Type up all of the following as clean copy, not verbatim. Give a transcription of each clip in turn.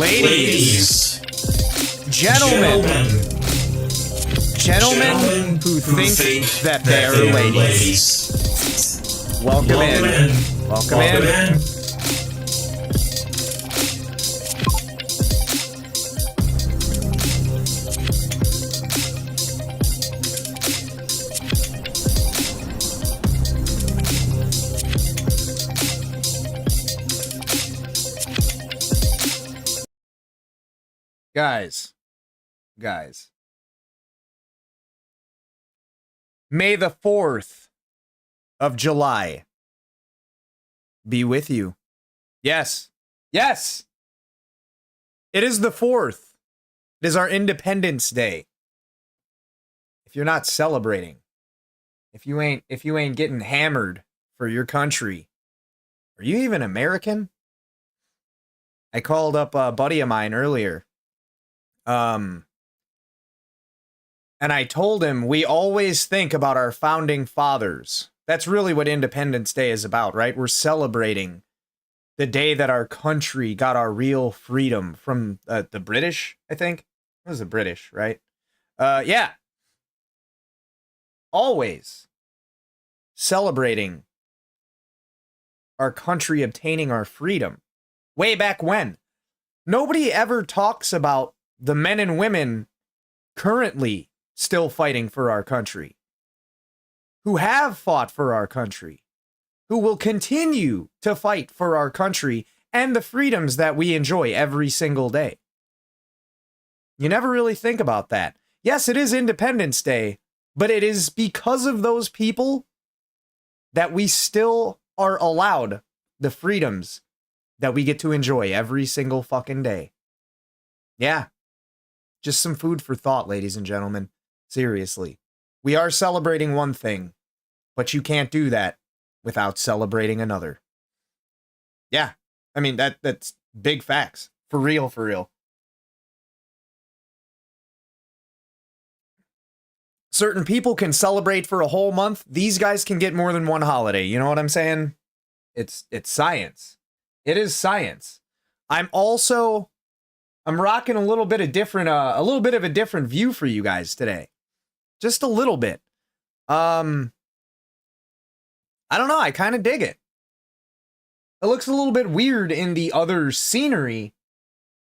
Ladies. Gentlemen who think that they're ladies. Welcome in. Welcome in. Guys. May the 4th of July be with you. Yes. Yes. It is the 4th. It is our Independence Day. If you're not celebrating, if you ain't getting hammered for your country, are you even American? I called up a buddy of mine earlier. And I told him we always think about our founding fathers. That's really what Independence Day is about, right? We're celebrating the day that our country got our real freedom from the British, I think. It was the British, right? Yeah. Always celebrating our country obtaining our freedom. Way back when. Nobody ever talks about the men and women currently still fighting for our country, who have fought for our country, who will continue to fight for our country and the freedoms that we enjoy every single day. You never really think about that. Yes, it is Independence Day, but it is because of those people that we still are allowed the freedoms that we get to enjoy every single fucking day. Yeah. Just some food for thought, ladies and gentlemen. Seriously. We are celebrating one thing, but you can't do that without celebrating another. Yeah. I mean, that's big facts. For real, for real. Certain people can celebrate for a whole month. These guys can get more than one holiday. You know what I'm saying? It's science. It is science. I'm rocking a little bit of a different view for you guys today. Just a little bit. I don't know. I kind of dig it. It looks a little bit weird in the other scenery,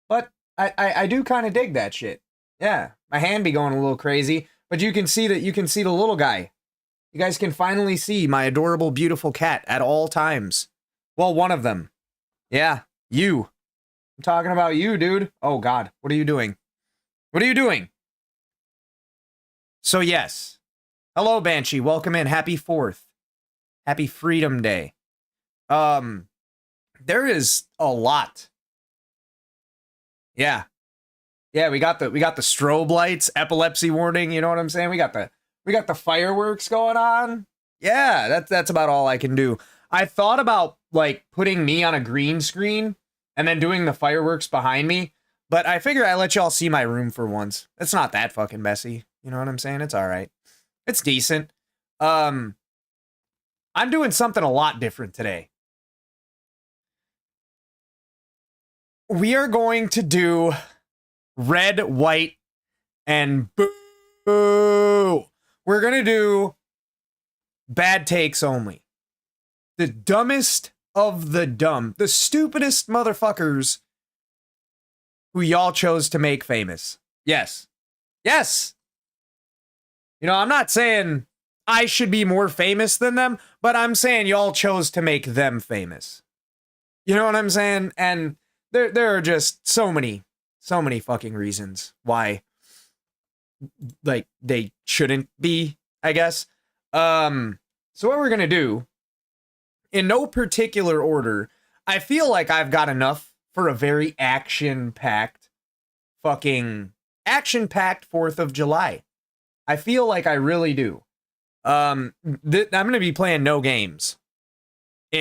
but I do kind of dig that shit. Yeah, my hand be going a little crazy, but you can see the little guy. You guys can finally see my adorable, beautiful cat at all times. Well, one of them. Yeah, you. I'm talking about you, dude. Oh, God. What are you doing? What are you doing? So, yes. Hello, Banshee. Welcome in. Happy 4th. Happy Freedom Day. There is a lot. Yeah. Yeah, we got the strobe lights, epilepsy warning, you know what I'm saying? We got the fireworks going on. Yeah, that's about all I can do. I thought about like putting me on a green screen and then doing the fireworks behind me, but I figure I let y'all see my room for once. It's not that fucking messy. You know what I'm saying? It's all right. It's decent. I'm doing something a lot different today. We are going to do red, white, and boo. We're going to do bad takes only. The dumbest of the dumb, the stupidest motherfuckers who y'all chose to make famous. Yes. Yes. You know, I'm not saying I should be more famous than them, but I'm saying y'all chose to make them famous. You know what I'm saying? And there are just so many fucking reasons why, like, they shouldn't be, I guess. So what we're gonna do, in no particular order, I feel like I've got enough for a very action-packed 4th of July. I feel like I really do. I'm gonna be playing no games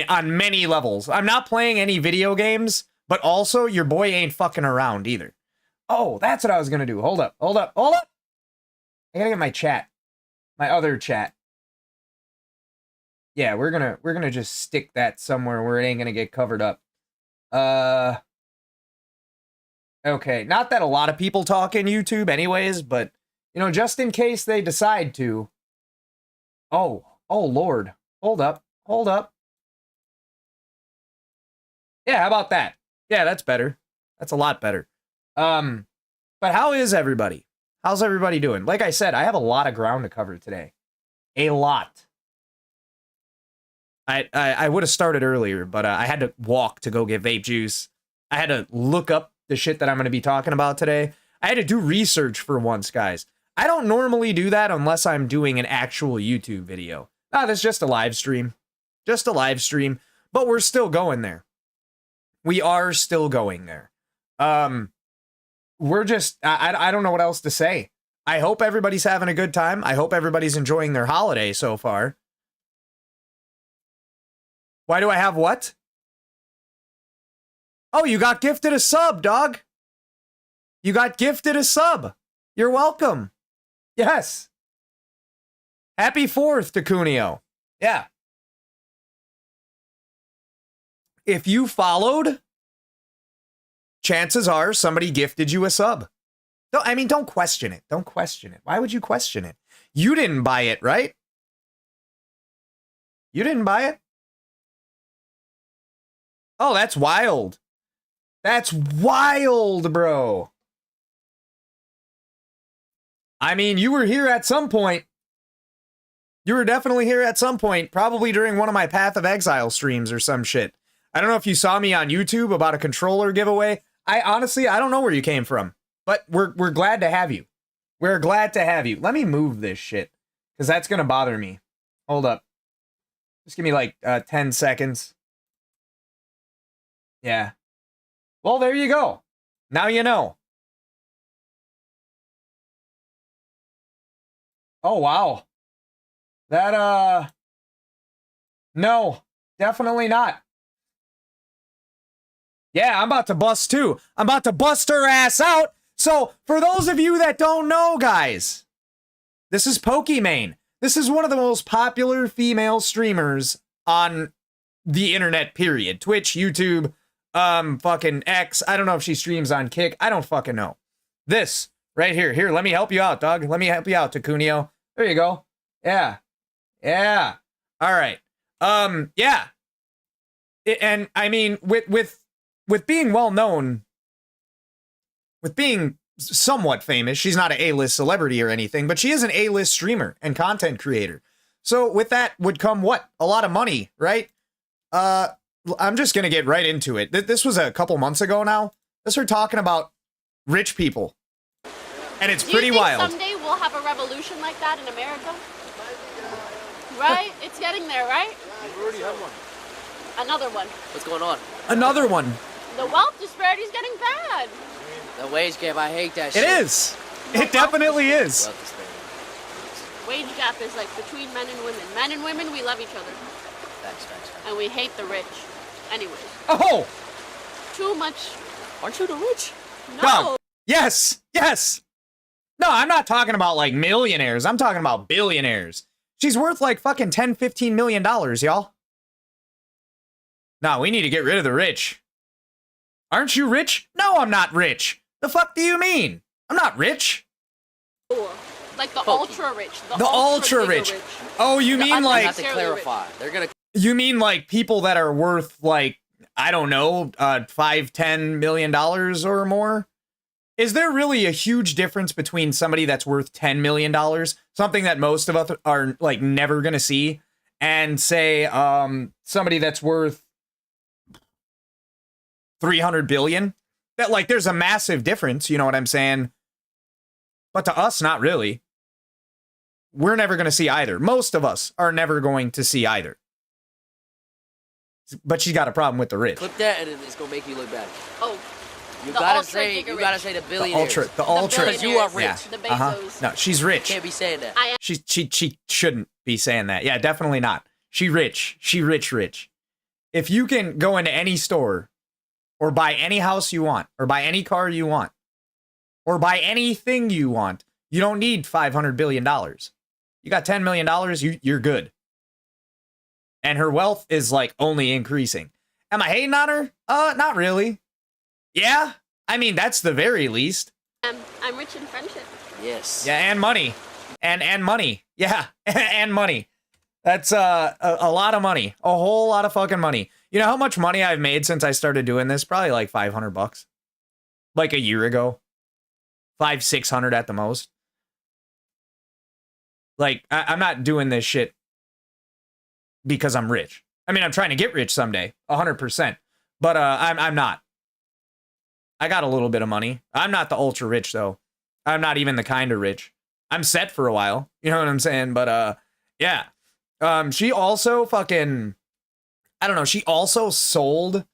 on many levels. I'm not playing any video games, but also your boy ain't fucking around either. Oh, that's what I was gonna do. Hold up. I gotta get my chat. My other chat. Yeah, we're gonna just stick that somewhere where it ain't gonna get covered up. Okay, not that a lot of people talk in YouTube anyways, but, you know, just in case they decide to. Oh, oh Lord. Hold up, hold up. Yeah, how about that? Yeah, that's better. That's a lot better. But how is everybody? How's everybody doing? Like I said, I have a lot of ground to cover today. A lot. I would have started earlier, but I had to walk to go get vape juice. I had to look up the shit that I'm going to be talking about today. I had to do research for once, guys. I don't normally do that unless I'm doing an actual YouTube video. Ah, that's just a live stream. Just a live stream. But we're still going there. We are still going there. We're just, I don't know what else to say. I hope everybody's having a good time. I hope everybody's enjoying their holiday so far. Why do I have what? Oh, you got gifted a sub, dog. You got gifted a sub. You're welcome. Yes. Happy 4th to Cuneo. Yeah. If you followed, chances are somebody gifted you a sub. Don't question it. Don't question it. Why would you question it? You didn't buy it, right? You didn't buy it? Oh, that's wild. That's wild, bro. I mean, you were here at some point. You were definitely here at some point, probably during one of my Path of Exile streams or some shit. I don't know if you saw me on YouTube about a controller giveaway. I don't know where you came from, but we're glad to have you. We're glad to have you. Let me move this shit, because that's going to bother me. Hold up. Just give me like 10 seconds. Yeah. Well, there you go. Now you know. Oh, wow. That, no, definitely not. Yeah, I'm about to bust too. I'm about to bust her ass out. So, for those of you that don't know, guys, this is Pokimane. This is one of the most popular female streamers on the internet, period. Twitch, YouTube, fucking X. I don't know if she streams on Kick. I don't fucking know. This, right here. Here, let me help you out, dog. Let me help you out, Tacunio. There you go. Yeah. Yeah. All right. Yeah. And I mean, with being well known, with being somewhat famous, she's not an A-list celebrity or anything, but she is an A-list streamer and content creator. So with that would come what? A lot of money, right? I'm just gonna get right into it. This was a couple months ago now. This we're talking about rich people, and it's pretty wild. Someday we'll have a revolution like that in America, right? It's getting there, right? We've already had one. Another one. What's going on? Another one. The wealth disparity is getting bad. The wage gap, I hate that shit. It is. It definitely is. Wage gap is like between men and women. Men and women, we love each other. Thanks. And we hate the rich. Anyways. Oh! Too much. Aren't you the rich? No. Dog. Yes. Yes. No, I'm not talking about like millionaires. I'm talking about billionaires. She's worth like fucking $10-15 million, y'all. No, we need to get rid of the rich. Aren't you rich? No, I'm not rich. The fuck do you mean? I'm not rich. Like the ultra rich. The ultra rich. Oh, you mean like... have to clarify. They're gonna... You mean like people that are worth like, I don't know, $5-10 million or more? Is there really a huge difference between somebody that's worth $10 million, something that most of us are like never gonna see, and say somebody that's worth 300 billion? That like there's a massive difference, you know what I'm saying? But to us, not really. We're never going to see either. Most of us are never going to see either. But she's got a problem with the rich. Clip that and it's going to make you look bad. Oh. You gotta say the billionaires. The ultra. Because you are rich. Yeah. The Bezos. No, she's rich. You can't be saying that. She shouldn't be saying that. Yeah, definitely not. She rich. She rich. If you can go into any store or buy any house you want or buy any car you want or buy anything you want, you don't need $500 billion. You got $10 million, you're good. And her wealth is like only increasing. Am I hating on her? Not really. Yeah, I mean, that's the very least. I'm rich in friendship. Yes. Yeah, and money. And money. Yeah, and money. That's a lot of money. A whole lot of fucking money. You know how much money I've made since I started doing this? Probably like $500. Like a year ago. 500-600 at the most. Like, I'm not doing this shit because I'm rich. I mean, I'm trying to get rich someday, 100%. But I'm not. I got a little bit of money. I'm not the ultra rich though. I'm not even the kind of rich. I'm set for a while. You know what I'm saying? But yeah. She also fucking, I don't know. She also sold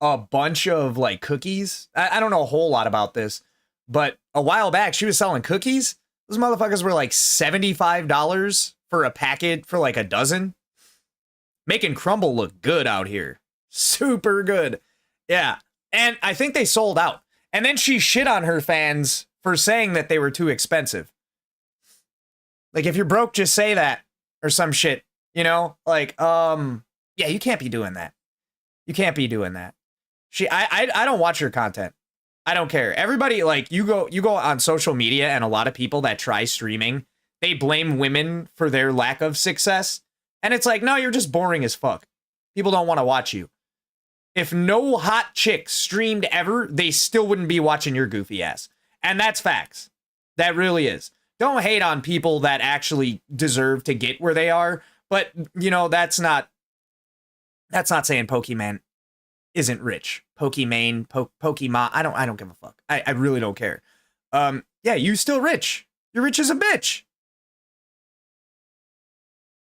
a bunch of like cookies. I don't know a whole lot about this, but a while back she was selling cookies. Those motherfuckers were like $75 for a packet for like a dozen. Making crumble look good out here. Super good. Yeah. And I think they sold out. And then she shit on her fans for saying that they were too expensive. Like, if you're broke, just say that or some shit, you know? Like, yeah, you can't be doing that. You can't be doing that. I don't watch her content. I don't care. Everybody, like, you go on social media and a lot of people that try streaming, they blame women for their lack of success. And it's like, no, you're just boring as fuck. People don't want to watch you. If no hot chick streamed ever, they still wouldn't be watching your goofy ass. And that's facts. That really is. Don't hate on people that actually deserve to get where they are. But, you know, that's not saying Pokemon isn't rich. Pokemon, I don't give a fuck. I really don't care. Yeah, you still rich. You're rich as a bitch.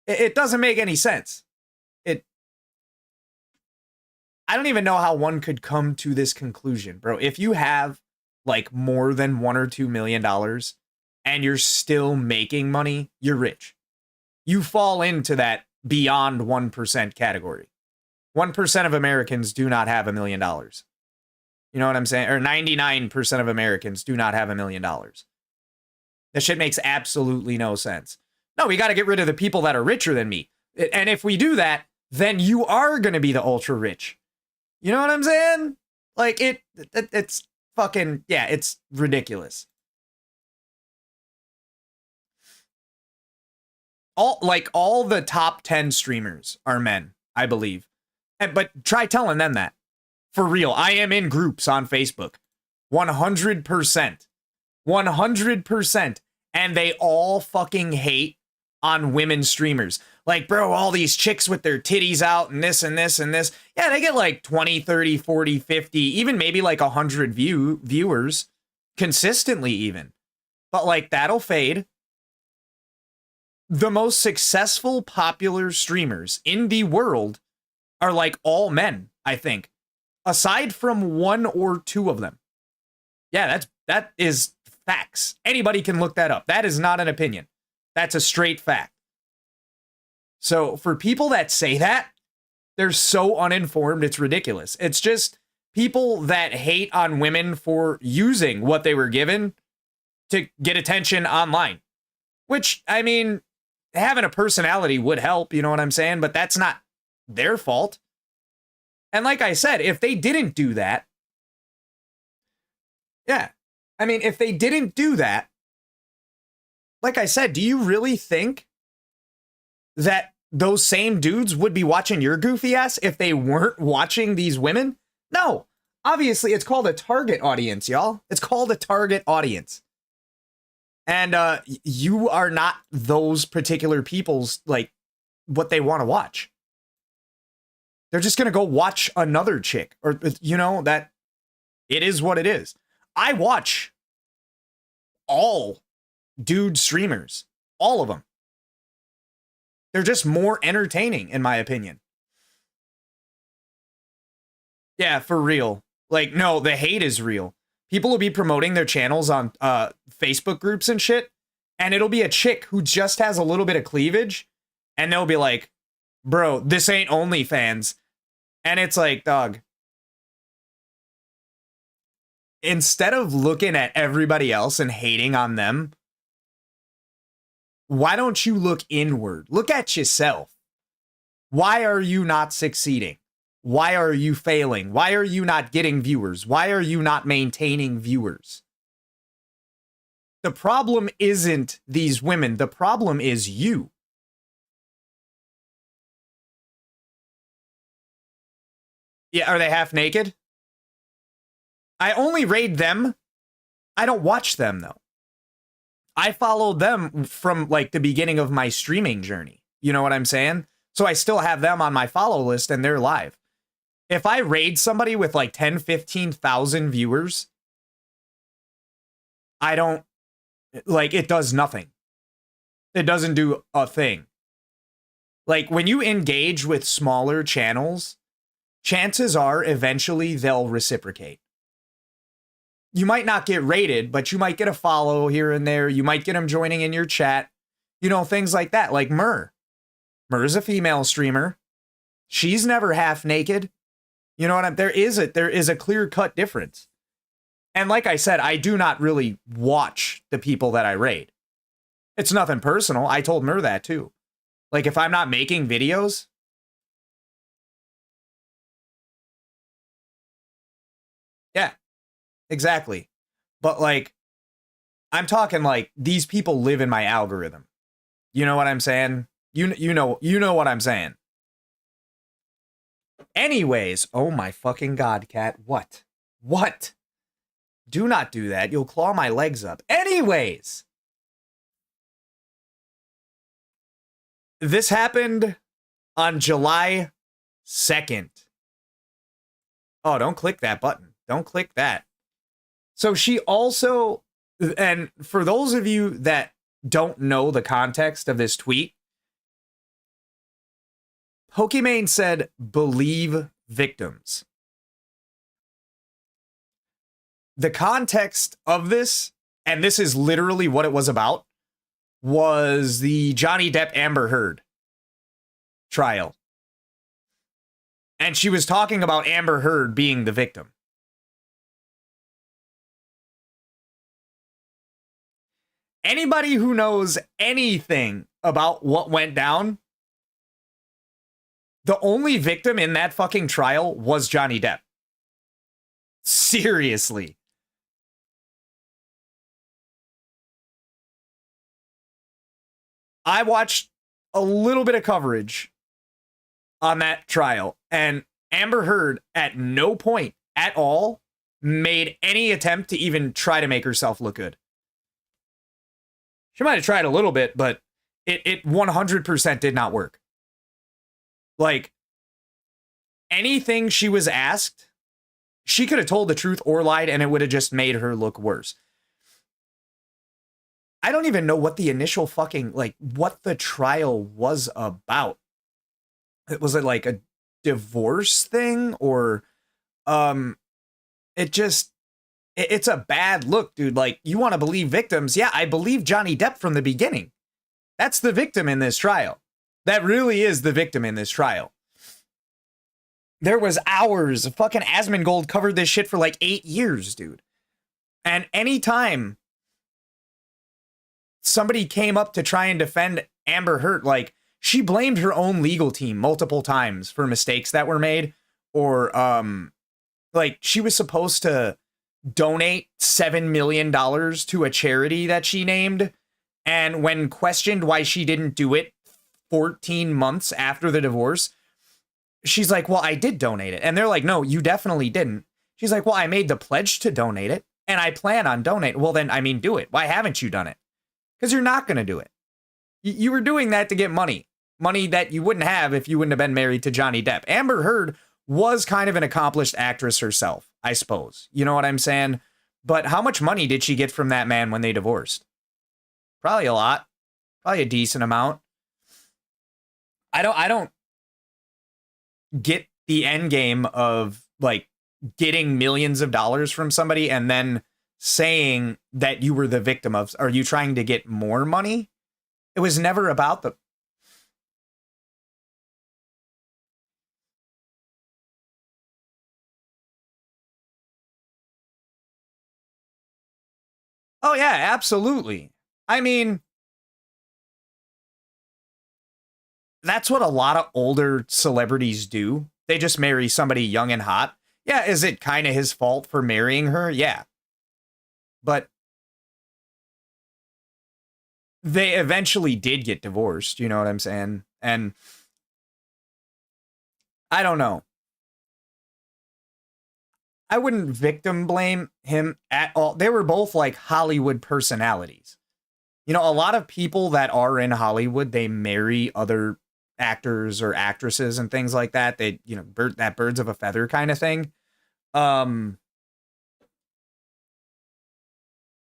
It doesn't make any sense. I don't even know how one could come to this conclusion, bro. If you have like more than $1 or $2 million and you're still making money, you're rich. You fall into that beyond 1% category. 1% of Americans do not have $1 million. You know what I'm saying? Or 99% of Americans do not have $1 million. That shit makes absolutely no sense. No, we got to get rid of the people that are richer than me. And if we do that, then you are going to be the ultra rich. You know what I'm saying? Like, it's fucking, yeah, it's ridiculous. All the top 10 streamers are men, I believe. But try telling them that. For real, I am in groups on Facebook. 100%. 100%. And they all fucking hate on women streamers. Like, bro, all these chicks with their titties out and this and this and this. Yeah, they get like 20, 30, 40, 50, even maybe like 100 viewers consistently even. But like, that'll fade. The most successful popular streamers in the world are like all men, I think. Aside from 1 or 2 of them. Yeah, that is facts. Anybody can look that up. That is not an opinion. That's a straight fact. So for people that say that, they're so uninformed, it's ridiculous. It's just people that hate on women for using what they were given to get attention online. Which, I mean, having a personality would help, you know what I'm saying? But that's not their fault. And like I said, if they didn't do that, yeah, I mean, if they didn't do that, like I said, do you really think that those same dudes would be watching your goofy ass if they weren't watching these women? No. Obviously, it's called a target audience, y'all. It's called a target audience. And you are not those particular people's, like, what they want to watch. They're just going to go watch another chick. Or, you know, that it is what it is. I watch all dude streamers. All of them. They're just more entertaining, in my opinion. Yeah, for real. Like, no, the hate is real. People will be promoting their channels on Facebook groups and shit, and it'll be a chick who just has a little bit of cleavage, and they'll be like, bro, this ain't OnlyFans. And it's like, dog, instead of looking at everybody else and hating on them, why don't you look inward? Look at yourself. Why are you not succeeding? Why are you failing? Why are you not getting viewers? Why are you not maintaining viewers? The problem isn't these women. The problem is you. Yeah, are they half naked? I only raid them. I don't watch them, though. I followed them from, like, the beginning of my streaming journey. You know what I'm saying? So I still have them on my follow list, and they're live. If I raid somebody with, like, 10, 15,000 viewers, I don't, like, it does nothing. It doesn't do a thing. Like, when you engage with smaller channels, chances are eventually they'll reciprocate. You might not get rated, but you might get a follow here and there. You might get them joining in your chat. You know, things like that. Like Mur. Mur's a female streamer. She's never half naked. You know what I'm, there is a clear-cut difference. And like I said, I do not really watch the people that I raid. It's nothing personal. I told Mur that too. Like, if I'm not making videos, yeah, exactly. But like, I'm talking like these people live in my algorithm. You know what I'm saying? You know what I'm saying. Anyways, oh my fucking God, Cat. What? What? Do not do that. You'll claw my legs up. Anyways. This happened on July 2nd. Oh, don't click that button. Don't click that. So she also, and for those of you that don't know the context of this tweet, Pokimane said, believe victims. The context of this, and this is literally what it was about, was the Johnny Depp Amber Heard trial. And she was talking about Amber Heard being the victim. Anybody who knows anything about what went down, the only victim in that fucking trial was Johnny Depp. Seriously. I watched a little bit of coverage on that trial, and Amber Heard at no point at all made any attempt to even try to make herself look good. She might have tried a little bit, but it 100% did not work. Like, anything she was asked, she could have told the truth or lied, and it would have just made her look worse. I don't even know what the initial fucking, like, what the trial was about. Was it like a divorce thing, or it's a bad look, dude. Like, you want to believe victims? Yeah, I believe Johnny Depp from the beginning. That's the victim in this trial. That really is the victim in this trial. There was hours. Fucking Asmongold covered this shit for like 8 years, dude. And anytime somebody came up to try and defend Amber Heard, like, she blamed her own legal team multiple times for mistakes that were made, or like, she was supposed to donate $7 million to a charity that she named, and when questioned why she didn't do it 14 months after the divorce, she's like, well, I did donate it. And they're like, no, you definitely didn't. She's like, well, I made the pledge to donate it, and I plan on donating. Well, then, I mean, do it. Why haven't you done it? Because you're not going to do it. You were doing that to get money. Money that you wouldn't have if you wouldn't have been married to Johnny Depp. Amber Heard was kind of an accomplished actress herself, I suppose. You know what I'm saying? But how much money did she get from that man when they divorced? Probably a lot. Probably a decent amount. I don't get the end game of, like, getting millions of dollars from somebody and then saying that you were the victim of. Are you trying to get more money? It was never about the... Oh, yeah, absolutely. I mean, that's what a lot of older celebrities do. They just marry somebody young and hot. Yeah, is it kind of his fault for marrying her? Yeah. But they eventually did get divorced, you know what I'm saying? And I don't know. I wouldn't victim blame him at all. They were both like Hollywood personalities. You know, a lot of people that are in Hollywood, they marry other actors or actresses and things like that. They, you know, that birds of a feather kind of thing.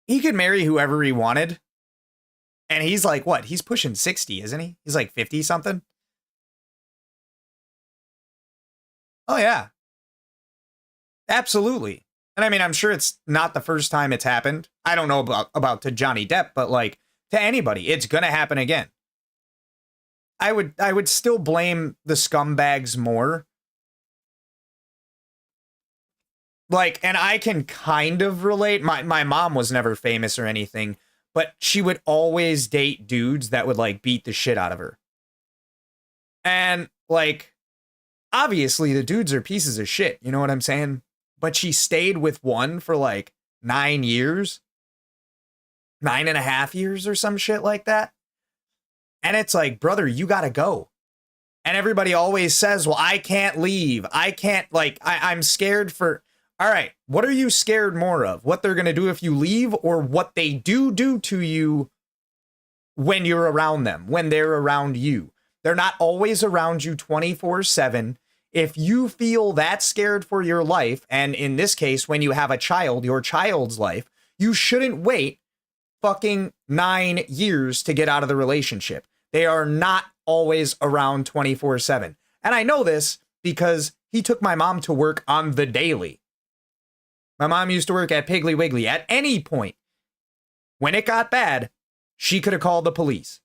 He could marry whoever he wanted. And he's like, what? He's pushing 60, isn't he? He's like 50 something. Oh, yeah. Absolutely. And I mean, I'm sure it's not the first time it's happened. I don't know about to Johnny Depp, but like to anybody, it's going to happen again. I would still blame the scumbags more. Like, and I can kind of relate. My mom was never famous or anything, but she would always date dudes that would like beat the shit out of her. And like, obviously the dudes are pieces of shit. You know what I'm saying? But she stayed with one for like 9 years, 9.5 years or some shit like that. And it's like, brother, you got to go. And everybody always says, well, I can't leave. I can't, like, I'm scared for, all right, what are you scared more of? What they're going to do if you leave, or what they do to you when you're around them, when they're around you? They're not always around you 24/7. If you feel that scared for your life, and in this case, when you have a child, your child's life, you shouldn't wait fucking 9 years to get out of the relationship. They are not always around 24/7. And I know this because he took my mom to work on the daily. My mom used to work at Piggly Wiggly. At any point, when it got bad, she could have called the police.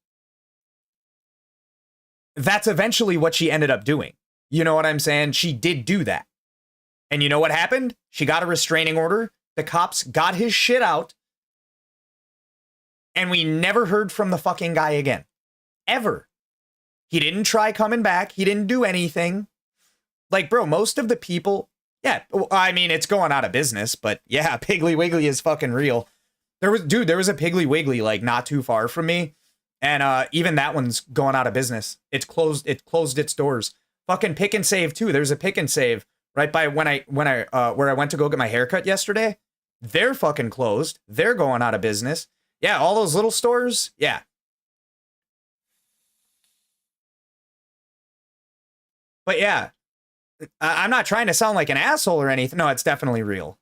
That's eventually what she ended up doing. You know what I'm saying? She did do that. And you know what happened? She got a restraining order. The cops got his shit out. And we never heard from the fucking guy again. Ever. He didn't try coming back. He didn't do anything. Like, bro, most of the people, yeah, I mean, it's going out of business, but yeah, Piggly Wiggly is fucking real. There was a Piggly Wiggly, like, not too far from me. And even that one's going out of business. It closed its doors. Fucking Pick and Save too. There's a Pick and Save right by where I went to go get my haircut yesterday. They're fucking closed. They're going out of business. Yeah, all those little stores. Yeah. But yeah, I'm not trying to sound like an asshole or anything. No, it's definitely real.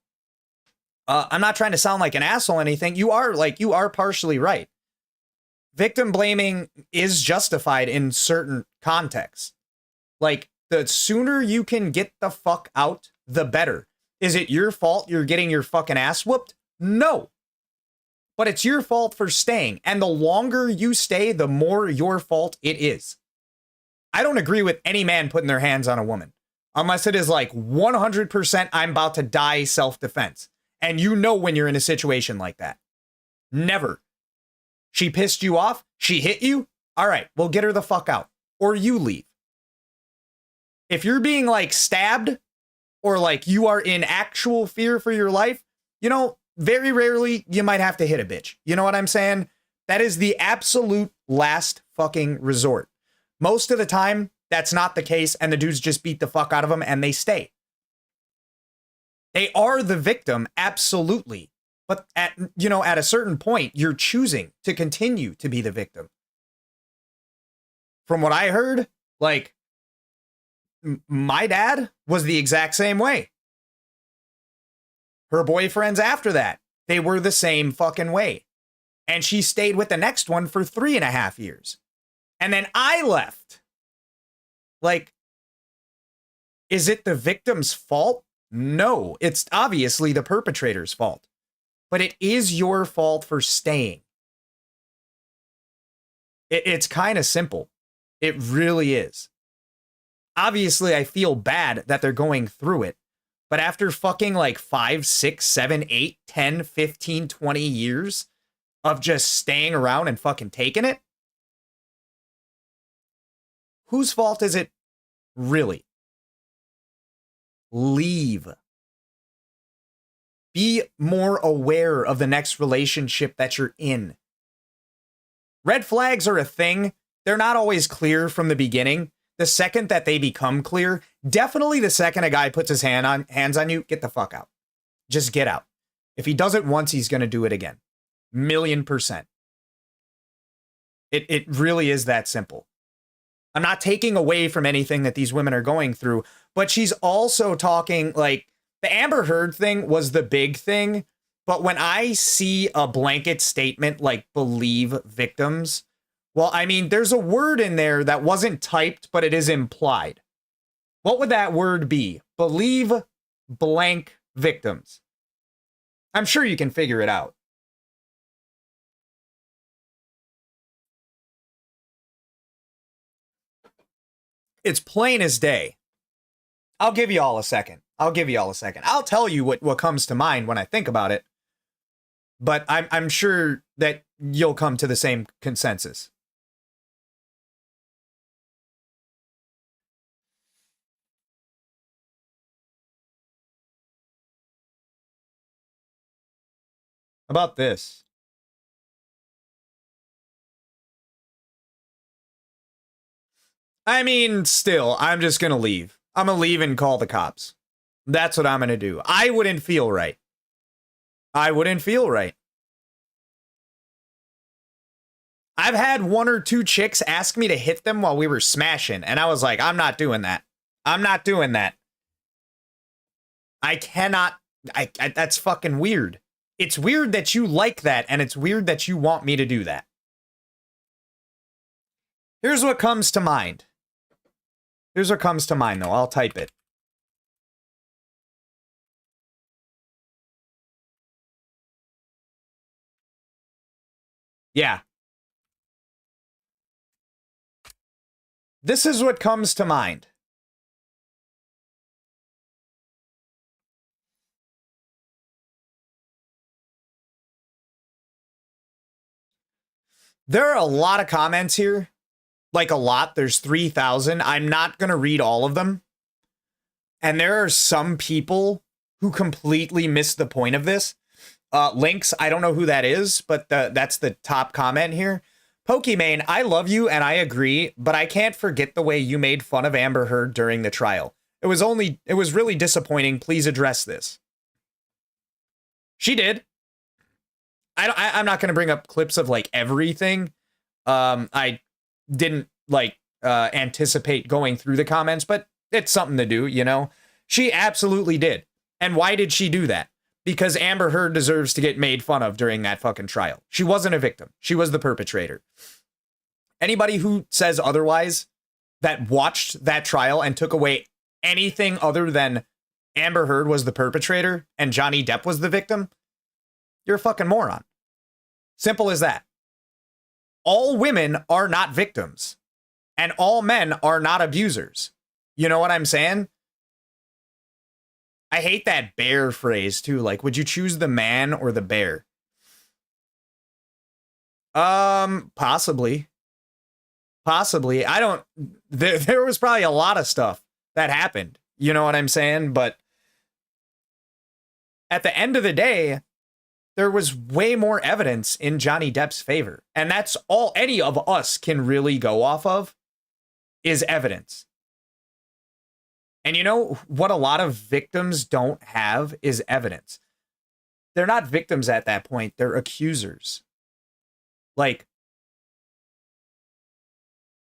I'm not trying to sound like an asshole or anything. You are partially right. Victim blaming is justified in certain contexts. Like, the sooner you can get the fuck out, the better. Is it your fault you're getting your fucking ass whooped? No. But it's your fault for staying. And the longer you stay, the more your fault it is. I don't agree with any man putting their hands on a woman. Unless it is like 100% I'm about to die self-defense. And you know when you're in a situation like that. Never. She pissed you off? She hit you? All right, well, get her the fuck out. Or you leave. If you're being like stabbed, or like you are in actual fear for your life, you know, very rarely you might have to hit a bitch. You know what I'm saying? That is the absolute last fucking resort. Most of the time, that's not the case, and the dudes just beat the fuck out of them and they stay. They are the victim, absolutely. But at a certain point, you're choosing to continue to be the victim. From what I heard, like, my dad was the exact same way. Her boyfriends after that, they were the same fucking way. And she stayed with the next one for 3.5 years. And then I left. Like, is it the victim's fault? No, it's obviously the perpetrator's fault. But it is your fault for staying. It's kind of simple. It really is. Obviously, I feel bad that they're going through it. But after fucking like 5, 6, 7, 8, 10, 15, 20 years of just staying around and fucking taking it, whose fault is it really? leave. Be more aware of the next relationship that you're in. Red flags are a thing. They're not always clear from the beginning. The second that they become clear, definitely the second a guy puts his hands on you, get the fuck out. Just get out. If he does it once, he's going to do it again. 1,000,000%. It really is that simple. I'm not taking away from anything that these women are going through, but she's also talking like the Amber Heard thing was the big thing. But when I see a blanket statement like believe victims, well, I mean, there's a word in there that wasn't typed, but it is implied. What would that word be? Believe blank victims. I'm sure you can figure it out. It's plain as day. I'll give you all a second. I'll tell you what comes to mind when I think about it. But I'm sure that you'll come to the same consensus. About this. I mean, still, I'm just going to leave. I'm going to leave and call the cops. That's what I'm going to do. I wouldn't feel right. I've had 1 or 2 chicks ask me to hit them while we were smashing, and I was like, I'm not doing that. I cannot. That's fucking weird. It's weird that you like that, and it's weird that you want me to do that. Here's what comes to mind. Though. I'll type it. Yeah. This is what comes to mind. There are a lot of comments here. Like a lot. There's 3,000. I'm not going to read all of them. And there are some people who completely missed the point of this. Links, I don't know who that is, but that's the top comment here. Pokimane, I love you and I agree, but I can't forget the way you made fun of Amber Heard during the trial. It was really disappointing. Please address this. She did. I'm not going to bring up clips of like everything. I didn't like anticipate going through the comments, but it's something to do, you know? She absolutely did. And why did she do that? Because Amber Heard deserves to get made fun of during that fucking trial. She wasn't a victim. She was the perpetrator. Anybody who says otherwise, that watched that trial and took away anything other than Amber Heard was the perpetrator and Johnny Depp was the victim, you're a fucking moron. Simple as that. All women are not victims, and all men are not abusers. You know what I'm saying? I hate that bear phrase too. Like, would you choose the man or the bear? Possibly. I don't, there was probably a lot of stuff that happened. You know what I'm saying? But at the end of the day, there was way more evidence in Johnny Depp's favor. And that's all any of us can really go off of is evidence. And you know what a lot of victims don't have is evidence. They're not victims at that point. They're accusers. Like,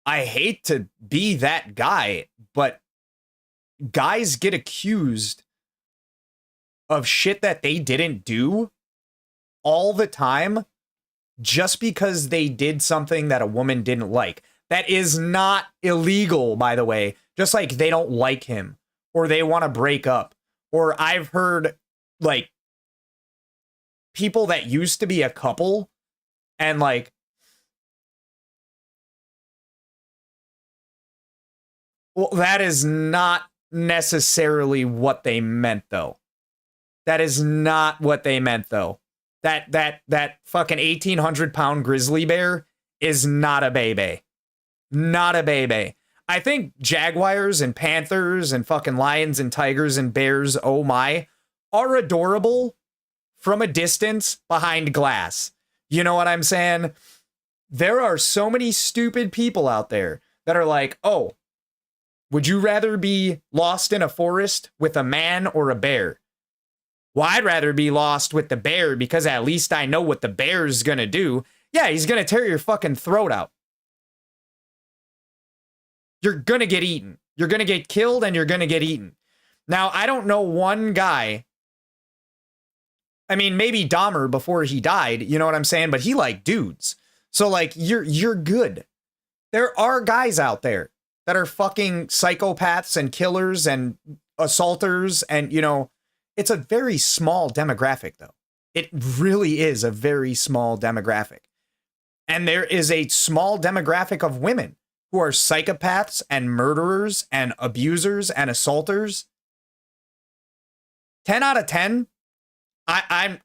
I hate to be that guy, but guys get accused of shit that they didn't do all the time just because they did something that a woman didn't like. That is not illegal, by the way. Just like they don't like him or they want to break up. Or I've heard like people that used to be a couple and like well, that is not necessarily what they meant though. That is not what they meant though. That fucking 1,800-pound grizzly bear is not a baby. Not a baby. I think jaguars and panthers and fucking lions and tigers and bears, oh my, are adorable from a distance behind glass. You know what I'm saying? There are so many stupid people out there that are like, oh, would you rather be lost in a forest with a man or a bear? Well, I'd rather be lost with the bear because at least I know what the bear's gonna do. Yeah, he's gonna tear your fucking throat out. You're gonna get eaten. You're gonna get killed and you're gonna get eaten. Now, I don't know one guy. I mean, maybe Dahmer before he died, you know what I'm saying? But he liked dudes. So like, you're good. There are guys out there that are fucking psychopaths and killers and assaulters. And, you know, it's a very small demographic, though. It really is a very small demographic. And there is a small demographic of women who are psychopaths and murderers and abusers and assaulters. 10 out of 10. I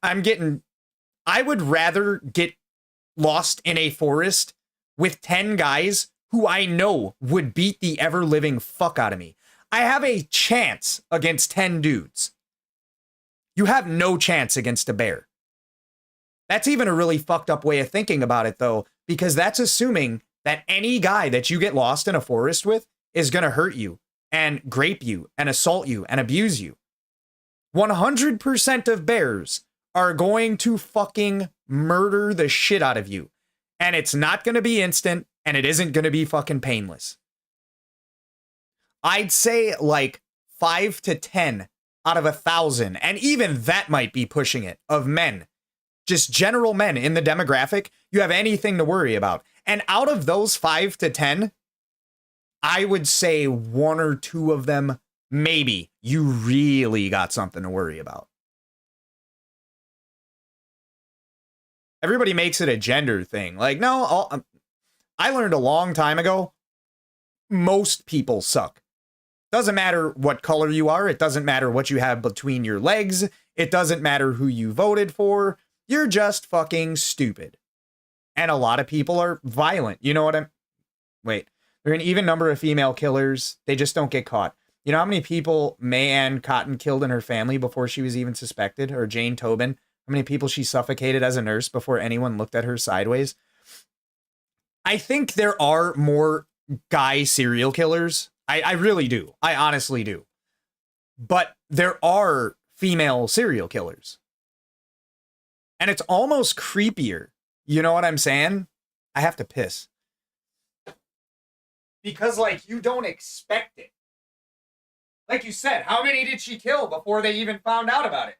would rather get lost in a forest with 10 guys who I know would beat the ever-living fuck out of me. I have a chance against 10 dudes. You have no chance against a bear. That's even a really fucked up way of thinking about it, though, because that's assuming that any guy that you get lost in a forest with is going to hurt you and grape you and assault you and abuse you. 100% of bears are going to fucking murder the shit out of you. And it's not going to be instant, and it isn't going to be fucking painless. I'd say like 5 to 10 out of 1,000, and even that might be pushing it, of men, just general men in the demographic, you have anything to worry about. And out of those 5 to 10, I would say 1 or 2 of them, maybe, you really got something to worry about. Everybody makes it a gender thing. Like, no, I learned a long time ago, most people suck. Doesn't matter what color you are. It doesn't matter what you have between your legs. It doesn't matter who you voted for. You're just fucking stupid. And a lot of people are violent. You know what I'm... Wait. There are an even number of female killers. They just don't get caught. You know how many people May Ann Cotton killed in her family before she was even suspected? Or Jane Tobin? How many people she suffocated as a nurse before anyone looked at her sideways? I think there are more guy serial killers. I really do. I honestly do. But there are female serial killers. And it's almost creepier. You know what I'm saying? I have to piss. Because, like, you don't expect it. Like you said, how many did she kill before they even found out about it?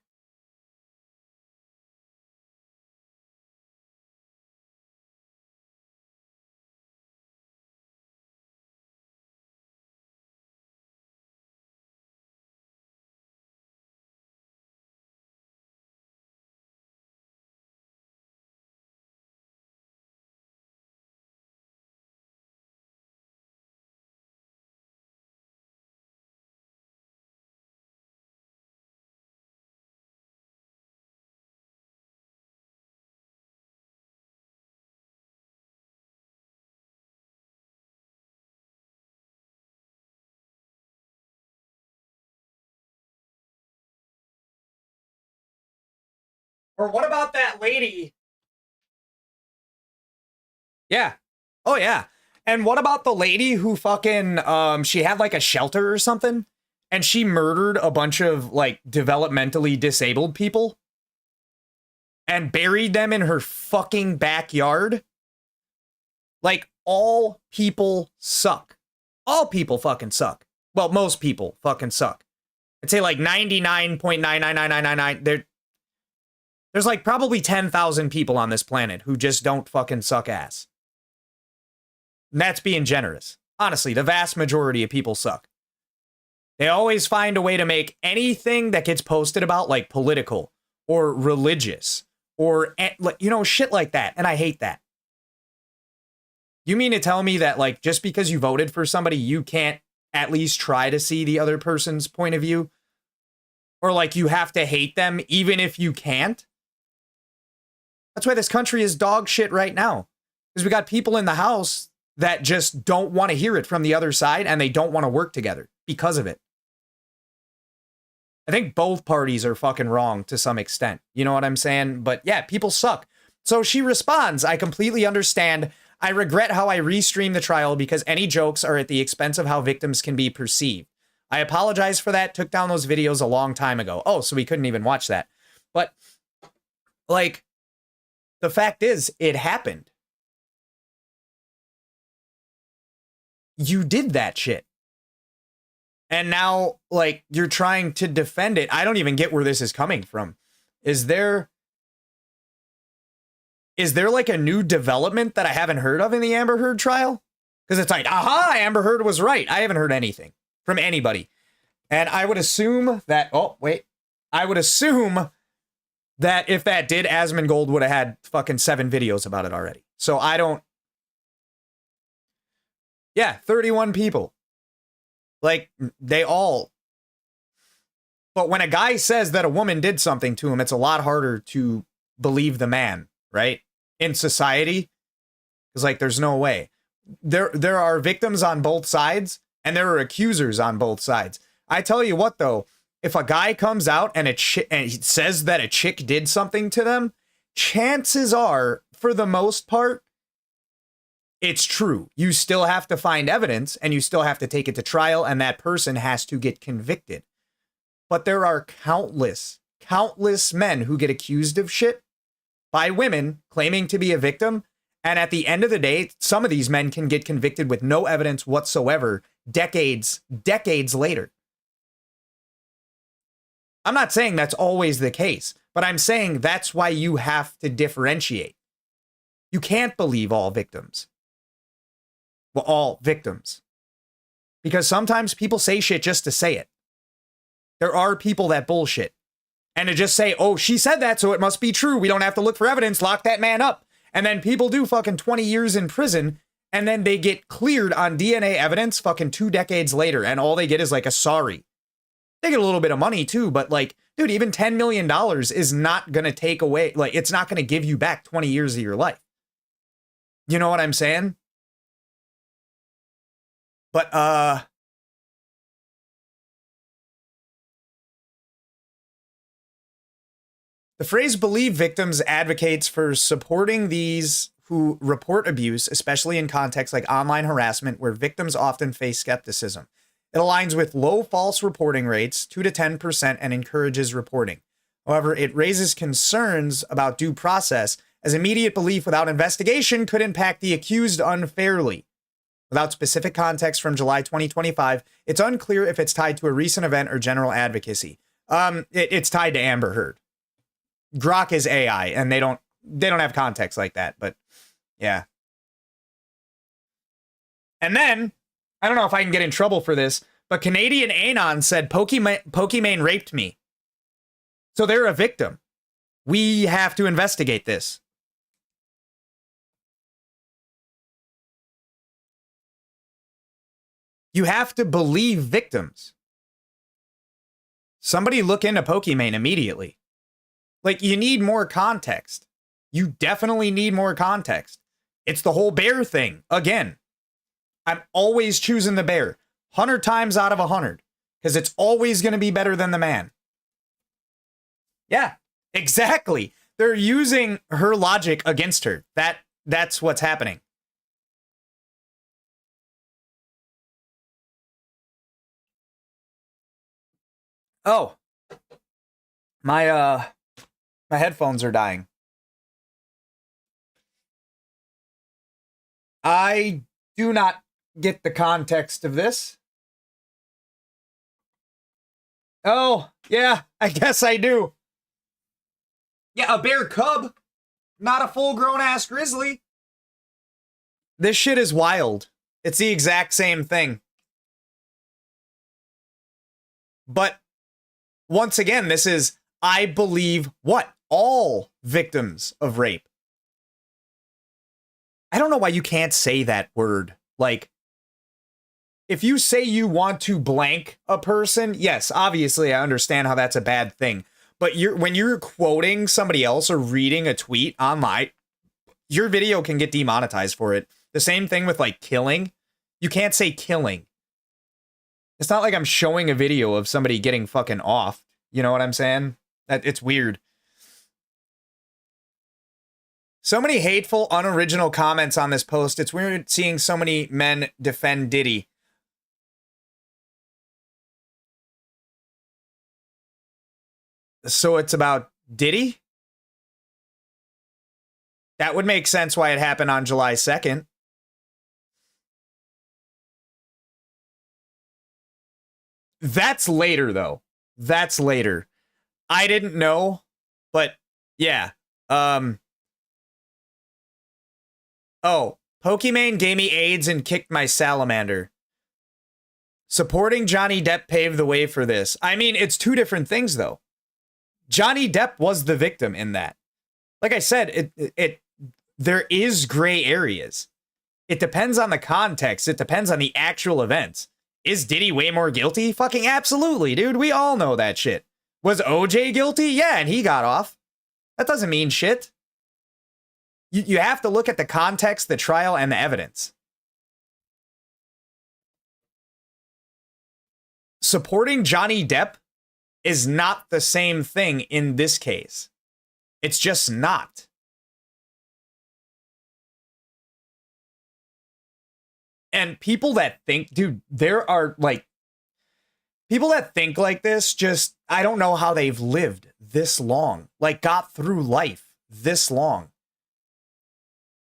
Or what about that lady? Yeah. Oh, yeah. And what about the lady who fucking, she had like a shelter or something? And she murdered a bunch of like developmentally disabled people? And buried them in her fucking backyard? Like, all people suck. All people fucking suck. Well, most people fucking suck. I'd say like 99.99999. There's like probably 10,000 people on this planet who just don't fucking suck ass. And that's being generous. Honestly, the vast majority of people suck. They always find a way to make anything that gets posted about like political or religious or, you know, shit like that. And I hate that. You mean to tell me that like just because you voted for somebody, you can't at least try to see the other person's point of view? Or like you have to hate them even if you can't? That's why this country is dog shit right now. Because we got people in the House that just don't want to hear it from the other side, and they don't want to work together because of it. I think both parties are fucking wrong to some extent. You know what I'm saying? But yeah, people suck. So she responds, I completely understand. I regret how I restreamed the trial because any jokes are at the expense of how victims can be perceived. I apologize for that. Took down those videos a long time ago. Oh, so we couldn't even watch that. But, like, the fact is, it happened. You did that shit. And now, like, you're trying to defend it. I don't even get where this is coming from. Is there like a new development that I haven't heard of in the Amber Heard trial? Because it's like, aha, Amber Heard was right. I haven't heard anything from anybody. And I would assume that, I would assume that if that did, Asmongold would have had fucking 7 videos about it already. So I don't. Yeah, 31 people. Like, they all. But when a guy says that a woman did something to him, it's a lot harder to believe the man, right? In society. It's like, there's no way. There are victims on both sides, and there are accusers on both sides. I tell you what, though, if a guy comes out and he says that a chick did something to them, chances are, for the most part, it's true. You still have to find evidence, and you still have to take it to trial, and that person has to get convicted. But there are countless men who get accused of shit by women claiming to be a victim, and at the end of the day, some of these men can get convicted with no evidence whatsoever decades later. I'm not saying that's always the case, but I'm saying that's why you have to differentiate. You can't believe all victims. Well, all victims. Because sometimes people say shit just to say it. There are people that bullshit. And to just say, oh, she said that, so it must be true. We don't have to look for evidence. Lock that man up. And then people do fucking 20 years in prison, and then they get cleared on DNA evidence fucking 2 decades later, and all they get is like a sorry. They get a little bit of money too, but like, dude, even $10 million is not going to take away, like, it's not going to give you back 20 years of your life. You know what I'm saying? But, the phrase believe victims advocates for supporting these who report abuse, especially in contexts like online harassment, where victims often face skepticism. It aligns with low false reporting rates, 2 to 10%, and encourages reporting. However, it raises concerns about due process, as immediate belief without investigation could impact the accused unfairly. Without specific context from July 2025, it's unclear if it's tied to a recent event or general advocacy. It's tied to Amber Heard. Grok is AI, and they don't have context like that, but yeah. And then, I don't know if I can get in trouble for this, but Canadian Anon said Pokimane raped me. So they're a victim. We have to investigate this. You have to believe victims. Somebody look into Pokimane immediately. Like, you need more context. You definitely need more context. It's the whole bear thing. Again, I'm always choosing the bear. 100 times out of 100. Because it's always going to be better than the man. Yeah, exactly. They're using her logic against her. That's what's happening. Oh. My headphones are dying. I do not get the context of this. Oh, yeah, I guess I do. Yeah, a bear cub, not a full-grown ass grizzly. This shit is wild. It's the exact same thing. But once again, this is, I believe what? All victims of rape. I don't know why you can't say that word. Like, if you say you want to blank a person, yes, obviously I understand how that's a bad thing. But when you're quoting somebody else or reading a tweet online, your video can get demonetized for it. The same thing with like killing. You can't say killing. It's not like I'm showing a video of somebody getting fucking off. You know what I'm saying? It's weird. So many hateful, unoriginal comments on this post. It's weird seeing so many men defend Diddy. So it's about Diddy? That would make sense why it happened on July 2nd. That's later, though. That's later. I didn't know, but yeah. Oh, Pokimane gave me AIDS and kicked my salamander. Supporting Johnny Depp paved the way for this. I mean, it's two different things, though. Johnny Depp was the victim in that. Like I said, there is gray areas. It depends on the context. It depends on the actual events. Is Diddy way more guilty? Fucking absolutely, dude. We all know that shit. Was OJ guilty? Yeah, and he got off. That doesn't mean shit. You have to look at the context, the trial, and the evidence. Supporting Johnny Depp is not the same thing in this case. It's just not. And people that think, dude, there are like people that think like this, just, I don't know how they've lived this long, like got through life this long.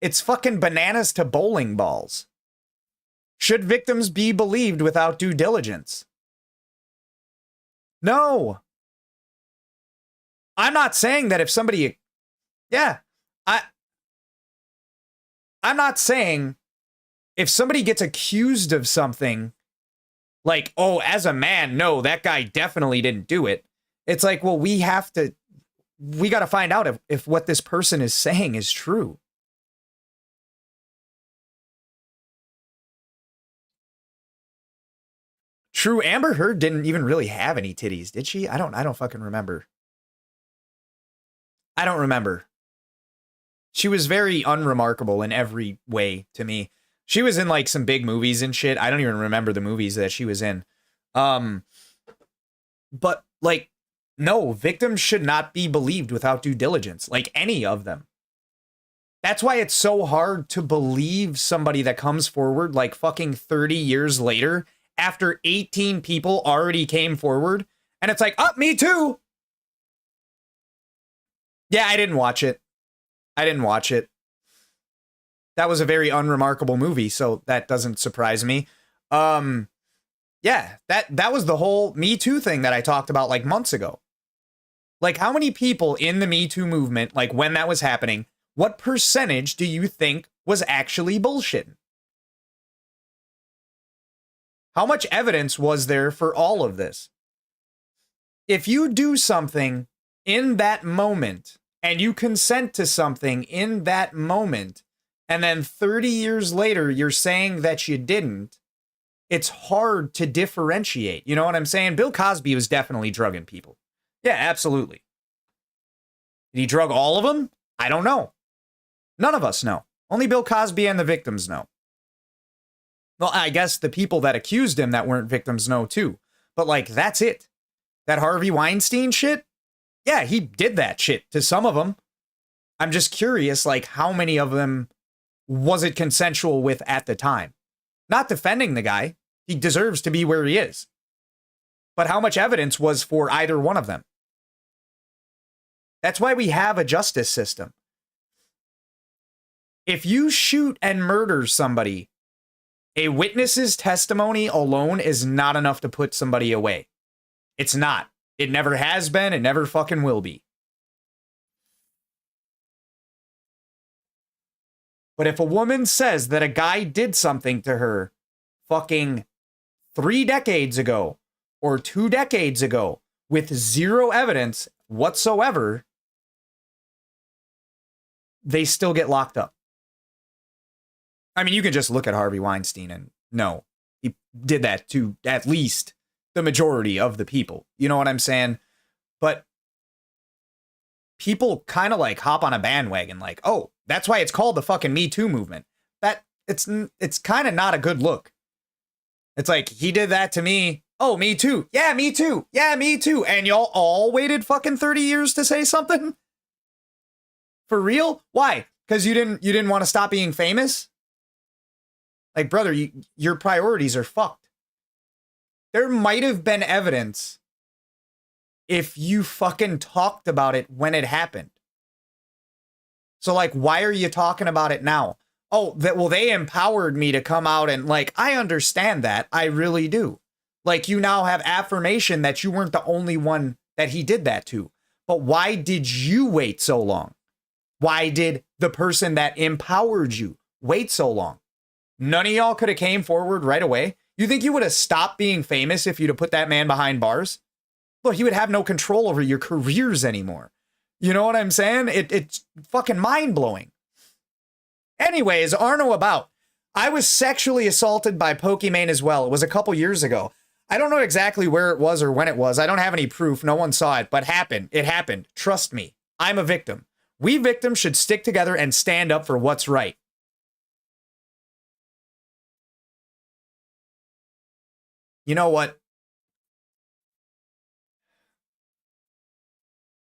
It's fucking bananas to bowling balls. Should victims be believed without due diligence? No. I'm not saying that if somebody, yeah, I'm not saying if somebody gets accused of something, like, oh, as a man, no, that guy definitely didn't do it. It's like, well, we got to find out if what this person is saying is true. True, Amber Heard didn't even really have any titties, did she? I don't fucking remember. I don't remember. She was very unremarkable in every way to me. She was in like some big movies and shit. I don't even remember the movies that she was in. But like, no, victims should not be believed without due diligence, like any of them. That's why it's so hard to believe somebody that comes forward like fucking 30 years later after 18 people already came forward. And it's like, oh, me too. Yeah, I didn't watch it. That was a very unremarkable movie, so that doesn't surprise me. Yeah, that was the whole Me Too thing that I talked about like months ago. Like, how many people in the Me Too movement, like when that was happening, what percentage do you think was actually bullshitting? How much evidence was there for all of this? If you do something in that moment and you consent to something in that moment, and then 30 years later, you're saying that you didn't, it's hard to differentiate. You know what I'm saying? Bill Cosby was definitely drugging people. Yeah, absolutely. Did he drug all of them? I don't know. None of us know. Only Bill Cosby and the victims know. Well, I guess the people that accused him that weren't victims know too. But like, that's it. That Harvey Weinstein shit? Yeah, he did that shit to some of them. I'm just curious, like, how many of them was it consensual with at the time? Not defending the guy. He deserves to be where he is. But how much evidence was for either one of them? That's why we have a justice system. If you shoot and murder somebody, a witness's testimony alone is not enough to put somebody away. It's not. It never has been. It never fucking will be. But if a woman says that a guy did something to her fucking 3 decades ago or 2 decades ago with zero evidence whatsoever, they still get locked up. I mean, you can just look at Harvey Weinstein and no, he did that to at least the majority of the people. You know what I'm saying? But people kind of like hop on a bandwagon like, oh, that's why it's called the fucking Me Too movement. That it's kind of not a good look. It's like, he did that to me. Oh, me too. Yeah, me too. Yeah, me too. And y'all all waited fucking 30 years to say something? For real? Why? Because you didn't want to stop being famous? Like, brother, your priorities are fucked. There might have been evidence if you fucking talked about it when it happened. So, like, why are you talking about it now? Oh, well, they empowered me to come out and, like, I understand that. I really do. Like, you now have affirmation that you weren't the only one that he did that to. But why did you wait so long? Why did the person that empowered you wait so long? None of y'all could have came forward right away. You think you would have stopped being famous if you'd have put that man behind bars? Look, he would have no control over your careers anymore. You know what I'm saying? It's fucking mind-blowing. Anyways, Arno about. I was sexually assaulted by Pokimane as well. It was a couple years ago. I don't know exactly where it was or when it was. I don't have any proof. No one saw it, but happened. It happened. Trust me. I'm a victim. We victims should stick together and stand up for what's right. You know what?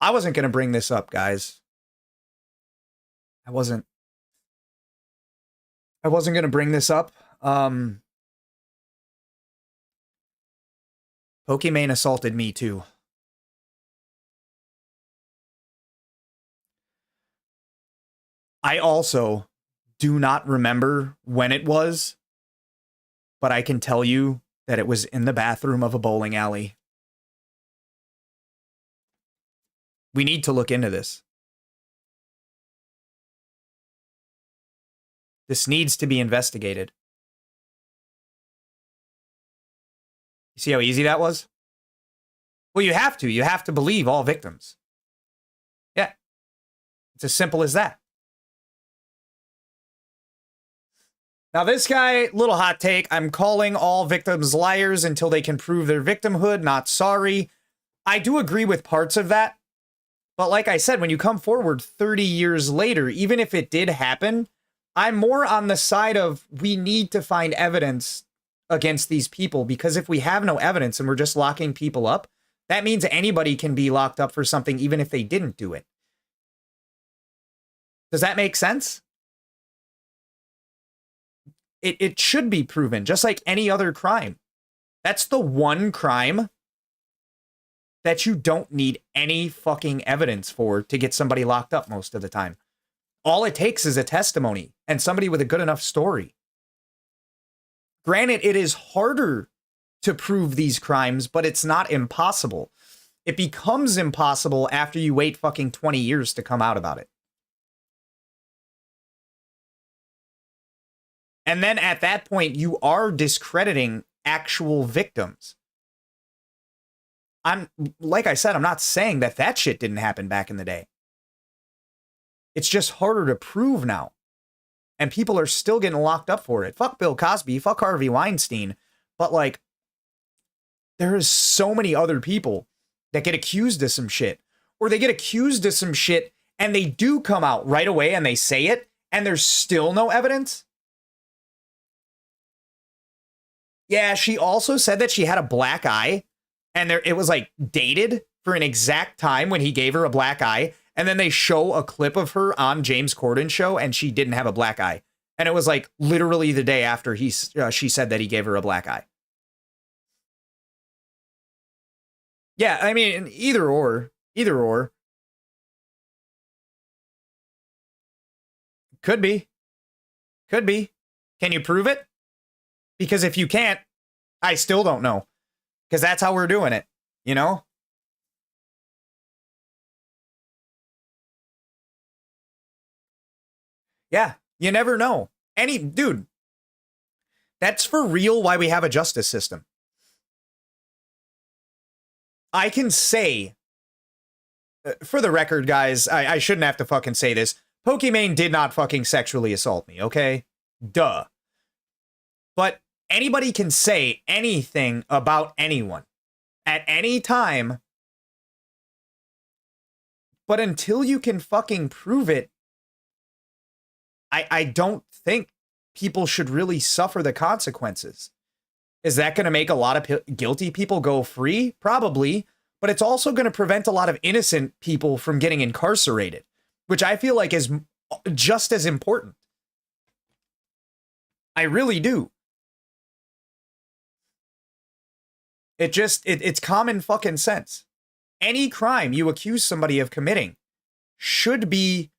I wasn't going to bring this up, guys. I wasn't going to bring this up. Pokimane assaulted me too. I also do not remember when it was, but I can tell you that it was in the bathroom of a bowling alley. We need to look into this. This needs to be investigated. You see how easy that was? Well, you have to. You have to believe all victims. Yeah. It's as simple as that. Now, this guy, little hot take, I'm calling all victims liars until they can prove their victimhood. Not sorry. I do agree with parts of that. But like I said, when you come forward 30 years later, even if it did happen, I'm more on the side of we need to find evidence against these people, because if we have no evidence and we're just locking people up, that means anybody can be locked up for something even if they didn't do it. Does that make sense? It should be proven, just like any other crime. That's the one crime that you don't need any fucking evidence for to get somebody locked up most of the time. All it takes is a testimony and somebody with a good enough story. Granted, it is harder to prove these crimes, but it's not impossible. It becomes impossible after you wait fucking 20 years to come out about it. And then at that point, you are discrediting actual victims. Like I said, I'm not saying that that shit didn't happen back in the day. It's just harder to prove now. And people are still getting locked up for it. Fuck Bill Cosby, fuck Harvey Weinstein. But like, there is so many other people that get accused of some shit. Or they get accused of some shit and they do come out right away and they say it and there's still no evidence. Yeah, she also said that she had a black eye. And it was like dated for an exact time when he gave her a black eye. And then they show a clip of her on James Corden's show and she didn't have a black eye. And it was like literally the day after she said that he gave her a black eye. Yeah, I mean, either or. Could be. Can you prove it? Because if you can't, I still don't know. Because that's how we're doing it, you know? Yeah, you never know. Dude, that's for real why we have a justice system. I can say, for the record, guys, I shouldn't have to fucking say this. Pokimane did not fucking sexually assault me, okay? Duh. But anybody can say anything about anyone at any time. But until you can fucking prove it, I don't think people should really suffer the consequences. Is that going to make a lot of guilty people go free? Probably. But it's also going to prevent a lot of innocent people from getting incarcerated, which I feel like is just as important. I really do. It's common fucking sense. Any crime you accuse somebody of committing should be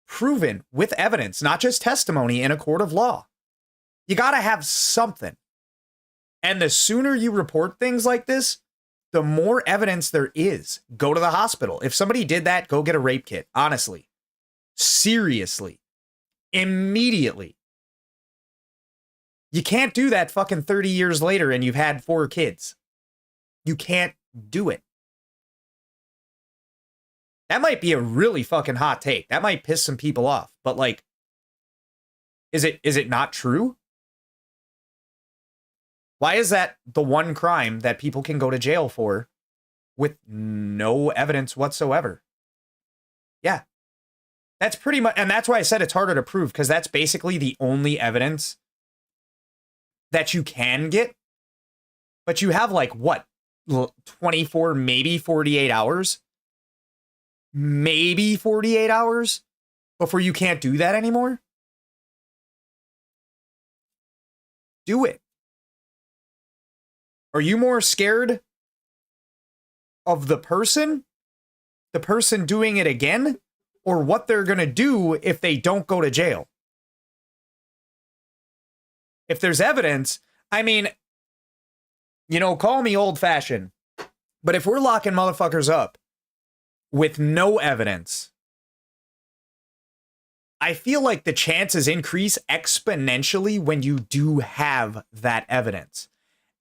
proven with evidence, not just testimony in a court of law. You got to have something. And the sooner you report things like this, the more evidence there is. Go to the hospital. If somebody did that, go get a rape kit. Honestly. Seriously. Immediately. You can't do that fucking 30 years later and you've had 4 kids. You can't do it. That might be a really fucking hot take. That might piss some people off. But like, is it not true? Why is that the one crime that people can go to jail for with no evidence whatsoever? Yeah. That's pretty much, and that's why I said it's harder to prove, because that's basically the only evidence that you can get. But you have like, what, 24, maybe 48 hours? Maybe 48 hours before you can't do that anymore? Do it. Are you more scared of the person doing it again, or what they're going to do if they don't go to jail? If there's evidence, I mean, you know, call me old-fashioned, but if we're locking motherfuckers up with no evidence, I feel like the chances increase exponentially when you do have that evidence.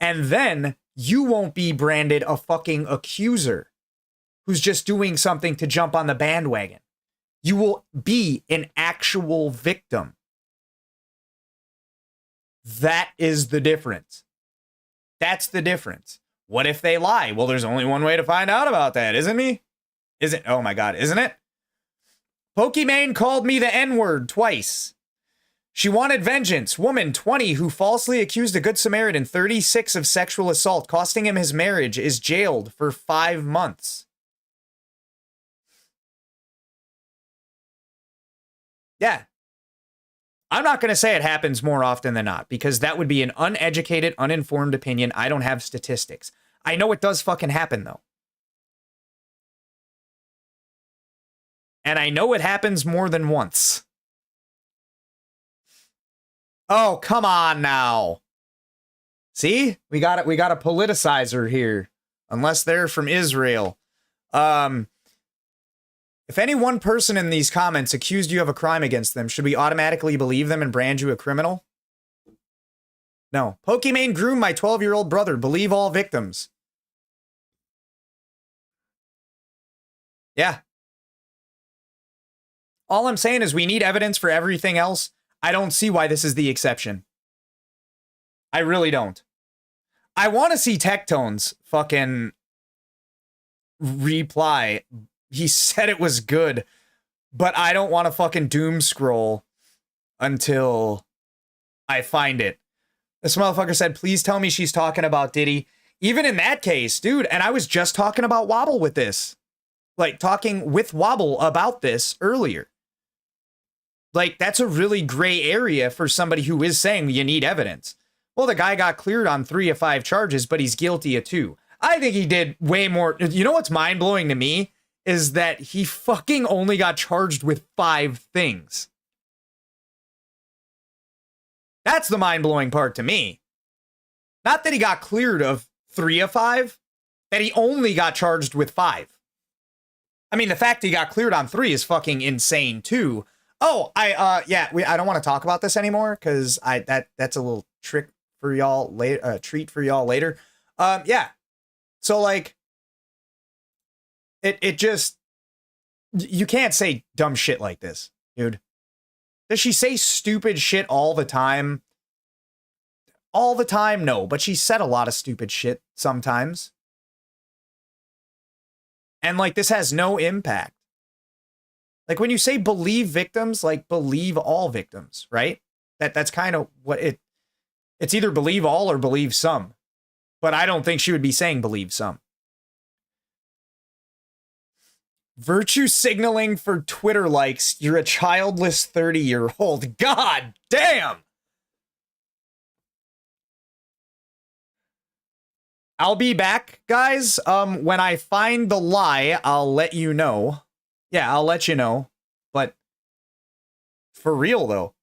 And then you won't be branded a fucking accuser who's just doing something to jump on the bandwagon. You will be an actual victim. That is the difference. That's the difference. What if they lie? Well, there's only one way to find out about that, isn't it? Oh my God, isn't it? Pokimane called me the N-word twice. She wanted vengeance. Woman, 20, who falsely accused a Good Samaritan, 36, of sexual assault, costing him his marriage, is jailed for 5 months. Yeah. I'm not going to say it happens more often than not, because that would be an uneducated, uninformed opinion. I don't have statistics. I know it does fucking happen, though. And I know it happens more than once. Oh, come on now. See? We got a politicizer here. Unless they're from Israel. If any one person in these comments accused you of a crime against them, should we automatically believe them and brand you a criminal? No. Pokimane groomed my 12-year-old brother. Believe all victims. Yeah. All I'm saying is we need evidence for everything else. I don't see why this is the exception. I really don't. I want to see Tectone's fucking reply. He said it was good, but I don't want to fucking doom scroll until I find it. This motherfucker said, please tell me she's talking about Diddy. Even in that case, dude, and I was just talking about Wobble with this. Like, talking with Wobble about this earlier. Like, that's a really gray area for somebody who is saying you need evidence. Well, the guy got cleared on 3 of 5 charges, but he's guilty of 2. I think he did way more. You know what's mind-blowing to me? Is that he fucking only got charged with 5 things. That's the mind-blowing part to me. Not that he got cleared of 3 of 5, that he only got charged with 5. I mean, the fact he got cleared on 3 is fucking insane, too. Oh, I don't want to talk about this anymore because that's a little trick for y'all later, treat for y'all later. Yeah. So like, it just, you can't say dumb shit like this, dude. Does she say stupid shit all the time? All the time? No, but she said a lot of stupid shit sometimes. And like, this has no impact. Like when you say believe victims, like believe all victims, right? That's kind of what it's either believe all or believe some. But I don't think she would be saying believe some. Virtue signaling for Twitter likes. You're a childless 30-year-old. God damn. I'll be back, guys. When I find the lie, I'll let you know. Yeah, I'll let you know. But for real, though.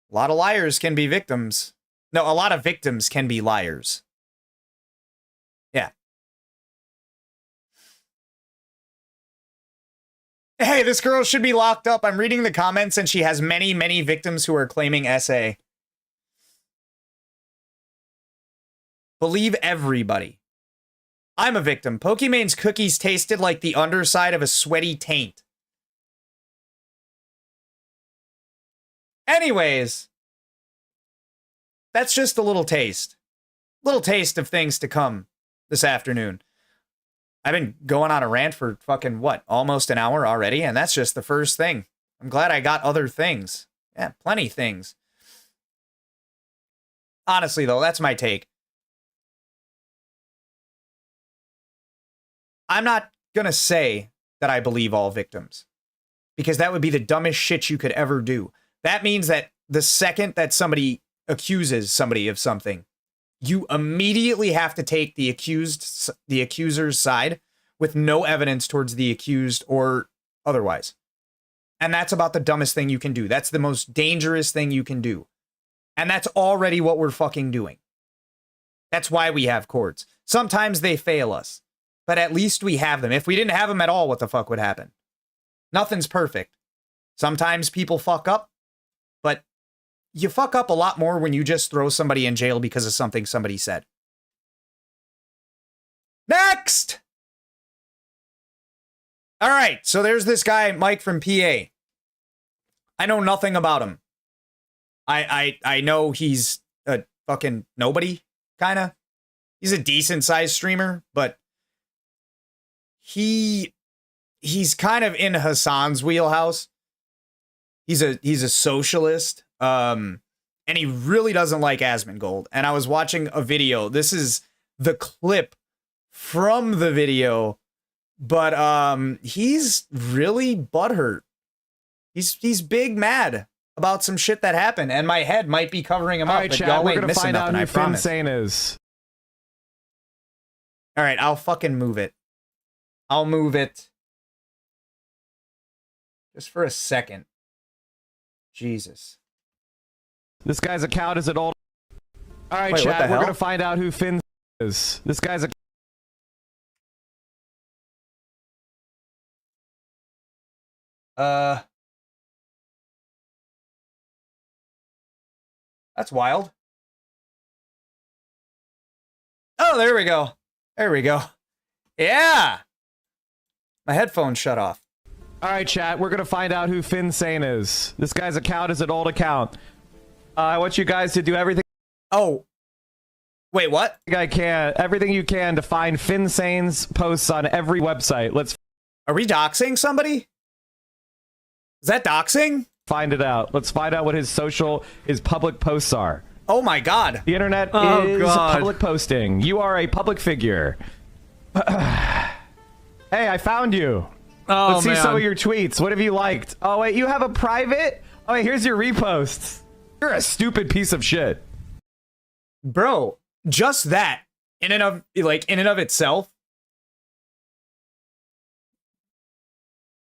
A lot of liars can be victims. No, a lot of victims can be liars. Yeah. Hey, this girl should be locked up. I'm reading the comments and she has many, many victims who are claiming SA. Believe everybody. I'm a victim. Pokemon's cookies tasted like the underside of a sweaty taint. Anyways, that's just a little taste. Little taste of things to come this afternoon. I've been going on a rant for fucking, what, almost an hour already? And that's just the first thing. I'm glad I got other things. Yeah, plenty things. Honestly, though, that's my take. I'm not gonna say that I believe all victims, because that would be the dumbest shit you could ever do. That means that the second that somebody accuses somebody of something, you immediately have to take the accuser's side with no evidence towards the accused or otherwise. And that's about the dumbest thing you can do. That's the most dangerous thing you can do. And that's already what we're fucking doing. That's why we have courts. Sometimes they fail us, but at least we have them. If we didn't have them at all, what the fuck would happen? Nothing's perfect. Sometimes people fuck up, but you fuck up a lot more when you just throw somebody in jail because of something somebody said. Next! All right, so there's this guy, Mike from PA. I know nothing about him. I know he's a fucking nobody, kind of. He's a decent-sized streamer, but he's kind of in Hassan's wheelhouse. He's a socialist. And he really doesn't like Asmongold. And I was watching a video. This is the clip from the video, but he's really butthurt. He's big mad about some shit that happened, and my head might be covering him up. Alright, but chat, y'all we're ain't gonna missing find out nothing, who I promise. Finsane is. All right, I'll fucking move it. I'll move it. Just for a second. Jesus. This guy's account is at all. All right, Wait, what chat, the we're hell? gonna find out who Finn is. This guy's a. That's wild. Oh, there we go. There we go. Yeah. My headphones shut off. All right, chat, we're gonna find out who Finsane is. This guy's account is an old account. I want you guys to do everything. Oh. Wait, what? Everything you can to find Finsane's posts on every website. Let's Are we doxing somebody? Is that doxing? find it out. Let's find out what his public posts are. Oh my god. The internet is public posting. You are a public figure. Hey, I found you. Oh, Let's see some of your tweets. What have you liked? Oh, wait, you have a private? Oh, wait, here's your reposts. You're a stupid piece of shit. Bro, just that in and of itself.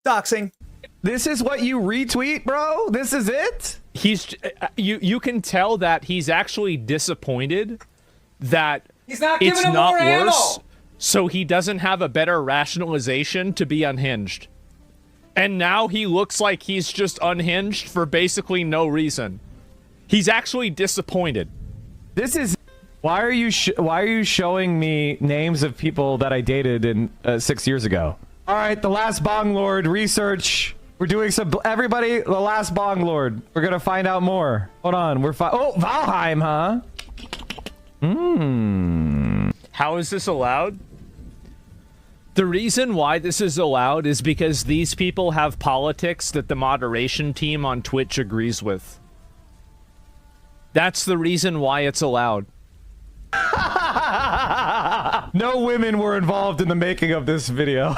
Doxing. This is what you retweet, bro? This is it? He's you can tell that he's actually disappointed that He's not giving it's him not more ammo. worse, so he doesn't have a better rationalization to be unhinged. And now he looks like he's just unhinged for basically no reason. He's actually disappointed. This is why are you showing me names of people that I dated in 6 years ago? All right, the last Bong Lord research. We're doing some everybody. The last Bong Lord. We're gonna find out more. Hold on. Oh, Valheim, huh? How is this allowed? The reason why this is allowed is because these people have politics that the moderation team on Twitch agrees with. That's the reason why it's allowed. No women were involved in the making of this video.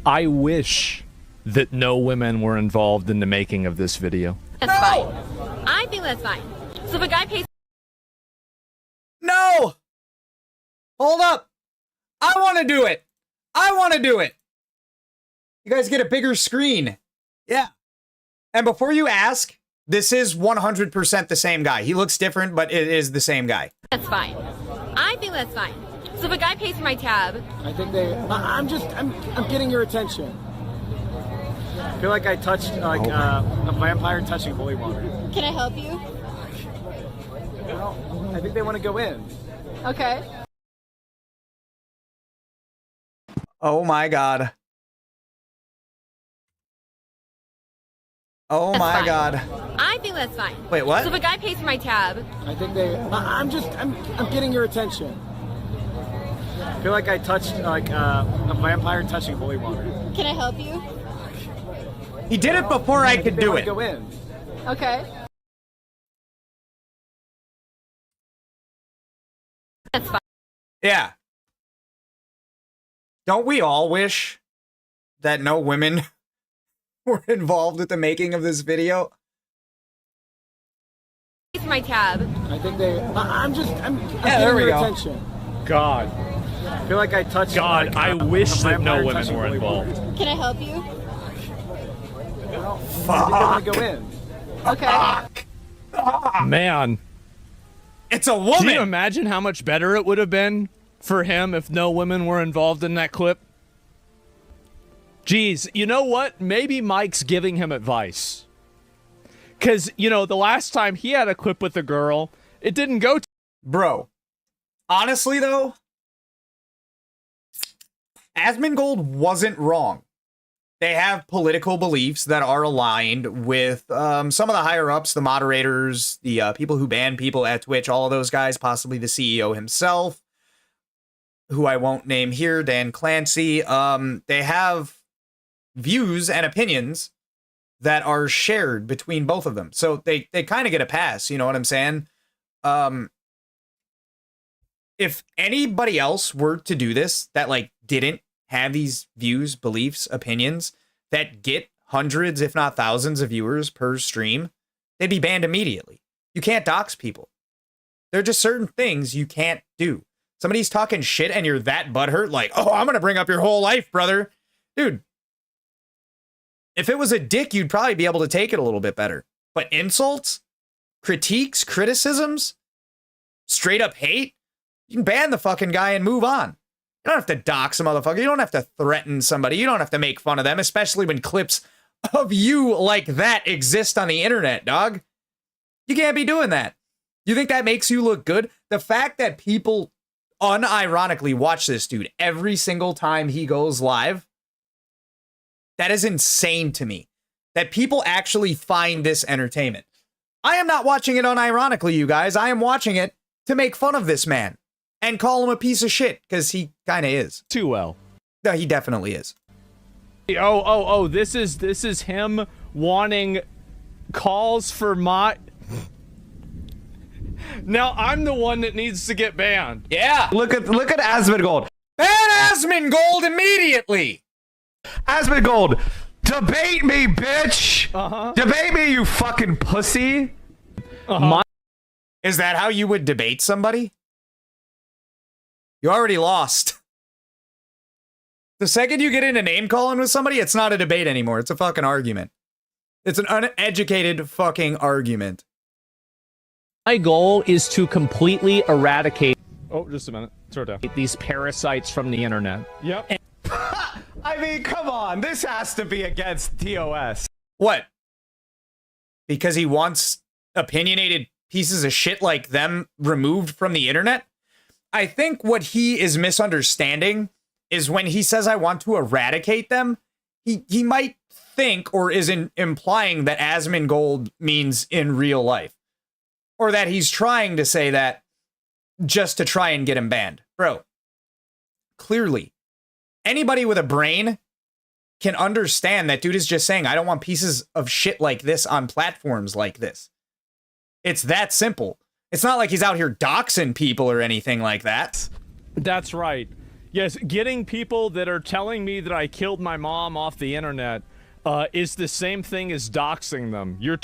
I wish that no women were involved in the making of this video. That's fine. I think that's fine. So if a guy pays... No! Hold up. I want to do it. I want to do it. You guys get a bigger screen. Yeah. And before you ask, this is 100% the same guy. He looks different, but it is the same guy. That's fine. I think that's fine. So if a guy pays for my tab... I think they... I'm getting your attention. I feel like I touched, like, a vampire touching holy water. Can I help you? Well, I think they want to go in. Okay. Oh my god. Oh That's my fine. god. I think that's fine. Wait, what? So if a guy pays for my tab... I think they... I'm getting your attention. I feel like I touched, like, a vampire touching holy water. Can I help you? He did it before I could do it. Go in. Okay. That's fine. Yeah. Don't we all wish that no women were involved with the making of this video? For my tab... I think they... I'm there getting we your go. attention. God. I feel like I touched... God, like, I wish a that no vampire women touching were holy water. involved. Can I help you? I think they want to go in. Okay. Man. It's a Can woman! you imagine how much better it would have been for him if no women were involved in that clip? Geez, you know what? Maybe Mike's giving him advice. Because, you know, the last time he had a clip with a girl, it didn't go Bro, honestly though, Asmongold wasn't wrong. They have political beliefs that are aligned with some of the higher ups, the moderators, the people who ban people at Twitch, all of those guys, possibly the CEO himself, who I won't name here, Dan Clancy. They have views and opinions that are shared between both of them. So they kind of get a pass, you know what I'm saying? If anybody else were to do this that like didn't have these views, beliefs, opinions that get hundreds, if not thousands of viewers per stream, they'd be banned immediately. You can't dox people. There are just certain things you can't do. Somebody's talking shit and you're that butthurt, like, oh, I'm going to bring up your whole life, brother. Dude, if it was a dick, you'd probably be able to take it a little bit better. But insults, critiques, criticisms, straight up hate, you can ban the fucking guy and move on. You don't have to dox a motherfucker. You don't have to threaten somebody. You don't have to make fun of them, especially when clips of you like that exist on the internet, dog. You can't be doing that. You think that makes you look good? The fact that people unironically watch this dude every single time he goes live, that is insane to me. That people actually find this entertainment. I am not watching it unironically, you guys. I am watching it to make fun of this man and call him a piece of shit, because he kind of is. too well. No, he definitely is. Oh, this is him wanting calls for my... Now I'm the one that needs to get banned. Yeah. Look at Asmongold. Ban Asmongold immediately. Asmongold, debate me, bitch. Debate me, you fucking pussy. Is that how you would debate somebody? You already lost. The second you get into name calling with somebody, it's not a debate anymore. It's a fucking argument. It's an uneducated fucking argument. My goal is to completely eradicate... Oh, just a minute. Throw it down. ...these parasites from the internet. Yep. I mean, come on. This has to be against TOS. What? Because he wants opinionated pieces of shit like them removed from the internet? I think what he is misunderstanding is when he says, I want to eradicate them, he might think or is implying that Asmongold means in real life. Or that he's trying to say that just to try and get him banned. Bro, clearly, Anybody with a brain can understand that dude is just saying, I don't want pieces of shit like this on platforms like this. It's that simple. It's not like he's out here doxing people or anything like that. That's right. Yes, getting people that are telling me that I killed my mom off the internet is the same thing as doxing them. You're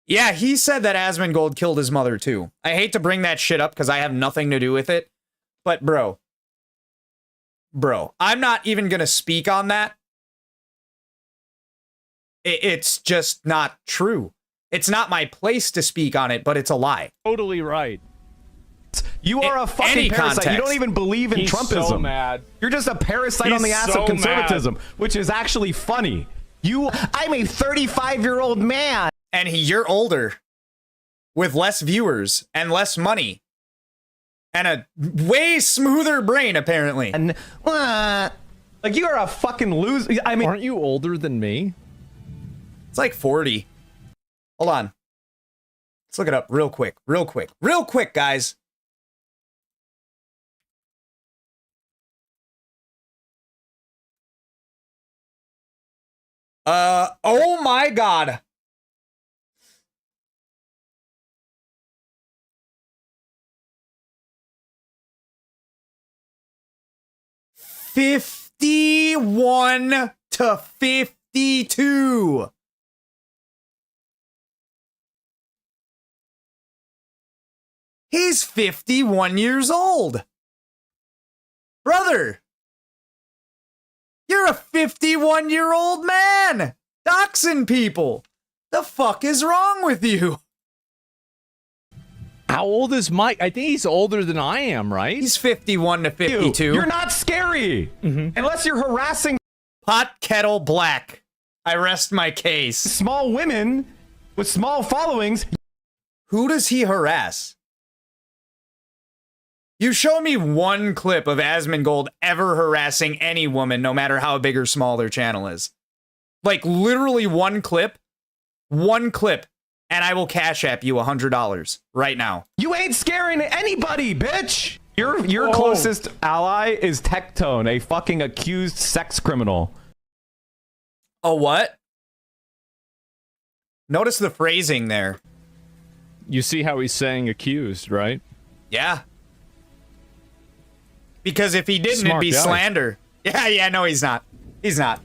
Yeah, he said that Asmongold killed his mother too. I hate to bring that shit up because I have nothing to do with it. But bro, I'm not even going to speak on that. It's just not true. It's not my place to speak on it, but it's a lie. totally right. You are a fucking parasite. Context. You don't even believe in He's Trumpism. so mad. You're just a parasite He's on the ass so of conservatism, which is actually funny. I'm a 35-year-old man. And you're older, with less viewers and less money, and a way smoother brain, apparently. And like, you are a fucking loser. I mean, Aren't you older than me? It's like 40. Hold on. Let's look it up real quick, guys. Oh my God. $51 to $52. He's 51 years old. Brother, you're a 51-year-old man doxing people. The fuck is wrong with you? How old is Mike? I think he's older than I am, right? He's 51 to 52. you're not scary unless you're harassing Pot kettle black. I rest my case. small women with small followings. Who does he harass? You show me one clip of Asmongold ever harassing any woman, no matter how big or small their channel is. Like, literally one clip, and I will Cash App you $100 right now. You ain't scaring anybody, bitch. Your closest ally is Tectone, a fucking accused sex criminal. A what? Notice the phrasing there. You see how he's saying accused, right? Yeah. Because if he didn't, Smart it'd be guy. slander. Yeah, no, he's not. He's not.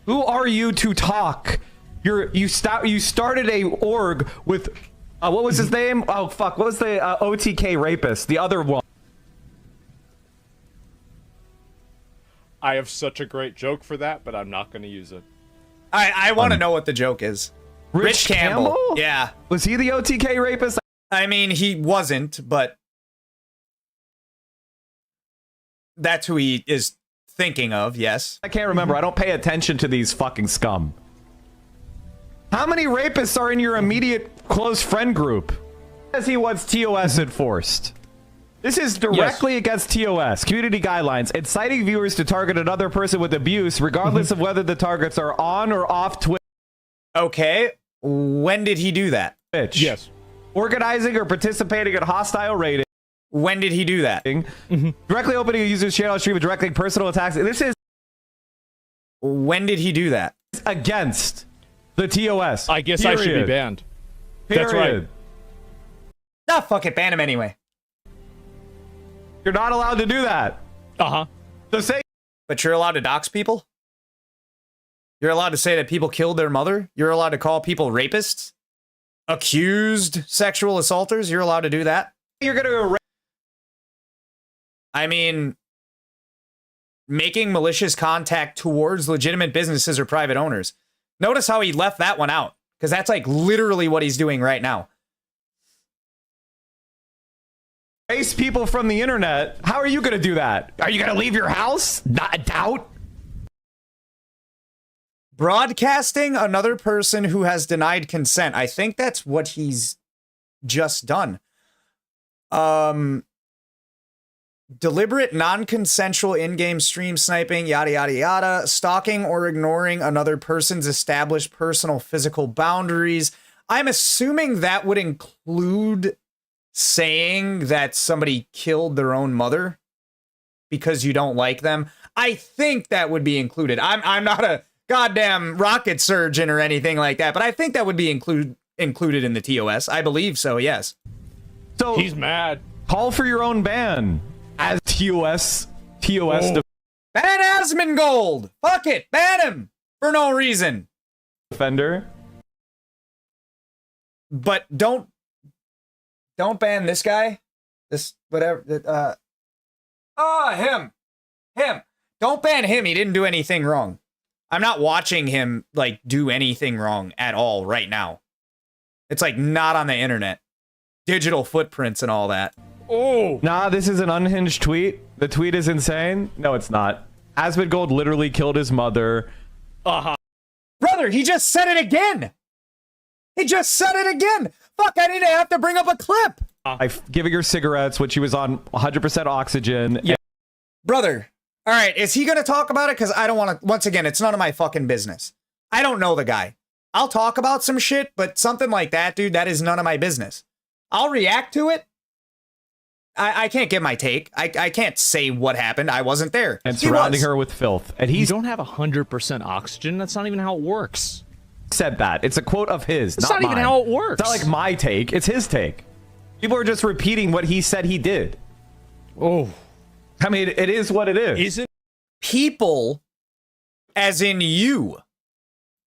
Who are you to talk? You started a org with what was his name? Oh fuck, what was the OTK rapist? The other one. I have such a great joke for that, but I'm not going to use it. I want to know what the joke is. Rich Campbell? Yeah. Was he the OTK rapist? I mean, he wasn't, but that's who he is thinking of, yes. I can't remember. I don't pay attention to these fucking scum. How many rapists are in your immediate close friend group? As he wants TOS enforced. This is directly against TOS, community guidelines, inciting viewers to target another person with abuse, regardless of whether the targets are on or off Twitch. Okay, when did he do that? Yes. Organizing or participating in hostile raiding. When did he do that? Directly opening a user's channel stream and directing personal attacks. This is When did he do that? against the TOS. I guess I should be banned. That's right. Ah, fuck it, ban him anyway. You're not allowed to do that. Uh-huh. So say But you're allowed to dox people? You're allowed to say that people killed their mother? You're allowed to call people rapists? Accused sexual assaulters? You're allowed to do that? you're going to I mean, making malicious contact towards legitimate businesses or private owners. Notice how he left that one out, because that's like literally what he's doing right now. erase people from the internet. How are you going to do that? Are you going to leave your house? Not a doubt. Broadcasting another person who has denied consent. I think that's what he's just done. Deliberate non-consensual in-game stream sniping, yada yada yada, stalking or ignoring another person's established personal physical boundaries. I'm assuming that would include saying that somebody killed their own mother. because you don't like them, I think that would be included. I'm not a goddamn rocket surgeon or anything like that, but I think that would be included in the TOS. I believe so, yes. So He's mad. call for your own ban as TOS. Ban Asmongold! Fuck it! Ban him! For no reason. Defender. But don't ban this guy. This, whatever. Him. Don't ban him. He didn't do anything wrong. I'm not watching him, like, do anything wrong at all right now. It's, like, not on the internet. Digital footprints and all that. Oh. Nah, this is an unhinged tweet. The tweet is insane. No, it's not. Asmongold literally killed his mother. Brother, he just said it again! He just said it again! Fuck, I didn't have to bring up a clip! Give it your cigarettes, which he was on 100% oxygen. Yeah. Brother, all right, is he going to talk about it? Because I don't want to, once again, it's none of my fucking business. I don't know the guy. I'll talk about some shit, but something like that, dude, that is none of my business. I'll react to it. I can't give my take. I can't say what happened. I wasn't there. And surrounding her with filth. And You he don't have 100% oxygen. That's not even how it works. said that. It's a quote of his, That's not even mine. how it works. It's not like my take. It's his take. People are just repeating what he said he did. Oh. I mean, it is what it is. Isn't People, as in you.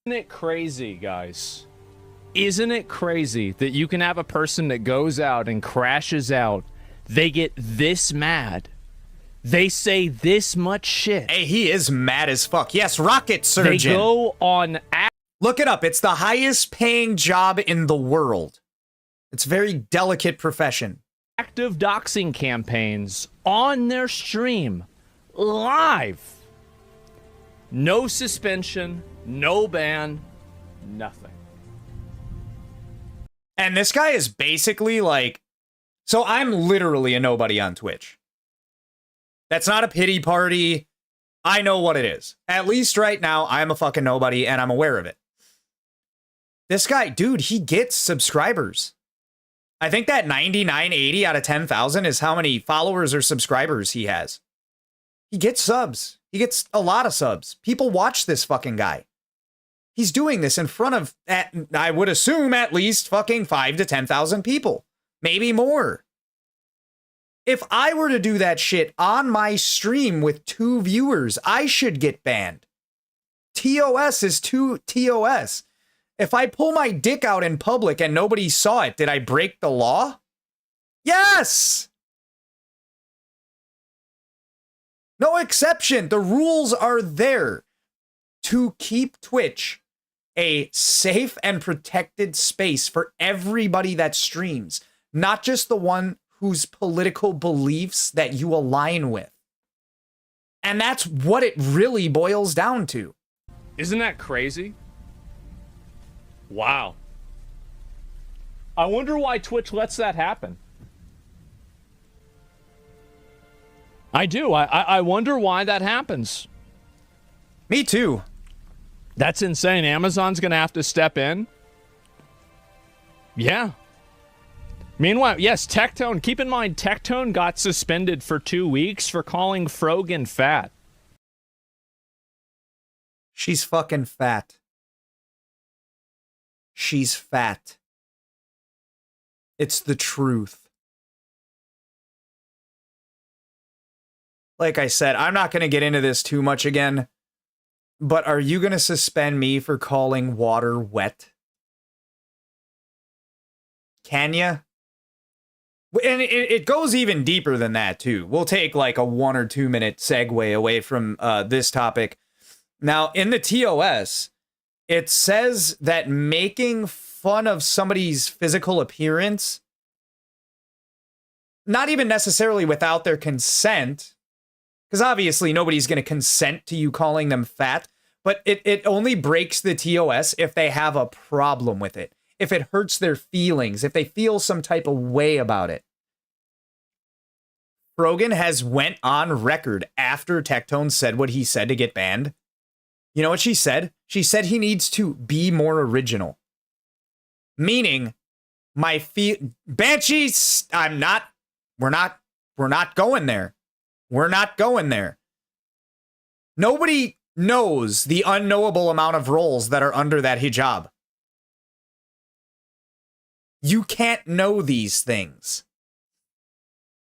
it crazy, guys? Isn't it crazy that you can have a person that goes out and crashes out, they get this mad, they say this much shit, Hey, he is mad as fuck. Yes, rocket they surgeon. go on Look it up. It's the highest paying job in the world. It's a very delicate profession. active doxing campaigns on their stream, live. No suspension, no ban, nothing. And this guy is basically like, so I'm literally a nobody on Twitch. That's not a pity party. I know what it is. At least right now, I'm a fucking nobody and I'm aware of it. This guy, dude, he gets subscribers. I think that 9980 out of 10,000 is how many followers or subscribers he has. He gets subs. He gets a lot of subs. People watch this fucking guy. He's doing this in front of, I would assume, at least fucking 5 to 10,000 people. Maybe more. If I were to do that shit on my stream with 2 viewers, I should get banned. TOS is TOS. If I pull my dick out in public and nobody saw it, did I break the law? Yes! No exception. The rules are there to keep Twitch a safe and protected space for everybody that streams, not just the one whose political beliefs that you align with. And that's what it really boils down to. Isn't that crazy? Wow. I wonder why Twitch lets that happen. I do. I wonder why that happens. Me too. That's insane. Amazon's going to have to step in. Yeah. Meanwhile, yes, Tectone. Keep in mind, Tectone got suspended for 2 weeks for calling Frogan fat. She's fucking fat. She's fat. It's the truth. Like I said, I'm not going to get into this too much again, but are you going to suspend me for calling water wet? Can ya? And it goes even deeper than that, too. We'll take like a 1 or 2 minute segue away from this topic. Now, in the TOS, it says that making fun of somebody's physical appearance, not even necessarily without their consent, because obviously nobody's going to consent to you calling them fat, but it only breaks the TOS if they have a problem with it, if it hurts their feelings, if they feel some type of way about it. Rogan has went on record after Tectone said what he said to get banned. You know what she said? She said he needs to be more original. Meaning, Banshees, we're not going there. We're not going there. Nobody knows the unknowable amount of roles that are under that hijab. You can't know these things.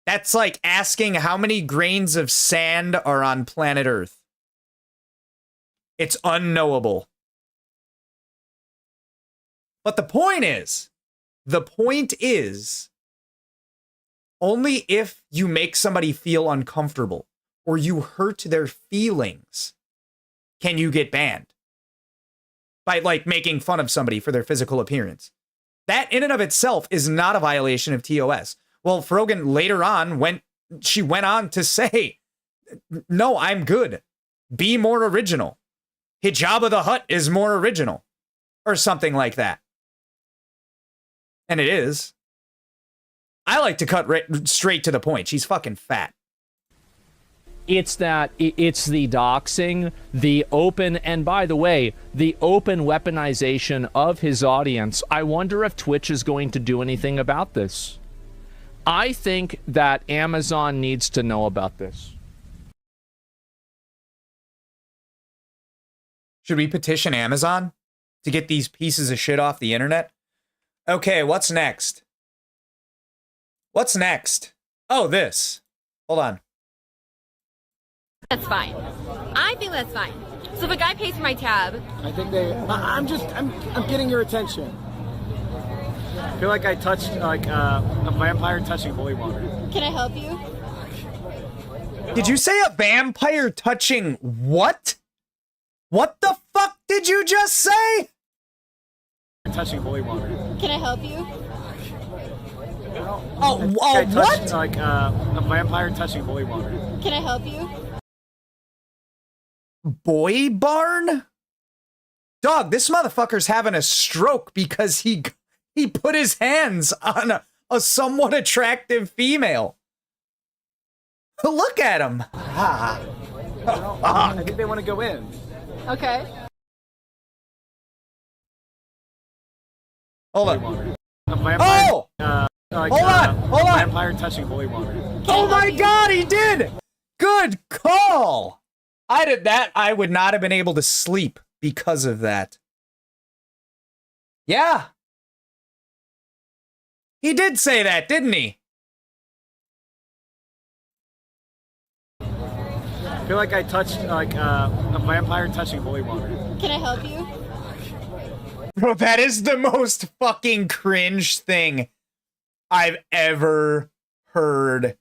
That's like asking how many grains of sand are on planet Earth. It's unknowable. But the point is, only if you make somebody feel uncomfortable or you hurt their feelings can you get banned. By, like, making fun of somebody for their physical appearance. That in and of itself is not a violation of TOS. Well, Frogan later on went on to say, no, I'm good. Be more original. Hijab the Hutt is more original. Or something like that. And it is. I like to cut straight to the point. She's fucking fat. It's the doxing, the open, and by the way, the open weaponization of his audience. I wonder if Twitch is going to do anything about this. I think that Amazon needs to know about this. Should we petition Amazon to get these pieces of shit off the internet? Okay, what's next? What's next? Oh, this. Hold on. That's fine. I think that's fine. So if a guy pays for my tab, I think I'm getting your attention. I feel like I touched like a vampire touching holy water. can I help you? Did you say a vampire touching what? What the fuck did you just say? Touching holy water. Can I help you? I touched, what? like a vampire touching holy water. Can I help you? Boy barn? Dog, this motherfucker's having a stroke because he put his hands on a somewhat attractive female. Look at him. I think they want to go in. Okay. Hold on. A vampire, Oh! like, hold on. Vampire touching holy water. Oh my god, he did! Good call! I did that. I would not have been able to sleep because of that. Yeah. He did say that, didn't he? I feel like I touched like a vampire touching holy water. Can I help you? Bro, that is the most fucking cringe thing I've ever heard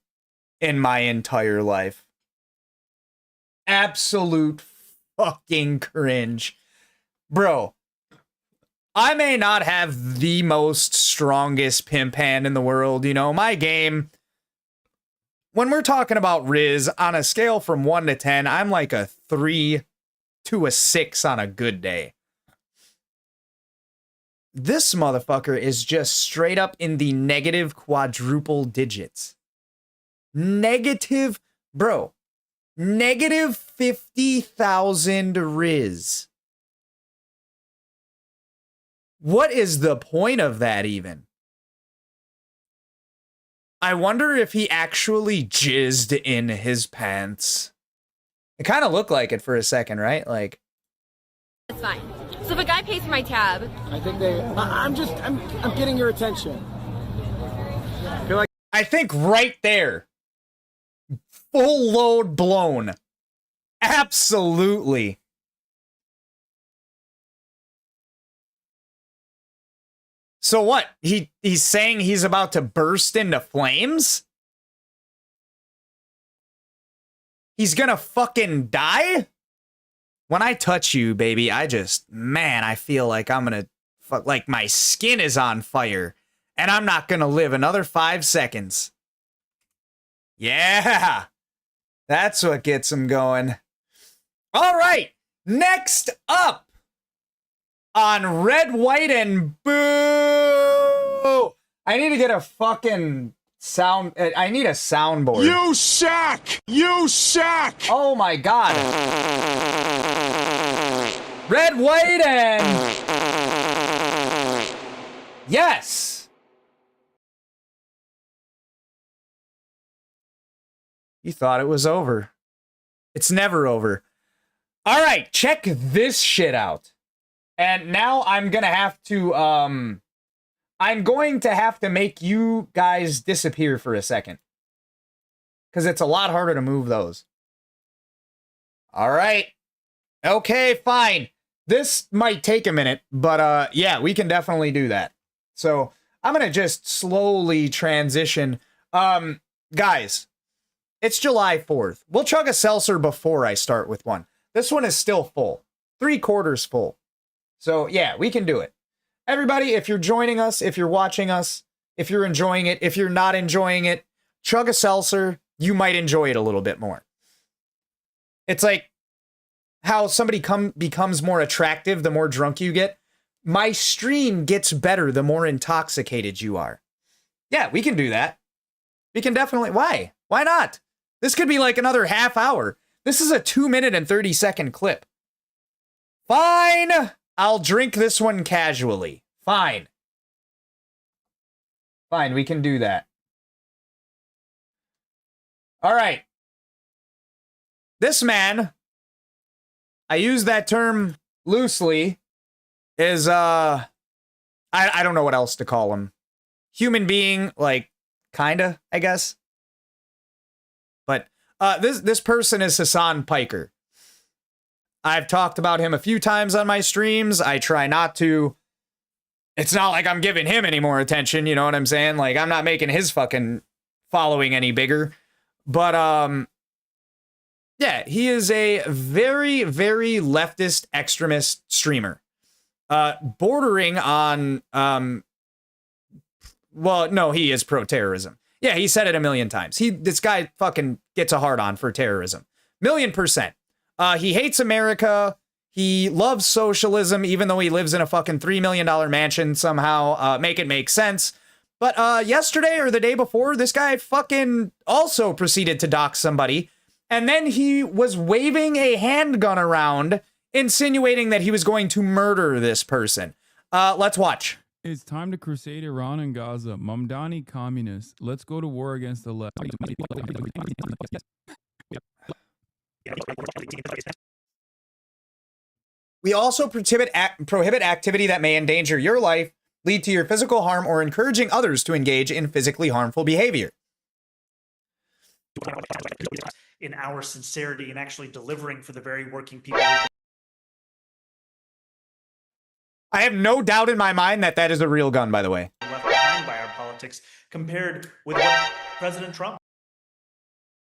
in my entire life. Absolute fucking cringe. Bro, I may not have the most strongest pimp hand in the world. You know, my game, when we're talking about Riz, on a scale from 1 to 10, I'm like a 3 to a 6 on a good day. This motherfucker is just straight up in the negative quadruple digits. Negative, bro. Negative 50,000 Riz. What is the point of that even? I wonder if he actually jizzed in his pants. It kind of looked like it for a second, right? Like, That's fine. So if a guy pays for my tab, I think I'm getting your attention. I feel like I think right there. Full load blown. Absolutely. So what? He's saying he's about to burst into flames? He's gonna fucking die? When I touch you, baby, I feel like I'm gonna like my skin is on fire and I'm not gonna live another 5 seconds. Yeah. That's what gets him going. All right. Next up on Red, White, and Boo. I need to get a fucking sound. I need a soundboard. You suck! You suck! Oh my god. Red, White, and... Yes. You thought it was over. It's never over. All right, check this shit out. And now I'm going to have to, I'm going to have to make you guys disappear for a second. Because it's a lot harder to move those. All right. Okay, fine. This might take a minute, but yeah, we can definitely do that. So I'm going to just slowly transition. Guys, it's July 4th. We'll chug a seltzer before I start with one. This one is still full. 3/4 full. So yeah, we can do it. Everybody, if you're joining us, if you're watching us, if you're enjoying it, if you're not enjoying it, chug a seltzer. You might enjoy it a little bit more. It's like how somebody becomes more attractive the more drunk you get. My stream gets better the more intoxicated you are. Yeah, we can do that. We can definitely. Why? Why not? This could be like another half hour. This is a 2-minute and 30-second clip. Fine. I'll drink this one casually. Fine. Fine, we can do that. All right. This man, I use that term loosely, is, I don't know what else to call him. Human being, like, kinda, I guess. But, this person is Hassan Piker. I've talked about him a few times on my streams. I try not to. It's not like I'm giving him any more attention, you know what I'm saying? Like, I'm not making his fucking following any bigger. But, yeah, he is a very, very leftist extremist streamer. Bordering on, well, no, he is pro-terrorism. Yeah, he said it a million times. This guy fucking gets a hard-on for terrorism. 1,000,000%. He hates America. He loves socialism, even though he lives in a fucking $3 million mansion somehow. Make it make sense. But yesterday or the day before, this guy fucking also proceeded to dox somebody. And then he was waving a handgun around, insinuating that he was going to murder this person. Let's watch. It's time to crusade Iran and Gaza. Mamdani communists. Let's go to war against the left. We also prohibit activity that may endanger your life, lead to your physical harm, or encouraging others to engage in physically harmful behavior. In our sincerity and actually delivering for the very working people. I have no doubt in my mind that that is a real gun, by the way. Left behind by our politics compared with what President Trump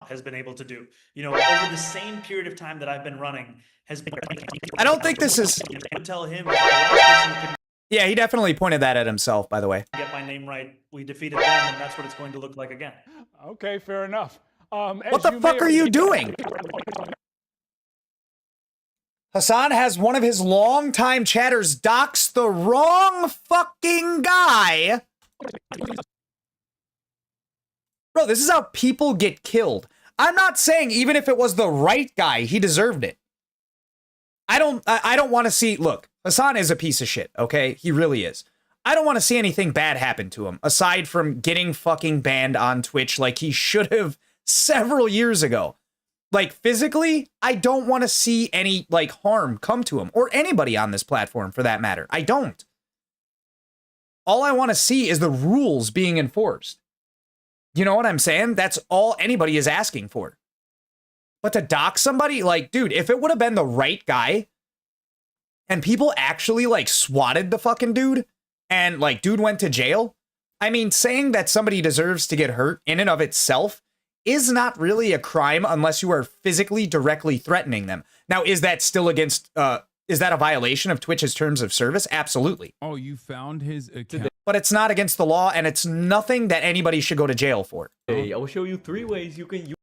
has been able to do. You know, over the same period of time that I've been running has been. I don't think this is. I would tell him. The last person who could Yeah, he definitely pointed that at himself, by the way. get my name right. We defeated them, and that's what it's going to look like again. Okay, fair enough. What the fuck are you doing? Hassan has one of his longtime chatters dox the wrong fucking guy. Bro, this is how people get killed. I'm not saying even if it was the right guy, he deserved it. I don't want to see, look, Hassan is a piece of shit, okay? He really is. I don't want to see anything bad happen to him, aside from getting fucking banned on Twitch like he should have several years ago. Like, physically, I don't want to see any, like, harm come to him, or anybody on this platform, for that matter. I don't. All I want to see is the rules being enforced. You know what I'm saying? That's all anybody is asking for. But to dox somebody, like, dude, if it would have been the right guy, and people actually, like, swatted the fucking dude, and, like, dude went to jail, I mean, saying that somebody deserves to get hurt in and of itself is not really a crime unless you are physically directly threatening them. Now, is that still against, is that a violation of Twitch's terms of service? Absolutely. Oh, you found his account. But it's not against the law, and it's nothing that anybody should go to jail for. Hey, I'll show you 3 ways you can use.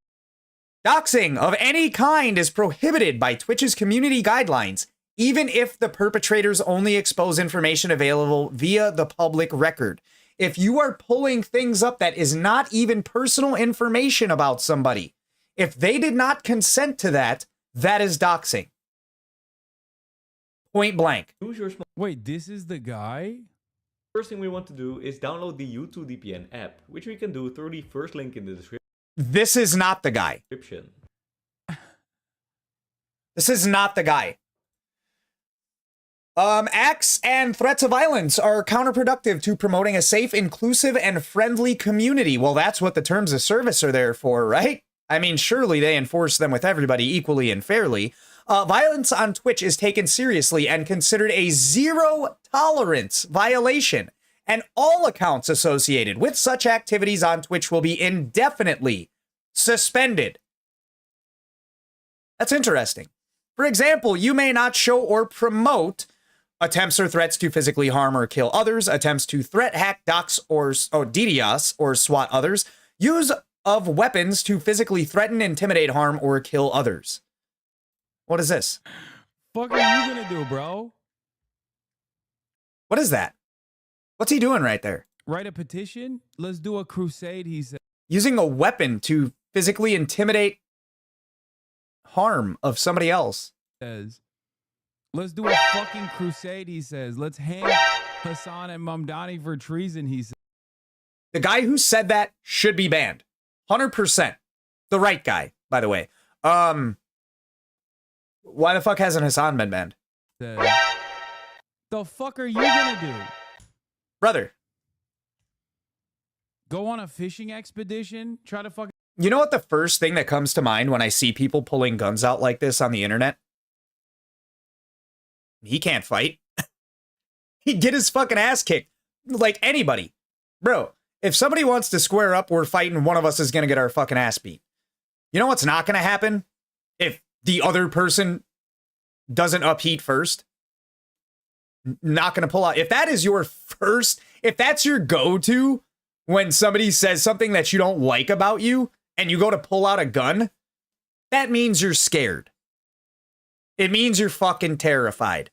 Doxing of any kind is prohibited by Twitch's community guidelines, even if the perpetrators only expose information available via the public record. If you are pulling things up that is not even personal information about somebody, if they did not consent to that, that is doxing. Point blank. Wait, this is the guy? First thing we want to do is download the YouTube VPN app, which we can do through the first link in the description. This is not the guy. Description. This is not the guy. Acts and threats of violence are counterproductive to promoting a safe, inclusive, and friendly community. Well, that's what the terms of service are there for, right? I mean, surely they enforce them with everybody equally and fairly. Violence on Twitch is taken seriously and considered a zero-tolerance violation, and all accounts associated with such activities on Twitch will be indefinitely suspended. That's interesting. For example, you may not show or promote attempts or threats to physically harm or kill others, attempts to threat, hack, dox, or DDoS, or SWAT others, use of weapons to physically threaten, intimidate, harm, or kill others. What is this? Fuck are you gonna do, bro? What is that? What's he doing right there? Write a petition? Let's do a crusade, he said. Using a weapon to physically intimidate harm of somebody else. Let's do a fucking crusade, he says. Let's hang Hassan and Mamdani for treason, he said. The guy who said that should be banned. 100%. The right guy, by the way. Why the fuck hasn't Hassan been banned? The fuck are you gonna do? Brother. Go on a fishing expedition? Try to fucking... You know what the first thing that comes to mind when I see people pulling guns out like this on the internet? He can't fight. He'd get his fucking ass kicked. Like anybody. Bro, if somebody wants to square up, we're fighting, one of us is going to get our fucking ass beat. You know what's not going to happen? If the other person doesn't upheat first. Not going to pull out. If that is your first, if that's your go-to when somebody says something that you don't like about you and you go to pull out a gun, that means you're scared. It means you're fucking terrified.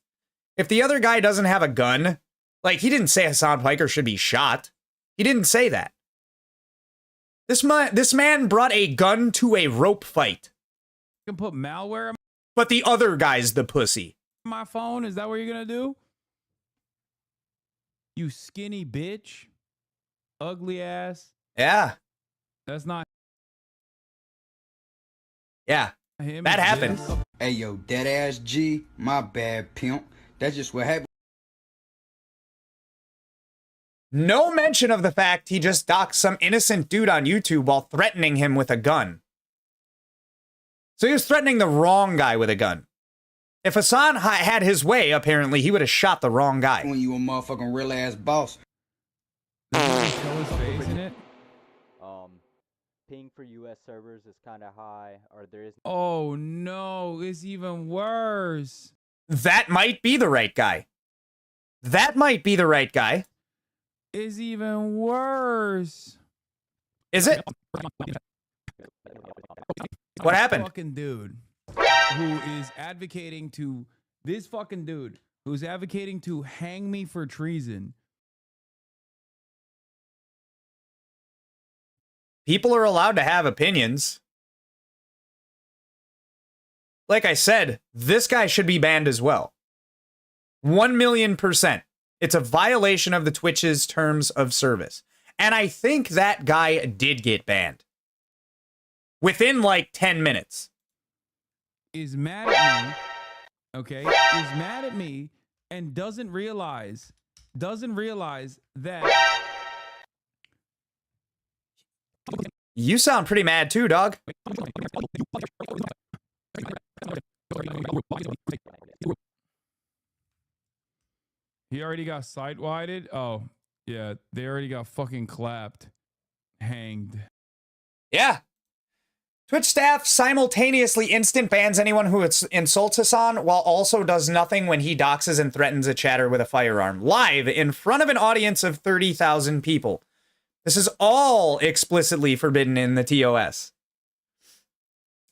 If the other guy doesn't have a gun, like he didn't say Hassan Piker should be shot. He didn't say that. This man brought a gun to a rope fight. You can put malware But the other guy's the pussy. on my phone? Is that what you're gonna do? You skinny bitch. Ugly ass. Yeah. That's not Yeah. him. That happened. Hey, yo, dead ass G, my bad, pimp. That's just what happened. No mention of the fact he just doxed some innocent dude on YouTube while threatening him with a gun. So he was threatening the wrong guy with a gun. If Hassan had his way, apparently, he would have shot the wrong guy. When you a motherfucking real ass boss. Show his face in it. Ping for US servers is kind of high, or there is... Oh no, it's even worse. That might be the right guy. That might be the right guy. It's even worse. Is it? What happened? Fucking dude who is advocating to this fucking dude who's advocating to hang me for treason. People are allowed to have opinions. Like I said, this guy should be banned as well. 1,000,000%. It's a violation of the Twitch's terms of service. And I think that guy did get banned. Within like 10 minutes. Is mad at me, okay? Is mad at me and doesn't realize that you sound pretty mad too, dog. he already got side-wided. Oh, yeah, they already got fucking clapped. Hanged. Yeah. Twitch staff simultaneously instant bans anyone who insults Hassan while also does nothing when he doxes and threatens a chatter with a firearm. Live in front of an audience of 30,000 people. This is all explicitly forbidden in the TOS.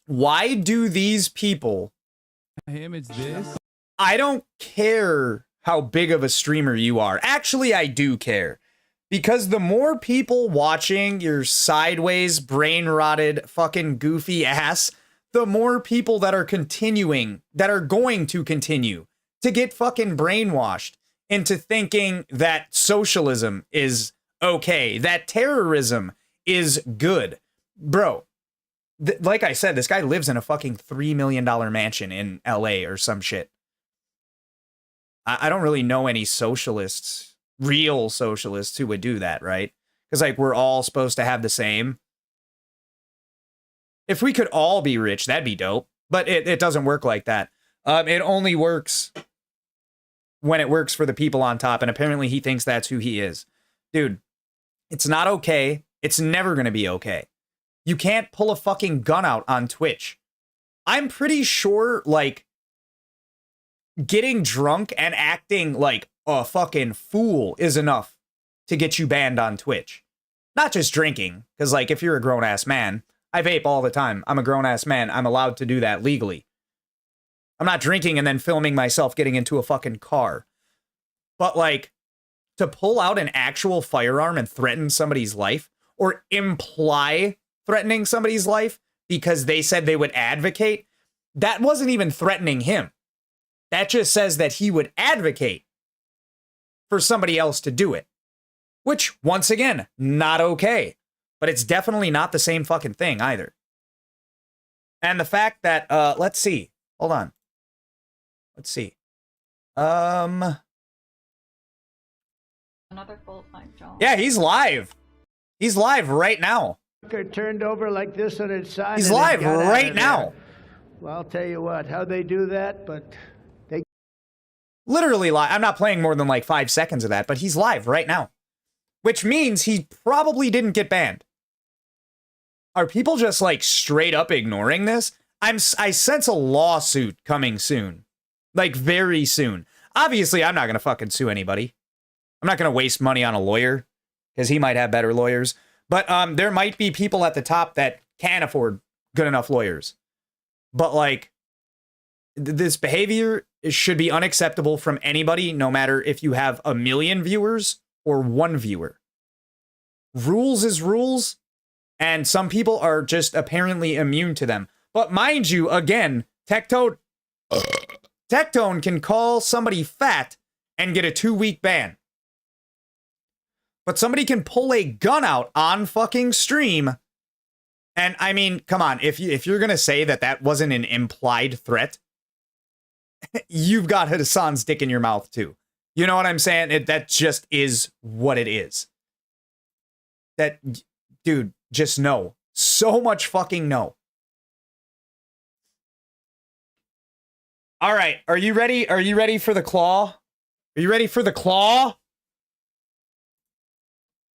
Why do these people... Him, it's this? I don't care how big of a streamer you are. Actually, I do care. Because the more people watching your sideways, brain-rotted, fucking goofy ass, the more people that are going to continue to get fucking brainwashed into thinking that socialism is okay, that terrorism is good, bro, like I said, this guy lives in a fucking $3 million mansion in LA or some shit. I don't really know any socialists, real socialists, who would do that, right? Because, like, we're all supposed to have the same. If we could all be rich, that'd be dope. But it doesn't work like that. It only works when it works for the people on top, and apparently he thinks that's who he is. Dude, it's not okay. It's never going to be okay. You can't pull a fucking gun out on Twitch. I'm pretty sure, like, getting drunk and acting like a fucking fool is enough to get you banned on Twitch. Not just drinking, because, like, if you're a grown-ass man, I vape all the time. I'm a grown-ass man. I'm allowed to do that legally. I'm not drinking and then filming myself getting into a fucking car. But, like, to pull out an actual firearm and threaten somebody's life, or imply threatening somebody's life because they said they would advocate, that wasn't even threatening him. That just says that he would advocate for somebody else to do it. Which, once again, not okay. But it's definitely not the same fucking thing either. And the fact that, let's see. Hold on. Let's see. Another full-time job. Yeah, he's live. He's live right now. Turned over like this on its side. He's live right now. Well, I'll tell you what, how they do that, but they literally live. I'm not playing more than like 5 seconds of that, but he's live right now. Which means he probably didn't get banned. Are people just like straight up ignoring this? I sense a lawsuit coming soon. Like very soon. Obviously, I'm not going to fucking sue anybody. I'm not going to waste money on a lawyer because he might have better lawyers. But there might be people at the top that can't afford good enough lawyers. But like, this behavior should be unacceptable from anybody, no matter if you have 1 million viewers or 1 viewer. Rules is rules, and some people are just apparently immune to them. But mind you, again, Tectone can call somebody fat and get a 2-week ban. But somebody can pull a gun out on fucking stream. And I mean, come on, if you're going to say that that wasn't an implied threat, you've got Hassan's dick in your mouth too. You know what I'm saying? That just is what it is. That, dude, just no. So much fucking no. All right, are you ready? Are you ready for the claw? Are you ready for the claw?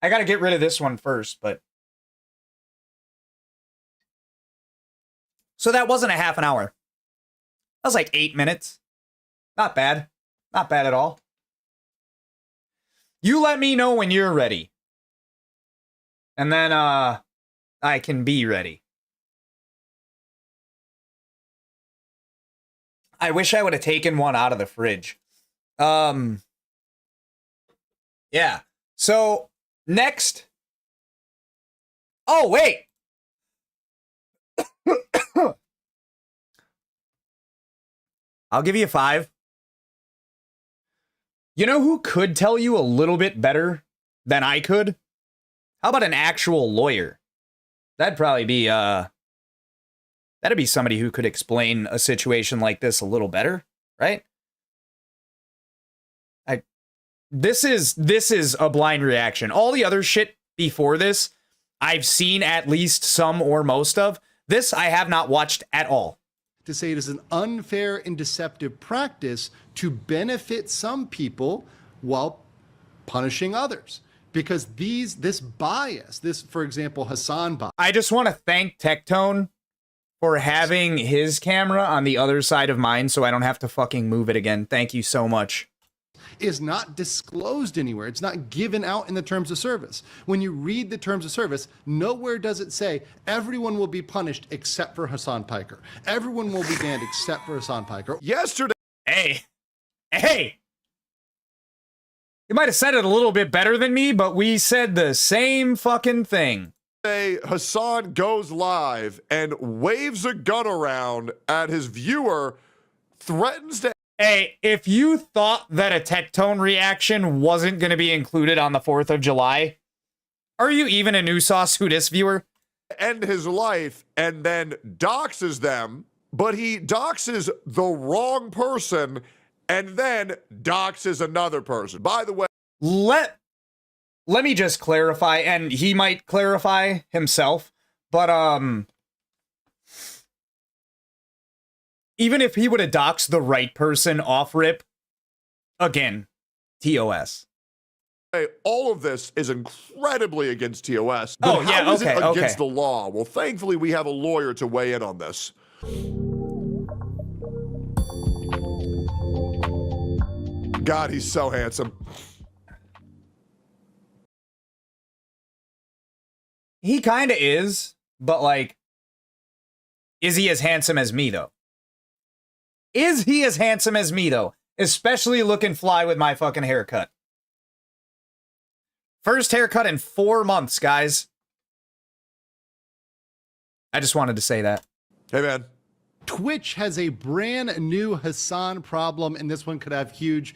I gotta get rid of this one first, but... So that wasn't a half an hour. That was like 8 minutes. Not bad. Not bad at all. You let me know when you're ready. And then, I can be ready. I wish I would have taken one out of the fridge. Yeah. So, next. Oh, wait. I'll give you a 5. You know who could tell you a little bit better than I could? How about an actual lawyer? That'd probably be, that'd be somebody who could explain a situation like this a little better, right? This is a blind reaction. All the other shit before this, I've seen at least some or most of. This I have not watched at all. To say it is an unfair and deceptive practice to benefit some people while punishing others. Because this bias, for example, Hassan bias. I just want to thank Tectone for having his camera on the other side of mine so I don't have to fucking move it again. Thank you so much. Is not disclosed anywhere. It's not given out in the terms of service. When you read the terms of service, nowhere does it say everyone will be punished except for Hassan Piker. Everyone will be banned except for Hassan Piker. Yesterday. Hey. You might have said it a little bit better than me, but we said the same fucking thing. Hassan goes live and waves a gun around at his viewer, threatens to... Hey, if you thought that a Tectone reaction wasn't going to be included on the 4th of July, are you even a new Sauce Who Dis viewer? end his life and then doxes them, but he doxes the wrong person and then doxes another person. By the way, let me just clarify, and he might clarify himself, but even if he would have doxed the right person off rip, again, TOS. hey, all of this is incredibly against TOS. Oh, But yeah, how is it okay, against okay. the law? Well, thankfully, we have a lawyer to weigh in on this. God, he's so handsome. He kind of is, but like, is he as handsome as me, though? Is he as handsome as me, though? Especially looking fly with my fucking haircut. First haircut in 4 months, guys. I just wanted to say that. Hey, man. Twitch has a brand new Hassan problem, and this one could have huge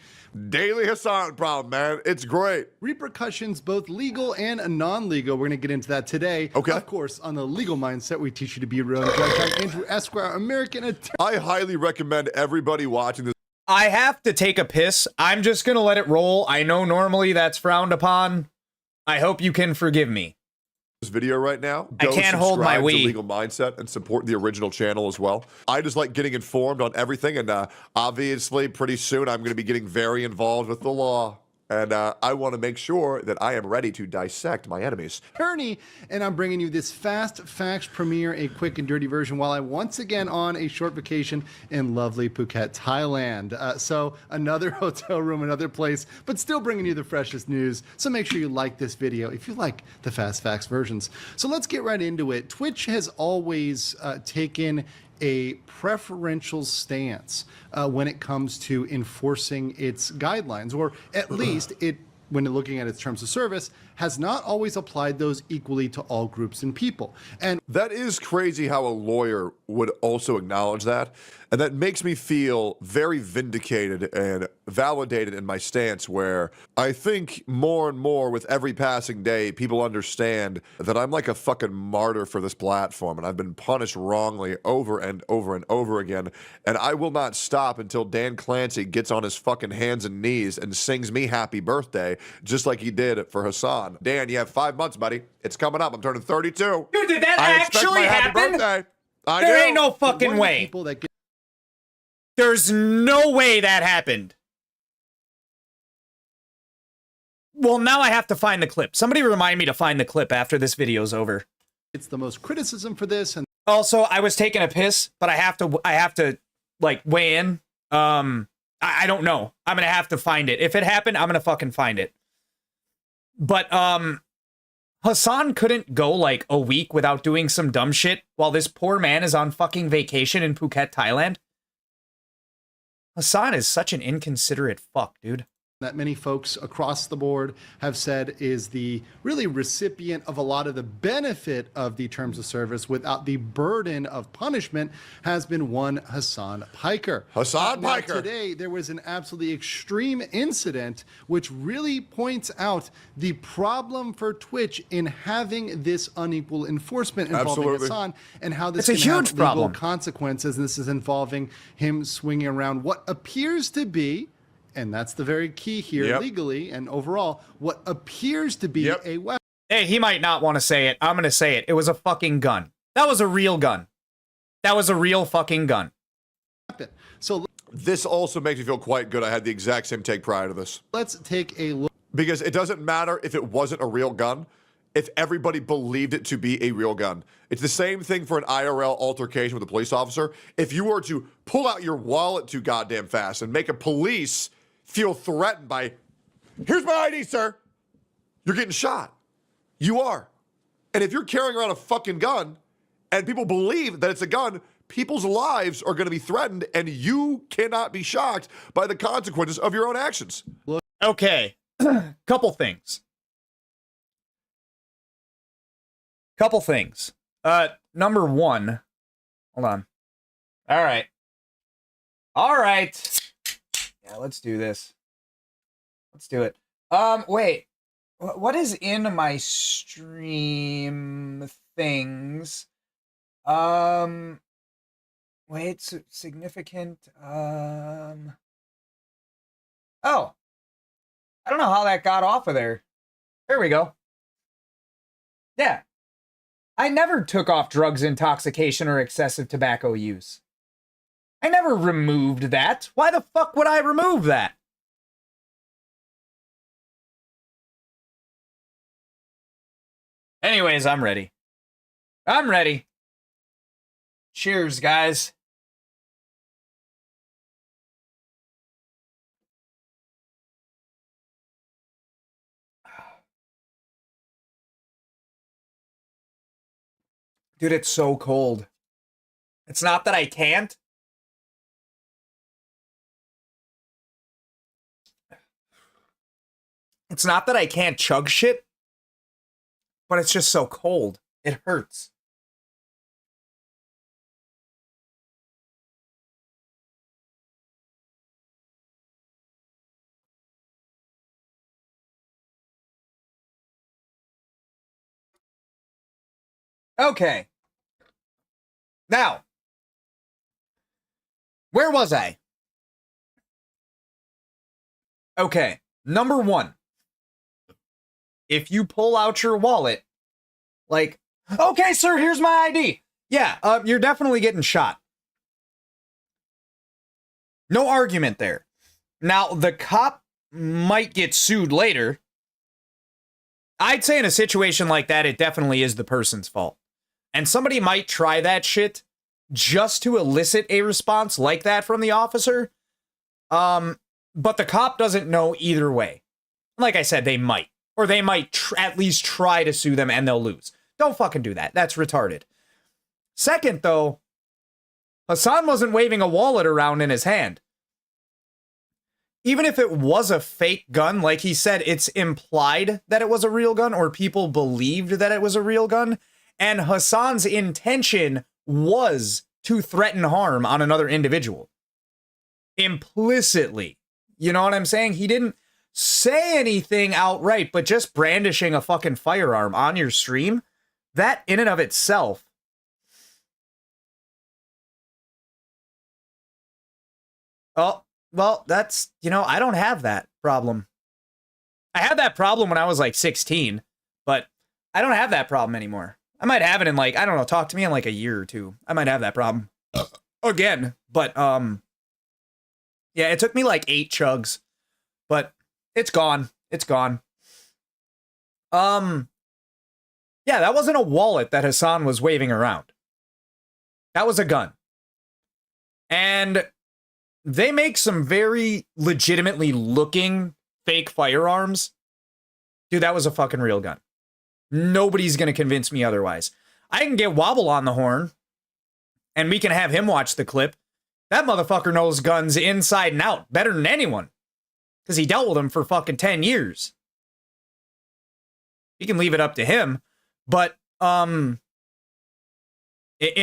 daily Hassan problem, man. It's great. Repercussions, both legal and non-legal. We're going to get into that today. Okay. Of course, on the legal mindset, we teach you to be real. I'm Andrew Esquire, American attorney. I highly recommend everybody watching this. I have to take a piss. I'm just going to let it roll. I know normally that's frowned upon. I hope you can forgive me. Video right now. I can't hold my subscribe to wee. Legal Mindset and support the original channel as well. I just like getting informed on everything, and obviously pretty soon I'm going to be getting very involved with the law. And I want to make sure that I am ready to dissect my enemies. Attorney, and I'm bringing you this fast facts premiere, a quick and dirty version, while I'm once again on a short vacation in lovely Phuket, Thailand. So another hotel room, another place, but still bringing you the freshest news. So make sure you like this video if you like the fast facts versions. So let's get right into it. Twitch has always taken a preferential stance when it comes to enforcing its guidelines, or at least it, when looking at its terms of service, has not always applied those equally to all groups and people. And that is crazy how a lawyer would also acknowledge that. And that makes me feel very vindicated and validated in my stance, where I think more and more with every passing day, people understand that I'm like a fucking martyr for this platform, and I've been punished wrongly over and over and over again. And I will not stop until Dan Clancy gets on his fucking hands and knees and sings me happy birthday, just like he did for Hassan. Dan, you have 5 months, buddy. It's coming up. I'm turning 32. Dude, did that I expect actually my happy happen? birthday. I There do. ain't no fucking way. There's no way that happened. Well, now I have to find the clip. Somebody remind me to find the clip after this video's over. It's the most criticism for this. And also, I was taking a piss, but I have to like weigh in. I don't know. I'm gonna have to find it. If it happened, I'm gonna fucking find it. But Hassan couldn't go like a week without doing some dumb shit while this poor man is on fucking vacation in Phuket, Thailand. Hassan is such an inconsiderate fuck, dude. That many folks across the board have said is the really recipient of a lot of the benefit of the terms of service without the burden of punishment has been one Hassan Piker. Hassan Piker. Today, there was an absolutely extreme incident which really points out the problem for Twitch in having this unequal enforcement involving Absolutely. Hassan, and how this It's a can have huge legal problem. consequences. And this is involving him swinging around what appears to be, and that's the very key here, Yep. legally and overall, what appears to be a weapon. Hey, he might not want to say it. I'm going to say it. It was a fucking gun. That was a real gun. That was a real fucking gun. So this also makes me feel quite good. I had the exact same take prior to this. Let's take a look. Because it doesn't matter if it wasn't a real gun, if everybody believed it to be a real gun. It's the same thing for an IRL altercation with a police officer. If you were to pull out your wallet too goddamn fast and make a police feel threatened by, here's my ID, sir, you're getting shot. You are. And if you're carrying around a fucking gun and people believe that it's a gun, people's lives are going to be threatened, and you cannot be shocked by the consequences of your own actions. Okay. Couple things. Number one. Hold on. All right. Yeah, let's do this. Let's do it. Wait. What is in my stream things? Wait, significant, oh. I don't know how that got off of there. There we go. Yeah. I never took off drugs, intoxication, or excessive tobacco use. I never removed that. Why the fuck would I remove that? Anyways, I'm ready. I'm ready. Cheers, guys. Dude, it's so cold. It's not that I can't. It's not that I can't chug shit, but it's just so cold. It hurts. Okay. Now, where was I? Okay. Number one. If you pull out your wallet, like, okay, sir, here's my ID. Yeah, you're definitely getting shot. No argument there. Now, the cop might get sued later. I'd say in a situation like that, it definitely is the person's fault. And somebody might try that shit just to elicit a response like that from the officer. But the cop doesn't know either way. Like I said, they might. Or they might at least try to sue them and they'll lose. Don't fucking do that. That's retarded. Second, though, Hassan wasn't waving a wallet around in his hand. Even if it was a fake gun, like he said, it's implied that it was a real gun, or people believed that it was a real gun. And Hassan's intention was to threaten harm on another individual. Implicitly. You know what I'm saying? He didn't say anything outright, but just brandishing a fucking firearm on your stream, that in and of itself. Oh, well, that's, you know, I don't have that problem. I had that problem when I was like 16, but I don't have that problem anymore. I might have it in like, I don't know, talk to me in like a year or two. I might have that problem again, but yeah, it took me like 8 chugs, but it's gone. It's gone. Yeah, that wasn't a wallet that Hassan was waving around. That was a gun. And they make some very legitimately looking fake firearms. Dude, that was a fucking real gun. Nobody's going to convince me otherwise. I can get Wobble on the horn, and we can have him watch the clip. That motherfucker knows guns inside and out better than anyone. Because he dealt with them for fucking 10 years. You can leave it up to him. But, in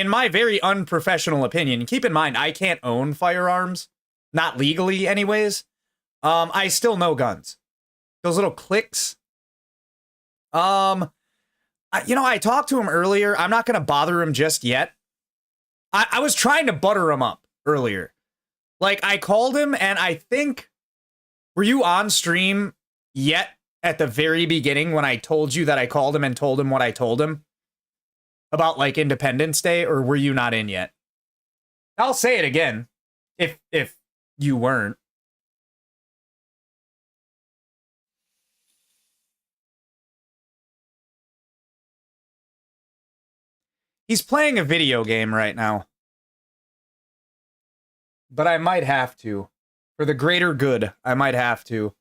my very unprofessional opinion, keep in mind, I can't own firearms. Not legally, anyways. I still know guns. Those little clicks. I talked to him earlier. I'm not going to bother him just yet. I was trying to butter him up earlier. Like, I called him, and I think... Were you on stream yet at the very beginning when I told you that I called him and told him what I told him? About, like, Independence Day, or were you not in yet? I'll say it again, if you weren't. He's playing a video game right now. But I might have to. For the greater good, I might have to.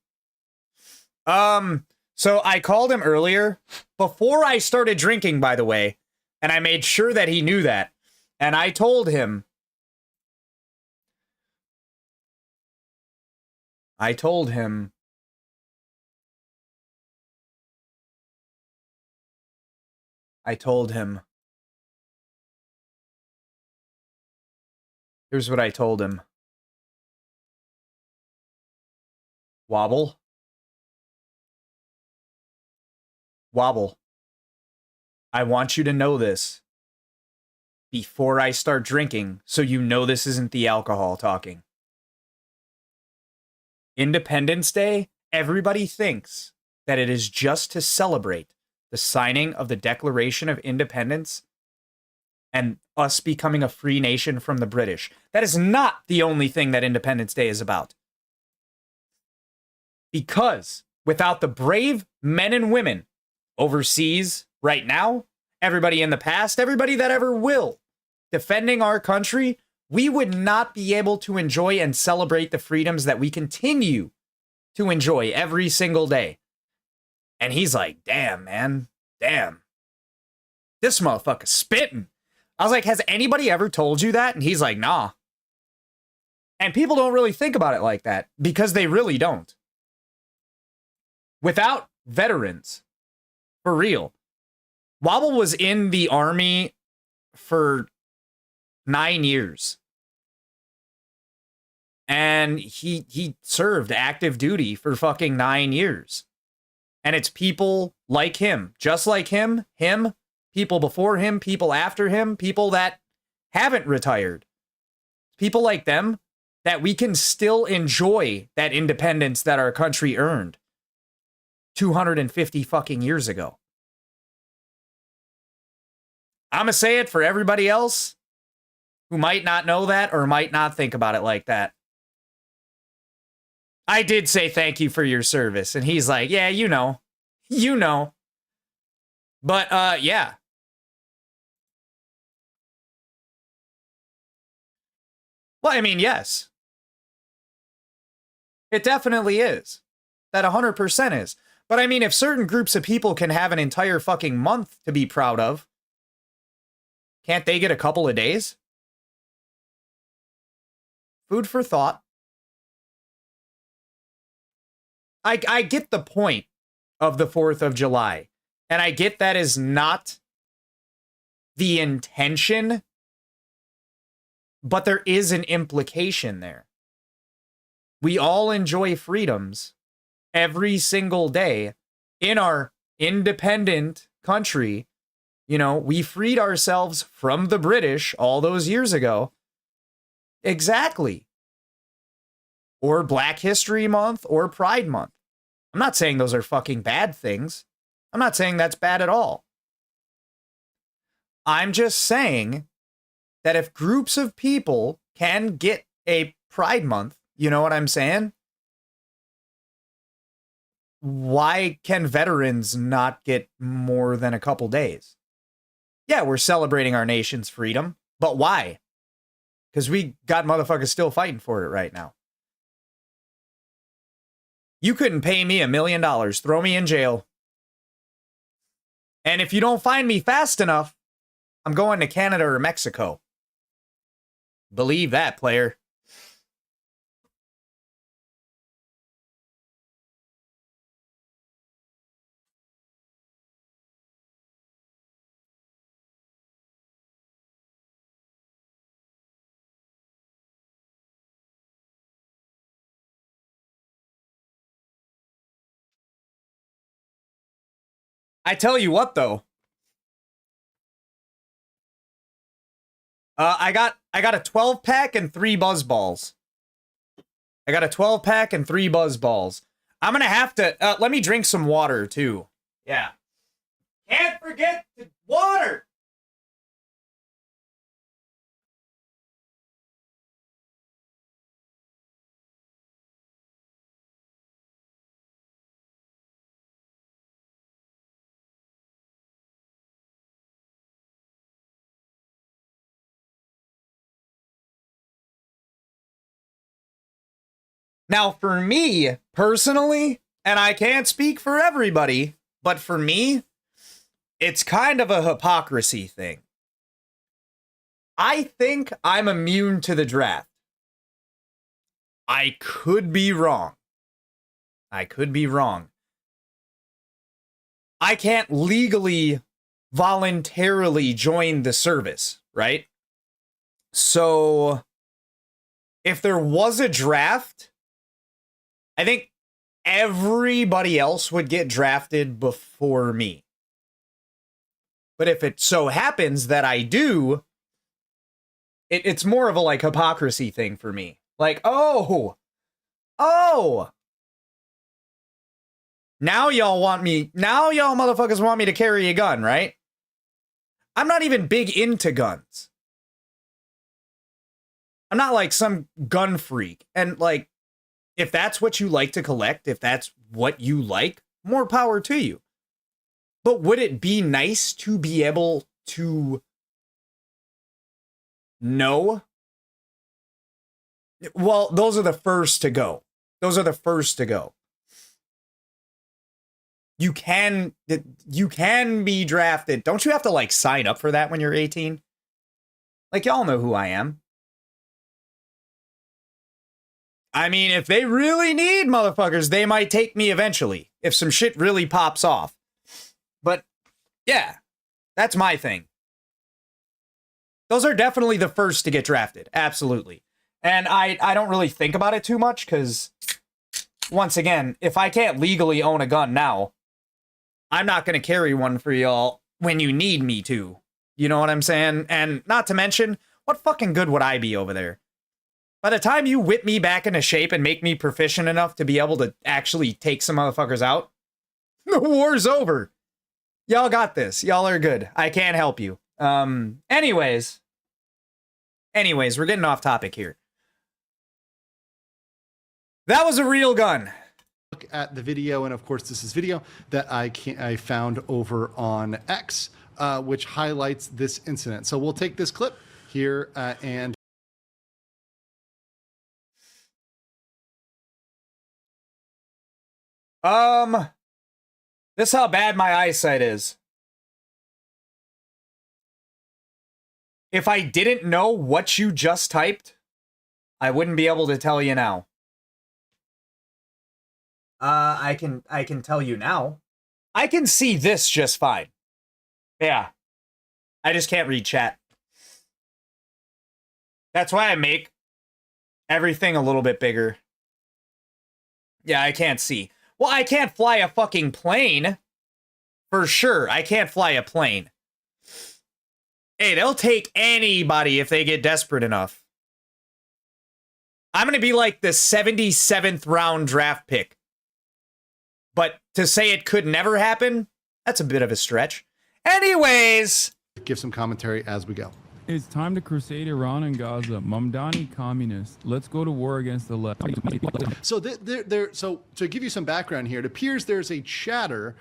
So I called him earlier, before I started drinking, by the way, and I made sure that he knew that. And I told him... Here's what I told him. Wobble. Wobble, I want you to know this before I start drinking, so you know this isn't the alcohol talking. Independence Day, everybody thinks that it is just to celebrate the signing of the Declaration of Independence and us becoming a free nation from the British. That is not the only thing that Independence Day is about. Because without the brave men and women overseas right now, everybody in the past, everybody that ever will, defending our country, we would not be able to enjoy and celebrate the freedoms that we continue to enjoy every single day. And he's like, damn, man, damn. This motherfucker's spitting. I was like, has anybody ever told you that? And he's like, nah. And people don't really think about it like that because they really don't. Without veterans, for real, Wobble was in the army for 9 years. And he served active duty for fucking 9 years. And it's people like him, just like him, people before him, people after him, people that haven't retired. People like them that we can still enjoy that independence that our country earned 250 fucking years ago. I'm gonna say it for everybody else who might not know that or might not think about it like that. I did say thank you for your service. And he's like, yeah, you know. But, yeah. Well, I mean, yes. It definitely is. That 100% is. But I mean, if certain groups of people can have an entire fucking month to be proud of, can't they get a couple of days? Food for thought. I get the point of the 4th of July. And I get that is not the intention, but there is an implication there. We all enjoy freedoms every single day in our independent country. You know, we freed ourselves from the British all those years ago. Exactly. Or Black History Month or Pride Month. I'm not saying those are fucking bad things. I'm not saying that's bad at all. I'm just saying that if groups of people can get a Pride Month, you know what I'm saying? Why can veterans not get more than a couple days? Yeah, we're celebrating our nation's freedom, but why? Because we got motherfuckers still fighting for it right now. You couldn't pay me $1 million, throw me in jail. And if you don't find me fast enough, I'm going to Canada or Mexico. Believe that, player. I tell you what, though. I got a 12-pack and 3 buzz balls. I got a 12-pack and 3 buzz balls. I'm gonna have to let me drink some water too. Yeah. Can't forget the water. Now, for me, personally, and I can't speak for everybody, but for me, it's kind of a hypocrisy thing. I think I'm immune to the draft. I could be wrong. I could be wrong. I can't legally, voluntarily join the service, right? So, if there was a draft, I think everybody else would get drafted before me. But if it so happens that I do, it's more of a like hypocrisy thing for me. Like, oh, now y'all motherfuckers want me to carry a gun, right? I'm not even big into guns. I'm not like some gun freak. And like, if that's what you like to collect, if that's what you like, more power to you. But would it be nice to be able to know? Well, those are the first to go. Those are the first to go. You can be drafted. Don't you have to like sign up for that when you're 18? Like, y'all know who I am. I mean, if they really need motherfuckers, they might take me eventually. If some shit really pops off. But, yeah. That's my thing. Those are definitely the first to get drafted. Absolutely. And I don't really think about it too much, because, once again, if I can't legally own a gun now, I'm not going to carry one for y'all when you need me to. You know what I'm saying? And not to mention, what fucking good would I be over there? By the time you whip me back into shape and make me proficient enough to be able to actually take some motherfuckers out, the war's over. Y'all got this. Y'all are good. I can't help you. Anyways, we're getting off topic here. That was a real gun. Look at the video, and of course this is video that I found over on X, which highlights this incident. So we'll take this clip here and this is how bad my eyesight is. If I didn't know what you just typed, I wouldn't be able to tell you now. I can tell you now. I can see this just fine. Yeah. I just can't read chat. That's why I make everything a little bit bigger. Yeah, I can't see. Well, I can't fly a fucking plane. For sure, I can't fly a plane. Hey, they'll take anybody if they get desperate enough. I'm going to be like the 77th round draft pick. But to say it could never happen, that's a bit of a stretch. Anyways. Give some commentary as we go. It's time to crusade Iran and Gaza. Mamdani communists. Let's go to war against the left. So so to give you some background here, it appears there's a chatter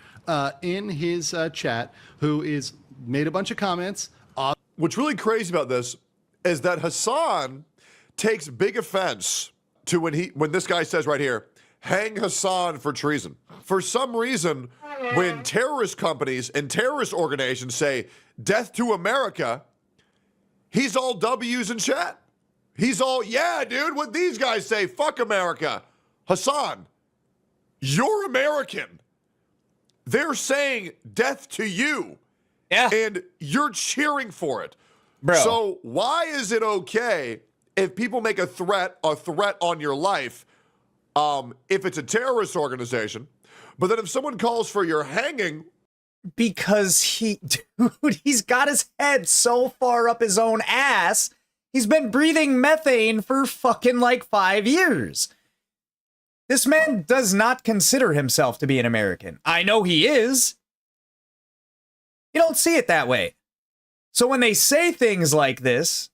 in his chat who is made a bunch of comments. What's really crazy about this is that Hassan takes big offense to when this guy says right here, hang Hassan for treason. For some reason, when terrorist companies and terrorist organizations say death to America, he's all W's in chat. He's all, yeah, dude, what these guys say, fuck America. Hassan, you're American. They're saying death to you. Yeah. And you're cheering for it. Bro. So why is it okay if people make a threat on your life, if it's a terrorist organization, but then if someone calls for your hanging? Because he's got his head so far up his own ass, he's been breathing methane for fucking like 5 years. This man does not consider himself to be an American. I know he is. You don't see it that way. So when they say things like this,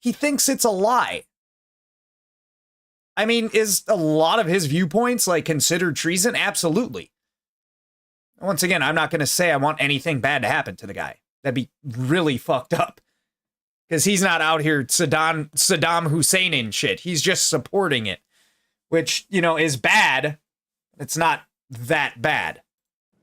he thinks it's a lie. I mean, is a lot of his viewpoints like considered treason? Absolutely. Once again, I'm not going to say I want anything bad to happen to the guy. That'd be really fucked up. Because he's not out here Saddam Hussein and shit. He's just supporting it. Which, you know, is bad. It's not that bad.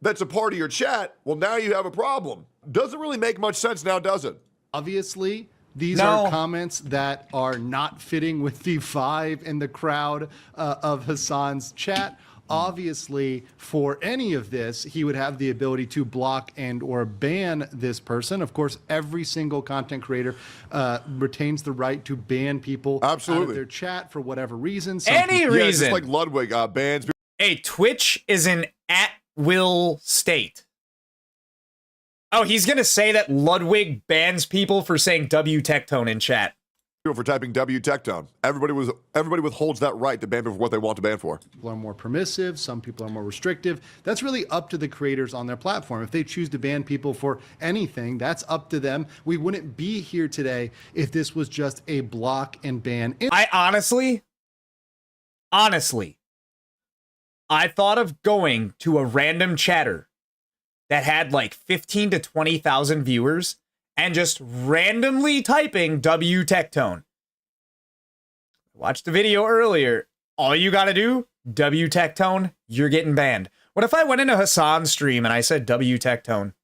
That's a part of your chat. Well, now you have a problem. Doesn't really make much sense now, does it? Obviously, these are comments that are not fitting with the vibe in the crowd of Hassan's chat. obviously, for any of this, he would have the ability to block and or ban this person. Of course, every single content creator retains the right to ban people out of their chat for whatever reason. Any reason. Yeah, it's just like Ludwig bans people. Hey, Twitch is an at-will state. Oh, he's going to say that Ludwig bans people for saying W Tectone in chat. For typing W Tectone. Everybody withholds that right to ban people for what they want to ban for. People are more permissive, some people are more restrictive. That's really up to the creators on their platform. If they choose to ban people for anything, that's up to them. We wouldn't be here today if this was just a block and ban. I honestly, I thought of going to a random chatter that had like 15 to 20,000 viewers and just randomly typing W Tectone. Watched the video earlier. All you gotta do, W Tectone, you're getting banned. What if I went into Hassan's stream and I said W Tectone?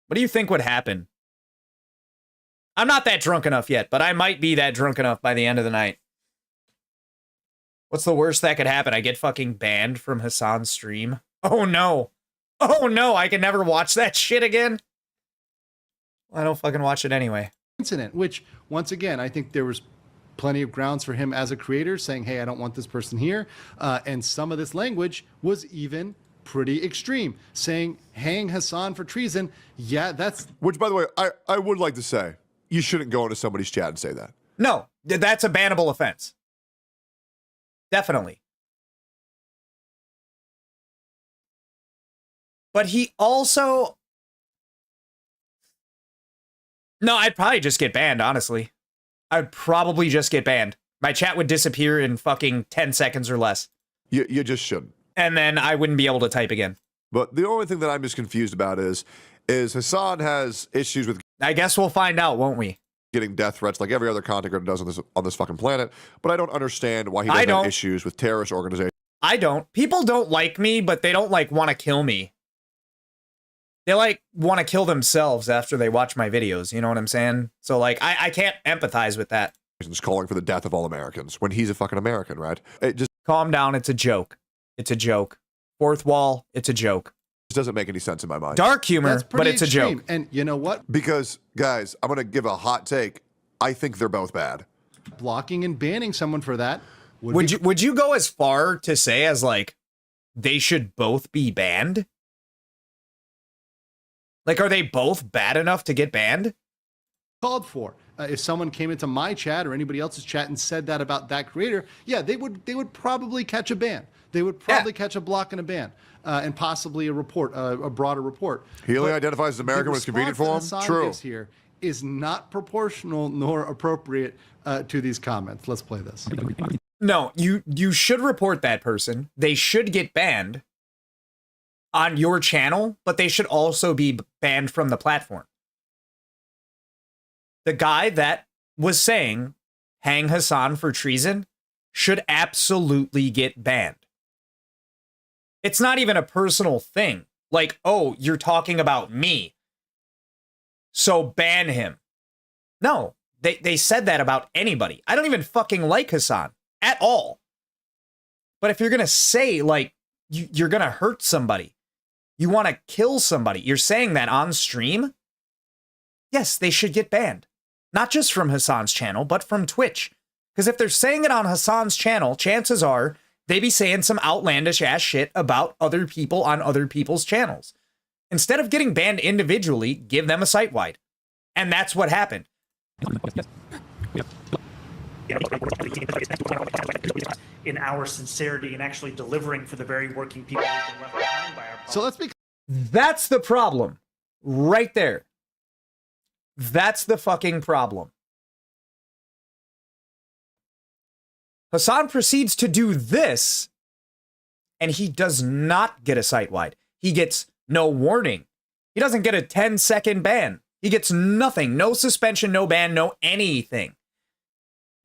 What do you think would happen? I'm not that drunk enough yet, but I might be that drunk enough by the end of the night. What's the worst that could happen? I get fucking banned from Hassan's stream? Oh no. Oh no, I can never watch that shit again. I don't fucking watch it anyway. Incident, which once again, I think there was plenty of grounds for him as a creator saying, hey, I don't want this person here. And some of this language was even pretty extreme, saying hang Hassan for treason. Yeah, that's... Which, by the way, I would like to say, you shouldn't go into somebody's chat and say that. No, that's a bannable offense. Definitely. But he also... No, I'd probably just get banned, honestly. I'd probably just get banned. My chat would disappear in fucking 10 seconds or less. You just shouldn't. And then I wouldn't be able to type again. But the only thing that I'm just confused about is Hassan has issues with... I guess we'll find out, won't we? Getting death threats like every other content creator does on this fucking planet. But I don't understand why he doesn't have issues with terrorist organizations. I don't. People don't like me, but they don't, like, want to kill me. They, like, want to kill themselves after they watch my videos, you know what I'm saying? So, like, I can't empathize with that. He's calling for the death of all Americans when he's a fucking American, right? It just... Calm down, it's a joke. It's a joke. Fourth wall, it's a joke. It doesn't make any sense in my mind. Dark humor, but it's extreme. A joke. And you know what? Because, guys, I'm going to give a hot take. I think they're both bad. Blocking and banning someone for that would you go as far to say as, like, they should both be banned? Like, are they both bad enough to get banned? Called for. If someone came into my chat or anybody else's chat and said that about that creator, yeah, they would probably catch a ban. They would probably catch a block and a ban, and possibly a report, a broader report. He only identifies as American when it's convenient for him. True. Here is not proportional nor appropriate to these comments. Let's play this. No, you should report that person. They should get banned on your channel, but they should also be banned from the platform. The guy that was saying hang Hassan for treason should absolutely get banned. It's not even a personal thing. Like, oh, you're talking about me, so ban him. No, they said that about anybody. I don't even fucking like Hassan at all. But if you're going to say, like, you're going to hurt somebody, you want to kill somebody, you're saying that on stream, yes, they should get banned. Not just from Hassan's channel, but from Twitch. Because if they're saying it on Hassan's channel, chances are they be saying some outlandish ass shit about other people on other people's channels. Instead of getting banned individually, give them a site-wide. And that's what happened. In our sincerity and actually delivering for the very working people who've been left behind by our politics. So let's be... That's the problem. Right there. That's the fucking problem. Hassan proceeds to do this, and he does not get a site-wide. He gets no warning. He doesn't get a 10-second ban. He gets nothing. No suspension, no ban, no anything.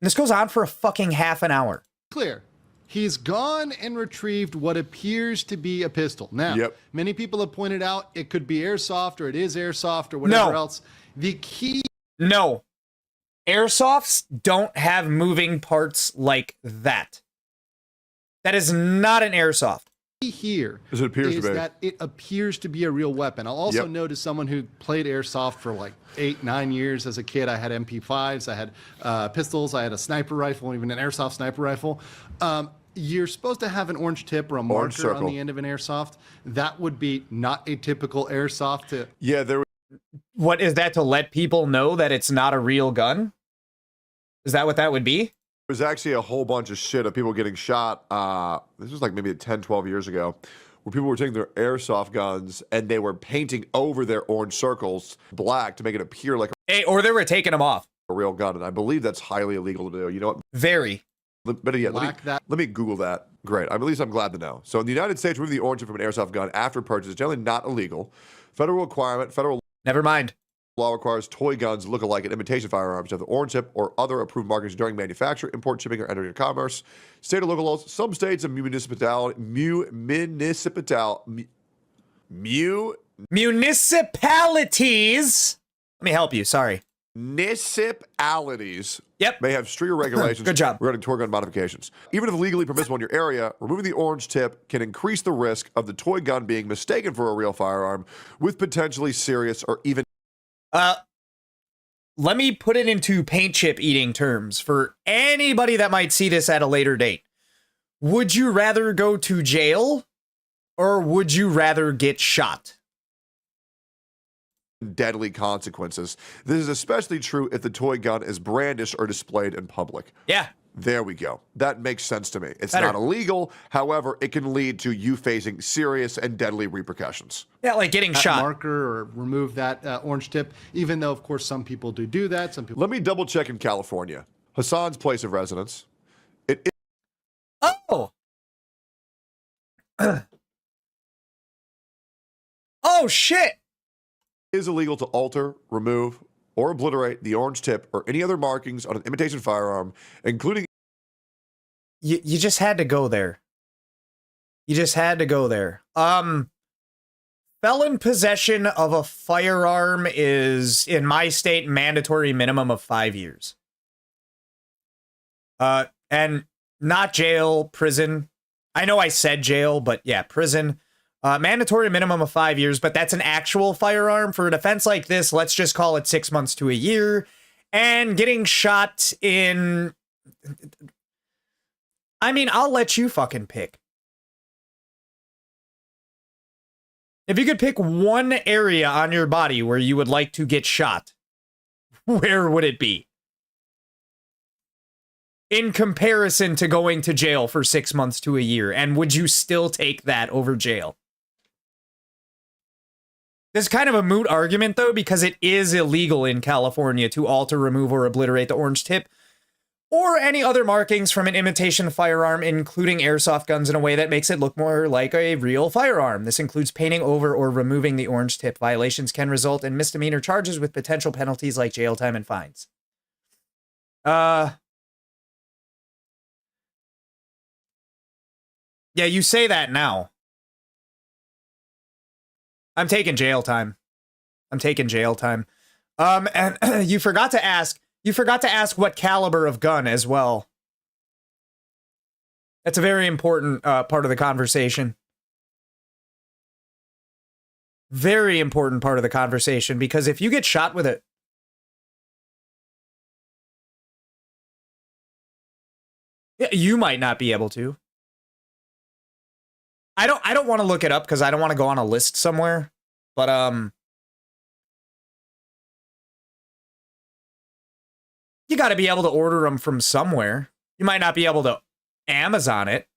And this goes on for a fucking half an hour. Clear. He's gone and retrieved what appears to be a pistol. Now, many people have pointed out it could be airsoft or it is airsoft or whatever else. The key... No. Airsofts don't have moving parts like that. That is not an airsoft. Here As it appears to be. that it appears to be a real weapon. I'll also Yep. note as someone who played airsoft for like 8-9 years as a kid, I had MP5s, I had pistols, I had a sniper rifle, even an airsoft sniper rifle. You're supposed to have an orange tip or a marker circle. on the end of an airsoft. That would be not a typical airsoft. Yeah, there What is that, to let people know that it's not a real gun? Is that what that would be? was actually a whole bunch of shit of people getting shot. This was like maybe 10, 12 years ago, where people were taking their airsoft guns and they were painting over their orange circles black to make it appear like Or they were taking them off. a real gun. And I believe that's highly illegal to do. You know what? Very. But yeah, let me Google that. Great. At least I'm glad to know. So in the United States, removing the orange tip from an airsoft gun after purchase is generally not illegal. Federal requirement, federal Never mind. law requires toy guns look alike and imitation firearms to have the orange tip or other approved markings during manufacture, import, shipping, or entering into commerce. State or local laws. Some states and municipalities. Let me help you. Sorry. Municipalities. Yep. May have stricter regulations. Good job. Regarding toy gun modifications. Even if legally permissible in your area, removing the orange tip can increase the risk of the toy gun being mistaken for a real firearm with potentially serious or even. Let me put it into paint chip eating terms for anybody that might see this at a later date. Would you rather go to jail or would you rather get shot? Deadly consequences. This is especially true if the toy gun is brandished or displayed in public. Yeah. There we go. That makes sense to me. It's Better. not illegal. However, it can lead to you facing serious and deadly repercussions. Yeah, like getting that shot. Marker or remove that orange tip, even though, of course, some people do that. Some people. Let me double check in California. Hassan's place of residence. It is. Oh. Oh, shit. Is illegal to alter, remove, or obliterate the orange tip or any other markings on an imitation firearm, including. You just had to go there. You just had to go there. Felon possession of a firearm is, in my state, mandatory minimum of 5 years. And not jail, prison. I know I said jail, but yeah, prison. Mandatory minimum of 5 years, but that's an actual firearm. For an offense like this, let's just call it 6 months to a year. And getting shot in... I mean, I'll let you fucking pick. If you could pick one area on your body where you would like to get shot, where would it be? In comparison to going to jail for 6 months to a year, and would you still take that over jail? This is kind of a moot argument, though, because it is illegal in California to alter, remove, or obliterate the orange tip or any other markings from an imitation firearm, including airsoft guns, in a way that makes it look more like a real firearm. This includes painting over or removing the orange tip. Violations can result in misdemeanor charges with potential penalties like jail time and fines. Yeah, you say that now. I'm taking jail time. I'm taking jail time. And you forgot to ask what caliber of gun as well. That's a very important part of the conversation. Very important part of the conversation, because if you get shot with it, you might not be able to. I don't want to look it up because I don't want to go on a list somewhere, but you got to be able to order them from somewhere. You might not be able to Amazon it.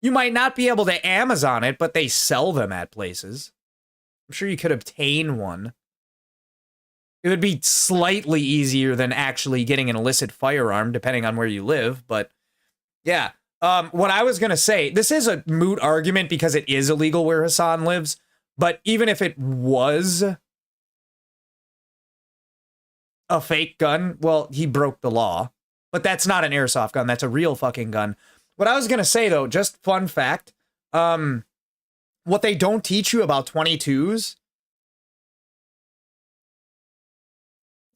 You might not be able to Amazon it, but they sell them at places. I'm sure you could obtain one. It would be slightly easier than actually getting an illicit firearm, depending on where you live, but yeah. What I was going to say, this is a moot argument because it is illegal where Hassan lives, but even if it was a fake gun, well, he broke the law, but that's not an airsoft gun. That's a real fucking gun. What I was going to say, though, just fun fact, what they don't teach you about 22s,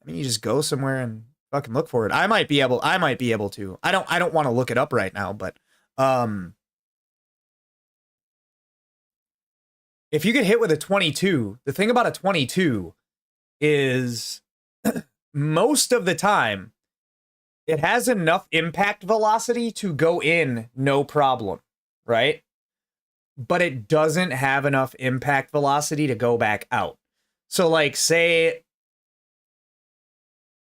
I mean, you just go somewhere and fucking look for it. I might be able to. I don't want to look it up right now, but If you get hit with a 22, the thing about a 22 is most of the time it has enough impact velocity to go in no problem, right? But it doesn't have enough impact velocity to go back out. So like say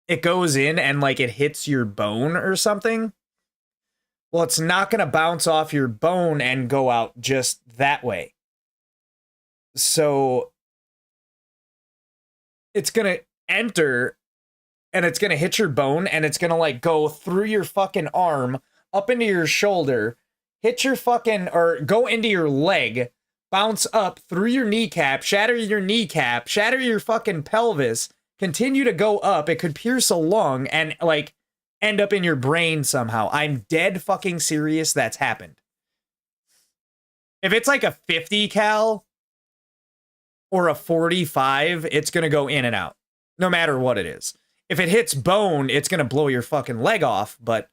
it goes in and like it hits your bone or something, well, it's not going to bounce off your bone and go out just that way. So it's going to enter and it's going to hit your bone and it's going to like go through your fucking arm, up into your shoulder, hit your fucking, or go into your leg, bounce up through your kneecap, shatter your fucking pelvis, continue to go up. It could pierce a lung and like end up in your brain somehow. I'm dead fucking serious. That's happened. If it's like a 50 cal or a 45, it's going to go in and out, no matter what it is. If it hits bone, it's going to blow your fucking leg off. But,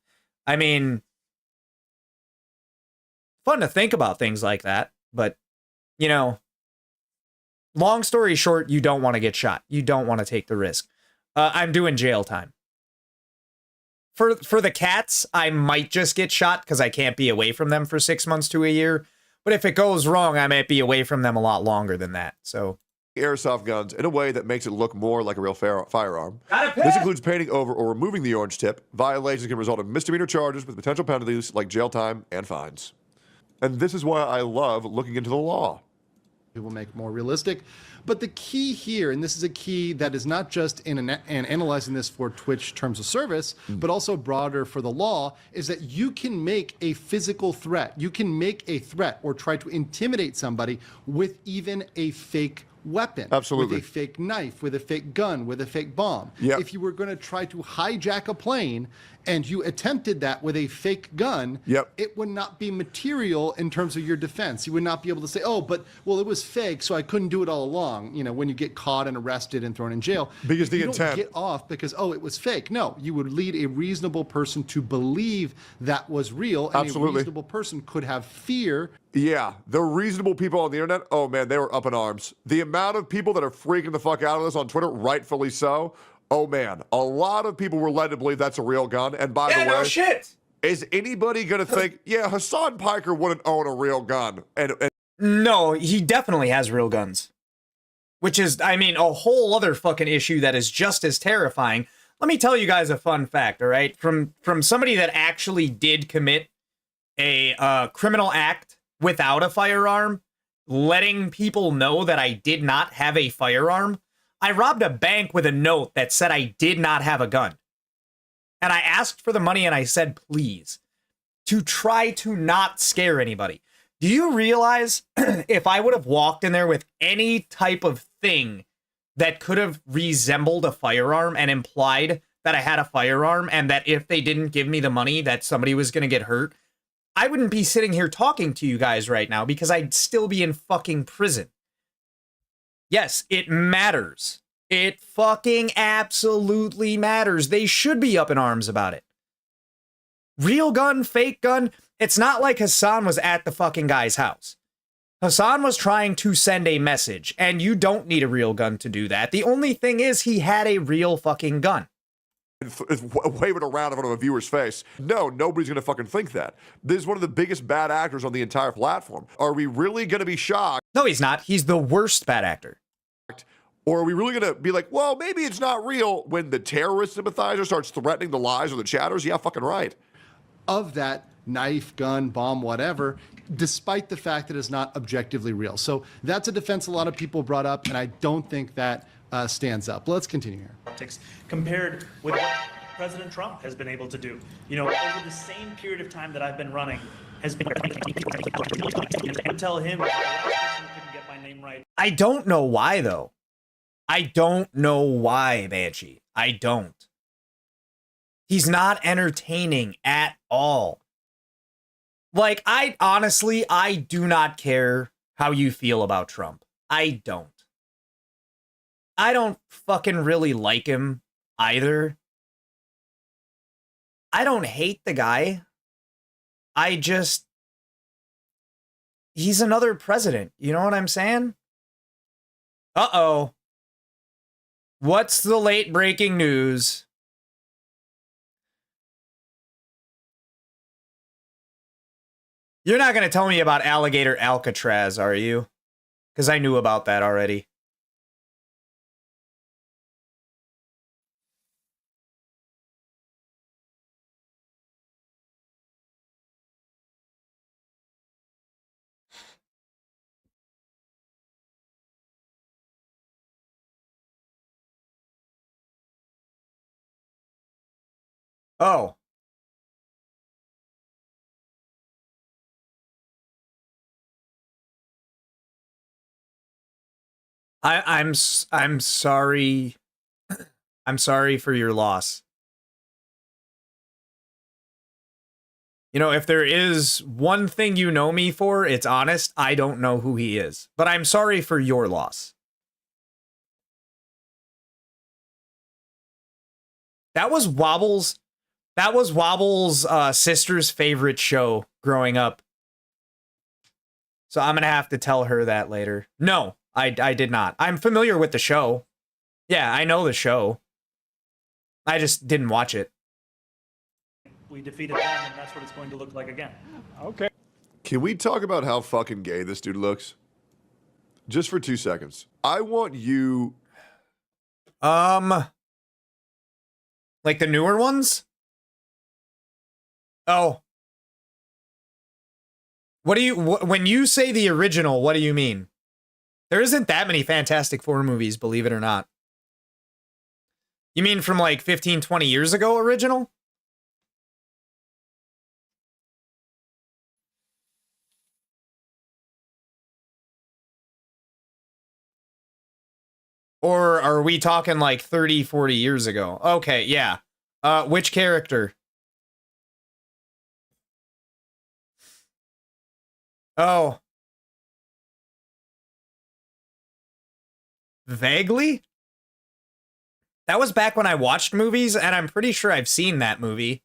I mean, fun to think about things like that. But, you know, long story short, you don't want to get shot. You don't want to take the risk. I'm doing jail time. For the cats, I might just get shot because I can't be away from them for 6 months to a year. But if it goes wrong, I might be away from them a lot longer than that. So airsoft guns in a way that makes it look more like a real firearm. This includes painting over or removing the orange tip. Violations can result in misdemeanor charges with potential penalties like jail time and fines. And this is why I love looking into the law. It will make it more realistic. But the key here, and this is a key that is not just in analyzing this for Twitch terms of service, but also broader for the law, is that you can make a physical threat. You can make a threat or try to intimidate somebody with even a fake weapon. Absolutely. With a fake knife, with a fake gun, with a fake bomb. Yep. If you were going to try to hijack a plane and you attempted that with a fake gun, yep, it would not be material in terms of your defense. You would not be able to say, oh, but, well, it was fake, so I couldn't do it all along, you know, when you get caught and arrested and thrown in jail. Because the you intent. don't get off because, oh, it was fake. No, you would lead a reasonable person to believe that was real, and Absolutely. a reasonable person could have fear. Yeah, the reasonable people on the internet, oh man, they were up in arms. The amount of people that are freaking the fuck out of this on Twitter, rightfully so, oh man, a lot of people were led to believe that's a real gun. And by the way, no shit. Is anybody going to think, yeah, Hassan Piker wouldn't own a real gun? And no, he definitely has real guns. Which is, I mean, a whole other fucking issue that is just as terrifying. Let me tell you guys a fun fact, all right? From somebody that actually did commit a criminal act without a firearm, letting people know that I did not have a firearm. I robbed a bank with a note that said I did not have a gun. And I asked for the money and I said, please, to try to not scare anybody. Do you realize if I would have walked in there with any type of thing that could have resembled a firearm and implied that I had a firearm and that if they didn't give me the money that somebody was going to get hurt, I wouldn't be sitting here talking to you guys right now because I'd still be in fucking prison. Yes, it matters. It fucking absolutely matters. They should be up in arms about it. Real gun, fake gun. It's not like Hassan was at the fucking guy's house. Hassan was trying to send a message, and you don't need a real gun to do that. The only thing is he had a real fucking gun. Wave it around in front of a viewer's face. No, nobody's going to fucking think that. This is one of the biggest bad actors on the entire platform. Are we really going to be shocked? No, he's not. He's the worst bad actor. Or are we really going to be like, well, maybe it's not real when the terrorist sympathizer starts threatening the lies or the chatters? Yeah, fucking right. Of that knife, gun, bomb, whatever, despite the fact that it's not objectively real. So that's a defense a lot of people brought up, and I don't think that stands up. Let's continue here. Compared with what President Trump has been able to do. You know, over the same period of time that I've been running, has been tell him couldn't get my name right. I don't know why, though. I don't know why, Banshee. I don't. He's not entertaining at all. Like, I do not care how you feel about Trump. I don't. I don't fucking really like him either. I don't hate the guy. he's another president. You know what I'm saying? Uh-oh. What's the late breaking news? You're not going to tell me about alligator Alcatraz, are you? Because I knew about that already. Oh. I'm sorry. I'm sorry for your loss. You know, if there is one thing you know me for, it's honest. I don't know who he is, but I'm sorry for your loss. That was Wobble's sister's favorite show growing up. So I'm going to have to tell her that later. No, I did not. I'm familiar with the show. Yeah, I know the show. I just didn't watch it. We defeated them, and that's what it's going to look like again. Okay. Can we talk about how fucking gay this dude looks? Just for 2 seconds. I want you... Like the newer ones? Oh. What do you... when you say the original, what do you mean? There isn't that many Fantastic Four movies, believe it or not. You mean from like 15, 20 years ago original? Or are we talking like 30, 40 years ago? Okay, yeah. Which character? Oh. Vaguely? That was back when I watched movies, and I'm pretty sure I've seen that movie.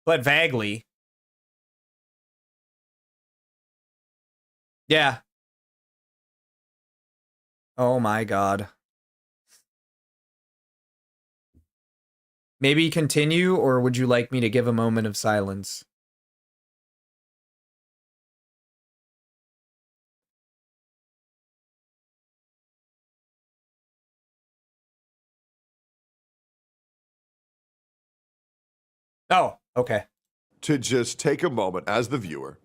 But vaguely. Yeah. Oh my god. Maybe continue, or would you like me to give a moment of silence? Oh, okay. To just take a moment as the viewer.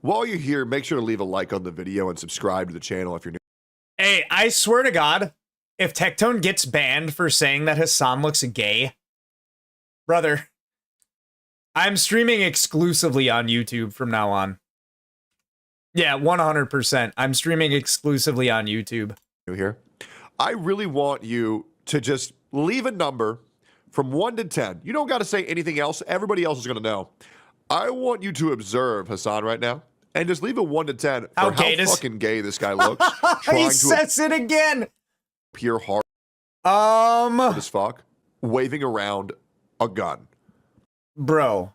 While you're here, make sure to leave a like on the video and subscribe to the channel if you're new. Hey, I swear to God, if Tectone gets banned for saying that Hassan looks gay, brother, I'm streaming exclusively on YouTube from now on. Yeah, 100%. I'm streaming exclusively on YouTube. Here, I really want you to just leave a number from 1 to 10. You don't got to say anything else. Everybody else is going to know. I want you to observe Hassan right now and just leave a 1 to 10 for how fucking gay this guy looks. He says it again. Pure heart. As fuck, waving around a gun. Bro.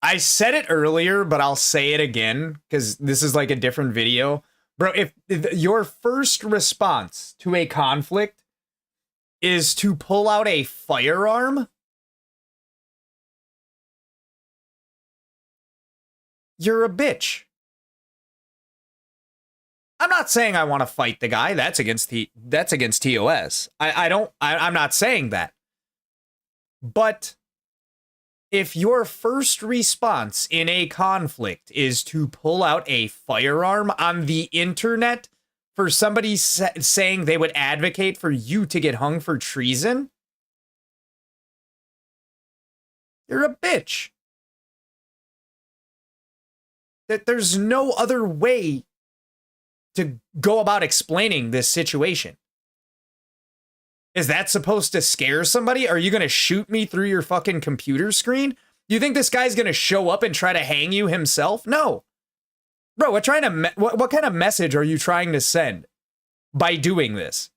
I said it earlier, but I'll say it again because this is like a different video. Bro, if your first response to a conflict is to pull out a firearm, you're a bitch. I'm not saying I want to fight the guy. That's against TOS. I'm not saying that. But if your first response in a conflict is to pull out a firearm on the internet for somebody saying they would advocate for you to get hung for treason, you're a bitch. That there's no other way to go about explaining this situation. Is that supposed to scare somebody? Are you going to shoot me through your fucking computer screen? You think this guy's going to show up and try to hang you himself? No. Bro, what kind of message are you trying to send by doing this?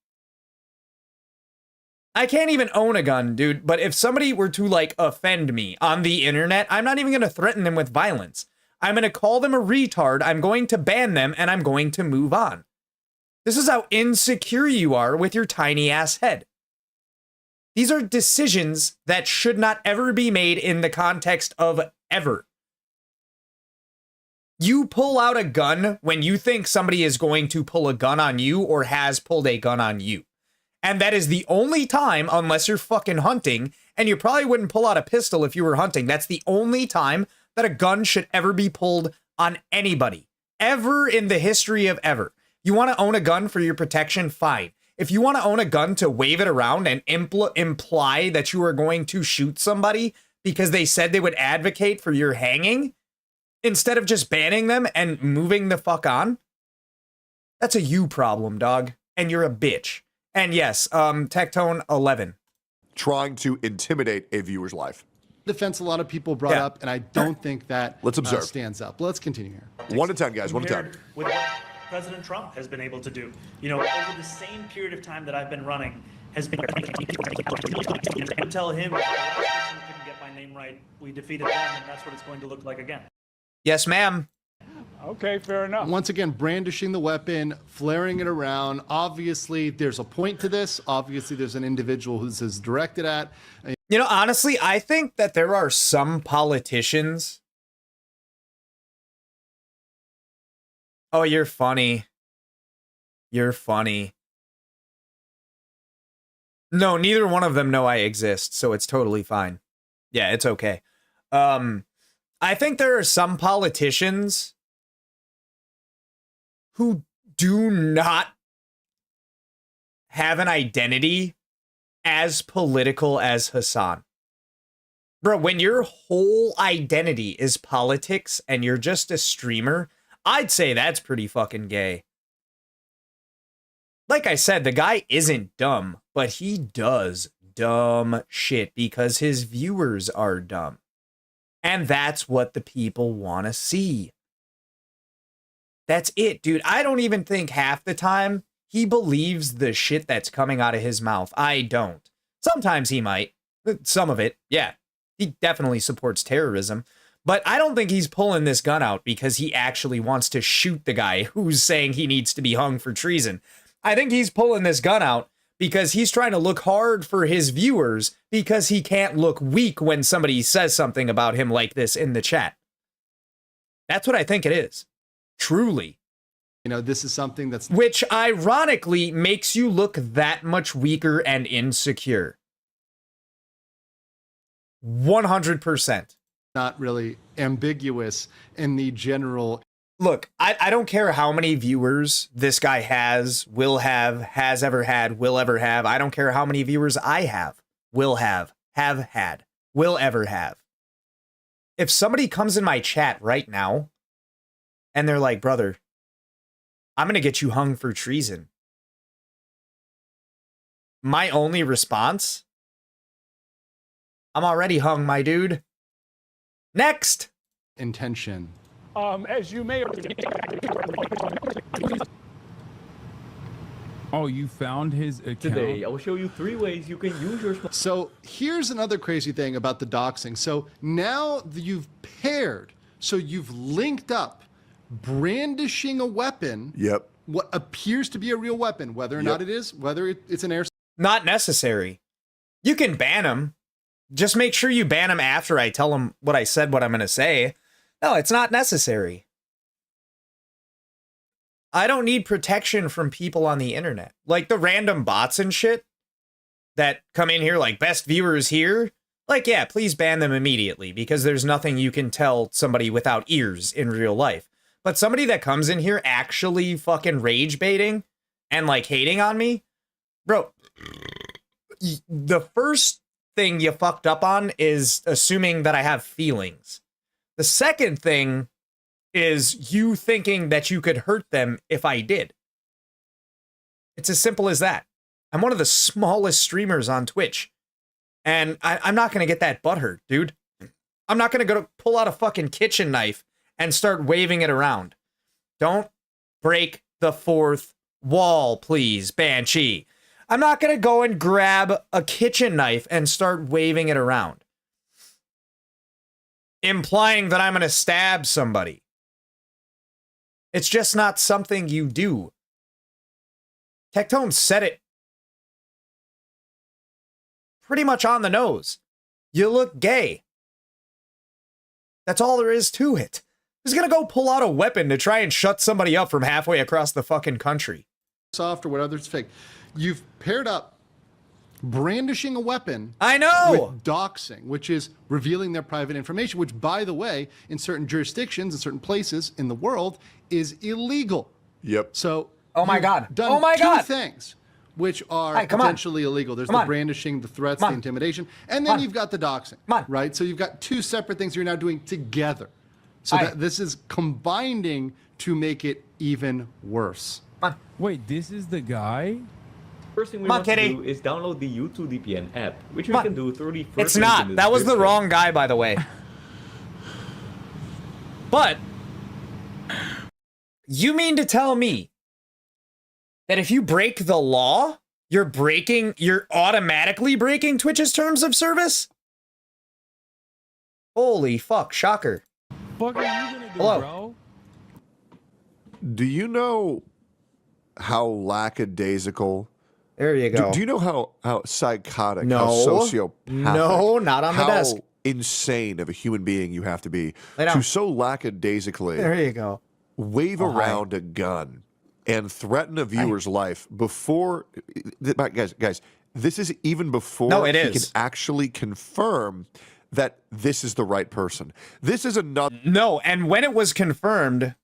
I can't even own a gun, dude. But if somebody were to like offend me on the internet, I'm not even going to threaten them with violence. I'm going to call them a retard. I'm going to ban them and I'm going to move on. This is how insecure you are with your tiny ass head. These are decisions that should not ever be made in the context of ever. You pull out a gun when you think somebody is going to pull a gun on you or has pulled a gun on you. And that is the only time, unless you're fucking hunting, and you probably wouldn't pull out a pistol if you were hunting. That's the only time that a gun should ever be pulled on anybody. Ever in the history of ever. You want to own a gun for your protection? Fine. If you want to own a gun to wave it around and imply that you are going to shoot somebody because they said they would advocate for your hanging, instead of just banning them and moving the fuck on, that's a you problem, dog. And you're a bitch. And yes, Tectone 11. Trying to intimidate a viewer's life. Defense a lot of people brought up, and I don't think that Let's observe. Stands up. Let's continue here. 1 to 10, guys. 1 to 10. With what President Trump has been able to do. You know, over the same period of time that I've been running, has been tell him the last person who couldn't get my name right, we defeated them, and that's what it's going to look like again. Yes, ma'am. Okay, fair enough. Once again, brandishing the weapon, flaring it around. Obviously, there's a point to this. Obviously, there's an individual who this is directed at. You know, honestly, I think that there are some politicians. Oh, you're funny. You're funny. No, neither one of them know I exist, so it's totally fine. Yeah, it's okay. I think there are some politicians who do not have an identity as political as Hassan. Bro, when your whole identity is politics and you're just a streamer, I'd say that's pretty fucking gay. Like I said, the guy isn't dumb, but he does dumb shit because his viewers are dumb. And that's what the people want to see. That's it, dude. I don't even think half the time he believes the shit that's coming out of his mouth. I don't. Sometimes he might. Some of it, yeah. He definitely supports terrorism. But I don't think he's pulling this gun out because he actually wants to shoot the guy who's saying he needs to be hung for treason. I think he's pulling this gun out because he's trying to look hard for his viewers because he can't look weak when somebody says something about him like this in the chat. That's what I think it is. Truly. You know, this is something that's... Which ironically makes you look that much weaker and insecure. 100%. Not really ambiguous in the general... Look, I don't care how many viewers this guy has, will have, has ever had, will ever have. I don't care how many viewers I have, will have had, will ever have. If somebody comes in my chat right now and they're like, brother, I'm going to get you hung for treason. My only response, I'm already hung, my dude. Next. Intention. As you may... Oh, you found his account? Today, I will show you 3 ways you can use your... So here's another crazy thing about the doxing. So now that you've paired, so you've linked up brandishing a weapon. Yep. What appears to be a real weapon, whether or not it is, whether it's an air... Not necessary. You can ban him. Just make sure you ban him after I tell him what I said, what I'm going to say. No, it's not necessary. I don't need protection from people on the internet. Like the random bots and shit that come in here like best viewers here. Like, yeah, please ban them immediately because there's nothing you can tell somebody without ears in real life. But somebody that comes in here actually fucking rage baiting and like hating on me, bro, the first thing you fucked up on is assuming that I have feelings. The second thing is you thinking that you could hurt them if I did. It's as simple as that. I'm one of the smallest streamers on Twitch. And I'm not going to get that butthurt, dude. I'm not going to go pull out a fucking kitchen knife and start waving it around. Don't break the fourth wall, please, Banshee. I'm not going to go and grab a kitchen knife and start waving it around, implying that I'm going to stab somebody. It's just not something you do. Tectone said it pretty much on the nose. You look gay. That's all there is to it. He's gonna go pull out a weapon to try and shut somebody up from halfway across the fucking country. Soft or whatever, it's fake. You've paired up brandishing a weapon. I know. With doxing, which is revealing their private information, which, by the way, in certain jurisdictions, in certain places in the world, is illegal. Yep. So, oh my God. Done Oh my two God. things which are Hey, potentially illegal. There's the brandishing, the threats, the intimidation, and then you've got the doxing. Right? So you've got two separate things you're now doing together. So that this is combining to make it even worse. Wait, this is the guy? First thing we want to do is download the YouTube VPN app, which we can do through the first It's link not. in the That was the description. wrong guy, by the way. But you mean to tell me that if you break the law, you're automatically breaking Twitch's terms of service? Holy fuck, shocker. Fuck are you gonna do, Hello. bro? Do you know how lackadaisical? There you go. Do you know how psychotic, No. how sociopathic, No, not on the how desk. insane of a human being you have to be Lay down. to so lackadaisically There you go. wave Oh, hi. around a gun and threaten a viewer's life before, guys, this is even before No, it he is. can actually confirm that this is the right person. This is another. No, and when it was confirmed,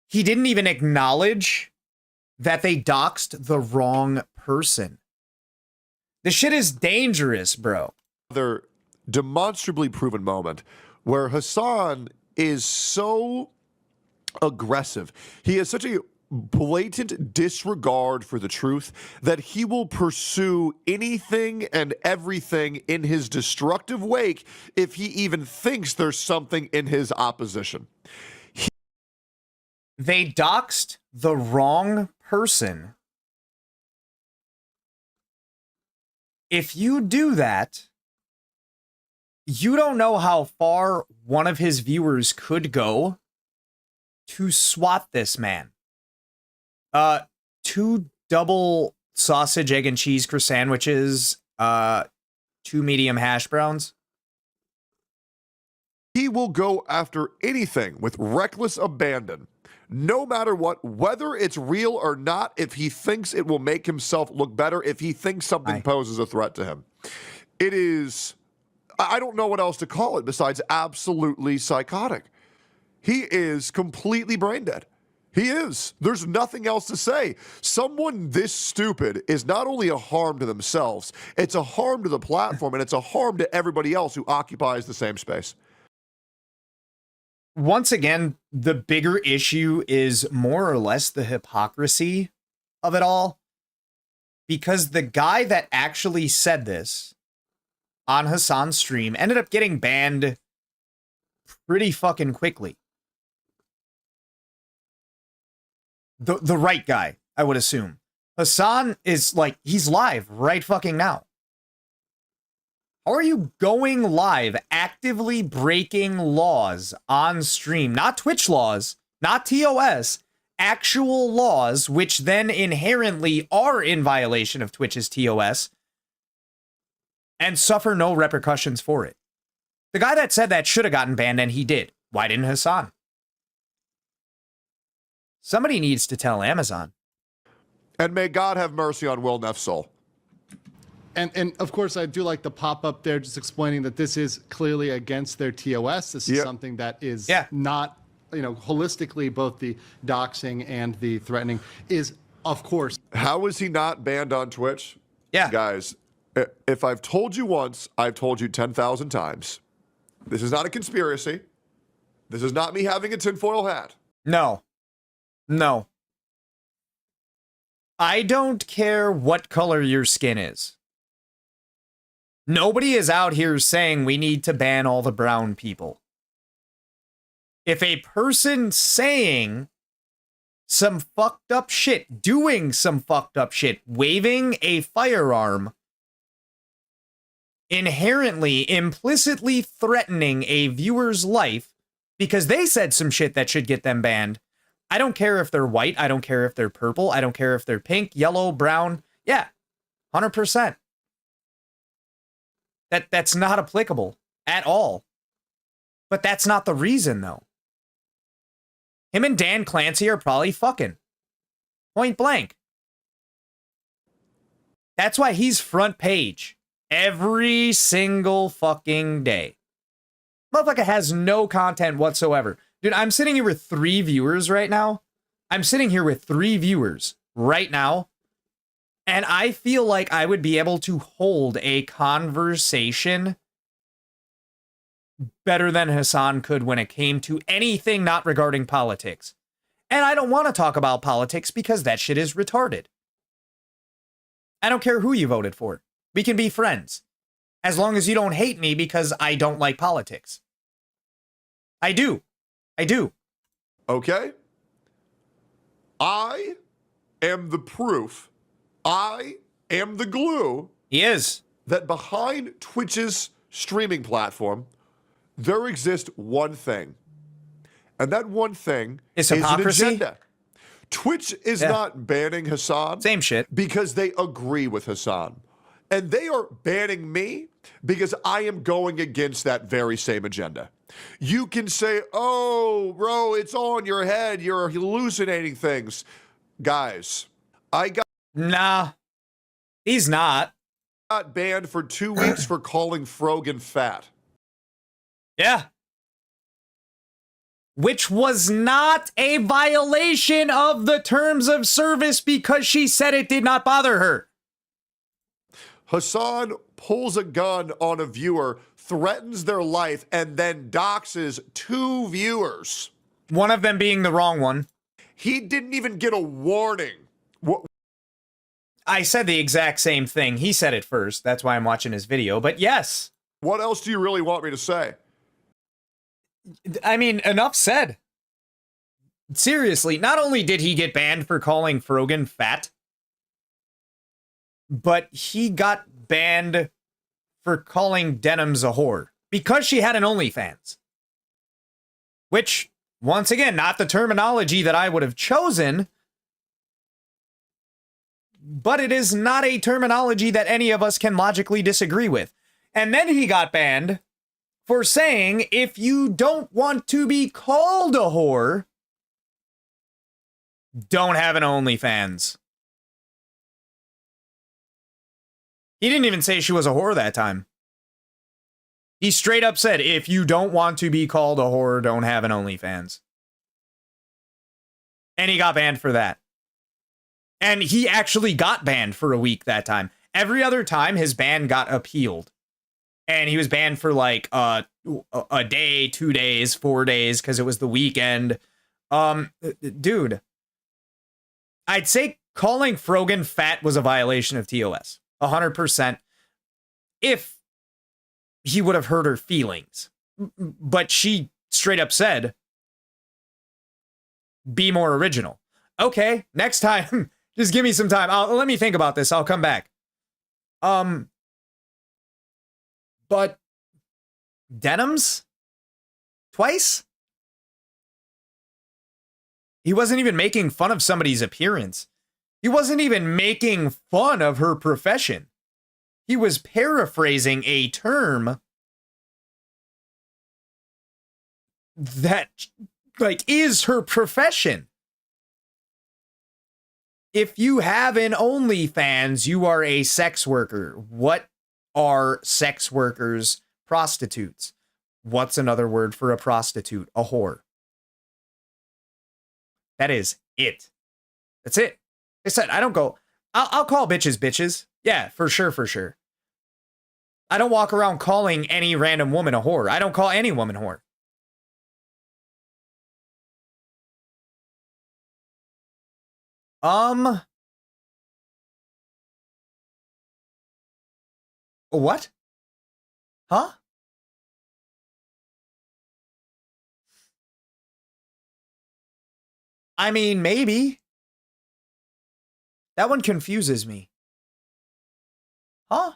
he didn't even acknowledge that they doxed the wrong person. This shit is dangerous, bro. Another demonstrably proven moment where Hassan is so aggressive. He has such a blatant disregard for the truth that he will pursue anything and everything in his destructive wake if he even thinks there's something in his opposition. They doxed the wrong person. If you do that, you don't know how far one of his viewers could go to swat this man. 2 double sausage, egg, and cheese croissantwiches, 2 medium hash browns. He will go after anything with reckless abandon, no matter what, whether it's real or not, if he thinks it will make himself look better, if he thinks something poses a threat to him. It is, I don't know what else to call it besides absolutely psychotic. He is completely brain dead. He is. There's nothing else to say. Someone this stupid is not only a harm to themselves, it's a harm to the platform, and it's a harm to everybody else who occupies the same space. Once again, the bigger issue is more or less the hypocrisy of it all. Because the guy that actually said this on Hassan's stream ended up getting banned pretty fucking quickly. The right guy, I would assume. Hassan is like, he's live right fucking now. How are you going live, actively breaking laws on stream? Not Twitch laws, not TOS, actual laws, which then inherently are in violation of Twitch's TOS, and suffer no repercussions for it. The guy that said that should have gotten banned, and he did. Why didn't Hassan? Somebody needs to tell Amazon. And may God have mercy on Will Neff's soul. And of course, I do like the pop-up there just explaining that this is clearly against their TOS. This is something that is not, holistically, both the doxing and the threatening is, of course. How is he not banned on Twitch? Yeah. Guys, if I've told you once, I've told you 10,000 times. This is not a conspiracy. This is not me having a tinfoil hat. No. No. I don't care what color your skin is. Nobody is out here saying we need to ban all the brown people. If a person saying some fucked up shit, doing some fucked up shit, waving a firearm, inherently, implicitly threatening a viewer's life because they said some shit that should get them banned. I don't care if they're white. I don't care if they're purple. I don't care if they're pink, yellow, brown. Yeah, 100%. That's not applicable at all. But that's not the reason, though. Him and Dan Clancy are probably fucking. Point blank. That's why he's front page every single fucking day. Motherfucker has no content whatsoever. Dude, I'm sitting here with 3 viewers right now. I'm sitting here with 3 viewers right now. And I feel like I would be able to hold a conversation better than Hassan could when it came to anything not regarding politics. And I don't want to talk about politics because that shit is retarded. I don't care who you voted for. We can be friends. As long as you don't hate me because I don't like politics. I do. Okay? I am the proof. I am the glue. He is. That behind Twitch's streaming platform, there exists one thing. And that one thing is hypocrisy? an agenda. Twitch is not banning Hassan. Same shit. Because they agree with Hassan. And they are banning me because I am going against that very same agenda. You can say, oh, bro, it's all in your head. You're hallucinating things. Guys, I got... Nah, he's not. Got banned for 2 weeks for calling Frogan fat. Yeah. Which was not a violation of the terms of service because she said it did not bother her. Hassan pulls a gun on a viewer, threatens their life, and then doxes 2 viewers. One of them being the wrong one. He didn't even get a warning. I said the exact same thing. He said it first. That's why I'm watching his video. But yes. What else do you really want me to say? I mean, enough said. Seriously, not only did he get banned for calling Frogan fat, but he got banned for calling Denims a whore because she had an OnlyFans. Which, once again, not the terminology that I would have chosen, but it is not a terminology that any of us can logically disagree with. And then he got banned for saying, if you don't want to be called a whore, don't have an OnlyFans. He didn't even say she was a whore that time. He straight up said, if you don't want to be called a whore, don't have an OnlyFans. And he got banned for that. And he actually got banned for a week that time. Every other time, his ban got appealed. And he was banned for like a day, 2 days, 4 days, because it was the weekend. Dude, I'd say calling Frogan fat was a violation of TOS. 100%. If he would have hurt her feelings. But she straight up said, be more original. Okay, next time, just give me some time. Let me think about this. I'll come back. But Denims? Twice? He wasn't even making fun of somebody's appearance. He wasn't even making fun of her profession. He was paraphrasing a term that, like, is her profession. If you have an OnlyFans, you are a sex worker. What are sex workers? Prostitutes. What's another word for a prostitute? A whore. That is it. That's it. I said, I don't go, I'll call bitches bitches. Yeah, for sure, for sure. I don't walk around calling any random woman a whore. I don't call any woman a whore. What? Huh? I mean, maybe. That one confuses me. Huh?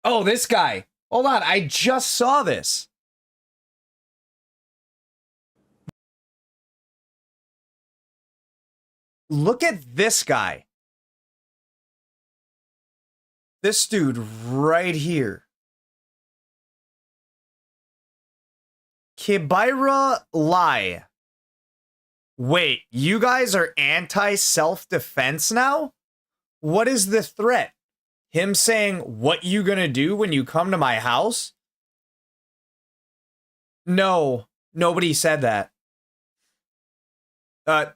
Oh, this guy. Hold on, I just saw this. Look at this guy. This dude right here. Kibira Lai. Wait, you guys are anti-self-defense now? What is the threat? Him saying, what you gonna do when you come to my house? No, nobody said that. I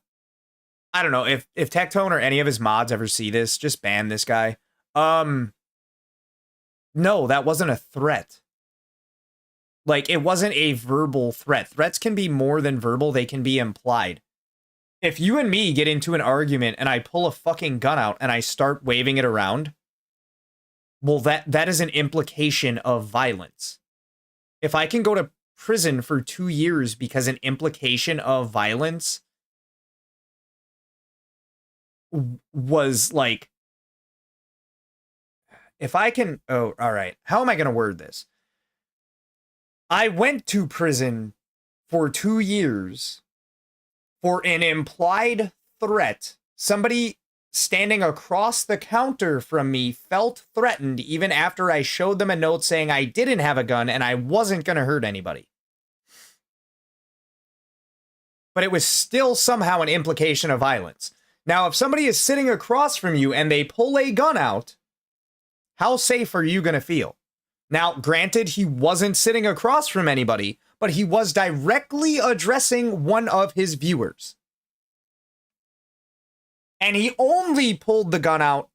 don't know, if Tectone or any of his mods ever see this, just ban this guy. No, that wasn't a threat. Like, it wasn't a verbal threat. Threats can be more than verbal, they can be implied. If you and me get into an argument and I pull a fucking gun out and I start waving it around, well, that is an implication of violence. If I can go to prison for 2 years because an implication of violence was like, if I can, oh, all right. How am I going to word this? I went to prison for 2 years for an implied threat. Somebody standing across the counter from me felt threatened even after I showed them a note saying I didn't have a gun and I wasn't going to hurt anybody. But it was still somehow an implication of violence. Now, if somebody is sitting across from you and they pull a gun out, how safe are you going to feel? Now, granted, he wasn't sitting across from anybody, but he was directly addressing one of his viewers. And he only pulled the gun out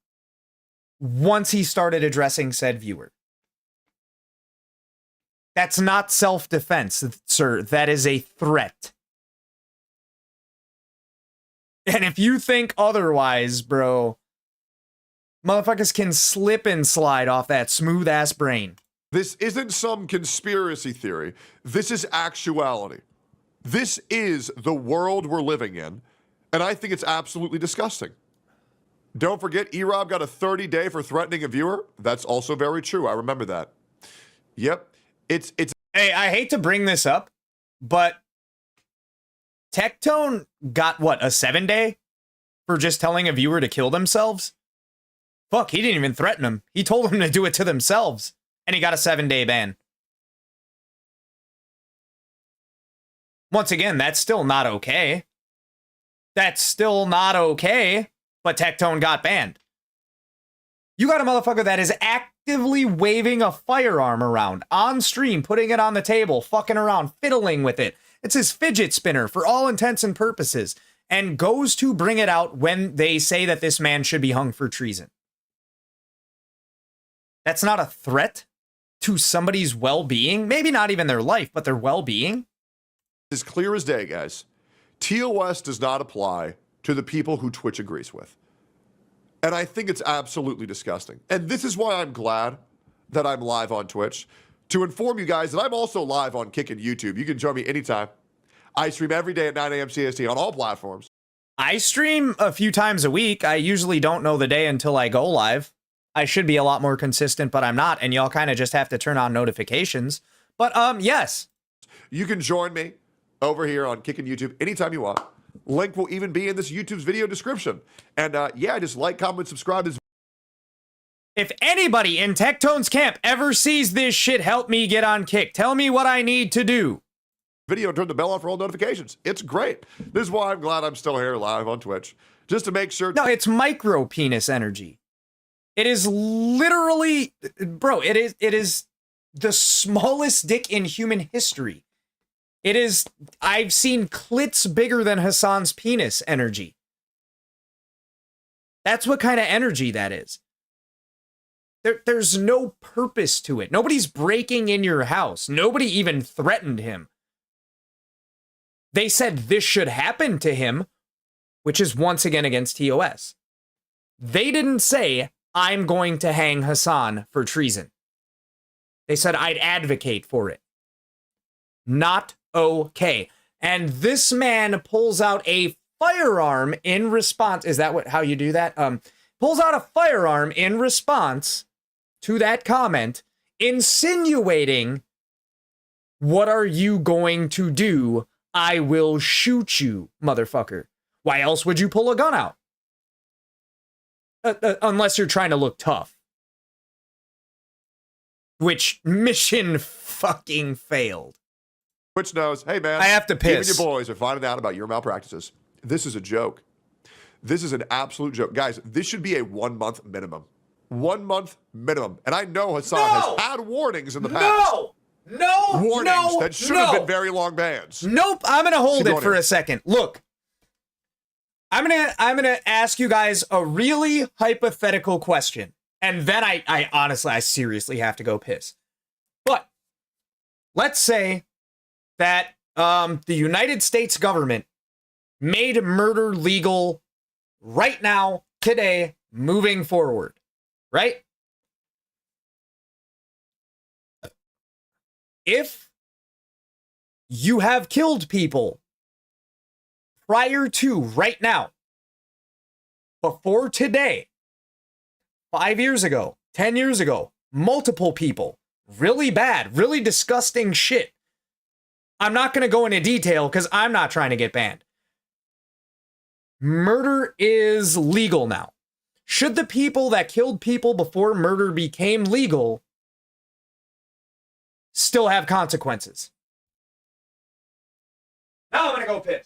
once he started addressing said viewer. That's not self-defense, sir. That is a threat. And if you think otherwise, bro, motherfuckers can slip and slide off that smooth-ass brain. This isn't some conspiracy theory. This is actuality. This is the world we're living in, and I think it's absolutely disgusting. Don't forget, E-Rob got a 30-day for threatening a viewer. That's also very true. I remember that. Yep. It's. Hey, I hate to bring this up, but Tectone got, what, a 7-day for just telling a viewer to kill themselves? Fuck, he didn't even threaten them. He told them to do it to themselves, and he got a 7-day ban. Once again, that's still not okay. That's still not okay, but Tectone got banned. You got a motherfucker that is actively waving a firearm around on stream, putting it on the table, fucking around, fiddling with it. It's his fidget spinner for all intents and purposes, and goes to bring it out when they say that this man should be hung for treason. That's not a threat to somebody's well-being. Maybe not even their life, but their well-being. As clear as day, guys. TOS does not apply to the people who Twitch agrees with. And I think it's absolutely disgusting. And this is why I'm glad that I'm live on Twitch. To inform you guys that I'm also live on Kick and YouTube. You can join me anytime. I stream every day at 9 a.m. CST on all platforms. I stream a few times a week. I usually don't know the day until I go live. I should be a lot more consistent, but I'm not. And y'all kind of just have to turn on notifications. But yes. You can join me over here on Kick and YouTube anytime you want. Link will even be in this YouTube's video description. And yeah, just like, comment, subscribe. If anybody in Tectone's camp ever sees this shit, help me get on Kick. Tell me what I need to do. Video, turn the bell on for all notifications. It's great. This is why I'm glad I'm still here live on Twitch. Just to make sure. No, it's micro penis energy. It is literally, bro, it is the smallest dick in human history. It is, I've seen clits bigger than Hassan's penis energy. That's what kind of energy that is. There's no purpose to it. Nobody's breaking in your house. Nobody even threatened him. They said this should happen to him, which is once again against TOS. They didn't say, I'm going to hang Hassan for treason. They said, I'd advocate for it. Not okay. And this man pulls out a firearm in response. Is that how you do that? Pulls out a firearm in response to that comment, insinuating, what are you going to do? I will shoot you, motherfucker. Why else would you pull a gun out? Unless you're trying to look tough. Which mission fucking failed. Twitch knows, hey man, I have to piss. Even your boys are finding out about your malpractices. This is a joke. This is an absolute joke. Guys, this should be a 1 month minimum. 1 month minimum. And I know Hassan has had warnings in the past. Warnings that should have been very long bans. Nope. I'm going to hold it for a second. Look. I'm going to ask you guys a really hypothetical question. And then I honestly, I seriously have to go piss. But let's say that the United States government made murder legal right now, today, moving forward, right? If you have killed people prior to right now, before today, 5 years ago, 10 years ago, multiple people, really bad, really disgusting shit. I'm not going to go into detail because I'm not trying to get banned. Murder is legal now. Should the people that killed people before murder became legal still have consequences? Now I'm going to go piss.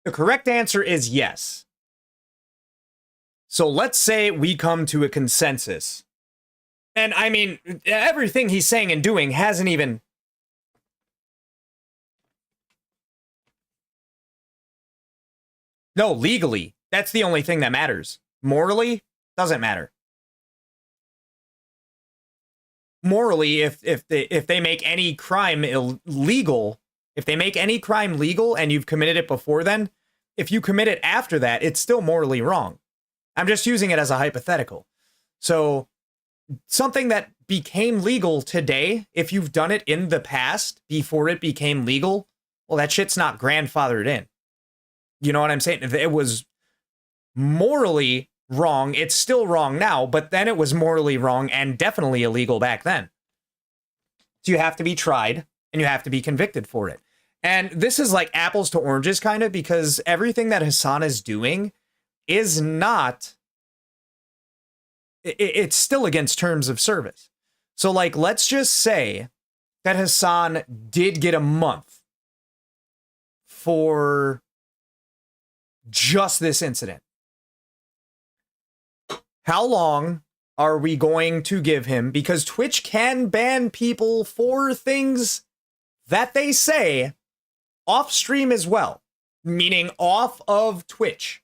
The correct answer is yes. So let's say we come to a consensus. And I mean, everything he's saying and doing hasn't even... No, legally. That's the only thing that matters. Morally, doesn't matter. Morally, if they make any crime illegal... If they make any crime legal and you've committed it before then, if you commit it after that, it's still morally wrong. I'm just using it as a hypothetical. So something that became legal today, if you've done it in the past before it became legal, well, that shit's not grandfathered in. You know what I'm saying? If it was morally wrong, it's still wrong now, but then it was morally wrong and definitely illegal back then. So you have to be tried and you have to be convicted for it. And this is like apples to oranges kind of, because everything that Hassan is doing is not, it's still against terms of service. So like, let's just say that Hassan did get a month for just this incident. How long are we going to give him? Because Twitch can ban people for things that they say off stream as well, meaning off of Twitch,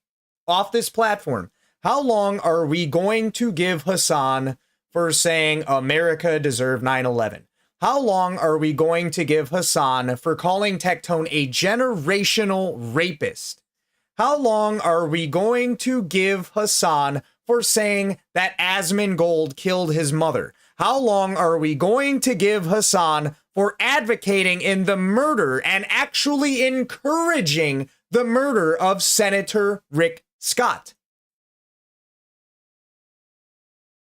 off this platform. How long are we going to give Hassan for saying America deserved 9/11? How long are we going to give Hassan for calling Tectone a generational rapist? How long are we going to give Hassan for saying that Asmongold killed his mother? How long are we going to give Hassan for advocating in the murder and actually encouraging the murder of Senator Rick Scott?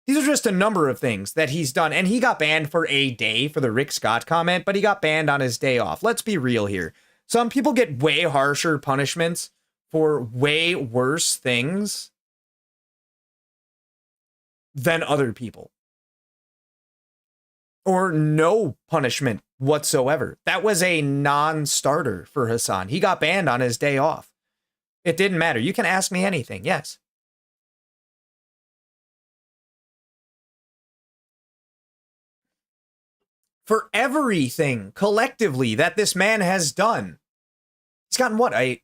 These are just a number of things that he's done, and he got banned for a day for the Rick Scott comment, but he got banned on his day off. Let's be real here. Some people get way harsher punishments for way worse things than other people. Or no punishment whatsoever. That was a non-starter for Hassan. He got banned on his day off. It didn't matter. You can ask me anything, yes. For everything collectively that this man has done, he's gotten what, a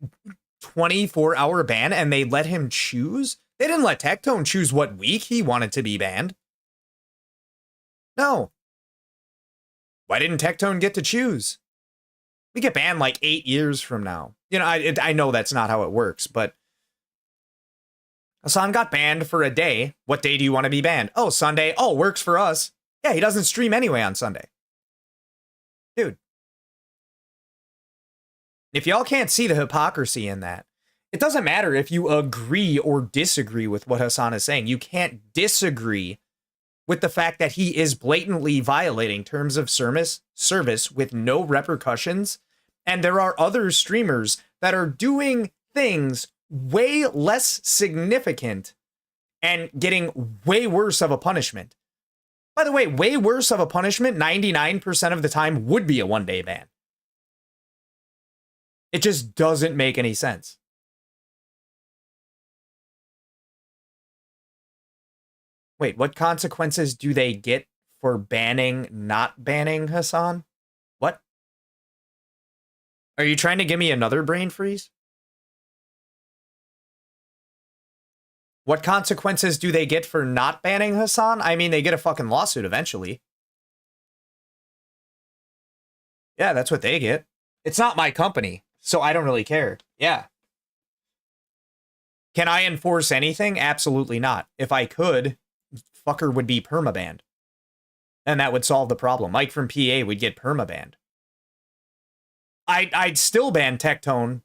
24-hour ban, and they let him choose? They didn't let Tectone choose what week he wanted to be banned. No. Why didn't Tectone get to choose? We get banned like 8 years from now. You know, I know that's not how it works, but Hassan got banned for a day. What day do you want to be banned? Oh, Sunday. Oh, works for us. Yeah, he doesn't stream anyway on Sunday. Dude. If y'all can't see the hypocrisy in that, it doesn't matter if you agree or disagree with what Hassan is saying. You can't disagree with the fact that he is blatantly violating terms of service with no repercussions. And there are other streamers that are doing things way less significant and getting way worse of a punishment. By the way, way worse of a punishment, 99% of the time, would be a one-day ban. It just doesn't make any sense. Wait, what consequences do they get for banning, not banning Hassan? What? Are you trying to give me another brain freeze? What consequences do they get for not banning Hassan? I mean, they get a fucking lawsuit eventually. Yeah, that's what they get. It's not my company, so I don't really care. Yeah. Can I enforce anything? Absolutely not. If I could, fucker would be permabanned. And that would solve the problem. Mike from PA would get permabanned. I'd still ban Tectone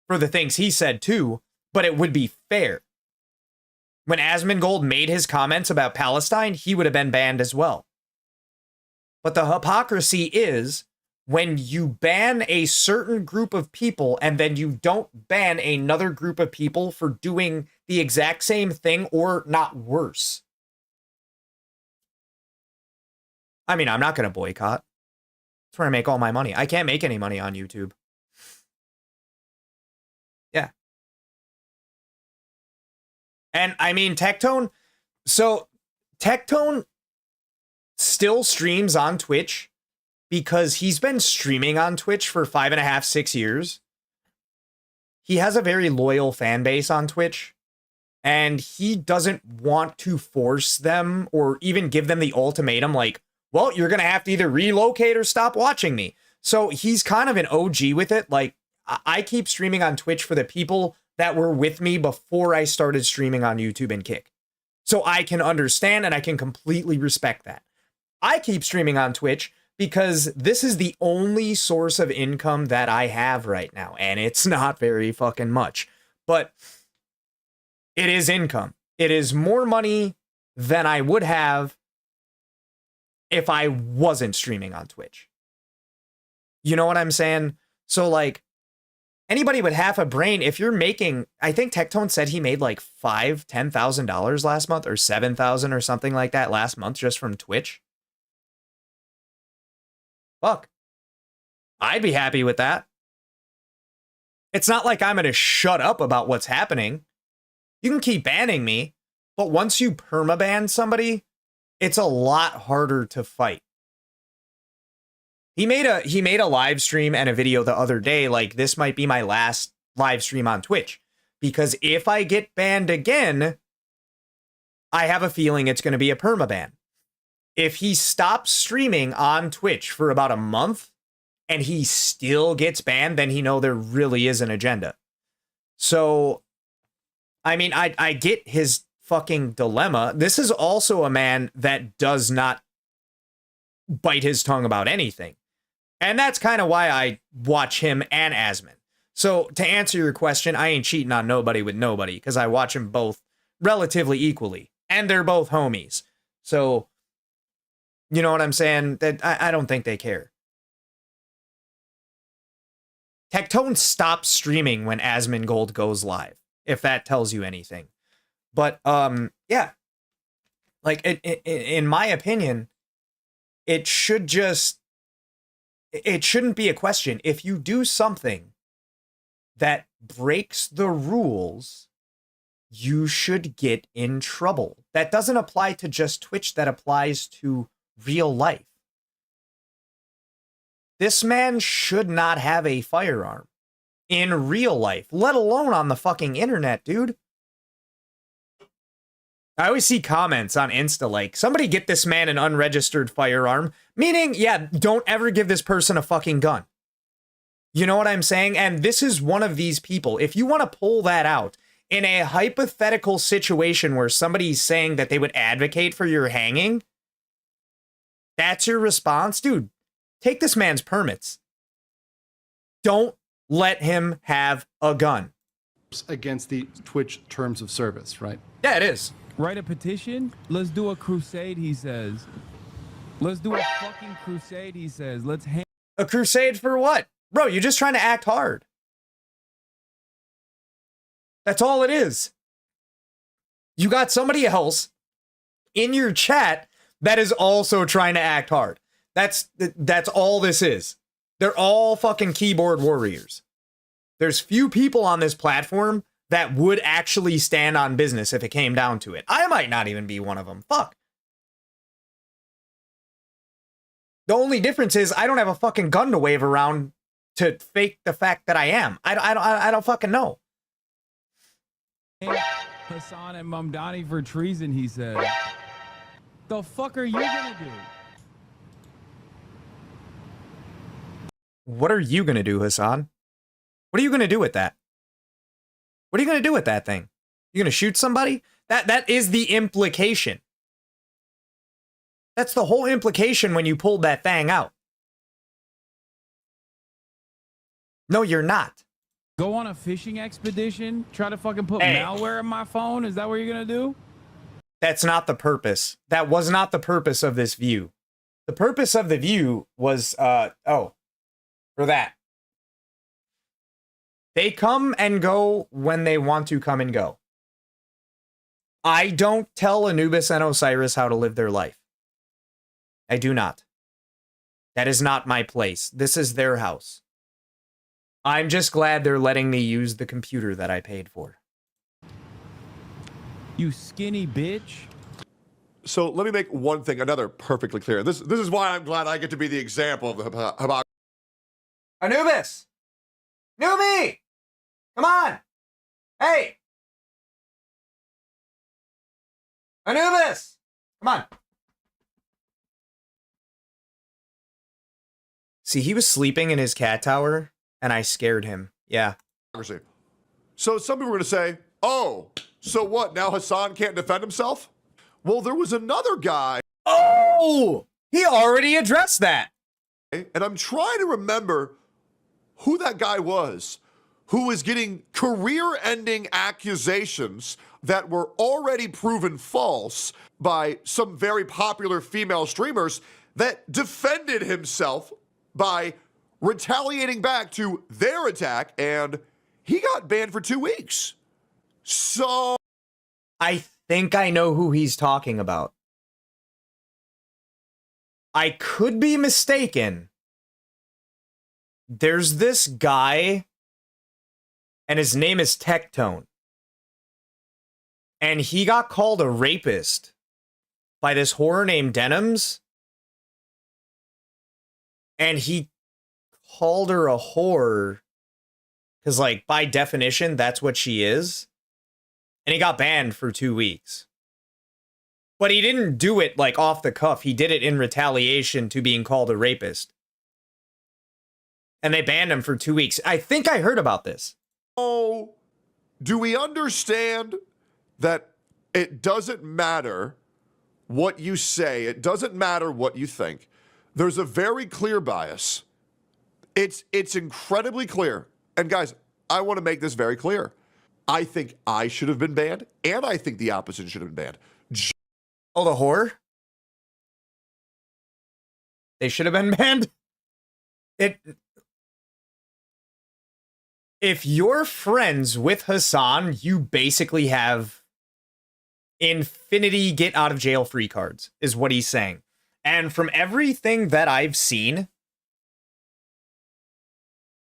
for the things he said too, but it would be fair. When Asmongold made his comments about Palestine, he would have been banned as well. But the hypocrisy is when you ban a certain group of people and then you don't ban another group of people for doing the exact same thing or not worse. I mean, I'm not going to boycott. That's where I make all my money. I can't make any money on YouTube. Yeah. And I mean, Tectone, so Tectone still streams on Twitch because he's been streaming on Twitch for 5.5, 6 years. He has a very loyal fan base on Twitch, and he doesn't want to force them or even give them the ultimatum like, well, you're going to have to either relocate or stop watching me. So he's kind of an OG with it. Like, I keep streaming on Twitch for the people that were with me before I started streaming on YouTube and Kick. So I can understand and I can completely respect that. I keep streaming on Twitch because this is the only source of income that I have right now. And it's not very fucking much, but it is income. It is more money than I would have if I wasn't streaming on Twitch. You know what I'm saying? So like, anybody with half a brain, if you're making, I think Tectone said he made like $10,000 last month or $7,000 or something like that last month just from Twitch. Fuck. I'd be happy with that. It's not like I'm going to shut up about what's happening. You can keep banning me, but once you permaban somebody, it's a lot harder to fight. He made a live stream and a video the other day, like, this might be my last live stream on Twitch. Because if I get banned again, I have a feeling it's going to be a permaban. If he stops streaming on Twitch for about a month and he still gets banned, then he know there really is an agenda. So, I mean, I get his fucking dilemma. This is also a man that does not bite his tongue about anything. And that's kind of why I watch him and Asman. So to answer your question, I ain't cheating on nobody with nobody because I watch them both relatively equally. And they're both homies. So, you know what I'm saying? That I don't think they care. Tectone stops streaming when Asmongold goes live, if that tells you anything. But, yeah. Like, in my opinion, it shouldn't be a question. If you do something that breaks the rules, you should get in trouble. That doesn't apply to just Twitch, that applies to real life. This man should not have a firearm in real life, let alone on the fucking internet, dude. I always see comments on Insta like, somebody get this man an unregistered firearm. Meaning, yeah, don't ever give this person a fucking gun. You know what I'm saying? And this is one of these people. If you want to pull that out in a hypothetical situation where somebody's saying that they would advocate for your hanging, that's your response? Dude, take this man's permits. Don't let him have a gun. Against the Twitch terms of service, right? Yeah, it is. Write a petition? Let's do a crusade, he says. Let's do a fucking crusade, he says. Let's hang. A crusade for what? Bro, you're just trying to act hard. That's all it is. You got somebody else in your chat that is also trying to act hard. That's all this is. They're all fucking keyboard warriors. There's few people on this platform that would actually stand on business if it came down to it. I might not even be one of them. Fuck. The only difference is I don't have a fucking gun to wave around to fake the fact that I am. I don't fucking know. Hassan and Mamdani for treason, he said. The fuck are you gonna do? What are you gonna do, Hassan? What are you gonna do with that? What are you gonna do with that thing? You gonna shoot somebody? That is the implication. That's the whole implication when you pulled that thing out. No, you're not. Go on a fishing expedition? Try to fucking put malware in my phone? Is that what you're gonna do? That's not the purpose. That was not the purpose of this view. The purpose of the view was, for that. They come and go when they want to come and go. I don't tell Anubis and Osiris how to live their life. I do not. That is not my place. This is their house. I'm just glad they're letting me use the computer that I paid for. You skinny bitch. So let me make one thing another perfectly clear. This is why I'm glad I get to be the example of the hypocrisy. Anubis! Newbie! Come on! Hey! Anubis! Come on. See, he was sleeping in his cat tower, and I scared him. Yeah. So some people are going to say, oh, so what? Now Hassan can't defend himself? Well, there was another guy. Oh! He already addressed that. And I'm trying to remember who that guy was who was getting career-ending accusations that were already proven false by some very popular female streamers that defended himself by retaliating back to their attack, and he got banned for 2 weeks. So I think I know who he's talking about. I could be mistaken. There's this guy, and his name is Tectone. And he got called a rapist by this whore named Denims. And he called her a whore because, like, by definition, that's what she is. And he got banned for 2 weeks. But he didn't do it, like, off the cuff. He did it in retaliation to being called a rapist. And they banned him for 2 weeks. I think I heard about this. Oh, do we understand that It doesn't matter what you say. It doesn't matter what you think. There's a very clear bias. It's incredibly clear. And guys, I want to make this very clear. I think I should have been banned, and I think the opposition should have been banned. Oh, the whore? They should have been banned? If you're friends with Hassan, you basically have infinity get out of jail free cards, is what he's saying. And from everything that I've seen,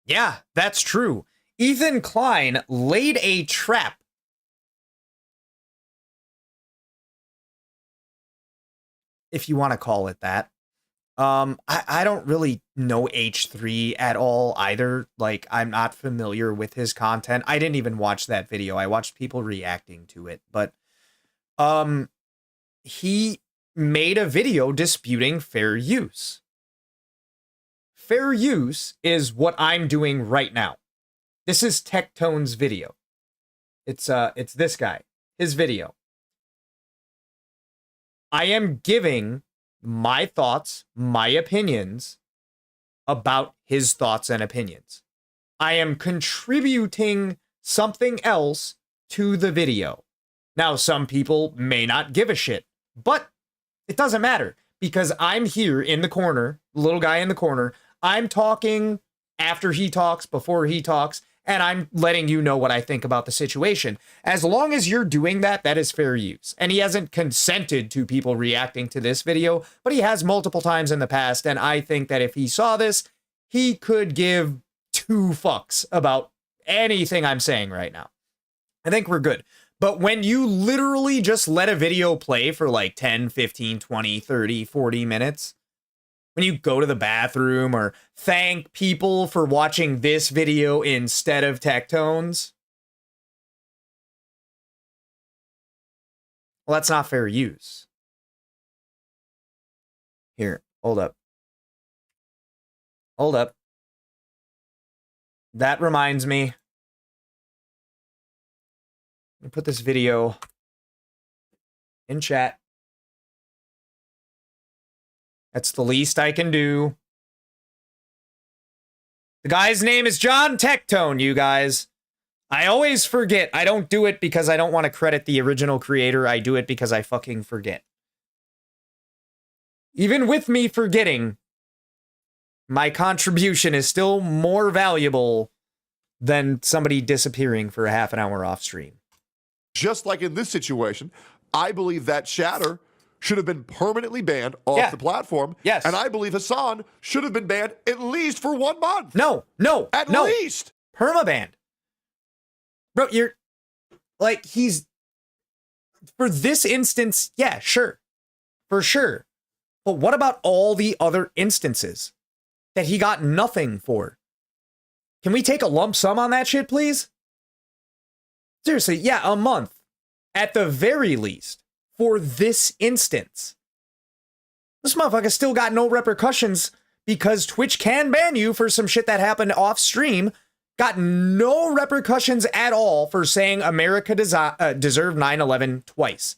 yeah, that's true. Ethan Klein laid a trap. If you want to call it that. I don't really know H3 at all either. Like, I'm not familiar with his content. I didn't even watch that video. I watched people reacting to it. But he made a video disputing fair use. Fair use is what I'm doing right now. This is Tectone's video. It's this guy, his video. I am giving my thoughts, my opinions about his thoughts and opinions. I am contributing something else to the video. Now, some people may not give a shit, but it doesn't matter because I'm here in the corner, little guy in the corner. I'm talking after he talks, before he talks, and I'm letting you know what I think about the situation. As long as you're doing that, that is fair use. And he hasn't consented to people reacting to this video, but he has multiple times in the past, and I think that if he saw this, he could give 2 fucks about anything I'm saying right now. I think we're good. But when you literally just let a video play for like 10, 15, 20, 30, 40 minutes, when you go to the bathroom or thank people for watching this video instead of Tectone's, well, that's not fair use. Here, hold up. Hold up. That reminds me. Let me put this video in chat. That's the least I can do. The guy's name is John Tectone, you guys. I always forget. I don't do it because I don't want to credit the original creator. I do it because I fucking forget. Even with me forgetting, my contribution is still more valuable than somebody disappearing for a half an hour off stream. Just like in this situation, I believe that chatter should have been permanently banned off the platform. Yes. And I believe Hassan should have been banned at least for 1 month. No. At least. Permabanned. Bro, you're like, he's for this instance, yeah, sure. For sure. But what about all the other instances that he got nothing for? Can we take a lump sum on that shit, please? Seriously, yeah, a month. At the very least. For this instance. This motherfucker still got no repercussions because Twitch can ban you for some shit that happened off stream. Got no repercussions at all for saying America deserved 9/11 twice.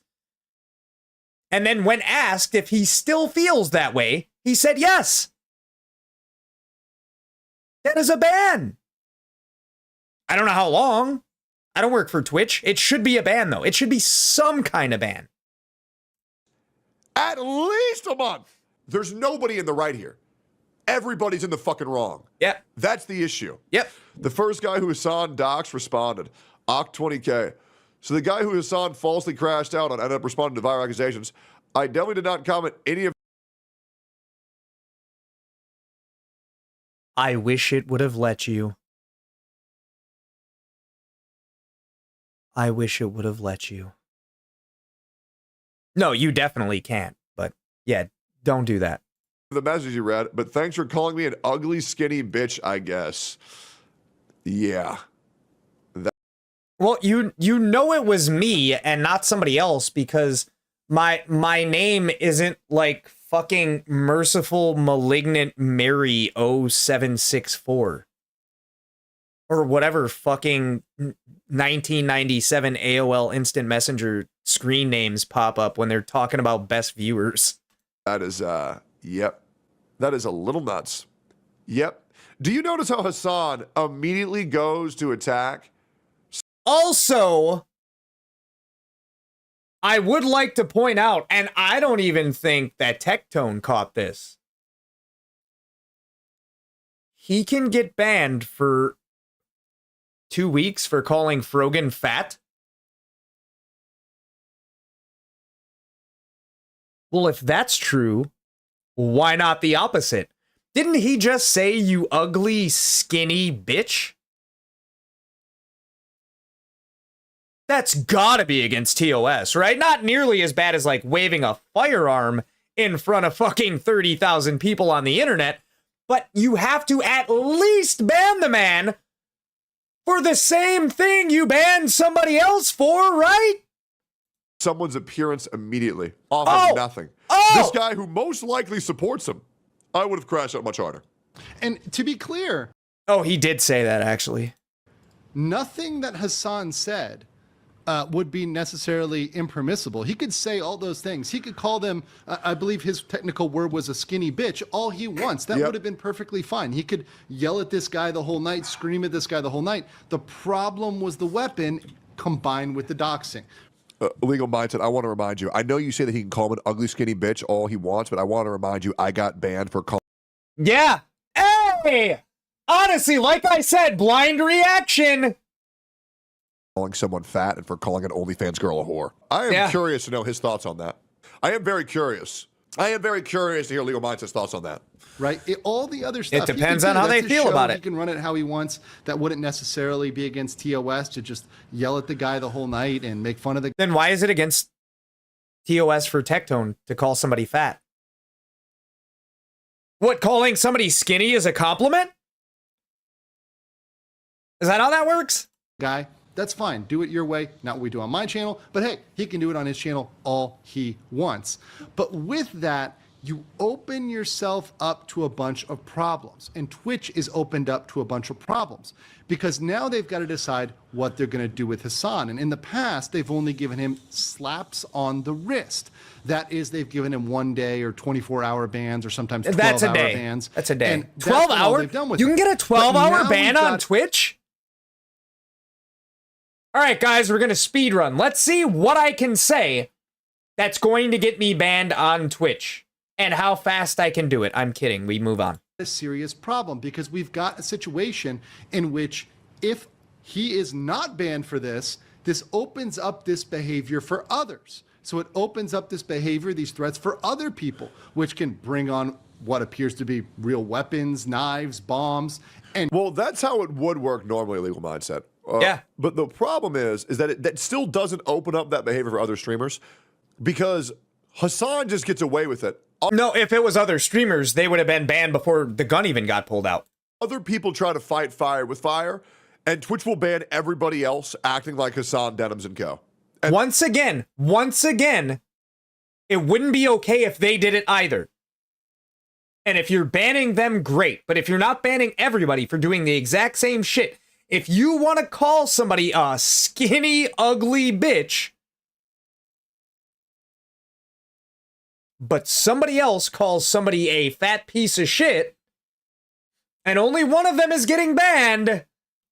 And then when asked if he still feels that way, he said yes. That is a ban. I don't know how long. I don't work for Twitch. It should be a ban, though. It should be some kind of ban. At least a month. There's nobody in the right here. Everybody's in the fucking wrong. Yeah. That's the issue. Yep. The first guy who Hassan doxed responded. Oct20K. So the guy who Hassan falsely crashed out on ended up responding to viral accusations. I definitely did not comment any of. I wish it would have let you. I wish it would have let you. No, you definitely can't. But yeah, don't do that. The message you read, but thanks for calling me an ugly, skinny bitch, I guess. Yeah. Well, you know it was me and not somebody else because my name isn't like fucking Merciful Malignant Mary 0764. or whatever fucking 1997 AOL Instant Messenger screen names pop up when they're talking about best viewers. That is, yep. That is a little nuts. Yep. Do you notice how Hassan immediately goes to attack? Also, I would like to point out, and I don't even think that Tectone caught this. He can get banned for 2 weeks for calling Frogan fat. Well, if that's true, why not the opposite? Didn't he just say, you ugly, skinny bitch? That's gotta be against TOS, right? Not nearly as bad as, like, waving a firearm in front of fucking 30,000 people on the internet, but you have to at least ban the man for the same thing you banned somebody else for, right? Someone's appearance immediately off of nothing. This guy who most likely supports him, I would have crashed out much harder. And to be clear, oh, he did say that, actually. Nothing that Hassan said would be necessarily impermissible. He could say all those things. He could call them, I believe his technical word was a skinny bitch, all he wants. That would have been perfectly fine. He could yell at this guy the whole night, scream at this guy the whole night. The problem was the weapon combined with the doxing. Legal Mindset, I want to remind you, I know you say that he can call him an ugly, skinny bitch all he wants, but I want to remind you, I got banned for calling. Yeah. Hey! Honestly, like I said, blind reaction. Calling someone fat and for calling an OnlyFans girl a whore. I am curious to know his thoughts on that. I am very curious. I am very curious to hear Legal Mindset's thoughts on that. Right? All the other stuff. It depends on how they feel about it. He can run it how he wants. That wouldn't necessarily be against TOS to just yell at the guy the whole night and make fun of the. Then why is it against TOS for Tectone to call somebody fat? What, calling somebody skinny is a compliment? Is that how that works? Guy, that's fine. Do it your way. Not what we do on my channel. But hey, he can do it on his channel all he wants. But with that, you open yourself up to a bunch of problems. And Twitch is opened up to a bunch of problems because now they've got to decide what they're going to do with Hassan. And in the past, they've only given him slaps on the wrist. That is, they've given him 1 day or 24-hour bans or sometimes 12-hour bans. That's a day. And 12-hour? You can get a 12-hour ban on Twitch? All right, guys, we're going to speed run. Let's see what I can say that's going to get me banned on Twitch. And how fast I can do it. I'm kidding. We move on. A serious problem because we've got a situation in which if he is not banned for this, this opens up this behavior for others. So it opens up this behavior, these threats for other people, which can bring on what appears to be real weapons, knives, bombs. And well, that's how it would work normally, Legal Mindset. Yeah. But the problem is that that still doesn't open up that behavior for other streamers because Hassan just gets away with it. No, if it was other streamers, they would have been banned before the gun even got pulled out. Other people try to fight fire with fire, and Twitch will ban everybody else acting like Hassan Denims and Co. And once again, it wouldn't be okay if they did it either. And if you're banning them, great. But if you're not banning everybody for doing the exact same shit, if you want to call somebody a skinny, ugly bitch, but somebody else calls somebody a fat piece of shit, and only one of them is getting banned,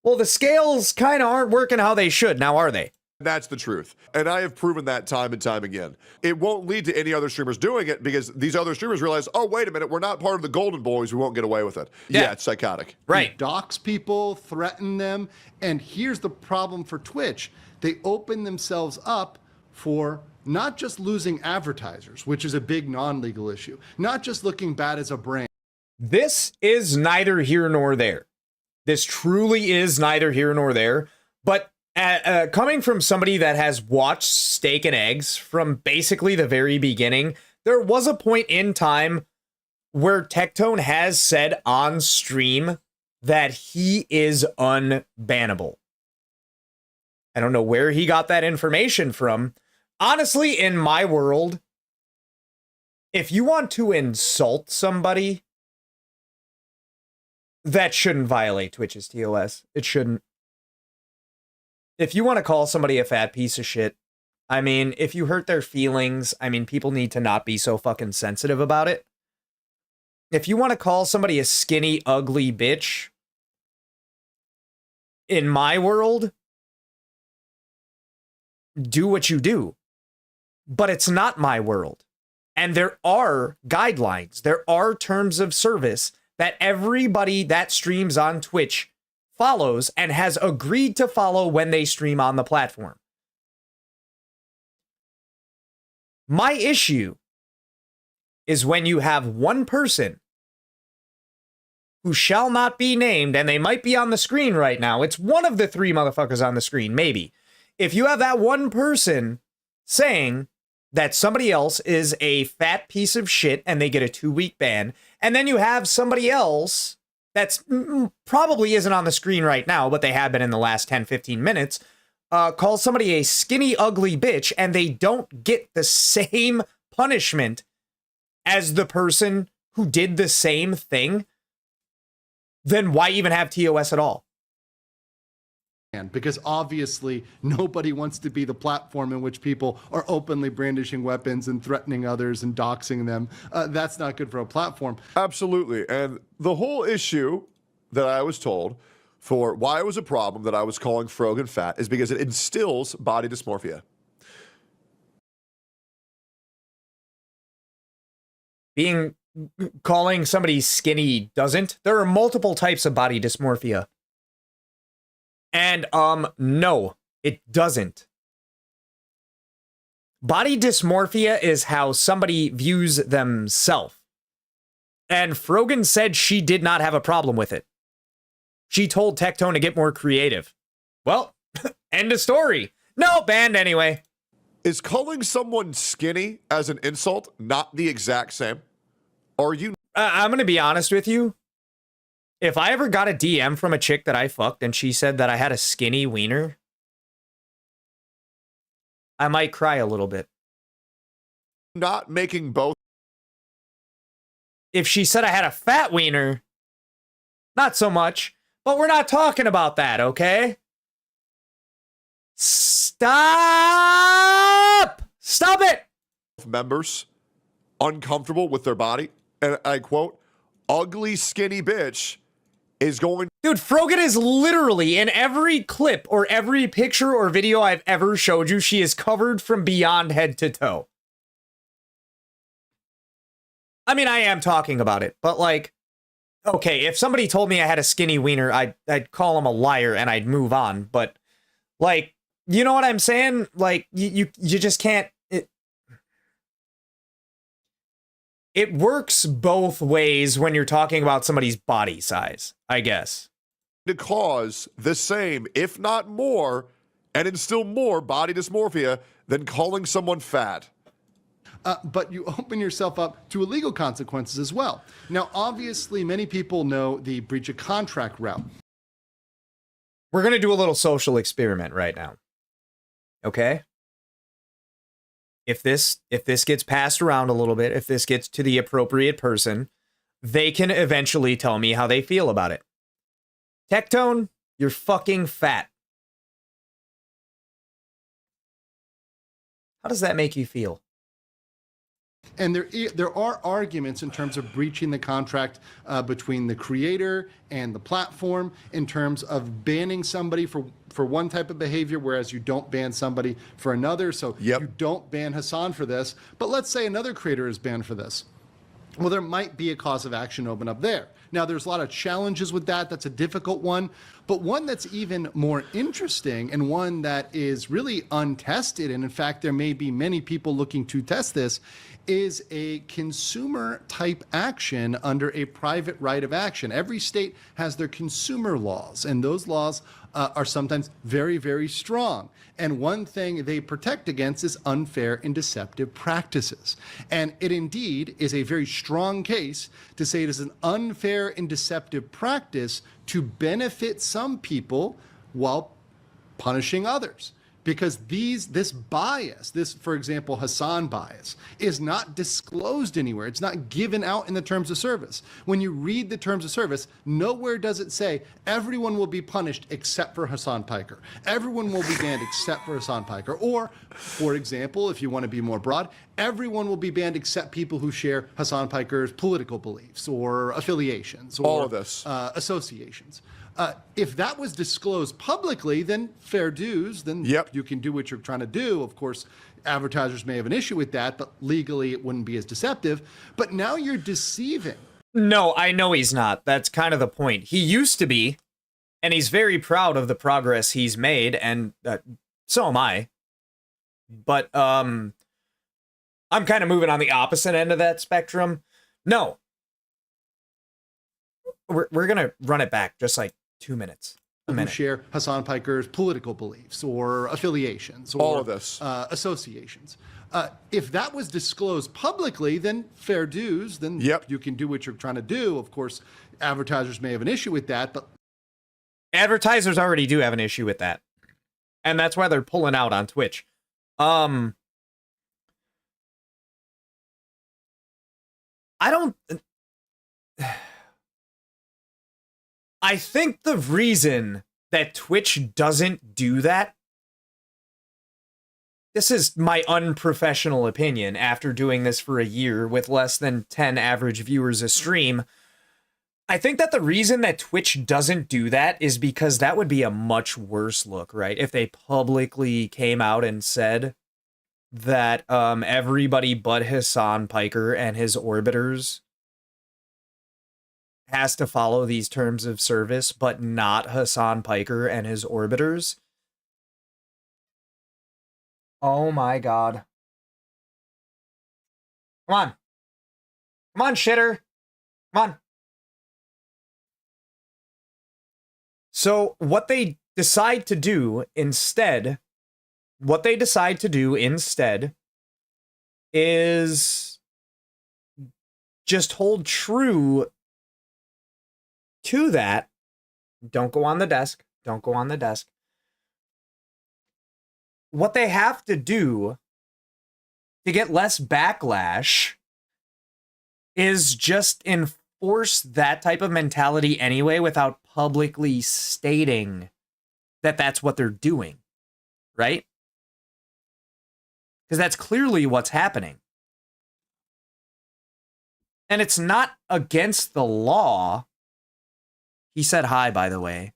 well, the scales kind of aren't working how they should, now are they? That's the truth. And I have proven that time and time again. It won't lead to any other streamers doing it because these other streamers realize, oh, wait a minute, we're not part of the Golden Boys. We won't get away with it. Yeah, it's psychotic. Right. Dox people, threaten them. And here's the problem for Twitch. They open themselves up for not just losing advertisers, which is a big non-legal issue, not just looking bad as a brand. This is neither here nor there. This truly is neither here nor there. But coming from somebody that has watched Steak and Eggs from basically the very beginning, there was a point in time where Tectone has said on stream that he is unbannable. I don't know where he got that information from. Honestly, in my world, if you want to insult somebody, that shouldn't violate Twitch's TOS. It shouldn't. If you want to call somebody a fat piece of shit, I mean, if you hurt their feelings, I mean, people need to not be so fucking sensitive about it. If you want to call somebody a skinny, ugly bitch, in my world, do what you do. But it's not my world. And there are guidelines. There are terms of service that everybody that streams on Twitch follows and has agreed to follow when they stream on the platform. My issue is when you have one person who shall not be named, and they might be on the screen right now. It's one of the three motherfuckers on the screen, maybe. If you have that one person saying that somebody else is a fat piece of shit and they get a 2-week ban, and then you have somebody else that's probably isn't on the screen right now, but they have been in the last 10, 15 minutes, call somebody a skinny, ugly bitch, and they don't get the same punishment as the person who did the same thing, then why even have TOS at all? Because obviously nobody wants to be the platform in which people are openly brandishing weapons and threatening others and doxing them. That's not good for a platform. Absolutely. And the whole issue that I was told for why it was a problem that I was calling Frogan fat is because it instills body dysmorphia. Calling somebody skinny doesn't. There are multiple types of body dysmorphia. And, no, it doesn't. Body dysmorphia is how somebody views themselves. And Frogan said she did not have a problem with it. She told Tectone to get more creative. Well, end of story. No, banned anyway. Is calling someone skinny as an insult not the exact same? Are you... I'm going to be honest with you. If I ever got a DM from a chick that I fucked and she said that I had a skinny wiener, I might cry a little bit. Not making both. If she said I had a fat wiener, not so much. But we're not talking about that, okay? Stop! Stop it! Members uncomfortable with their body, and I quote, ugly skinny bitch is going... Dude, Frogan is literally in every clip or every picture or video I've ever showed you, she is covered from beyond head to toe. I mean, I am talking about it, but like, okay, if somebody told me I had a skinny wiener, I'd call them a liar and I'd move on, but like, you know what I'm saying? Like, you just can't... It works both ways when you're talking about somebody's body size, I guess. To cause the same, if not more, and instill more body dysmorphia than calling someone fat. But you open yourself up to illegal consequences as well. Now, obviously, many people know the breach of contract route. We're going to do a little social experiment right now. Okay? If this gets passed around a little bit, if this gets to the appropriate person, they can eventually tell me how they feel about it. Tectone, you're fucking fat. How does that make you feel? And there are arguments in terms of breaching the contract between the creator and the platform in terms of banning somebody for one type of behavior, whereas you don't ban somebody for another. So you don't ban Hassan for this, but let's say another creator is banned for this. Well, there might be a cause of action open up there. Now, there's a lot of challenges with that. That's a difficult one. But one that's even more interesting and one that is really untested, and in fact, there may be many people looking to test this, is a consumer type action under a private right of action. Every state has their consumer laws, and those laws are sometimes very, very strong. And one thing they protect against is unfair and deceptive practices. And it indeed is a very strong case to say it is an unfair and deceptive practice to benefit some people while punishing others. because this bias, this, for example, Hassan bias, is not disclosed anywhere. It's not given out in the terms of service. When you read the terms of service, nowhere does it say everyone will be punished except for Hassan Piker. Everyone will be banned except for Hassan Piker. Or, for example, if you want to be more broad, everyone will be banned except people who share Hassan Piker's political beliefs or affiliations or all of this. Associations. If that was disclosed publicly, then fair dues, then you can do what you're trying to do. Of course, advertisers may have an issue with that, but legally it wouldn't be as deceptive. But now you're deceiving. No, I know he's not. That's kind of the point. He used to be, and he's very proud of the progress he's made, and so am I. But I'm kind of moving on the opposite end of that spectrum. No. We're going to run it back just like 2 minutes. Who share Hassan Piker's political beliefs or affiliations or all of this. Associations. If that was disclosed publicly, then fair dues, then you can do what you're trying to do. Of course, advertisers may have an issue with that, but advertisers already do have an issue with that. And that's why they're pulling out on Twitch. I think the reason that Twitch doesn't do that, this is my unprofessional opinion after doing this for a year with less than 10 average viewers a stream. I think that the reason that Twitch doesn't do that is because that would be a much worse look, right? If they publicly came out and said that everybody but Hassan Piker and his orbiters has to follow these terms of service, but not Hassan Piker and his orbiters. Oh my god. Come on. Come on, shitter. Come on. So what they decide to do instead, is just hold true to that. Don't go on the desk. Don't go on the desk. What they have to do to get less backlash is just enforce that type of mentality anyway without publicly stating that that's what they're doing, right? Because that's clearly what's happening. And it's not against the law. He said hi, by the way.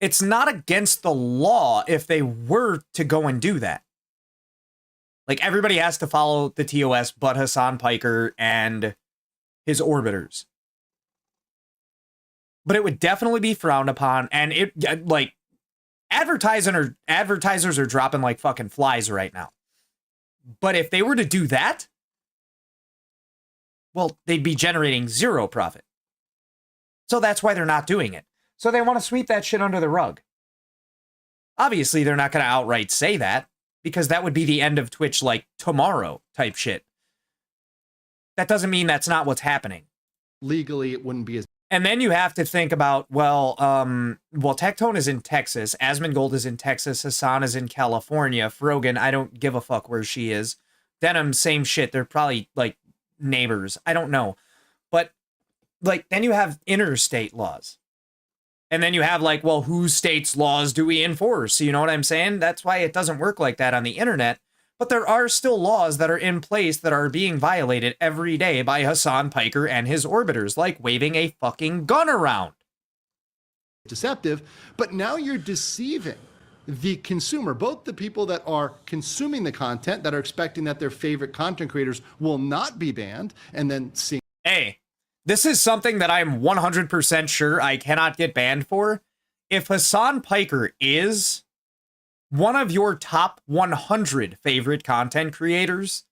It's not against the law if they were to go and do that. Like, everybody has to follow the TOS but Hassan Piker and his orbiters. But it would definitely be frowned upon, and it, like, advertisers are dropping like fucking flies right now. But if they were to do that, well, they'd be generating zero profit. So that's why they're not doing it. So they want to sweep that shit under the rug. Obviously, they're not going to outright say that, because that would be the end of Twitch, like, tomorrow type shit. That doesn't mean that's not what's happening. Legally, it wouldn't be as... And then you have to think about, well, Tectone is in Texas, Asmongold is in Texas, Hassan is in California, Frogan, I don't give a fuck where she is. Denim, same shit. They're probably, like, neighbors. I don't know. But, like, then you have interstate laws. And then you have, like, well, whose state's laws do we enforce? You know what I'm saying? That's why it doesn't work like that on the internet. But there are still laws that are in place that are being violated every day by Hassan Piker and his orbiters, like waving a fucking gun around. Deceptive, but now you're deceiving the consumer, both the people that are consuming the content, that are expecting that their favorite content creators will not be banned, and then seeing... Hey, this is something that I'm 100% sure I cannot get banned for. If Hassan Piker is one of your top 100 favorite content creators,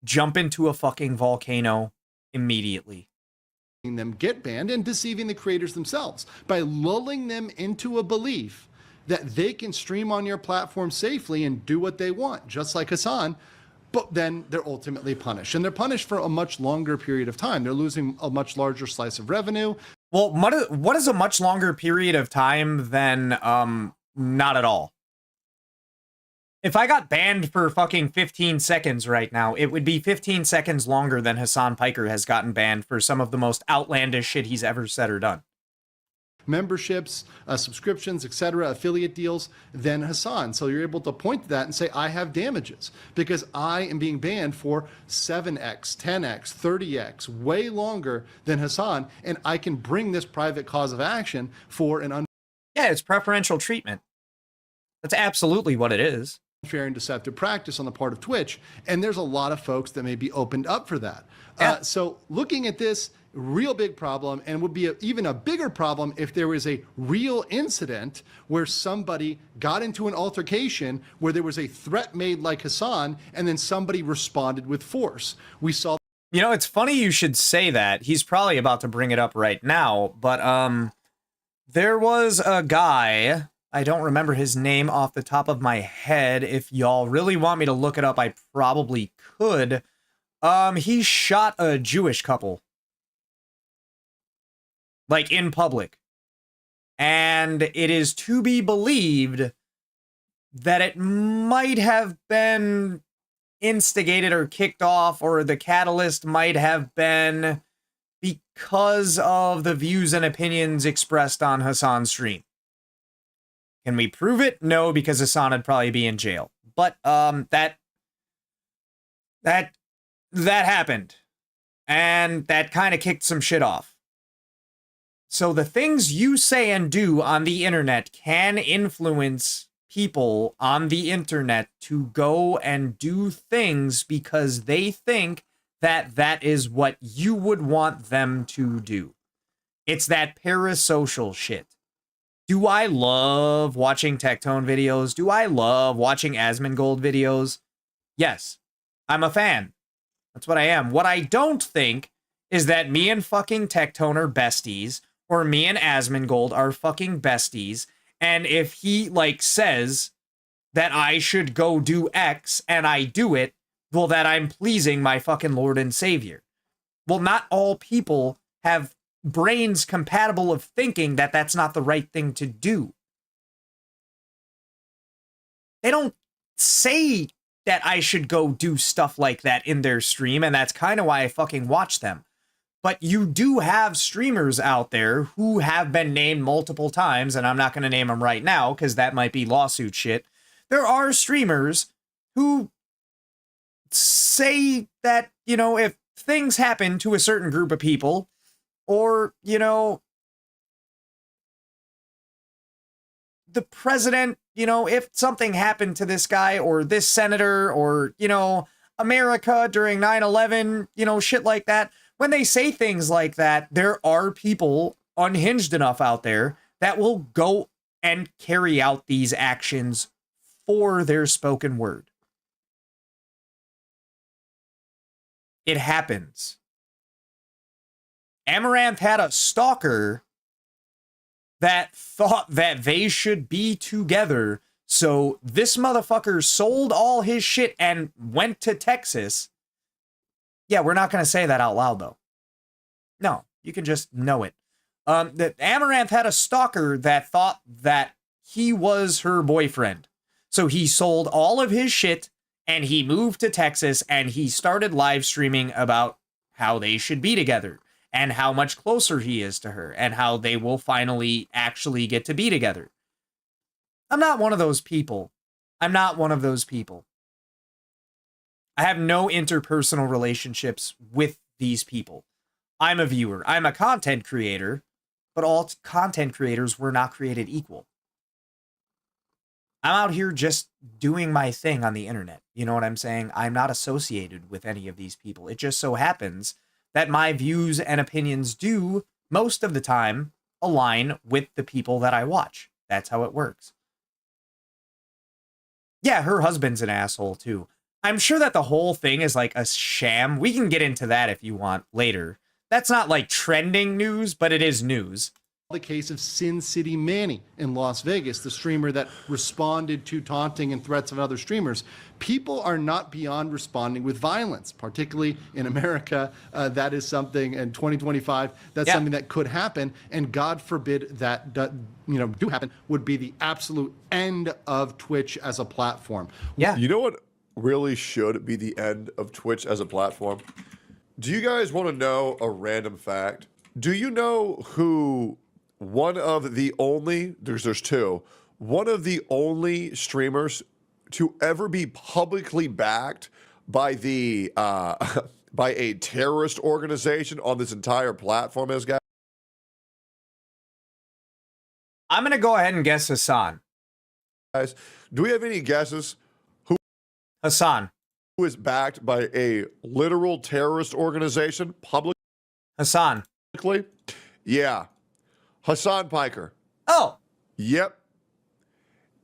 jump into a fucking volcano immediately. Them get banned and deceiving the creators themselves by lulling them into a belief that they can stream on your platform safely and do what they want, just like Hassan, but then they're ultimately punished. And they're punished for a much longer period of time. They're losing a much larger slice of revenue. Well, what is a much longer period of time than Not at all. If I got banned for fucking 15 seconds right now, it would be 15 seconds longer than Hassan Piker has gotten banned for some of the most outlandish shit he's ever said or done. Memberships, subscriptions, etc., affiliate deals than Hassan. So you're able to point to that and say, I have damages because I am being banned for 7x, 10x, 30x, way longer than Hassan, and I can bring this private cause of action for an Yeah, it's preferential treatment. That's absolutely what it is. Unfair and deceptive practice on the part of Twitch, and there's a lot of folks that may be opened up for that. So looking at this, real big problem, and would be even a bigger problem if there was a real incident where somebody got into an altercation where there was a threat made like Hassan, and then somebody responded with force. We saw. You know, it's funny you should say that. He's probably about to bring it up right now, but there was a guy, I don't remember his name off the top of my head. If y'all really want me to look it up, I probably could. He shot a Jewish couple. Like, in public. And it is to be believed that it might have been instigated or kicked off, or the catalyst might have been because of the views and opinions expressed on Hassan's stream. Can we prove it? No, because Hassan would probably be in jail. But that happened. And that kind of kicked some shit off. So the things you say and do on the internet can influence people on the internet to go and do things because they think that that is what you would want them to do. It's that parasocial shit. Do I love watching Tectone videos? Do I love watching Asmongold videos? Yes, I'm a fan. That's what I am. What I don't think is that me and fucking Tectone are besties, or me and Asmongold are fucking besties, and if he, like, says that I should go do X, and I do it, well, that I'm pleasing my fucking Lord and Savior. Well, not all people have brains compatible of thinking that that's not the right thing to do. They don't say that I should go do stuff like that in their stream, and that's kind of why I fucking watch them. But you do have streamers out there who have been named multiple times, and I'm not going to name them right now because that might be lawsuit shit. There are streamers who say that, you know, if things happen to a certain group of people, or, you know, the president, you know, if something happened to this guy or this senator or, you know, America during 9/11, you know, shit like that. When they say things like that, there are people unhinged enough out there that will go and carry out these actions for their spoken word. It happens. Amaranth had a stalker that thought that they should be together, so this motherfucker sold all his shit and went to Texas. Yeah, we're not going to say that out loud, though. No, you can just know it. That Amaranth had a stalker that thought that he was her boyfriend. So he sold all of his shit, and he moved to Texas, and he started live streaming about how they should be together, and how much closer he is to her, and how they will finally actually get to be together. I'm not one of those people. I'm not one of those people. I have no interpersonal relationships with these people. I'm a viewer. I'm a content creator, but all content creators were not created equal. I'm out here just doing my thing on the internet. You know what I'm saying? I'm not associated with any of these people. It just so happens that my views and opinions do, most of the time, align with the people that I watch. That's how it works. Yeah, her husband's an asshole, too. I'm sure that the whole thing is like a sham. We can get into that if you want later. That's not like trending news, but it is news. The case of Sin City Manny in Las Vegas, the streamer that responded to taunting and threats of other streamers. People are not beyond responding with violence, particularly in America. That is something in 2025. That's something that could happen, and God forbid that do happen. Would be the absolute end of Twitch as a platform. Yeah. You know what really should be the end of Twitch as a platform? Do you guys want to know a random fact? Do you know who one of the only, there's two, one of the only streamers to ever be publicly backed by the by a terrorist organization on this entire platform is, guys? I'm gonna go ahead and guess Hassan. Guys, do we have any guesses who Hassan, who is backed by a literal terrorist organization publicly? Hassan. Yeah. Hassan Piker. Oh. Yep.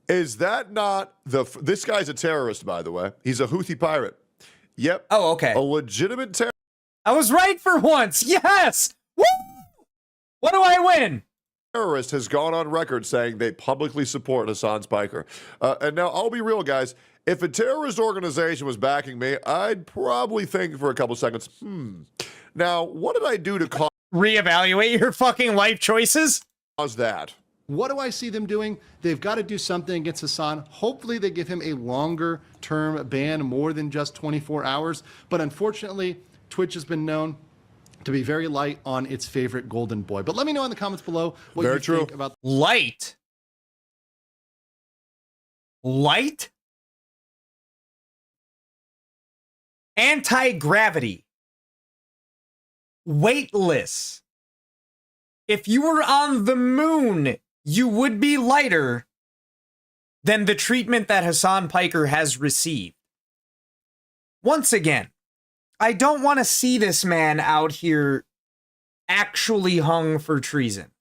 Is that not this guy's a terrorist, by the way. He's a Houthi pirate. Yep. Oh, okay. A legitimate terrorist. I was right for once. Yes. Woo! What do I win? Terrorist has gone on record saying they publicly support Hassan Piker. And now I'll be real, guys. If a terrorist organization was backing me, I'd probably think for a couple seconds, now, what did I do to cause reevaluate your fucking life choices? Cause that? What do I see them doing? They've got to do something against Hassan. Hopefully they give him a longer term ban, more than just 24 hours. But unfortunately, Twitch has been known to be very light on its favorite golden boy. But let me know in the comments below what you think about light. Light? Anti-gravity. Weightless. If you were on the moon, you would be lighter than the treatment that Hassan Piker has received. Once again, I don't want to see this man out here actually hung for treason.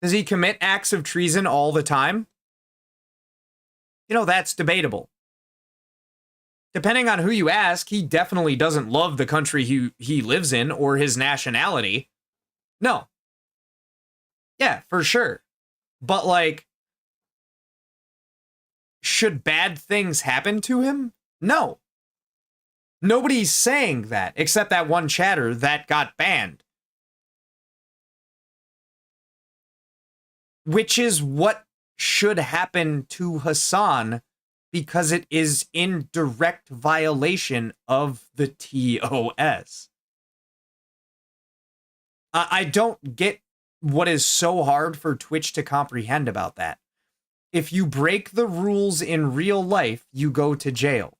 Does he commit acts of treason all the time? You know, that's debatable. Depending on who you ask, he definitely doesn't love the country he lives in or his nationality. No. Yeah, for sure. But, like, should bad things happen to him? No. Nobody's saying that, except that one chatter that got banned. Which is what should happen to Hassan, because it is in direct violation of the TOS. I don't get what is so hard for Twitch to comprehend about that. If you break the rules in real life, you go to jail.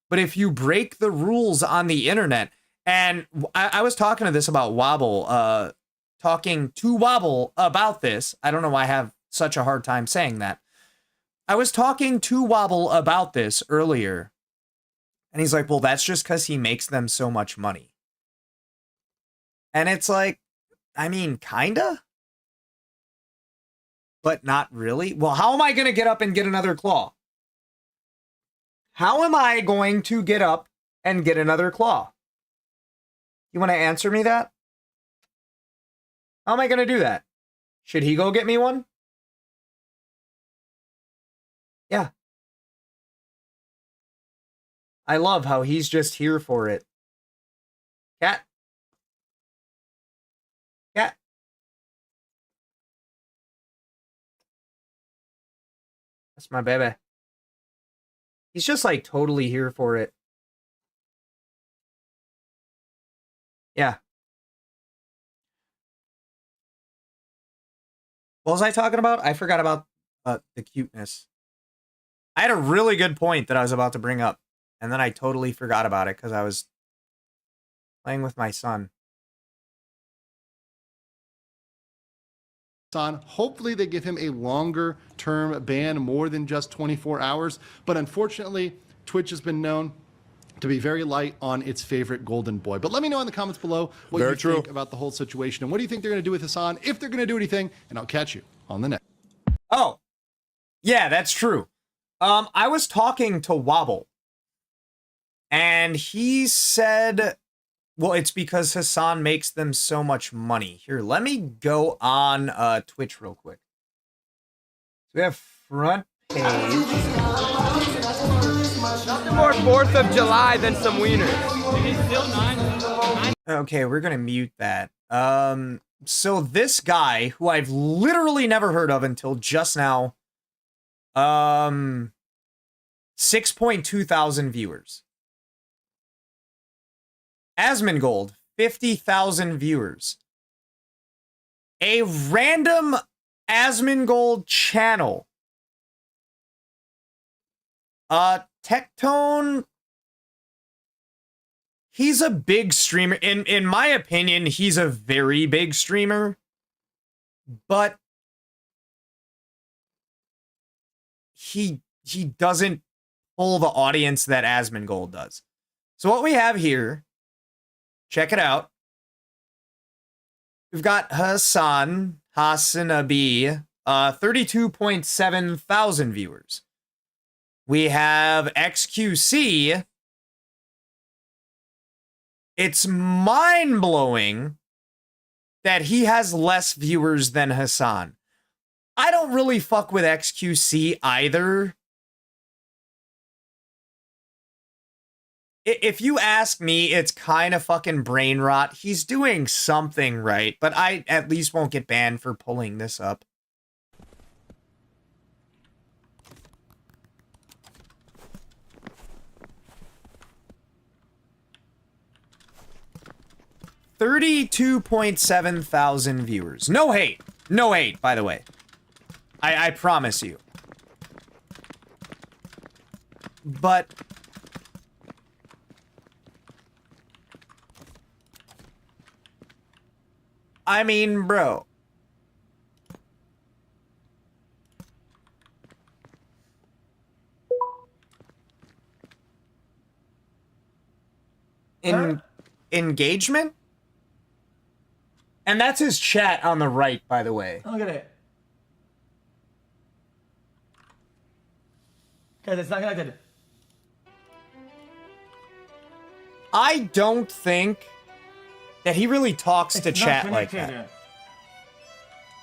But if you break the rules on the internet, and I was talking to this about Wobble, talking to Wobble about this. I don't know why I have such a hard time saying that. I was talking to Wobble about this earlier, and he's like, well, that's just because he makes them so much money. And it's like, I mean, kinda, but not really. Well, how am I going to get up and get another claw? How am I going to get up and get another claw? You want to answer me that? How am I going to do that? Should he go get me one? Yeah. I love how he's just here for it. Cat. Cat. That's my baby. He's just like totally here for it. Yeah. What was I talking about? I forgot about the cuteness. I had a really good point that I was about to bring up, and then I totally forgot about it because I was playing with my son. Hopefully they give him a longer term ban, more than just 24 hours. But unfortunately, Twitch has been known to be very light on its favorite golden boy. But let me know in the comments below what you think about the whole situation, and what do you think they're going to do with Hassan, if they're going to do anything, and I'll catch you on the next. Oh, yeah, that's true. I was talking to Wobble, and he said Well, it's because Hassan makes them so much money. Here, let me go on Twitch real quick. So we have front page. Nothing more 4th of July than some wieners. Okay, we're gonna mute that. So this guy, who I've literally never heard of until just now, 6.2 thousand viewers. Asmongold, 50,000 viewers. A random Asmongold channel. Tectone. He's a big streamer. In my opinion, he's a very big streamer. But he doesn't pull the audience that Asmongold does. So what we have here, check it out. We've got Hassan Abi, 32.7 thousand viewers. We have XQC. It's mind-blowing that he has less viewers than Hassan. I don't really fuck with XQC either. If you ask me, it's kind of fucking brain rot. He's doing something right, but I at least won't get banned for pulling this up. $32.7 thousand viewers. No hate. No hate, by the way. I promise you. But I mean, bro. Engagement? And that's his chat on the right, by the way. Look at it. Guys, it's not connected. I don't think that he really talks to chat like that.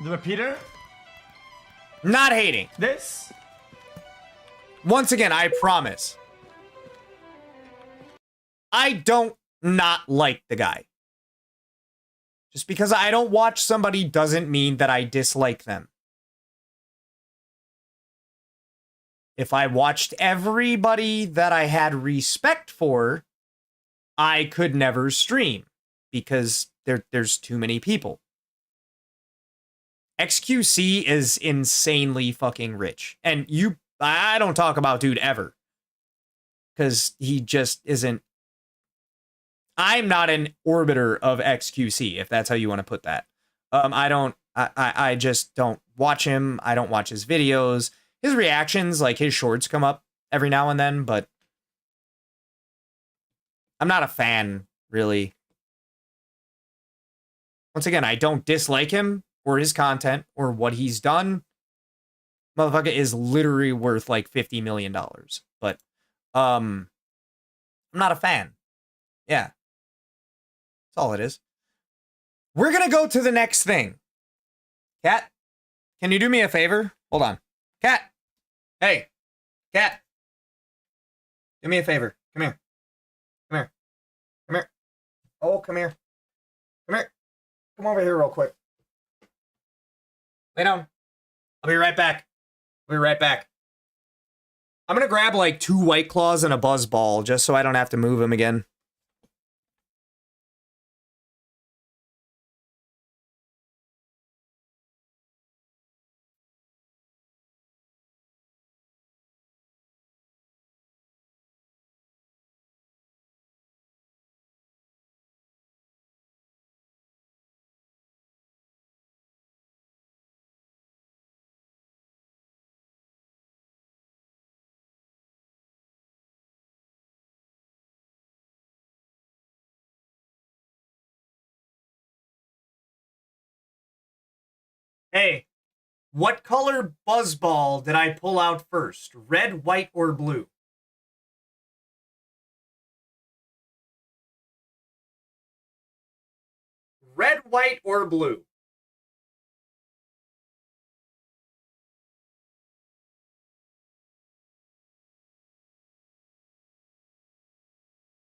The repeater? Not hating. This? Once again, I promise. I don't not like the guy. Just because I don't watch somebody doesn't mean that I dislike them. If I watched everybody that I had respect for, I could never stream because there's too many people. XQC is insanely fucking rich. And I don't talk about dude ever. Because he just isn't. I'm not an orbiter of XQC, if that's how you want to put that. I just don't watch him. I don't watch his videos. His reactions, like his shorts come up every now and then, but I'm not a fan, really. Once again, I don't dislike him or his content or what he's done. Motherfucker is literally worth like $50 million. But I'm not a fan. Yeah. That's all it is. We're going to go to the next thing. Cat, can you do me a favor? Hold on. Cat. Hey. Cat. Do me a favor. Come here. Come here. Come here. Oh, come here. Come here. Come over here real quick. Lay down. I'll be right back. I'll be right back. I'm going to grab like 2 White Claws and a Buzz Ball just so I don't have to move him again. Hey, what color buzzball did I pull out first? Red, white, or blue? Red, white, or blue?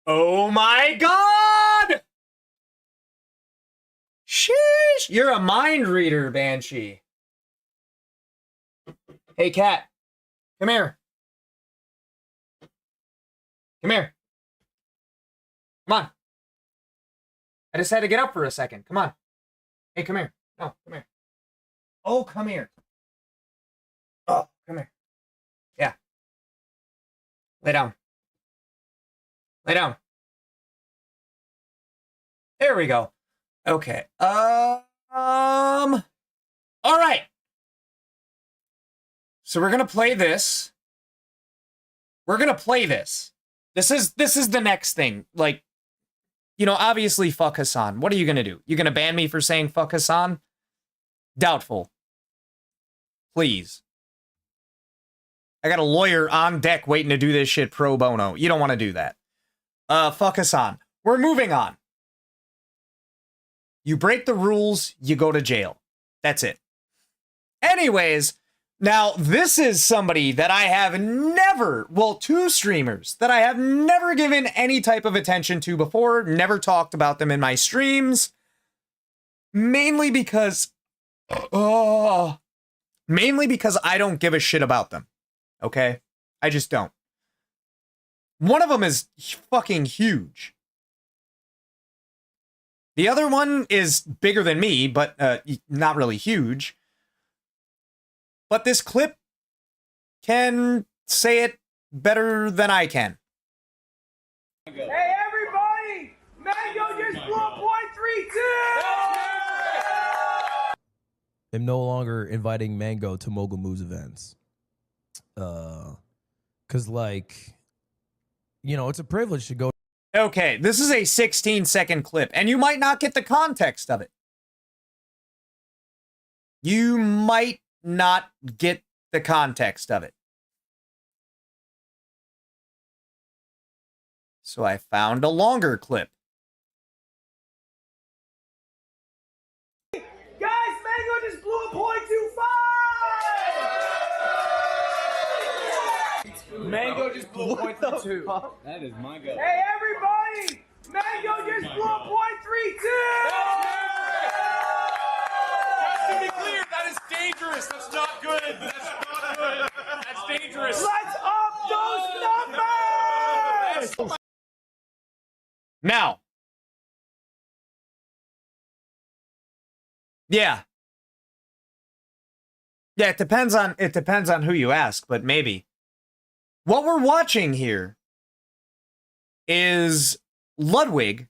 Oh my god! Sheesh! You're a mind reader, Banshee. Hey, cat. Come here. Come here. Come on. I just had to get up for a second. Come on. Hey, come here. No, come here. Oh, come here. Oh, come here. Yeah. Lay down. Lay down. There we go. Okay. All right. So we're gonna play this. We're gonna play this. This is the next thing. Like, you know, obviously, fuck Hassan. What are you gonna do? You gonna ban me for saying fuck Hassan? Doubtful. Please. I got a lawyer on deck waiting to do this shit pro bono. You don't want to do that. Fuck Hassan. We're moving on. You break the rules, you go to jail. That's it. Anyways, now this is somebody that I have never, well, two streamers that I have never given any type of attention to before, never talked about them in my streams, mainly because I don't give a shit about them. Okay? I just don't. One of them is fucking huge. The other one is bigger than me, but not really huge. But this clip can say it better than I can. Hey, everybody! Mango just blew a .32! I'm no longer inviting Mango to Mogul Moves events. Because, like, you know, it's a privilege to go. Okay, this is a 16-second clip, and you might not get the context of it. You might not get the context of it. So I found a longer clip. Guys, Mango just blew a .25! Mango just blew a .32. That is my go. Hey, everybody! Mango just blew a .32! To be clear, that is dangerous. That's not good. That's not good. That's dangerous. Let's up those numbers! Now. Yeah. Yeah, it depends on who you ask, but maybe. What we're watching here is Ludwig.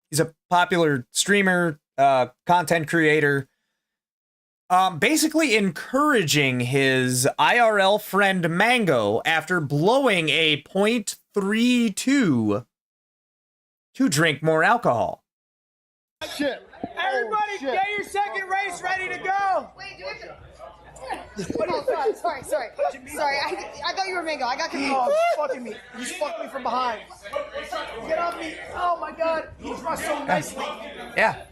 He's a popular streamer, content creator, basically encouraging his IRL friend Mango after blowing a .32 to drink more alcohol. Shit. Everybody, get your second race ready to go. Wait, do it. Sorry. Sorry, I thought you were Mango. I got confused. Oh, fucking me. You just fucked me from behind. Get off me. Oh my god. He thrust so nicely. Yeah.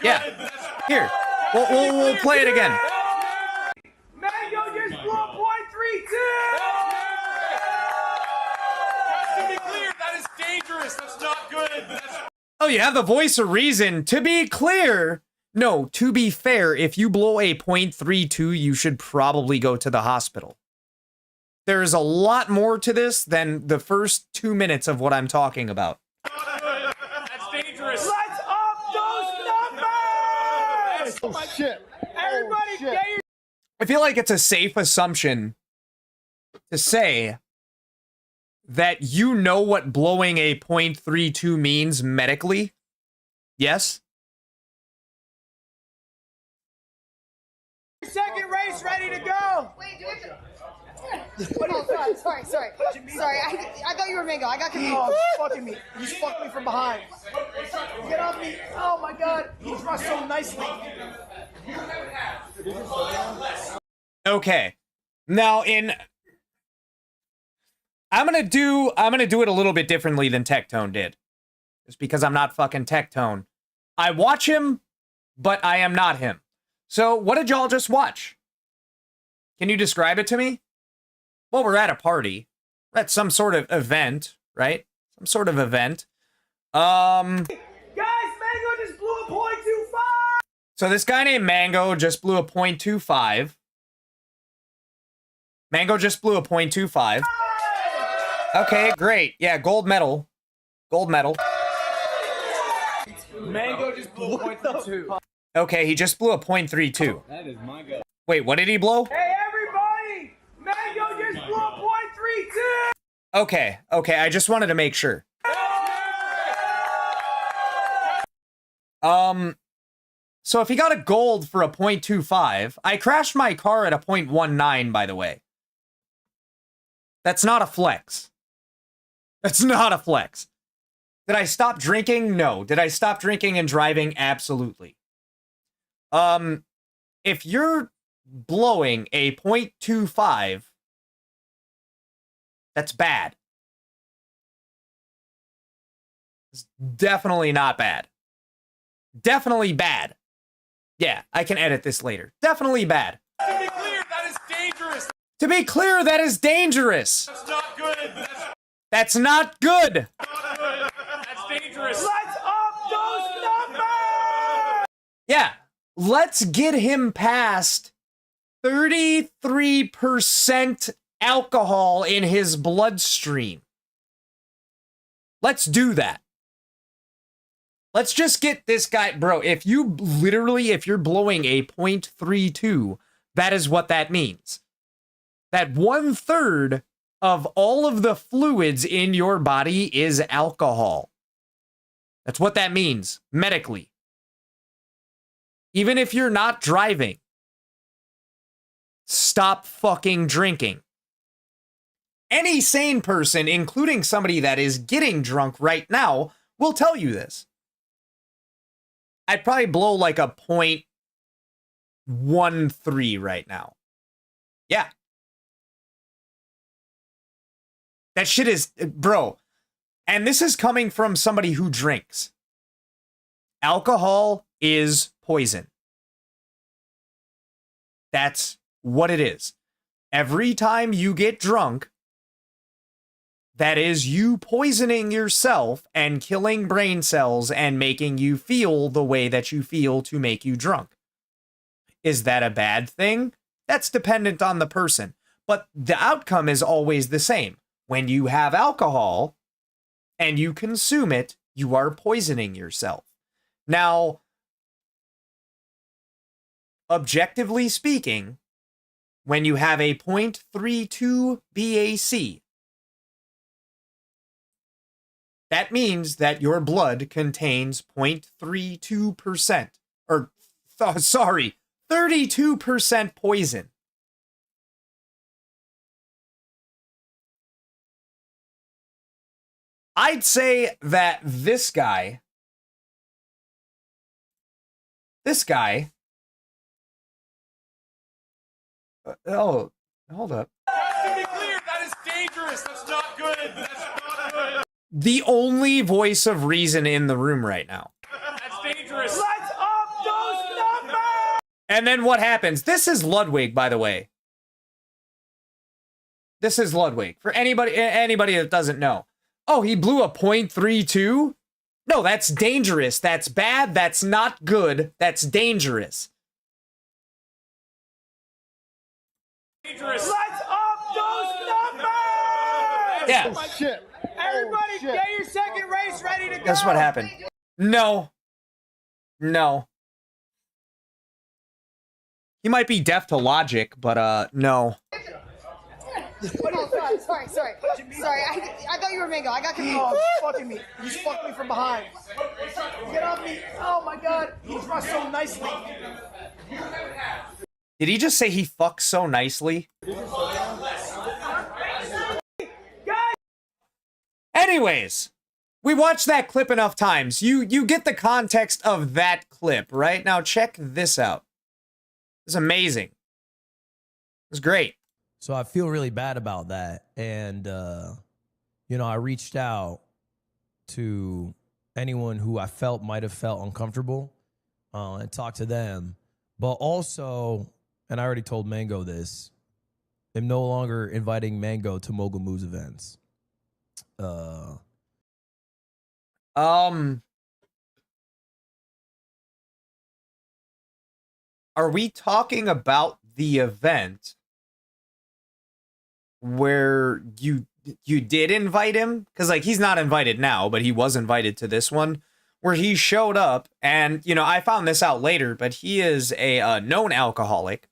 Yeah. Here. We'll play it again. Mango just blew a .32! To be clear, that is dangerous. That's not good. Oh, you have the voice of reason. To be clear, no, to be fair, if you blow a .32, you should probably go to the hospital. There is a lot more to this than the first 2 minutes of what I'm talking about. That's dangerous. Let's up those numbers! Oh, shit. Everybody, get your... I feel like it's a safe assumption to say that you know what blowing a .32 means medically. Yes? Second race ready to go. Wait, do it. Sorry. I thought you were Mango. I got confused. Oh, fucking me. You just fucked me from behind. Get off me. Oh my god. He thrust so nicely. Okay. Now, I'm gonna do it a little bit differently than Tectone did. Just because I'm not fucking Tectone. I watch him, but I am not him. So what did y'all just watch? Can you describe it to me? Well, we're at a party. We're at some sort of event, right? Some sort of event. Guys, Mango just blew a .25! So this guy named Mango just blew a .25. Mango just blew a .25. Okay, great. Yeah, gold medal. Gold medal. Mango just blew a .32. Okay, he just blew a .32. That is my god. Wait, what did he blow? Hey, everybody! Mango just blew a .32! Okay, I just wanted to make sure. So if he got a gold for a .25, I crashed my car at a .19, by the way. That's not a flex. That's not a flex. Did I stop drinking? No. Did I stop drinking and driving? Absolutely. If you're blowing a .25, that's bad. It's definitely not bad. Definitely bad. Yeah, I can edit this later. Definitely bad. To be clear, that is dangerous. To be clear, that is dangerous. That's not good. That's not good. That's dangerous. Let's up those numbers! Yeah, let's get him past 33% alcohol in his bloodstream. Let's do that. Let's just get this guy, bro. If you're blowing a .32, that is what that means. That 1/3 of all of the fluids in your body is alcohol. That's what that means medically. Even if you're not driving, stop fucking drinking. Any sane person, including somebody that is getting drunk right now, will tell you this. I'd probably blow like a .13 right now. Yeah. That shit is, bro. And this is coming from somebody who drinks. Alcohol is poison. That's what it is. Every time you get drunk, that is you poisoning yourself and killing brain cells and making you feel the way that you feel to make you drunk. Is that a bad thing? That's dependent on the person. But the outcome is always the same. When you have alcohol and you consume it, you are poisoning yourself. Now, objectively speaking, when you have a .32 BAC, that means that your blood contains 0.32%, or, sorry, 32% poison. I'd say that this guy, oh, hold up. To be clear, that is dangerous. That's not good. That's not good. The only voice of reason in the room right now. That's dangerous. Let's up those numbers! And then what happens? This is Ludwig, by the way. This is Ludwig. For anybody that doesn't know. Oh, he blew a .32? No, that's dangerous. That's bad. That's not good. That's dangerous. Dangerous. Let's up those numbers! Yeah. Oh, shit. Everybody, get your second race ready to go. That's what happened. No. No. He might be deaf to logic, but no. Oh, sorry. Sorry, I thought you were Mango. I got confused. Oh, fucking me. You just fucked me from behind. Get off me. Oh my god. He rushed so nicely. Did he just say he fucks so nicely? Anyways, we watched that clip enough times. You get the context of that clip, right? Now check this out. It's amazing. It's great. So I feel really bad about that. And, you know, I reached out to anyone who I felt might have felt uncomfortable and talked to them. But also, and I already told Mango this, I'm no longer inviting Mango to Mogul Moves events. Are we talking about the event where you did invite him? Because, like, he's not invited now, but he was invited to this one where he showed up. And, you know, I found this out later, but he is a known alcoholic.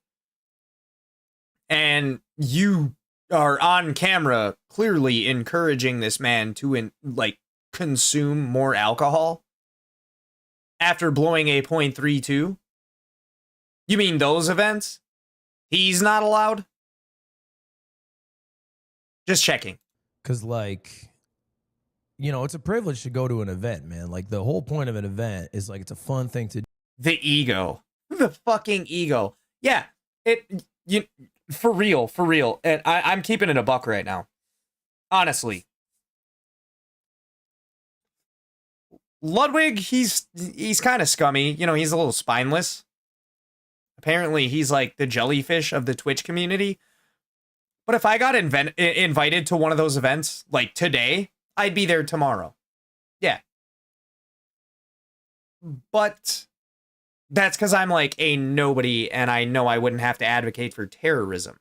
And you are on camera clearly encouraging this man to, consume more alcohol after blowing a .32. You mean those events? He's not allowed? Just checking. Because, like, you know, it's a privilege to go to an event, man. Like, the whole point of an event is, like, it's a fun thing to do. The ego. The fucking ego. Yeah. For real. And I'm keeping it a buck right now. Honestly. Ludwig, he's kind of scummy. You know, he's a little spineless. Apparently, he's like the jellyfish of the Twitch community. But if I got invited to one of those events, like today, I'd be there tomorrow. Yeah. But that's because I'm like a nobody, and I know I wouldn't have to advocate for terrorism.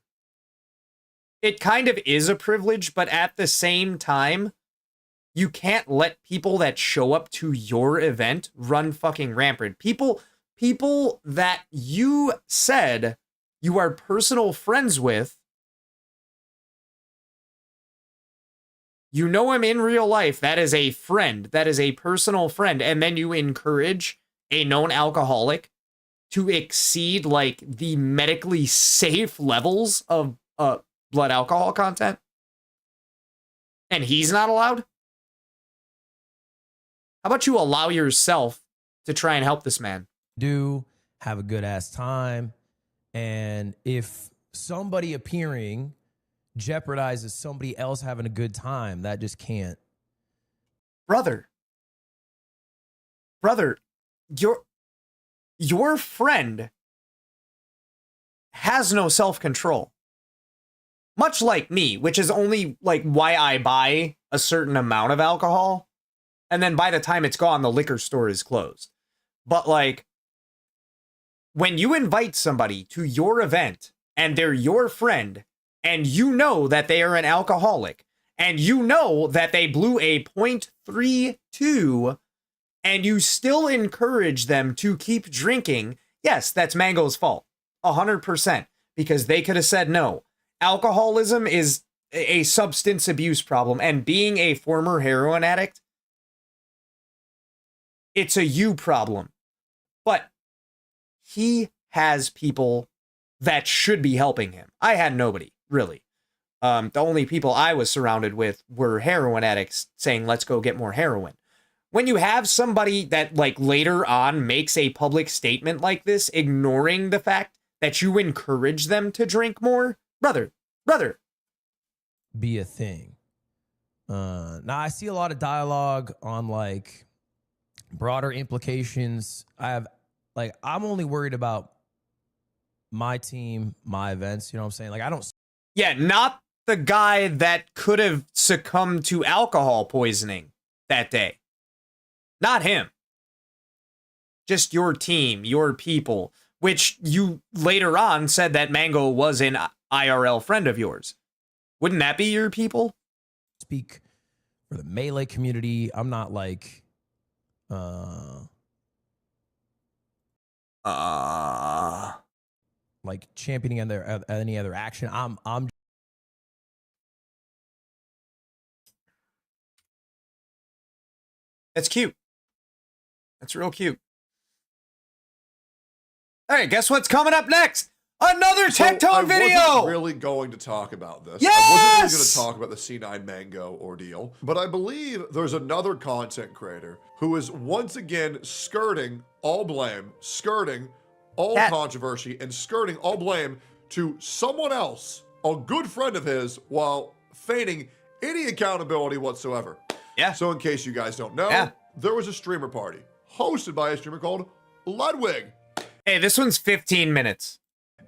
It kind of is a privilege, but at the same time, you can't let people that show up to your event run fucking rampant. People that you said you are personal friends with, you know him in real life, that is a friend, that is a personal friend, and then you encourage a known alcoholic to exceed, like, the medically safe levels of blood alcohol content, and he's not allowed? How about you allow yourself to try and help this man? Have a good ass time. And if somebody appearing jeopardizes somebody else having a good time, that just can't. Brother, your friend has no self-control. Much like me, which is only like why I buy a certain amount of alcohol, and then by the time it's gone, the liquor store is closed. But, like, when you invite somebody to your event and they're your friend, and you know that they are an alcoholic, and you know that they blew a .32, and you still encourage them to keep drinking, yes, that's Mango's fault. 100%. Because they could have said no. Alcoholism is a substance abuse problem, and being a former heroin addict, it's a you problem. But he has people that should be helping him. I had nobody, really. The only people I was surrounded with were heroin addicts saying, let's go get more heroin. When you have somebody that, like, later on makes a public statement like this, ignoring the fact that you encourage them to drink more, brother. Be a thing. Now, I see a lot of dialogue on, like, broader implications. I'm only worried about my team, my events, you know what I'm saying? Like, I don't... Yeah, not the guy that could have succumbed to alcohol poisoning that day. Not him. Just your team, your people, which you later on said that Mango was an IRL friend of yours. Wouldn't that be your people? Speak for the Melee community. I'm not like... like championing any other action. I'm That's cute. That's real cute. All right, guess what's coming up next? Another Tectone video! I wasn't really going to talk about this. Yes! I wasn't really going to talk about the C9 Mango ordeal, but I believe there's another content creator who is once again skirting all blame, skirting all controversy, and skirting all blame to someone else a good friend of his while feigning any accountability whatsoever. Yeah. So in case you guys don't know, there was a streamer party hosted by a streamer called Ludwig. Hey, this one's 15 minutes.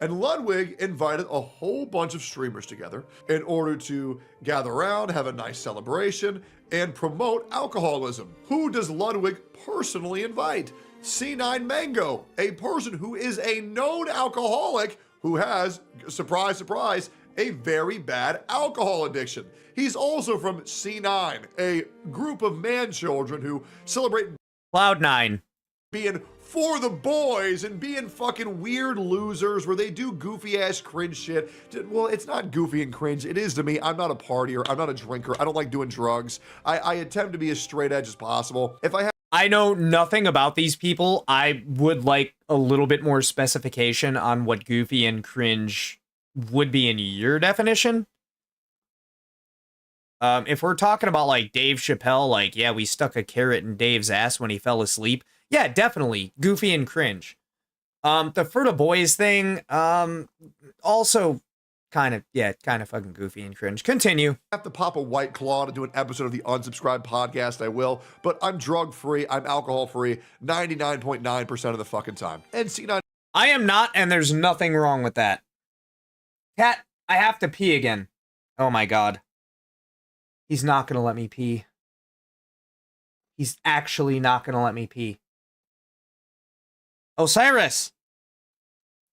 And Ludwig invited a whole bunch of streamers together in order to gather around, have a nice celebration, and promote alcoholism. Who does Ludwig personally invite? C9 Mango, a person who is a known alcoholic who has, surprise, surprise, a very bad alcohol addiction. He's also from C9, a group of man children who celebrate Cloud9 being for the boys and being fucking weird losers where they do goofy ass cringe shit. Well, it's not goofy and cringe. It is to me. I'm not a partier. I'm not a drinker. I don't like doing drugs. I attempt to be as straight edge as possible. If I know nothing about these people. I would like a little bit more specification on what goofy and cringe would be in your definition. If we're talking about like Dave Chappelle, like, yeah, we stuck a carrot in Dave's ass when he fell asleep. Yeah, definitely goofy and cringe. The For the Boys thing, also kind of fucking goofy and cringe. Continue. Have to pop a White Claw to do an episode of the Unsubscribed podcast, I will, but I'm drug free, I'm alcohol free 99.9% of the fucking time. And C9, I am not, and there's nothing wrong with that. Cat, I have to pee again. Oh my god. He's not gonna let me pee. He's actually not gonna let me pee. Osiris!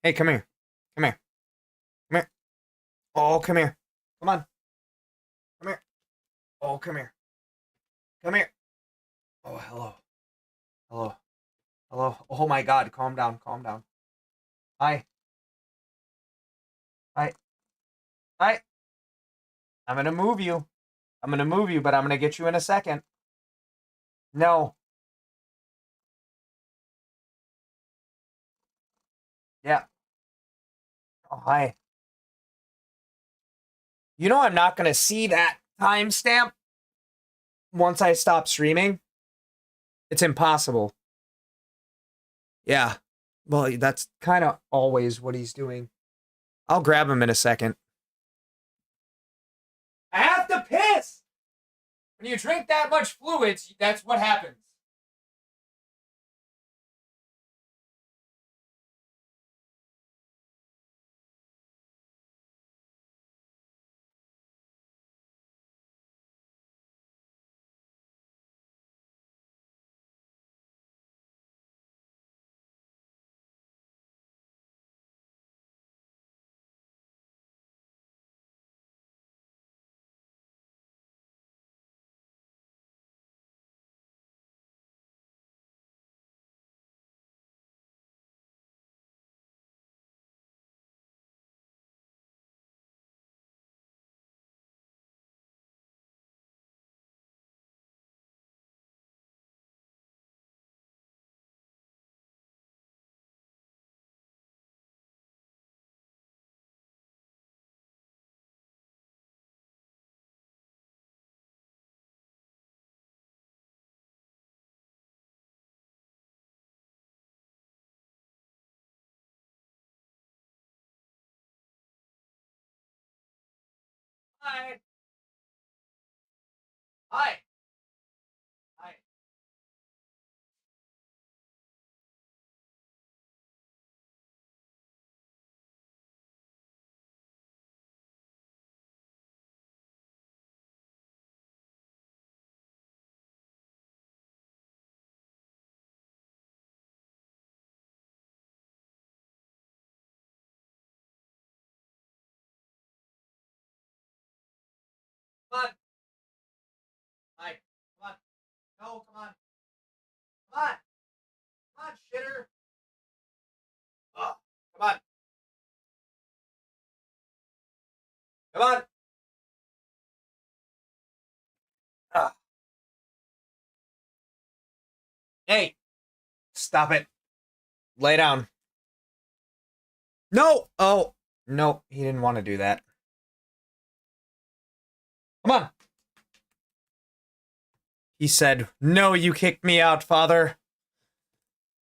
Hey, come here. Come here. Come here. Oh, come here. Come on. Come here. Oh, come here. Come here. Oh, hello. Hello. Hello. Oh my god, calm down, calm down. Hi. Hi. Hi. I'm gonna move you. I'm gonna move you, but I'm gonna get you in a second. No. Yeah. Oh, hi. You know I'm not gonna see that timestamp once I stop streaming. It's impossible. Yeah. Well, that's kind of always what he's doing. I'll grab him in a second. I have to piss! When you drink that much fluids, that's what happens. Hi. Hi. Hi. Come on. Hi. Come on. No, come on. Come on. Come on, shitter. Oh, come on. Come on. Ah. Hey. Stop it. Lay down. No. Oh. No, he didn't want to do that. Come on. He said, "No, you kicked me out, father.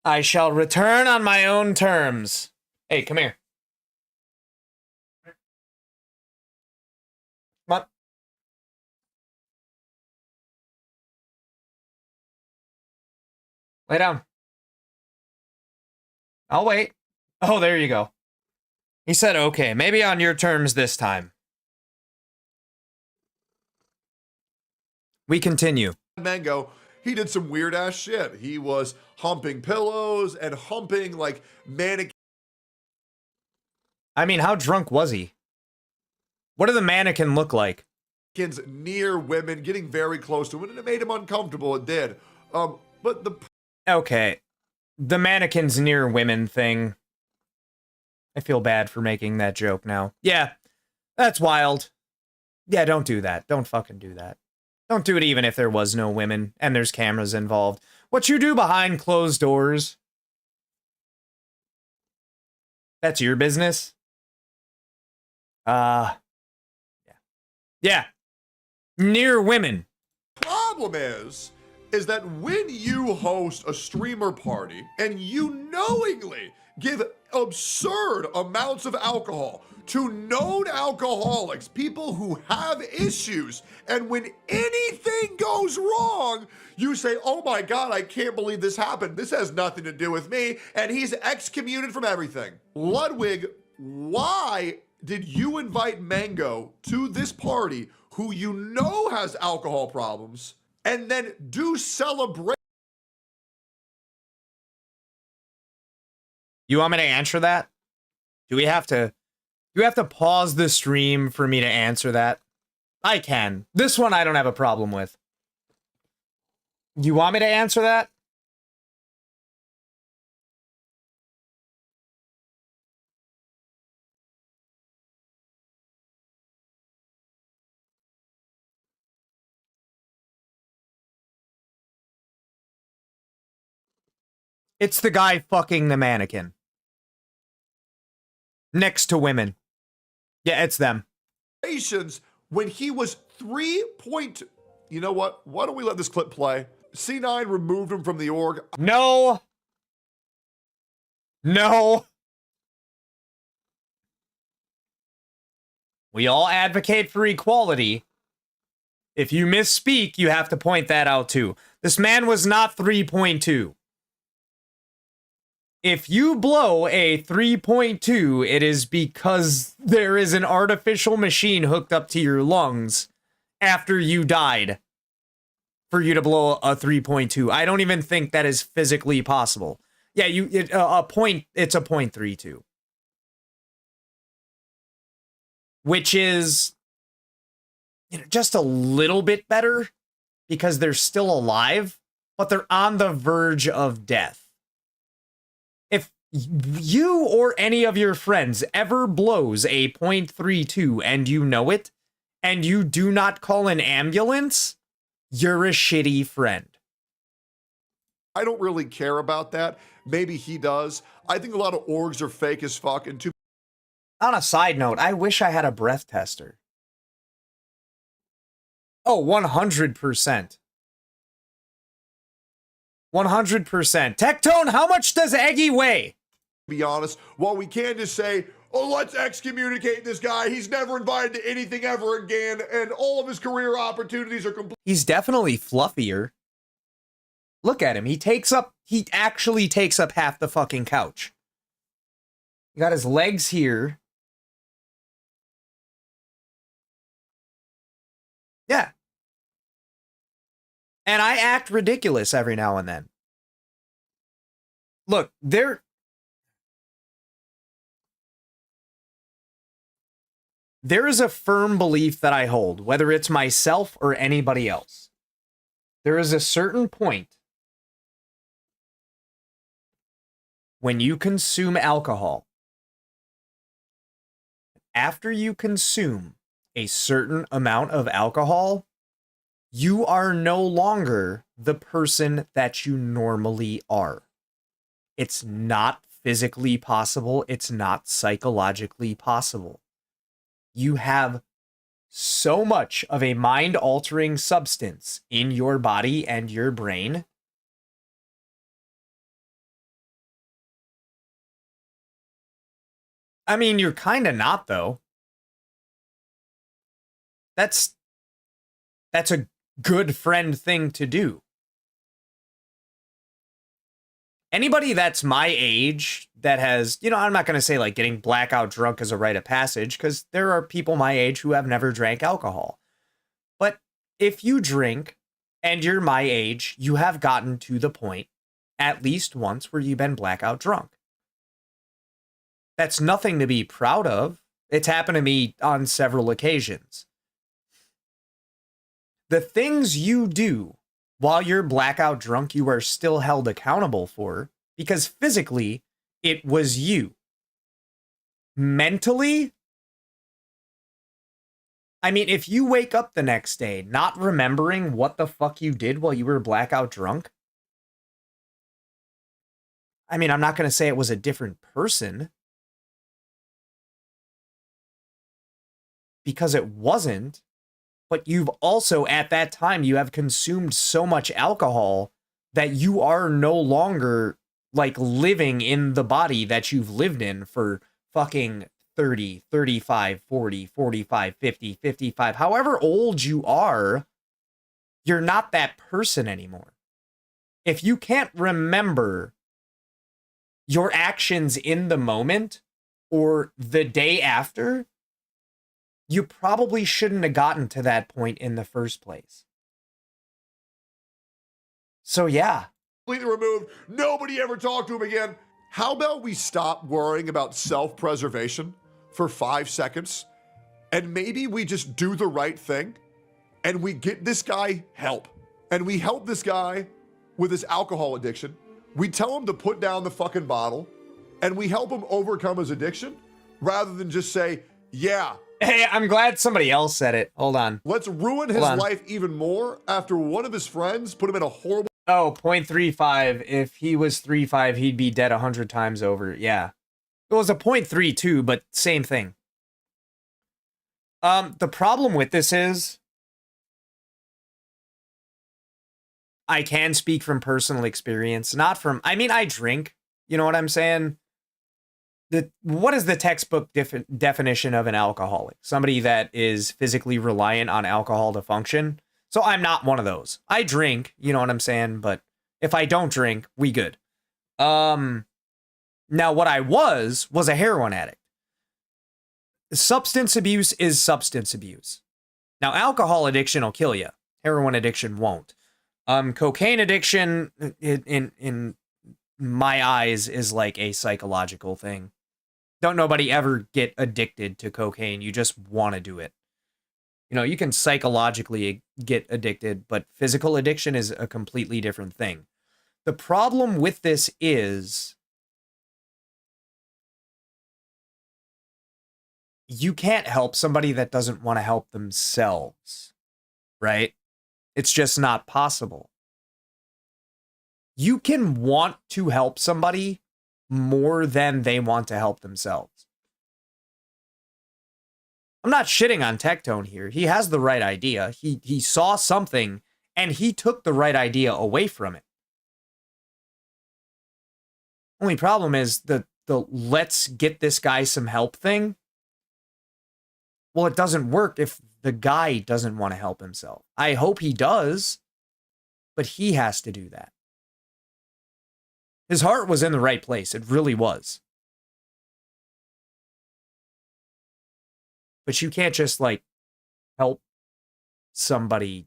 I shall return on my own terms." Hey, come here. Lay down. I'll wait. Oh, there you go. He said, okay, maybe on your terms this time. We continue. Mango, he did some weird ass shit. He was humping pillows and humping like mannequins. I mean, how drunk was he? What did the mannequin look like? Near women, getting very close to women, and it made him uncomfortable. It did. But the Okay, the mannequins near women thing. I feel bad for making that joke now. Yeah, that's wild. Yeah, don't do that. Don't fucking do that. Don't do it even if there was no women and there's cameras involved. What you do behind closed doors, that's your business. Yeah. Yeah. Near women. problem is that when you host a streamer party and you knowingly give absurd amounts of alcohol to known alcoholics, people who have issues, and when anything goes wrong, you say, oh my God, I can't believe this happened. This has nothing to do with me, and he's excommunicated from everything. Ludwig, why did you invite Mango to this party who you know has alcohol problems and then do celebrate? You want me to answer that? Do you have to pause the stream for me to answer that? I can. This one I don't have a problem with. You want me to answer that? It's the guy fucking the mannequin. Next to women. Yeah, it's them. When he was 3 point... You know what? Why don't we let this clip play? C9 removed him from the org. No. No. We all advocate for equality. If you misspeak, you have to point that out too. This man was not 3.2. If you blow a 3.2, it is because there is an artificial machine hooked up to your lungs after you died for you to blow a 3.2. I don't even think that is physically possible. Yeah, it's a 0.32. Which is, just a little bit better because they're still alive, but they're on the verge of death. If you or any of your friends ever blows a 0.32 and you know it, and you do not call an ambulance, you're a shitty friend. I don't really care about that. Maybe he does. I think a lot of orgs are fake as fuck. And on a side note, I wish I had a breath tester. Oh, 100%. 100%. Tectone, how much does Eggy weigh? Be honest, while we can just say, oh, let's excommunicate this guy. He's never invited to anything ever again, and all of his career opportunities are complete. He's definitely fluffier. Look at him. He actually takes up half the fucking couch. He got his legs here. Yeah. And I act ridiculous every now and then. Look, there is a firm belief that I hold, whether it's myself or anybody else. There is a certain point when you consume alcohol. After you consume a certain amount of alcohol, you are no longer the person that you normally are. It's not physically possible. It's not psychologically possible. You have so much of a mind-altering substance in your body and your brain. I mean, you're kind of not, though. That's a good friend thing to do. Anybody that's my age that has, you know, I'm not going to say like getting blackout drunk is a rite of passage, because there are people my age who have never drank alcohol. But if you drink and you're my age, you have gotten to the point at least once where you've been blackout drunk. That's nothing to be proud of. It's happened to me on several occasions. The things you do while you're blackout drunk, you are still held accountable for, because physically, it was you. Mentally, I mean, if you wake up the next day not remembering what the fuck you did while you were blackout drunk, I mean, I'm not going to say it was a different person, because it wasn't. But you've also, at that time, you have consumed so much alcohol that you are no longer, like, living in the body that you've lived in for fucking 30, 35, 40, 45, 50, 55. However old you are, you're not that person anymore. If you can't remember your actions in the moment or the day after, you probably shouldn't have gotten to that point in the first place. So yeah. Completely removed. Nobody ever talked to him again. How about we stop worrying about self-preservation for 5 seconds, and maybe we just do the right thing and we get this guy help, and we help this guy with his alcohol addiction. We tell him to put down the fucking bottle, and we help him overcome his addiction, rather than just say, yeah. Hey, I'm glad somebody else said it. Hold on. Let's ruin his life even more after one of his friends put him in a horrible... Oh, 0.35. If he was 3.5, he'd be dead 100 times over. Yeah. It was a 0.32, but same thing. The problem with this is, I can speak from personal experience, not from... I mean, I drink. You know what I'm saying? What is the textbook definition of an alcoholic? Somebody that is physically reliant on alcohol to function. So I'm not one of those. I drink, you know what I'm saying? But if I don't drink, we good. Now what I was a heroin addict. Substance abuse is substance abuse. Now alcohol addiction will kill you. Heroin addiction won't. Cocaine addiction, in my eyes, is like a psychological thing. Don't nobody ever get addicted to cocaine. You just want to do it. You know, you can psychologically get addicted, but physical addiction is a completely different thing. The problem with this is you can't help somebody that doesn't want to help themselves, right? It's just not possible. You can want to help somebody more than they want to help themselves. I'm not shitting on Tectone here. He has the right idea. He saw something and he took the right idea away from it. Only problem is the let's get this guy some help thing. Well, it doesn't work if the guy doesn't want to help himself. I hope he does, but he has to do that. His heart was in the right place. It really was. But you can't just, like, help somebody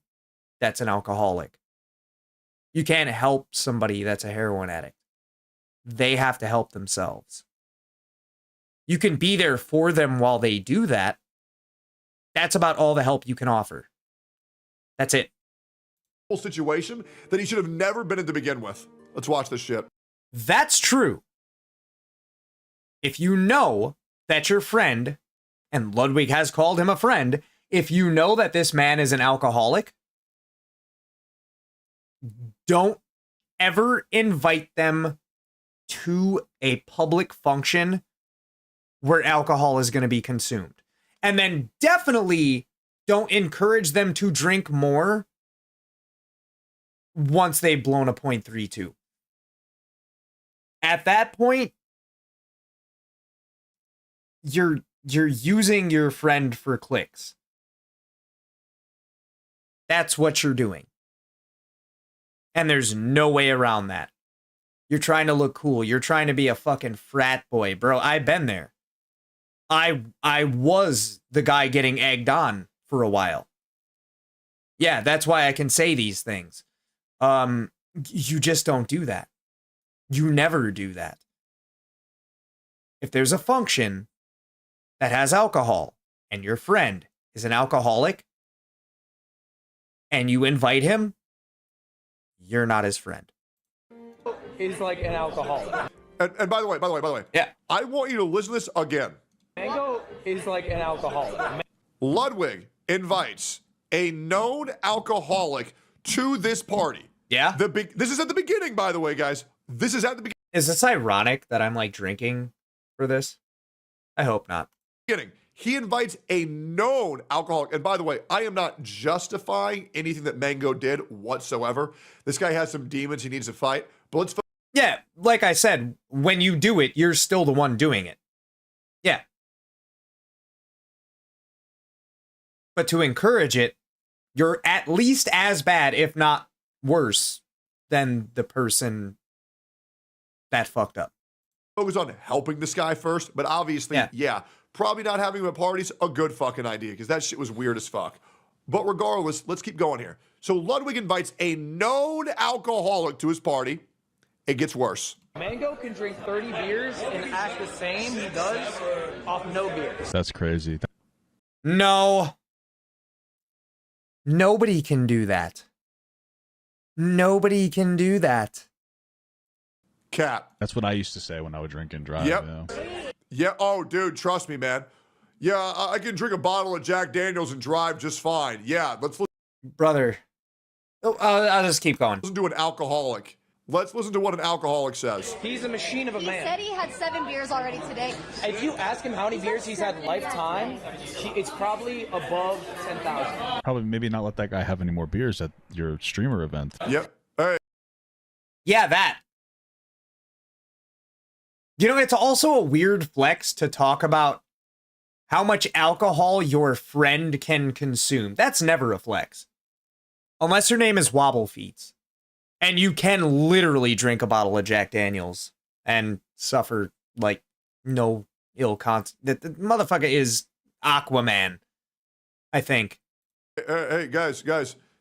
that's an alcoholic. You can't help somebody that's a heroin addict. They have to help themselves. You can be there for them while they do that. That's about all the help you can offer. That's it. Situation that he should have never been in to begin with. Let's watch this shit. That's true. If you know that your friend, and Ludwig has called him a friend, if you know that this man is an alcoholic, don't ever invite them to a public function where alcohol is going to be consumed. And then definitely don't encourage them to drink more once they've blown a 0.32. At that point, you're using your friend for clicks. That's what you're doing. And there's no way around that. You're trying to look cool. You're trying to be a fucking frat boy, bro. I've been there. I was the guy getting egged on for a while. Yeah, that's why I can say these things. You just don't do that. You never do that. If there's a function that has alcohol and your friend is an alcoholic and you invite him, you're not his friend. Is like an alcoholic. And by the way, yeah, I want you to listen to this again. Mango is like an alcoholic. Ludwig invites a known alcoholic to this party. Yeah. This is at the beginning, by the way, guys. This is at the beginning. Is this ironic that I'm like drinking for this? I hope not. He invites a known alcoholic. And by the way, I am not justifying anything that Mango did whatsoever. This guy has some demons he needs to fight. But let's... Yeah, like I said, when you do it, you're still the one doing it. Yeah. But to encourage it, you're at least as bad, if not worse, than the person that fucked up. Focus on helping this guy first, but obviously, yeah, probably not having him at parties, a good fucking idea, because that shit was weird as fuck. But regardless, let's keep going here. So Ludwig invites a known alcoholic to his party. It gets worse. Mango can drink 30 beers and act the same he does off no beer. That's crazy. No. Nobody can do that. Nobody can do that. Cap. That's what I used to say when I would drink and drive. Yep. Yeah. Yeah. Oh, dude, trust me, man. Yeah, I can drink a bottle of Jack Daniels and drive just fine. Yeah, let's listen. Brother. I'll just keep going. Listen to an alcoholic. Let's listen to what an alcoholic says. He's a machine of a man. He said he had 7 beers already today. If you ask him how many beers he's had lifetime, it's probably above 10,000. Probably maybe not let that guy have any more beers at your streamer event. Yep. Hey. Yeah, that. You know, it's also a weird flex to talk about how much alcohol your friend can consume. That's never a flex. Unless your name is Wobble Feets. And you can literally drink a bottle of Jack Daniels and suffer, like, no ill consequence. The motherfucker is Aquaman, I think. Hey, guys.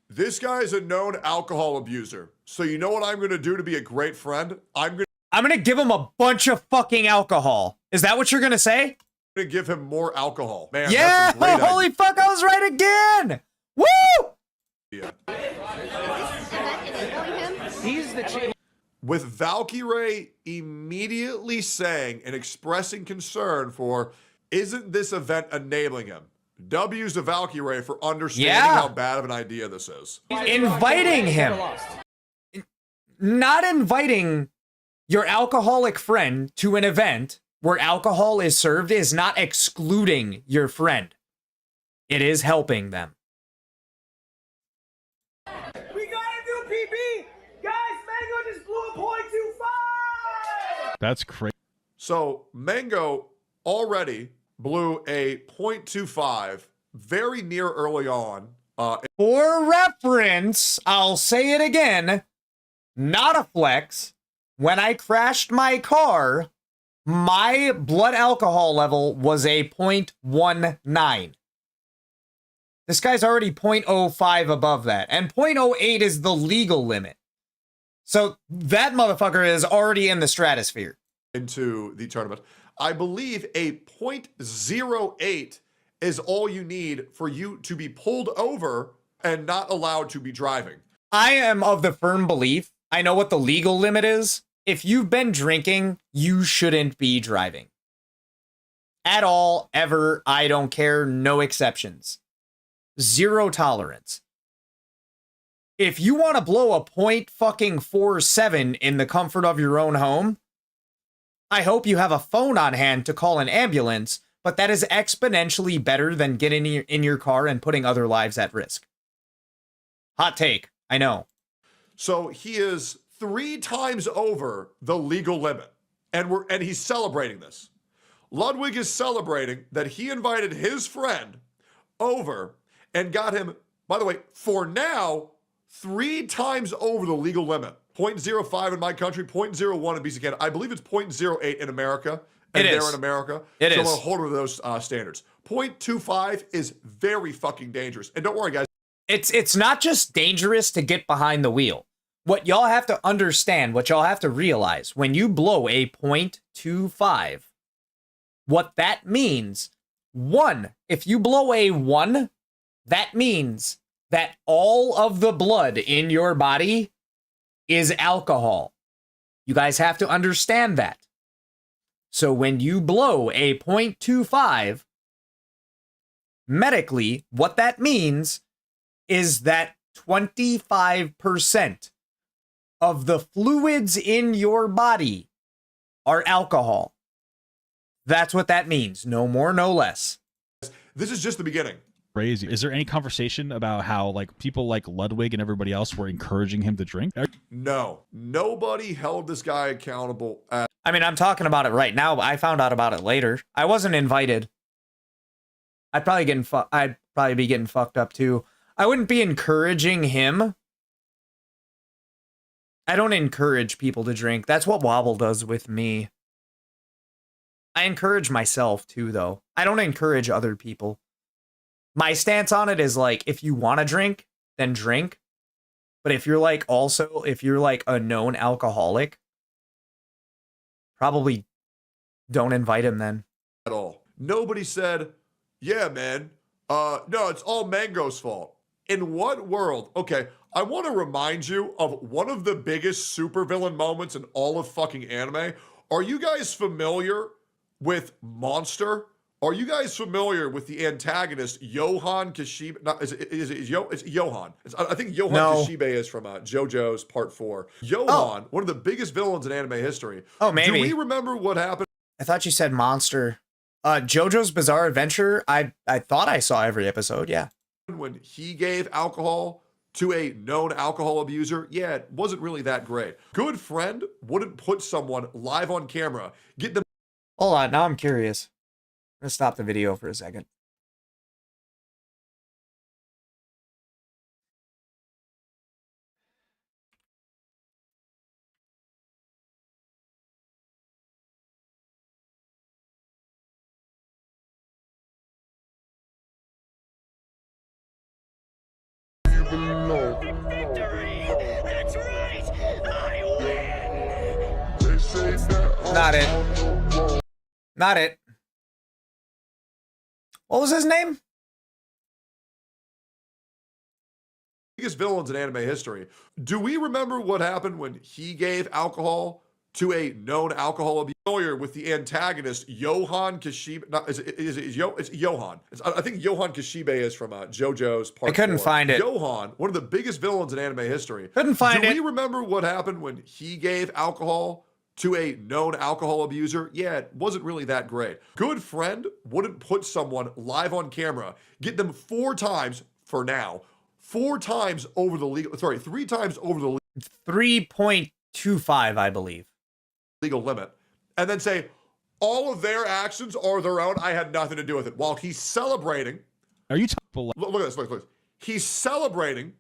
This guy is a known alcohol abuser. So you know what I'm going to do to be a great friend? I'm going to give him a bunch of fucking alcohol. Is that what you're going to say? To give him more alcohol. Man, yeah, that's a great holy idea. fuck, I was right again. Woo! Yeah. He's the chick. With Valkyrie immediately saying and expressing concern for, isn't this event enabling him? W's to Valkyrie for understanding how bad of an idea this is. Inviting him. Not inviting your alcoholic friend to an event where alcohol is served is not excluding your friend. It is helping them. We got a new PB! Guys, Mango just blew a .25! That's crazy. So Mango already blew a .25 very near early on. For reference, I'll say it again, not a flex. When I crashed my car, my blood alcohol level was a .19. This guy's already .05 above that, and .08 is the legal limit. So that motherfucker is already in the stratosphere. Into the tournament. I believe a .08 is all you need for you to be pulled over and not allowed to be driving. I am of the firm belief, I know what the legal limit is. If you've been drinking, you shouldn't be driving. At all, ever, I don't care, no exceptions. Zero tolerance. If you want to blow a .47 in the comfort of your own home, I hope you have a phone on hand to call an ambulance, but that is exponentially better than getting in your car and putting other lives at risk. Hot take, I know. So he is 3 times over the legal limit, and he's celebrating this. Ludwig is celebrating that he invited his friend over and got him, by the way, for now, 3 times over the legal limit. 0.05 in my country, 0.01 in BC Canada. I believe it's 0.08 in America. And It they're is. in America. It so is. I'm going to hold her to those standards. 0.25 is very fucking dangerous. And don't worry, guys. It's not just dangerous to get behind the wheel. What y'all have to understand, what y'all have to realize, when you blow a 0.25, what that means, one, if you blow a 1, that means that all of the blood in your body is alcohol. You guys have to understand that. So when you blow a 0.25, medically, what that means is that 25% of the fluids in your body are alcohol. That's what that means. No more, no less. This is just the beginning. Crazy. Is there any conversation about how like people like Ludwig and everybody else were encouraging him to drink? No. Nobody held this guy accountable. I mean, I'm talking about it right now, but I found out about it later. I wasn't invited. I'd probably be getting fucked up too. I wouldn't be encouraging him. I don't encourage people to drink. That's what Wobble does with me. I encourage myself too, though. I don't encourage other people. My stance on it is like, if you want to drink, then drink. But if you're like a known alcoholic, probably don't invite him then. At all. Nobody said, yeah, man, no, it's all Mango's fault. In what world? Okay, I want to remind you of one of the biggest supervillain moments in all of fucking anime. Are you guys familiar with Monster? Are you guys familiar with the antagonist Johan Kashibe? No, it's Johan. I think Johan Kashibe is from JoJo's Part 4. Johan, one of the biggest villains in anime history. Oh, maybe. Do we remember what happened? I thought you said Monster. JoJo's Bizarre Adventure. I thought I saw every episode. Yeah. When he gave alcohol to a known alcohol abuser, yeah, it wasn't really that great. Good friend wouldn't put someone live on camera, get them. Hold on, now I'm curious. I'm gonna stop the video for a second. Not it. Not it. What was his name? Biggest villains in anime history. Do we remember what happened when he gave alcohol to a known alcohol abuser? With the antagonist Johan Kashibe? No, it's Johan. I think Johan Kashibe is from JoJo's Part 4. I couldn't find it. Johan, one of the biggest villains in anime history. Couldn't find it. Do we remember what happened when he gave alcohol to a known alcohol abuser? Yeah, it wasn't really that great. Good friend wouldn't put someone live on camera, get them 4 times for now, 4 times over the legal, 3 times over the 3.25, I believe. Legal limit, and then say all of their actions are their own. I had nothing to do with it. While he's celebrating. Are you talking? Look at this. Look at this. He's celebrating,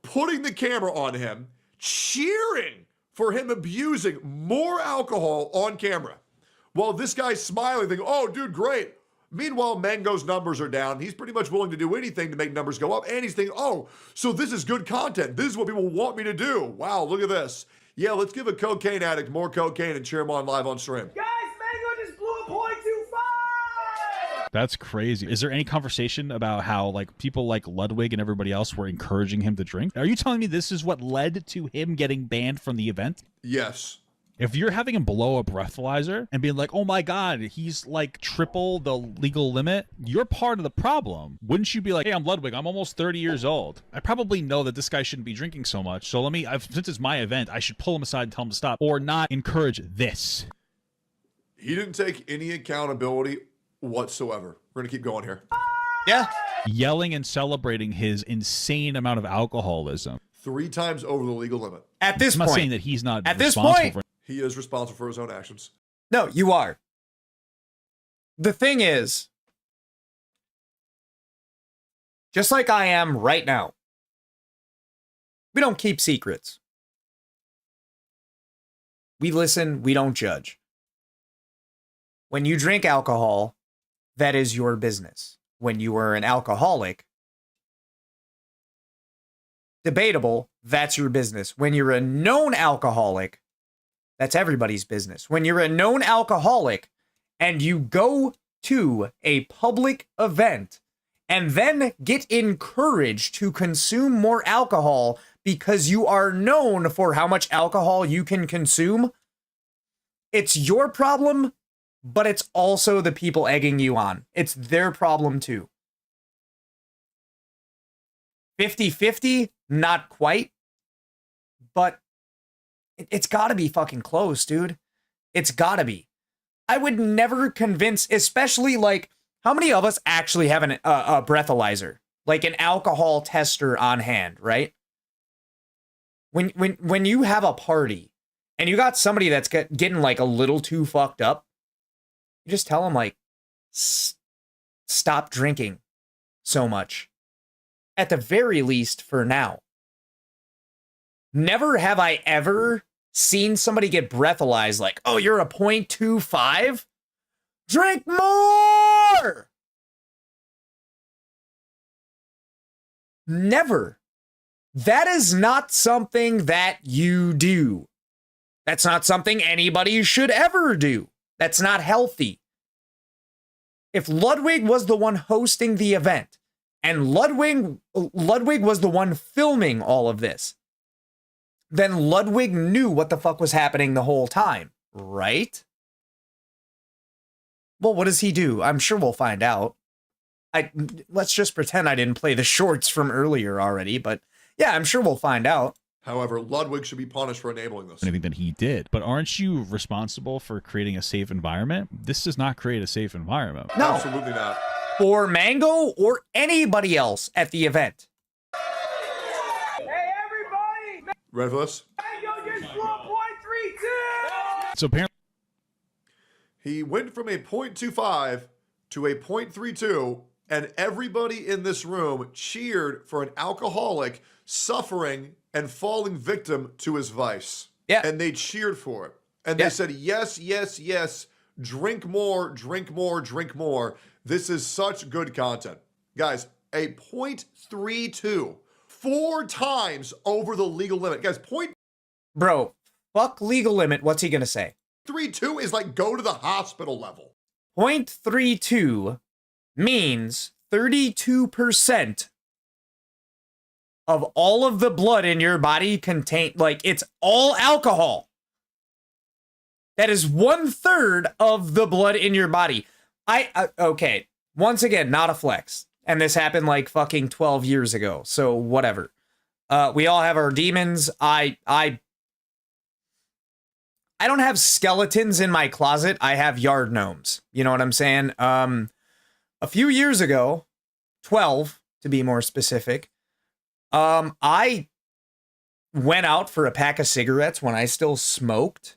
putting the camera on him, cheering for him abusing more alcohol on camera. While this guy's smiling, thinking, oh, dude, great. Meanwhile, Mango's numbers are down. He's pretty much willing to do anything to make numbers go up. And he's thinking, oh, so this is good content. This is what people want me to do. Wow, look at this. Yeah, let's give a cocaine addict more cocaine and cheer him on live on stream. Guys, Mango just blew a .25! That's crazy. Is there any conversation about how like people like Ludwig and everybody else were encouraging him to drink? Are you telling me this is what led to him getting banned from the event? Yes. If you're having him blow a breathalyzer and being like, oh my God, he's like triple the legal limit, you're part of the problem. Wouldn't you be like, hey, I'm Ludwig, I'm almost 30 years old. I probably know that this guy shouldn't be drinking so much. So since it's my event, I should pull him aside and tell him to stop or not encourage this. He didn't take any accountability whatsoever. We're going to keep going here. Yeah. Yelling and celebrating his insane amount of alcoholism. 3 times over the legal limit. At this point. I'm not saying that he's not at this responsible point, for. He is responsible for his own actions. No, you are. The thing is, just like I am right now, we don't keep secrets. We listen, we don't judge. When you drink alcohol, that is your business. When you are an alcoholic, debatable, that's your business. When you're a known alcoholic, that's everybody's business. When you're a known alcoholic and you go to a public event and then get encouraged to consume more alcohol because you are known for how much alcohol you can consume, it's your problem, but it's also the people egging you on. It's their problem too. 50-50, not quite, but it's gotta be fucking close, dude. It's gotta be. I would never convince, especially like, how many of us actually have a breathalyzer? Like an alcohol tester on hand, right? When you have a party and you got somebody that's getting like a little too fucked up, you just tell them like, stop drinking so much. At the very least for now. Never have I ever seen somebody get breathalyzed like, oh, you're a 0.25? Drink more! Never. That is not something that you do. That's not something anybody should ever do. That's not healthy. If Ludwig was the one hosting the event, and Ludwig was the one filming all of this, then Ludwig knew what the fuck was happening the whole time, right? Well, what does he do? I'm sure we'll find out. Let's just pretend I didn't play the shorts from earlier already, but yeah, I'm sure we'll find out. However, Ludwig should be punished for enabling this. Anything that he did. But aren't you responsible for creating a safe environment? This does not create a safe environment. No. Absolutely not. For Mango or anybody else at the event. Hey, everybody! Redless? Mango just blew a .32! So apparently he went from a 0.25 to a 0.32, and everybody in this room cheered for an alcoholic suffering and falling victim to his vice. Yeah. And they cheered for it. And they said, yes, yes, yes, drink more, drink more, drink more. This is such good content. Guys, a 0.32, 4 times over the legal limit. Guys, Bro, fuck legal limit. What's he gonna say? 0.32 is like go to the hospital level. 0.32 means 32% of all of the blood in your body contain, like, it's all alcohol. That is 1/3 of the blood in your body. Okay, once again, not a flex. And this happened like fucking 12 years ago, so whatever. We all have our demons. I don't have skeletons in my closet. I have yard gnomes. You know what I'm saying? A few years ago, 12 to be more specific, I went out for a pack of cigarettes when I still smoked.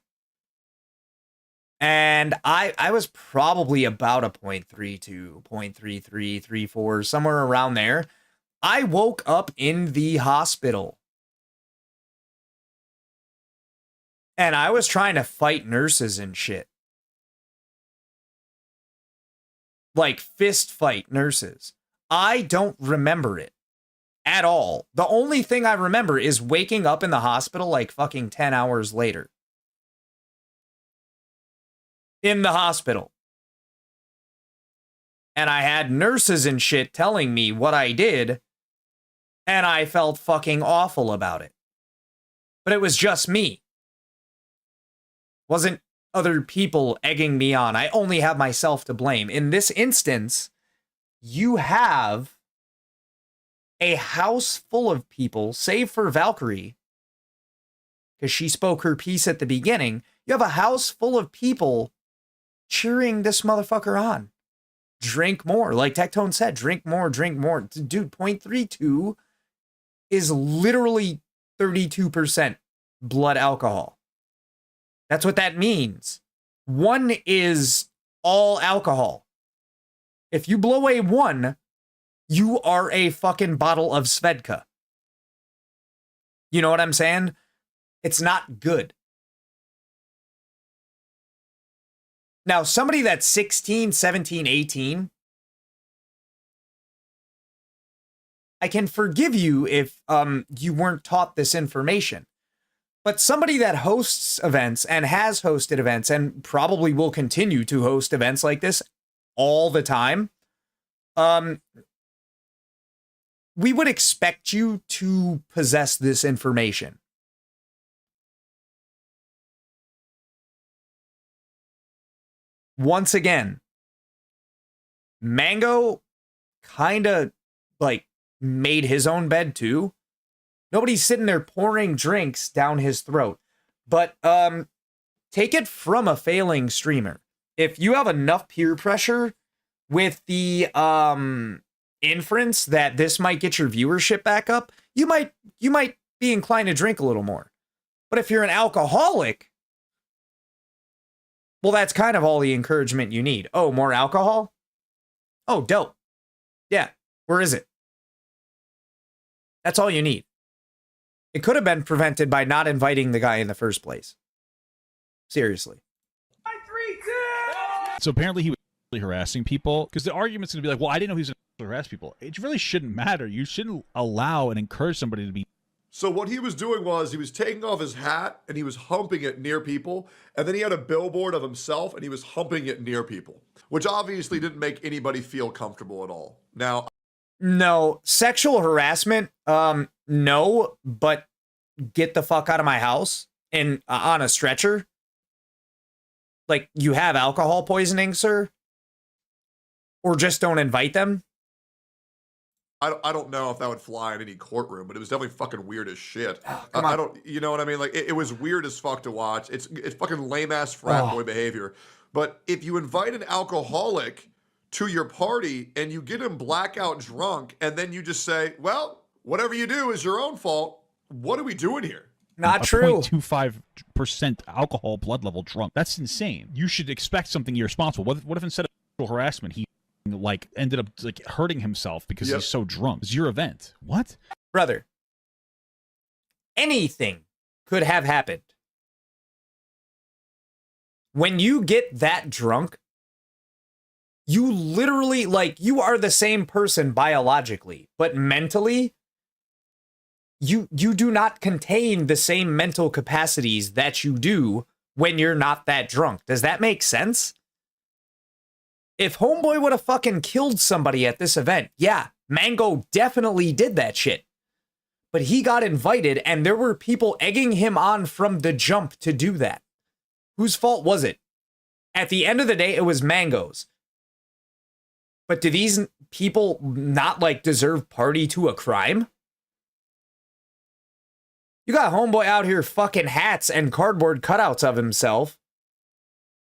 And I was probably about a 0.32, 0.33, 0.34, somewhere around there. I woke up in the hospital. And I was trying to fight nurses and shit. Like fist fight nurses. I don't remember it at all. The only thing I remember is waking up in the hospital like fucking 10 hours later. In the hospital. And I had nurses and shit telling me what I did, and I felt fucking awful about it. But it was just me. Wasn't other people egging me on. I only have myself to blame. In this instance, you have a house full of people, save for Valkyrie, because she spoke her piece at the beginning. You have a house full of people cheering this motherfucker on. Drink more. Like Tectone said, drink more, drink more. Dude, 0.32 is literally 32% blood alcohol. That's what that means. 1 is all alcohol. If you blow away 1, you are a fucking bottle of Svedka. You know what I'm saying? It's not good. Now, somebody that's 16, 17, 18, I can forgive you if you weren't taught this information. But somebody that hosts events and has hosted events and probably will continue to host events like this all the time, we would expect you to possess this information. Once again, Mango kind of like made his own bed too. Nobody's sitting there pouring drinks down his throat. But take it from a failing streamer. If you have enough peer pressure with the inference that this might get your viewership back up, you might be inclined to drink a little more. But if you're an alcoholic, well, that's kind of all the encouragement you need. Oh, more alcohol? Oh, dope. Yeah, where is it? That's all you need. It could have been prevented by not inviting the guy in the first place. Seriously. So apparently he was harassing people, because the argument's going to be like, well, I didn't know he was going to harass people. It really shouldn't matter. You shouldn't allow and encourage somebody to be. So what he was doing was he was taking off his hat and he was humping it near people. And then he had a billboard of himself and he was humping it near people, which obviously didn't make anybody feel comfortable at all. Now, no, sexual harassment, no, but get the fuck out of my house and on a stretcher. Like, you have alcohol poisoning, sir? Or just don't invite them? I don't know if that would fly in any courtroom, but it was definitely fucking weird as shit. I don't, you know what I mean? Like, it was weird as fuck to watch. It's fucking lame-ass frat boy behavior. But if you invite an alcoholic to your party and you get him blackout drunk and then you just say, well, whatever you do is your own fault, what are we doing here? Not true. 0.25% alcohol blood level drunk. That's insane. You should expect something irresponsible. What if instead of sexual harassment, he like ended up like hurting himself because he's so drunk? It's your event. What? Brother, anything could have happened. When you get that drunk, you literally, like, you are the same person biologically, but mentally, you do not contain the same mental capacities that you do when you're not that drunk. Does that make sense? If Homeboy would have fucking killed somebody at this event, yeah, Mango definitely did that shit. But he got invited and there were people egging him on from the jump to do that. Whose fault was it? At the end of the day, it was Mango's. But do these people not, like, deserve party to a crime? You got Homeboy out here fucking hats and cardboard cutouts of himself,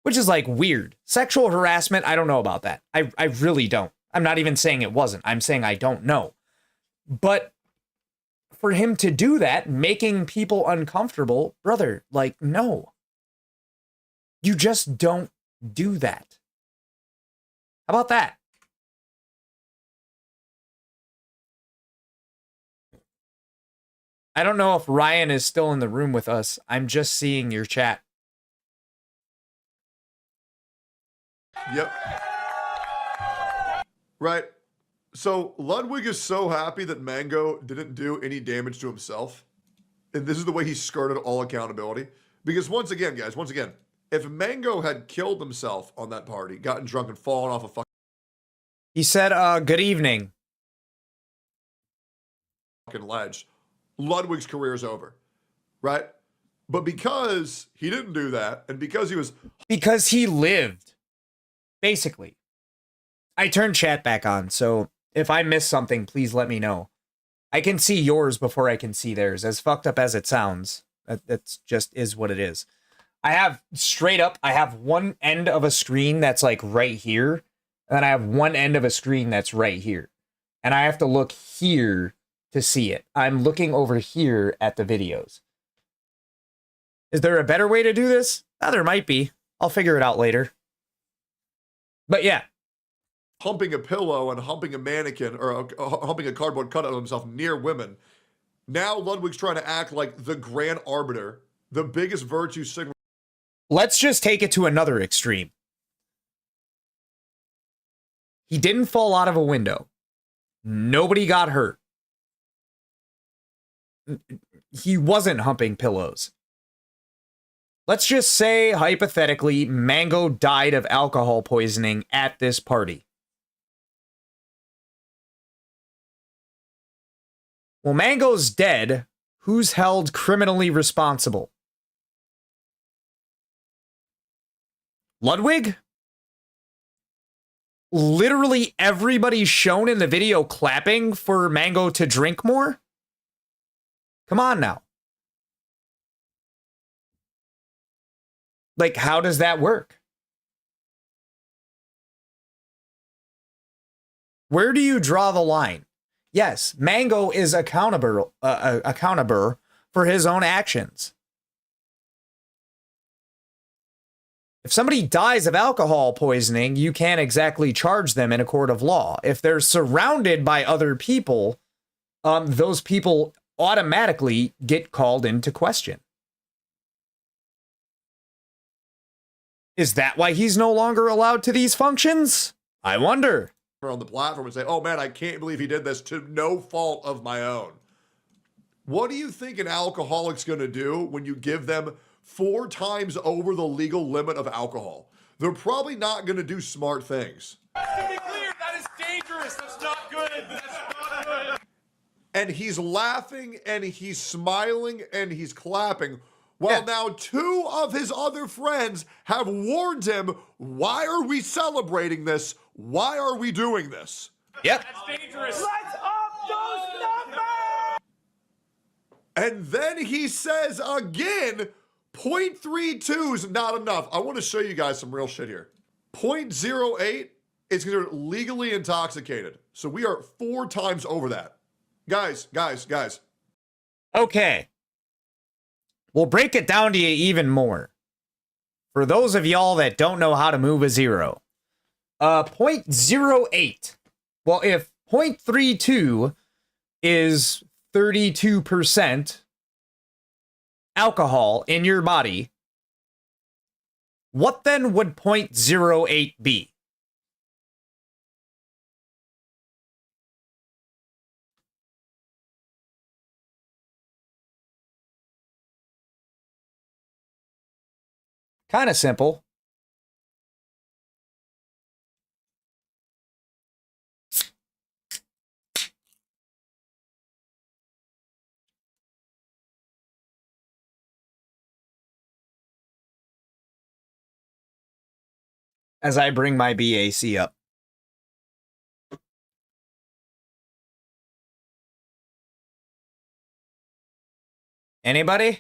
which is, like, weird. Sexual harassment, I don't know about that. I really don't. I'm not even saying it wasn't. I'm saying I don't know. But for him to do that, making people uncomfortable, brother, like, no. You just don't do that. How about that? I don't know if Ryan is still in the room with us. I'm just seeing your chat. Yep. Right. So Ludwig is so happy that Mango didn't do any damage to himself. And this is the way he skirted all accountability. Because once again, guys, if Mango had killed himself on that party, gotten drunk and fallen off a fucking... He said, good evening. ...fucking ledge, Ludwig's career is over. Right? But because he didn't do that, and because he was... Because he lived. Basically. I turned chat back on, so if I miss something, please let me know. I can see yours before I can see theirs. As fucked up as it sounds, that's just is what it is. I have, straight up, I have one end of a screen that's like right here, and then I have one end of a screen that's right here. And I have to look here to see it. I'm looking over here at the videos. Is there a better way to do this? There might be. I'll figure it out later. But yeah. Humping a pillow and humping a mannequin or humping a cardboard cutout of himself near women. Now Ludwig's trying to act like the grand arbiter, the biggest virtue signal. Let's just take it to another extreme. He didn't fall out of a window. Nobody got hurt. He wasn't humping pillows. Let's just say, hypothetically, Mango died of alcohol poisoning at this party. Well, Mango's dead. Who's held criminally responsible? Ludwig? Literally everybody shown in the video clapping for Mango to drink more? Come on now. Like, how does that work? Where do you draw the line? Yes, Mango is accountable for his own actions. If somebody dies of alcohol poisoning, you can't exactly charge them in a court of law. If they're surrounded by other people, those people automatically get called into question. Is that why he's no longer allowed to these functions? I wonder. On the platform and say, oh man, I can't believe he did this to no fault of my own. What do you think an alcoholic's going to do when you give them 4 times over the legal limit of alcohol? They're probably not going to do smart things. To be clear, that is dangerous. That's not good. That's not good. And he's laughing and he's smiling and he's clapping. Well, now 2 of his other friends have warned him, why are we celebrating this? Why are we doing this? Yep. That's dangerous. Let's up those numbers! And then he says again, 0.32 is not enough. I want to show you guys some real shit here. 0.08 is considered legally intoxicated. So we are 4 times over that. Guys. Okay. We'll break it down to you even more. For those of y'all that don't know how to move a zero. 0.08. Well, if 0.32 is 32% alcohol in your body, what then would 0.08 be? Kind of simple. As I bring my BAC up. Anybody?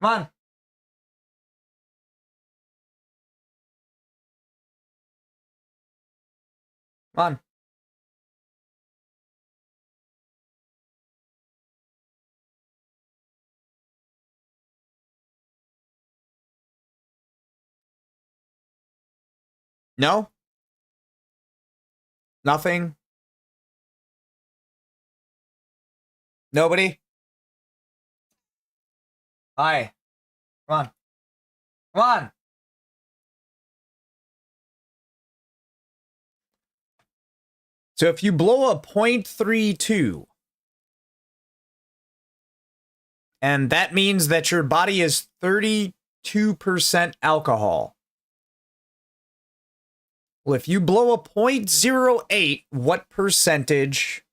Come on. Come on. No? Nothing? Nobody? Hi. Come on. Come on. So if you blow a 0.32, and that means that your body is 32% alcohol. Well, if you blow a 0.08, what percentage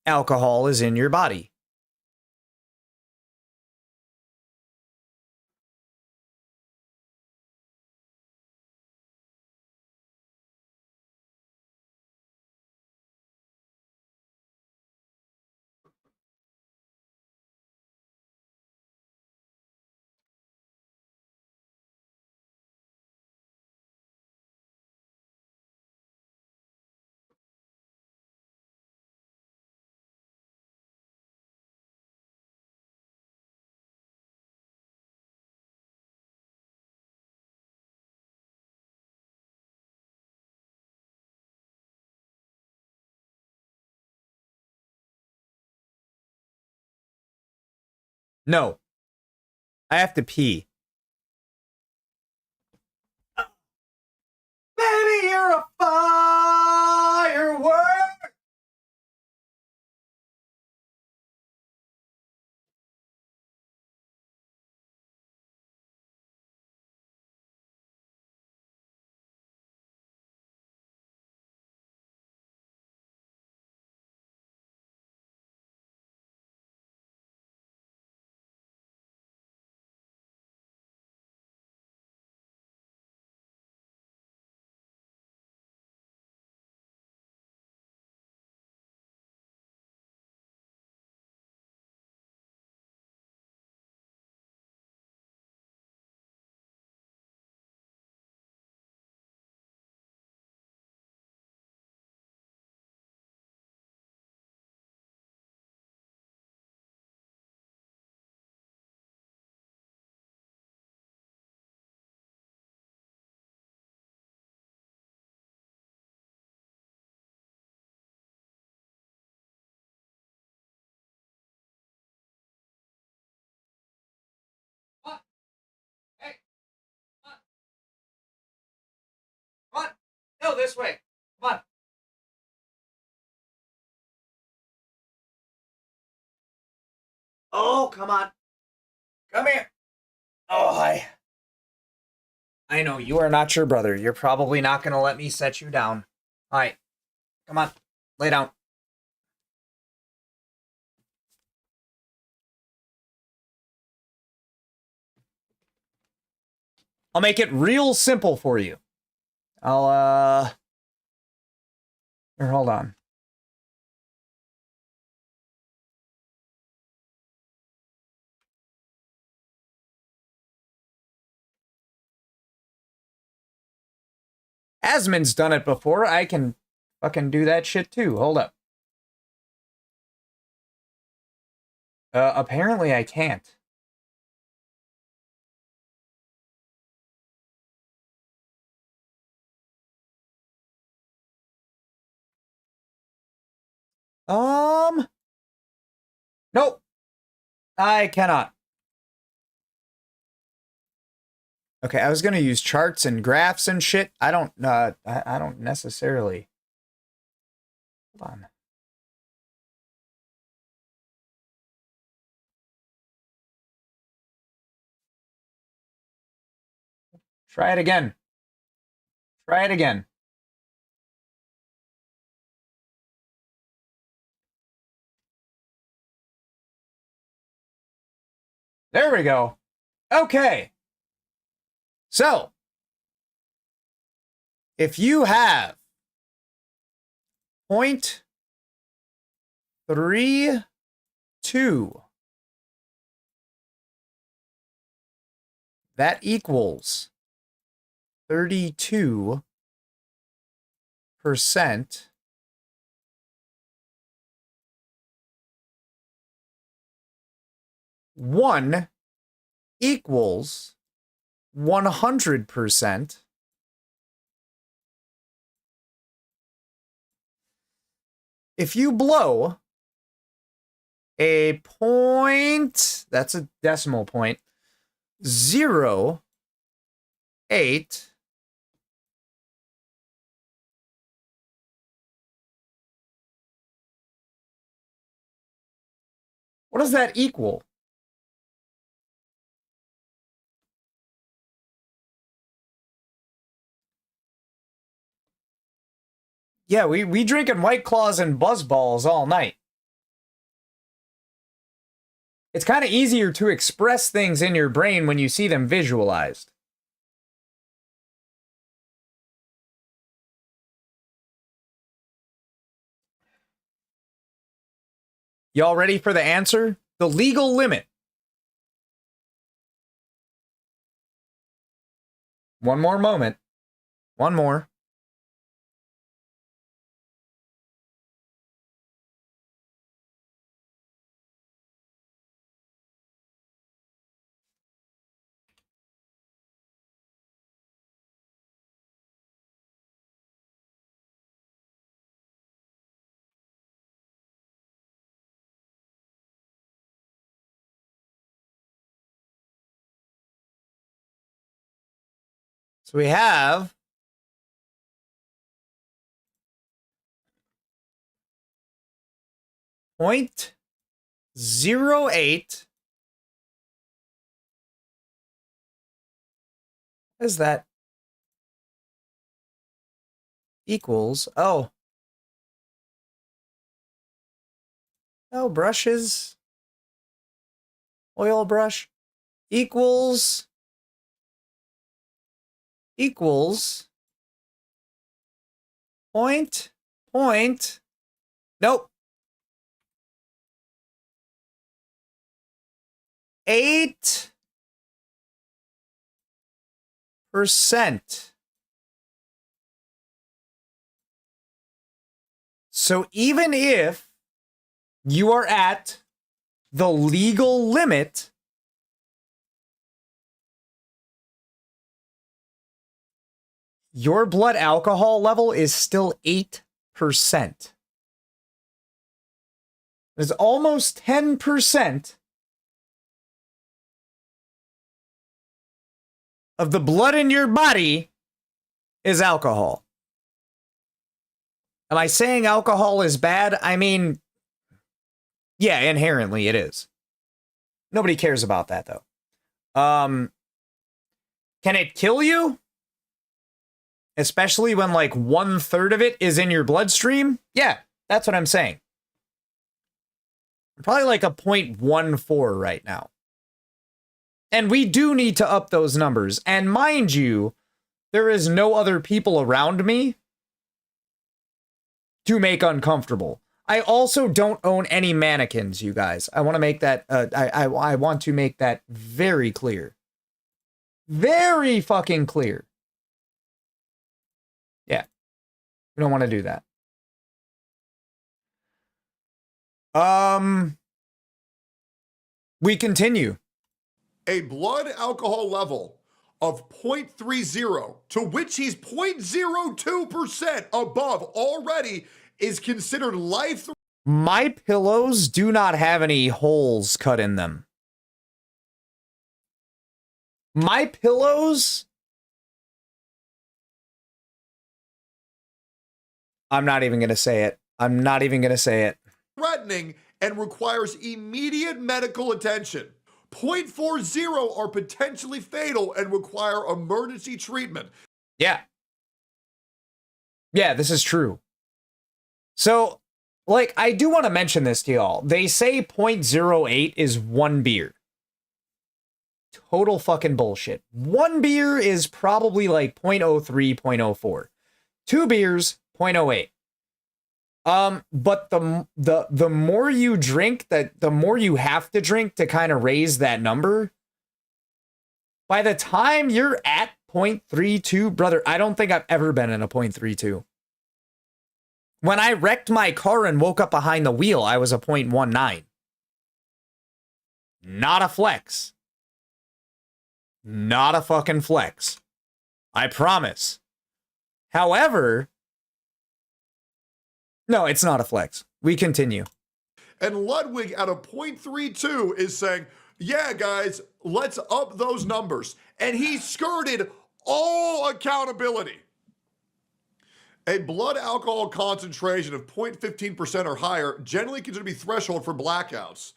alcohol is in your body? No. I have to pee. Baby, you're a firework. Come on. No, this way. Come on. Oh, come on. Come here. Oh, I know you are not your brother. You're probably not going to let me set you down. All right. Come on. Lay down. I'll make it real simple for you. Here, hold on. Asmon's done it before. I can fucking do that shit too. Hold up. Apparently I can't. Nope. I cannot. Okay, I was gonna use charts and graphs and shit. I don't necessarily. Hold on. Try it again. Try it again. There we go. Okay. So, if you have 0.32, that equals 32%. 1 equals 100%. If you blow a point, that's a decimal point, 0.8, what does that equal? Yeah, we drinking White Claws and Buzz Balls all night. It's kind of easier to express things in your brain when you see them visualized. Y'all ready for the answer? The legal limit. One more moment. One more. So we have .08. What is that? Equals, oh. Oh, brushes. Oil brush. Equals. Point. Nope. 8%. So even if you are at the legal limit, your blood alcohol level is still 8%. It's almost 10% of the blood in your body is alcohol. Am I saying alcohol is bad? I mean, yeah, inherently it is. Nobody cares about that, though. Can it kill you? Especially when, like, 1/3 of it is in your bloodstream? Yeah, that's what I'm saying. Probably like a 0.14 right now. And we do need to up those numbers. And mind you, there is no other people around me to make uncomfortable. I also don't own any mannequins, you guys. I want to make that, I want to make that very clear. Very fucking clear. Yeah. We don't want to do that. We continue. A blood alcohol level of 0.30, to which he's 0.02% above already, is considered life. My pillows do not have any holes cut in them. My pillows... I'm not even going to say it. I'm not even going to say it. Threatening and requires immediate medical attention. 0.40 are potentially fatal and require emergency treatment. Yeah. Yeah, this is true. So, like, I do want to mention this to y'all. They say 0.08 is one beer. Total fucking bullshit. One beer is probably like 0.03, 0.04. 2 beers, 0.08. But the more you drink, the more you have to drink to kind of raise that number. By the time you're at 0.32, brother, I don't think I've ever been in a 0.32. When I wrecked my car and woke up behind the wheel, I was a 0.19. Not a flex. Not a fucking flex. I promise. However, no, it's not a flex. We continue. And Ludwig at a 0.32 is saying, yeah, guys, let's up those numbers. And he skirted all accountability. A blood alcohol concentration of 0.15% or higher generally considered to be threshold for blackouts.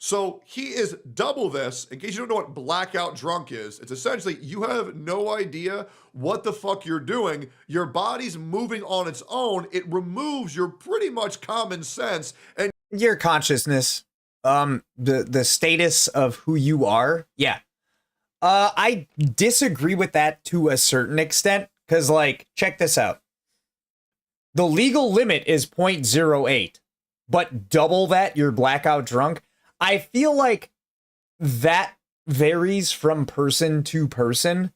So he is double this. In case you don't know what blackout drunk is, it's essentially you have no idea what the fuck you're doing. Your body's moving on its own. It removes your pretty much common sense and your consciousness, the status of who you are. Yeah. I disagree with that to a certain extent, because, like, check this out. The legal limit is 0.08, but double that, you're blackout drunk. I feel like that varies from person to person,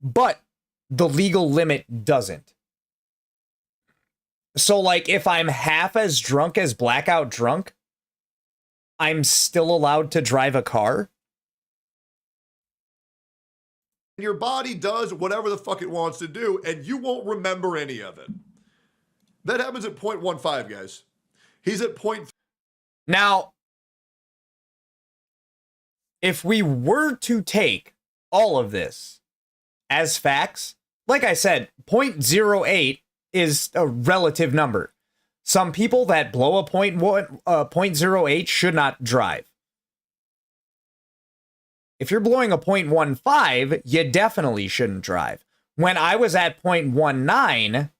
but the legal limit doesn't. So, like, if I'm half as drunk as blackout drunk, I'm still allowed to drive a car. your body does whatever the fuck it wants to do, and you won't remember any of it. That happens at 0.15, guys. He's at 0.3. Now, if we were to take all of this as facts, like I said, 0.08 is a relative number. Some people that blow a 0.08 should not drive. If you're blowing a 0.15, you definitely shouldn't drive. When I was at 0.19,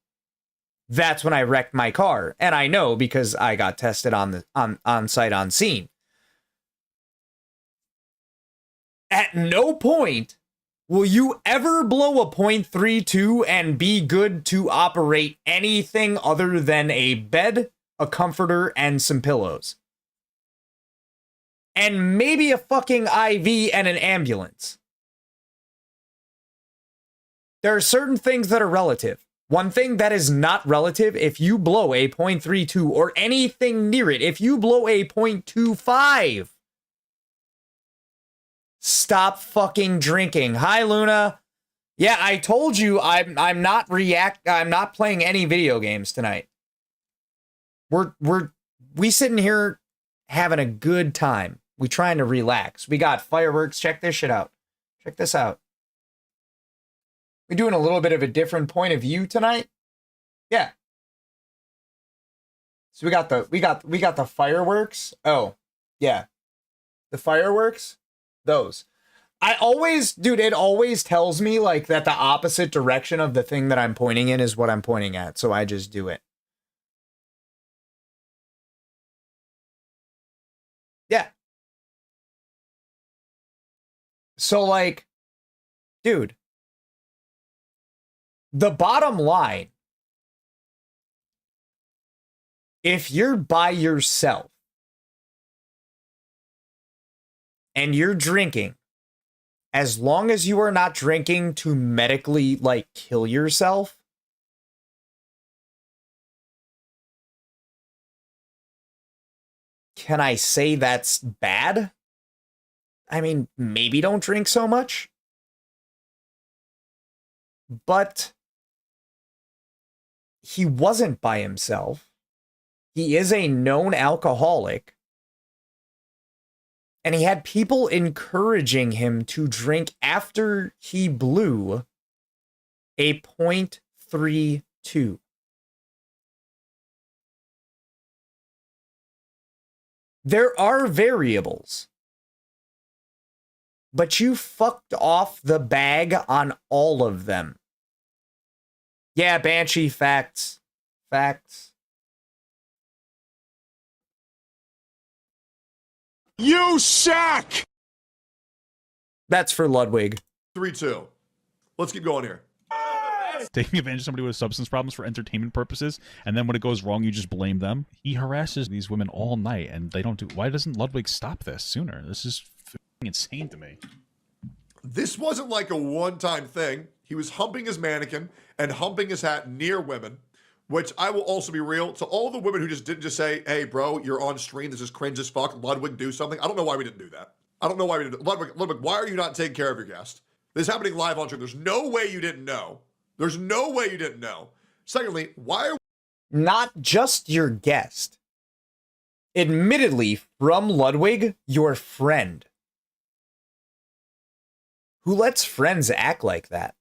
that's when I wrecked my car. And I know because I got tested on site on scene. At no point will you ever blow a 0.32 and be good to operate anything other than a bed, a comforter, and some pillows. And maybe a fucking IV and an ambulance. There are certain things that are relative. One thing that is not relative, if you blow a 0.32 or anything near it, if you blow a 0.25, stop fucking drinking. Hi, Luna. Yeah, I told you I'm not playing any video games tonight. We sitting here having a good time. We trying to relax. We got fireworks. Check this shit out. Check this out. We doing a little bit of a different point of view tonight. Yeah. So we got the fireworks. Oh, yeah. The fireworks. Those. I always, dude, it always tells me like that the opposite direction of the thing that I'm pointing in is what I'm pointing at. So I just do it. Yeah. So like, dude, the bottom line, if you're by yourself and you're drinking, as long as you are not drinking to medically like kill yourself, can I say that's bad? I mean, maybe don't drink so much. But he wasn't by himself. He is a known alcoholic. And he had people encouraging him to drink after he blew a 0.32. There are variables. But you fucked off the bag on all of them. Yeah, Banshee, facts. Facts. You sack! That's for Ludwig. 3-2. Let's keep going here. Taking advantage of somebody with substance problems for entertainment purposes, and then when it goes wrong, you just blame them. He harasses these women all night, and they don't do. Why doesn't Ludwig stop this sooner? This is insane to me. This wasn't like a one-time thing. He was humping his mannequin and humping his hat near women, which I will also be real. To all the women who just didn't just say, hey, bro, you're on stream. This is cringe as fuck. Ludwig, do something. I don't know why we didn't do that. I don't know why we didn't. Ludwig, why are you not taking care of your guest? This is happening live on stream. There's no way you didn't know. There's no way you didn't know. Secondly, why are not just your guest? Admittedly, from Ludwig, your friend. Who lets friends act like that?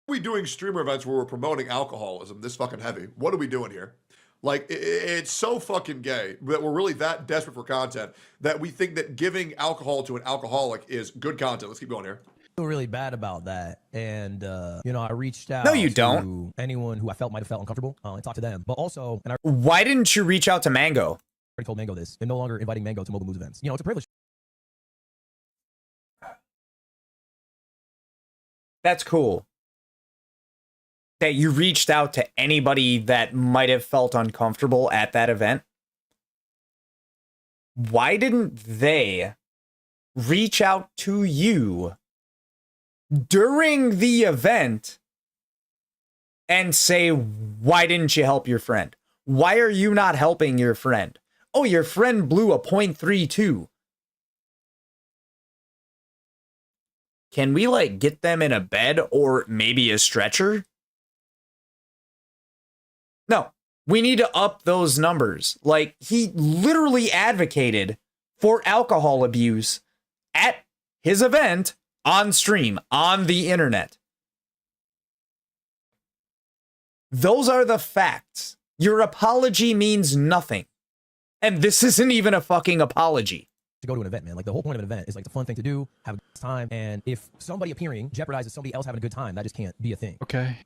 we doing streamer events where we're promoting alcoholism this fucking heavy? What are we doing here? Like, it's so fucking gay that we're really that desperate for content that we think that giving alcohol to an alcoholic is good content. Let's keep going here. I feel really bad about that, and you know, I reached out. No, you to don't. Anyone who I felt might have felt uncomfortable, and talked to them. But also, and I why didn't you reach out to Mango? already told Mango this, and no longer inviting Mango to Mobile Moves events. You know, it's a privilege. That's cool. That you reached out to anybody that might have felt uncomfortable at that event. Why didn't they reach out to you during the event and say, why didn't you help your friend? Why are you not helping your friend? Oh, your friend blew a .32. Can we, like, get them in a bed or maybe a stretcher? No, we need to up those numbers. Like, he literally advocated for alcohol abuse at his event on stream, on the internet. Those are the facts. Your apology means nothing. And this isn't even a fucking apology. To go to an event, man. Like the whole point of an event is like the fun thing to do, have a good time. And if somebody appearing jeopardizes somebody else having a good time, that just can't be a thing. Okay.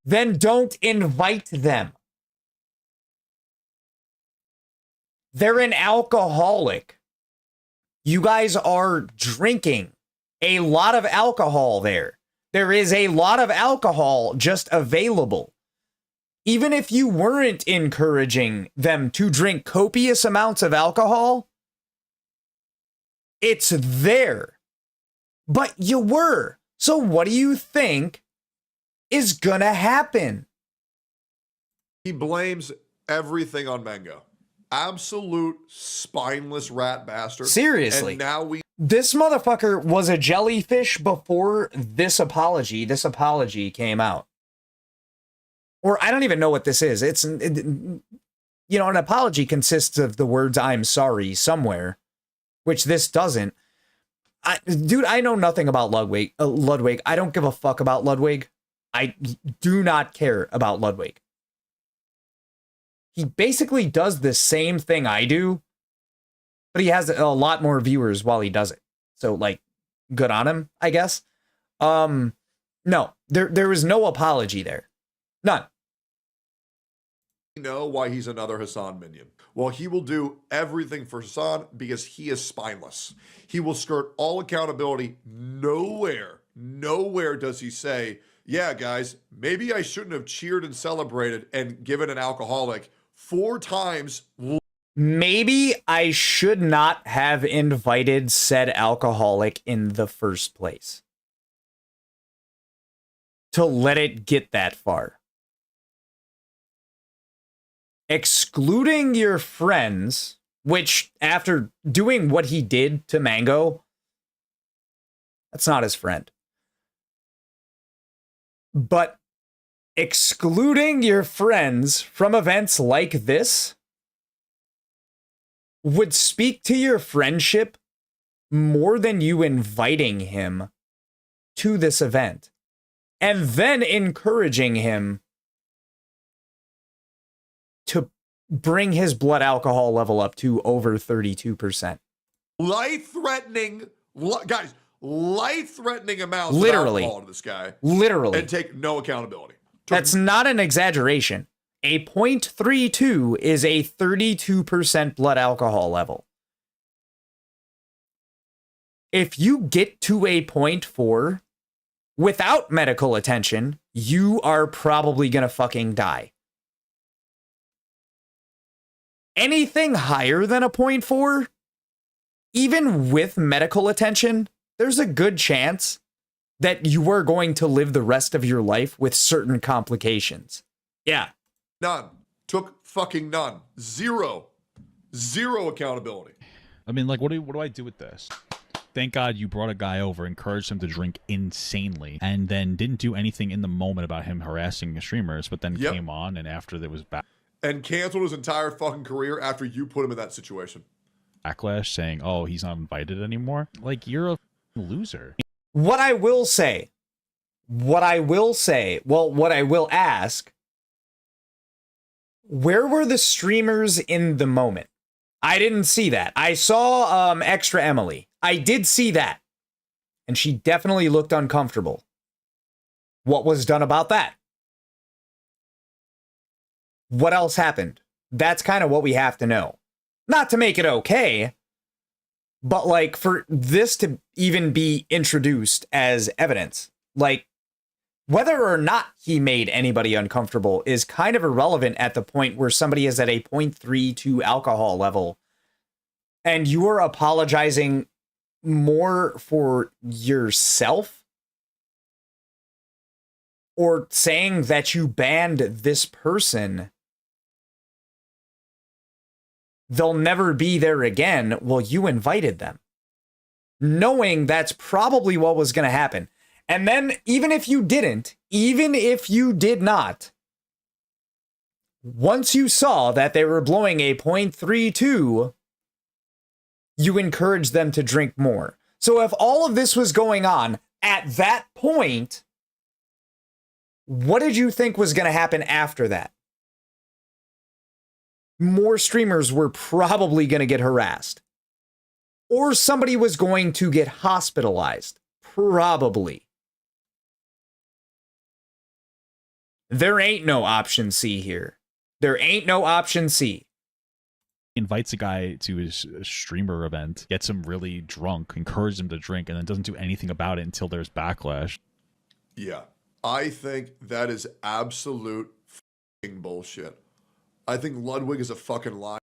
Then don't invite them. They're an alcoholic. You guys are drinking a lot of alcohol there. There is a lot of alcohol just available. Even if you weren't encouraging them to drink copious amounts of alcohol, it's there. But you were. So what do you think is gonna happen? He blames everything on Mango. Absolute spineless rat bastard. Seriously. And now This motherfucker was a jellyfish before this apology came out. Or I don't even know what this is. You know, an apology consists of the words "I'm sorry" somewhere, which this doesn't. Dude, I know nothing about Ludwig. I don't give a fuck about Ludwig. I do not care about Ludwig. He basically does the same thing I do, but he has a lot more viewers while he does it. So, like, good on him, I guess. No, there was no apology there. None. know why he's another Hassan minion. Well, he will do everything for Hassan because he is spineless. He will skirt all accountability. Nowhere does he say, yeah, guys, maybe I shouldn't have cheered and celebrated and given an alcoholic 4 times. Maybe I should not have invited said alcoholic in the first place. To let it get that far. Excluding your friends, which after doing what he did to Mango, that's not his friend. But excluding your friends from events like this would speak to your friendship more than you inviting him to this event and then encouraging him to bring his blood alcohol level up to over 32%. Life-threatening, guys, life-threatening amounts Literally. of alcohol to this guy. Literally. And take no accountability. That's not an exaggeration. A 0.32 is a 32% blood alcohol level. If you get to a 0.4 without medical attention, you are probably gonna fucking die. Anything higher than a 0.4, even with medical attention, there's a good chance that you are going to live the rest of your life with certain complications. Yeah. None. Took fucking none. Zero accountability. I mean, like, what do I do with this? Thank God you brought a guy over, encouraged him to drink insanely, and then didn't do anything in the moment about him harassing the streamers, but then came on, and after there was and canceled his entire fucking career after you put him in that situation. Backlash saying, oh, he's not invited anymore. Like, you're a loser. What I will ask, where were the streamers in the moment? I didn't see that. I saw Extra Emily. I did see that. And she definitely looked uncomfortable. What was done about that? What else happened? That's kind of what we have to know. Not to make it okay, but like for this to even be introduced as evidence, like whether or not he made anybody uncomfortable is kind of irrelevant at the point where somebody is at a 0.32 alcohol level and you are apologizing more for yourself or saying that you banned this person. They'll never be there again. Well, you invited them, knowing that's probably what was going to happen. And then even if you did not, once you saw that they were blowing a 0.32, you encouraged them to drink more. So if all of this was going on at that point, What did you think was going to happen after that? More streamers were probably going to get harassed. Or somebody was going to get hospitalized. Probably. There ain't no option C here. There ain't no option C. Invites a guy to his streamer event, gets him really drunk, encourages him to drink, and then doesn't do anything about it until there's backlash. Yeah, I think that is absolute fucking bullshit. I think Ludwig is a fucking liar.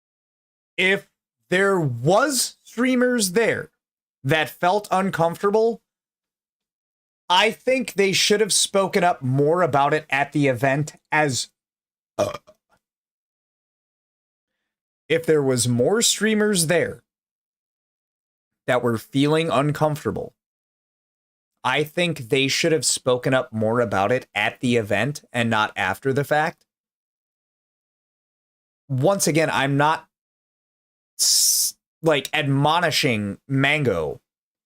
If there was streamers there that felt uncomfortable, I think they should have spoken up more about it at the event as... If there was more streamers there that were feeling uncomfortable, I think they should have spoken up more about it at the event and not after the fact. Once again, I'm not like admonishing Mango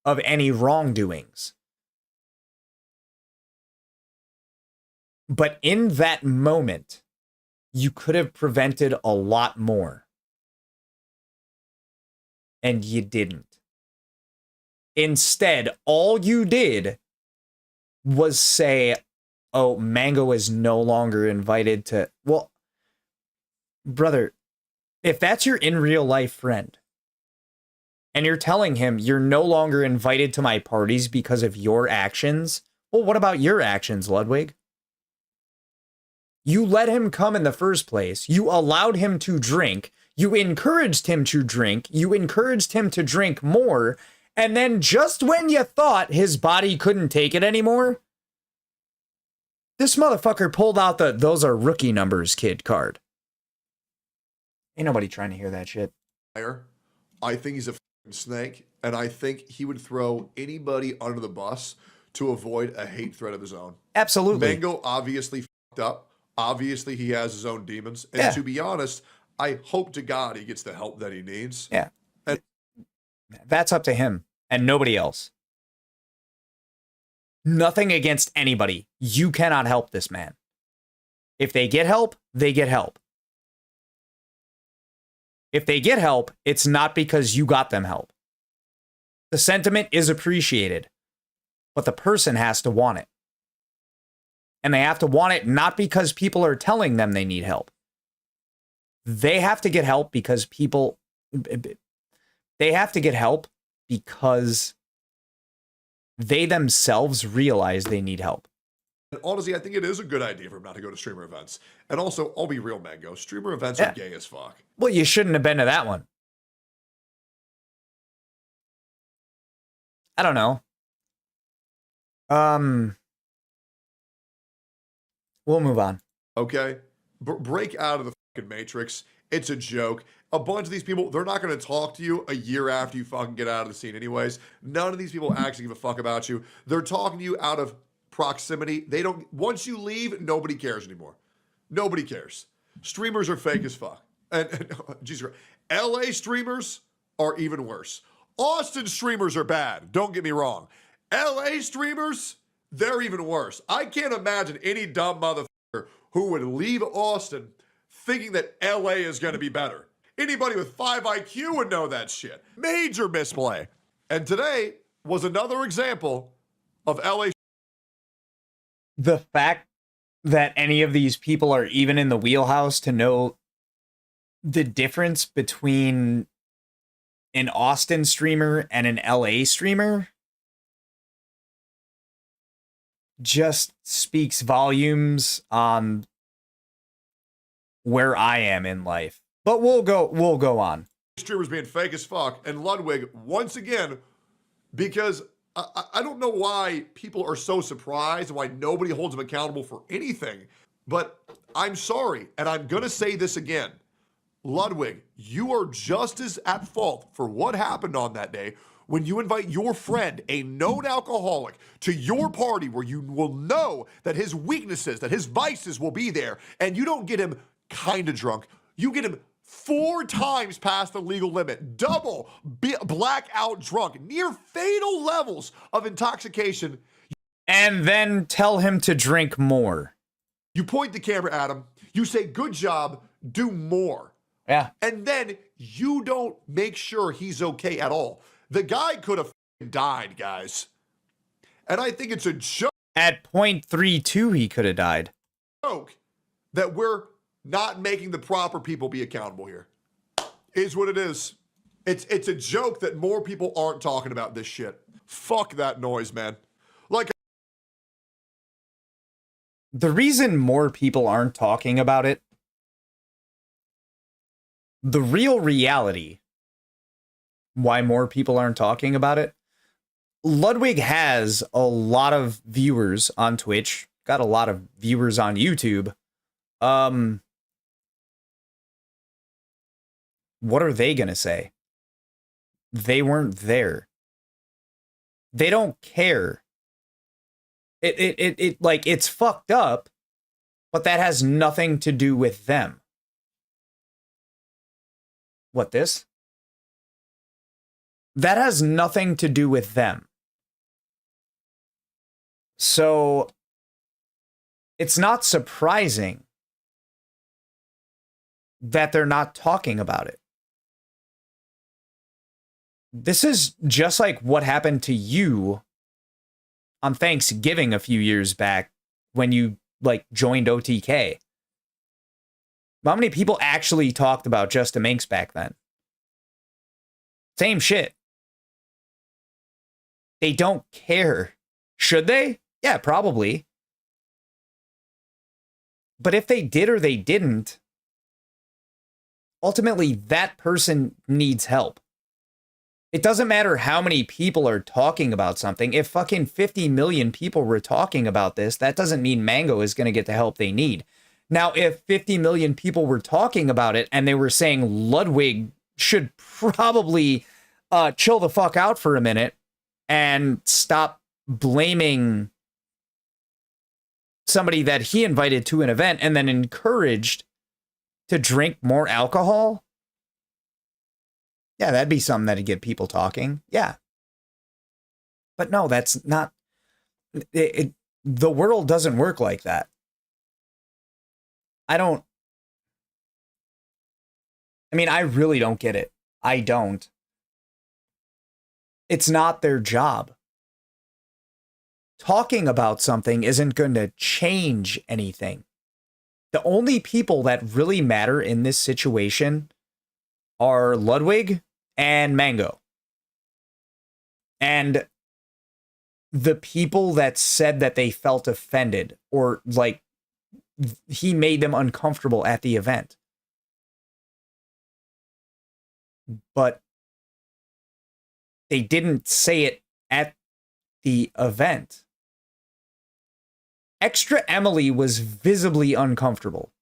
of any wrongdoings. But in that moment, you could have prevented a lot more. And you didn't. Instead, all you did was say, oh, Mango is no longer invited to... Well, brother, if that's your in real life friend, and you're telling him you're no longer invited to my parties because of your actions, well, what about your actions, Ludwig? You let him come in the first place. You allowed him to drink. You encouraged him to drink. You encouraged him to drink more. And then just when you thought his body couldn't take it anymore, this motherfucker pulled out the "those are rookie numbers, kid" card. Ain't nobody trying to hear that shit. I think he's a fucking snake, and I think he would throw anybody under the bus to avoid a hate threat of his own. Absolutely. Mango obviously fucked up. Obviously, he has his own demons. And to be honest, I hope to God he gets the help that he needs. Yeah. And that's up to him and nobody else. Nothing against anybody. You cannot help this man. If they get help, they get help. If they get help, it's not because you got them help. The sentiment is appreciated, but the person has to want it. And they have to want it not because people are telling them they need help. They have to get help because people... They have to get help because they themselves realize they need help. And honestly, I think it is a good idea for him not to go to streamer events. And also, I'll be real, Mango. Streamer events are gay as fuck. Well, you shouldn't have been to that one. I don't know. We'll move on. Okay? Break out of the fucking Matrix. It's a joke. A bunch of these people, they're not going to talk to you a year after you fucking get out of the scene anyways. None of these people actually give a fuck about you. They're talking to you out of proximity. They don't... Once you leave, nobody cares anymore. Nobody cares. Streamers are fake as fuck. And Jesus Christ. LA streamers are even worse. Austin streamers are bad. Don't get me wrong. LA streamers, they're even worse. I can't imagine any dumb motherfucker who would leave Austin thinking that LA is going to be better. Anybody with 5 IQ would know that shit. Major misplay. And today was another example of LA. The fact that any of these people are even in the wheelhouse to know the difference between an Austin streamer and an LA streamer just speaks volumes on where I am in life. But we'll go on. Streamers being fake as fuck, and Ludwig once again, because I don't know why people are so surprised and why nobody holds him accountable for anything, but I'm sorry, and I'm gonna say this again. Ludwig, you are just as at fault for what happened on that day when you invite your friend, a known alcoholic, to your party where you will know that his weaknesses, that his vices will be there, and you don't get him kind of drunk. You get him 4 times past the legal limit, double blackout drunk, near fatal levels of intoxication. And then tell him to drink more. You point the camera at him. You say, good job, do more. Yeah. And then you don't make sure he's okay at all. The guy could have died, guys. And I think it's a joke. At 0.32, he could have died. That we're not making the proper people be accountable here. Is what it is. It's a joke that more people aren't talking about this shit. Fuck that noise, man. Like, the reason more people aren't talking about it, the real reality why more people aren't talking about it, Ludwig has a lot of viewers on Twitch, got a lot of viewers on YouTube. What are they gonna say? They weren't there. They don't care. It like, it's fucked up, but that has nothing to do with them. What, this? That has nothing to do with them. So it's not surprising that they're not talking about it. This is just like what happened to you on Thanksgiving a few years back when you like joined OTK. How many people actually talked about Just a Minx back then? Same shit. They don't care. Should they? Yeah, probably. But if they did or they didn't, ultimately that person needs help. It doesn't matter how many people are talking about something. If fucking 50 million people were talking about this, that doesn't mean Mango is going to get the help they need. Now, if 50 million people were talking about it and they were saying Ludwig should probably chill the fuck out for a minute and stop blaming somebody that he invited to an event and then encouraged to drink more alcohol, yeah, that'd be something that'd get people talking. Yeah. But no, that's not... the world doesn't work like that. I mean, I really don't get it. I don't. It's not their job. Talking about something isn't going to change anything. The only people that really matter in this situation are Ludwig and Mango. And the people that said that they felt offended or like he made them uncomfortable at the event. But they didn't say it at the event. Extra Emily was visibly uncomfortable.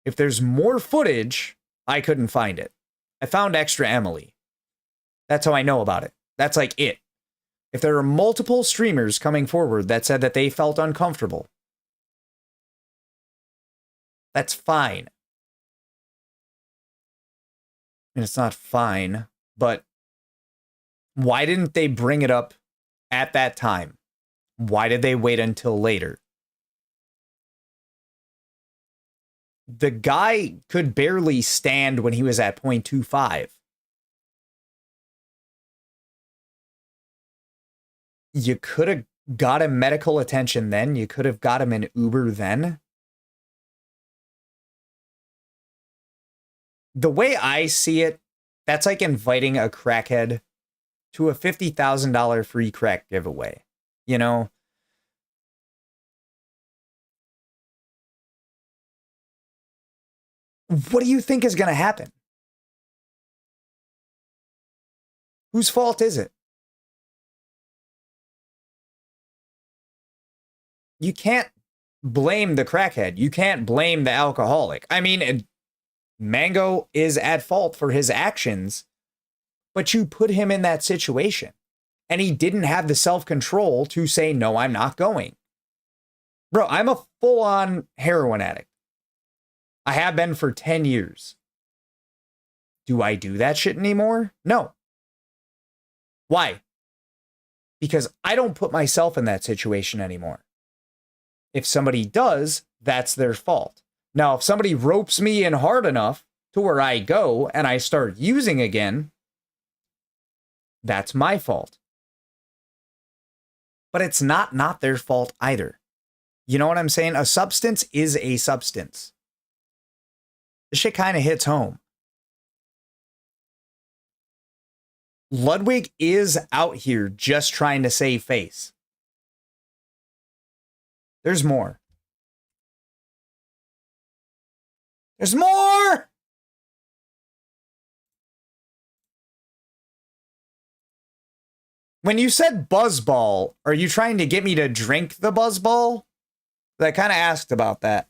If there's more footage, I couldn't find it. I found Extra Emily. That's how I know about it. That's like it. If there are multiple streamers coming forward that said that they felt uncomfortable, that's fine. And it's not fine, but why didn't they bring it up at that time? Why did they wait until later? The guy could barely stand when he was at 0.25. You could have got him medical attention then. You could have got him an Uber then. The way I see it, that's like inviting a crackhead to a $50,000 free crack giveaway. You know? What do you think is going to happen? Whose fault is it? You can't blame the crackhead. You can't blame the alcoholic. I mean, Mango is at fault for his actions, but you put him in that situation. And he didn't have the self-control to say, no, I'm not going. Bro, I'm a full-on heroin addict. I have been for 10 years. Do I do that shit anymore? No. Why? Because I don't put myself in that situation anymore. If somebody does, that's their fault. Now, if somebody ropes me in hard enough to where I go and I start using again, that's my fault. But it's not their fault either. You know what I'm saying? A substance is a substance. This shit kind of hits home. Ludwig is out here just trying to save face. There's more. There's more! When you said buzzball, are you trying to get me to drink the buzzball? I kind of asked about that.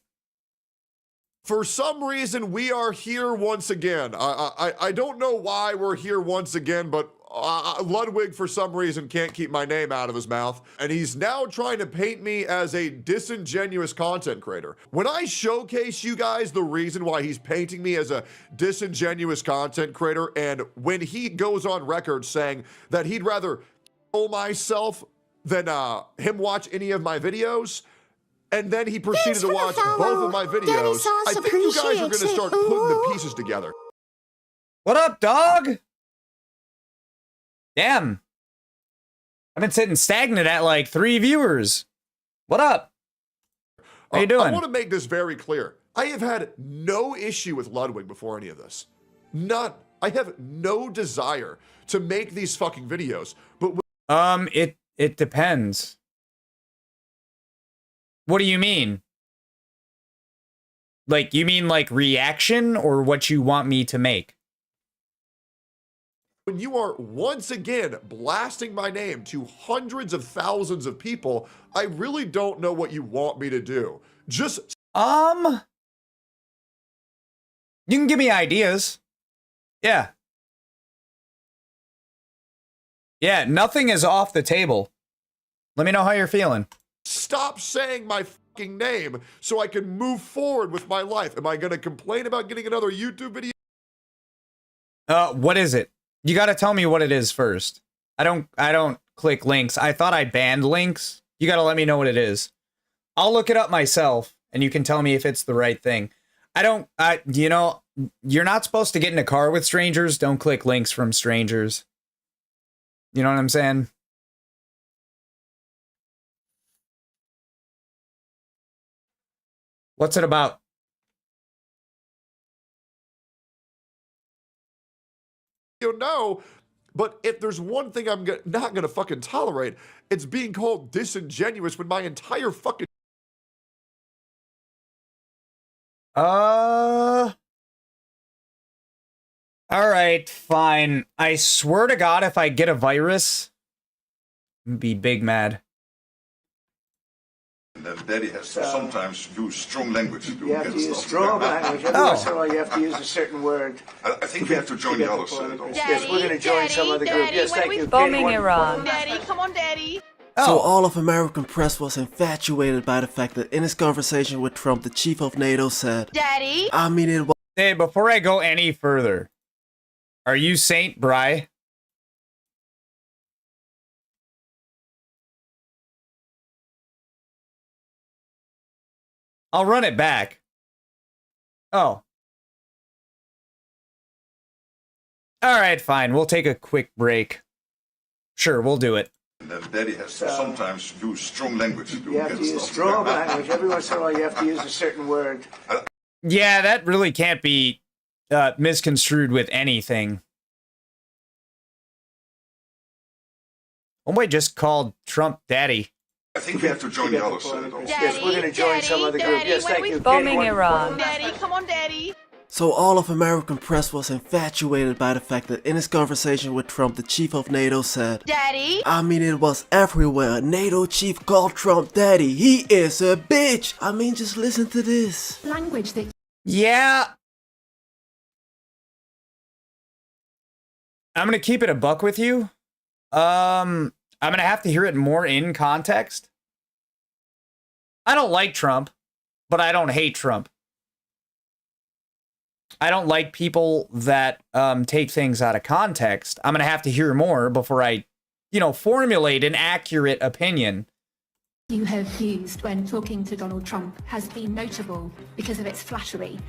For some reason, we are here once again. I don't know why we're here once again, but Ludwig, for some reason, can't keep my name out of his mouth. And he's now trying to paint me as a disingenuous content creator. When I showcase you guys the reason why he's painting me as a disingenuous content creator, and when he goes on record saying that he'd rather kill myself than him watch any of my videos, and then he proceeded to watch both of my videos, I think you guys are going to start putting the pieces together. What up, dog? Damn. I've been sitting stagnant at like 3 viewers. What up? How you doing? I want to make this very clear. I have had no issue with Ludwig before any of this. None. I have no desire to make these fucking videos. But it depends. What do you mean? Like, you mean like reaction or what you want me to make? When you are once again blasting my name to hundreds of thousands of people, I really don't know what you want me to do. Just you can give me ideas. Yeah. Yeah, nothing is off the table. Let me know how you're feeling. stop saying my fucking name so I can move forward with my life. Am I going to complain about getting another YouTube video? What is it? You got to tell me what it is first. I don't click links. I thought I banned links. You got to let me know what it is. I'll look it up myself and you can tell me if it's the right thing. You know, you're not supposed to get in a car with strangers. Don't click links from strangers. You know what I'm saying? What's it about? You know, but if there's one thing I'm not going to fucking tolerate, it's being called disingenuous when my entire fucking... All right, fine. I swear to God, if I get a virus, I'd be big mad. That daddy has to sometimes use strong language to You have to use stuff. strong language. Every once in a while, you have to use a certain word. I think we have to join the other side. Also. Yes, we're going to join some other group. Yes, thank you. Bombing Katie, Iran. Daddy, come on, Daddy. So all of American press was infatuated by the fact that in his conversation with Trump, the chief of NATO said, Daddy? I mean it was... Hey, before I go any further, are you Saint Bry? I'll run it back. Oh. All right, fine. We'll take a quick break. Sure, we'll do it. That daddy has to sometimes use strong language to You have to use strong language. Every once in a while, you have to use a certain word. Yeah, that really can't be misconstrued with anything. Homeboy just called Trump daddy. I think we have to join the other side. Also. Yes, we're going to join some other group. Yes, thank you. Bombing Iran. Daddy, come on, Daddy. So all of American press was infatuated by the fact that in his conversation with Trump, the chief of NATO said, Daddy? I mean it was everywhere. NATO chief called Trump daddy. He is a bitch. I mean, just listen to this. Language that... Yeah. I'm going to keep it a buck with you. I'm going to have to hear it more in context. I don't like Trump, but I don't hate Trump. I don't like people that take things out of context. I'm going to have to hear more before I, formulate an accurate opinion. you have used when talking to Donald Trump has been notable because of its flattery.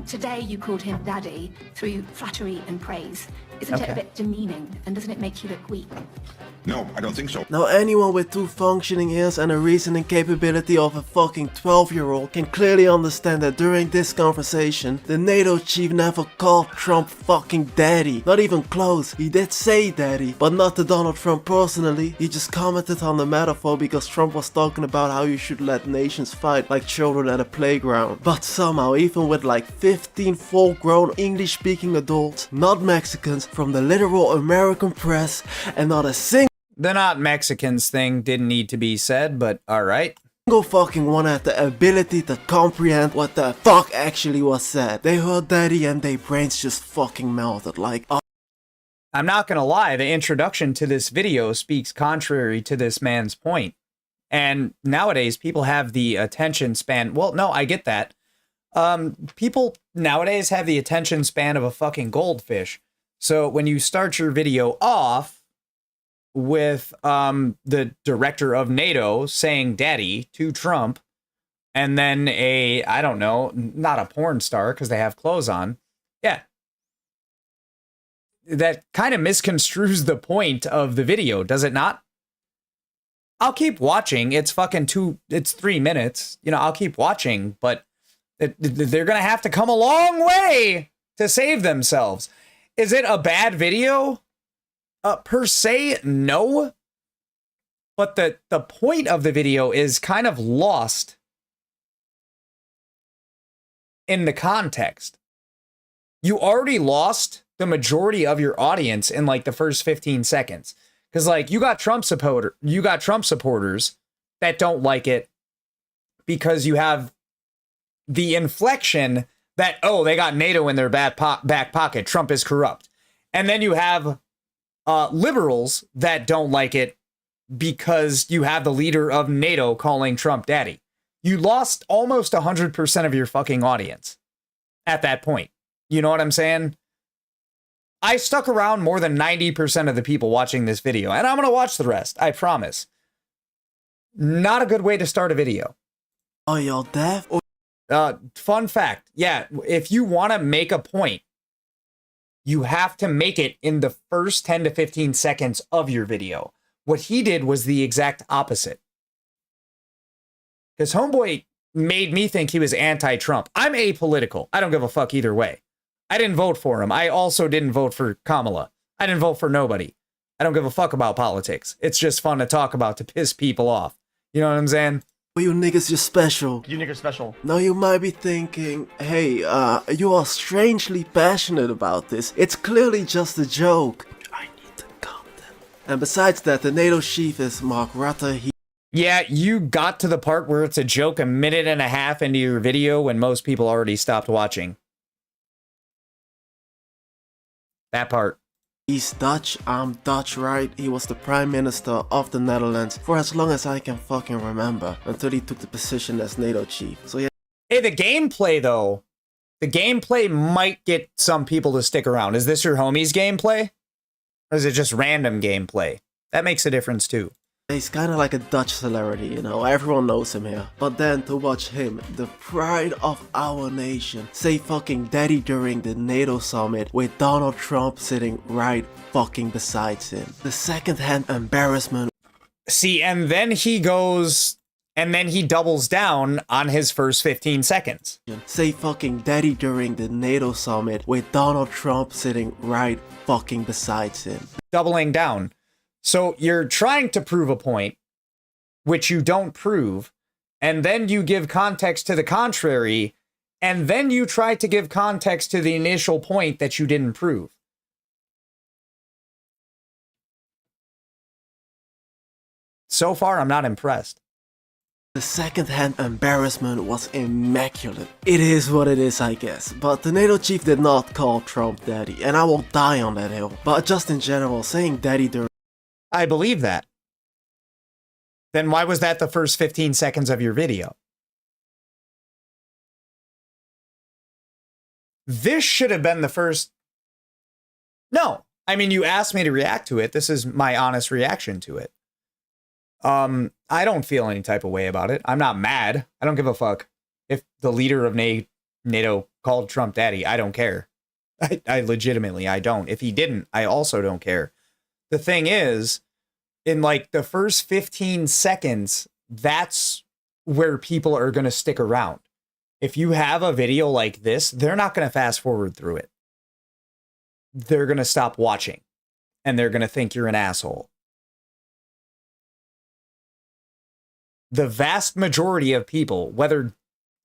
Today you called him daddy through flattery and praise. Isn't it a bit demeaning, and doesn't it make you look weak? No, I don't think so. Now anyone with 2 functioning ears and a reasoning capability of a fucking 12-year-old can clearly understand that during this conversation, the NATO chief never called Trump fucking daddy. Not even close. He did say daddy, but not to Donald Trump personally. He just commented on the metaphor because Trump was talking about how you should let nations fight like children at a playground. But somehow, even with like 15 full-grown English-speaking adults, not Mexicans, from the literal American press, and not a single The not Mexicans thing didn't need to be said, but alright. fucking one had the ability to comprehend what the fuck actually was said. They heard daddy and their brains just fucking melted like, oh. I'm not gonna lie, the introduction to this video speaks contrary to this man's point. And nowadays, people have the attention span. Well, no, I get that. People nowadays have the attention span of a fucking goldfish. So when you start your video off with the director of NATO saying daddy to Trump, and then I don't know, not a porn star because they have clothes on. Yeah. That kind of misconstrues the point of the video, does it not? I'll keep watching. It's 3 minutes. You know, I'll keep watching, but they're going to have to come a long way to save themselves. Is it a bad video? Per se, no. But the point of the video is kind of lost in the context. You already lost the majority of your audience in like the first 15 seconds. Because like you got Trump supporters that don't like it because you have the inflection that, oh, they got NATO in their back pocket. Trump is corrupt. And then you have liberals that don't like it because you have the leader of NATO calling Trump daddy. You lost almost 100% of your fucking audience at that point. You know what I'm saying? I stuck around more than 90% of the people watching this video, and I'm going to watch the rest, I promise. Not a good way to start a video. Oh, y'all deaf? Fun fact. Yeah, if you want to make a point, you have to make it in the first 10 to 15 seconds of your video. What he did was the exact opposite. Because Homeboy made me think he was anti-Trump. I'm apolitical. I don't give a fuck either way. I didn't vote for him. I also didn't vote for Kamala. I didn't vote for nobody. I don't give a fuck about politics. It's just fun to talk about to piss people off. You know what I'm saying? Well, you niggas, you're special. You niggas special. Now you might be thinking, hey, you are strangely passionate about this. It's clearly just a joke. I need the content. And besides that, the NATO chief is Mark Rutte. Yeah, you got to the part where it's a joke a minute and a half into your video when most people already stopped watching. That part. He's Dutch, I'm Dutch, right? He was the Prime Minister of the Netherlands for as long as I can fucking remember, until he took the position as NATO chief. So yeah. Hey, the gameplay though, the gameplay might get some people to stick around. Is this your homie's gameplay? Or is it just random gameplay? That makes a difference too. He's kind of like a Dutch celebrity, you know, everyone knows him here. But then to watch him, the pride of our nation, say fucking daddy during the NATO summit with Donald Trump sitting right fucking beside him. The second-hand embarrassment. See, and then he goes, and then he doubles down on his first 15 seconds. Say fucking daddy during the NATO summit with Donald Trump sitting right fucking beside him. Doubling down. So you're trying to prove a point, which you don't prove, and then you give context to the contrary, and then you try to give context to the initial point that you didn't prove. So far, I'm not impressed. The second-hand embarrassment was immaculate. It is what it is, I guess. But the NATO chief did not call Trump daddy, and I will die on that hill. But just in general, saying daddy during... I believe that. Then why was that the first 15 seconds of your video? This should have been the first... No. I mean, you asked me to react to it. This is my honest reaction to it. I don't feel any type of way about it. I'm not mad. I don't give a fuck if the leader of NATO called Trump daddy. I don't care. I legitimately, I don't. If he didn't, I also don't care. The thing is, in like the first 15 seconds, that's where people are going to stick around. If you have a video like this, they're not going to fast forward through it. They're going to stop watching and they're going to think you're an asshole. The vast majority of people, whether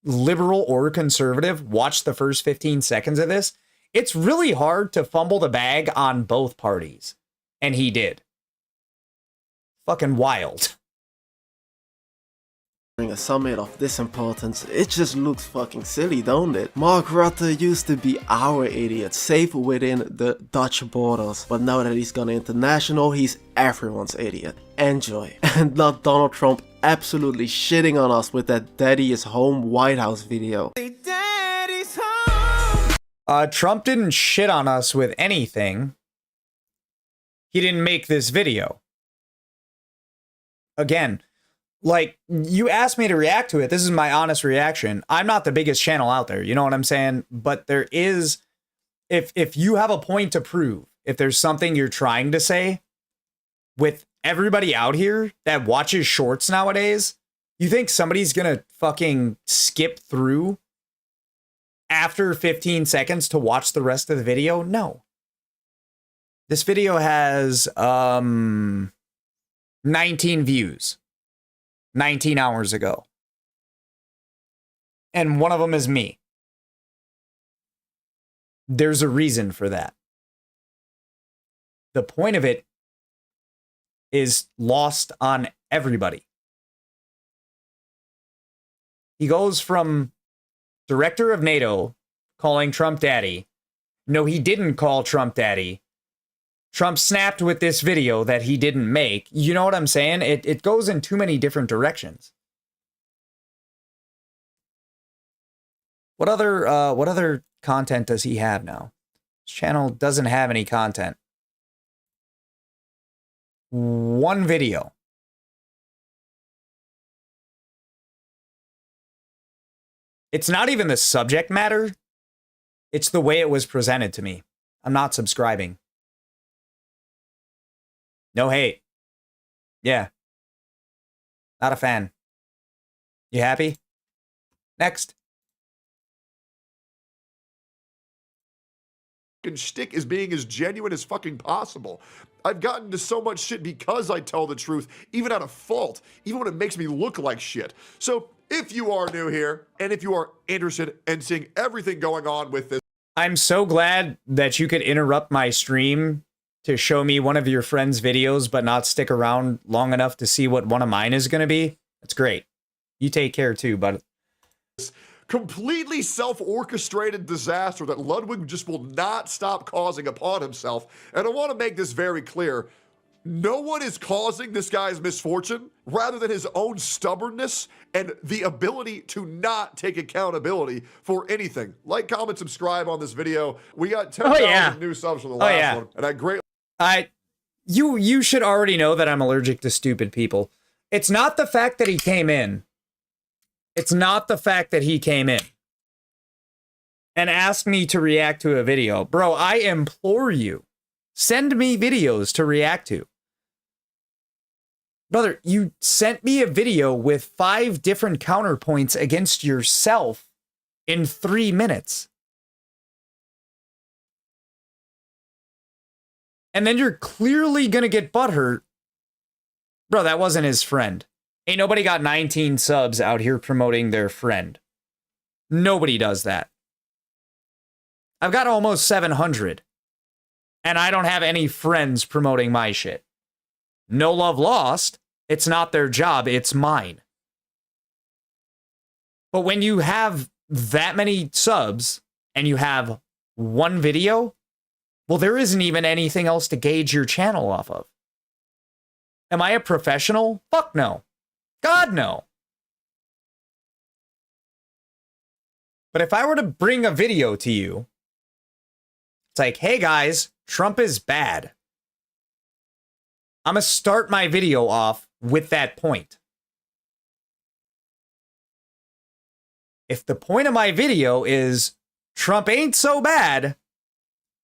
liberal or conservative, watch the first 15 seconds of this. It's really hard to fumble the bag on both parties. And he did. Fucking wild. During a summit of this importance, it just looks fucking silly, don't it? Mark Rutte used to be our idiot, safe within the Dutch borders. But now that he's gone international, he's everyone's idiot. Enjoy. And not Donald Trump absolutely shitting on us with that Daddy is Home White House video. Daddy's home. Trump didn't shit on us with anything. He didn't make this video. Again, like, you asked me to react to it. This is my honest reaction. I'm not the biggest channel out there. You know what I'm saying? But there is, if you have a point to prove, if there's something you're trying to say, with everybody out here that watches shorts nowadays, you think somebody's gonna fucking skip through after 15 seconds to watch the rest of the video? No. This video has 19 views 19 hours ago. And one of them is me. There's a reason for that. The point of it is lost on everybody. He goes from director of NATO calling Trump daddy. No, he didn't call Trump daddy. Trump snapped with this video that he didn't make. You know what I'm saying? It goes in too many different directions. What other content does he have now? His channel doesn't have any content. One video. It's not even the subject matter. It's the way it was presented to me. I'm not subscribing. No hate. Yeah. Not a fan. You happy? Next. Shtick is being as genuine as fucking possible. I've gotten into so much shit because I tell the truth, even out of fault, even when it makes me look like shit. So if you are new here, and if you are interested in seeing everything going on with this, I'm so glad that you could interrupt my stream to show me one of your friends' videos, but not stick around long enough to see what one of mine is going to be. That's great. You take care too, bud. Completely self-orchestrated disaster that Ludwig just will not stop causing upon himself. And I want to make this very clear. No one is causing this guy's misfortune rather than his own stubbornness and the ability to not take accountability for anything. Like, comment, subscribe on this video. We got 10,000 new subs from the last one. And I greatly... You should already know that I'm allergic to stupid people. It's not the fact that he came in. It's not the fact that he came in and asked me to react to a video. Bro, I implore you, send me videos to react to. Brother, you sent me a video with 5 different counterpoints against yourself in 3 minutes. And then you're clearly going to get butthurt. Bro, that wasn't his friend. Ain't nobody got 19 subs out here promoting their friend. Nobody does that. I've got almost 700. And I don't have any friends promoting my shit. No love lost. It's not their job. It's mine. But when you have that many subs and you have one video, well, there isn't even anything else to gauge your channel off of. Am I a professional? Fuck no. God, no. But if I were to bring a video to you, it's like, hey guys, Trump is bad. I'm going to start my video off with that point. If the point of my video is Trump ain't so bad,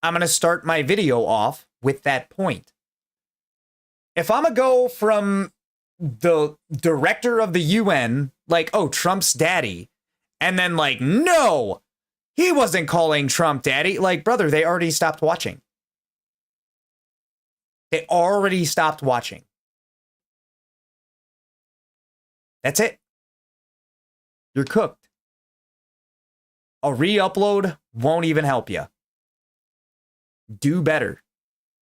I'm going to start my video off with that point. If I'm going to go from the director of the UN, like, oh, Trump's daddy, and then like, no, he wasn't calling Trump daddy. Like, brother, they already stopped watching. They already stopped watching. That's it. You're cooked. A re-upload won't even help you. Do better.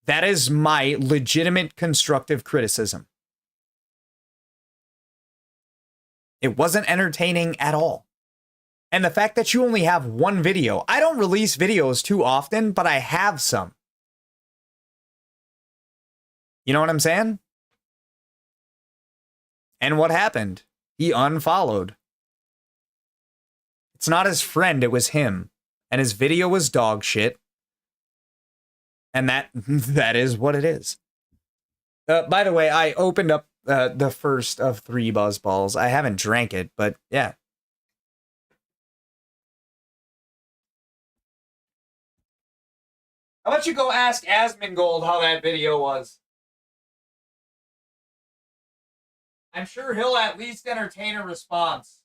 That is my legitimate constructive criticism. It wasn't entertaining at all. And the fact that you only have one video, I don't release videos too often, but I have some. You know what I'm saying? And what happened? He unfollowed. It's not his friend, it was him. And his video was dog shit. And that is what it is. By the way, I opened up the first of 3 BuzzBalls. I haven't drank it, but yeah. How about you go ask Asmongold how that video was? I'm sure he'll at least entertain a response.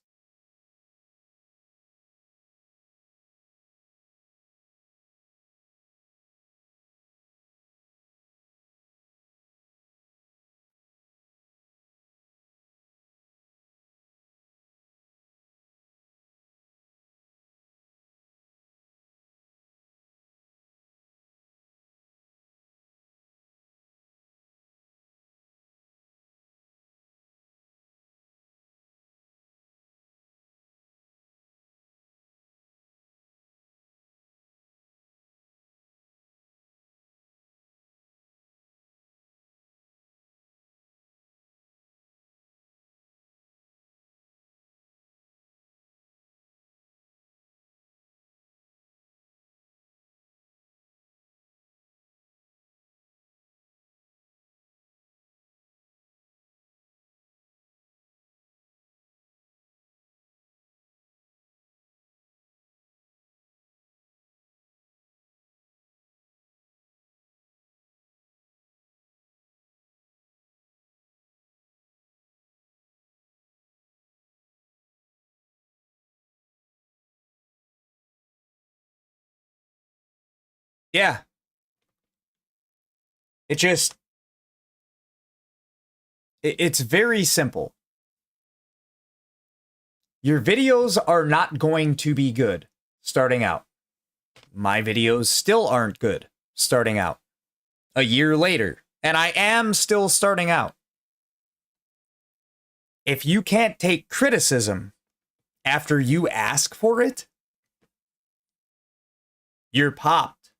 Yeah. It's very simple. Your videos are not going to be good starting out. My videos still aren't good starting out. A year later, and I am still starting out. If you can't take criticism after you ask for it, you're popped.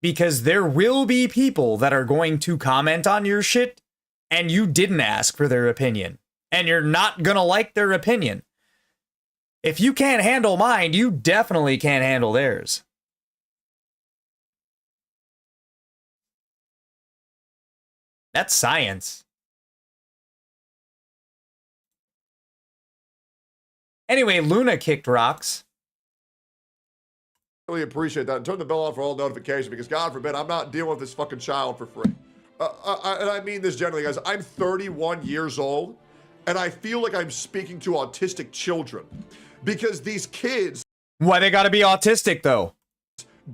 Because there will be people that are going to comment on your shit and you didn't ask for their opinion. And you're not gonna like their opinion. If you can't handle mine, you definitely can't handle theirs. That's science. Anyway, Luna kicked rocks. Really appreciate that. And turn the bell on for all notifications because God forbid I'm not dealing with this fucking child for free. And I mean this generally, guys. I'm 31 years old and I feel like I'm speaking to autistic children because these kids. Why they gotta be autistic though?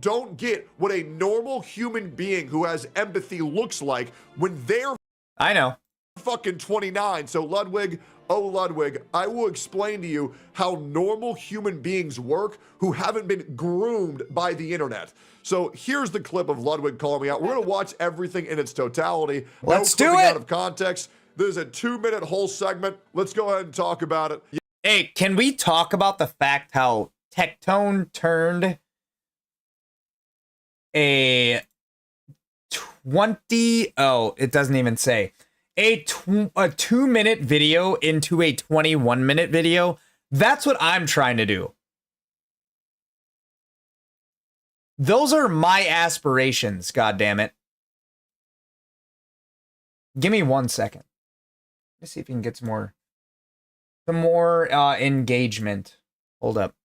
Don't get what a normal human being who has empathy looks like when they're. I know. Fucking 29. So Ludwig, oh Ludwig, I will explain to you how normal human beings work who haven't been groomed by the internet. So here's the clip of Ludwig calling me out. We're gonna watch everything in its totality. Let's do it. it. Out of context. There's a 2-minute whole segment. Let's go ahead and talk about it. Hey, can we talk about the fact how Tectone turned a 20, oh, it doesn't even say, a 2-minute video into a 21-minute video? That's what I'm trying to do. Those are my aspirations, goddammit. Give me 1 second. Let's see if we can get some more engagement. Hold up.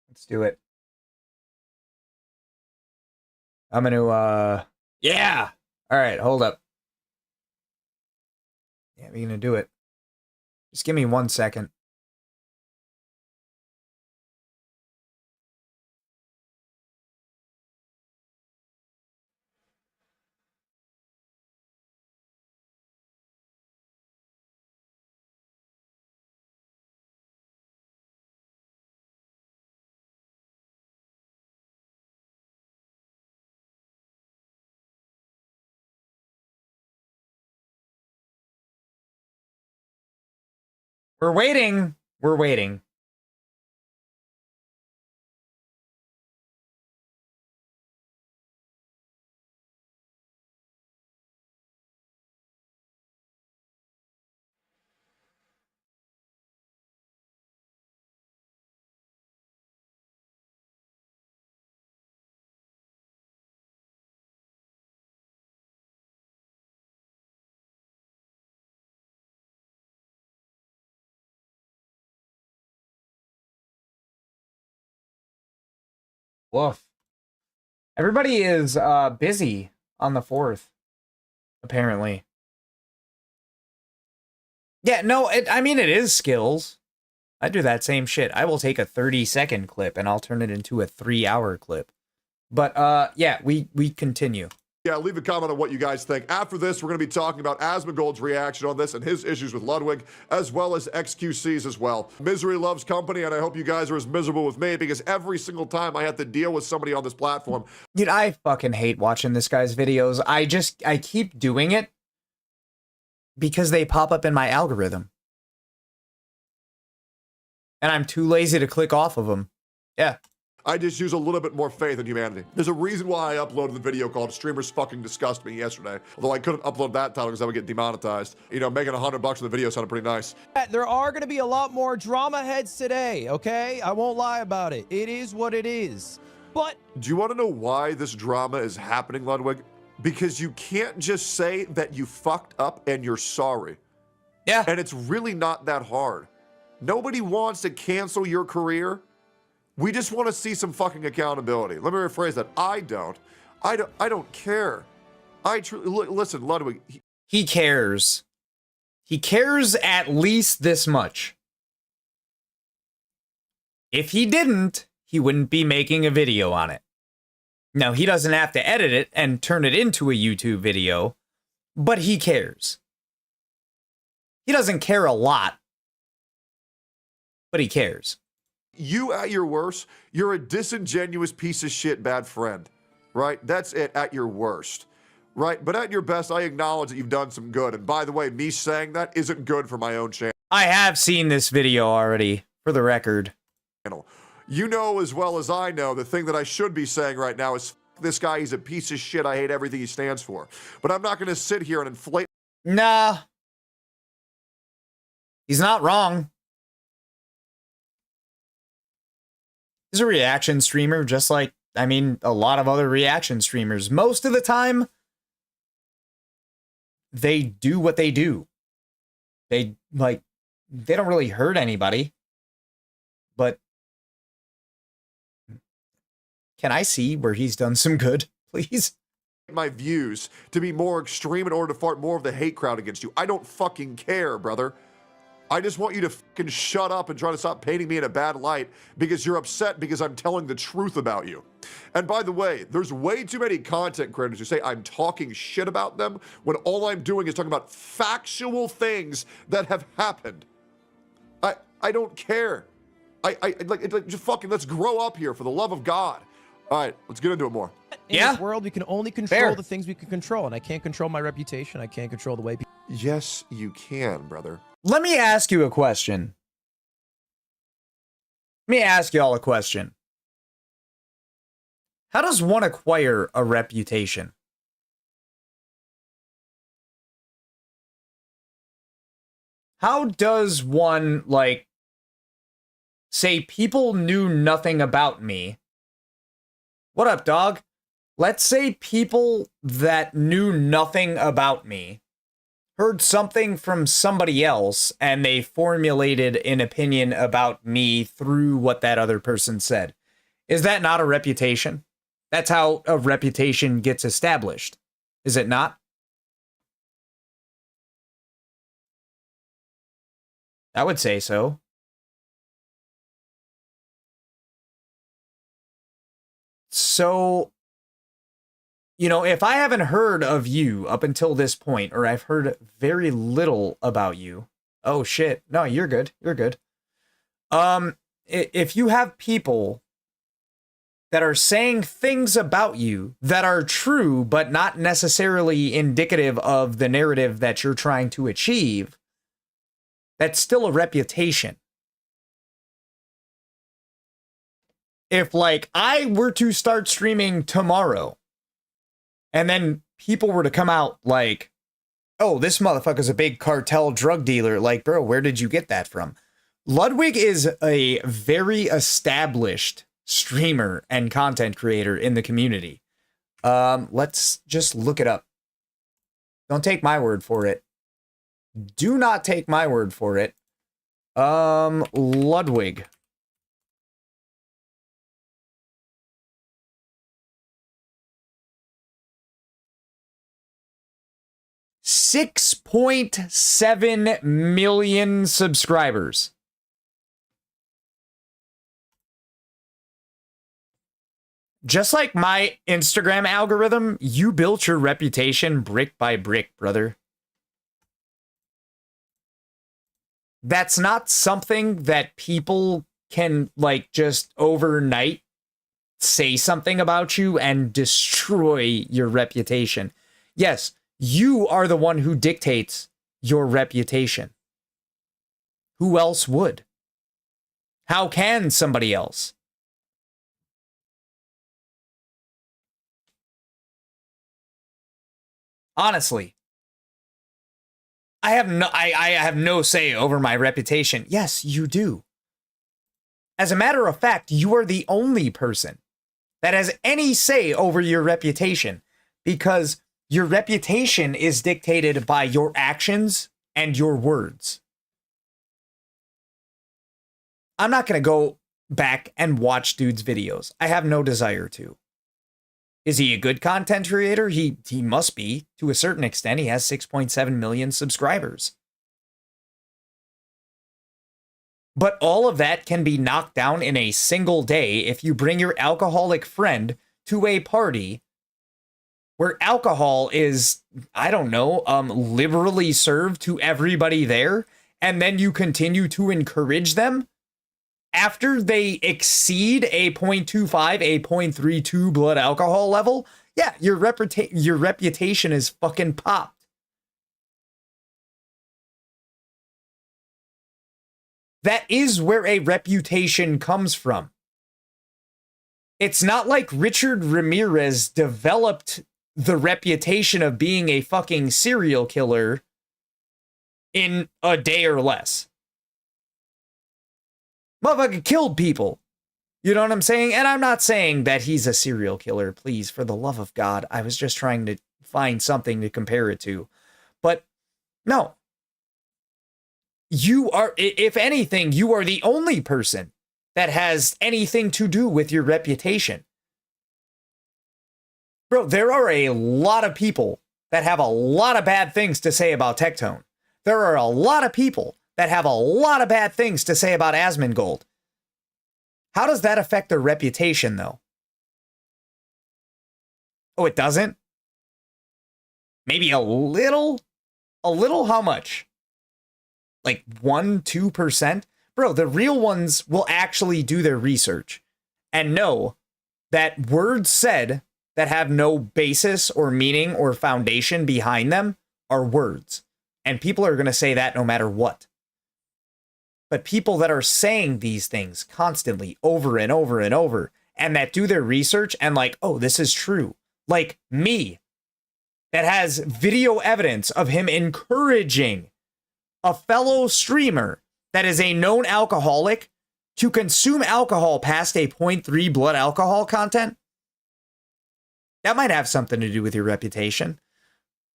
Let's do it. I'm gonna yeah. All right, hold up. Yeah, we're gonna do it. Just give me 1 second. We're waiting. We're waiting. Woof. Everybody is busy on the 4th, apparently. Yeah, no, I mean, it is skills. I do that same shit. I will take a 30-second clip and I'll turn it into a 3-hour clip. But yeah, we continue. Yeah, leave a comment on what you guys think. After this, we're going to be talking about Asmongold's reaction on this and his issues with Ludwig, as well as XQC's as well. Misery loves company, and I hope you guys are as miserable with me, because every single time I have to deal with somebody on this platform. Dude, I fucking hate watching this guy's videos. I keep doing it because they pop up in my algorithm. And I'm too lazy to click off of them. Yeah. I just use a little bit more faith in humanity. There's a reason why I uploaded the video called Streamers Fucking Disgust Me yesterday. Although I couldn't upload that title because I would get demonetized. You know, making $100 for the video sounded pretty nice. There are going to be a lot more drama heads today, okay? I won't lie about it. It is what it is. But do you want to know why this drama is happening, Ludwig? Because you can't just say that you fucked up and you're sorry. Yeah. And it's really not that hard. Nobody wants to cancel your career. We just want to see some fucking accountability. Let me rephrase that. I don't care. Listen, Ludwig. He cares. He cares at least this much. If he didn't, he wouldn't be making a video on it. Now, he doesn't have to edit it and turn it into a YouTube video, but he cares. He doesn't care a lot, but he cares. You at your worst, you're a disingenuous piece of shit bad friend, right? That's it at your worst, right? But at your best, I acknowledge that you've done some good. And by the way, me saying that isn't good for my own channel. I have seen this video already, for the record. You know as well as I know, the thing that I should be saying right now is, F this guy, he's a piece of shit. I hate everything he stands for. But I'm not going to sit here and inflate. Nah. He's not wrong. He's a reaction streamer, just like, I mean, a lot of other reaction streamers. Most of the time, they do what they do. They don't really hurt anybody. But can I see where he's done some good, please? My views to be more extreme in order to fart more of the hate crowd against you. I don't fucking care, brother. I just want you to fucking shut up and try to stop painting me in a bad light because you're upset because I'm telling the truth about you. And by the way, there's way too many content creators who say I'm talking shit about them when all I'm doing is talking about factual things that have happened. I don't care. Just fucking let's grow up here for the love of God. All right, let's get into it more. in this world, we can only control the things we can control, and I can't control my reputation. I can't control the way people. Yes, you can, brother. Let me ask you a question. Let me ask y'all a question. How does one acquire a reputation? How does one, like, say people knew nothing about me, What up, dog? Let's say people that knew nothing about me heard something from somebody else and they formulated an opinion about me through what that other person said. Is that not a reputation? That's how a reputation gets established. Is it not? I would say so. So, you know, if I haven't heard of you up until this point, or I've heard very little about you. Oh shit. No, you're good. You're good. If you have people that are saying things about you that are true, but not necessarily indicative of the narrative that you're trying to achieve, that's still a reputation. If, like, I were to start streaming tomorrow, and then people were to come out like, oh, this motherfucker's a big cartel drug dealer. Like, bro, where did you get that from? Ludwig is a very established streamer and content creator in the community. Let's just look it up. Don't take my word for it. Do not take my word for it. Ludwig. $6.7 million subscribers. Just like my Instagram algorithm, you built your reputation brick by brick, brother. That's not something that people can, like, just overnight say something about you and destroy your reputation. Yes, you are the one who dictates your reputation. Who else would? How can somebody else? Honestly, I have no say over my reputation. Yes, you do. As a matter of fact, you are the only person that has any say over your reputation, because your reputation is dictated by your actions and your words. I'm not going to go back and watch dude's videos. I have no desire to. Is he a good content creator? He must be. To a certain extent, he has 6.7 million subscribers. But all of that can be knocked down in a single day if you bring your alcoholic friend to a party where alcohol is, I don't know, liberally served to everybody there, and then you continue to encourage them after they exceed a 0.25, a 0.32 blood alcohol level. Yeah, your reputation is fucking popped. That is where a reputation comes from. It's not like Richard Ramirez developed the reputation of being a fucking serial killer in a day or less. Motherfucker killed people. You know what I'm saying? And I'm not saying that he's a serial killer. Please, for the love of God. I was just trying to find something to compare it to. But no. You are, if anything, you are the only person that has anything to do with your reputation. Bro, there are a lot of people that have a lot of bad things to say about Tectone. There are a lot of people that have a lot of bad things to say about Asmongold. How does that affect their reputation, though? Oh, it doesn't? Maybe a little? A little? How much? Like 1%, 2%? Bro, the real ones will actually do their research and know that words said that have no basis or meaning or foundation behind them are words. And people are going to say that no matter what. But people that are saying these things constantly over and over and over, and that do their research and like, oh, this is true. Like me, that has video evidence of him encouraging a fellow streamer that is a known alcoholic to consume alcohol past a 0.3 blood alcohol content. That might have something to do with your reputation.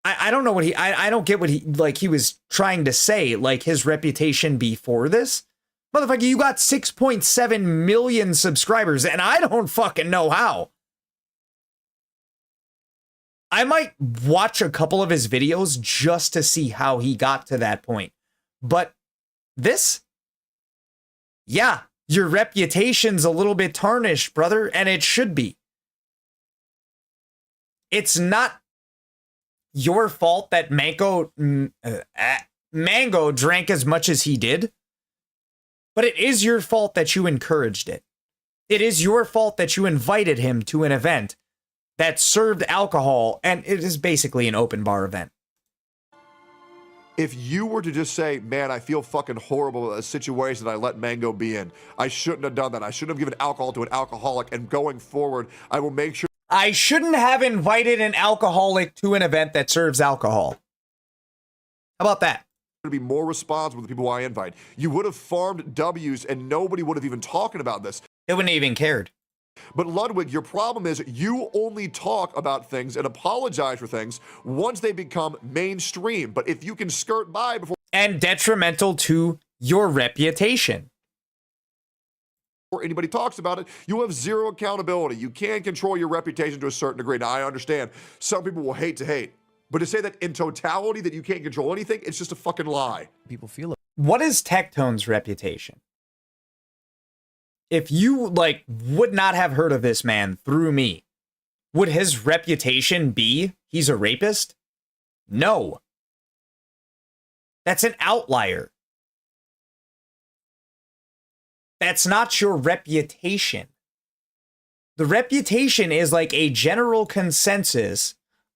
I don't know what I don't get what he was trying to say, like his reputation before this. Motherfucker, you got 6.7 million subscribers, and I don't fucking know how. I might watch a couple of his videos just to see how he got to that point. But this, yeah, your reputation's a little bit tarnished, brother, and it should be. It's not your fault that Mango drank as much as he did, but it is your fault that you encouraged it. It is your fault that you invited him to an event that served alcohol, and it is basically an open bar event. If you were to just say, man, I feel fucking horrible about the situation that I let Mango be in. I shouldn't have done that. I shouldn't have given alcohol to an alcoholic, and going forward, I will make sure I shouldn't have invited an alcoholic to an event that serves alcohol. How about that? to be more responsible with the people I invite. You would have farmed W's and nobody would have even talking about this. They wouldn't even cared. But Ludwig, your problem is you only talk about things and apologize for things once they become mainstream. But if you can skirt by before... And detrimental to your reputation. Before anybody talks about it, you have zero accountability. You can control your reputation to a certain degree. Now, I understand some people will hate to hate. But to say that in totality that you can't control anything, it's just a fucking lie. People feel it. What is Tectone's reputation? If you, would not have heard of this man through me, would his reputation be he's a rapist? No. That's an outlier. That's not your reputation. The reputation is like a general consensus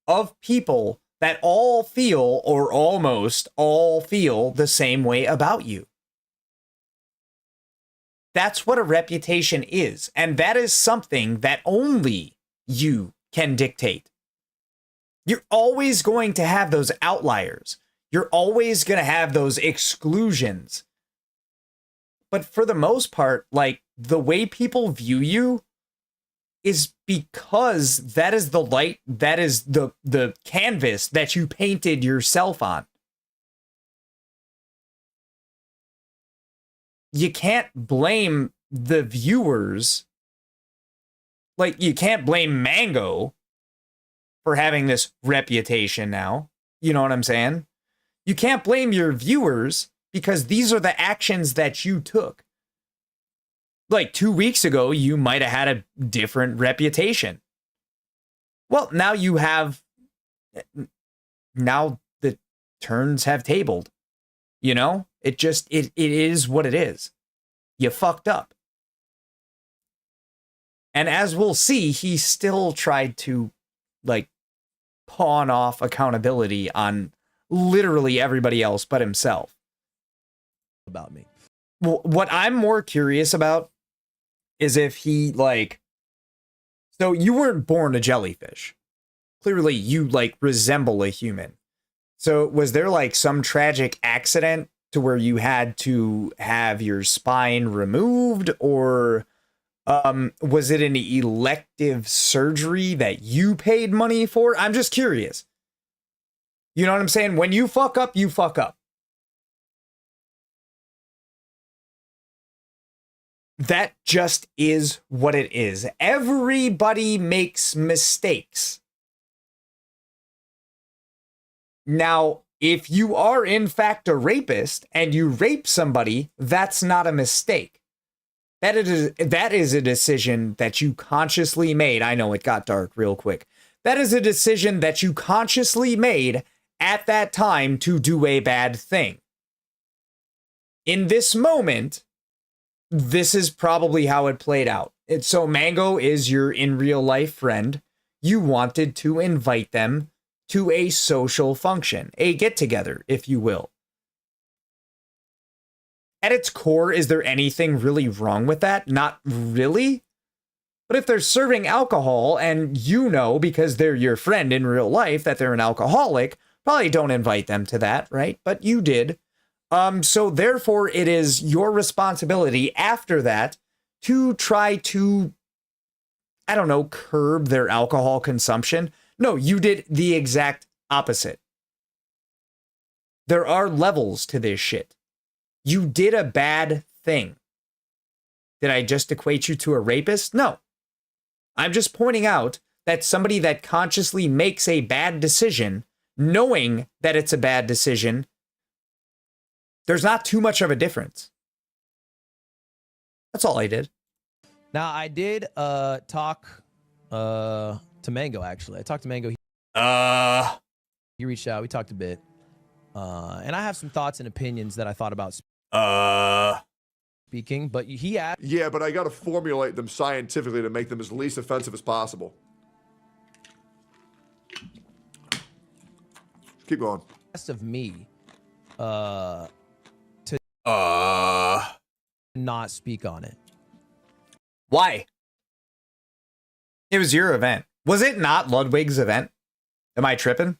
of people that all feel, or almost all feel, the same way about you. That's what a reputation is, and that is something that only you can dictate. You're always going to have those outliers. You're always going to have those exclusions. But for the most part, the way people view you is because that is the light, that is the canvas that you painted yourself on. You can't blame the viewers. You can't blame Mango for having this reputation now. You know what I'm saying? You can't blame your viewers because these are the actions that you took. 2 weeks ago, you might have had a different reputation. Well, now you have... Now the turns have tabled. You know? It is what it is. You fucked up. And as we'll see, he still tried to, pawn off accountability on literally everybody else but himself. About me. Well, what I'm more curious about is if he, so you weren't born a jellyfish. Clearly, you, resemble a human. So was there, some tragic accident to where you had to have your spine removed, or was it an elective surgery that you paid money for? I'm just curious. You know what I'm saying? When you fuck up, you fuck up. That just is what it is. Everybody makes mistakes. Now, if you are in fact a rapist and you rape somebody, that's not a mistake. That is a decision that you consciously made. I know it got dark real quick. That is a decision that you consciously made at that time to do a bad thing. In this moment, this is probably how it played out. So Mango is your in real life friend. You wanted to invite them to a social function, a get together, if you will. At its core, is there anything really wrong with that? Not really. But if they're serving alcohol and you know, because they're your friend in real life, that they're an alcoholic, probably don't invite them to that, right? But you did. So therefore, it is your responsibility after that to try to I don't know, curb their alcohol consumption. No, you did the exact opposite. There are levels to this shit. You did a bad thing. Did I just equate you to a rapist? No. I'm just pointing out that somebody that consciously makes a bad decision, knowing that it's a bad decision, there's not too much of a difference. That's all I did. Now, I did talk to Mango, actually. I talked to Mango. He reached out. We talked a bit. And I have some thoughts and opinions that I thought about speaking, but he asked. Yeah, but I got to formulate them scientifically to make them as least offensive as possible. Keep going. Asked of me to not speak on it. Why? It was your event. Was it not Ludwig's event? Am I tripping?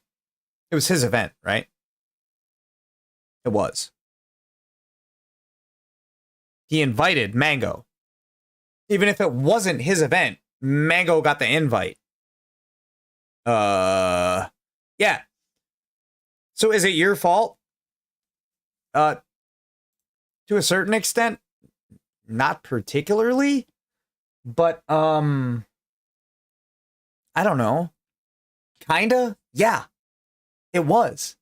It was his event, right? It was. He invited Mango. Even if it wasn't his event, Mango got the invite. Yeah. So is it your fault? To a certain extent, not particularly, but I don't know. Kinda? Yeah. It was.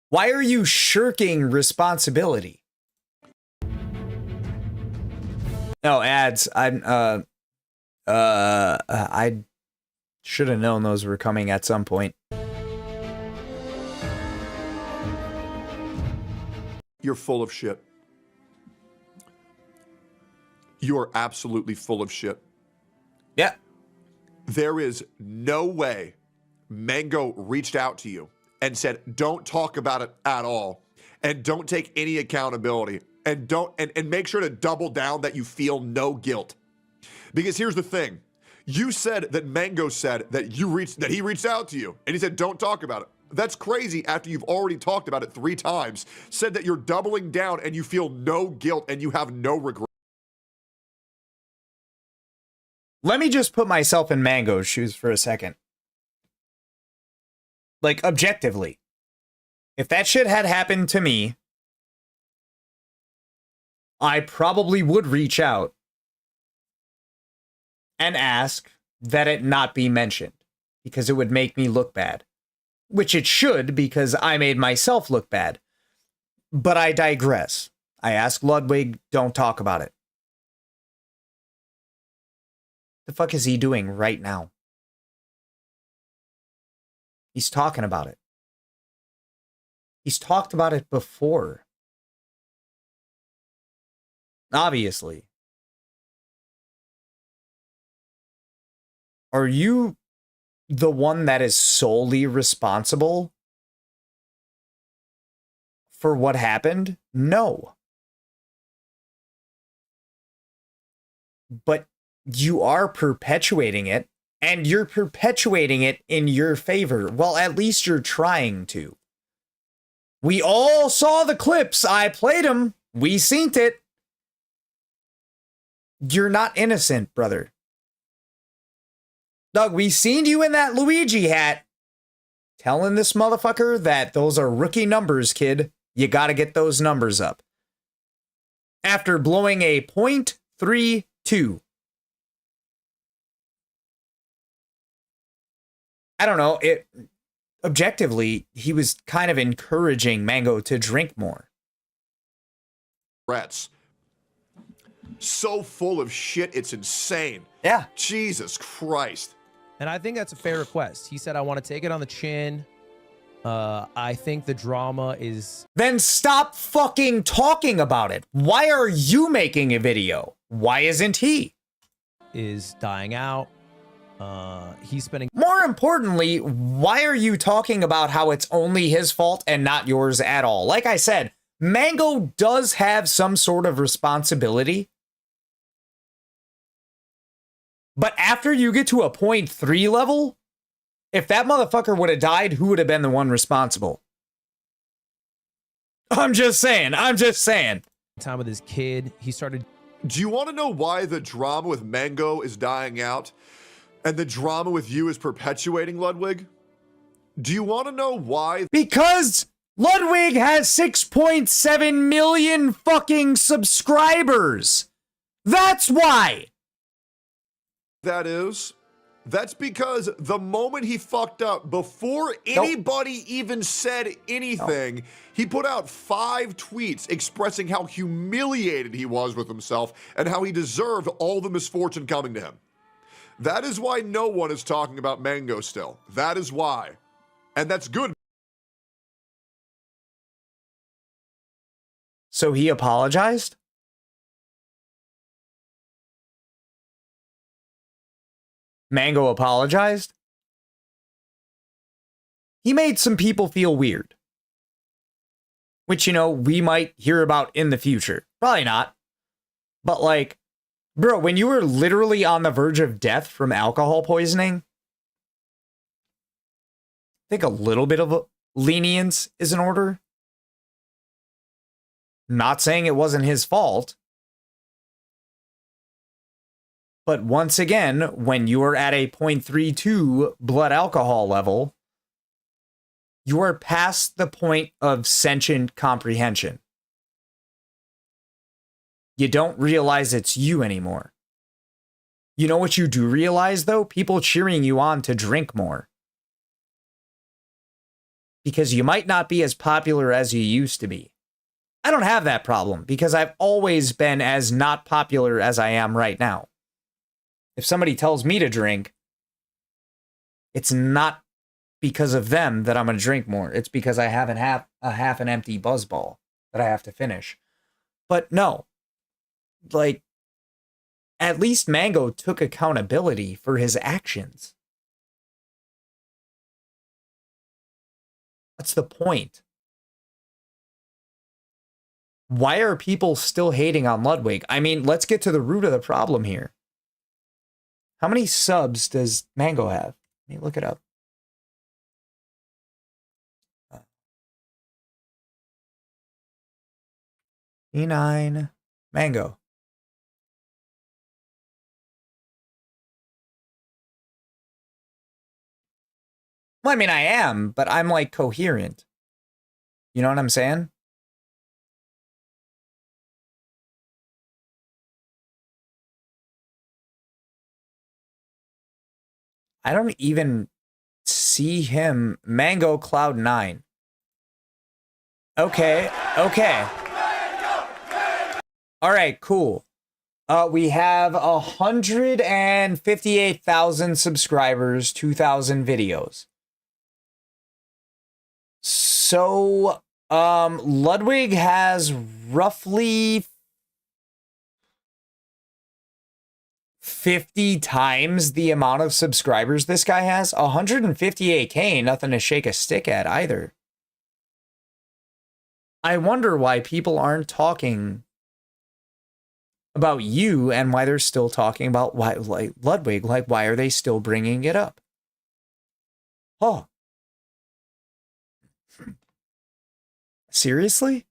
Why are you shirking responsibility? No, ads. I should have known those were coming at some point. You're full of shit. You are absolutely full of shit. Yeah. There is no way Mango reached out to you and said, don't talk about it at all. And don't take any accountability. And and make sure to double down that you feel no guilt. Because here's the thing. You said that Mango said that he reached out to you and he said, don't talk about it. That's crazy after you've already talked about it 3 times, said that you're doubling down and you feel no guilt and you have no regret. Let me just put myself in Mango's shoes for a second. Like, objectively. If that shit had happened to me, I probably would reach out and ask that it not be mentioned, because it would make me look bad. Which it should, because I made myself look bad. But I digress. I asked Ludwig, don't talk about it. The fuck is he doing right now? He's talking about it. He's talked about it before. Obviously. Are you the one that is solely responsible for what happened? No. But you are perpetuating it, and you're perpetuating it in your favor. Well, at least you're trying to. We all saw the clips. I played them. We synced it. You're not innocent, brother. Doug, we seen you in that Luigi hat telling this motherfucker that those are rookie numbers, kid. You gotta get those numbers up. After blowing a .32. I don't know, objectively, he was kind of encouraging Mango to drink more. Rats. So full of shit, it's insane. Yeah. Jesus Christ. And I think that's a fair request. He said, I want to take it on the chin. I think the drama is... Then stop fucking talking about it. Why are you making a video? Why isn't he? Is dying out. He's spending... More importantly, why are you talking about how it's only his fault and not yours at all? Like I said, Mango does have some sort of responsibility. But after you get to a .3 level, if that motherfucker would have died, who would have been the one responsible? I'm just saying. Time with his kid. He started Do you want to know why the drama with Mango is dying out and the drama with you is perpetuating, Ludwig? Do you want to know why? Because Ludwig has 6.7 million fucking subscribers. That's why. That is? That's because the moment he fucked up, before anybody even said anything, he put out 5 tweets expressing how humiliated he was with himself and how he deserved all the misfortune coming to him. That is why no one is talking about Mango still. That is why. And that's good. So he apologized? Mango apologized? He made some people feel weird. Which, you know, we might hear about in the future. Probably not. But like, bro, when you were literally on the verge of death from alcohol poisoning, I think a little bit of lenience is in order. Not saying it wasn't his fault. But once again, when you are at a 0.32 blood alcohol level, you are past the point of sentient comprehension. You don't realize it's you anymore. You know what you do realize, though? People cheering you on to drink more. Because you might not be as popular as you used to be. I don't have that problem because I've always been as not popular as I am right now. If somebody tells me to drink, it's not because of them that I'm going to drink more. It's because I haven't have a half an empty buzzball that I have to finish. But no, like, at least Mango took accountability for his actions. What's the point? Why are people still hating on Ludwig? I mean, let's get to the root of the problem here. How many subs does Mango have? Let me look it up. E9 Mango. Well, I mean, I am, but I'm like coherent. You know what I'm saying? I don't even see him. Mango Cloud 9. Okay, okay. All right, cool. We have 158,000 subscribers, 2,000 videos. So, Ludwig has roughly 50 times the amount of subscribers this guy has. 158K ain't nothing to shake a stick at either. I wonder why people aren't talking about you and why they're still talking about why, like, Ludwig. Like, why are they still bringing it up? Oh. Seriously?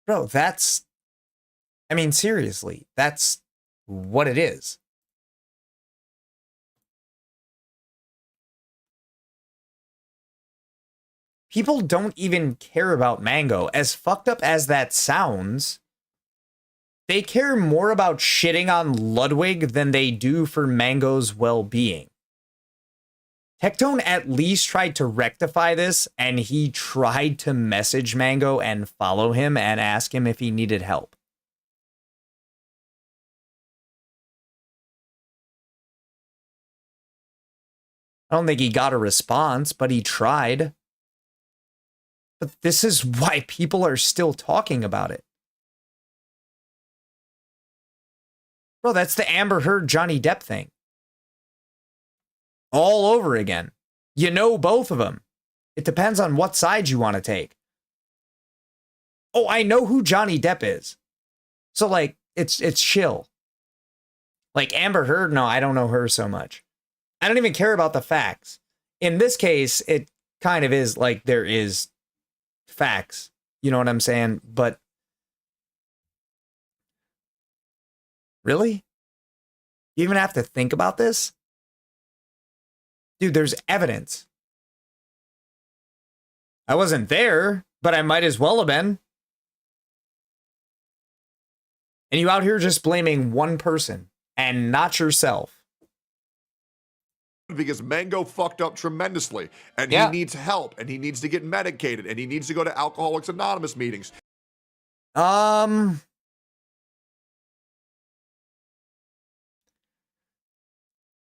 Bro, that's... I mean, seriously, that's what it is. People don't even care about Mango. As fucked up as that sounds, they care more about shitting on Ludwig than they do for Mango's well-being. Tectone at least tried to rectify this, and he tried to message Mango and follow him and ask him if he needed help. I don't think he got a response, but he tried. But this is why people are still talking about it. Bro, that's the Amber Heard Johnny Depp thing. All over again. You know both of them. It depends on what side you want to take. Oh, I know who Johnny Depp is. So, like, it's chill. Like, Amber Heard, no, I don't know her so much. I don't even care about the facts. In this case, it kind of is like there is Facts. You know what I'm saying? But really? You even have to think about this? Dude, there's evidence. I wasn't there, but I might as well have been. And you out here just blaming one person and not yourself. Because Mango fucked up tremendously, and he needs help, and he needs to get medicated, and he needs to go to Alcoholics Anonymous meetings.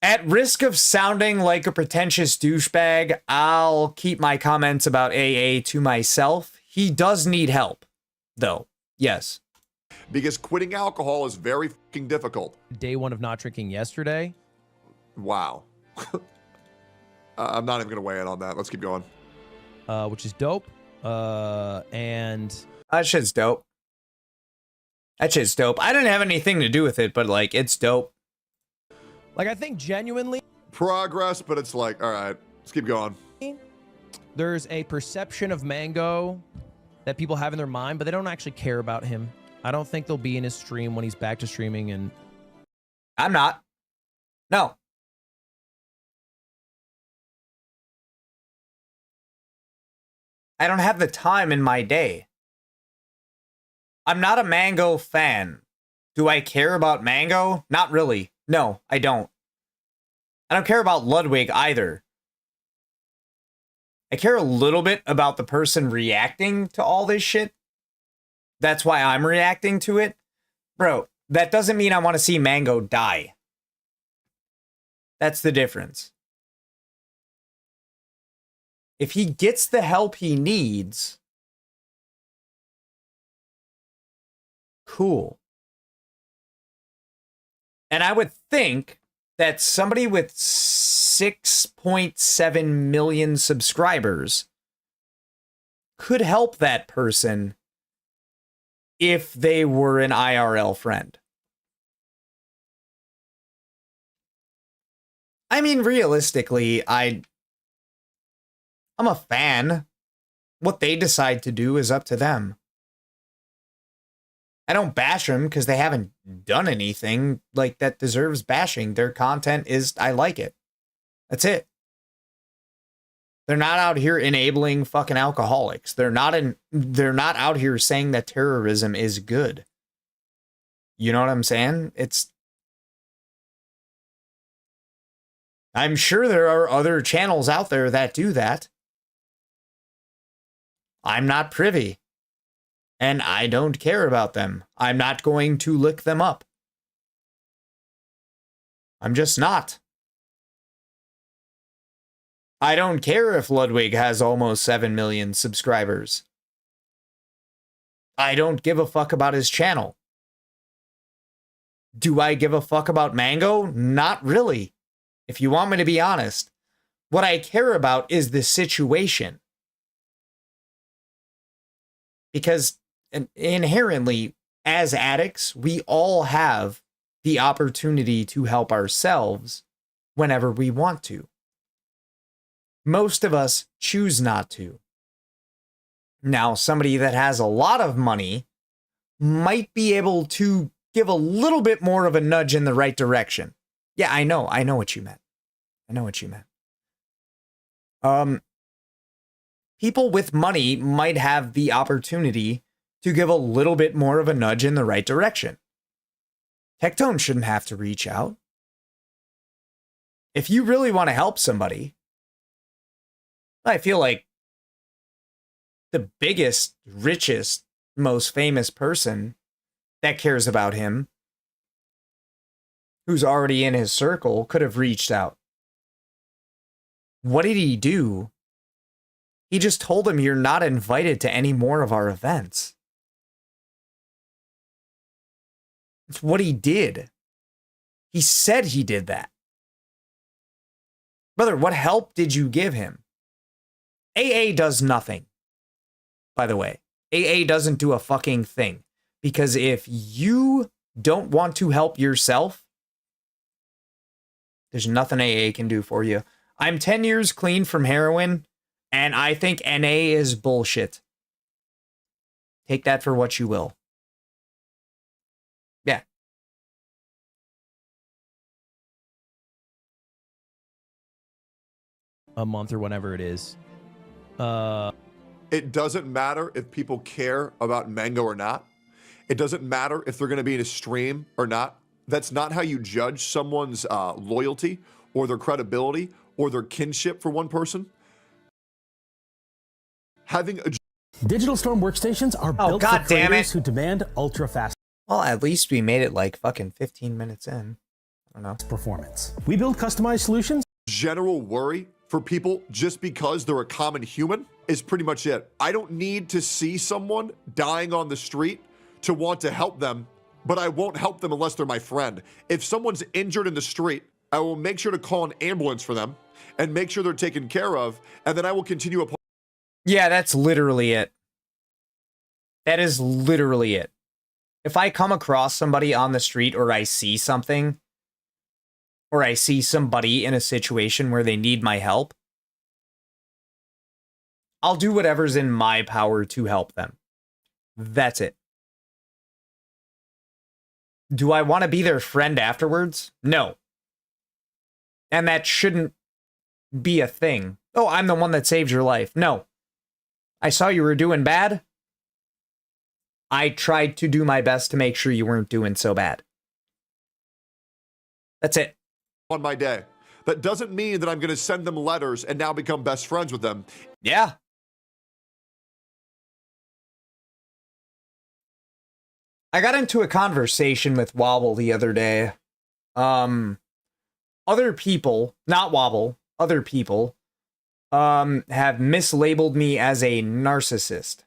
At risk of sounding like a pretentious douchebag, I'll keep my comments about AA to myself. He does need help, though. Yes. Because quitting alcohol is very fucking difficult. Day one of not drinking yesterday. Wow. I'm not even going to weigh in on that. Let's keep going. Which is dope. And that shit's dope. That shit's dope. I didn't have anything to do with it, but like, it's dope. Like, I think genuinely progress, but it's like, all right, let's keep going. There's a perception of Mango that people have in their mind, but they don't actually care about him. I don't think they'll be in his stream when he's back to streaming. And I'm not. No. I don't have the time in my day. I'm not a Mango fan. Do I care about Mango? Not really. No, I don't. I don't care about Ludwig either. I care a little bit about the person reacting to all this shit. That's why I'm reacting to it. Bro, that doesn't mean I want to see Mango die. That's the difference. If he gets the help he needs, cool. And I would think that somebody with 6.7 million subscribers could help that person if they were an IRL friend. I mean, realistically, I'm a fan. What they decide to do is up to them. I don't bash them because they haven't done anything like that deserves bashing. Their content is, I like it. That's it. They're not out here enabling fucking alcoholics. They're not out here saying that terrorism is good. You know what I'm saying? I'm sure there are other channels out there that do that. I'm not privy. And I don't care about them. I'm not going to look them up. I'm just not. I don't care if Ludwig has almost 7 million subscribers. I don't give a fuck about his channel. Do I give a fuck about Mango? Not really. If you want me to be honest. What I care about is the situation. Because inherently, as addicts, we all have the opportunity to help ourselves whenever we want to. Most of us choose not to. Now, somebody that has a lot of money might be able to give a little bit more of a nudge in the right direction. Yeah, I know what you meant. I know what you meant. People with money might have the opportunity to give a little bit more of a nudge in the right direction. Tectone shouldn't have to reach out. If you really want to help somebody, I feel like the biggest, richest, most famous person that cares about him, who's already in his circle, could have reached out. What did he do? He just told him, you're not invited to any more of our events. It's what he did. He said he did that. Brother, what help did you give him? AA does nothing, by the way. AA doesn't do a fucking thing. Because if you don't want to help yourself, there's nothing AA can do for you. I'm 10 years clean from heroin, and I think NA is bullshit. Take that for what you will. Yeah. A month or whenever it is. It doesn't matter if people care about Mango or not. It doesn't matter if they're going to be in a stream or not. That's not how you judge someone's loyalty or their credibility or their kinship for one person. Having a Digital Storm workstations are Oh, built God for damn creators it. who demand ultra fast Well, at least we made it like fucking 15 minutes in. I don't know. performance. We build customized solutions. general worry for people just because they're a common human is pretty much it. I don't need to see someone dying on the street to want to help them, but I won't help them unless they're my friend. If someone's injured in the street, I will make sure to call an ambulance for them and make sure they're taken care of, and then I will continue upon. Yeah, that's literally it. That is literally it. If I come across somebody on the street or I see something, or I see somebody in a situation where they need my help, I'll do whatever's in my power to help them. That's it. Do I want to be their friend afterwards? No. And that shouldn't be a thing. Oh, I'm the one that saved your life. No. I saw you were doing bad. I tried to do my best to make sure you weren't doing so bad. That's it. On my day. That doesn't mean that I'm going to send them letters and now become best friends with them. Yeah. I got into a conversation with Wobble the other day. Other people, not Wobble, other people, have mislabeled me as a narcissist.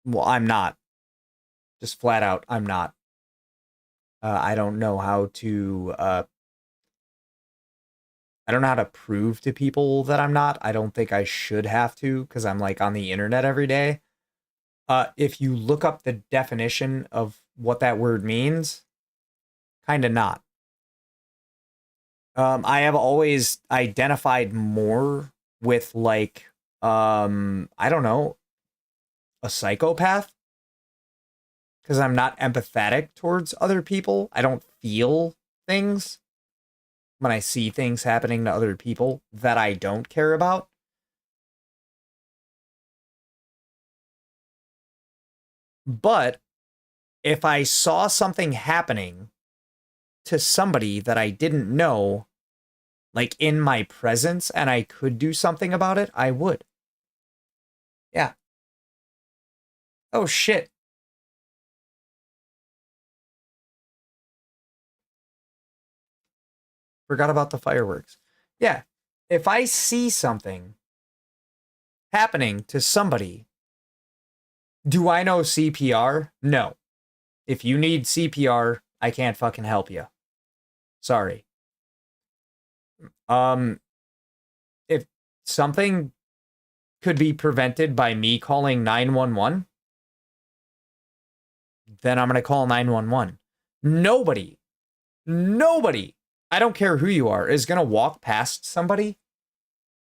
Well, I'm not. Just flat out, I'm not. I don't know how to, I don't know how to prove to people that I'm not. I don't think I should have to, because I'm like on the internet every day. If you look up the definition of what that word means, kind of not. I have always identified more with like, I don't know, a psychopath. Because I'm not empathetic towards other people. I don't feel things when I see things happening to other people that I don't care about. But if I saw something happening to somebody that I didn't know, like in my presence, and I could do something about it, I would. Yeah. Oh, shit. Forgot about the fireworks. Yeah. If I see something happening to somebody, do I know CPR? No. If you need CPR, I can't fucking help you. Sorry. If something could be prevented by me calling 911, then I'm going to call 911. Nobody, I don't care who you are, is going to walk past somebody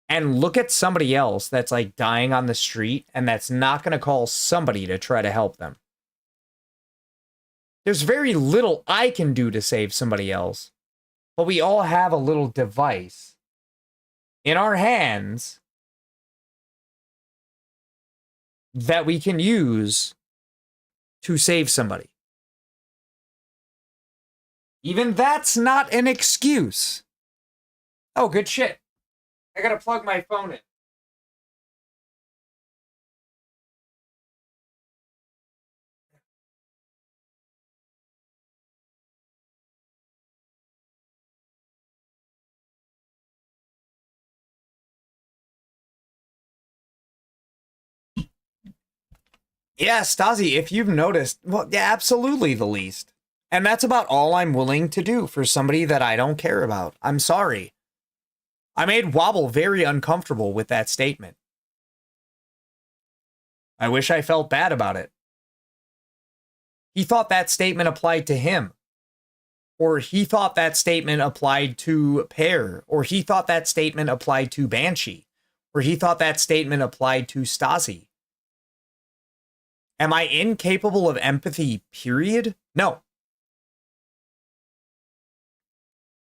and look at somebody else that's like dying on the street and that's not going to call somebody to try to help them. There's very little I can do to save somebody else, but we all have a little device in our hands that we can use to save somebody. Even that's not an excuse. Oh, good shit. I gotta plug my phone in. Yeah, Stasi, if you've noticed, well, yeah, absolutely the least. And that's about all I'm willing to do for somebody that I don't care about. I'm sorry. I made Wobble very uncomfortable with that statement. I wish I felt bad about it. He thought that statement applied to him. Or he thought that statement applied to Pear. Or he thought that statement applied to Banshee. where he thought that statement applied to Stasi. Am I incapable of empathy, period? No.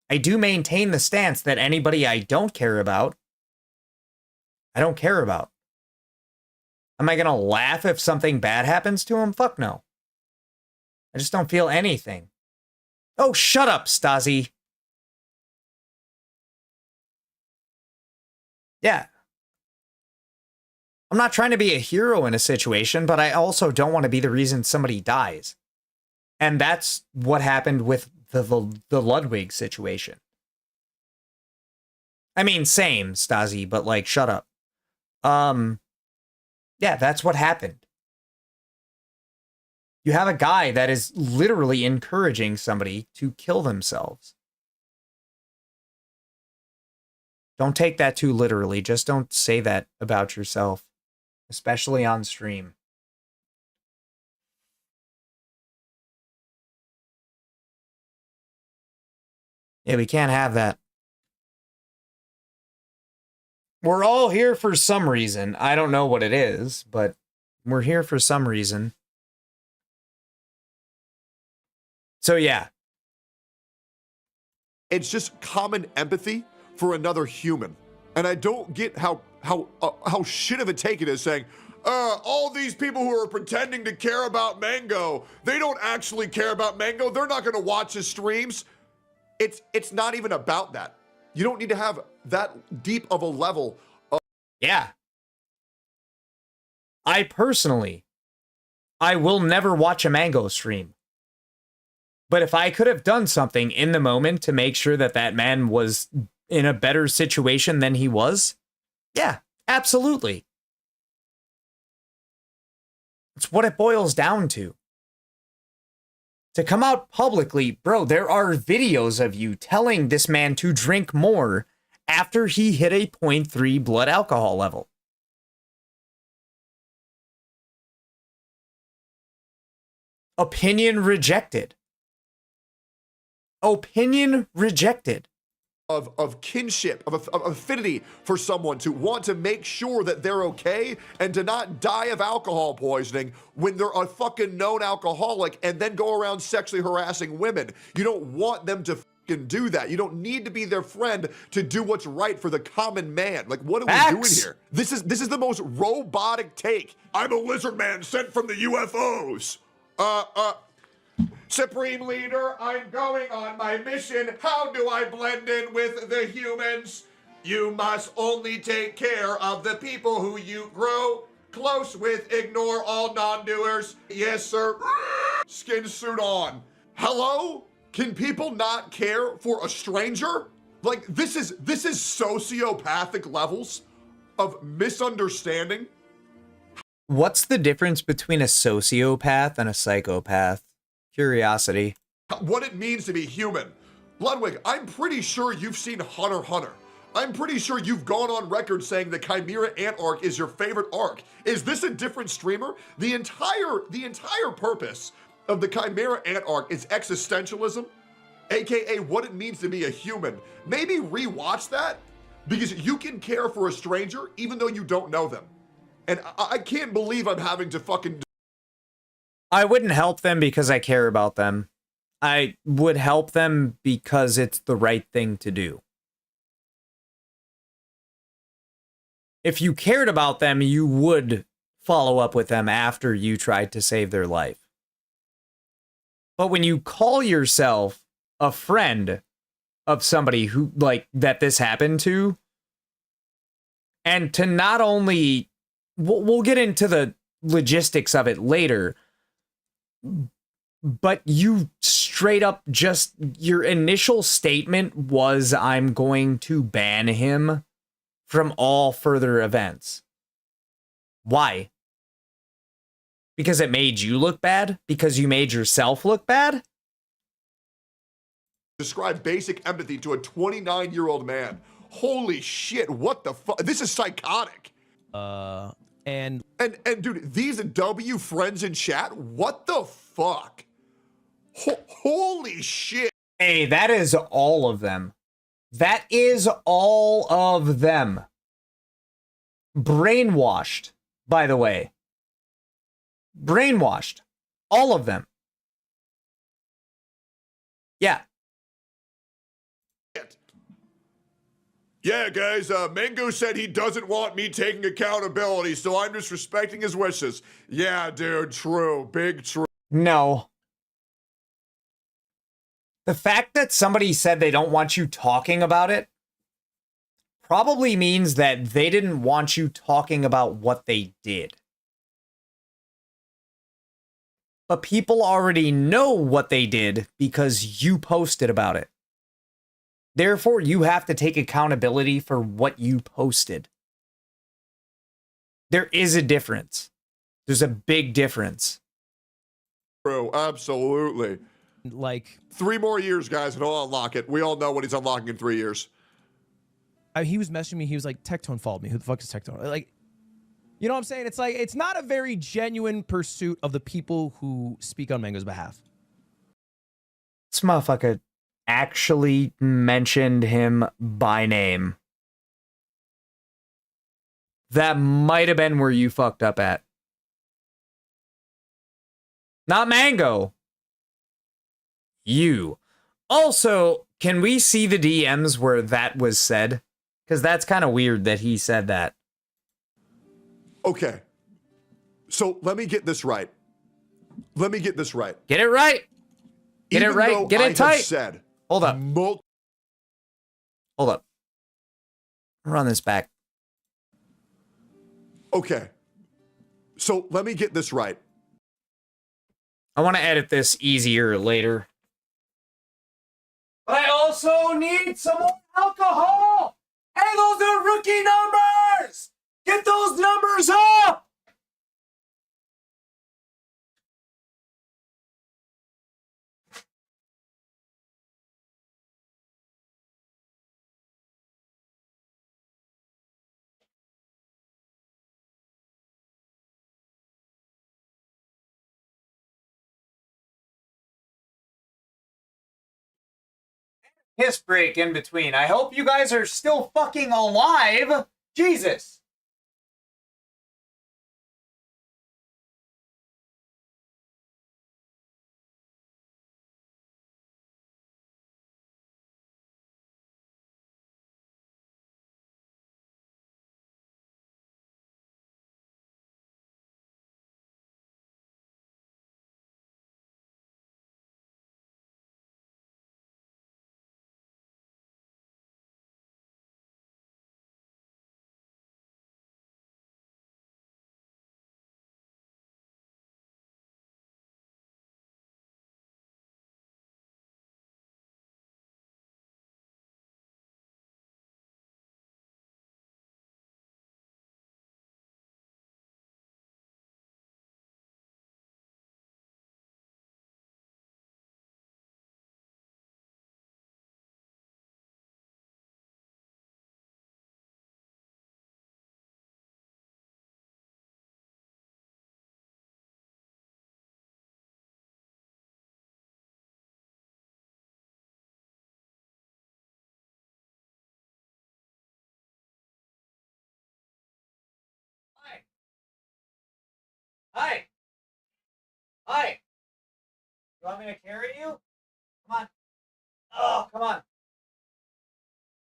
I do maintain the stance that anybody I don't care about, I don't care about. Am I going to laugh if something bad happens to him? Fuck no. I just don't feel anything. Oh, shut up, Stasi. Yeah. I'm not trying to be a hero in a situation, but I also don't want to be the reason somebody dies. And that's what happened with the Ludwig situation. I mean, same, Stasi, but like, shut up. Yeah, that's what happened. You have a guy that is literally encouraging somebody to kill themselves. Don't take that too literally. Just don't say that about yourself, especially on stream. Yeah, we can't have that. We're all here for some reason. I don't know what it is, but we're here for some reason. So yeah. It's just common empathy for another human. And I don't get how shit of a take it is saying, all these people who are pretending to care about Mango, they don't actually care about Mango. They're not going to watch his streams. It's not even about that. You don't need to have that deep of a level of... Yeah. I will never watch a Mango stream. But if I could have done something in the moment to make sure that that man was in a better situation than he was, yeah, absolutely. It's what it boils down to. To come out publicly, bro, there are videos of you telling this man to drink more after he hit a 0.3 blood alcohol level. Opinion rejected. Opinion rejected. Of kinship, of affinity for someone to want to make sure that they're okay and to not die of alcohol poisoning when they're a fucking known alcoholic and then go around sexually harassing women. You don't want them to fucking do that. You don't need to be their friend to do what's right for the common man. Like, what are we doing here? This is the most robotic take. I'm a lizard man sent from the UFOs. Supreme Leader, I'm going on my mission. How do I blend in with the humans? You must only take care of the people who you grow close with. Ignore all non-doers. Yes, sir. Skin suit on. Hello? Can people not care for a stranger? Like, this is sociopathic levels of misunderstanding. What's the difference between a sociopath and a psychopath? Curiosity. What it means to be human. Ludwig, I'm pretty sure you've seen Hunter x Hunter. I'm pretty sure you've gone on record saying the Chimera Ant arc is your favorite arc. Is this a different streamer? The entire purpose of the Chimera Ant arc is existentialism, aka what it means to be a human. Maybe rewatch that, because you can care for a stranger even though you don't know them. And I can't believe I'm having to fucking... I wouldn't help them because I care about them. I would help them because it's the right thing to do. If you cared about them, you would follow up with them after you tried to save their life. But when you call yourself a friend of somebody who, like, that this happened to, and to not only... We'll get into the logistics of it later, but you straight up just, your initial statement was, I'm going to ban him from all further events. Why? Because it made you look bad? Because you made yourself look bad? Describe basic empathy to a 29-year-old man. Holy shit, what the fuck? This is psychotic. And dude, these W friends in chat, what the fuck? Holy shit. Hey, that is all of them. That is all of them. brainwashed, by the way. Brainwashed. All of them. Yeah. Yeah, guys, Mango said he doesn't want me taking accountability, so I'm just respecting his wishes. Yeah, dude, true. Big true. No. The fact that somebody said they don't want you talking about it probably means that they didn't want you talking about what they did. But people already know what they did because you posted about it. Therefore, you have to take accountability for what you posted. There is a difference. There's a big difference. True, absolutely. Like 3 more years, guys, and he'll unlock it. We all know what he's unlocking in 3 years. He was messaging me. He was like, Tectone followed me. Who the fuck is Tectone? Like, you know what I'm saying? It's like, it's not a very genuine pursuit of the people who speak on Mango's behalf. This motherfucker actually mentioned him by name. That might have been where you fucked up at. Not Mango. You. Also, can we see the DMs where that was said? Because that's kind of weird that he said that. Okay. So let me get this right. Let me get this right. Get it right. Get Even it right. though Get I it tight. have said Hold up. Hold up. Run this back. Okay. So let me get this right. I want to edit this easier later. But I also need some more alcohol. Hey, those are rookie numbers. Get those numbers up. Piss break in between. I hope you guys are still fucking alive. Jesus. Hi. Hi. You want me to carry you? Come on. Oh, come on.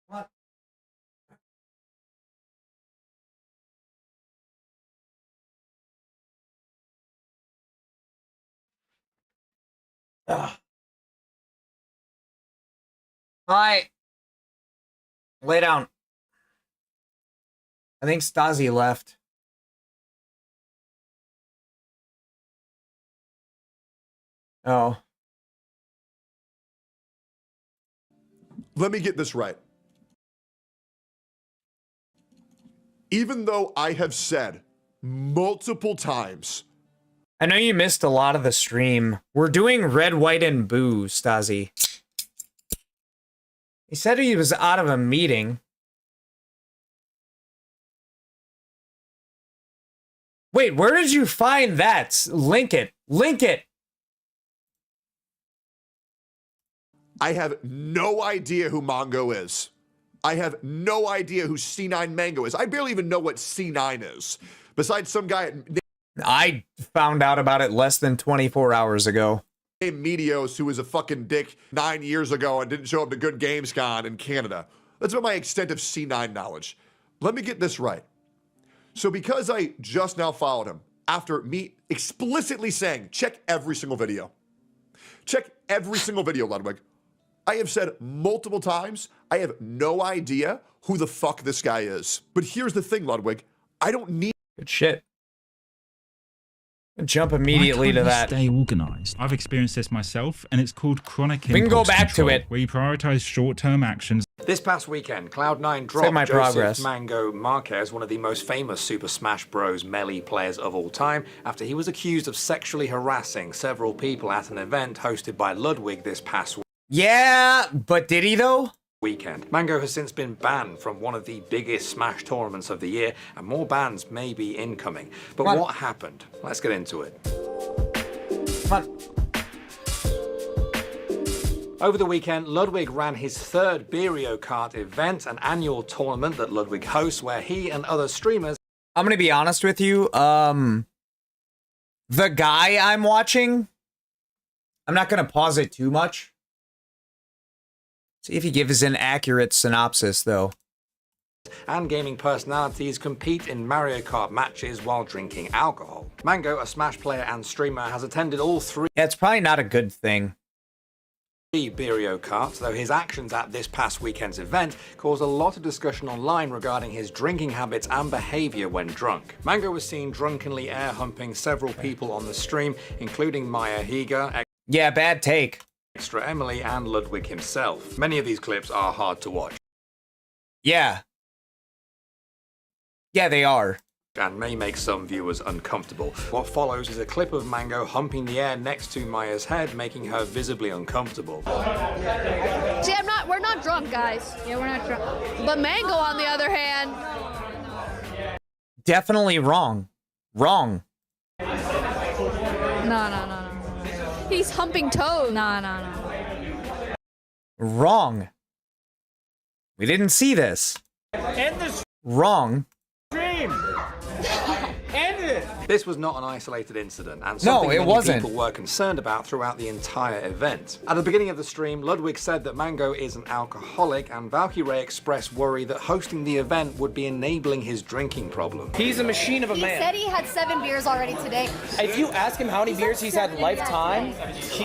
Come on. Ugh. Hi. Lay down. I think Stasi left. Oh. Let me get this right. Even though I have said multiple times. I know you missed a lot of the stream. We're doing red, white, and boo, Stasi. He said he was out of a meeting. Wait, where did you find that? Link it. Link it. I have no idea who Mongo is. I have no idea who C9 Mango is. I barely even know what C9 is. Besides some guy I found out about it less than 24 hours ago. named Medios who was a fucking dick 9 years ago and didn't show up to Good Games Con in Canada. That's about my extent of C9 knowledge. Let me get this right. So because I just now followed him, after me explicitly saying, check every single video. Check every single video, Ludwig. I have said multiple times, I have no idea who the fuck this guy is. But here's the thing, Ludwig. I don't need... Good shit. Jump immediately to that. Stay organized. I've experienced this myself, and it's called chronic We can go impulse back to control, it. where you prioritize short-term actions. This past weekend, Cloud9 Save dropped my Joseph progress. Mango Marquez, one of the most famous Super Smash Bros. Melee players of all time, after he was accused of sexually harassing several people at an event hosted by Ludwig this past Yeah, but did he though? weekend. Mango has since been banned from one of the biggest Smash tournaments of the year, and more bans may be incoming. But what happened? Let's get into it. Come on. Over the weekend, Ludwig ran his third Beerio Kart event, an annual tournament that Ludwig hosts where he and other streamers... I'm gonna be honest with you, the guy I'm watching, I'm not gonna pause it too much. See if he gives an accurate synopsis, though. And gaming personalities compete in Mario Kart matches while drinking alcohol. Mango, a Smash player and streamer, has attended all three Yeah, it's probably not a good thing. Beerio Karts, though his actions at this past weekend's event caused a lot of discussion online regarding his drinking habits and behavior when drunk. Mango was seen drunkenly air humping several people on the stream, including Maya Higa, Yeah, bad take. Extra Emily, and Ludwig himself. Many of these clips are hard to watch. Yeah. Yeah, they are. And may make some viewers uncomfortable. What follows is a clip of Mango humping the air next to Maya's head, making her visibly uncomfortable. See, we're not drunk, guys. Yeah, we're not drunk. But Mango, on the other hand... Definitely wrong. Wrong. No. He's humping toes. No. Wrong. We didn't see this. End the Wrong. stream! End it! This was not an isolated incident, and No, something it many wasn't. people were concerned about throughout the entire event. At the beginning of the stream, Ludwig said that Mango is an alcoholic, and Valkyrie expressed worry that hosting the event would be enabling his drinking problem. He's a machine of a He man. said he had 7 beers already today. If you ask him how many beers he's had lifetime,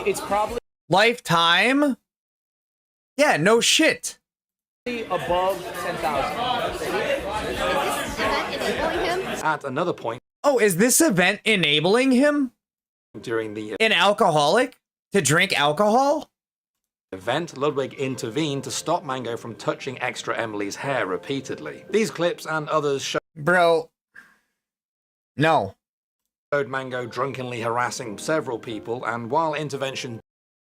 it's probably Lifetime? Yeah, no shit. above 10,000. At another point Oh, is this event enabling him? during the An alcoholic? To drink alcohol? event, Ludwig intervened to stop Mango from touching Extra Emily's hair repeatedly. These clips and others Bro. No. showed Mango drunkenly harassing several people, and while intervention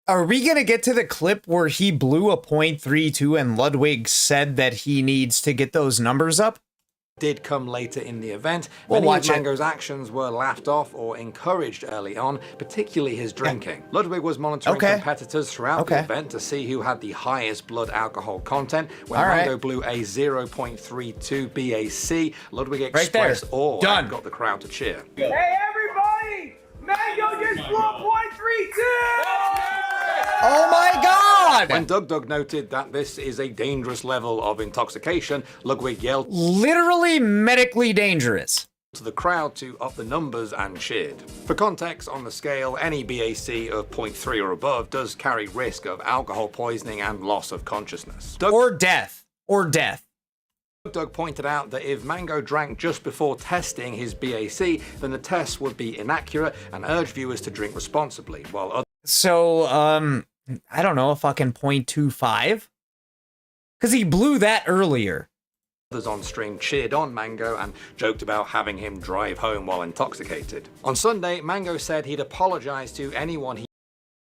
Are we gonna get to the clip where he blew a .32 and Ludwig said that he needs to get those numbers up? did come later in the event, We'll many watch of it. Mango's actions were laughed off or encouraged early on, particularly his drinking. Ludwig was monitoring competitors throughout the event to see who had the highest blood alcohol content. When All right. Mango blew a 0.32 BAC, Ludwig Right there. expressed awe Done. and got the crowd to cheer. Hey, everybody! Mango just blew a .32! Oh my god! When Doug noted that this is a dangerous level of intoxication, Ludwig yelled Literally medically dangerous. to the crowd to up the numbers and cheered. For context, on the scale, any BAC of 0.3 or above does carry risk of alcohol poisoning and loss of consciousness. Or death. Or death. Doug pointed out that if Mango drank just before testing his BAC, then the test would be inaccurate, and urged viewers to drink responsibly, while others So, I don't know, a fucking .25? Because he blew that earlier. on stream cheered on Mango and joked about having him drive home while intoxicated. On Sunday, Mango said he'd apologize to anyone he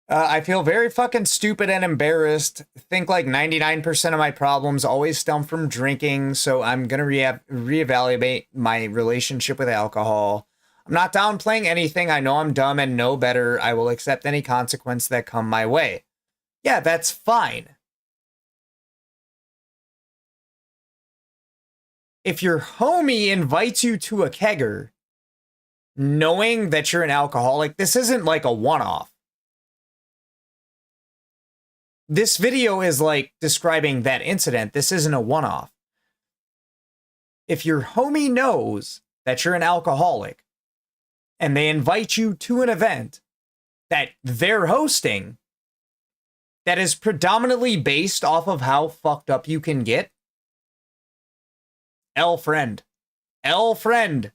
I feel very fucking stupid and embarrassed. Think like 99% of my problems always stem from drinking, so I'm gonna reevaluate my relationship with alcohol. I'm not downplaying anything. I know I'm dumb and know better. I will accept any consequence that come my way. Yeah, that's fine. If your homie invites you to a kegger, knowing that you're an alcoholic, this isn't like a one-off. This video is like describing that incident. This isn't a one-off. If your homie knows that you're an alcoholic and they invite you to an event that they're hosting that is predominantly based off of how fucked up you can get, friend. Friend.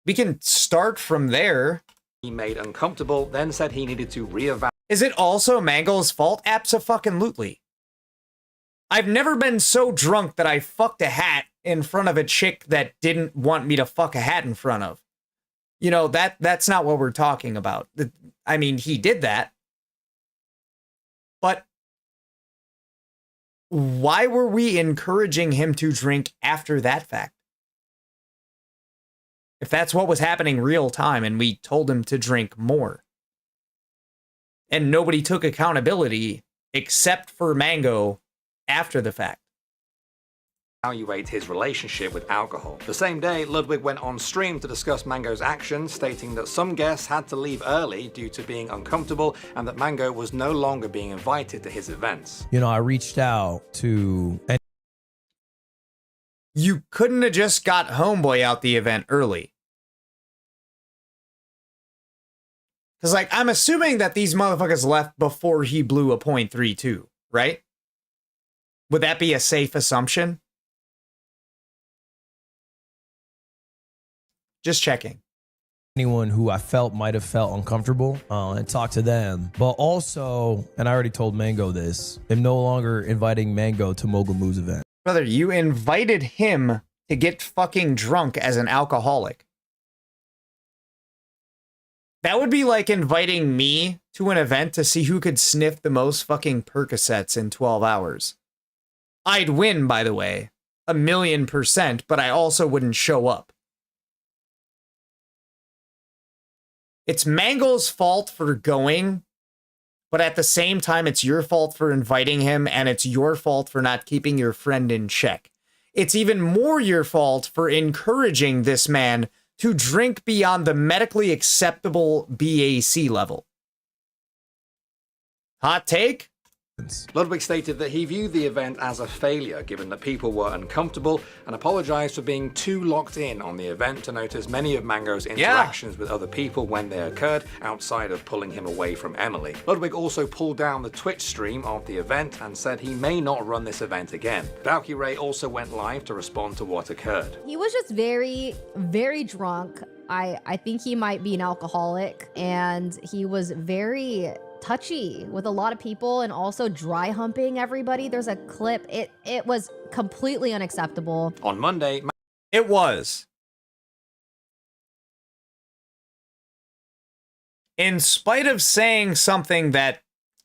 We can start from there. He made uncomfortable, then said he needed to reevaluate. Is it also Mango's fault? Abso-fucking-lutely. I've never been so drunk that I fucked a hat in front of a chick that didn't want me to fuck a hat in front of. You know, that's not what we're talking about. I mean, he did that. But why were we encouraging him to drink after that fact? If that's what was happening real time and we told him to drink more. And nobody took accountability except for Mango after the fact. Evaluate his relationship with alcohol. The same day, Ludwig went on stream to discuss Mango's actions, stating that some guests had to leave early due to being uncomfortable and that Mango was no longer being invited to his events. You know, I reached out to... You couldn't have just got Homeboy out the event early. Because, like, I'm assuming that these motherfuckers left before he blew a .32, right? Would that be a safe assumption? Just checking. Anyone who I felt might have felt uncomfortable and talk to them. But also, and I already told Mango this, I'm no longer inviting Mango to Mogul Moo's event. Brother, you invited him to get fucking drunk as an alcoholic. That would be like inviting me to an event to see who could sniff the most fucking Percocets in 12 hours. I'd win, by the way, 1,000,000%, but I also wouldn't show up. It's Mango's fault for going, but at the same time, it's your fault for inviting him, and it's your fault for not keeping your friend in check. It's even more your fault for encouraging this man to drink beyond the medically acceptable BAC level. Hot take? Ludwig stated that he viewed the event as a failure, given that people were uncomfortable, and apologized for being too locked in on the event to notice many of Mango's interactions with other people when they occurred, outside of pulling him away from Emily. Ludwig also pulled down the Twitch stream of the event and said he may not run this event again. Valkyrae also went live to respond to what occurred. He was just very, very drunk. I think he might be an alcoholic, and he was very touchy with a lot of people and also dry humping everybody. There's a clip. It was completely unacceptable. On Monday, it was. In spite of saying something that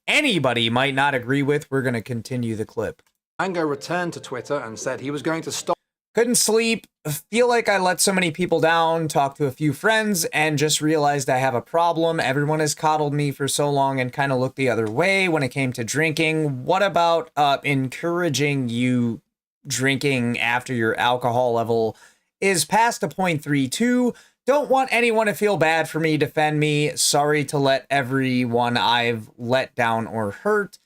anybody might not agree with, we're going to continue the clip. Mango returned to Twitter and said he was going to stop. Couldn't sleep, feel like I let so many people down, talked to a few friends, and just realized I have a problem. Everyone has coddled me for so long and kind of looked the other way when it came to drinking. What about encouraging you drinking after your alcohol level is past a .32? Don't want anyone to feel bad for me, defend me. Sorry to let everyone I've let down or hurt.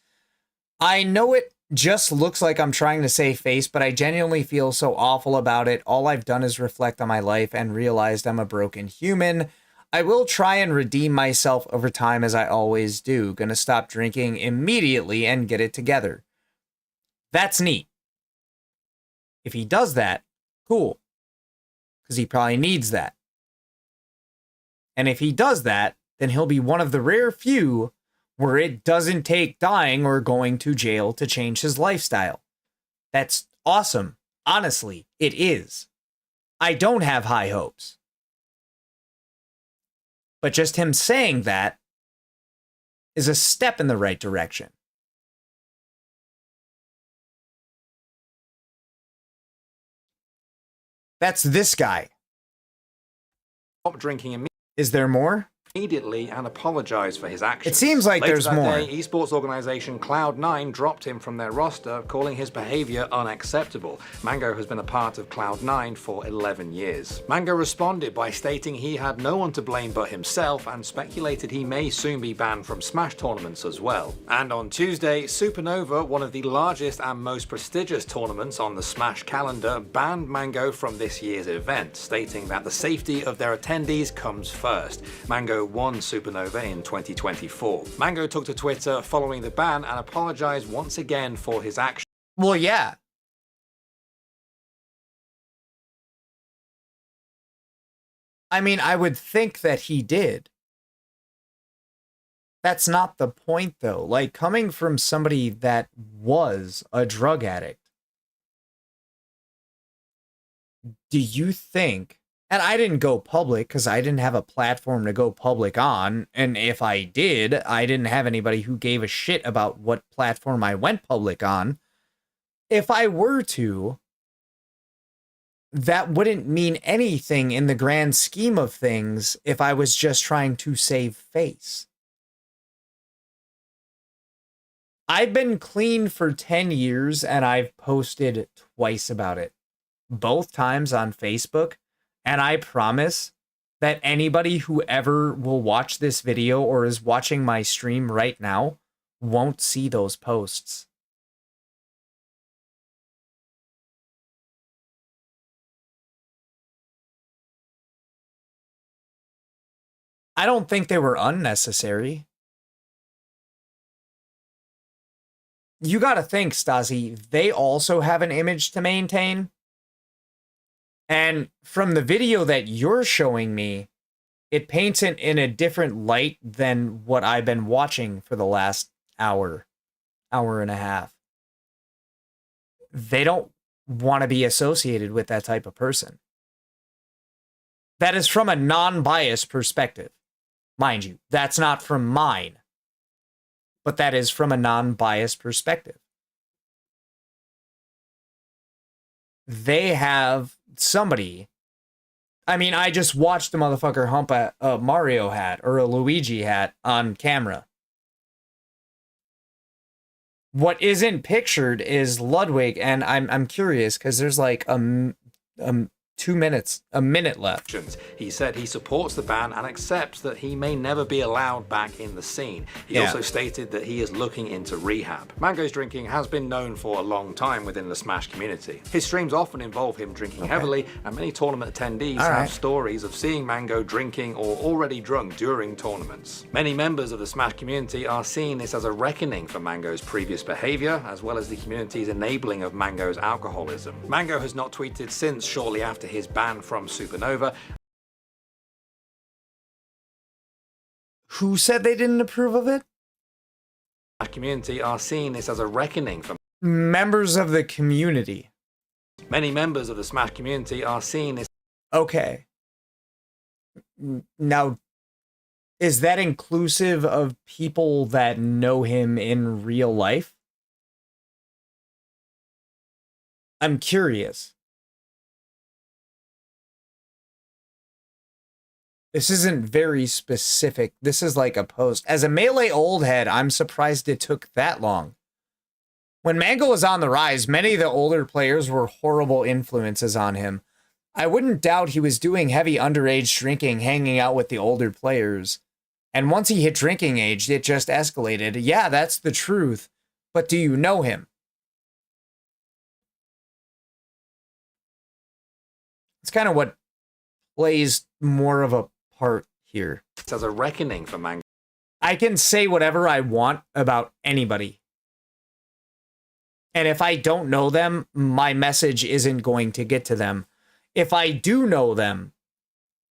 I know it just looks like I'm trying to save face, but I genuinely feel so awful about it. All I've done is reflect on my life and realized I'm a broken human. I will try and redeem myself over time, as I always do. Gonna stop drinking immediately and get it together. That's neat. If he does that, cool. Because he probably needs that. And if he does that, then he'll be one of the rare few where it doesn't take dying or going to jail to change his lifestyle. That's awesome. Honestly, it is. I don't have high hopes. But just him saying that is a step in the right direction. That's this guy. Stop drinking immediately. Is there more? immediately and apologized for his actions. It seems like Later there's that more. Day, esports organization Cloud9 dropped him from their roster, calling his behavior unacceptable. Mango has been a part of Cloud9 for 11 years. Mango responded by stating he had no one to blame but himself and speculated he may soon be banned from Smash tournaments as well. And on Tuesday, Supernova, one of the largest and most prestigious tournaments on the Smash calendar, banned Mango from this year's event, stating that the safety of their attendees comes first. Mango won Supernova in 2024. Mango took to Twitter following the ban and apologized once again for his actions. Well, yeah. I mean, I would think that he did. That's not the point, though. Like, coming from somebody that was a drug addict, do you think... And I didn't go public because I didn't have a platform to go public on. And if I did, I didn't have anybody who gave a shit about what platform I went public on. If I were to, that wouldn't mean anything in the grand scheme of things if I was just trying to save face. I've been clean for 10 years and I've posted twice about it. Both times on Facebook. And I promise that anybody who ever will watch this video or is watching my stream right now won't see those posts. I don't think they were unnecessary. You gotta think, Stasi, they also have an image to maintain. And from the video that you're showing me, it paints it in a different light than what I've been watching for the last hour and a half. They don't want to be associated with that type of person. That is from a non-biased perspective. Mind you, that's not from mine. But that is from a non-biased perspective. They have somebody. I mean, I just watched the motherfucker hump a Mario hat or a Luigi hat on camera. What isn't pictured is Ludwig, and I'm curious because there's like 2 minutes, a minute left. He said he supports the ban and accepts that he may never be allowed back in the scene. He also stated that he is looking into rehab. Mango's drinking has been known for a long time within the Smash community. His streams often involve him drinking heavily, and many tournament attendees have stories of seeing Mango drinking or already drunk during tournaments. Many members of the Smash community are seeing this as a reckoning for Mango's previous behavior, as well as the community's enabling of Mango's alcoholism. Mango has not tweeted since shortly after his ban from Supernova. Who said they didn't approve of it? The community are seeing this as a reckoning for members of the community. Many members of the Smash community are seeing this. Okay. Now, is that inclusive of people that know him in real life? I'm curious. This isn't very specific. This is like a post. As a Melee old head, I'm surprised it took that long. When Mango was on the rise, many of the older players were horrible influences on him. I wouldn't doubt he was doing heavy underage drinking, hanging out with the older players. And once he hit drinking age, it just escalated. Yeah, that's the truth. But do you know him? It's kind of what plays more of a part here. It's as a reckoning for Mango. I can say whatever I want about anybody. And if I don't know them, my message isn't going to get to them. If I do know them,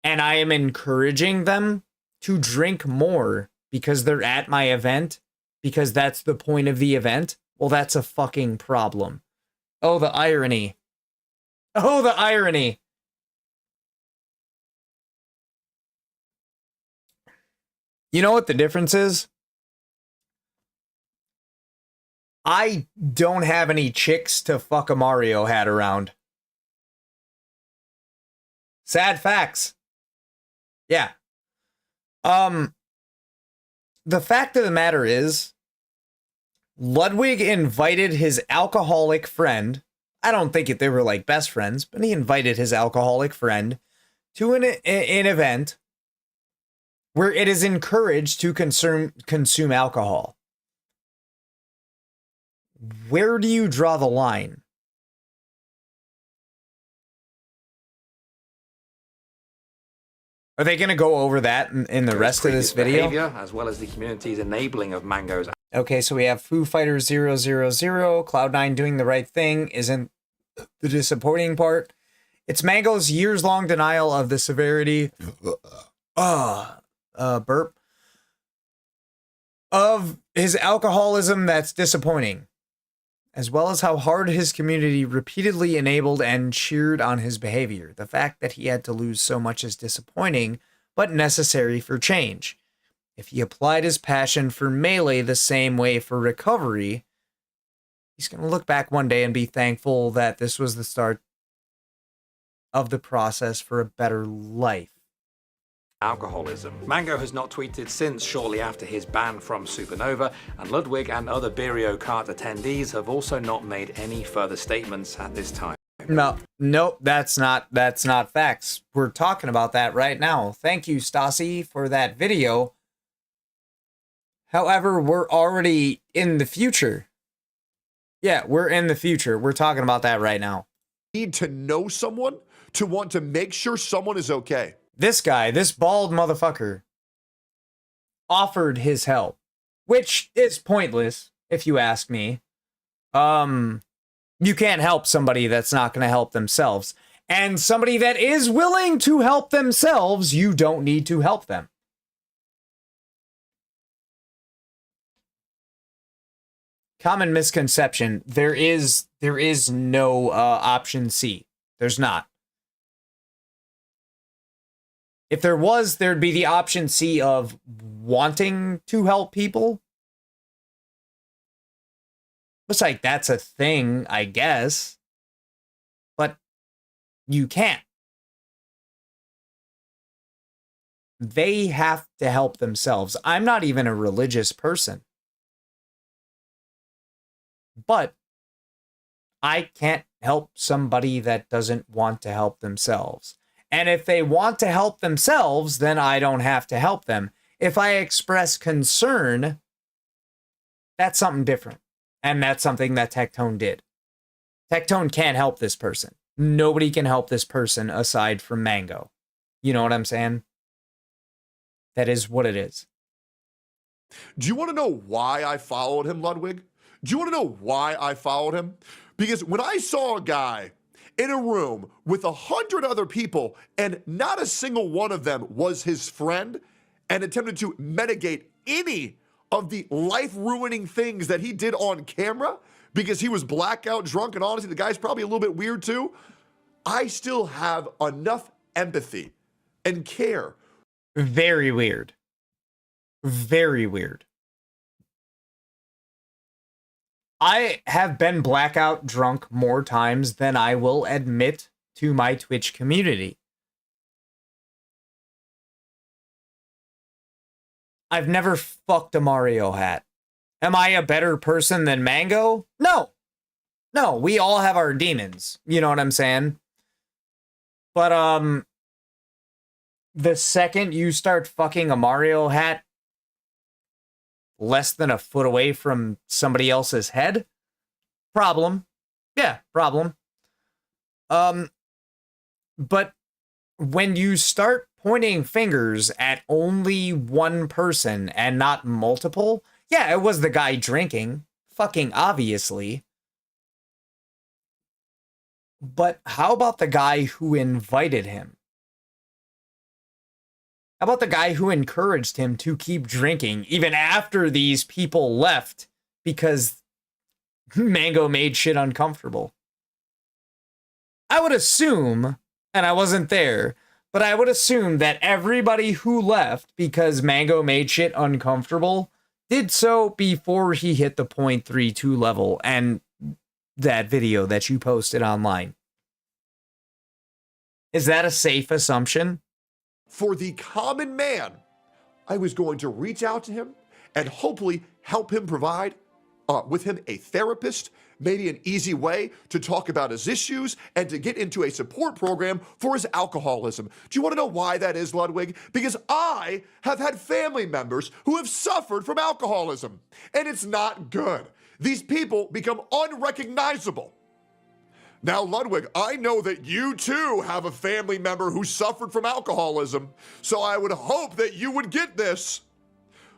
and I am encouraging them to drink more because they're at my event, because that's the point of the event, well, that's a fucking problem. Oh, the irony. Oh, the irony. You know what the difference is? I don't have any chicks to fuck a Mario hat around. Sad facts. Yeah. The fact of the matter is, Ludwig invited his alcoholic friend. I don't think they were like best friends, but he invited his alcoholic friend to an event where it is encouraged to consume alcohol. Where do you draw the line? Are they going to go over that in the rest of this video? Behavior, as well as the community's enabling of Mango's. Okay, so we have Foo Fighters 000, Cloud9 doing the right thing isn't the disappointing part. It's Mango's years-long denial of the severity burp of his alcoholism that's disappointing, as well as how hard his community repeatedly enabled and cheered on his behavior. The fact that he had to lose so much is disappointing, but necessary for change. If he applied his passion for Melee the same way for recovery, he's going to look back one day and be thankful that this was the start of the process for a better life. Alcoholism. Mango has not tweeted since shortly after his ban from Supernova, and Ludwig and other BOOOOOOO Kart attendees have also not made any further statements at this time. Nope, that's not facts. We're talking about that right now. Thank you, Stassi, for that video. However, we're already in the future. Yeah, we're in the future. We're talking about that right now. Need to know someone to want to make sure someone is okay. This guy, this bald motherfucker, offered his help, which is pointless, if you ask me. You can't help somebody that's not going to help themselves. And somebody that is willing to help themselves, you don't need to help them. Common misconception. There is no option C. There's not. If there was, there'd be the option C of wanting to help people. Looks like that's a thing, I guess. But you can't. They have to help themselves. I'm not even a religious person. But I can't help somebody that doesn't want to help themselves. And if they want to help themselves, then I don't have to help them. If I express concern, that's something different. And that's something that Tectone did. Tectone can't help this person. Nobody can help this person aside from Mango. You know what I'm saying? That is what it is. Do you want to know why I followed him, Ludwig? Do you want to know why I followed him? Because when I saw a guy in a room with 100 other people and not a single one of them was his friend and attempted to mitigate any of the life-ruining things that he did on camera because he was blackout drunk, and honestly, the guy's probably a little bit weird too, I still have enough empathy and care. Very weird. Very weird. I have been blackout drunk more times than I will admit to my Twitch community. I've never fucked a Mario hat. Am I a better person than Mango? No. No, we all have our demons. You know what I'm saying? But, the second you start fucking a Mario hat less than a foot away from somebody else's head, problem. Yeah, problem. But when you start pointing fingers at only one person and not multiple, yeah, it was the guy drinking, fucking obviously. But how about the guy who invited him? How about the guy who encouraged him to keep drinking even after these people left because Mango made shit uncomfortable? I would assume, and I wasn't there, but I would assume that everybody who left because Mango made shit uncomfortable did so before he hit the 0.32 level and that video that you posted online. Is that a safe assumption? For the common man, I was going to reach out to him and hopefully help him provide with him a therapist, maybe an easy way to talk about his issues and to get into a support program for his alcoholism. Do you want to know why that is, Ludwig? Because I have had family members who have suffered from alcoholism, and it's not good. These people become unrecognizable. Now, Ludwig, I know that you too have a family member who suffered from alcoholism, so I would hope that you would get this.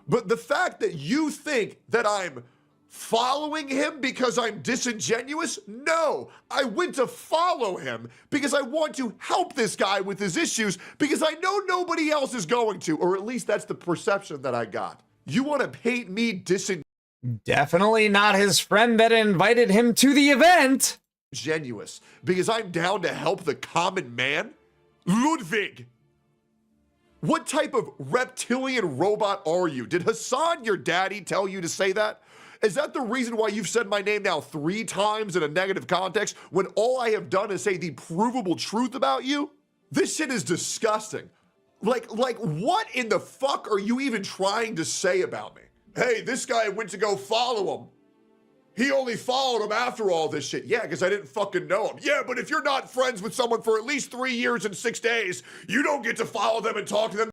But the fact that you think that I'm following him because I'm disingenuous? No, I went to follow him because I want to help this guy with his issues because I know nobody else is going to, or at least that's the perception that I got. You want to paint me Definitely not his friend that invited him to the event. Disingenuous because I'm down to help the common man? Ludwig! What type of reptilian robot are you? Did Hassan, your daddy, tell you to say that? Is that the reason why you've said my name now 3 times in a negative context when all I have done is say the provable truth about you? This shit is disgusting. Like what in the fuck are you even trying to say about me? Hey, this guy went to go follow him. He only followed him after all this shit. Yeah, because I didn't fucking know him. Yeah, but if you're not friends with someone for at least 3 years and 6 days, you don't get to follow them and talk to them.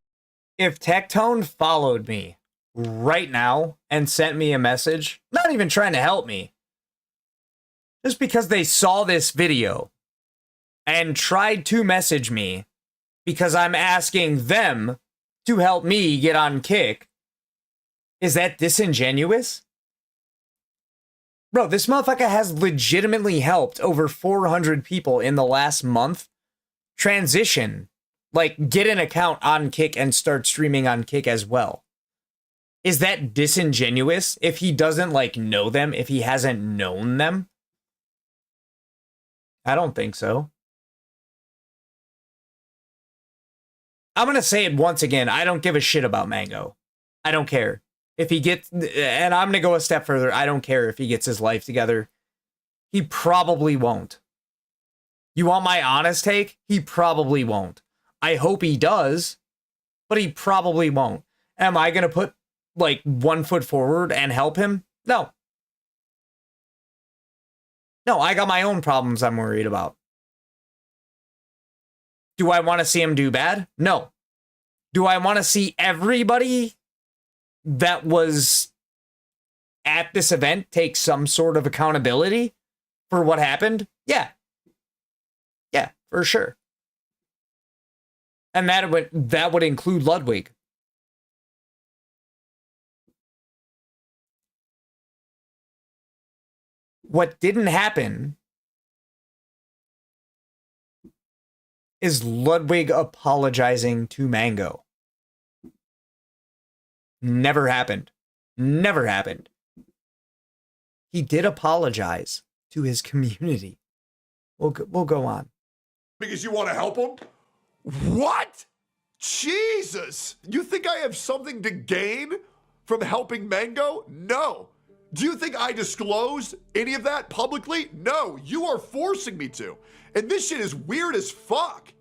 If Tectone followed me right now and sent me a message, not even trying to help me, just because they saw this video and tried to message me because I'm asking them to help me get on Kick, is that disingenuous? Bro, this motherfucker has legitimately helped over 400 people in the last month transition, like get an account on Kick and start streaming on Kick as well. Is that disingenuous if he doesn't like know them, if he hasn't known them? I don't think so. I'm going to say it once again. I don't give a shit about Mango. I don't care. If he gets, and I'm going to go a step further, I don't care if he gets his life together. He probably won't. You want my honest take? He probably won't. I hope he does, but he probably won't. Am I going to put like 1 foot forward and help him? No. No, I got my own problems I'm worried about. Do I want to see him do bad? No. Do I want to see everybody that was at this event take some sort of accountability for what happened? Yeah. Yeah, for sure. And that would include Ludwig. What didn't happen is Ludwig apologizing to Mango. Never happened. Never happened. He did apologize to his community. We'll go on. Because you want to help him? What? Jesus! You think I have something to gain from helping Mango? No. Do you think I disclosed any of that publicly? No. You are forcing me to. And this shit is weird as fuck.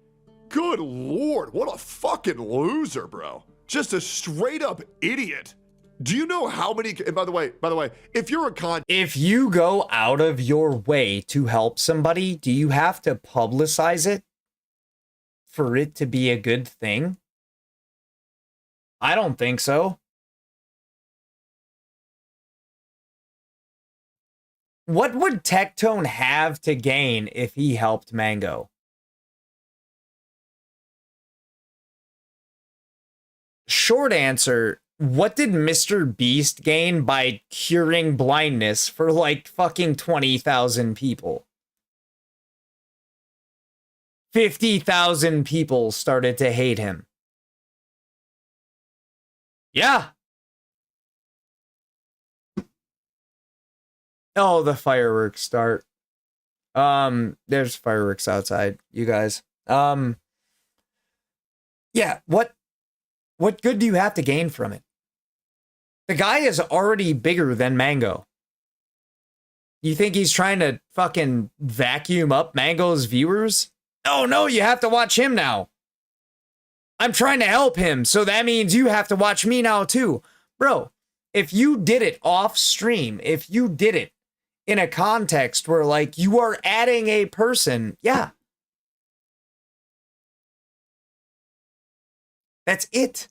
Good Lord, what a fucking loser, bro. Just a straight up idiot. Do you know how many, and by the way, if you're if you go out of your way to help somebody, do you have to publicize it for it to be a good thing? I don't think so. What would Tectone have to gain if he helped Mango? Short answer, what did Mr. Beast gain by curing blindness for like fucking 20,000 people? 50,000 people started to hate him. Yeah. Oh, the fireworks start. There's fireworks outside, you guys. Yeah, what good do you have to gain from it? The guy is already bigger than Mango. You think he's trying to fucking vacuum up Mango's viewers? Oh no, you have to watch him now. I'm trying to help him, so that means you have to watch me now too. Bro, if you did it off stream, if you did it in a context where like you are adding a person, yeah. That's it.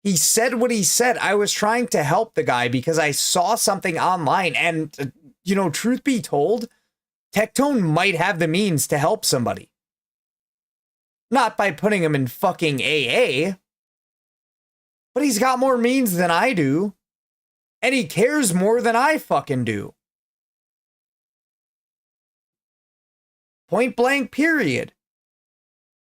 He said what he said. I was trying to help the guy because I saw something online and, you know, truth be told, Tectone might have the means to help somebody. Not by putting him in fucking AA, but he's got more means than I do, and he cares more than I fucking do. Point blank, period.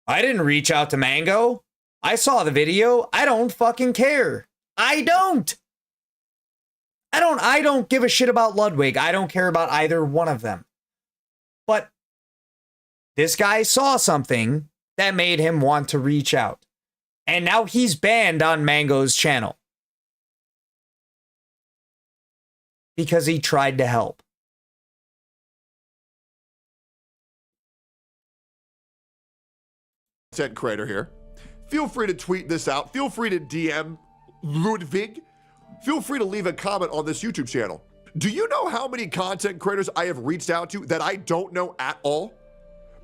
I didn't reach out to Mango. I saw the video. I don't fucking care. I don't give a shit about Ludwig. I don't care about either one of them. But this guy saw something that made him want to reach out. And now he's banned on Mango's channel. Because he tried to help. Content creator here. Feel free to tweet this out. Feel free to DM Ludwig. Feel free to leave a comment on this YouTube channel. Do you know how many content creators I have reached out to that I don't know at all?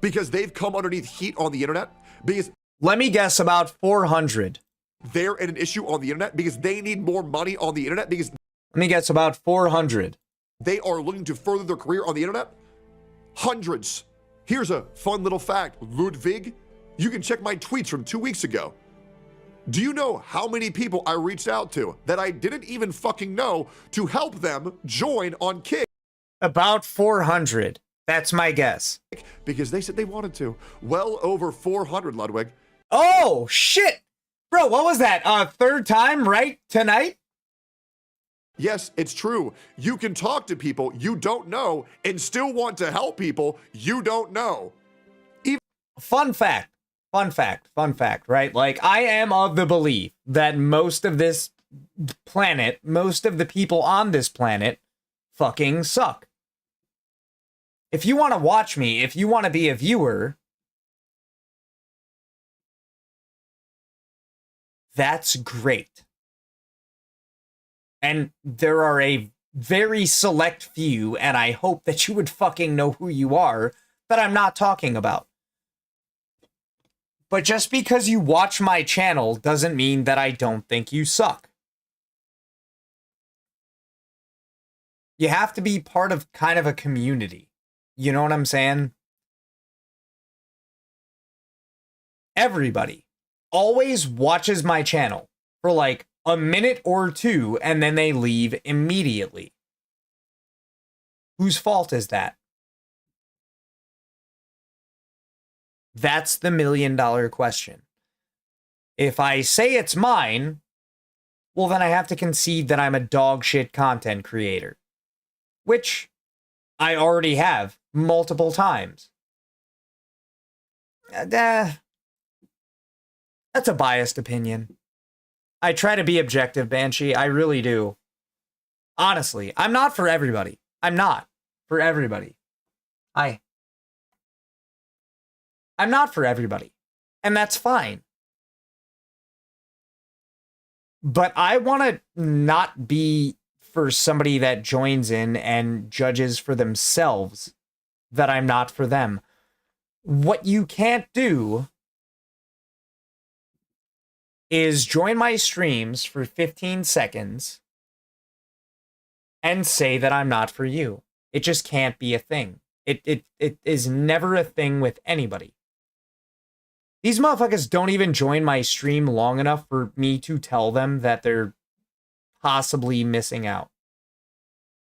Because they've come underneath heat on the internet? Because let me guess, about 400. They're in an issue on the internet because they need more money on the internet because let me guess, about 400. They are looking to further their career on the internet? Hundreds. Here's a fun little fact. Ludwig, you can check my tweets from 2 weeks ago. Do you know how many people I reached out to that I didn't even fucking know to help them join on Kick? About 400. That's my guess. Because they said they wanted to. Well over 400, Ludwig. Oh, shit. Bro, what was that? Third time, right? Tonight? Yes, it's true. You can talk to people you don't know and still want to help people you don't know. Fun fact, right? Like, I am of the belief that most of this planet, most of the people on this planet fucking suck. If you want to watch me, if you want to be a viewer, that's great. And there are a very select few, and I hope that you would fucking know who you are, that I'm not talking about. But just because you watch my channel doesn't mean that I don't think you suck. You have to be part of kind of a community. You know what I'm saying? Everybody always watches my channel for like a minute or two and then they leave immediately. Whose fault is that? That's the $1 million question. If I say it's mine, well, then I have to concede that I'm a dog shit content creator, which I already have multiple times. That's a biased opinion. I try to be objective, Banshee. I really do. Honestly, I'm not for everybody. I'm not for everybody. I'm not for everybody, and that's fine. But I want to not be for somebody that joins in and judges for themselves that I'm not for them. What you can't do is join my streams for 15 seconds and say that I'm not for you. It just can't be a thing. It is never a thing with anybody. These motherfuckers don't even join my stream long enough for me to tell them that they're possibly missing out.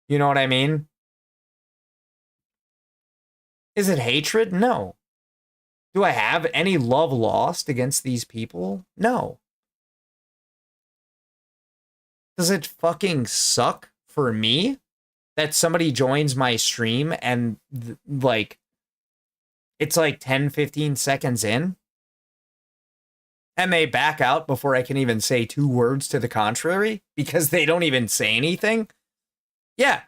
You know what I mean? Is it hatred? No. Do I have any love lost against these people? No. Does it fucking suck for me that somebody joins my stream and like it's like 10, 15 seconds in and they back out before I can even say 2 words to the contrary because they don't even say anything? Yeah.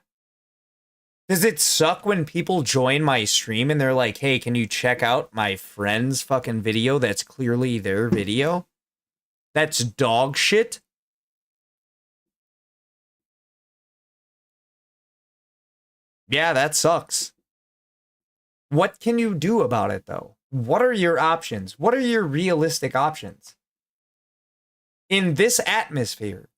Does it suck when people join my stream and they're like, hey, can you check out my friend's fucking video that's clearly their video? That's dog shit? Yeah, that sucks. What can you do about it, though? What are your options? What are your realistic options? In this atmosphere,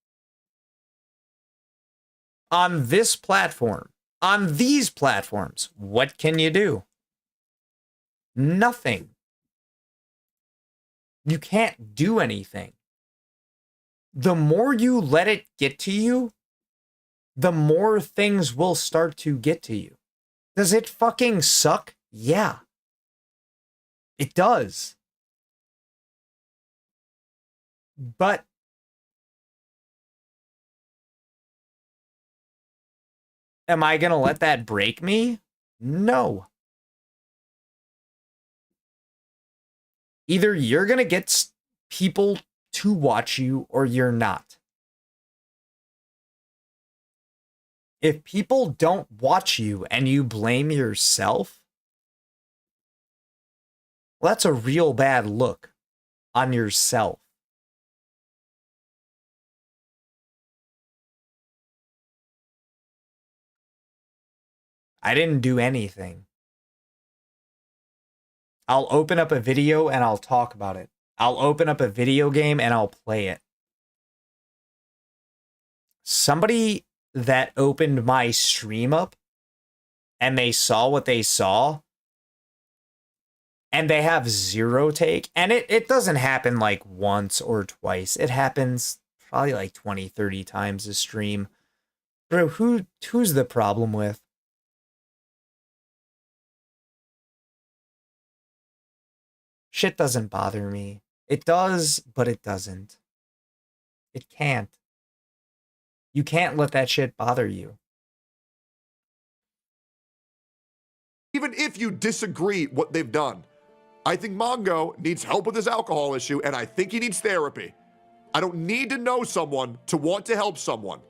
on this platform, on these platforms, what can you do? Nothing. You can't do anything. The more you let it get to you, the more things will start to get to you. Does it fucking suck? Yeah. It does. But am I going to let that break me? No. Either you're going to get people to watch you or you're not. If people don't watch you and you blame yourself, well, that's a real bad look on yourself. I didn't do anything. I'll open up a video and I'll talk about it. I'll open up a video game and I'll play it. Somebody that opened my stream up and they saw what they saw and they have zero take, and it doesn't happen like once or twice. It happens probably like 20, 30 times a stream. Bro, who's the problem with? Shit doesn't bother me. It does, but it doesn't. It can't. You can't let that shit bother you. Even if you disagree what they've done, I think Mongo needs help with his alcohol issue, and I think he needs therapy. I don't need to know someone to want to help someone.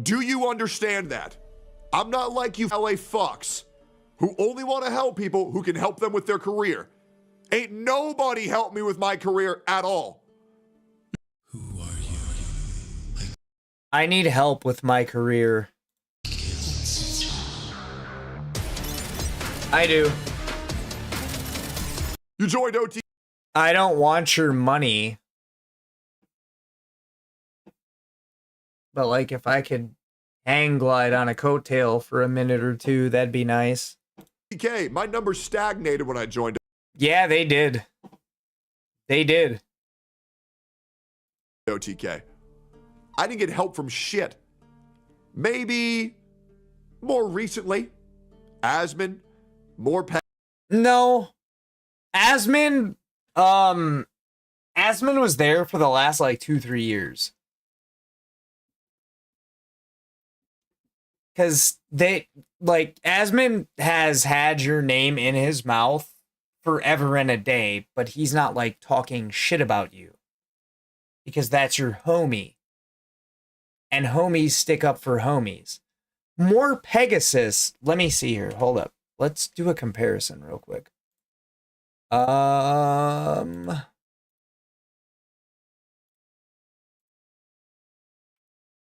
Do you understand that? I'm not like you LA fucks who only want to help people who can help them with their career. Ain't nobody helped me with my career at all. I need help with my career. I do. You joined OT. I don't want your money. But like if I could hang glide on a coattail for a minute or two, that'd be nice. TK, my numbers stagnated when I joined. Yeah, they did. They did. OTK. I didn't get help from shit. Maybe more recently, Asmin, more No. Asmin was there for the last like 2-3 years. Cause Asmin has had your name in his mouth forever and a day, but he's not like talking shit about you. Because that's your homie. And homies stick up for homies. More Pegasus. Let me see here. Hold up. Let's do a comparison real quick.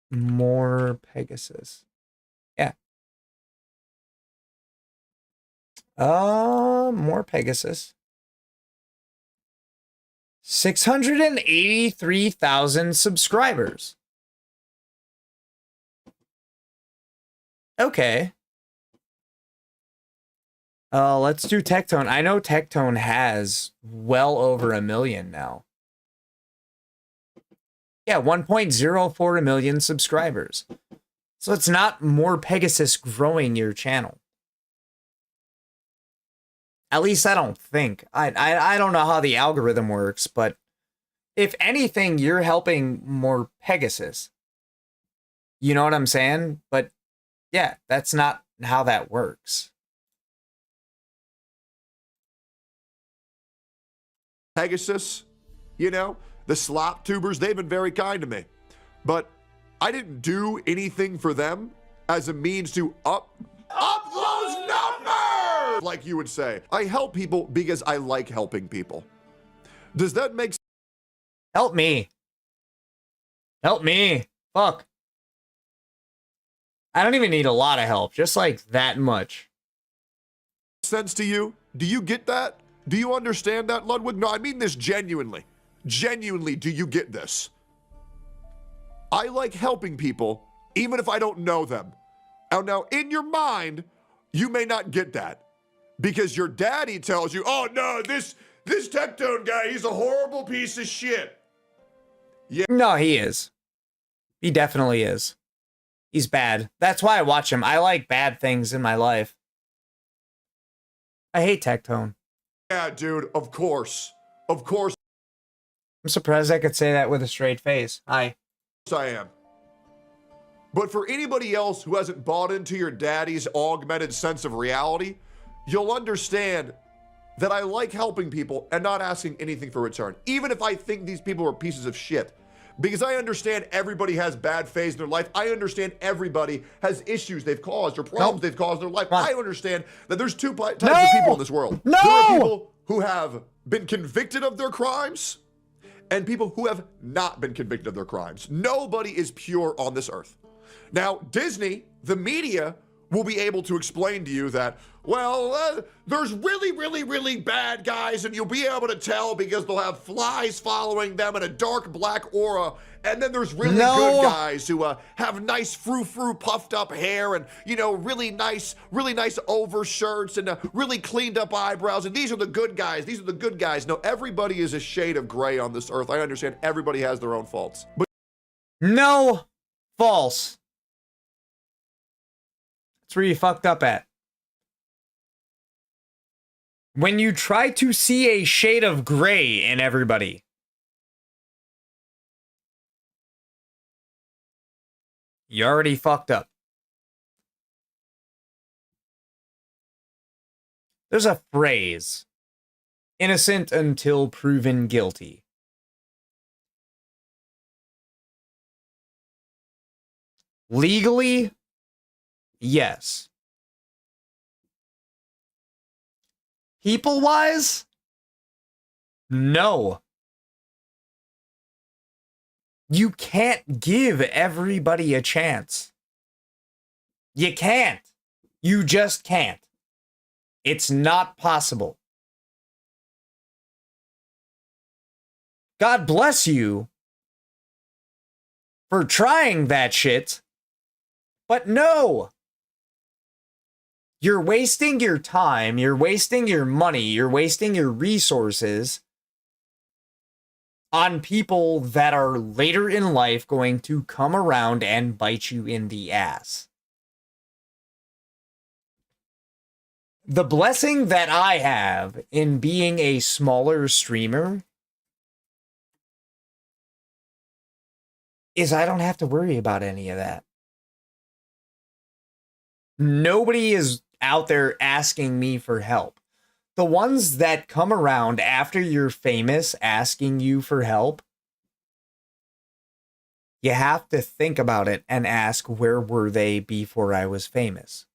More Pegasus. Yeah. More Pegasus. 683,000 subscribers. Okay. Let's do Tectone. I know Tectone has well over 1 million now. Yeah, 1.04 million subscribers. So it's not more Pegasus growing your channel. At least I don't think. I don't know how the algorithm works, but if anything, you're helping more Pegasus. You know what I'm saying? But yeah, that's not how that works. Pegasus, you know, the slop tubers, they've been very kind to me. But I didn't do anything for them as a means to up up those numbers! Like you would say. I help people because I like helping people. Does that make sense? Help me. Help me. Fuck. I don't even need a lot of help. Just like that much. Sense to you? Do you get that? Do you understand that, Ludwig? No, I mean this genuinely. Genuinely, do you get this? I like helping people, even if I don't know them. Now, in your mind, you may not get that. Because your daddy tells you, oh no, this Tectone guy, he's a horrible piece of shit. Yeah. No, he is. He definitely is. He's bad. That's why I watch him. I like bad things in my life. I hate Tectone. Yeah, dude, of course. Of course. I'm surprised I could say that with a straight face. Hi. I am. But for anybody else who hasn't bought into your daddy's augmented sense of reality, you'll understand that I like helping people and not asking anything for return, even if I think these people are pieces of shit. Because I understand everybody has bad phase in their life. I understand everybody has issues they've caused or problems they've caused in their life. I understand that there's two types of people in this world. No! There are people who have been convicted of their crimes and people who have not been convicted of their crimes. Nobody is pure on this earth. Now, Disney, the media, will be able to explain to you that, well, there's really bad guys, and you'll be able to tell because they'll have flies following them and a dark black aura. And then there's really good guys who have nice frou-frou puffed up hair and, you know, really nice overshirts and really cleaned up eyebrows. And these are the good guys. These are the good guys. No, everybody is a shade of gray on this earth. I understand everybody has their own faults. But no, false. That's where you fucked up at. When you try to see a shade of gray in everybody. You already fucked up. There's a phrase. Innocent until proven guilty. Legally, yes. People-wise, no. You can't give everybody a chance. You can't. You just can't. It's not possible. God bless you for trying that shit, but no. You're wasting your time, you're wasting your money, you're wasting your resources on people that are later in life going to come around and bite you in the ass. The blessing that I have in being a smaller streamer is I don't have to worry about any of that. Nobody is out there asking me for help. The ones that come around after you're famous asking you for help, you have to think about it and ask, where were they before I was famous?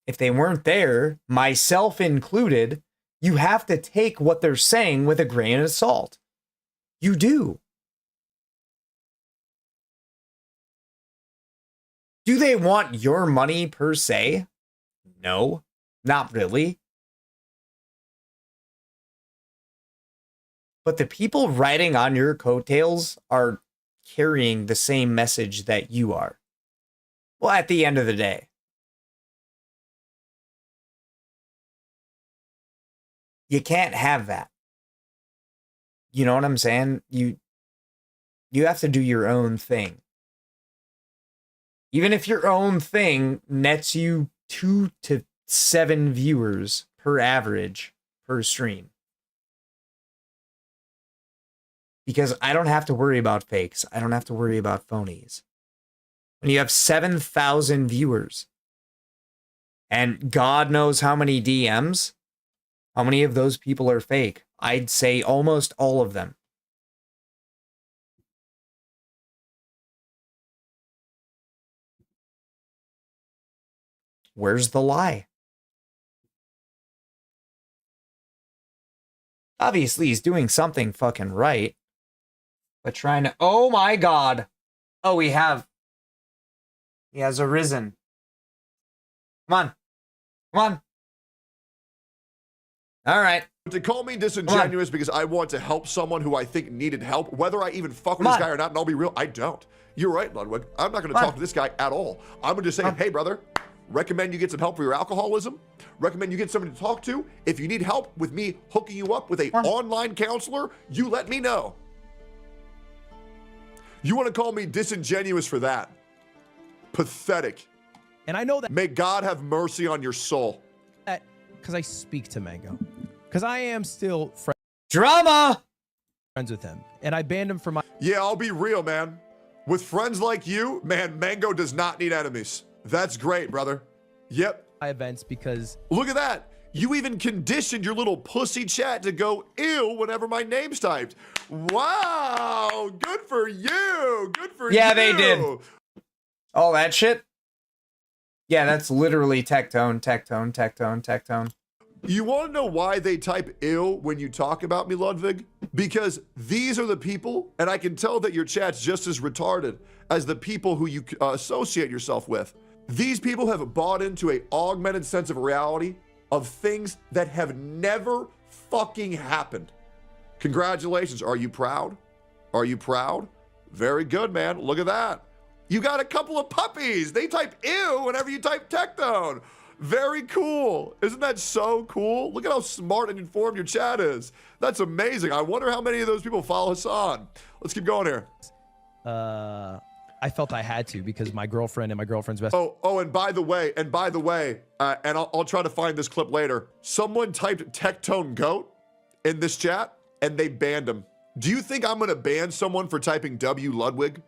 If they weren't there, myself included, you have to take what they're saying with a grain of salt. You do. Do they want your money per se? No, not really. But the people riding on your coattails are carrying the same message that you are. Well, at the end of the day. You can't have that. You know what I'm saying? You have to do your own thing. Even if your own thing nets you 2 to 7 viewers per average per stream. Because I don't have to worry about fakes. I don't have to worry about phonies. When you have 7,000 viewers and God knows how many DMs, how many of those people are fake? I'd say almost all of them. Where's the lie? Obviously, he's doing something fucking right. But trying to... Oh my god. Oh, we have... He has arisen. Come on. Come on. All right. To call me disingenuous because I want to help someone who I think needed help, whether I even fuck with this guy or not, and I'll be real, I don't. You're right, Ludwig. I'm not going to talk to this guy at all. I'm going to just say, hey, brother, recommend you get some help for your alcoholism. Recommend you get somebody to talk to. If you need help with me hooking you up with a online counselor, you let me know. You want to call me disingenuous for that? Pathetic. And I know that. May God have mercy on your soul. Because I speak to Mango. Because I am still drama friends with him. And I banned him from my... Yeah, I'll be real, man. With friends like you, man, Mango does not need enemies. That's great, brother. Yep. My events because... Look at that. You even conditioned your little pussy chat to go ew whenever my name's typed. Wow. Good for you. Good for you. Yeah, they did. Oh, that shit? Yeah, that's literally tectone, tectone, tectone, tectone. You want to know why they type ill when you talk about me, Ludwig? Because these are the people, and I can tell that your chat's just as retarded as the people who you associate yourself with. These people have bought into a augmented sense of reality of things that have never fucking happened. Congratulations. Are you proud? Are you proud? Very good, man. Look at that. You got a couple of puppies. They type ew whenever you type tectone. Very cool. Isn't that so cool? Look at how smart and informed your chat is. That's amazing. I wonder how many of those people follow Hassan. Let's keep going here. I felt I had to because my girlfriend and my girlfriend's best. Oh, and by the way, and I'll try to find this clip later. Someone typed tectone goat in this chat and they banned him. Do you think I'm gonna ban someone for typing W Ludwig?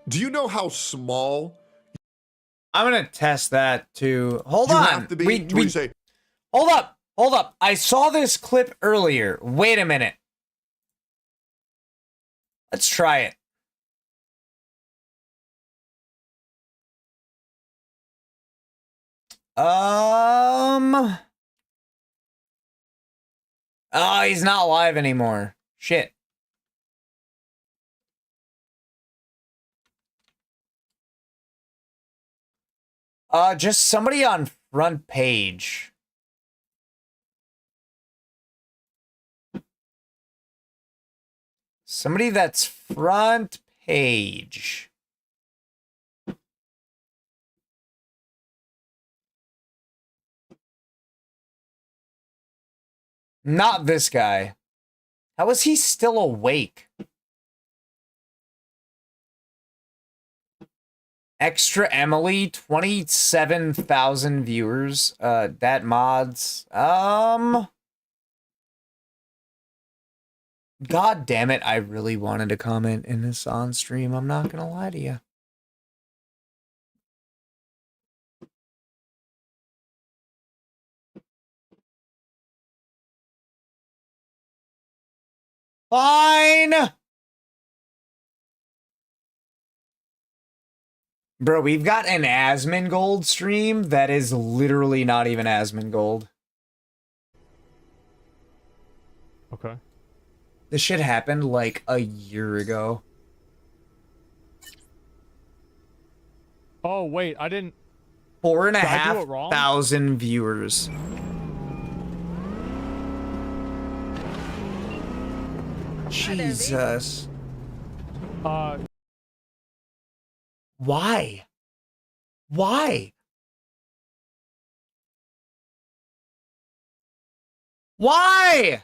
Do you know how small? I'm gonna test that too. Hold you on. Have to be, say, hold up. I saw this clip earlier. Wait a minute. Let's try it. Oh, he's not live anymore. Shit. Just somebody on front page. Somebody that's front page. Not this guy. How is he still awake? Extra Emily, 27,000 viewers. That mods. God damn it, I really wanted to comment in this on stream. I'm not gonna lie to you. Fine! Bro, we've got an Asmongold stream that is literally not even Asmongold. Okay. This shit happened like a year ago. Oh, wait, I didn't... 4,500 viewers. Jesus. Why? Why? Why? Why?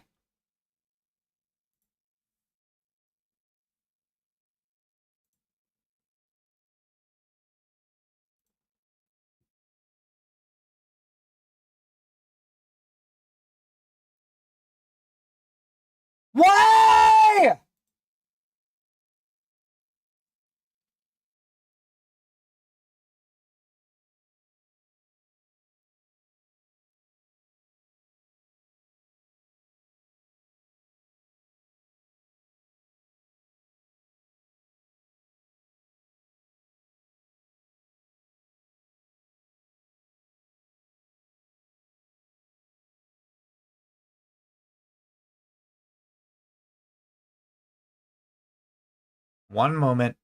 One moment.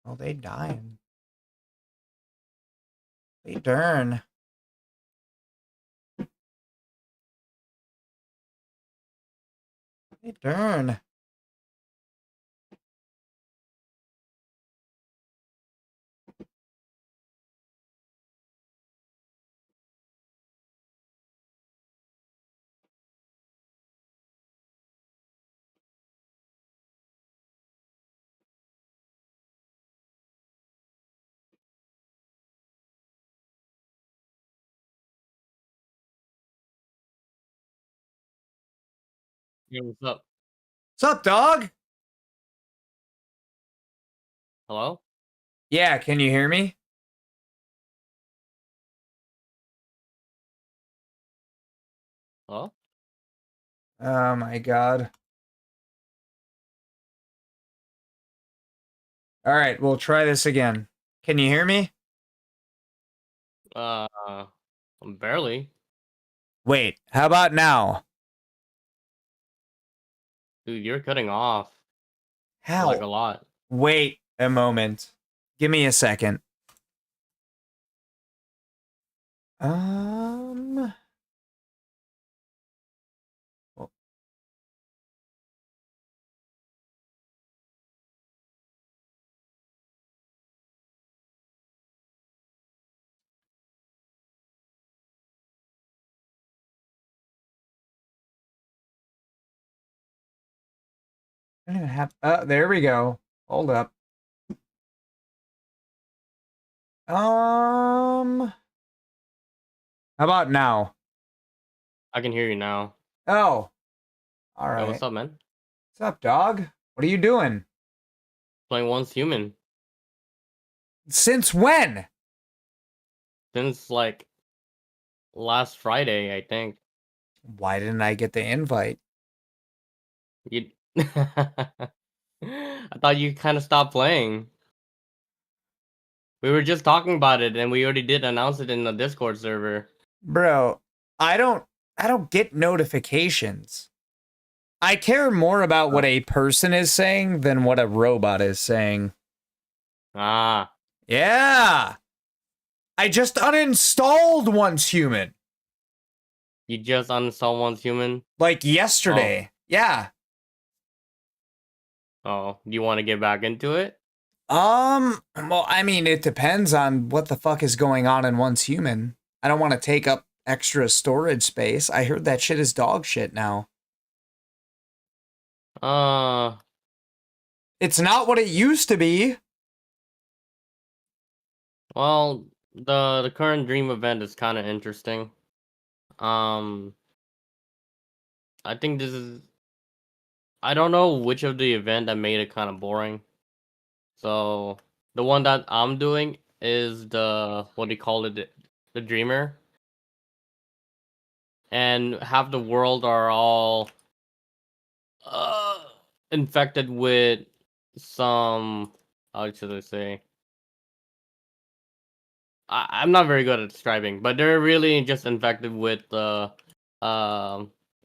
Oh, they dying. They darn. They darn. Yo, what's up? What's up, dog? Hello? Yeah, can you hear me? Hello? Oh my god. All right, we'll try this again. Can you hear me? Uh, barely. Wait, how about now? Dude, you're cutting off. How? Like a lot. Wait a moment. Give me a second. Um. Well, I don't even have. There we go. Hold up. How about now? I can hear you now. Oh, all Yo, right. what's up, man? What's up, dog? What are you doing? Playing Once Human. Since when? Since, like, last Friday, I think. Why didn't I get the invite? You... I thought you kind of stopped playing. We were just talking about it, and we already did announce it in the Discord server. Bro, I don't get notifications. I care more about what a person is saying than what a robot is saying. Ah. Yeah. I just uninstalled Once Human. You just uninstalled Once Human? Like yesterday. Yeah. Oh, do you want to get back into it? Well, I mean, it depends on what the fuck is going on in Once Human. I don't want to take up extra storage space. I heard that shit is dog shit now. It's not what it used to be. Well, the current dream event is kind of interesting. I think this is... I don't know which of the event that made it kind of boring. So, the one that I'm doing is the... What do you call it? The Dreamer. And half the world are all... infected with some... How should I say? I'm not very good at describing, but they're really just infected with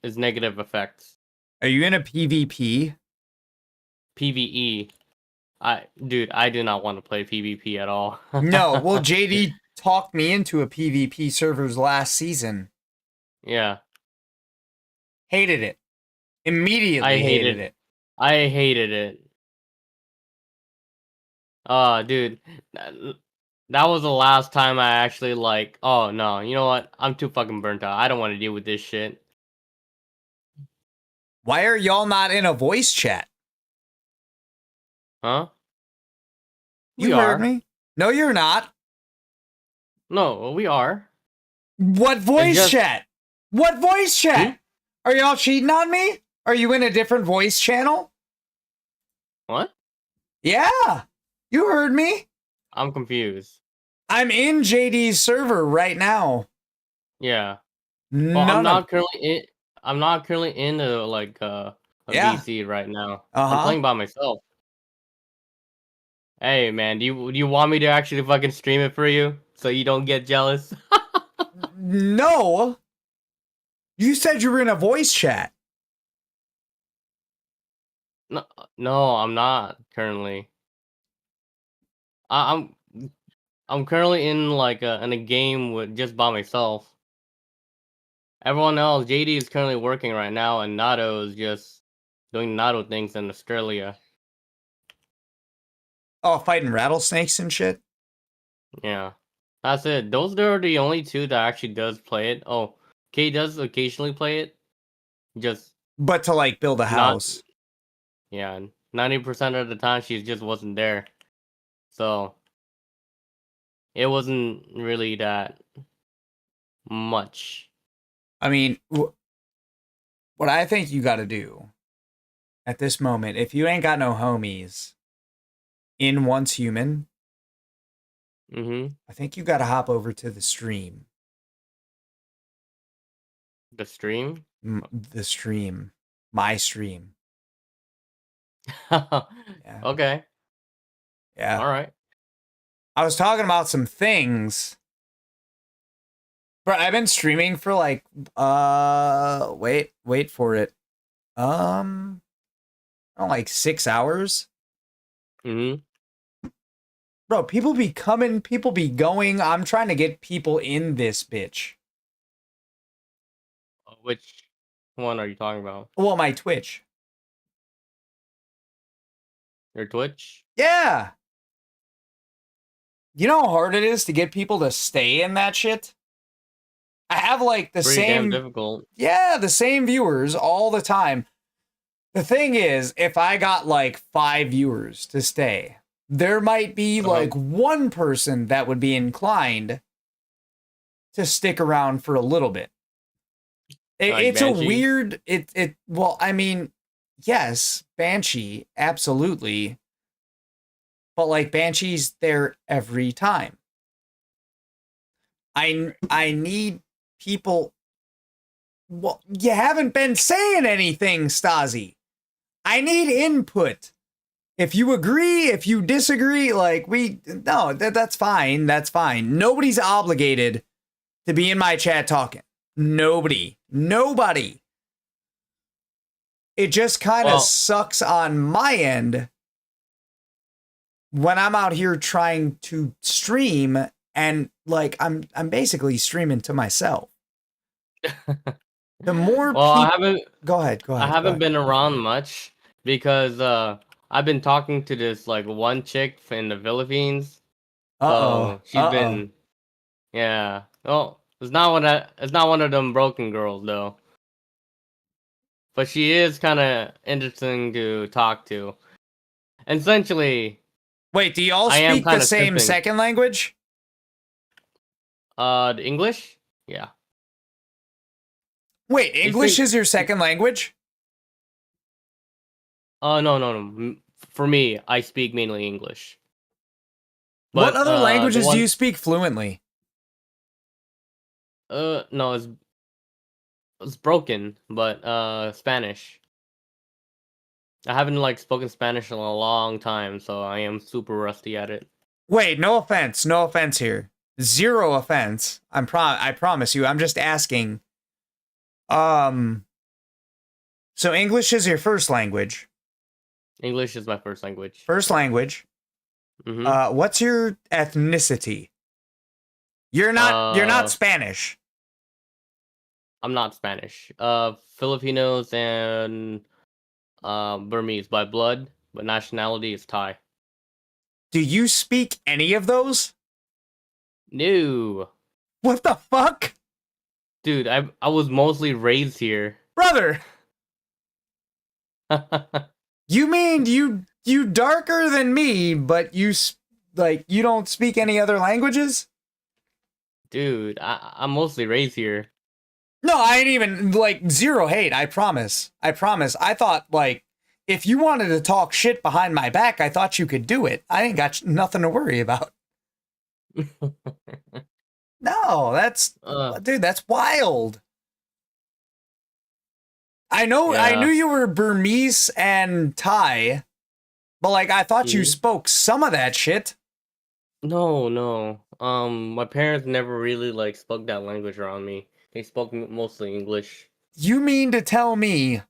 its negative effects. Are you in a PvP? PvE. Dude, I do not want to play PvP at all. No, well, JD talked me into a PvP servers last season. Yeah. Hated it. Immediately I hated it. I hated it. Dude, that was the last time I actually like, oh no, you know what? I'm too fucking burnt out. I don't want to deal with this shit. Why are y'all not in a voice chat? Huh? You heard me. No, you're not. No, we are. What voice chat? What voice chat? Are y'all cheating on me? Are you in a different voice channel? What? Yeah. You heard me. I'm confused. I'm in JD's server right now. Yeah. Well, I'm not currently in a VC right now. I'm playing by myself. Hey man, do you want me to actually fucking stream it for you so you don't get jealous? No. You said you were in a voice chat. No, I'm not currently. I'm currently in like in a game with just by myself. Everyone else, JD is currently working right now, and Nato is just doing Nato things in Australia. Oh, fighting rattlesnakes and shit. Yeah, that's it. Those are the only two that actually does play it. Oh, Kay does occasionally play it, just But to like build a not. house. Yeah, 90% of the time she just wasn't there, so it wasn't really that much. I mean, what I think you got to do at this moment, if you ain't got no homies in Once Human, I think you got to hop over to the stream. The stream? The stream. My stream. Okay. Yeah. All right. I was talking about some things. Bro, I've been streaming for like wait for it. Like 6 hours. Bro, people be coming, people be going. I'm trying to get people in this bitch. Which one are you talking about? Well, my Twitch. Your Twitch? Yeah. You know how hard it is to get people to stay in that shit? I have like the Pretty same damn difficult. Yeah, the same viewers all the time. The thing is, if I got like 5 viewers to stay, there might be like one person that would be inclined to stick around for a little bit. It's Banshee? a weird well, I mean, yes, Banshee, absolutely. But like Banshee's there every time. I need people. Well, you haven't been saying anything, Stasi. I need input. If you agree, if you disagree, like that's fine. That's fine. Nobody's obligated to be in my chat talking. Nobody. It just kind of sucks on my end when I'm out here trying to stream and like I'm basically streaming to myself. The more I haven't. Go ahead. I haven't been around much because I've been talking to this like one chick in the Philippines. So she's been. Yeah. Well, it's not one of them broken girls though. But she is kind of interesting to talk to. And essentially. Wait, do y'all speak the same second language? The English? Yeah. Wait, English is your second language? No. For me, I speak mainly English. What other languages do you speak fluently? No, it's broken, but Spanish. I haven't like spoken Spanish in a long time, so I am super rusty at it. Wait, no offense here. Zero offense. I promise you. I'm just asking. So English is your first language. English is my first language. First language. What's your ethnicity? You're not Spanish. I'm not Spanish. Filipinos and Burmese by blood, but nationality is Thai. Do you speak any of those? No. What the fuck? Dude, I was mostly raised here. Brother! You mean you darker than me, but you don't speak any other languages? Dude, I'm mostly raised here. No, I ain't even like zero hate, I promise. I thought like if you wanted to talk shit behind my back, I thought you could do it. I ain't got nothing to worry about. No, dude, that's wild. I knew you were Burmese and Thai, but like I thought you spoke some of that shit. No. My parents never really like spoke that language around me. They spoke mostly English. You mean to tell me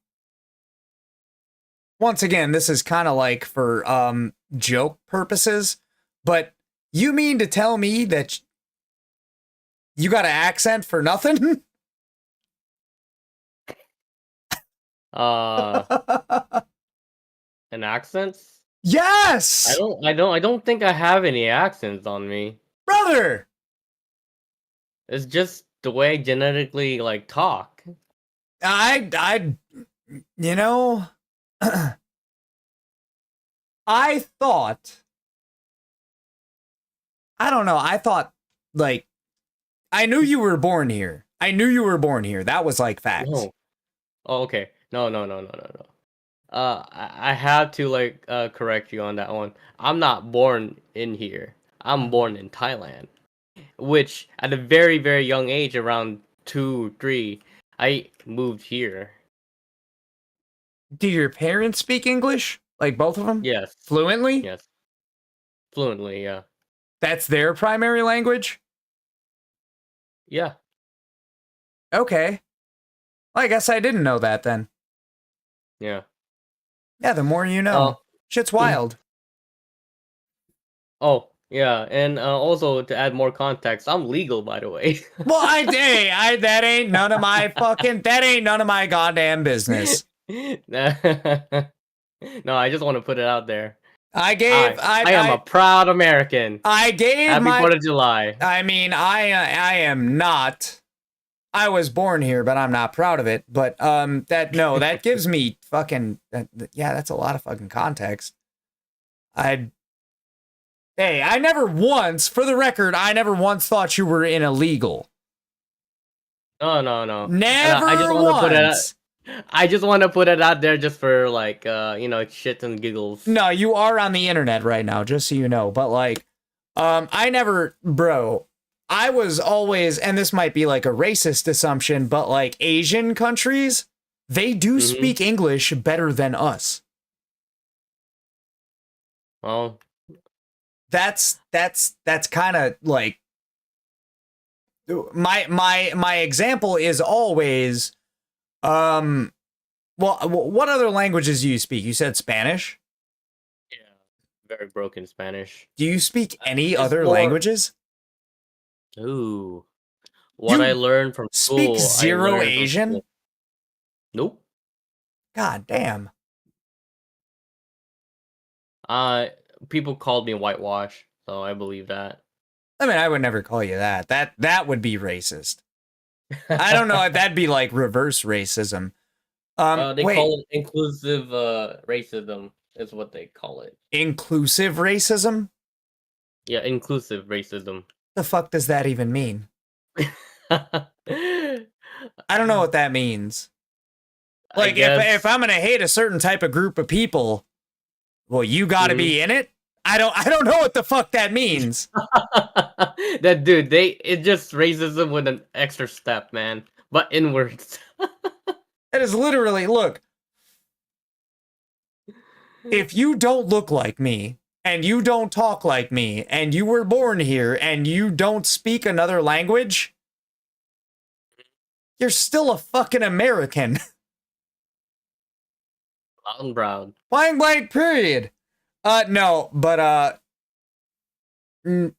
once again, this is kind of like for joke purposes, but you mean to tell me that you got an accent for nothing? An accents? Yes! I don't think I have any accents on me. Brother! It's just the way I genetically like talk. You know, I thought, I don't know, I thought, like, I knew you were born here. I knew you were born here. That was, like, facts. No. Oh, okay. No. I have to like correct you on that one. I'm not born in here. I'm born in Thailand, which at a very very young age, around 2, 3, I moved here. Do your parents speak English? Like both of them? Yes. Fluently? Yes. Fluently, yeah. That's their primary language? Yeah. Okay. I guess I didn't know that then. Yeah. Yeah, the more you know. Shit's wild. Oh, yeah, and also to add more context, I'm legal, by the way. Well, that ain't none of my goddamn business. No, I just want to put it out there. I am a proud American. Happy 4th of July. I mean, I am not. I was born here, but I'm not proud of it. But that gives me fucking yeah, that's a lot of fucking context. I never once, for the record, I never once thought you were in illegal. No. Never I just once. I just want to put it out there just for like shits and giggles. No, you are on the internet right now, just so you know. But like, I was always, and this might be like a racist assumption, but like Asian countries, they do speak English better than us. Well, that's kind of like my example is always, well, what other languages do you speak? You said Spanish? Yeah, very broken Spanish. Do you speak any other languages? Ooh, what I learned from school. Speak zero Asian? Nope. God damn. People called me whitewash, so I believe that. I mean, I would never call you that. That would be racist. I don't know if that'd be like reverse racism. They call it inclusive racism is what they call it. Inclusive racism? Yeah, inclusive racism. The fuck does that even mean? I don't know what that means. Like, if I'm gonna hate a certain type of group of people, well, you gotta be in it? I don't know what the fuck that means. That dude, it just racism with an extra step, man. But inwards. That is literally, look. If you don't look like me, and you don't talk like me, and you were born here, and you don't speak another language, you're still a fucking American. Loud and proud. Point blank, period. No, but, I don't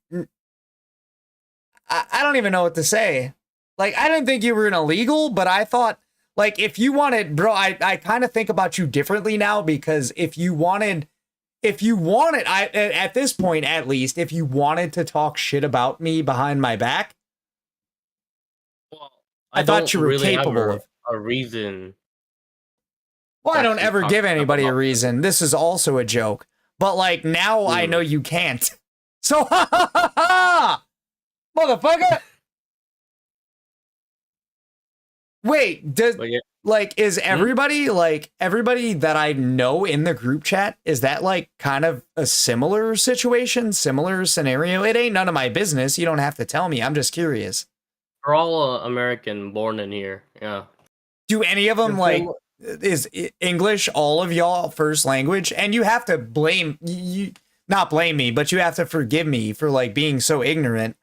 even know what to say. Like, I didn't think you were an illegal, but I thought, like, if you wanted, bro, I kind of think about you differently now, because if you wanted, at this point, at least, if you wanted to talk shit about me behind my back, well, I thought you were really capable have of a reason. Well, I don't ever give anybody a reason. This is also a joke. But, like, now I know you can't. So, ha ha ha ha! Motherfucker! Wait, is everybody, everybody that I know in the group chat, is that, like, kind of a similar situation, similar scenario? It ain't none of my business. You don't have to tell me. I'm just curious. We're all American, born in here. Yeah. Do any of them, is English all of y'all first language? And you have to not blame me, but you have to forgive me for like being so ignorant.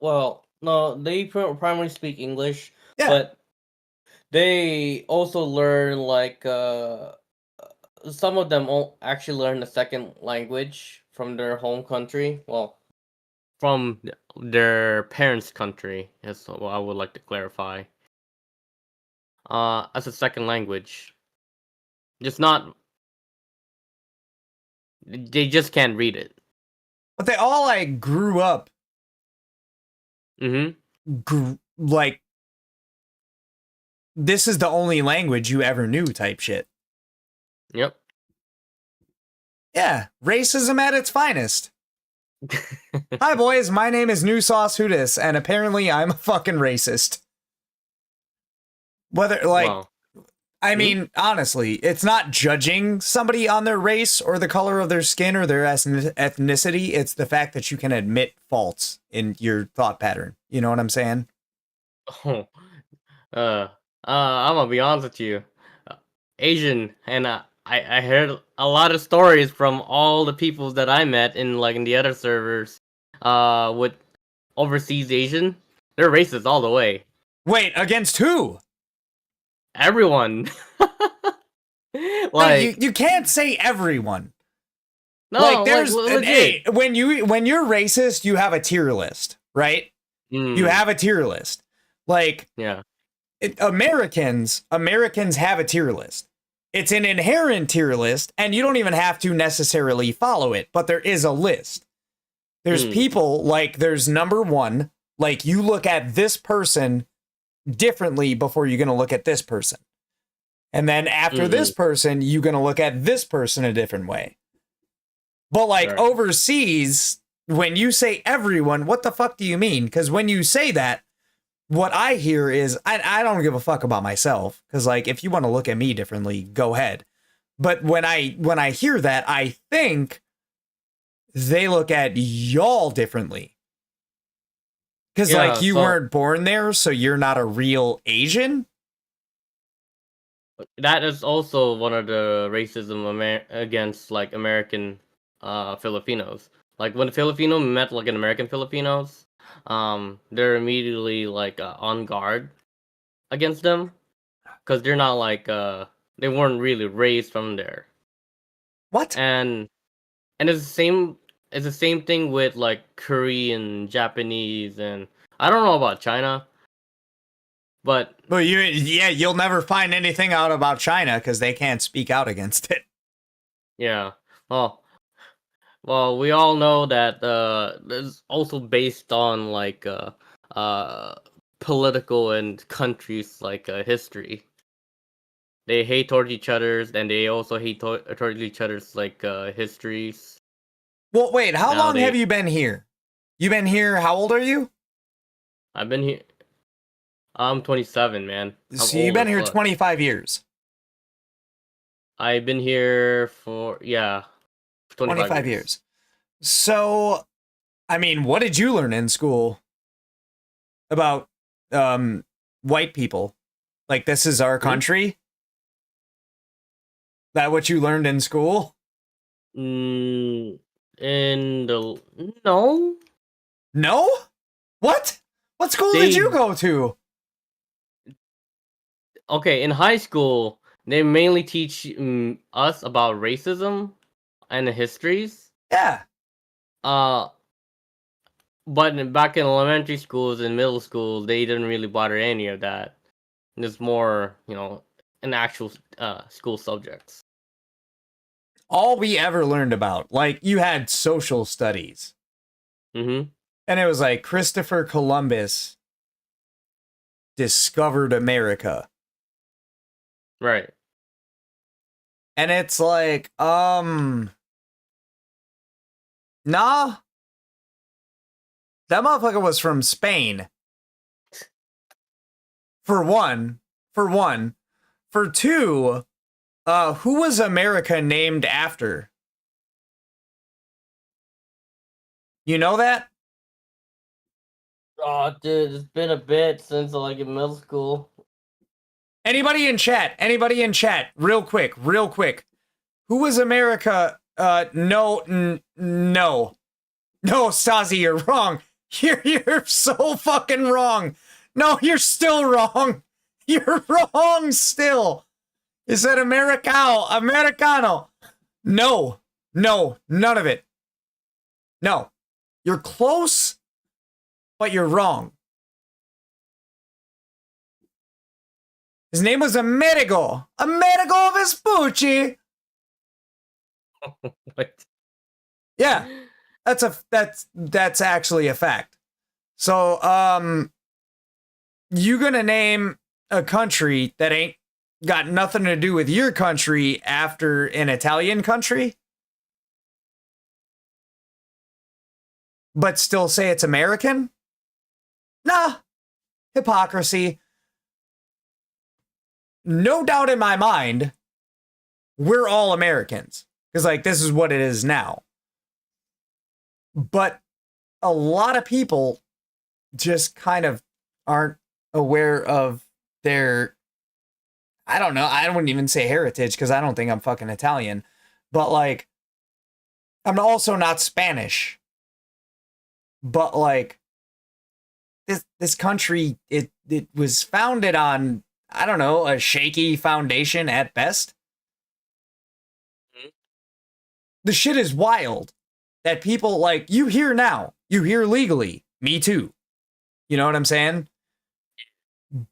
Well, no, they primarily speak English, but they also learn like some of them actually learn a second language from their home country. Well, from their parents' country is what I would like to clarify. As a second language, just not. They just can't read it. But they all like grew up. Like, this is the only language you ever knew type shit. Yep. Yeah, racism at its finest. Hi boys, my name is New Sauce Hootis, and apparently I'm a fucking racist. Whether, like, Wow. I mean, honestly, it's not judging somebody on their race or the color of their skin or their ethnicity. It's the fact that you can admit faults in your thought pattern. You know what I'm saying? Oh, I'm gonna be honest with you, Asian, and I heard a lot of stories from all the people that I met in the other servers, with overseas Asian. They're racist all the way. Wait, against who? Everyone. Like, you can't say everyone. No, like there's legit. when you're racist, you have a tier list, right? You have a tier list. Like, yeah. Americans have a tier list. It's an inherent tier list, and you don't even have to necessarily follow it, but there is a list. There's people, like, there's number one, like, you look at this person differently before you're going to look at this person. And then after this person, you're going to look at this person a different way. But, like, overseas, when you say everyone, what the fuck do you mean? Because when you say that, what I hear is, I don't give a fuck about myself. Because, like, if you want to look at me differently, go ahead. But when I hear that, I think they look at y'all differently. Because, like, you weren't born there, so you're not a real Asian? That is also one of the racism against, like, American Filipinos. Like, when a Filipino met, like, an American Filipinos, they're immediately, like, on guard against them. Because they're not, like, they weren't really raised from there. What? And it's the same thing with, like, Korean, Japanese, and I don't know about China, but you'll never find anything out about China because they can't speak out against it. Yeah. Well, we all know that it's also based on like political and countries like history. They hate towards each other's, and they also hate towards each other's like histories. Well, wait, how long have you been here? You been here, how old are you? I've been here. I'm 27, man. So you've been here 25 years. I've been here for 25 years. So, I mean, what did you learn in school about white people? Like, this is our country? That what you learned in school? No. No? What? What school did you go to? Okay, in high school, they mainly teach us about racism and the histories. Yeah. But back in elementary schools and middle school, they didn't really bother any of that. It's more, an actual school subjects. All we ever learned about, like, you had social studies. Mm-hmm. And it was like Christopher Columbus discovered America. Right. And it's like, nah. That motherfucker was from Spain. For one. For two, who was America named after? You know that? Oh, dude, it's been a bit since like in middle school. Anybody in chat, real quick. Who was America? No, Stasi, you're wrong. You're so fucking wrong. No, you're still wrong. You're wrong still. He said Americano. No, none of it. No, you're close, but you're wrong. His name was Amerigo Vespucci. What? Yeah, that's actually a fact. So, you gonna name a country that ain't got nothing to do with your country after an Italian country? But still say it's American? Nah, hypocrisy. No doubt in my mind, we're all Americans. Because, like, this is what it is now. But a lot of people just kind of aren't aware of their, I don't know, I wouldn't even say heritage because I don't think I'm fucking Italian. But, like, I'm also not Spanish. But, like, this country, it was founded on, I don't know, a shaky foundation at best. The shit is wild that people, like, you hear now, you hear legally, me too. You know what I'm saying?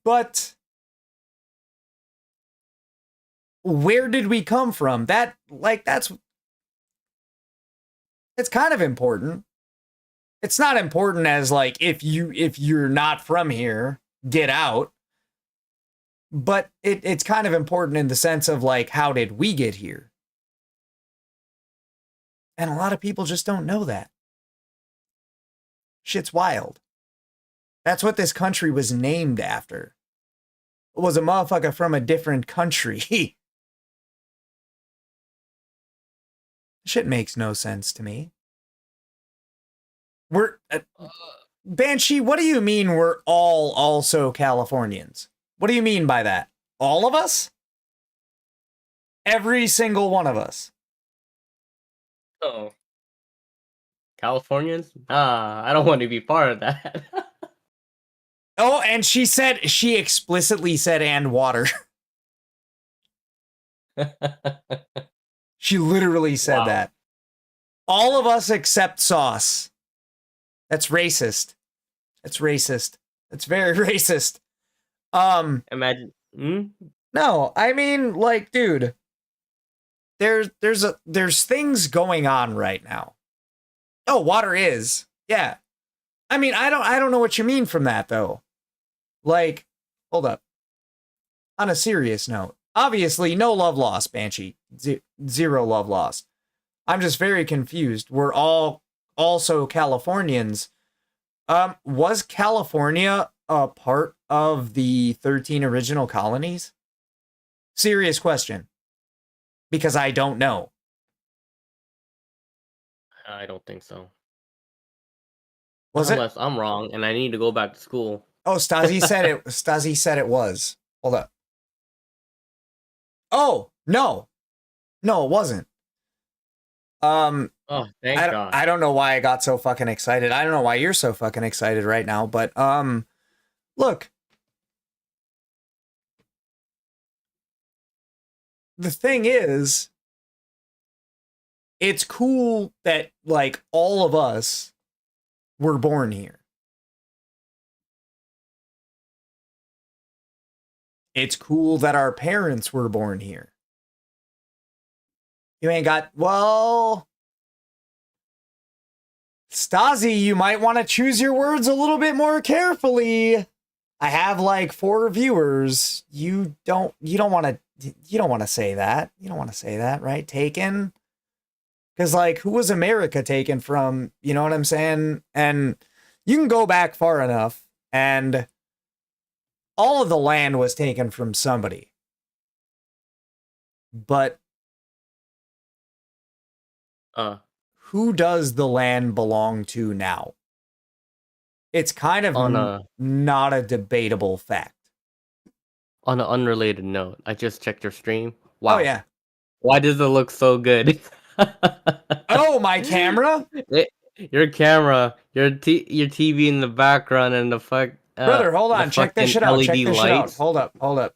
But where did we come from? That, like, it's kind of important. It's not important as, like, if you're not from here, get out. But it's kind of important in the sense of, like, how did we get here? And a lot of people just don't know that. Shit's wild. That's what this country was named after. It was a motherfucker from a different country. Shit makes no sense to me. We're... Banshee, what do you mean we're all also Californians? What do you mean by that? All of us? Every single one of us. Oh. Californians? I don't want to be part of that. Oh, and she explicitly said, and water. She literally said that. All of us except sauce. That's racist. That's racist. That's very racist. Imagine. No, I mean, like, dude, there's things going on right now. Oh, water is. Yeah. I mean, I don't know what you mean from that, though. Like, hold up. On a serious note, obviously, no love lost, Banshee. Zero love lost. I'm just very confused. We're all also Californians. Was California a part of the 13 original colonies? Serious question. Because I don't know. I don't think so. Was Unless I'm wrong and I need to go back to school. Oh, Stasi said it. Stasi said it was. Hold up. Oh, no. No, it wasn't. Oh, thank God. I don't know why I got so fucking excited. I don't know why you're so fucking excited right now, but look. The thing is, it's cool that, like, all of us were born here. It's cool that our parents were born here. You ain't got, well, Stasi, you might want to choose your words a little bit more carefully. I have like 4 viewers. You don't want to say that. You don't want to say that, right? Taken. Because, like, who was America taken from? You know what I'm saying? And you can go back far enough, and all of the land was taken from somebody. But who does the land belong to now? It's kind of not a debatable fact. On an unrelated note, I just checked your stream. Wow. Oh, yeah. Why does it look so good? Oh, my camera? Your camera, your TV in the background, and the fuck. Brother, hold on. Check this shit out. LED Check this shit out. lights. Hold up.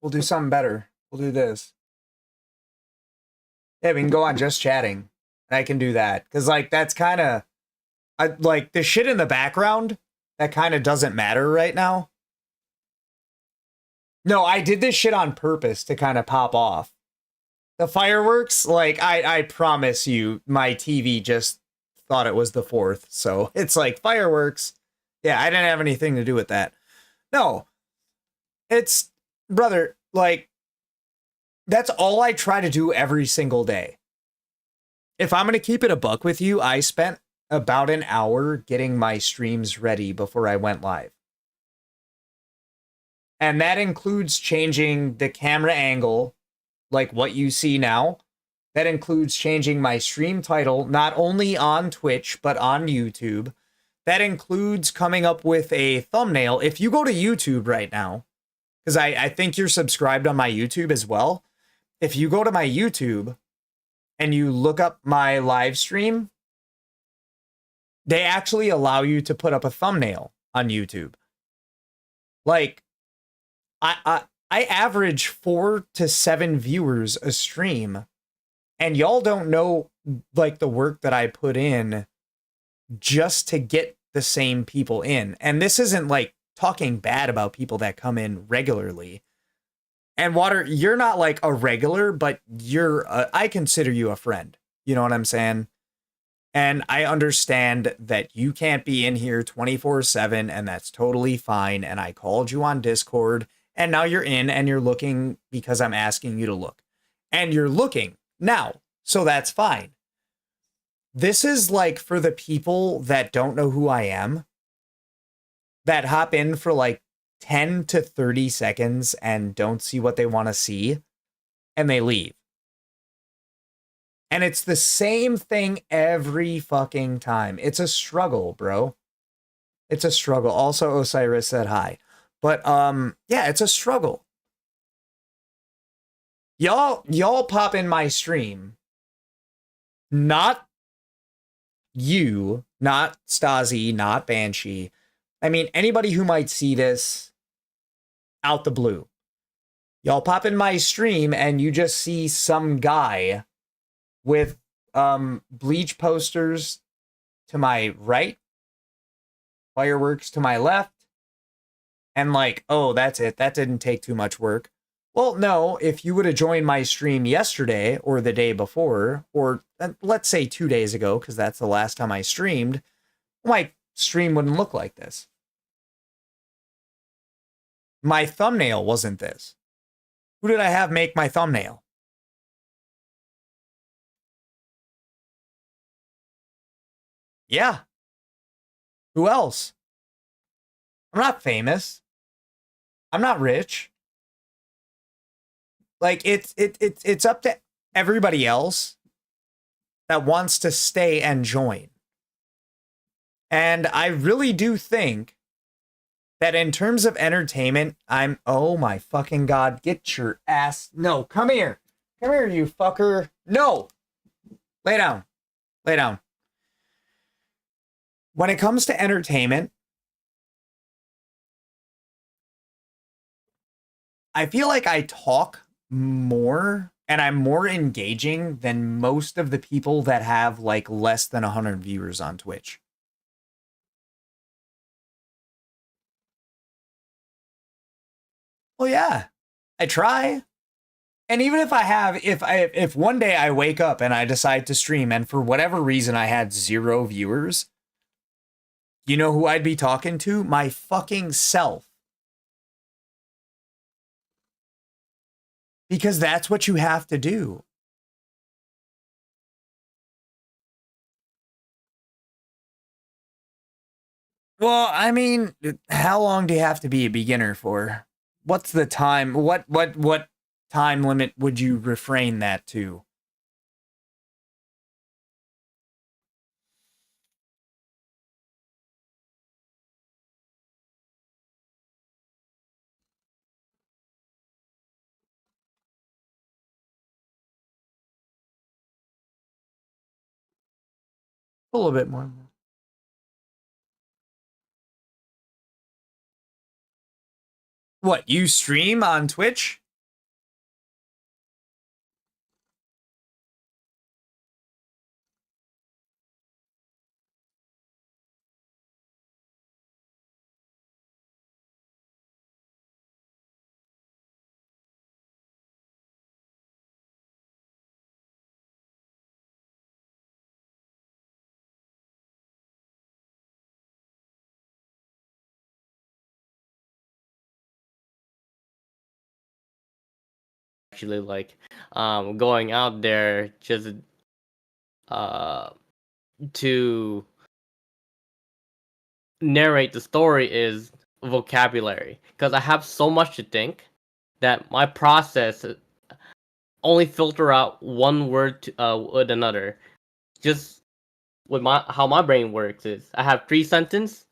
We'll do something better. We'll do this. Yeah, we can go on just chatting. I can do that. Because, like, that's kind of... like, the shit in the background, that kind of doesn't matter right now. No, I did this shit on purpose to kind of pop off. The fireworks, like, I promise you, my TV just thought it was the 4th. So, it's like, fireworks. Yeah, I didn't have anything to do with that. No. It's... Brother, like... That's all I try to do every single day. If I'm going to keep it a buck with you, I spent about an hour getting my streams ready before I went live. And that includes changing the camera angle, like what you see now. That includes changing my stream title, not only on Twitch, but on YouTube. That includes coming up with a thumbnail. If you go to YouTube right now, because I think you're subscribed on my YouTube as well. If you go to my YouTube and you look up my live stream, they actually allow you to put up a thumbnail on YouTube. Like, I average 4 to 7 viewers a stream, and y'all don't know, like, the work that I put in just to get the same people in. And this isn't, like, talking bad about people that come in regularly. And Water, you're not like a regular, but I consider you a friend. You know what I'm saying? And I understand that you can't be in here 24/7, and that's totally fine. And I called you on Discord, and now you're in and you're looking because I'm asking you to look. And you're looking now, so that's fine. This is like for the people that don't know who I am, that hop in for like 10 to 30 seconds and don't see what they want to see, and they leave. And it's the same thing every fucking time. It's a struggle, bro. It's a struggle. Also, Osiris said hi. But yeah, it's a struggle. Y'all pop in my stream. Not you, not Stasi, not Banshee. I mean, anybody who might see this out the blue. Y'all pop in my stream and you just see some guy with bleach posters to my right, fireworks to my left, and like, oh, that's it. That didn't take too much work. Well, no, if you would have joined my stream yesterday or the day before, or let's say 2 days ago, because that's the last time I streamed, my stream wouldn't look like this. My thumbnail wasn't this. Who did I have make my thumbnail? Yeah. Who else? I'm not famous. I'm not rich. Like, it's up to everybody else that wants to stay and join. And I really do think that in terms of entertainment, oh my fucking God, get your ass, no, come here. Come here, you fucker. No. Lay down. Lay down. When it comes to entertainment, I feel like I talk more and I'm more engaging than most of the people that have like less than 100 viewers on Twitch. Well, yeah, I try. And even if I have, if one day I wake up and I decide to stream and for whatever reason I had 0 viewers, you know who I'd be talking to? My fucking self. Because that's what you have to do. Well, I mean, how long do you have to be a beginner for? What's the time? What time limit would you refrain that to? A little bit more. What, you stream on Twitch? actually like going out there just to narrate the story is vocabulary, because I have so much to think that my process only filter out one word with another. Just with how my brain works is I have 3 sentences,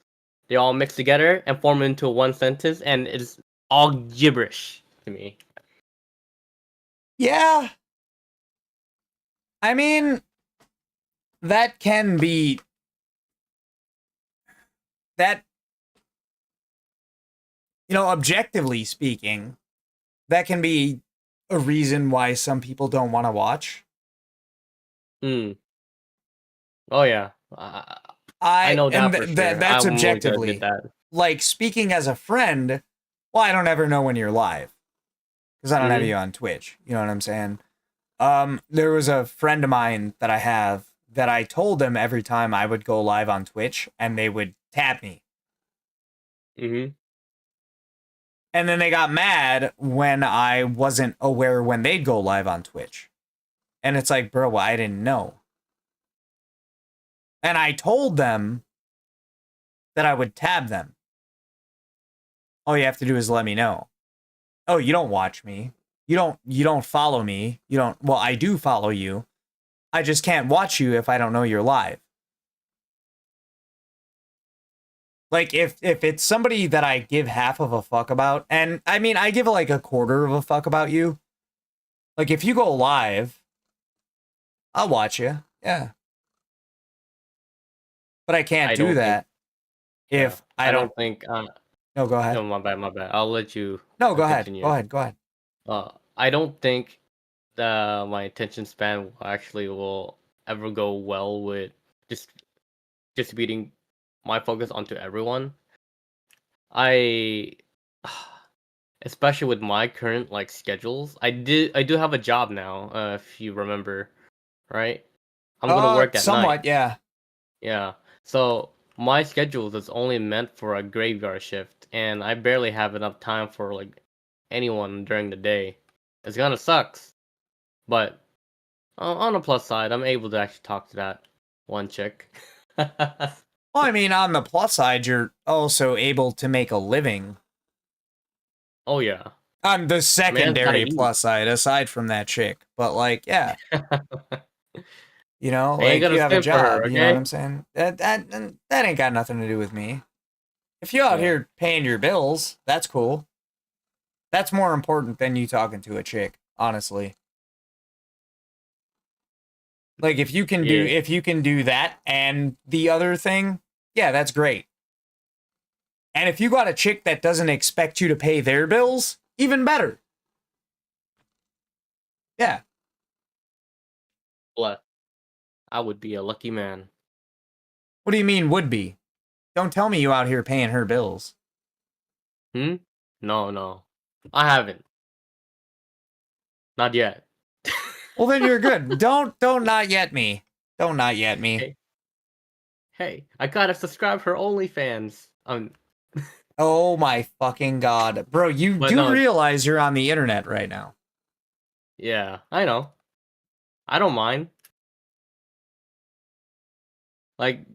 they all mix together and form into one sentence, and it's all gibberish to me. Yeah. I mean, that can be that, objectively speaking, that can be a reason why some people don't want to watch. Oh yeah. I know that and for sure. that's I'm really good objectively. at that. Like, speaking as a friend, well, I don't ever know when you're live because I don't have Mhm. you on Twitch. You know what I'm saying? There was a friend of mine that I have that I told them every time I would go live on Twitch and they would tap me. Mhm. And then they got mad when I wasn't aware when they'd go live on Twitch. And it's like, bro, well, I didn't know. And I told them that I would tab them. All you have to do is let me know. Oh, you don't watch me. You don't follow me. Well, I do follow you. I just can't watch you if I don't know you're live. Like, if it's somebody that I give half of a fuck about, and I mean, I give like a quarter of a fuck about you. Like, if you go live, I'll watch you. Yeah. But I can't do that if I don't think. No, go ahead. No, my bad. My bad. I'll let you. No, go ahead. continue. Go ahead. Go ahead. I don't think my attention span will ever go well with just distributing my focus onto everyone. Especially with my current like schedules, I do have a job now. If you remember, right? I'm gonna work at somewhat, night. yeah. Yeah. So my schedule is only meant for a graveyard shift, and I barely have enough time for like anyone during the day. It's gonna sucks, but on the plus side, I'm able to actually talk to that one chick. Well, I mean, on the plus side, you're also able to make a living. Oh yeah. On the secondary eat. plus side, aside from that chick. But like, yeah. You know, I ain't like, gonna you have a skip for her, job, you know what okay? I'm saying? That ain't got nothing to do with me. If you're out here paying your bills, that's cool. That's more important than you talking to a chick, honestly. Like, if you can do that and the other thing, yeah, that's great. And if you got a chick that doesn't expect you to pay their bills, even better. Yeah. Bless. I would be a lucky man. What do you mean would be? Don't tell me you out here paying her bills. No. I haven't. Not yet. Well, then you're good. Don't not yet me. Don't not yet me. Hey, I gotta subscribe her OnlyFans. Oh my fucking god. Bro, you do realize you're on the internet right now. Yeah, I know. I don't mind. Like,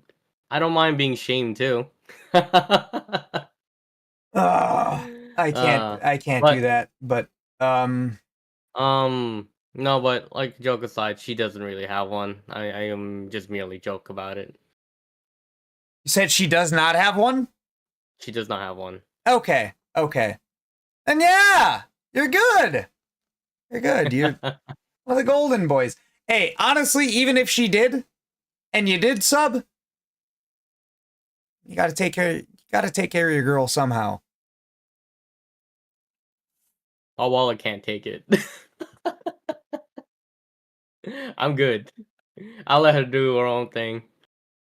I don't mind being shamed too. I can't do that, but no, but like, joke aside, she doesn't really have one. I am just merely joke about it. You said she does not have one? She does not have one. Okay. And yeah, you're good. You're good. You're one of the golden boys. Hey, honestly, even if she did, and you did sub, you gotta take care of your girl somehow. Oh, Waller can't take it. I'm good. I'll let her do her own thing.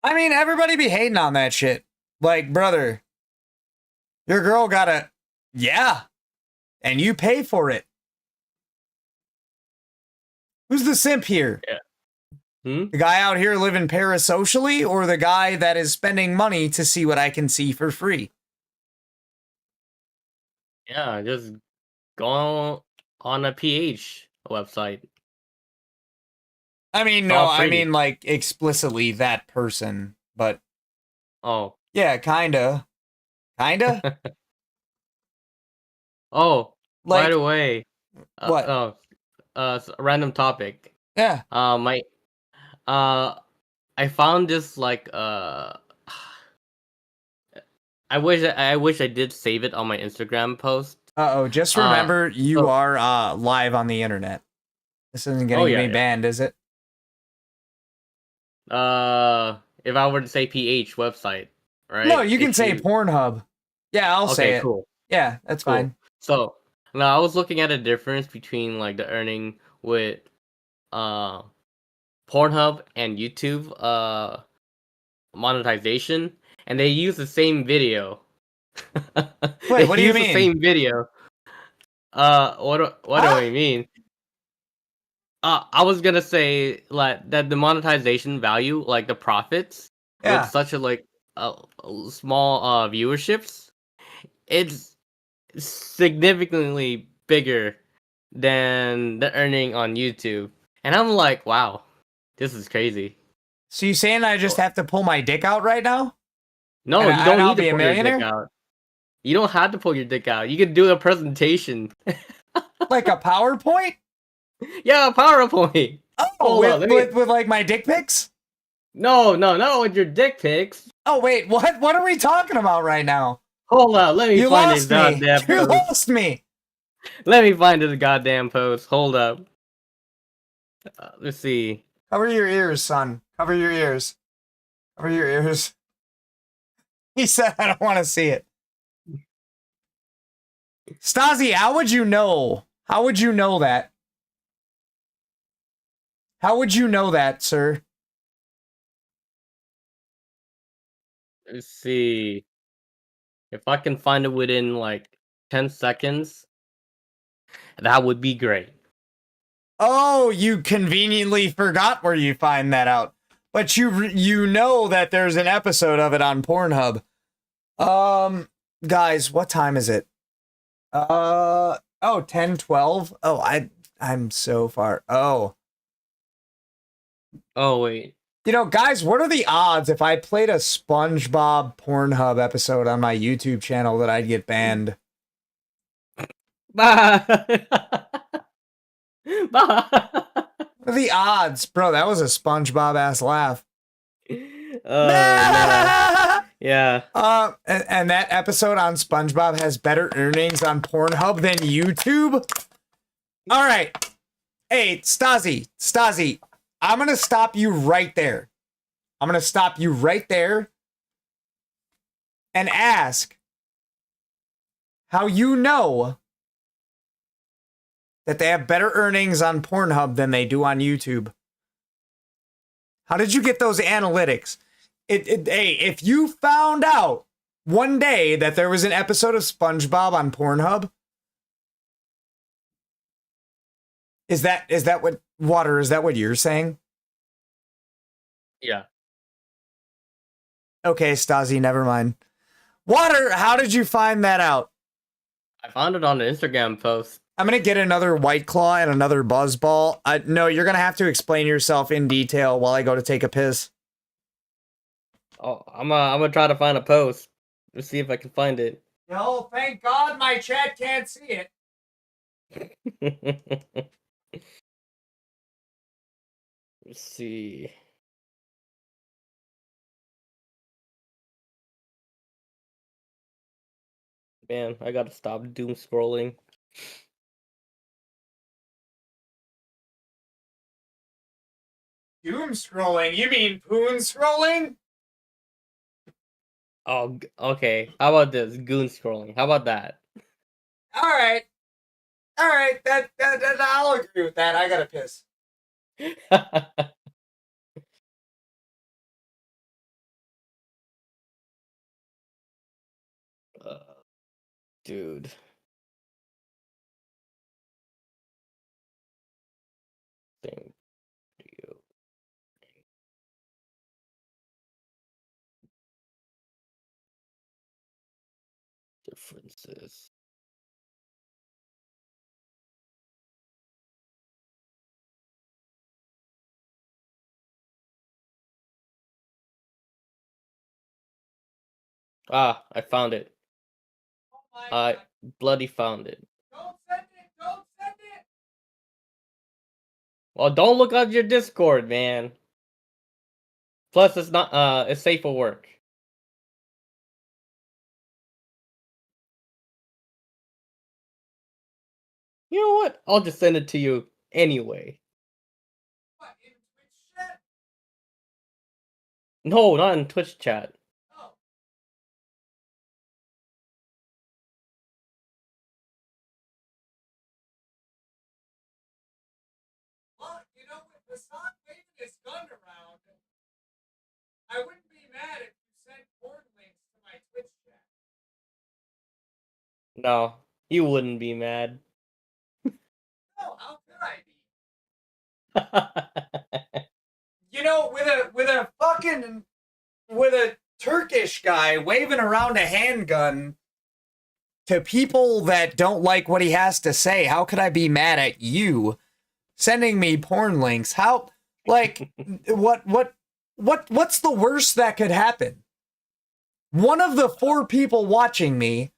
I mean, everybody be hating on that shit. Like, brother, your girl gotta, yeah, and you pay for it. Who's the simp here? Yeah. The guy out here living parasocially, or the guy that is spending money to see what I can see for free? Yeah, just go on a PH website. I mean, It's no, all I free. mean like explicitly that person, but Oh. yeah, kinda. Kinda? Oh, by Like the way, what? random topic. Yeah. My I found this like I wish I did save it on my Instagram post. Uh-oh, just Uh, remember you so are live on the internet. This isn't oh gonna get yeah, me banned, is it? if I were to say PH website, No, right? you can If say you Pornhub. Yeah, I'll say okay, it. cool. Yeah, that's Cool. fine. So now I was looking at a difference between like the earning with uh Pornhub and YouTube monetization, and they use the same video. Wait, They what do you use the mean? same video. What do I mean? I was gonna say like that the monetization value, like the profits, with Yeah. such a like small viewerships, it's significantly bigger than the earning on YouTube. And I'm like, wow, this is crazy. So you saying I just have to pull my dick out right now? No, you And don't I'll need to be a pull your dick millionaire? out. You don't have to pull your dick out. You can do a presentation. Like a PowerPoint? Yeah, a PowerPoint. Oh, Hold on, with like my dick pics? No, not with your dick pics. Oh wait, what? What are we talking about right now? Hold on, let me You find lost this me. goddamn You post. lost me. Let me find this goddamn post. Hold up. Let's see. Cover your ears, son. Cover your ears. Cover your ears. He said, I don't want to see it. Stasi, how would you know? How would you know that? How would you know that, sir? Let's see. If I can find it within like 10 seconds, that would be great. Oh, you conveniently forgot where you find that out. But you know that there's an episode of it on Pornhub. Guys, what time is it? Oh, 10:12. Oh, I'm so far. Oh. Oh, wait. You know, guys, what are the odds if I played a SpongeBob Pornhub episode on my YouTube channel that I'd get banned? Bye. What are the odds? Bro, that was a SpongeBob ass laugh. No. Yeah. And that episode on SpongeBob has better earnings on Pornhub than YouTube? All right. Hey, Stasi, I'm going to stop you right there. I'm going to stop you right there and ask how you know that they have better earnings on Pornhub than they do on YouTube. How did you get those analytics? Hey, if you found out one day that there was an episode of SpongeBob on Pornhub, is that what Water? Is that what you're saying? Yeah. Okay, Stasi, never mind. Water, how did you find that out? I found it on an Instagram post. I'm gonna get another White Claw and another Buzzball. No, you're gonna have to explain yourself in detail while I go to take a piss. Oh, I'm gonna try to find a post. Let's see if I can find it. No, thank God my chat can't see it. Let's see. Man, I gotta stop doom scrolling. Doom scrolling? You mean poon scrolling? Oh, okay. How about this? Goon scrolling. How about that? All right. That I'll agree with that. I gotta piss. Dude. Thing. Video. Differences. Ah, I found it. I bloody found it. Well, don't look at your Discord, man. Plus, it's not. It's safe for work. You know what? I'll just send it to you anyway. No, not in Twitch chat. I wouldn't be mad if you sent porn links to my Twitch chat. No, you wouldn't be mad. No, how could I be? You know, with a Turkish guy waving around a handgun to people that don't like what he has to say, how could I be mad at you sending me porn links? How, like, what's the worst that could happen? One of the 4 people watching me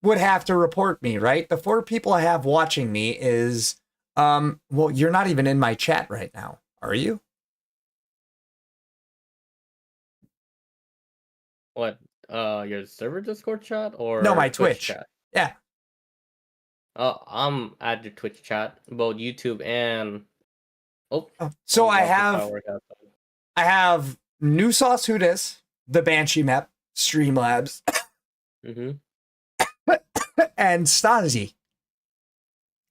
would have to report me, right? The 4 people I have watching me is, well, you're not even in my chat right now, are you? What? Your server Discord chat or No, my Twitch Twitch. chat? Yeah. I'm at your Twitch chat, both YouTube and. So I Power have New Sauce Who Dis, the Banshee map, Streamlabs, Mm-hmm. and Stasi.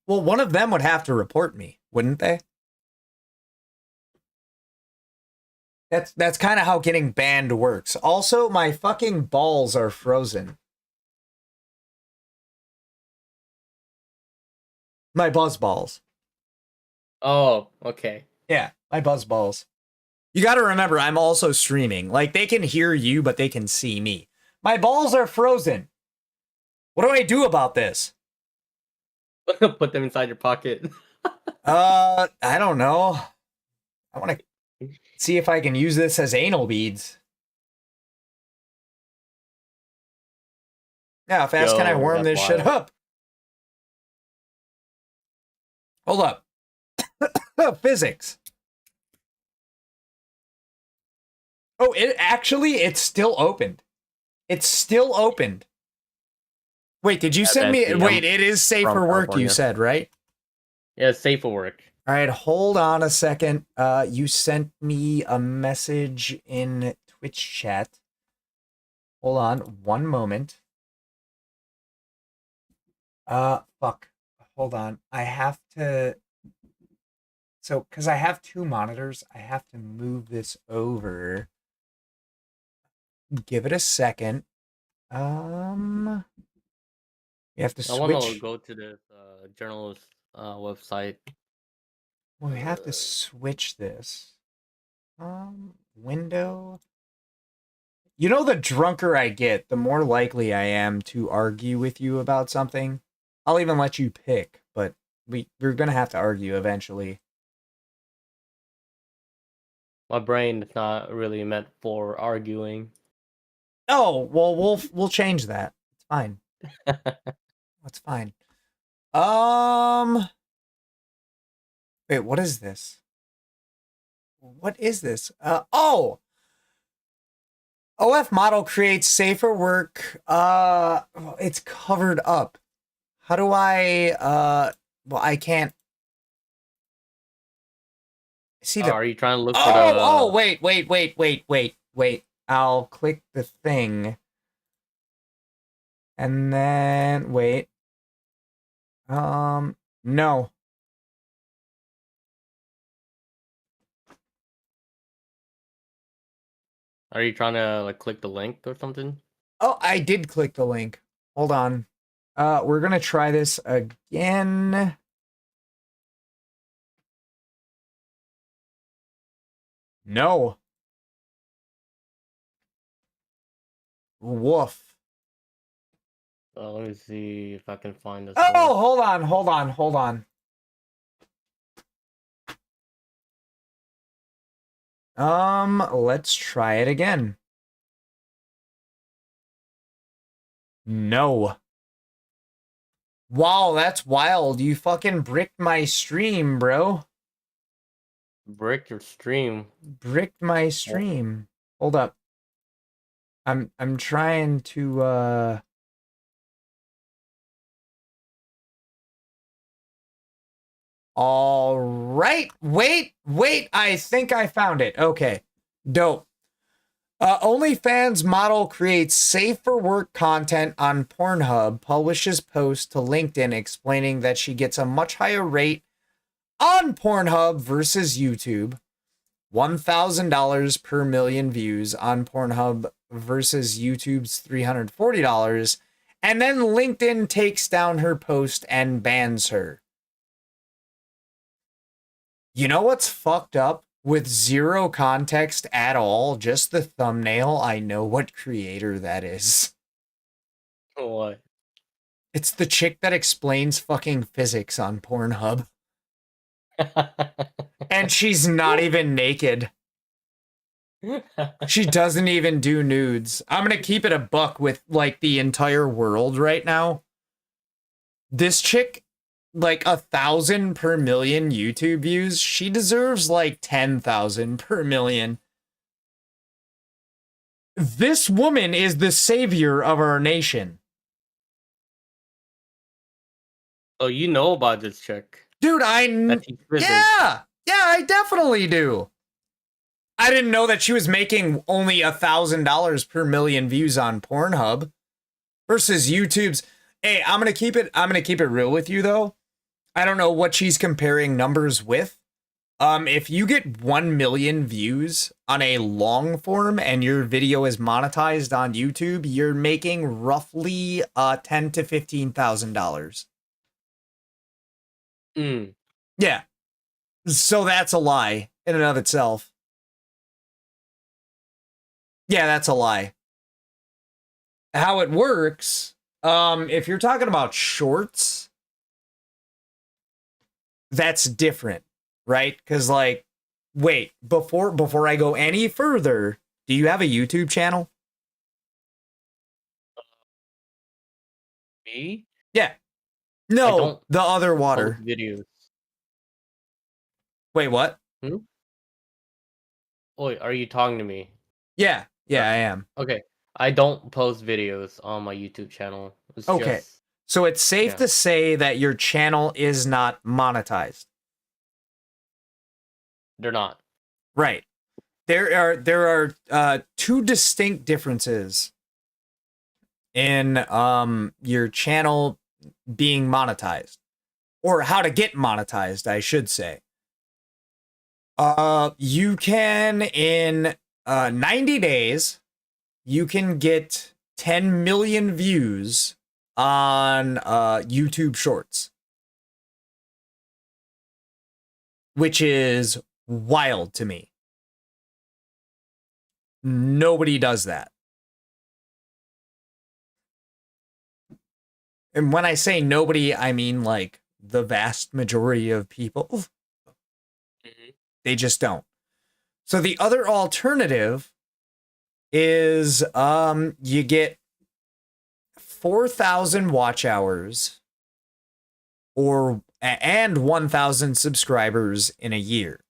Well, one of them would have to report me, wouldn't they? That's kind of how getting banned works. Also, my fucking balls are frozen. My buzz balls. Oh, okay. Yeah, my buzz balls. You got to remember, I'm also streaming. Like, they can hear you, but they can see me. My balls are frozen. What do I do about this? Put them inside your pocket. I don't know. I want to see if I can use this as anal beads. Yeah, how fast can I warm this shit up? Hold up. Physics. Oh, it's still opened. It's still opened. Wait, did you send me? Wait, it is safe for work, you said, right? Yeah, it's safe for work. All right, hold on a second. You sent me a message in Twitch chat. Hold on one moment. Fuck. Hold on. I have to... So, because I have 2 monitors, I have to move this over. Give it a second. You have to switch. I want to go to the journalist website. Well, we have to switch this. Window. You know, the drunker I get, the more likely I am to argue with you about something. I'll even let you pick, but we're gonna have to argue eventually. My brain is not really meant for arguing. Oh, well, we'll change that. It's fine. That's fine. Wait, what is this? What is this? Oh! OF model creates safer work. It's covered up. How do I, well, I can't see the... Are you trying to look for the... wait. I'll click the thing. And then, wait. No. Are you trying to like click the link or something? Oh, I did click the link. Hold on. We're gonna try this again. No. Woof. Let me see if I can find this. Oh, hold on. Let's try it again. No. Wow, that's wild. You fucking bricked my stream, bro. Brick your stream. Bricked my stream. Hold up. I'm trying to all right. Wait. I think I found it. Okay. Dope. OnlyFans model creates safe for work content on Pornhub, publishes post to LinkedIn explaining that she gets a much higher rate on Pornhub versus YouTube. $1,000 per million views on Pornhub versus YouTube's $340. And then LinkedIn takes down her post and bans her. You know what's fucked up? With zero context at all, just the thumbnail, I know what creator that is. What? It's the chick that explains fucking physics on Pornhub. And she's not even naked. She doesn't even do nudes. I'm gonna keep it a buck with, like, the entire world right now. This chick, like 1,000 per million YouTube views, she deserves like 10,000 per million. This woman is the savior of our nation. Oh, you know about this chick. Dude, yeah, I definitely do. I didn't know that she was making only $1,000 per million views on Pornhub versus YouTube's. Hey, I'm gonna keep it real with you though. I don't know what she's comparing numbers with. If you get 1 million views on a long form and your video is monetized on YouTube, you're making roughly $10,000 to $15,000. Yeah. So that's a lie in and of itself. Yeah, that's a lie. How it works, if you're talking about shorts, that's different, right? Because, like, wait, before I go any further, do you have a YouTube channel? Me? Yeah. No, the other water. Videos. Wait, what? Wait, are you talking to me? Yeah, I am. Okay. I don't post videos on my YouTube channel. It's Okay. just- So it's safe to say that your channel is not monetized. They're not. Right. There are two distinct differences in your channel being monetized, or how to get monetized, I should say. You can, in 90 days, you can get 10 million views on YouTube Shorts, which is wild to me. Nobody does that. And when I say nobody, I mean like the vast majority of people. They just don't. So the other alternative is you get 4,000 watch hours and 1,000 subscribers in a year.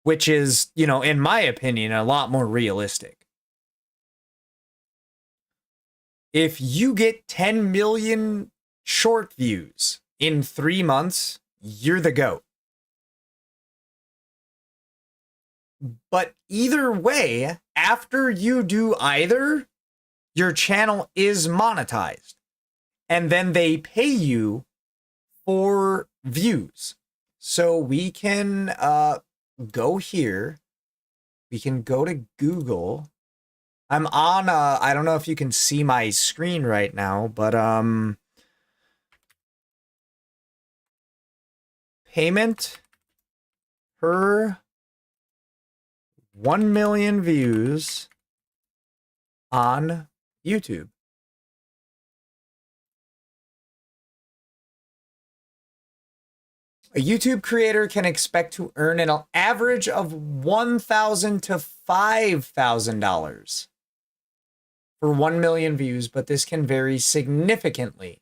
Which is, in my opinion, a lot more realistic. If you get 10 million short views in 3 months, you're the GOAT. But either way, after you do either, your channel is monetized. And then they pay you for views. So we can go here. We can go to Google. I'm on I don't know if you can see my screen right now, but payment per 1 million views on YouTube. A YouTube creator can expect to earn an average of $1,000 to $5,000 for 1 million views, but this can vary significantly.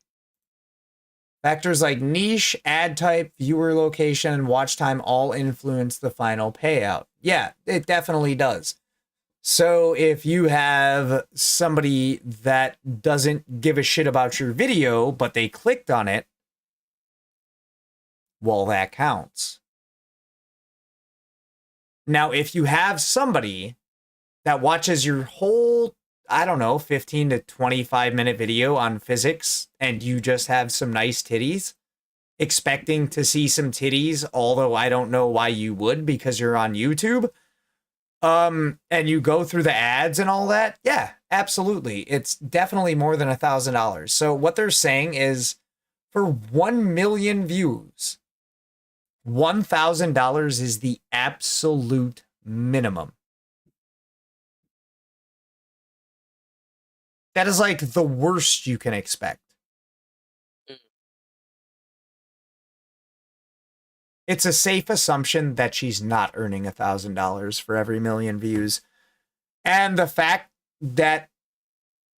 Factors like niche, ad type, viewer location, and watch time all influence the final payout. Yeah, it definitely does. So if you have somebody that doesn't give a shit about your video, but they clicked on it, well, that counts. Now, if you have somebody that watches your whole, I don't know, 15 to 25-minute video on physics, and you just have some nice titties, expecting to see some titties, although I don't know why you would because you're on YouTube, and you go through the ads and all that, yeah, absolutely. It's definitely more than $1,000. So what they're saying is for 1 million views, $1,000 is the absolute minimum. That is like the worst you can expect. It's a safe assumption that she's not earning $1,000 for every million views. And the fact that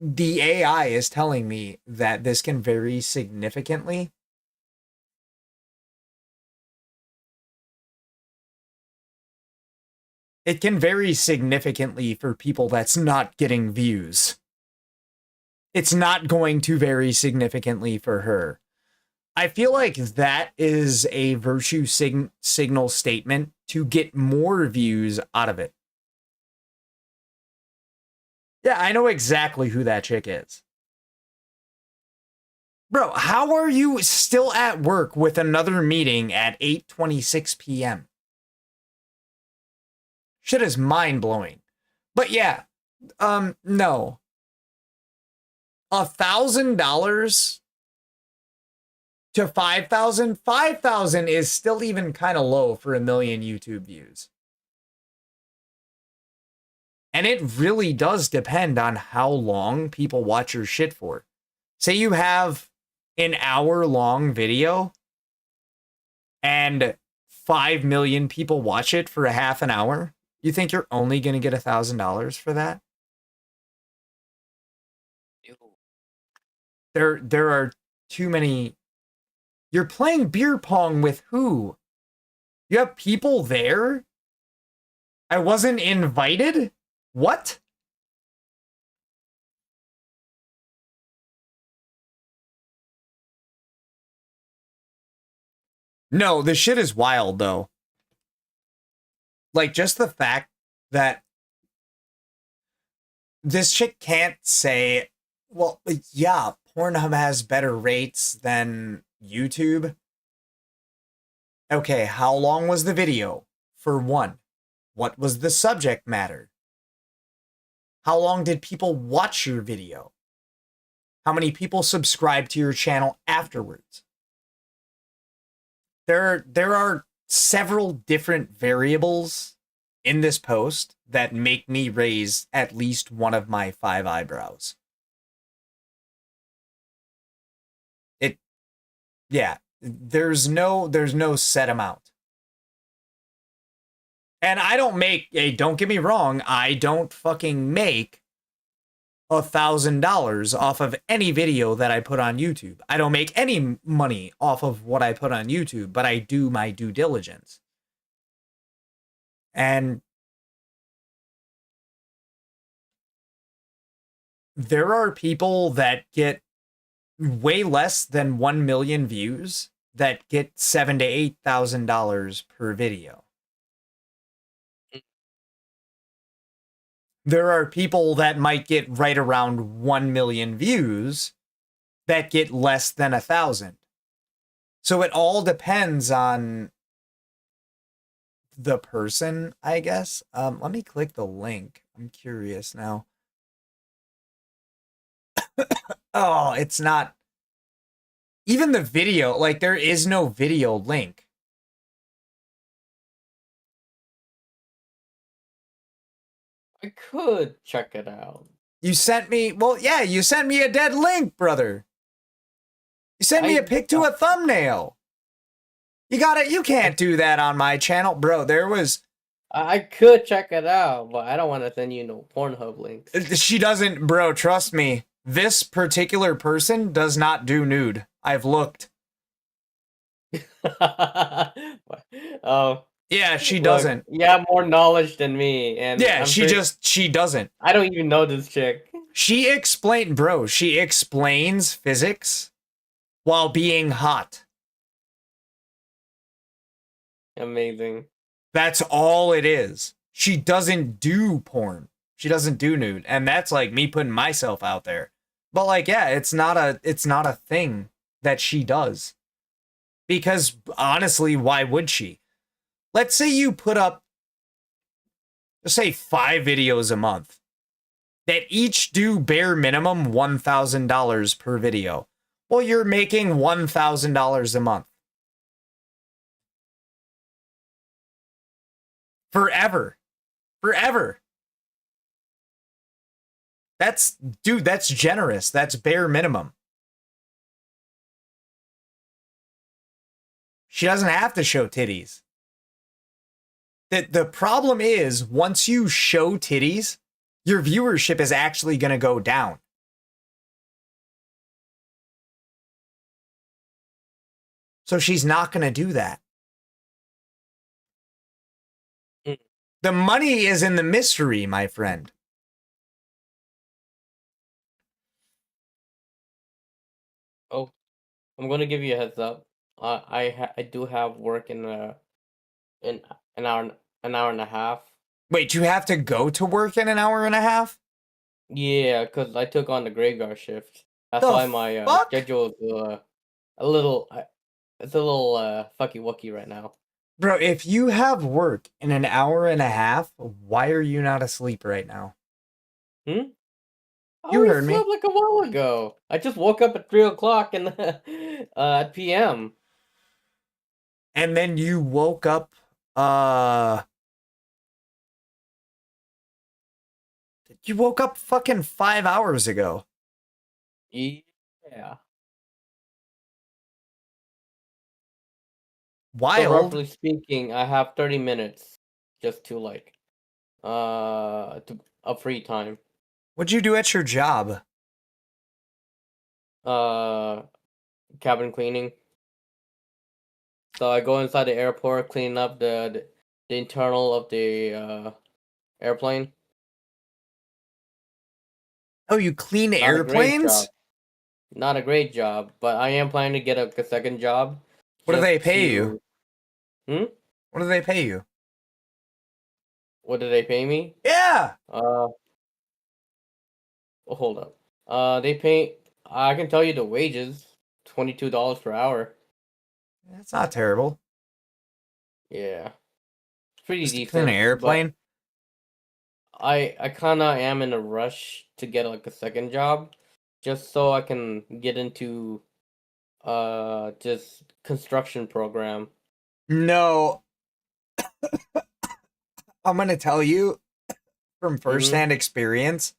the AI is telling me that this can vary significantly. It can vary significantly for people that's not getting views. It's not going to vary significantly for her. I feel like that is a virtue signal statement to get more views out of it. Yeah, I know exactly who that chick is. Bro, how are you still at work with another meeting at 8:26 p.m.? Shit is mind-blowing. But yeah, no. $1,000 to 5,000? 5,000 is still even kind of low for 1 million YouTube views. And it really does depend on how long people watch your shit for. Say you have an hour-long video and 5 million people watch it for a half an hour. You think you're only going to get $1,000 for that? There are too many. You're playing beer pong with who? You have people there? I wasn't invited? What? No, this shit is wild, though. Like, just the fact that this chick can't say, well, yeah, Pornhub has better rates than YouTube. Okay, how long was the video? For one, what was the subject matter? How long did people watch your video? How many people subscribed to your channel afterwards? There are several different variables in this post that make me raise at least one of my 5 eyebrows. Yeah, there's no set amount. And I don't make, hey, don't get me wrong, I don't fucking make $1,000 off of any video that I put on YouTube. I don't make any money off of what I put on YouTube, but I do my due diligence. And there are people that get way less than 1 million views that get $7,000 to $8,000 per video. There are people that might get right around 1 million views that get less than 1,000. So it all depends on the person, I guess. Let me click the link. I'm curious now. Oh, it's not. Even the video, like, there is no video link. I could check it out. You sent me, well, yeah, you sent me a dead link, brother. You sent me a pic to a thumbnail. You can't do that on my channel. Bro, there was I could check it out, but I don't want to send you no Pornhub links. She doesn't, bro. Trust me. This particular person does not do nude. I've looked. Oh. Yeah, she Look, doesn't. you have more knowledge than me, and Yeah, I'm she doesn't. I don't even know this chick. She explains physics while being hot. Amazing. That's all it is. She doesn't do porn. She doesn't do nude, and that's like me putting myself out there. But like, yeah, it's not a thing that she does. Because honestly, why would she? Let's say you put up, let's say 5 videos a month that each do bare minimum $1,000 per video. Well, you're making $1,000 a month. Forever. That's generous. That's bare minimum. She doesn't have to show titties. The problem is, once you show titties, your viewership is actually going to go down. So she's not going to do that. The money is in the mystery, my friend. Oh, I'm gonna give you a heads up. I do have work in an hour and a half. Wait, you have to go to work in an hour and a half? Yeah, because I took on the graveyard shift. That's The why my fuck? schedule is a little it's a little fucky wucky right now. Bro, if you have work in an hour and a half, why are you not asleep right now? Hmm? You I heard me. slept like a while ago. I just woke up at 3 o'clock in at PM. And then you woke up, you woke up fucking 5 hours ago. Yeah. Wild. So roughly speaking, I have 30 minutes just to like to a free time. What'd you do at your job? Cabin cleaning. So I go inside the airport, clean up the internal of the airplane. Oh, you clean Not a great airplanes? job. Not a great job, but I am planning to get a second job. What do they just pay to- you? What do they pay you? What do they pay me? Yeah. Oh, hold up. They pay. I can tell you the wages. $22 per hour. That's not terrible. Yeah, pretty Just to decent. clean an airplane? I kind of am in a rush to get like a second job, just so I can get into this construction program. No. I'm going to tell you from firsthand experience,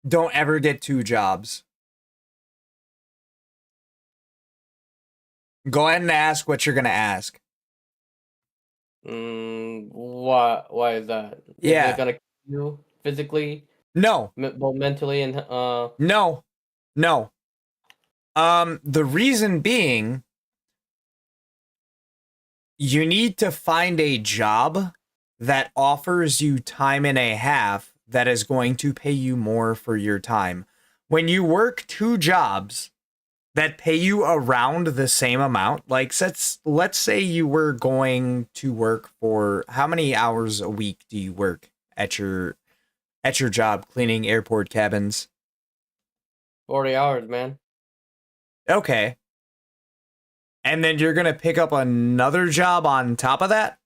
don't ever get 2 jobs. Go ahead and ask what you're going to ask. Why is that? Yeah. Is it gonna kill you physically? No. Both mentally and No. The reason being, you need to find a job that offers you time and a half that is going to pay you more for your time. When you work 2 jobs that pay you around the same amount, like let's say you were going to work for, how many hours a week do you work at your job cleaning airport cabins? 40 hours, man. Okay. And then you're going to pick up another job on top of that?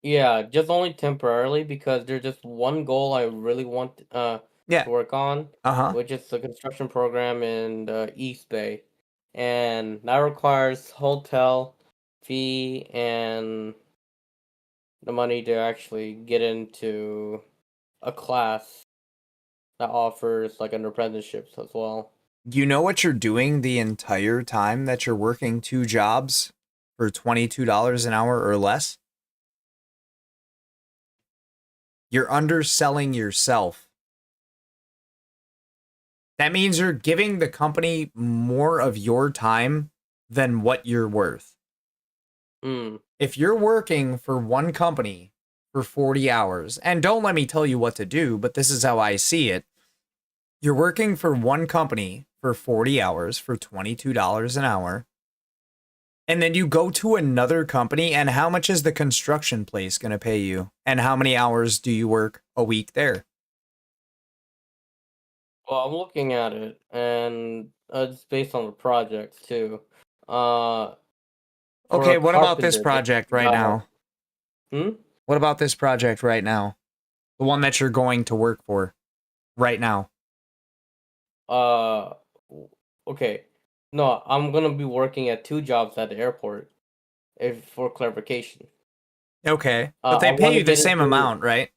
Yeah, just only temporarily because there's just one goal I really want to work on, which is the construction program in the East Bay. And that requires hotel fee and the money to actually get into a class that offers like an apprenticeships as well. You know what you're doing the entire time that you're working 2 jobs for $22 an hour or less? You're underselling yourself. That means you're giving the company more of your time than what you're worth. If you're working for one company for 40 hours, and don't let me tell you what to do, but this is how I see it. You're working for one company for 40 hours for $22 an hour. And then you go to another company, and how much is the construction place going to pay you? And how many hours do you work a week there? Well, I'm looking at it, and it's based on the project too. For Okay, a what about this carpenter, project right now? Hmm? What about this project right now? The one that you're going to work for right now. Uh, okay. No, I'm gonna be working at 2 jobs at the airport. If for clarification. Okay, but I they pay want to you the get same into. amount, right?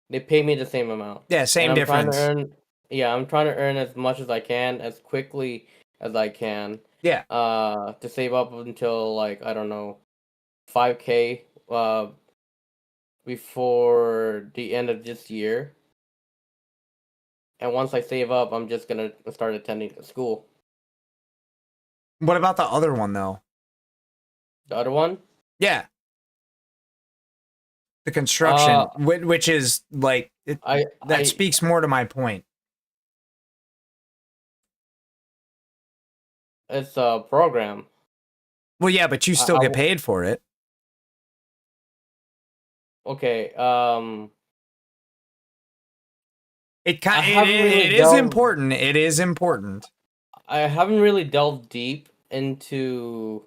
They pay me the same amount. Yeah, same And I'm trying to difference. earn. Yeah, I'm trying to earn as much as I can, as quickly as I can. Yeah. To save up until like I don't know, 5K. Before the end of this year. And once I save up, I'm just gonna start attending the school. What about the other one though? The other one? Yeah. The construction, which is like that speaks more to my point. It's a program. Well, yeah, but you still get paid for it. Okay. It is important. It is important. I haven't really delved deep into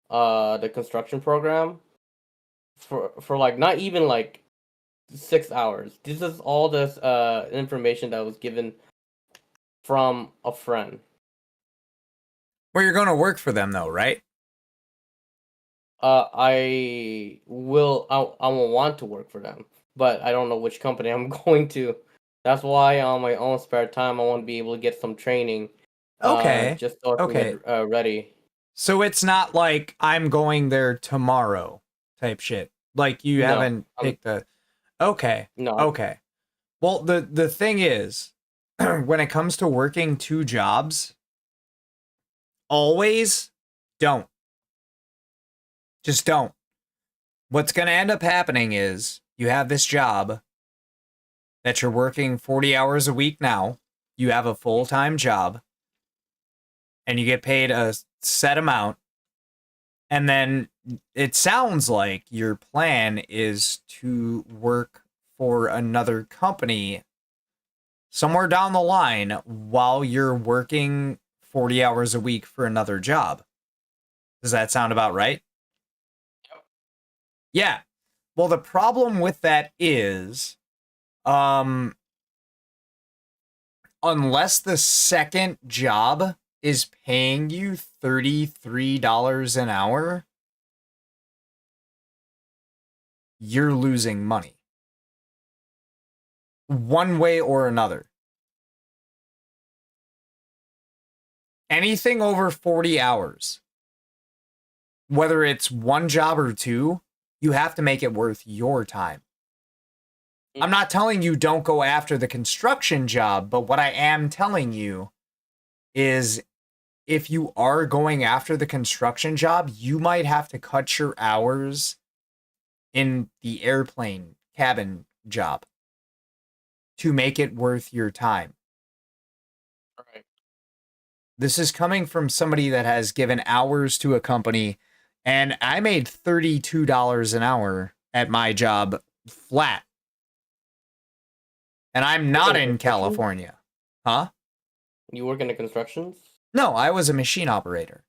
the construction program for like not even like 6 hours. This is all this information that was given from a friend. Well, you're going to work for them though, right? I will want to work for them, but I don't know which company I'm going to. That's why on my own spare time I want to be able to get some training. Okay. Just so I can get ready. So it's not like I'm going there tomorrow type shit. Like you haven't picked the. Okay. No. Okay. Well, the thing is, when it comes to working 2 jobs, always don't. Just don't. What's going to end up happening is you have this job that you're working 40 hours a week now. You have a full-time job and you get paid a set amount. And then it sounds like your plan is to work for another company somewhere down the line while you're working 40 hours a week for another job. Does that sound about right? Yeah. Well, the problem with that is, unless the second job is paying you $33 an hour, you're losing money. One way or another. Anything over 40 hours, whether it's one job or 2, you have to make it worth your time. I'm not telling you don't go after the construction job, but what I am telling you is if you are going after the construction job, you might have to cut your hours in the airplane cabin job to make it worth your time. Right. This is coming from somebody that has given hours to a company, and I made $32 an hour at my job flat. And I'm not in California. Huh? You work in the constructions? No, I was a machine operator.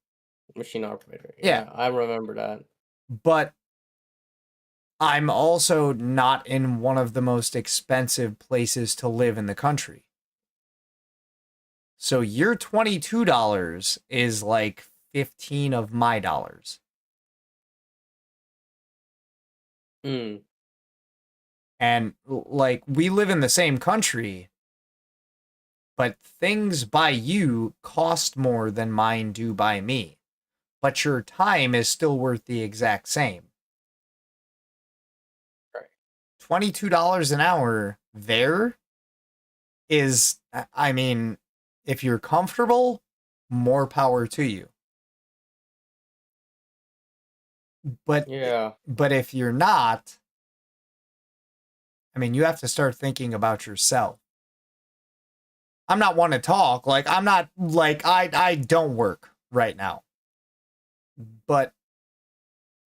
Machine operator. Yeah. I remember that. But I'm also not in one of the most expensive places to live in the country. So your $22 is like 15 of my dollars. And like we live in the same country, but things by you cost more than mine do by me. But your time is still worth the exact same. Right. $22 an hour there is, I mean, if you're comfortable, more power to you. But Yeah. but if you're not, I mean, you have to start thinking about yourself. I'm not one to talk. Like, I'm not like I don't work right now. But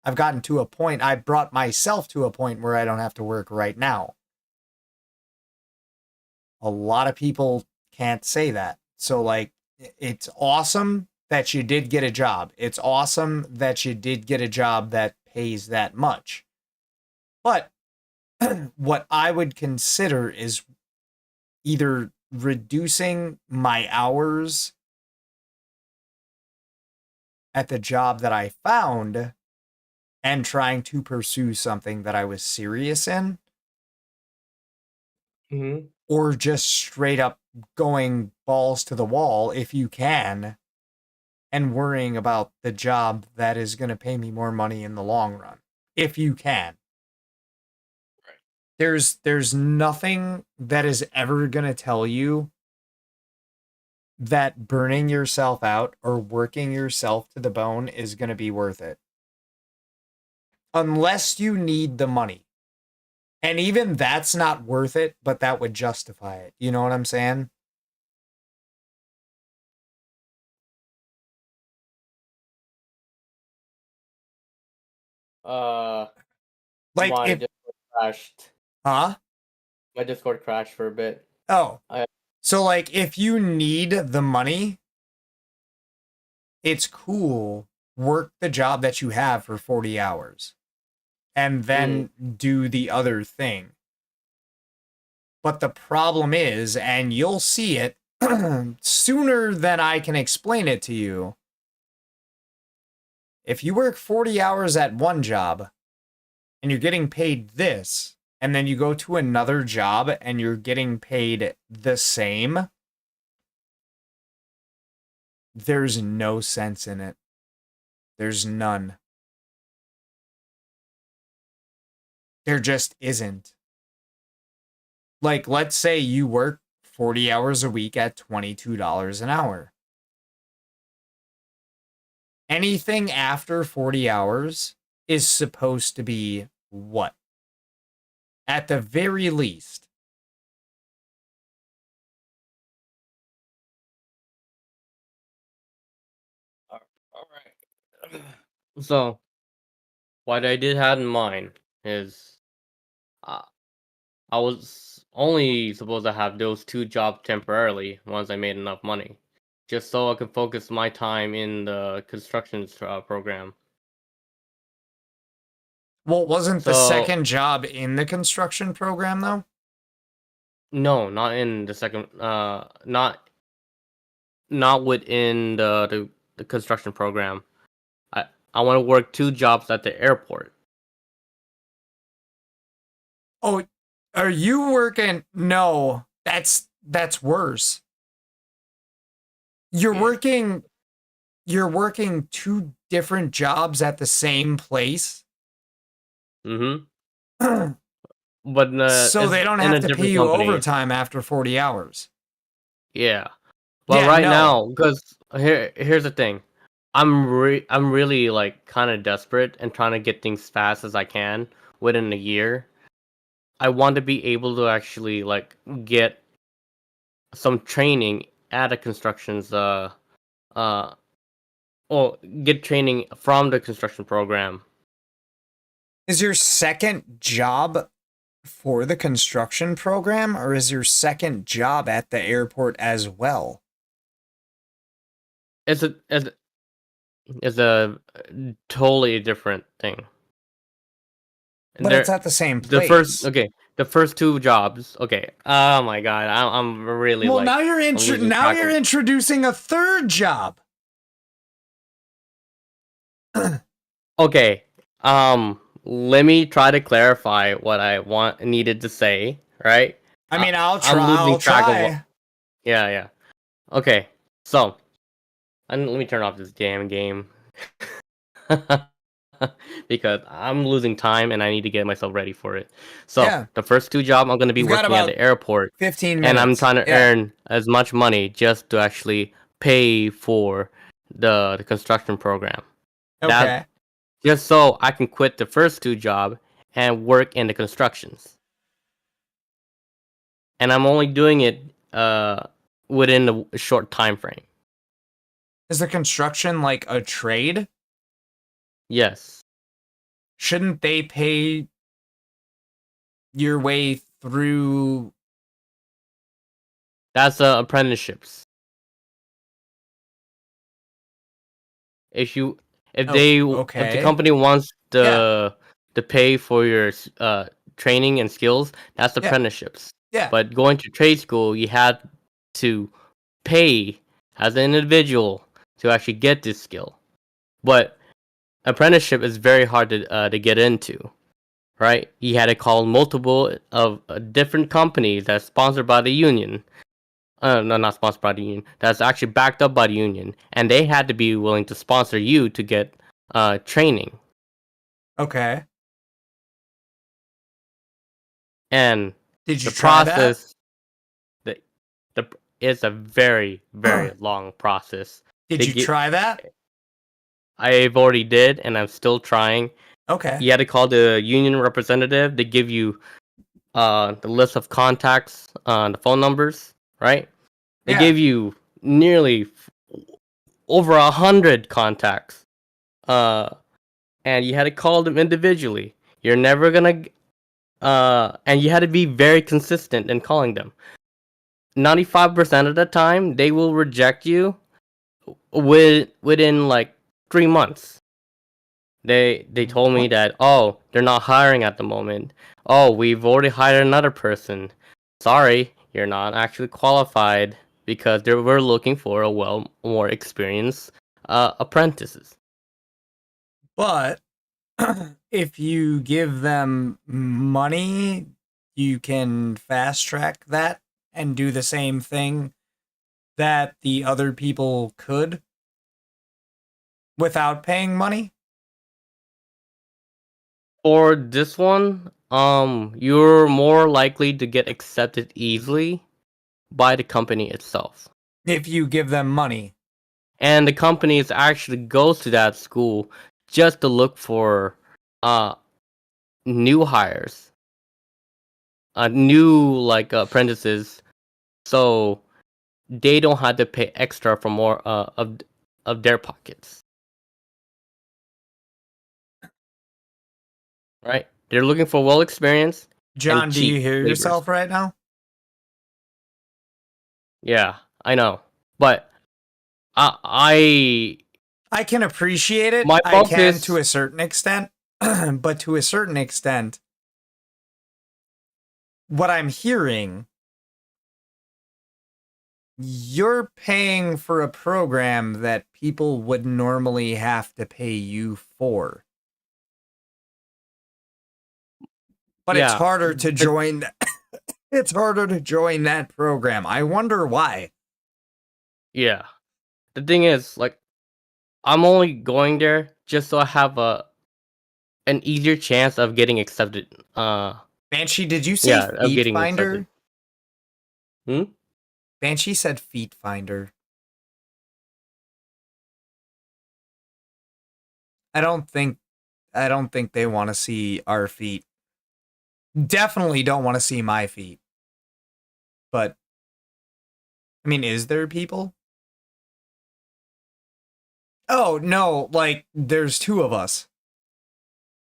I've gotten to a point, I brought myself to a point where I don't have to work right now. A lot of people can't say that. So, like, it's awesome that you did get a job. It's awesome that you did get a job that pays that much. But what I would consider is either reducing my hours at the job that I found and trying to pursue something that I was serious in, or just straight up going balls to the wall if you can and worrying about the job that is going to pay me more money in the long run, if you can. There's nothing that is ever going to tell you that burning yourself out or working yourself to the bone is going to be worth it. Unless you need the money. And even that's not worth it, but that would justify it. You know what I'm saying? Like My if, Discord crashed. huh? My Discord crashed for a bit. Oh. So like if you need the money, it's cool. Work the job that you have for 40 hours and then do the other thing. But the problem is, and you'll see it sooner than I can explain it to you. If you work 40 hours at one job and you're getting paid this, and then you go to another job and you're getting paid the same, there's no sense in it. There's none. There just isn't. Like, let's say you work 40 hours a week at $22 an hour. Anything after 40 hours is supposed to be what? At the very least. So, what I did have in mind is, I was only supposed to have those two jobs temporarily once I made enough money, just so I could focus my time in the construction program. Well, wasn't the So- second job in the construction program, though? No, not in the second. Not within the construction program. I want to work two jobs at the airport. Oh, are you working? No, that's worse. You're working two different jobs at the same place. Mm-hmm. But so they don't have to pay you overtime after 40 hours. Yeah. Well, Yeah, right no. now, because here's the thing, I'm really like kind of desperate and trying to get things fast as I can within a year. I want to be able to actually like get some training at a construction's or get training from the construction program. Is your second job for the construction program, or is your second job at the airport as well? It's a totally different thing. But it's at the same place. The first two jobs. Okay. Oh my god, I'm really well. like. Now you're introducing a third job. Okay. Let me try to clarify what I needed to say. Right. I mean, I'll try. Yeah. Okay. So, let me turn off this damn game. because I'm losing time and I need to get myself ready for it. So Yeah. the first 2 jobs I'm going to be You've got working at about the airport, 15 and I'm minutes. trying to Yeah. earn as much money just to actually pay for the construction program. Okay. That just so I can quit the first 2 job and work in the constructions. And I'm only doing it within a short time frame. Is the construction like a trade? Yes. Shouldn't they pay your way through? That's apprenticeships. If the company wants to pay for your training and skills, that's apprenticeships. Yeah. But going to trade school, you had to pay as an individual to actually get this skill. But apprenticeship is very hard to get into, right? You had to call multiple of different companies that's sponsored by the union. No, not sponsored by the union. That's actually backed up by the union, and they had to be willing to sponsor you to get training. Okay. And did you the try process? It's a very long process. Did you try that? I've already did, and I'm still trying. Okay. You had to call the union representative. They give you the list of contacts, the phone numbers, right? They give you nearly over 100 contacts, and you had to call them individually. You're never gonna, and you had to be very consistent in calling them. 95% of the time, they will reject you within like 3 months. They told me that, oh, they're not hiring at the moment. Oh, we've already hired another person. Sorry, you're not actually qualified because we're looking for more experienced apprentices. But if you give them money, you can fast track that and do the same thing that the other people could without paying money. For this one, you're more likely to get accepted easily by the company itself. If you give them money. And the companies actually goes to that school just to look for new hires. New apprentices, so they don't have to pay extra for more of their pockets. Right? They're looking for well experienced. John, do you hear yourself right now? Yeah, I know, but I can appreciate it. My I can focus to a certain extent, but to a certain extent, what I'm hearing, you're paying for a program that people would normally have to pay you for. But it's harder to join. It's harder to join that program. I wonder why. Yeah. The thing is, like, I'm only going there just so I have an easier chance of getting accepted. Banshee, did you say Feet Finder? Accepted. Banshee said Feet Finder. I don't think they want to see our feet. Definitely don't want to see my feet. But I mean, is there people? Oh, no, like there's 2 of us.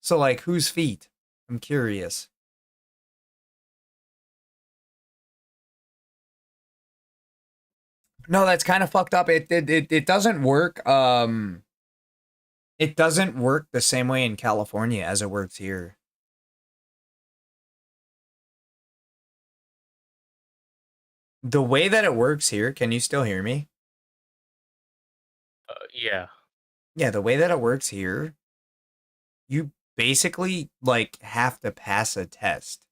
So like whose feet? I'm curious. No, that's kind of fucked up. It doesn't work. It doesn't work the same way in California as it works here. The way that it works here, can you still hear me? Yeah. Yeah, the way that it works here, you basically like have to pass a test.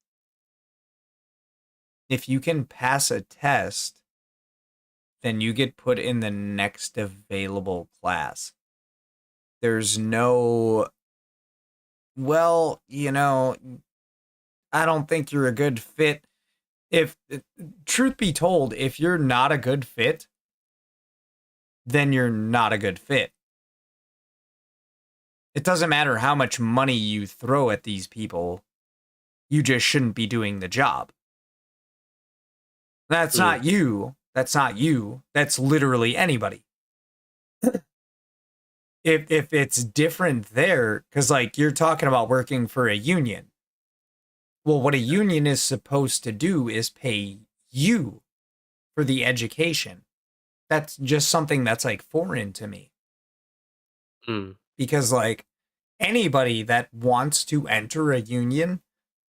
If you can pass a test, then you get put in the next available class. There's no well, I don't think you're a good fit. If truth be told, if you're not a good fit, then you're not a good fit. It doesn't matter how much money you throw at these people. You just shouldn't be doing the job. That's not you. That's not you. That's literally anybody. If it's different there, because like you're talking about working for a union. Well, what a union is supposed to do is pay you for the education. That's just something that's like foreign to me. Because like anybody that wants to enter a union,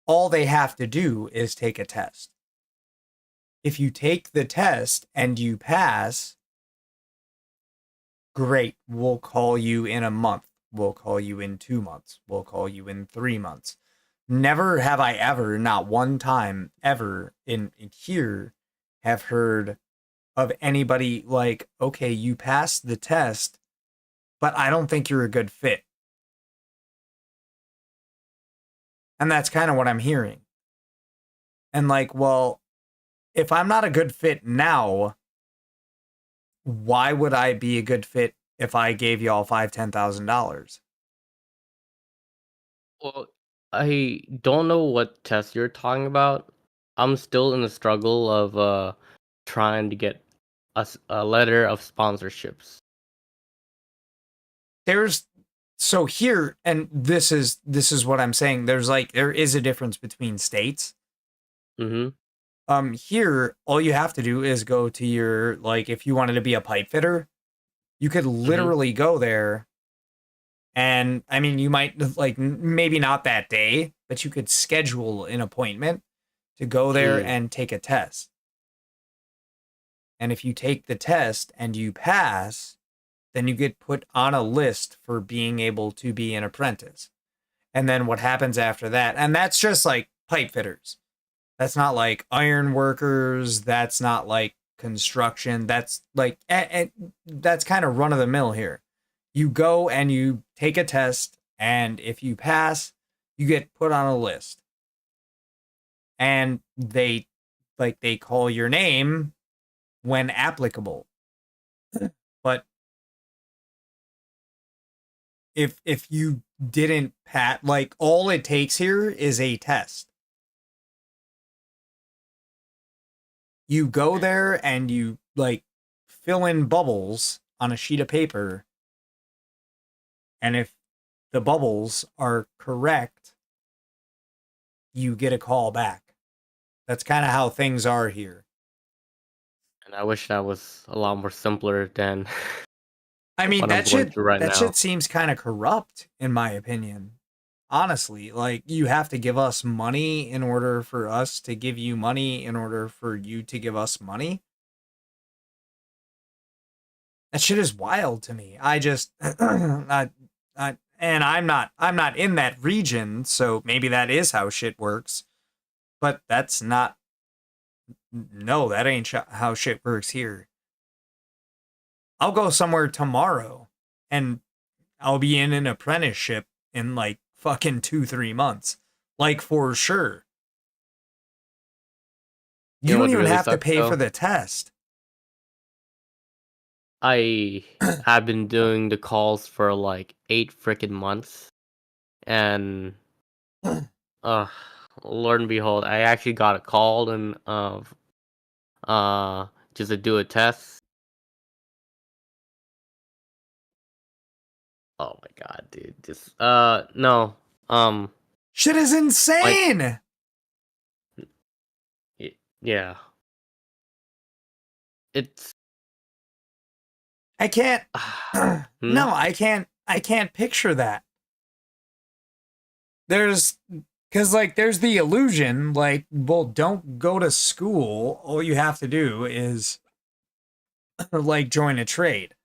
all they have to do is take a test. If you take the test and you pass, great, we'll call you in a month. We'll call you in 2 months. We'll call you in 3 months. Never have I ever, not one time ever in here, have heard of anybody like, okay, you passed the test, but I don't think you're a good fit. And that's kind of what I'm hearing. And like, well, if I'm not a good fit now, why would I be a good fit if I gave y'all $5,000-$10,000? Well, I don't know what test you're talking about. I'm still in the struggle of trying to get a letter of sponsorships. So here, and this is what I'm saying. There is a difference between states. Here, all you have to do is go to your, like, if you wanted to be a pipe fitter, you could literally go there. And I mean, you might like maybe not that day, but you could schedule an appointment to go there and take a test. And if you take the test and you pass, then you get put on a list for being able to be an apprentice. And then what happens after that? And that's just like pipe fitters. That's not like iron workers. That's not like construction. That's like, that's kind of run of the mill here. You go and you take a test, and if you pass, you get put on a list. And they call your name when applicable. But if you didn't pass, like, all it takes here is a test. You go there and you like fill in bubbles on a sheet of paper. And if the bubbles are correct, you get a call back. That's kind of how things are here. And I wish that was a lot more simpler than I mean, what that I'm going shit through right that now. shit seems kind of corrupt, in my opinion. Honestly, like, you have to give us money in order for us to give you money in order for you to give us money. That shit is wild to me. I just, and I'm not in that region, so maybe that is how shit works. But that's not. No, that ain't how shit works here. I'll go somewhere tomorrow, and I'll be in an apprenticeship in like fucking 2-3 months, like, for sure. You don't even have to pay for the test. I have been doing the calls for like 8 freaking months, and Lord and behold, I actually got a call and just to do a test. Oh my god, dude! Just no, shit is insane. Yeah, it's. I can't. No, I can't picture that. Because like, there's the illusion, like, well, don't go to school. All you have to do is like join a trade.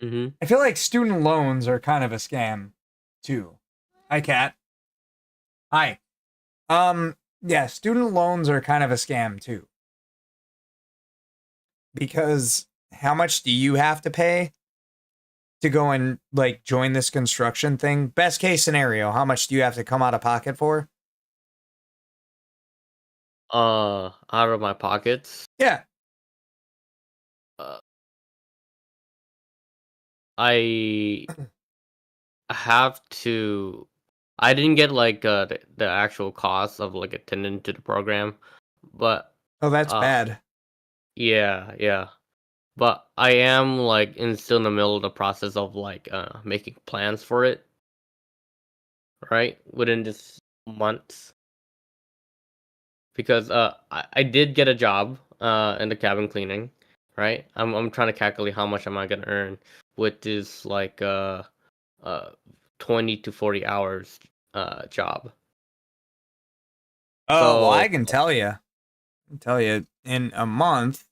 I feel like student loans are kind of a scam too. Hi, Kat. Hi. Yeah, student loans are kind of a scam too. Because how much do you have to pay? to go and like join this construction thing? Best case scenario, how much do you have to come out of pocket for? Out of my pockets. Yeah. I have to. I didn't get like the actual cost of like attending to the program, but Oh, that's bad. Yeah. But I am like still in the middle of the process of like making plans for it. Right within this month, because I did get a job in the cabin cleaning. Right, I'm trying to calculate how much am I gonna earn with this like 20 to 40 hours job. Oh, well, So I can tell you. In a month,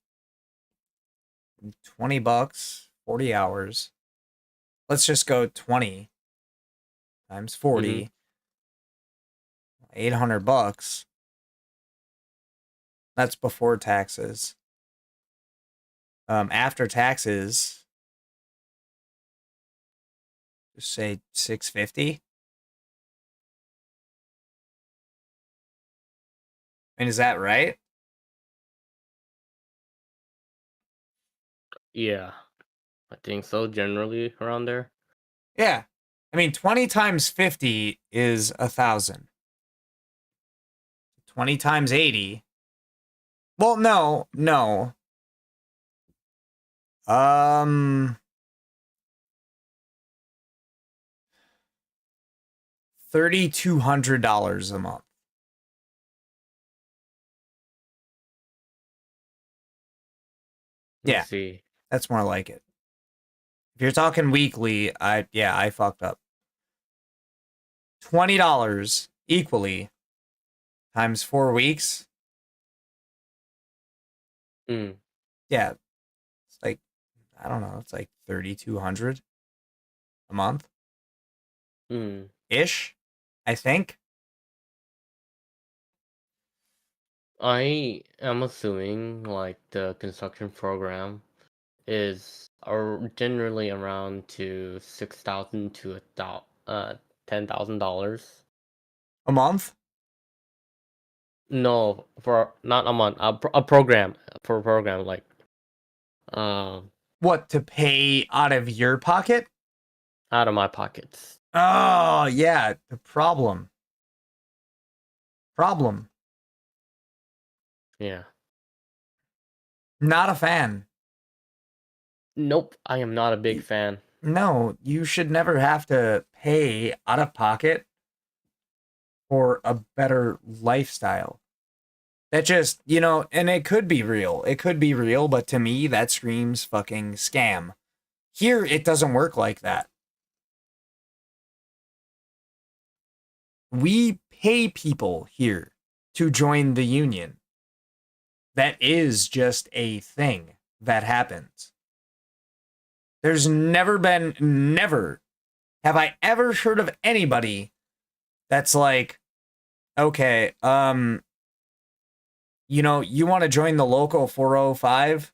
$20, 40 hours. Let's just go 20 times 40. 800 bucks. That's before taxes. After taxes, just say 650. And is that right? yeah, I think so. Generally around there. Yeah. I mean, 20 times 50 is 1,000. 20 times 80. Well, no. $3,200 a month. Let's see. That's more like it. If you're talking weekly, I fucked up. $20 equally times 4 weeks. Yeah, it's like, I don't know, it's like 3,200 a month. Ish, I think. I am assuming like the construction program is generally around to $6,000 to $10,000 a month. No, for not a month. A program for a program like. What, to pay out of your pocket? Out of my pockets. Oh yeah, the problem. Yeah. Not a fan. Nope, I am not a big fan. No, you should never have to pay out of pocket for a better lifestyle. That just, and it could be real. It could be real, but to me, that screams fucking scam. Here, it doesn't work like that. We pay people here to join the union. That is just a thing that happens. There's never have I ever heard of anybody that's like, okay, you want to join the local 405?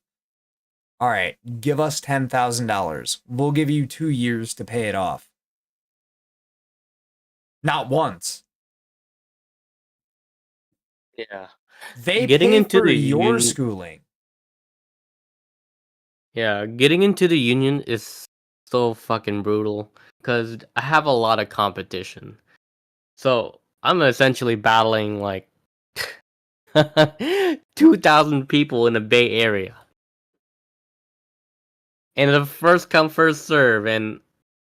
All right, give us $10,000. We'll give you 2 years to pay it off. Not once. Yeah. They pay for your schooling. Yeah, getting into the union is so fucking brutal because I have a lot of competition. So I'm essentially battling like 2,000 people in the Bay Area. And the first come, first serve. And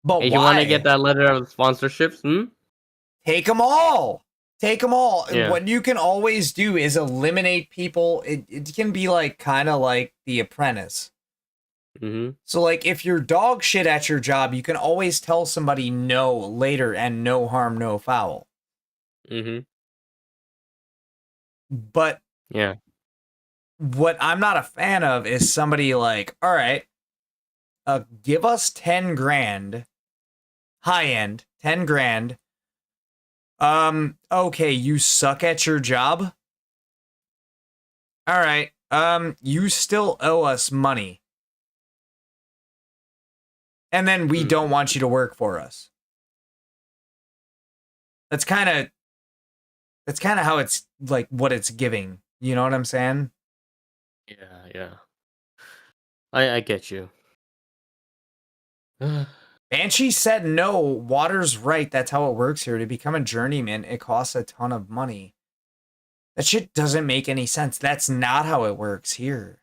but if you want to get that letter of sponsorships, take them all. Yeah. What you can always do is eliminate people. It can be like kind of like The Apprentice. So like if you're dog shit at your job, you can always tell somebody no later and no harm, no foul. But yeah, what I'm not a fan of is somebody like, all right, give us 10 grand, high end, 10 grand. Okay, you suck at your job. All right, you still owe us money. and then we don't want you to work for us. That's kind of how it's like what it's giving. You know what I'm saying? Yeah. I get you. Banshee said no. Water's right. That's how it works here. To become a journeyman, it costs a ton of money. That shit doesn't make any sense. That's not how it works here.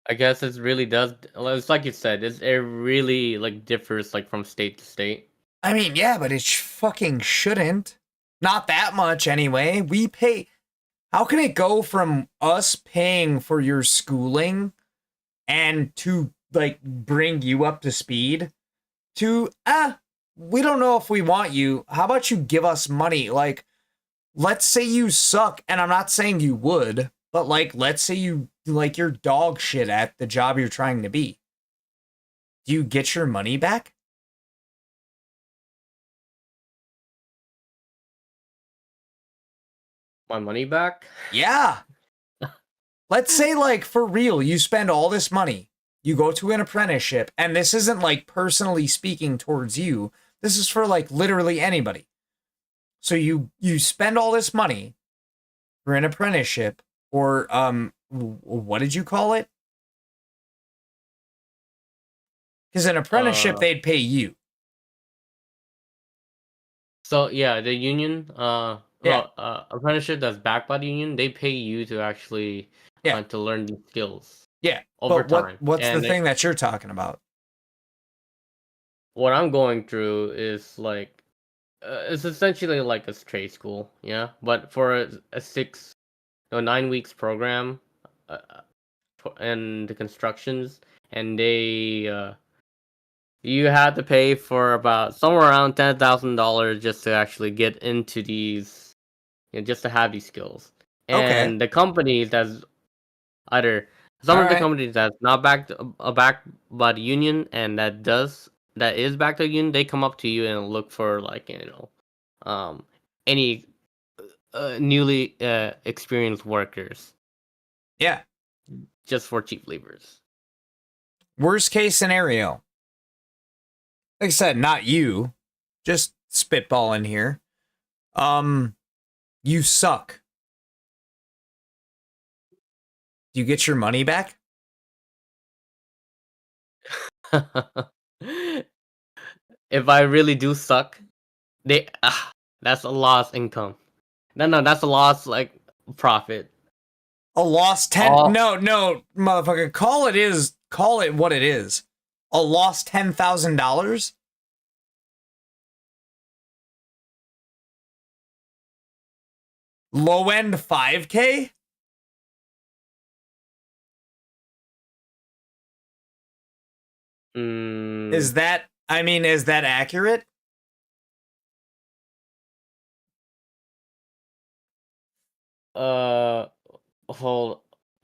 I guess it really does. It's like you said. It really like differs like from state to state. I mean, yeah, but it fucking shouldn't. Not that much anyway. We pay. How can it go from us paying for your schooling and to like bring you up to speed to we don't know if we want you. How about you give us money? Like, let's say you suck, and I'm not saying you would, but like, let's say you like you're dog shit at the job you're trying to be. Do you get your money back? My money back? Yeah. Let's say, like, for real, you spend all this money, you go to an apprenticeship, and this isn't like personally speaking towards you. This is for like literally anybody. So you spend all this money for an apprenticeship, or what did you call it? Because an apprenticeship, they'd pay you. So yeah, the union, apprenticeship that's backed by the union, they pay you to actually to learn these skills. Yeah, over but time. what's And the thing that you're talking about? What I'm going through is like, it's essentially like a trade school, yeah. But for a 9 weeks program, and the constructions, and they you had to pay for about somewhere around $10,000 just to actually get into these, just to have these skills. And the companies that's either of the companies that's not backed by the union and that is backed by the union, they come up to you and look for like any newly experienced workers. Yeah. Just for cheap laborers. Worst case scenario. Like I said, not you. Just spitballing here. You suck. Do you get your money back? If I really do suck, that's a lost income. No, that's a lost like profit. A lost 10? No, motherfucker. Call it what it is. A lost $10,000? Low end 5K? Is that accurate?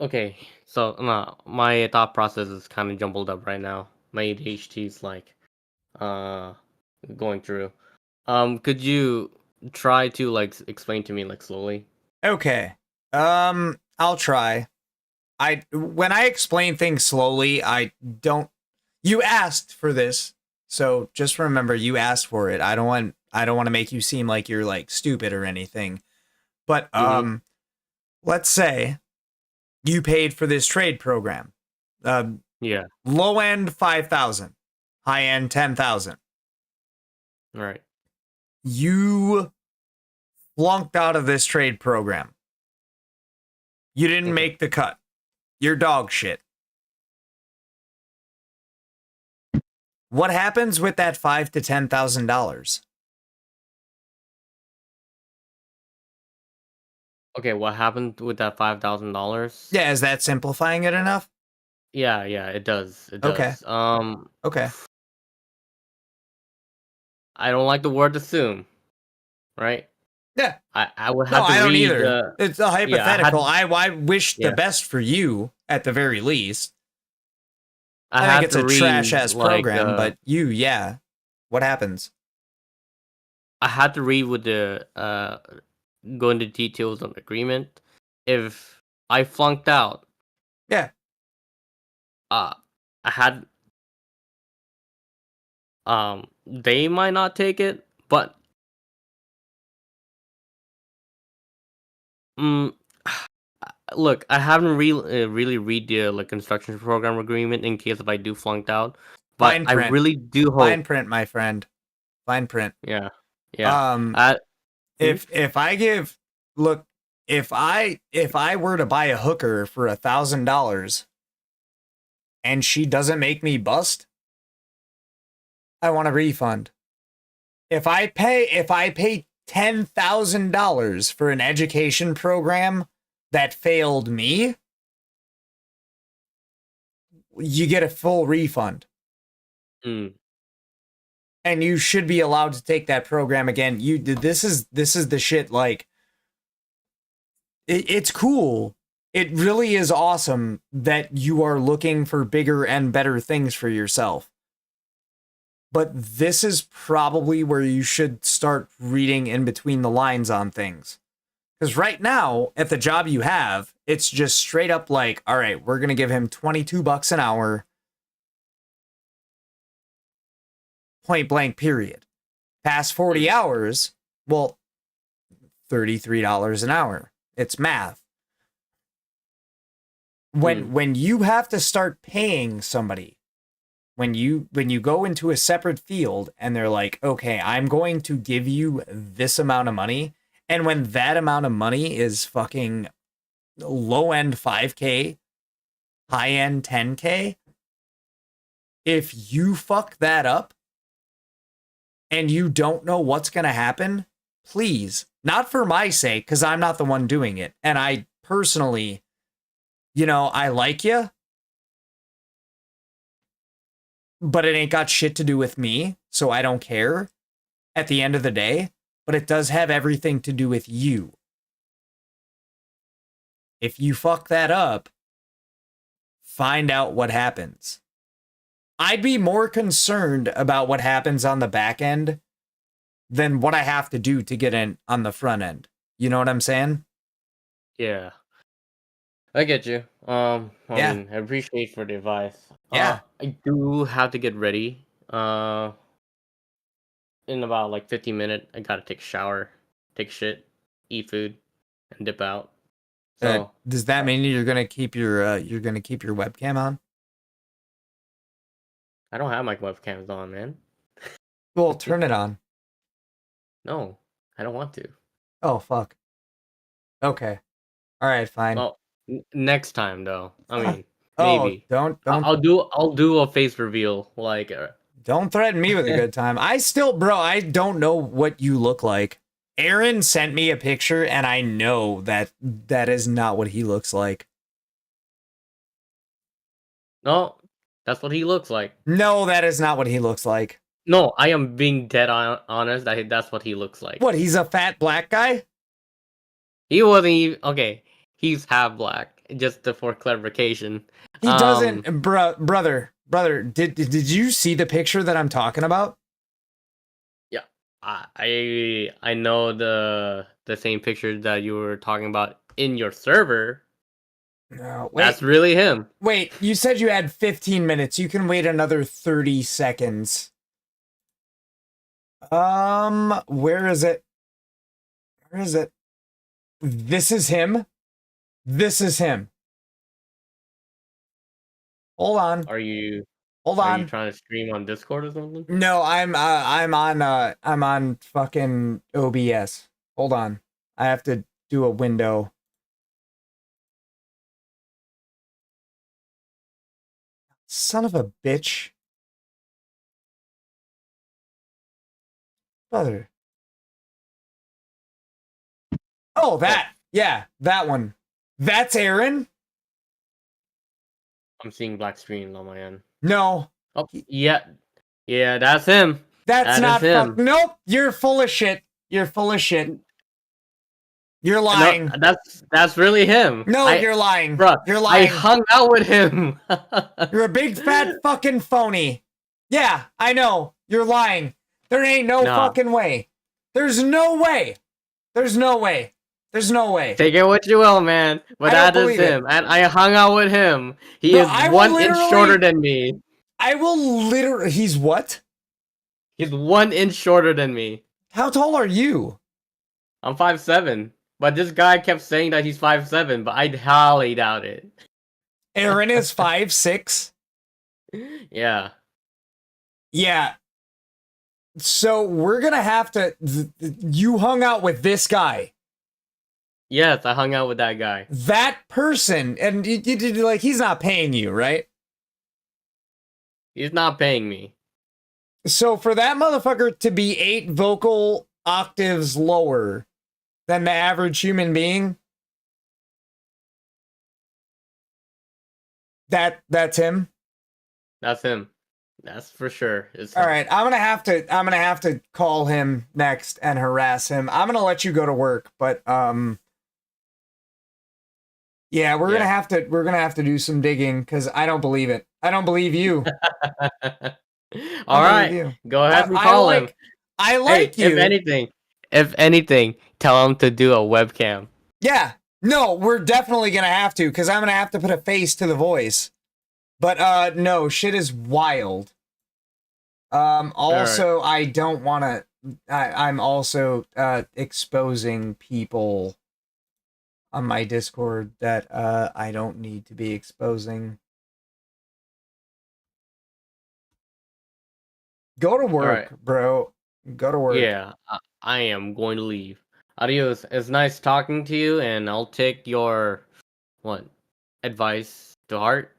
Okay. So my thought process is kind of jumbled up right now. My ADHD is like going through. Could you try to like explain to me like slowly? Okay. I'll try. When I explain things slowly, you asked for this. So just remember you asked for it. I don't want to make you seem like you're like stupid or anything. But let's say you paid for this trade program. Yeah. Low end 5,000, high end 10,000. Right. You flunked out of this trade program. You didn't make the cut. You're dog shit. What happens with that $5,000 to $10,000? Okay, what happened with that $5,000? Yeah, is that simplifying it enough? Yeah, it does. It does. Okay. Okay. I don't like the word assume, right? Yeah. I would have to I don't read either. It's a hypothetical. I wish the best for you at the very least. I think it's a trash ass program, but what happens? I had to read with the go into details on the agreement. If I flunked out, I they might not take it, but look, I haven't really read the like construction program agreement in case if I do flunked out, but Fine I print. really do Fine hope. print, my friend. Fine print. Yeah, yeah. If I give look, if I were to buy a hooker for $1,000 and she doesn't make me bust, I want a refund. If I pay $10,000 for an education program that failed me, you get a full refund. And you should be allowed to take that program again. This is the shit. Like, it's cool. It really is awesome that you are looking for bigger and better things for yourself. But this is probably where you should start reading in between the lines on things. Because right now, at the job you have, it's just straight up like, all right, we're going to give him $22 an hour. Point blank, period. Past 40 hours, well, $33 an hour. It's math. When you have to start paying somebody, when you go into a separate field and they're like, okay, I'm going to give you this amount of money, and when that amount of money is fucking low end 5K, high end 10K, if you fuck that up and you don't know what's going to happen, please, not for my sake, because I'm not the one doing it. And I personally, I like you, but it ain't got shit to do with me, so I don't care at the end of the day, but it does have everything to do with you. If you fuck that up, find out what happens. I'd be more concerned about what happens on the back end than what I have to do to get in on the front end. You know what I'm saying? Yeah. I get you. I Yeah. mean, I appreciate for the advice. Yeah. I do have to get ready. In about like 15 minutes, I gotta take a shower, take a shit, eat food, and dip out. So Does that mean you're gonna keep your webcam on? I don't have my webcams on, man. Well, turn it on. No, I don't want to. Oh fuck. Okay. All right, fine. Well, next time though. I mean, Oh, maybe. don't. I'll do a face reveal. Like, Don't threaten me with a good time. I don't know what you look like. Aaron sent me a picture, and I know that is not what he looks like. no, that's what he looks like. No, that is not what he looks like. No, I am being dead honest. That's what he looks like. What? He's a fat black guy? He wasn't even okay. He's half black. Just for clarification. He doesn't, brother. Did you see the picture that I'm talking about? Yeah, I know the same picture that you were talking about in your server. No, wait. That's really him. Wait, you said you had 15 minutes. You can wait another 30 seconds. Where is it? Where is it? This is him. This is him. Hold on. Are you trying to stream on Discord or something? No, I'm on fucking OBS. Hold on. I have to do a window. Son of a bitch. Brother. Oh, that. Yeah, that one. That's Aaron? I'm seeing black screen on my end. No. Oh, yeah. Yeah, that's him. That's That not is him. Nope, you're full of shit. You're full of shit. You're lying. No, that's really him. No, you're lying. Bruh, You're lying. I hung out with him. You're a big fat fucking phony. Yeah, I know. You're lying. There ain't no Nah. fucking way. There's no way. There's no way. There's no way. Take it what you will, man. But I don't that is believe it. him. And I hung out with him. He No, is I will 1 inch literally- shorter than me. I will literally. He's what? He's 1 inch shorter than me. How tall are you? I'm 5'7", but this guy kept saying that he's 5'7", but I highly doubt it. Aaron is 5'6". Yeah. Yeah. So we're gonna have to. You hung out with this guy. Yes, I hung out with that guy. That person, and you did like he's not paying you, right? He's not paying me. So for that motherfucker to be 8 vocal octaves lower than the average human being, that's him. That's him. That's for sure. It's All right, I'm gonna have to call him next and harass him. I'm gonna let you go to work, but yeah, we're gonna have to do some digging because I don't believe it. I don't believe you. All right, go ahead and call him. I like you. If anything, tell him to do a webcam. Yeah, no, we're definitely gonna have to because I'm gonna have to put a face to the voice. But no, shit is wild. Also, I don't want to. I'm also exposing people on my Discord that I don't need to be exposing. Go to work, bro. Go to work. Yeah, I am going to leave. Adios. It's nice talking to you, and I'll take your advice to heart.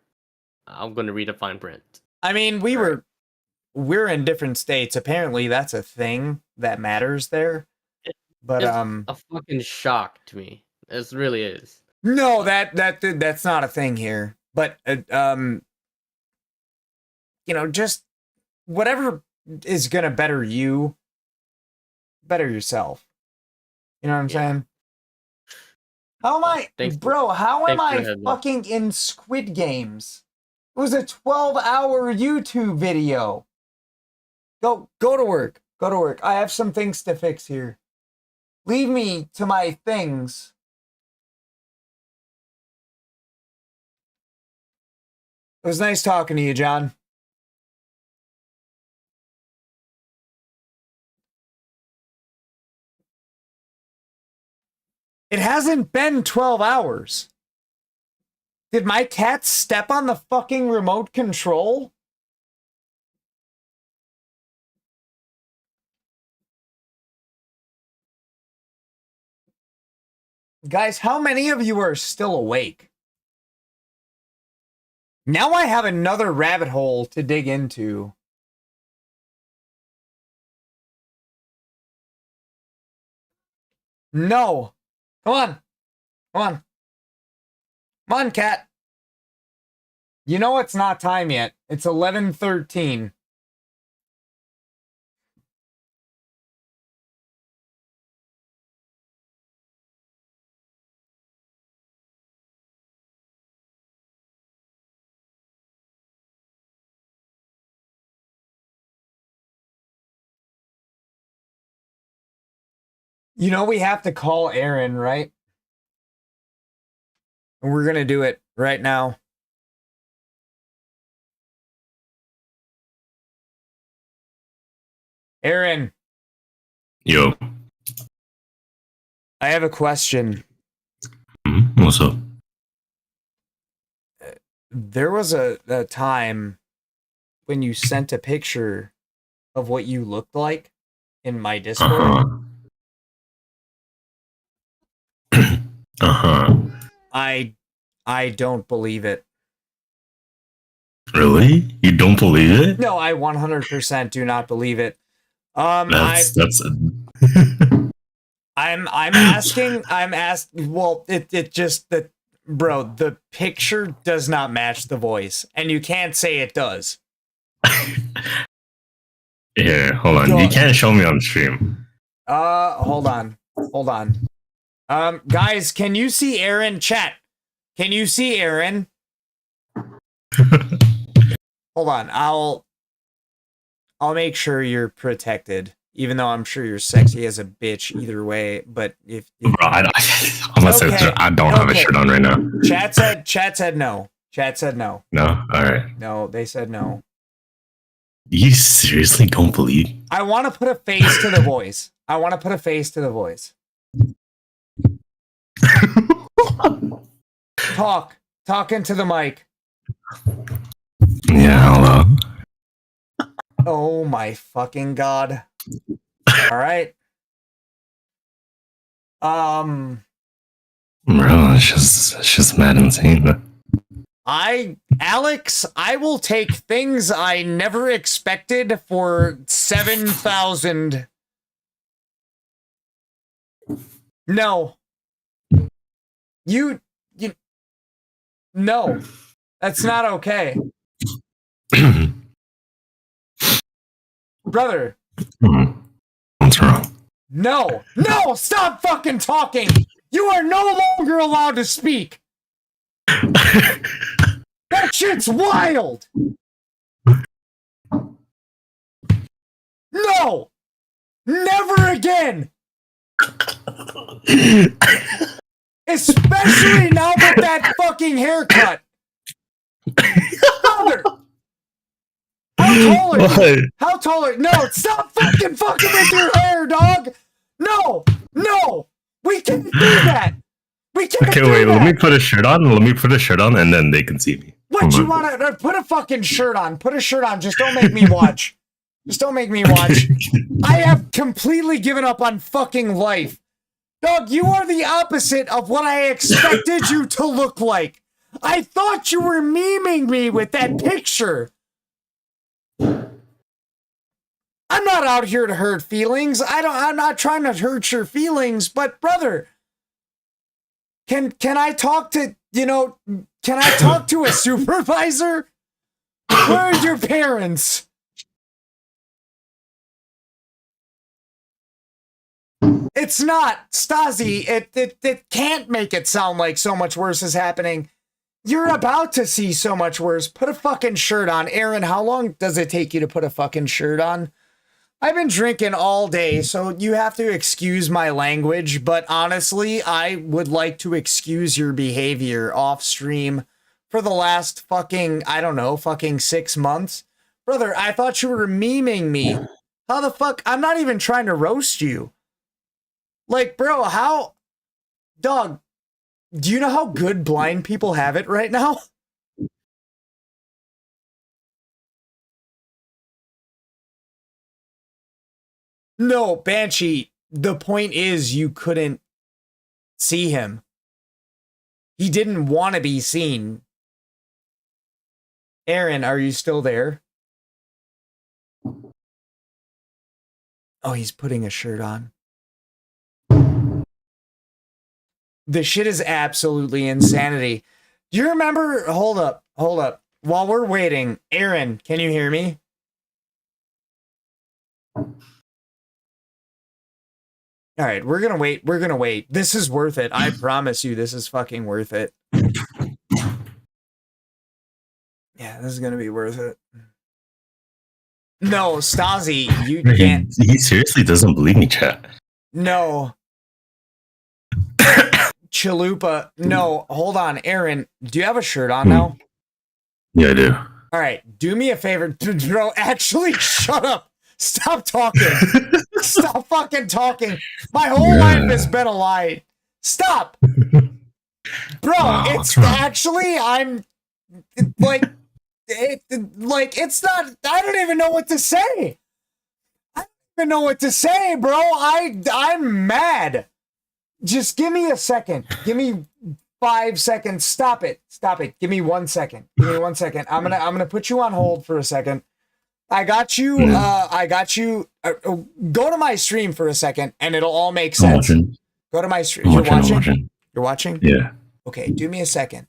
I'm going to read a fine print. I mean, we're in different states. Apparently, that's a thing that matters there. But it's a fucking shock to me. It really is. No, that's not a thing here. But just whatever is gonna better you, better yourself. You know what I'm saying? How am I, bro? How am I fucking in Squid Games? It was a 12-hour YouTube video. Go to work. Go to work. I have some things to fix here. Leave me to my things. It was nice talking to you, John. It hasn't been 12 hours. Did my cat step on the fucking remote control? Guys, how many of you are still awake? Now I have another rabbit hole to dig into. No. Come on. Come on. Come on, cat. You know it's not time yet. It's 11:13. You know we have to call Aaron, right? And we're going to do it right now. Aaron. Yo. I have a question. What's up? There was a time when you sent a picture of what you looked like in my Discord. I don't believe it. Really? You don't believe it? No, I 100% do not believe it. I'm asking. Well, it just that, bro. The picture does not match the voice, and you can't say it does. Here, hold on. You can't show me on stream. Hold on. Guys, can you see Aaron? Chat. Can you see Aaron? Hold on. I'll make sure you're protected. Even though I'm sure you're sexy as a bitch either way, but if Bro, I don't have a shirt on right now. Chat said no. Chat said no. No? Alright. No, they said no. You seriously don't believe? I want to put a face to the voice. I want to put a face to the voice. Talk into the mic. Yeah, hello. Oh my fucking god. All right. Bro, it's just mad insane. Alex, I will take things I never expected for 7,000. No. You, no. That's not okay. Brother. What's wrong? No, stop fucking talking. You are no longer allowed to speak. That shit's wild. No, never again. Especially now with that fucking haircut. Brother. How tall are you? How tall are you? No, stop fucking with your hair, dog. No. We can't do that. We can't Okay, do wait, that. let me put a shirt on. And then they can see me. What, you want to put a fucking shirt on? Put a shirt on. Just don't make me watch. I have completely given up on fucking life. Dog, you are the opposite of what I expected you to look like. I thought you were memeing me with that picture. I'm not out here to hurt feelings. I'm not trying to hurt your feelings, but brother, can I talk to, can I talk to a supervisor? Where are your parents? It's not, Stasi, it can't make it sound like so much worse is happening. You're about to see so much worse. Put a fucking shirt on. Aaron, how long does it take you to put a fucking shirt on? I've been drinking all day, so you have to excuse my language, but honestly, I would like to excuse your behavior off stream for the last fucking 6 months. Brother, I thought you were memeing me. How the fuck? I'm not even trying to roast you. Like, bro, dog, do you know how good blind people have it right now? No, Banshee, the point is you couldn't see him. He didn't want to be seen. Aaron, are you still there? Oh, he's putting a shirt on. The shit is absolutely insanity. Do you remember? Hold up. While we're waiting, Aaron, can you hear me? All right, we're gonna wait. This is worth it. I promise you, this is fucking worth it. Yeah, this is gonna be worth it. No, Stasi, you can't. He seriously doesn't believe me, chat. No. Chalupa. No, hold on, Aaron. Do you have a shirt on now? Yeah, I do. All right, do me a favor, bro. Actually, shut up. Stop talking. Stop fucking talking. My whole life has been a lie. Stop. Bro, it's actually, I'm like, it's not, I don't even know what to say. I don't even know what to say, bro. I'm mad. Just give me a second. Give me 5 seconds. Stop it. Give me 1 second. I'm gonna put you on hold for a second. I got you. Go to my stream for a second, and it'll all make sense. Go to my stream. You're watching. You're watching. Yeah. Okay. Do me a second.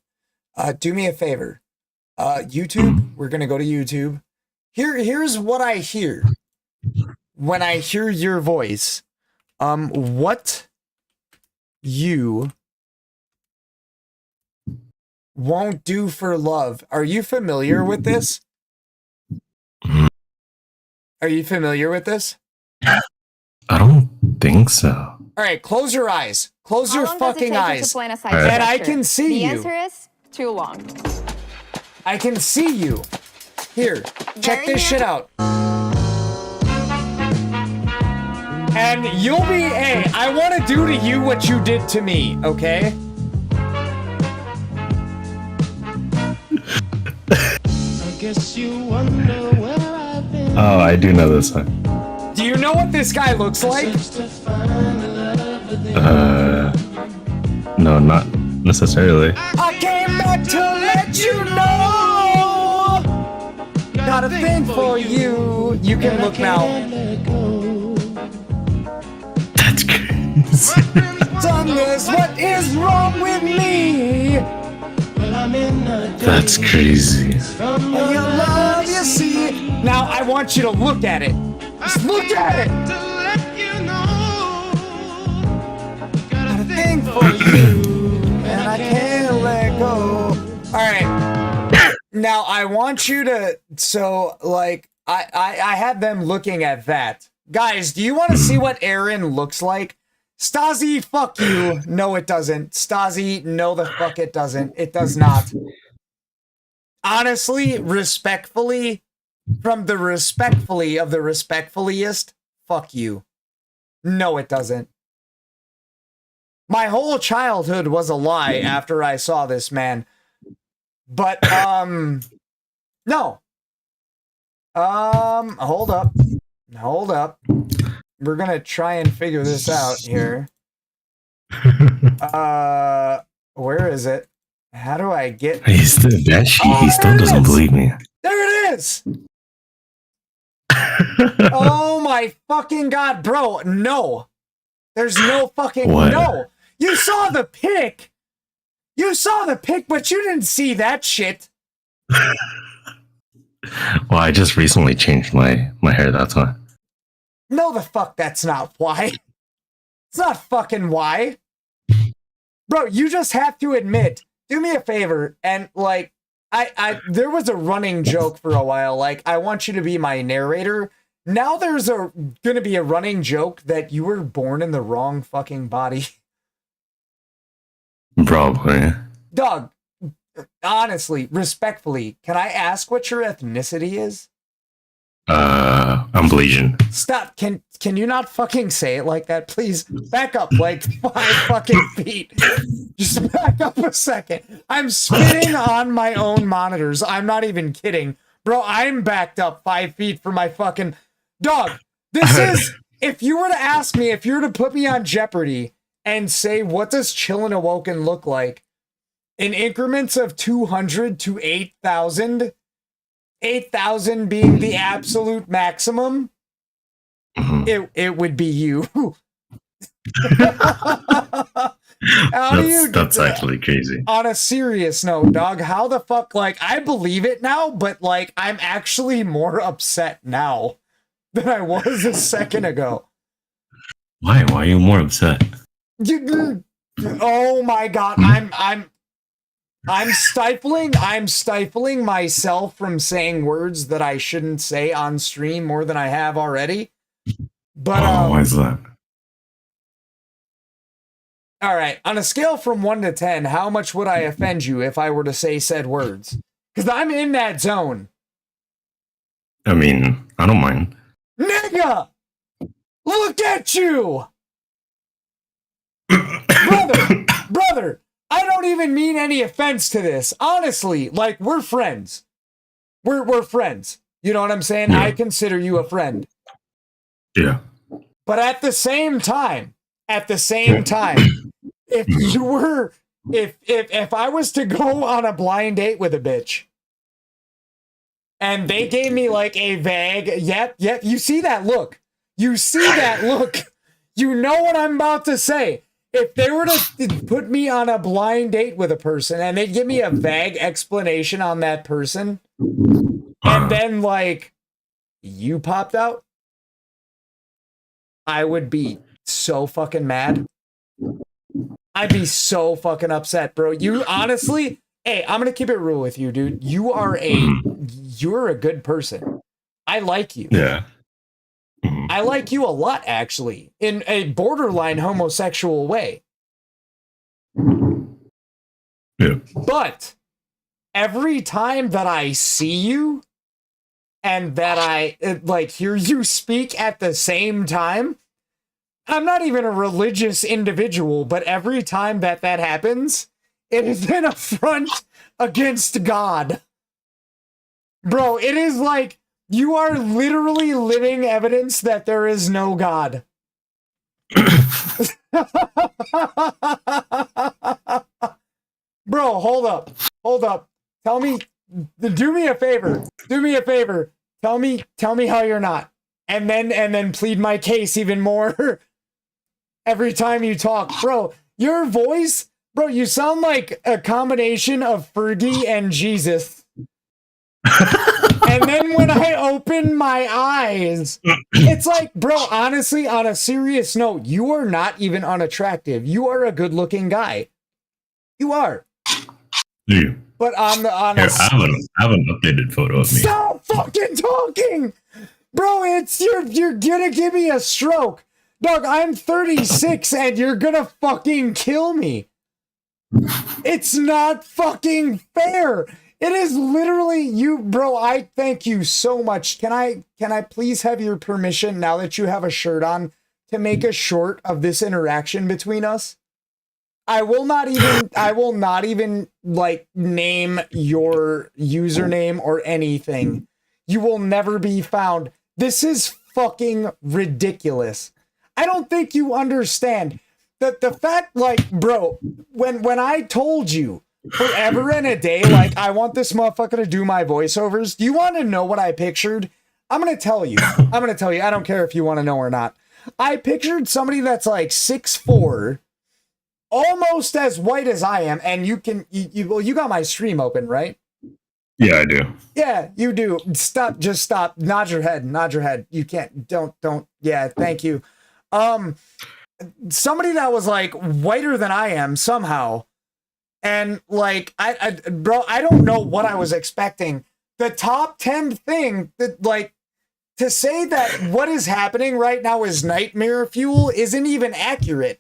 Do me a favor. YouTube. We're gonna go to YouTube. Here's what I hear when I hear your voice. What you won't do for love. Are you familiar with this? Are you familiar with this? I don't think so. All right, close your eyes. Close your fucking eyes. Right. And I can see you. The answer is too long. I can see you. Here, check this shit out. And you'll be, hey, I want to do to you what you did to me, okay? Oh, I do know this one. Do you know what this guy looks like? No, not necessarily. I came back to let you know. Got a thing for you. You can look now. That's crazy. Douglas, what is wrong with me? That's crazy. You love, you see. Now I want you to look at it. Just look at it. Got a thing for you, and I can't let go. All right. Now I want you to. So like I had them looking at that. Guys, do you want to see what Aaron looks like? Stasi, fuck you. No, it doesn't. Stasi, no, the fuck it doesn't. It does not. Honestly, respectfully, from the respectfully of the respectfulliest, fuck you. No, it doesn't. My whole childhood was a lie after I saw this man. But, no. Hold up. Hold up. We're gonna try and figure this out here. Where is it? How do I get? He still doesn't believe me. There it is. Oh my fucking god, bro! No, there's no fucking What? no. You saw the pic. You saw the pic, but you didn't see that shit. Well, I just recently changed my hair. That's why. No, the fuck, that's not why. It's not fucking why. Bro, you just have to admit, do me a favor, and like, there was a running joke for a while, like, I want you to be my narrator. Now there's gonna be a running joke that you were born in the wrong fucking body. Probably. Dog, honestly, respectfully, can I ask what your ethnicity is? I'm Blasian. Stop. Can you not fucking say it like that, please? Back up like 5 fucking feet. Just back up a second. I'm spitting on my own monitors. I'm not even kidding. Bro, I'm backed up 5 feet from my fucking... Dog, this is... If you were to ask me, if you were to put me on Jeopardy and say, what does Chillin' Awoken look like? In increments of 200 to 8,000... 8,000 being the absolute maximum, it would be you. That's actually crazy. On a serious note, dog, how the fuck, like, I believe it now, but, like, I'm actually more upset now than I was a second ago. Why? Why are you more upset? Oh my god, I'm stifling myself from saying words that I shouldn't say on stream more than I have already. But why is that? All right, on a scale from 1 to 10, how much would I offend you if I were to say said words? Because I'm in that zone. I mean, I don't mind. Nigga! Look at you! Brother! I don't even mean any offense to this. Honestly, like, we're friends. We're friends. You know what I'm saying? Yeah. I consider you a friend. Yeah. But at the same time, if you were, if I was to go on a blind date with a bitch and they gave me like a vague, yep, you see that look. You see that look. You know what I'm about to say. If they were to put me on a blind date with a person and they'd give me a vague explanation on that person, and then like you popped out, I would be so fucking mad. I'd be so fucking upset, bro. You honestly, hey, I'm gonna keep it real with you, dude. You're a good person. I like you. Yeah. I like you a lot, actually, in a borderline homosexual way. Yeah. But every time that I see you, and that I like hear you speak at the same time. I'm not even a religious individual, but every time that happens, it is an affront against God. Bro, it is like you are literally living evidence that there is no God. Bro, hold up. Hold up. Tell me, do me a favor. Do me a favor. Tell me how you're not. And then plead my case even more every time you talk. Bro, your voice, bro, you sound like a combination of Fergie and Jesus. And then when I open my eyes, it's like, bro, honestly, on a serious note, you are not even unattractive. You are a good-looking guy. You are. Yeah. But on Here, I have an updated photo of me. Stop fucking talking! Bro, you're gonna give me a stroke. Dog, I'm 36 and you're gonna fucking kill me. It's not fucking fair. It is literally you, bro. I thank you so much. Can I please have your permission now that you have a shirt on to make a short of this interaction between us? I will not even like name your username or anything. You will never be found. This is fucking ridiculous. I don't think you understand that the fact, like, bro, when I told you forever and a day, like, I want this motherfucker to do my voiceovers, do you want to know what I pictured? I'm going to tell you. I don't care if you want to know or not. I pictured somebody that's like 6'4", almost as white as I am, and you got my stream open, right? Yeah, I do. Yeah, you do. Stop, just stop. Nod your head. You can't, don't. Yeah, thank you. Somebody that was like whiter than I am somehow. And like, bro, I don't know what I was expecting. The top 10 thing that, like, to say that what is happening right now is nightmare fuel isn't even accurate,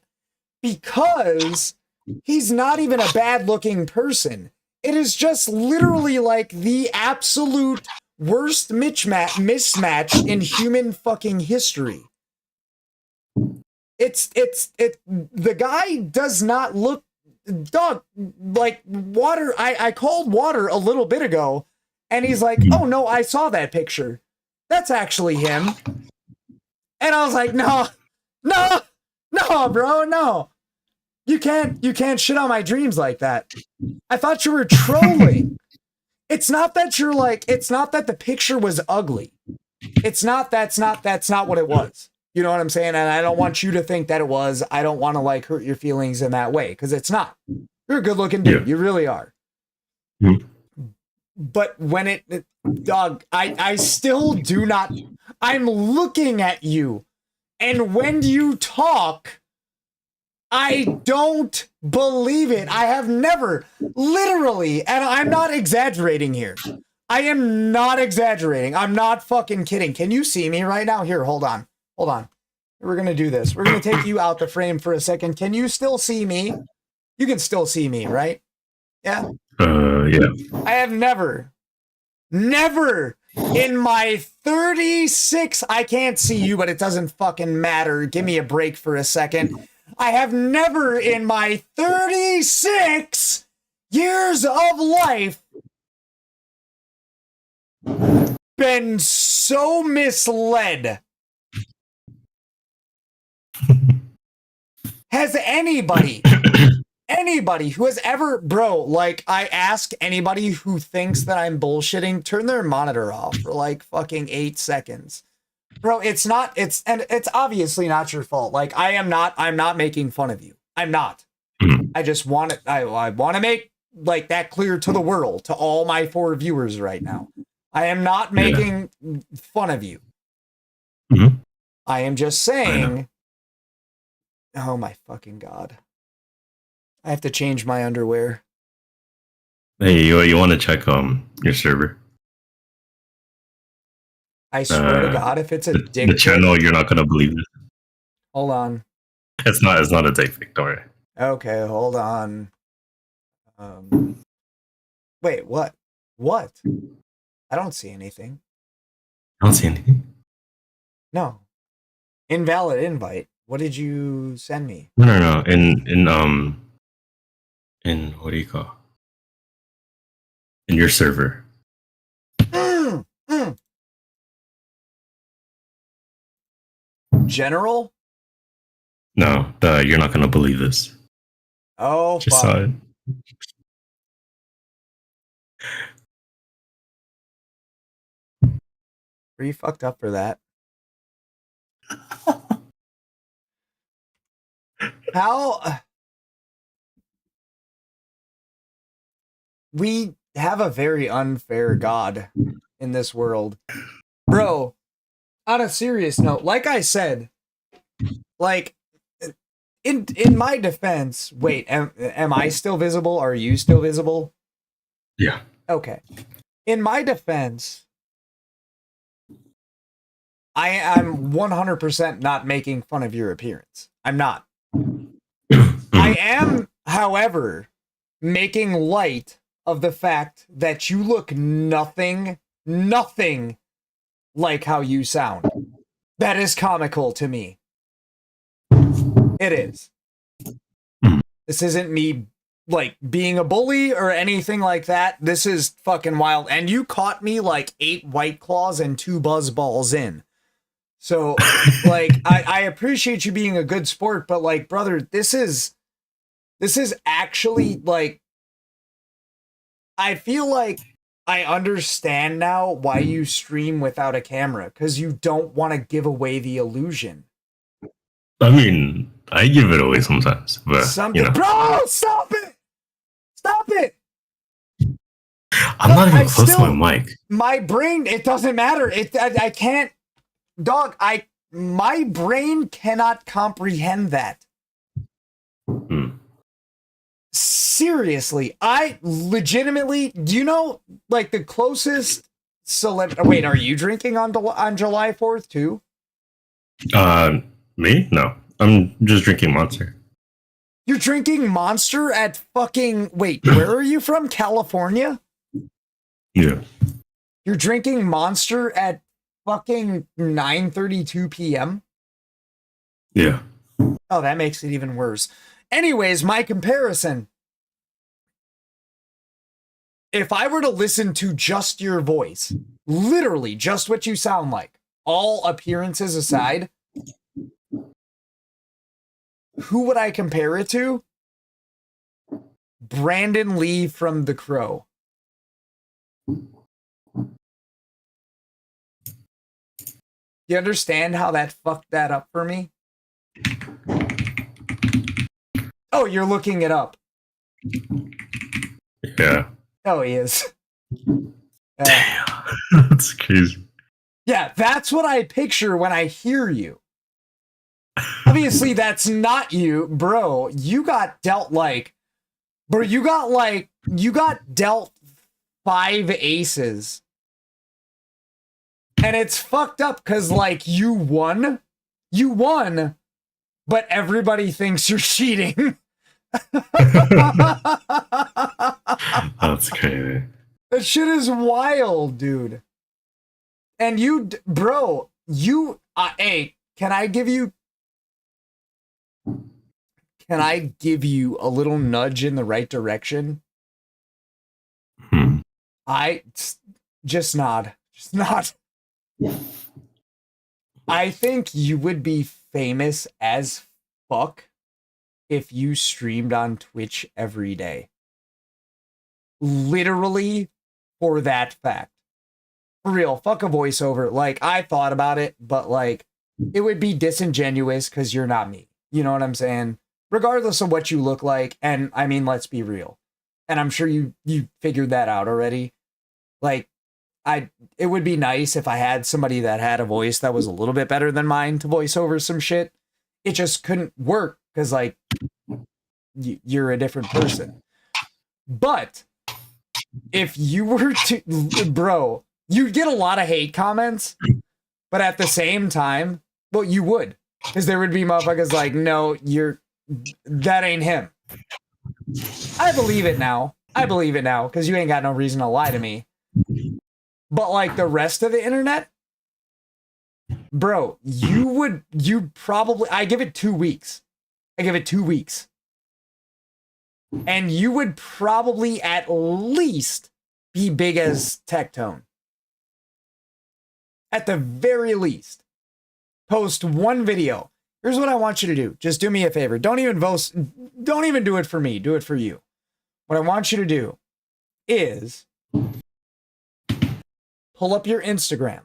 because he's not even a bad looking person. It is just literally like the absolute worst mismatch in human fucking history. The guy does not look, dog, like Water. I called Water a little bit ago and he's like, oh no, I saw that picture. That's actually him. And I was like, no, bro, no. You can't shit on my dreams like that. I thought you were trolling. It's not that the picture was ugly. That's not what it was. You know what I'm saying? And I don't want you to think that it was. I don't want to like hurt your feelings in that way, because it's not. You're a good looking dude. Yeah. You really are. Mm-hmm. But when dog, I still do not. I'm looking at you, and when you talk, I don't believe it. I have never, literally, and I'm not exaggerating here. I am not exaggerating. I'm not fucking kidding. Can you see me right now? Here, hold on. We're going to do this. We're going to take you out the frame for a second. Can you still see me? You can still see me, right? Yeah? Yeah. I have never in my 36, I can't see you, but it doesn't fucking matter. Give me a break for a second. I have never in my 36 years of life been so misled. Has anybody who has ever, bro, like, I ask anybody who thinks that I'm bullshitting, turn their monitor off for like fucking 8 seconds. Bro, it's obviously not your fault. Like, I'm not making fun of you. I'm not. I just want it. I want to make like that clear to the world, to all my 4 viewers right now. I am not making fun of you. Mm-hmm. I am just saying, oh my fucking God. I have to change my underwear. Hey, you want to check your server? I swear to God, if it's a dick the channel, you're not gonna believe it. Hold on. It's not a dick pic, don't worry. Okay, hold on. Wait, what? What? I don't see anything. I don't see anything. No. Invalid invite. What did you send me? No. In what do you call? In your server. General? No, you're not gonna believe this. Oh, Just fuck. saw it. Were you fucked up for that? How? We have a very unfair God in this world. Bro, on a serious note, like I said, like, in my defense, wait, am I still visible? Are you still visible? Yeah. Okay. In my defense, I'm 100% not making fun of your appearance. I'm not. I am, however, making light of the fact that you look nothing like how you sound. That is comical to me. It is. This isn't me, like, being a bully or anything like that. This is fucking wild. And you caught me like 8 White Claws and 2 Buzz Balls in. So, like, I appreciate you being a good sport, but, like, brother, this is actually, like, I feel like I understand now why you stream without a camera, because you don't want to give away the illusion. I mean, I give it away sometimes, but Something, you know. bro, stop it! Stop it! I'm not even close to my mic. My brain, it doesn't matter. I can't, dog, my brain cannot comprehend that. Seriously, I legitimately, do you know, like, the closest wait, are you drinking on July 4th too? Me? No. I'm just drinking Monster. You're drinking Monster at fucking, wait, where are you from? California? Yeah. You're drinking Monster at fucking 9:32 p.m.? Yeah. Oh, that makes it even worse. Anyways, my comparison. If I were to listen to just your voice, literally just what you sound like, all appearances aside, who would I compare it to? Brandon Lee from The Crow. You understand how that fucked that up for me? Oh, you're looking it up. Yeah. Oh, he is. Damn. That's crazy. Yeah, that's what I picture when I hear you. Obviously, that's not you, bro. You got dealt like, bro, you got dealt 5 aces. And it's fucked up because, like, you won, but everybody thinks you're cheating. That's crazy. That shit is wild, dude. And you, bro, hey, can I give you a little nudge in the right direction? Just nod. I think you would be famous as fuck if you streamed on Twitch every day. Literally for that fact. For real, fuck a voiceover. Like, I thought about it, but, like, it would be disingenuous because you're not me. You know what I'm saying? Regardless of what you look like, and I mean, let's be real. And I'm sure you figured that out already. Like, it would be nice if I had somebody that had a voice that was a little bit better than mine to voice over some shit. It just couldn't work because, like, you're a different person. But if you were to, bro, you'd get a lot of hate comments, but at the same time, well, you would, because there would be motherfuckers like, no, that ain't him. I believe it now, because you ain't got no reason to lie to me. But, like, the rest of the internet, bro, you'd probably, I give it 2 weeks. I give it 2 weeks. And you would probably at least be big as Tectone. At the very least. Post one video. Here's what I want you to do. Just do me a favor. Don't even do it for me. Do it for you. What I want you to do is pull up your Instagram.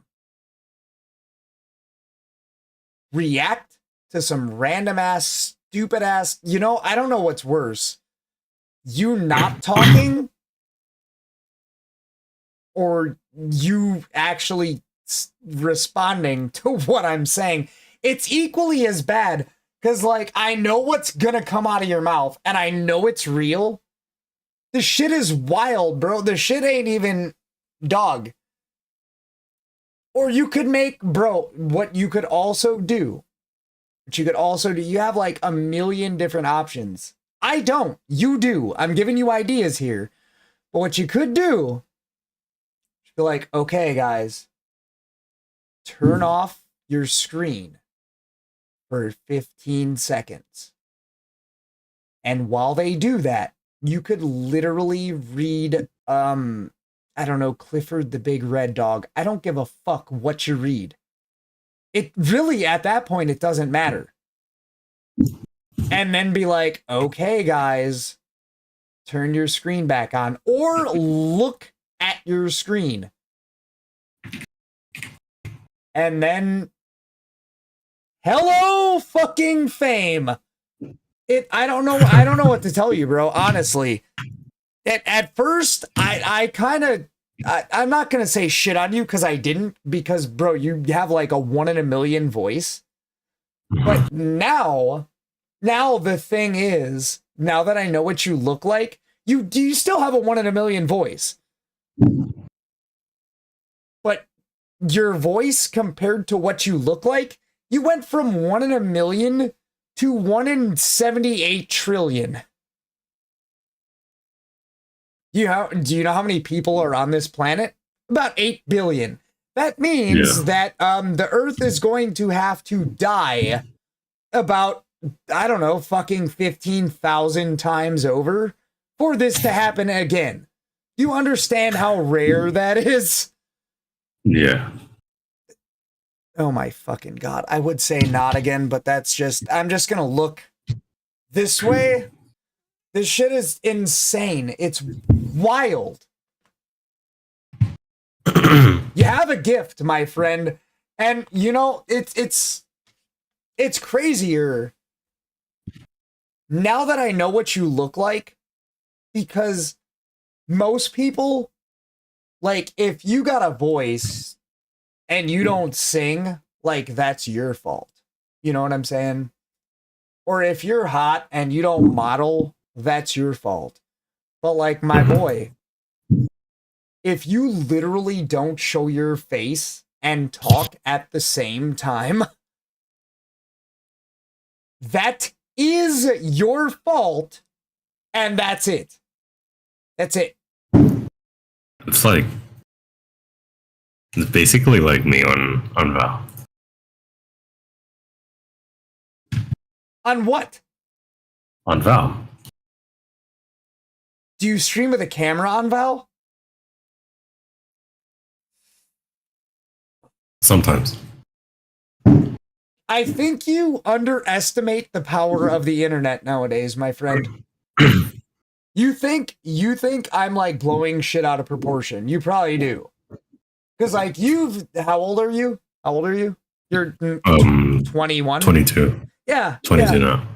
React to some random ass, stupid ass, you know, I don't know what's worse. You not talking or you actually responding to what I'm saying. It's equally as bad because, like, I know what's gonna come out of your mouth and I know it's real. The shit is wild, bro. The shit ain't even dog. Or you could make, bro, what you could also do, you have like a million different options. I don't. You do. I'm giving you ideas here. But what you could do, be like, okay, guys, turn off your screen for 15 seconds. And while they do that, you could literally read, I don't know, Clifford the Big Red Dog. I don't give a fuck what you read. It really, at that point, it doesn't matter. And then be like, okay, guys, turn your screen back on or look at your screen. And then, hello fucking fame. I don't know what to tell you, bro. Honestly, at first, I'm not gonna say shit on you because I didn't, because bro, you have like a 1 in a million voice. But now the thing is, now that I know what you look like, you still have a 1 in a million voice. But your voice compared to what you look like, you went from 1 in a million to 1 in 78 trillion. Do you know how many people are on this planet? About 8 billion. That means that the Earth is going to have to die about, I don't know, fucking 15,000 times over for this to happen again. You understand how rare that is? Yeah. Oh my fucking God. I would say not again, but that's just, I'm just gonna look this way. This shit is insane. It's wild. You have a gift, my friend. And you know, it's crazier now that I know what you look like, because most people, like, if you got a voice and you don't sing, like, that's your fault. You know what I'm saying? Or if you're hot and you don't model, that's your fault. But like, my boy, if you literally don't show your face and talk at the same time, that is your fault, and that's it. That's it. It's like, it's basically like me on Val. On what? On Val. Do you stream with a camera on Val? Sometimes. I think you underestimate the power of the internet nowadays, my friend. You think I'm like blowing shit out of proportion. You probably do. Because like how old are you? How old are you? You're 21? 22. Yeah. 22 yeah. now.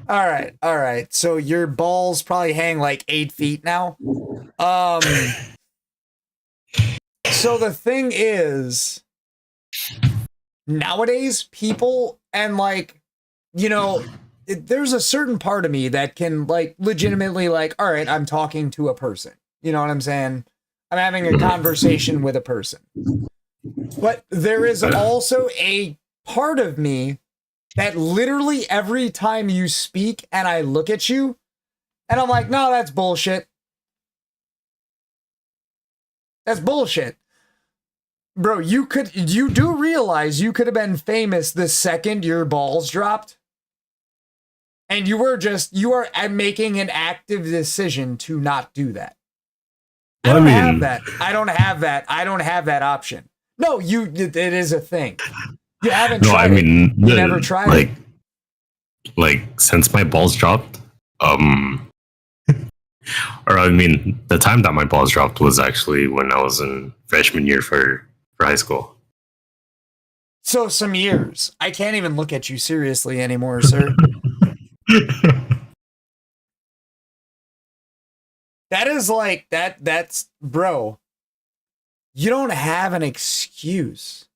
All right. So your balls probably hang like 8 feet now. So the thing is, nowadays people, and like, you know, there's a certain part of me that can like legitimately like, all right, I'm talking to a person. You know what I'm saying? I'm having a conversation with a person. But there is also a part of me that literally every time you speak and I look at you and I'm like, no, that's bullshit. That's bullshit. Bro, you do realize you could have been famous the second your balls dropped? And you are making an active decision to not do that. I don't have that. I don't have that. I don't have that option. No, it is a thing. You haven't tried it. You never tried it. Like since my balls dropped, or I mean, the time that my balls dropped was actually when I was in freshman year for high school. So some years. I can't even look at you seriously anymore, sir. That is like that's bro. You don't have an excuse.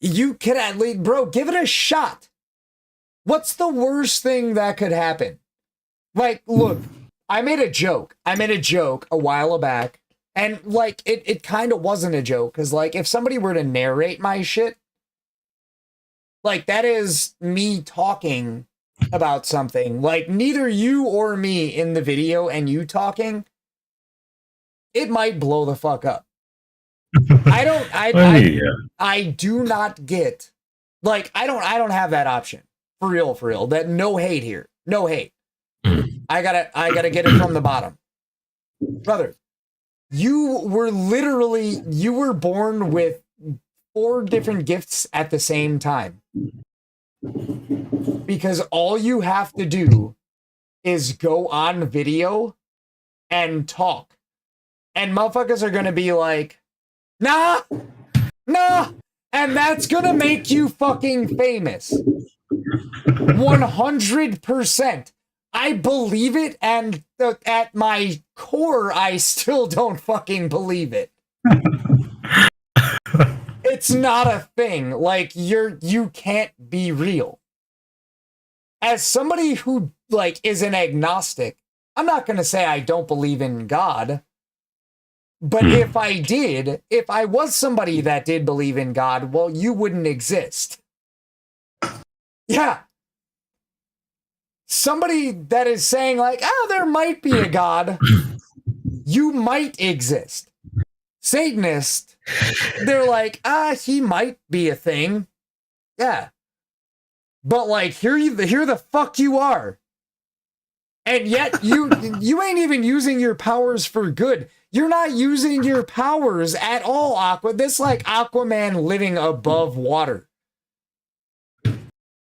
You could at least, bro, give it a shot. What's the worst thing that could happen? Like, look, I made a joke a while back, and like it kind of wasn't a joke, because like if somebody were to narrate my shit, like that is me talking about something, like neither you or me in the video and you talking, it might blow the fuck up. I do not get, like, I don't have that option. For real. That no hate here. No hate. I gotta get it from the bottom. Brother, you were born with 4 different gifts at the same time. Because all you have to do is go on video and talk. And motherfuckers are gonna be like, nah, and that's gonna make you fucking famous. 100%. I believe it, and at my core, I still don't fucking believe it. It's not a thing. Like, you can't be real. As somebody who, like, is an agnostic, I'm not gonna say I don't believe in God. But if I was somebody that did believe in God, well, you wouldn't exist. Yeah. Somebody that is saying like, oh, there might be a God. You might exist. Satanist, they're like, he might be a thing. Yeah. But like, here the fuck you are. And yet you ain't even using your powers for good. You're not using your powers at all, Aqua. This like Aquaman living above water.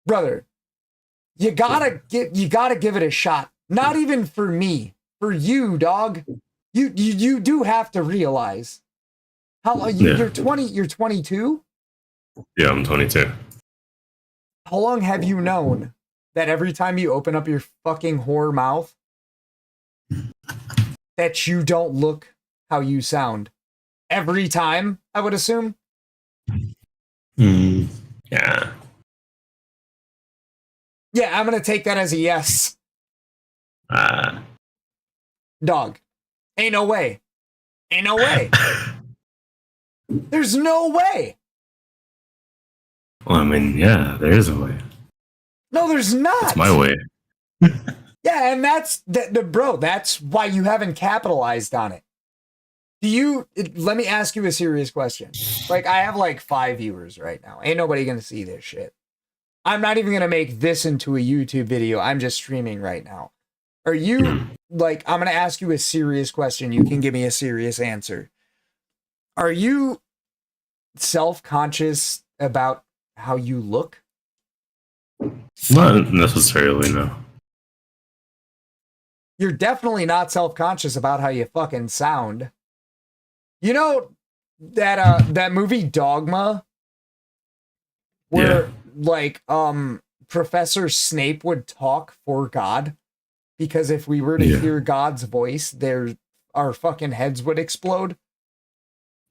Brother, you gotta give it a shot. Not even for me. For you, dog. You do have to realize how you're 22? Yeah, I'm 22. How long have you known that every time you open up your fucking whore mouth that you don't look how you sound? Every time, I would assume? Yeah. Yeah, I'm gonna take that as a yes. Dog. Ain't no way. Ain't no way. There's no way. Well, I mean, yeah, there is a way. No, there's not. It's my way. Yeah, and that's bro, that's why you haven't capitalized on it. Let me ask you a serious question. Like, I have like 5 viewers right now. Ain't nobody gonna see this shit. I'm not even gonna make this into a YouTube video. I'm just streaming right now. Are you, like, I'm gonna ask you a serious question. You can give me a serious answer. Are you self-conscious about how you look? Not necessarily, no. You're definitely not self-conscious about how you fucking sound. You know that movie Dogma? Where like Professor Snape would talk for God? Because if we were to hear God's voice, our fucking heads would explode.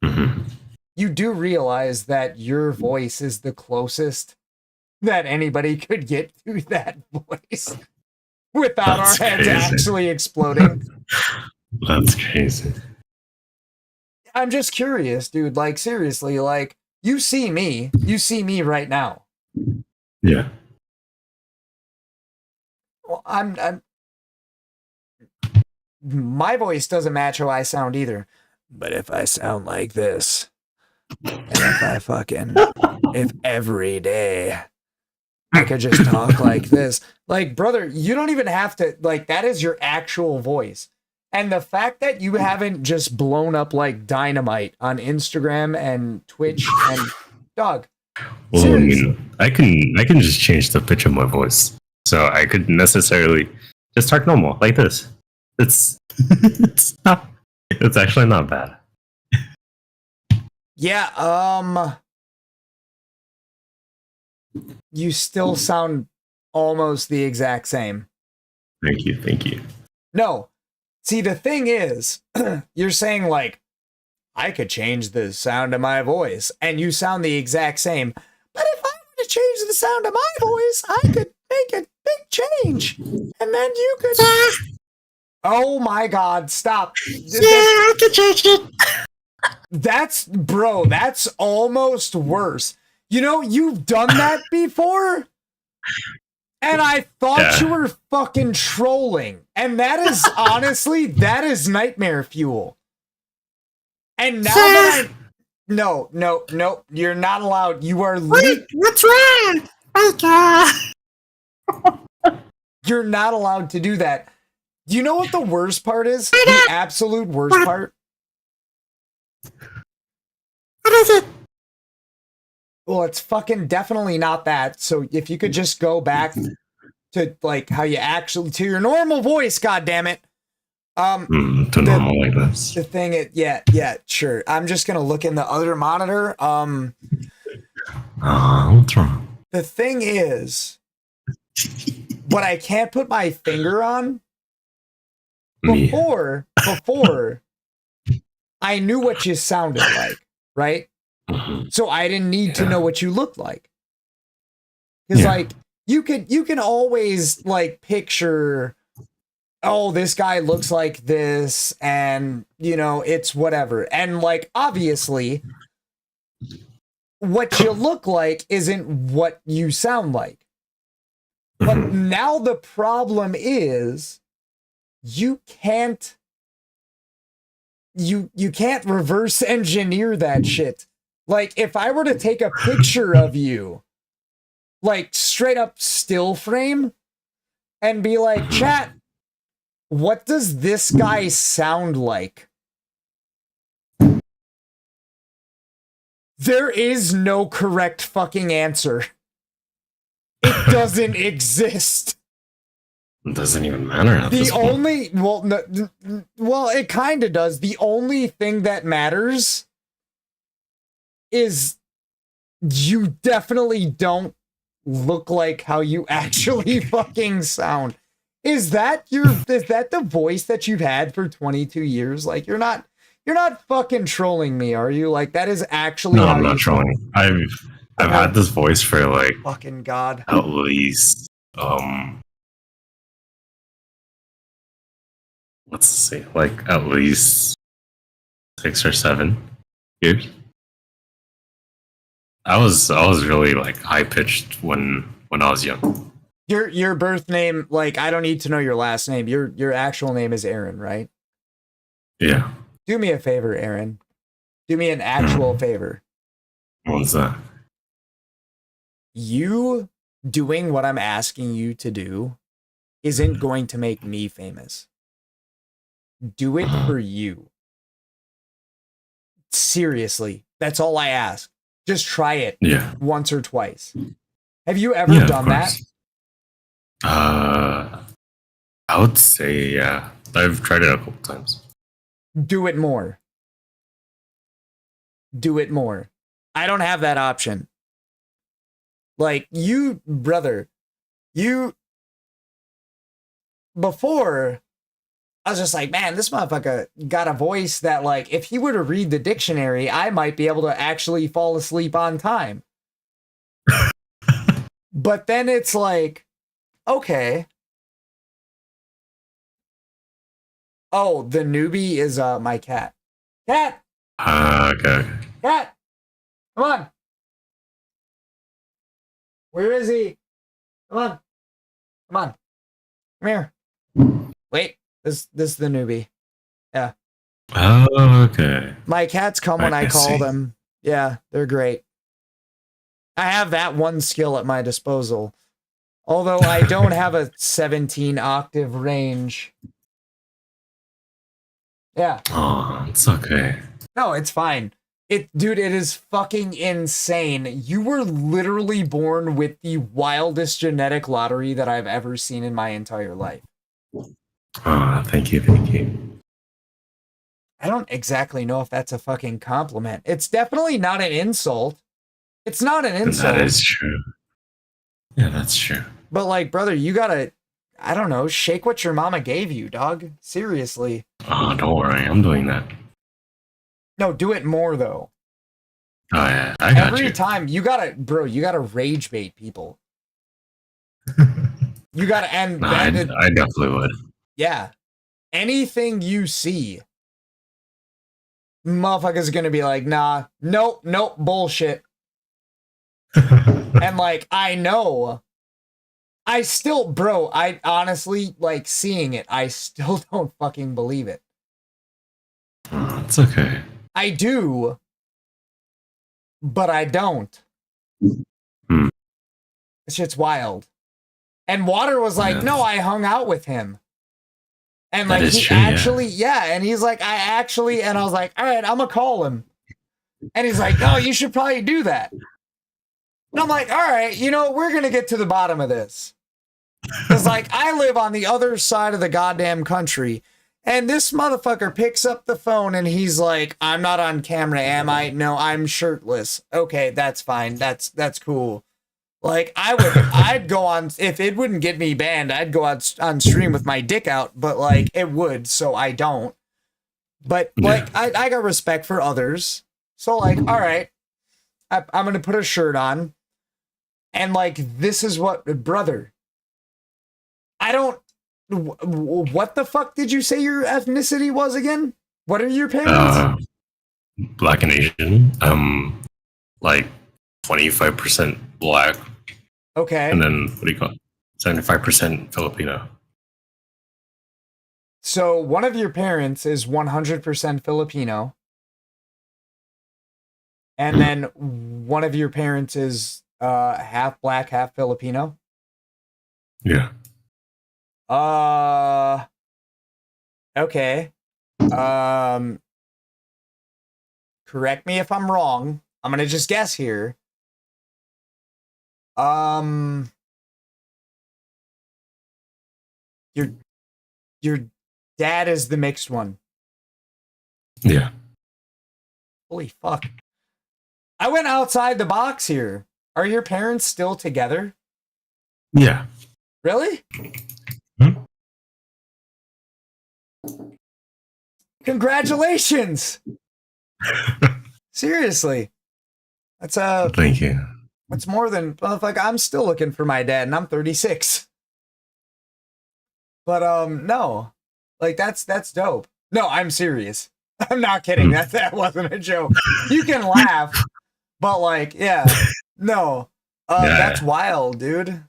You do realize that your voice is the closest that anybody could get to that voice without our heads actually exploding. That's crazy. I'm just curious, dude. Like, seriously, like, you see me right now. Yeah. Well, my voice doesn't match how I sound either. But if I sound like this, and if every day I could just talk like this, like, brother, you don't even have to, like, that is your actual voice. And the fact that you haven't just blown up like dynamite on Instagram and Twitch and dog. Well, Seriously. I can just change the pitch of my voice, so I could necessarily just talk normal like this. It's it's actually not bad. Yeah, you still sound almost the exact same. Thank you. No. See, the thing is, you're saying like, I could change the sound of my voice, and you sound the exact same. But if I were to change the sound of my voice, I could make a big change. And then you could... Oh my God, stop. Yeah, I could change it. That's almost worse. You know, you've done that before? And I thought you were fucking trolling. And that is, honestly, that is nightmare fuel. And now that No, you're not allowed. You are... What's wrong? Oh, God. You're not allowed to do that. Do you know what the worst part is? The absolute worst part? What is it? Well, it's fucking definitely not that. So if you could just go back to like how you actually, to your normal voice, goddammit. To normal like this. The thing, yeah, sure. I'm just gonna look in the other monitor. What's wrong? The thing is, what I can't put my finger on, before I knew what you sounded like, right? So I didn't need to know what you looked like. Because like you can always like picture, oh, this guy looks like this, and you know, it's whatever. And like obviously what you look like isn't what you sound like. But now the problem is you can't reverse engineer that shit. Like if I were to take a picture of you, like straight up still frame, and be like, chat, what does this guy sound like? There is no correct fucking answer. It doesn't exist. It doesn't even matter at this point. Well, it kind of does. The only thing that matters is you definitely don't look like how you actually fucking sound. Is that the voice that you've had for 22 years? Like you're not fucking trolling me, are you? Like that is actually No, how I'm not trolling. I've had this voice for like fucking God. At least let's see, like at least 6 or 7 years. I was really like high pitched when I was young. Your birth name, like I don't need to know your last name. Your actual name is Aaron, right? Yeah. Do me a favor, Aaron. Do me an actual favor. What's that? You doing what I'm asking you to do isn't going to make me famous. Do it for you. Seriously, that's all I ask. Just try it once or twice. Have you ever done that? I would say yeah. I've tried it a couple times. Do it more. Do it more. I don't have that option. Like you, brother, before I was just like, man, this motherfucker got a voice that like, if he were to read the dictionary, I might be able to actually fall asleep on time. But then it's like, okay. Oh, the newbie is my cat. Cat! Okay. Cat! Come on! Where is he? Come on. Come on. Come here. Wait. This is the newbie. Yeah. Oh, okay. My cats come when I call them. Yeah, they're great. I have that one skill at my disposal. Although I don't have a 17 octave range. Yeah. Oh, it's okay. No, it's fine. Dude, it is fucking insane. You were literally born with the wildest genetic lottery that I've ever seen in my entire life. Oh, thank you, thank you. I don't exactly know if that's a fucking compliment. It's definitely not an insult. It's not an insult. That is true. Yeah, that's true. But like, brother, you gotta, I don't know, shake what your mama gave you, dog. Seriously. Oh, don't worry, I'm doing that. No, do it more though. Oh yeah, I got Every you. time you gotta, bro, you gotta rage bait people. You gotta end. No, I definitely would. Yeah. Anything you see, motherfuckers are gonna be like, nah, nope, bullshit. And like, I know. I still, bro, I honestly, like, seeing it, I still don't fucking believe it. Oh, it's okay. I do, but I don't. Hmm. This shit's wild. And Water was like, no, I hung out with him. And That like, is he true, actually, yeah, and he's like, and I was like, all right, I'm gonna call him. And he's like, no, you should probably do that. And I'm like, all right, you know, we're gonna get to the bottom of this. Because, like, I live on the other side of the goddamn country, and this motherfucker picks up the phone and he's like, I'm not on camera, am I? No, I'm shirtless. Okay, that's fine. That's cool. Like, I'd go on, if it wouldn't get me banned, I'd go out on stream with my dick out, but, like, it would, so I don't. But, like, I got respect for others. So, like, all right, I'm gonna put a shirt on, and, like, this is what, brother, I don't. What the fuck did you say your ethnicity was again? What are your parents? Black and Asian. Like 25% black. Okay. And then what do you call it? 75% Filipino. So one of your parents is 100% Filipino, and then one of your parents is half black, half Filipino. Yeah. Okay. Correct me if I'm wrong. I'm gonna just guess here. Your dad is the mixed one. Yeah. Holy fuck. I went outside the box here. Are your parents still together? Yeah. Really? Congratulations. Seriously. That's Thank you. That's more than, well, like, I'm still looking for my dad and I'm 36. But no. Like, that's dope. No, I'm serious. I'm not kidding. That wasn't a joke. You can laugh, but like, yeah. No. That's wild, dude.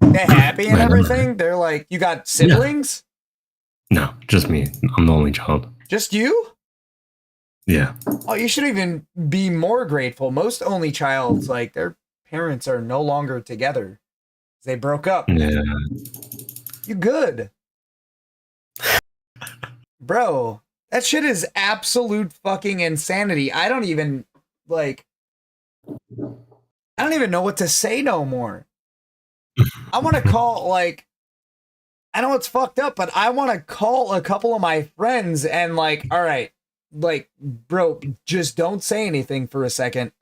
They happy and everything? They're like, you got siblings? No, just me. I'm the only child. Just you? Yeah. Oh, you should even be more grateful. Most only childs, like, their parents are no longer together. They broke up. Yeah. You good. Bro, that shit is absolute fucking insanity. I don't even know what to say no more. I want to call, like, I know it's fucked up, but I want to call a couple of my friends and, like, all right, like, bro, just don't say anything for a second.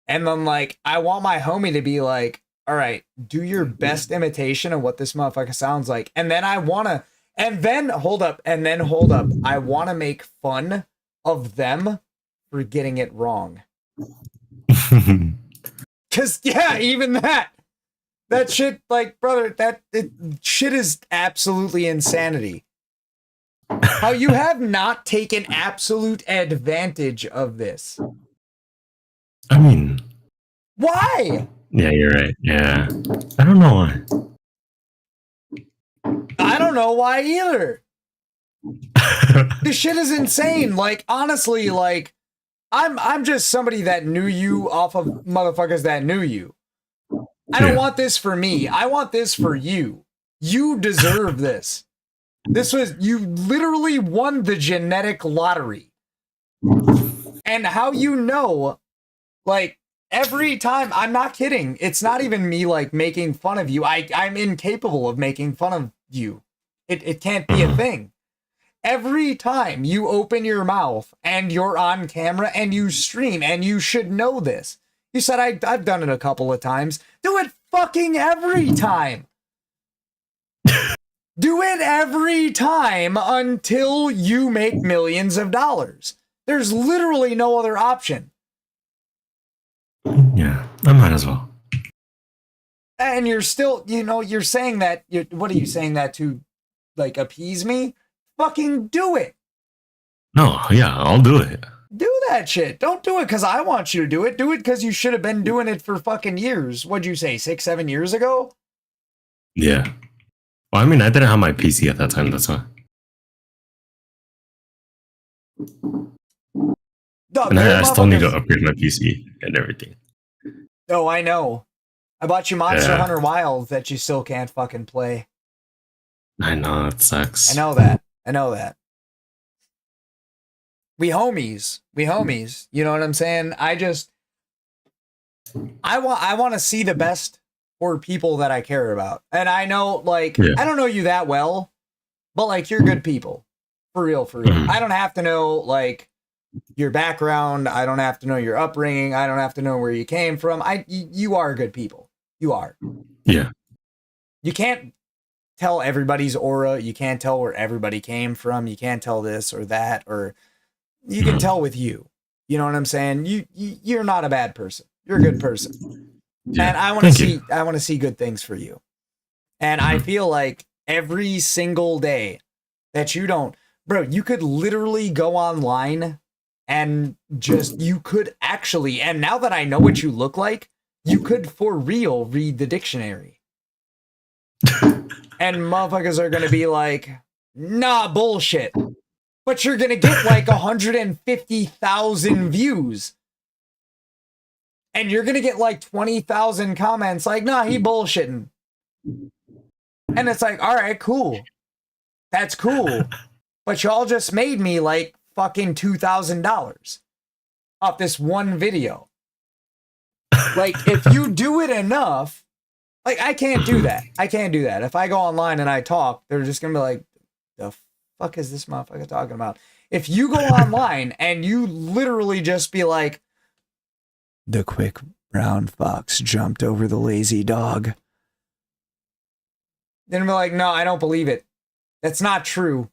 And then, like, I want my homie to be like, all right, do your best imitation of what this motherfucker sounds like. And then I want to, hold up. I want to make fun of them for getting it wrong. Cause yeah, even that shit, like, brother, shit is absolutely insanity. How you have not taken absolute advantage of this. I mean, why? Yeah, you're right. Yeah. I don't know why. I don't know why either. This shit is insane. Like, honestly, like, I'm just somebody that knew you off of motherfuckers that knew you. I don't want this for me. I want this for you. You deserve this. You literally won the genetic lottery. And how you know, like, every time, I'm not kidding. It's not even me, like, making fun of you. I'm incapable of making fun of you. It can't be a thing. Every time you open your mouth and you're on camera and you stream, and you should know this. You said, I've done it a couple of times. Do it fucking every time. Do it every time until you make millions of dollars. There's literally no other option. Yeah, I might as well. And you're still, you're saying that, what are you saying that to, like, appease me? Fucking do it. No, yeah, I'll do it. Do that shit. Don't do it because I want you to do it. Do it because you should have been doing it for fucking years. What'd you say, 6, 7 years ago? Yeah. Well, I mean, I didn't have my PC at that time, that's why. And I still need to upgrade my PC and everything. Oh, I know. I bought you Monster Hunter Wilds that you still can't fucking play. I know, it sucks. I know that. I know that. We homies. We homies. You know what I'm saying? I want to see the best for people that I care about. And I know, like, I don't know you that well, but, like, you're good people. For real, for real. I don't have to know, like, your background. I don't have to know your upbringing. I don't have to know where you came from. You are good people. You are. Yeah. You can't tell everybody's aura. You can't tell where everybody came from. You can't tell this or that, or you can tell with you. You know what I'm saying? You're not a bad person. You're a good person. Yeah. And I want to see good things for you. And I feel like every single day that you don't, bro, you could literally go online and you could actually, and now that I know what you look like, you could for real read the dictionary. And motherfuckers are going to be like, nah, bullshit. But you're going to get like 150,000 views. And you're going to get like 20,000 comments like, nah, he bullshitting. And it's like, all right, cool. That's cool. But y'all just made me like fucking $2,000 off this one video. Like, if you do it enough, like, I can't do that. I can't do that. If I go online and I talk, they're just going to be like, the fuck is this motherfucker talking about? If you go online and you literally just be like, the quick brown fox jumped over the lazy dog. Then be like, no, I don't believe it. That's not true.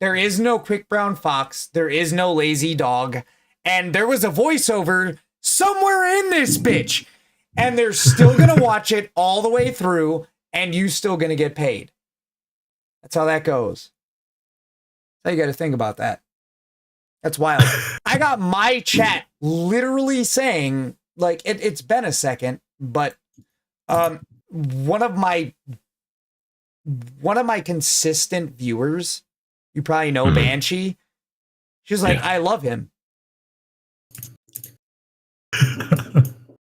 There is no quick brown fox. There is no lazy dog. And there was a voiceover somewhere in this bitch. And they're still going to watch it all the way through. And you still going to get paid. That's how that goes. So you got to think about that. That's wild. I got my chat literally saying, like, it's been a second, but one of my consistent viewers, you probably know Banshee, she's like, I love him.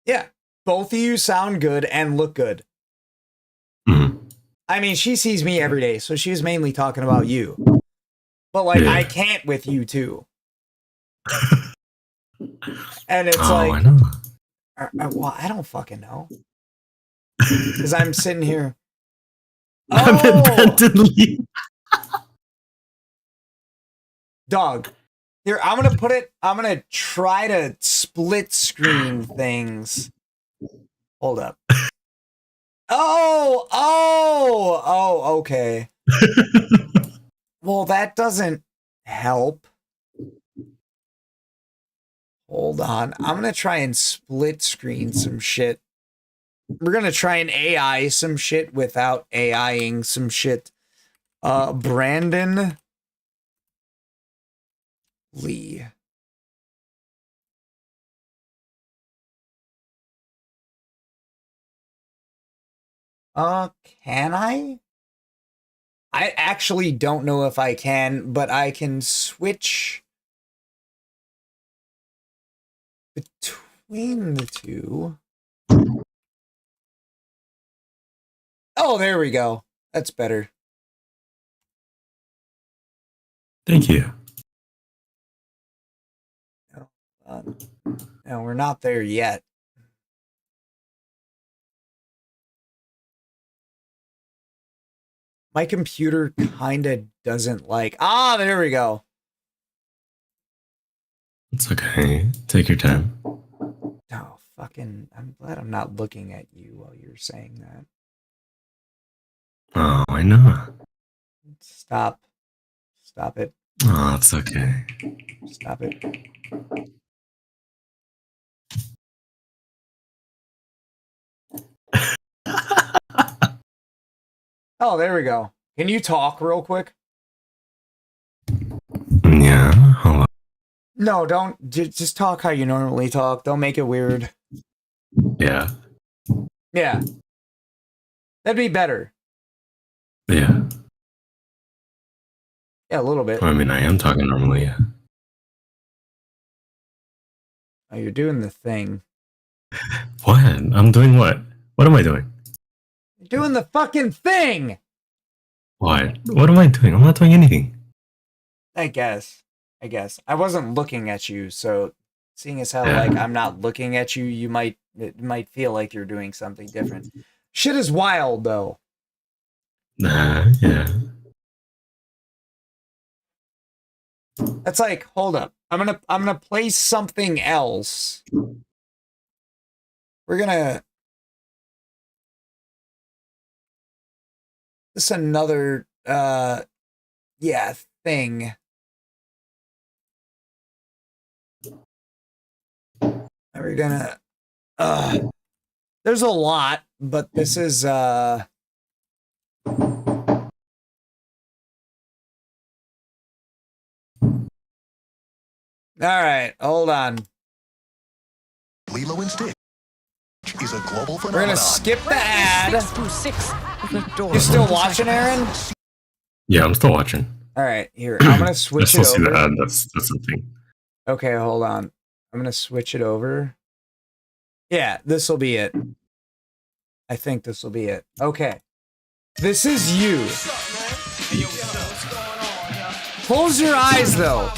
Yeah, both of you sound good and look good. I mean, she sees me every day, so she was mainly talking about you. But, like, I can't with you, too. And it's like, well, I don't fucking know. Because I'm sitting here. Dog. Here, I'm going to try to split screen things. Hold up. Oh, okay. Well, that doesn't help. Hold on. I'm going to try and split screen some shit. We're going to try and AI some shit without AIing some shit. Brandon Lee. Can I? I actually don't know if I can, but I can switch between the two. Oh, there we go. That's better. Thank you. No, we're not there yet. My computer kind of doesn't like... Ah, there we go. It's okay. Take your time. Oh, fucking... I'm glad I'm not looking at you while you're saying that. Oh, I know. Stop. Stop it. Oh, it's okay. Stop it. Oh, there we go. Can you talk real quick? Yeah, hold on. No, don't. Just talk how you normally talk. Don't make it weird. Yeah. Yeah. That'd be better. Yeah. Yeah, a little bit. I mean, I am talking normally, yeah. Oh, you're doing the thing. What? I'm doing what? What am I doing? You're doing the fucking thing! What? What am I doing? I'm not doing anything. I guess. I wasn't looking at you, so seeing as how, Yeah. like, I'm not looking at you, it might feel like you're doing something different. Shit is wild, though. Yeah. That's like, hold up. I'm gonna play something else. We're gonna... This is another, yeah, thing. We're gonna, there's a lot, but this is, Alright, hold on. Lilo and Stitch is a global phenomenon. We're gonna skip the ad. You still watching, Aaron? Yeah, I'm still watching. Alright, here. I'm gonna switch I it still see over. the ad. That's the thing. Okay, hold on. I'm gonna switch it over. Yeah, this will be it. I think this will be it. Okay. This is you. Close your eyes, though.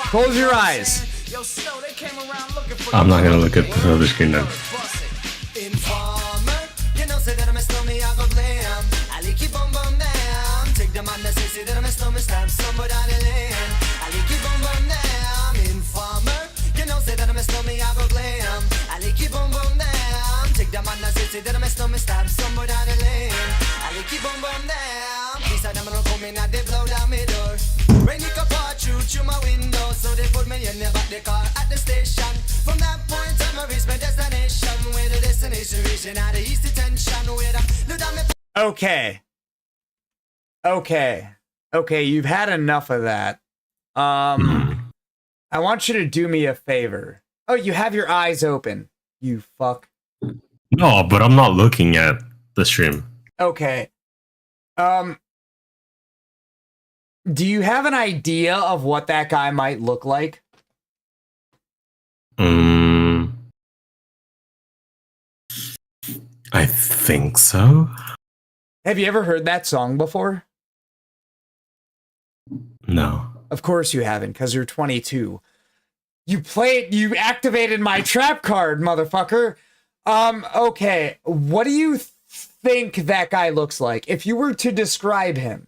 Close your eyes. I'm not gonna look at the other screen then. Okay. Okay, you've had enough of that. I want you to do me a favor. Oh, you have your eyes open. You fuck. No, but I'm not looking at the stream. Okay. Do you have an idea of what that guy might look like? I think so. Have you ever heard that song before? No. Of course you haven't, because you're 22. You activated my trap card, motherfucker. Okay. What do you think that guy looks like? If you were to describe him,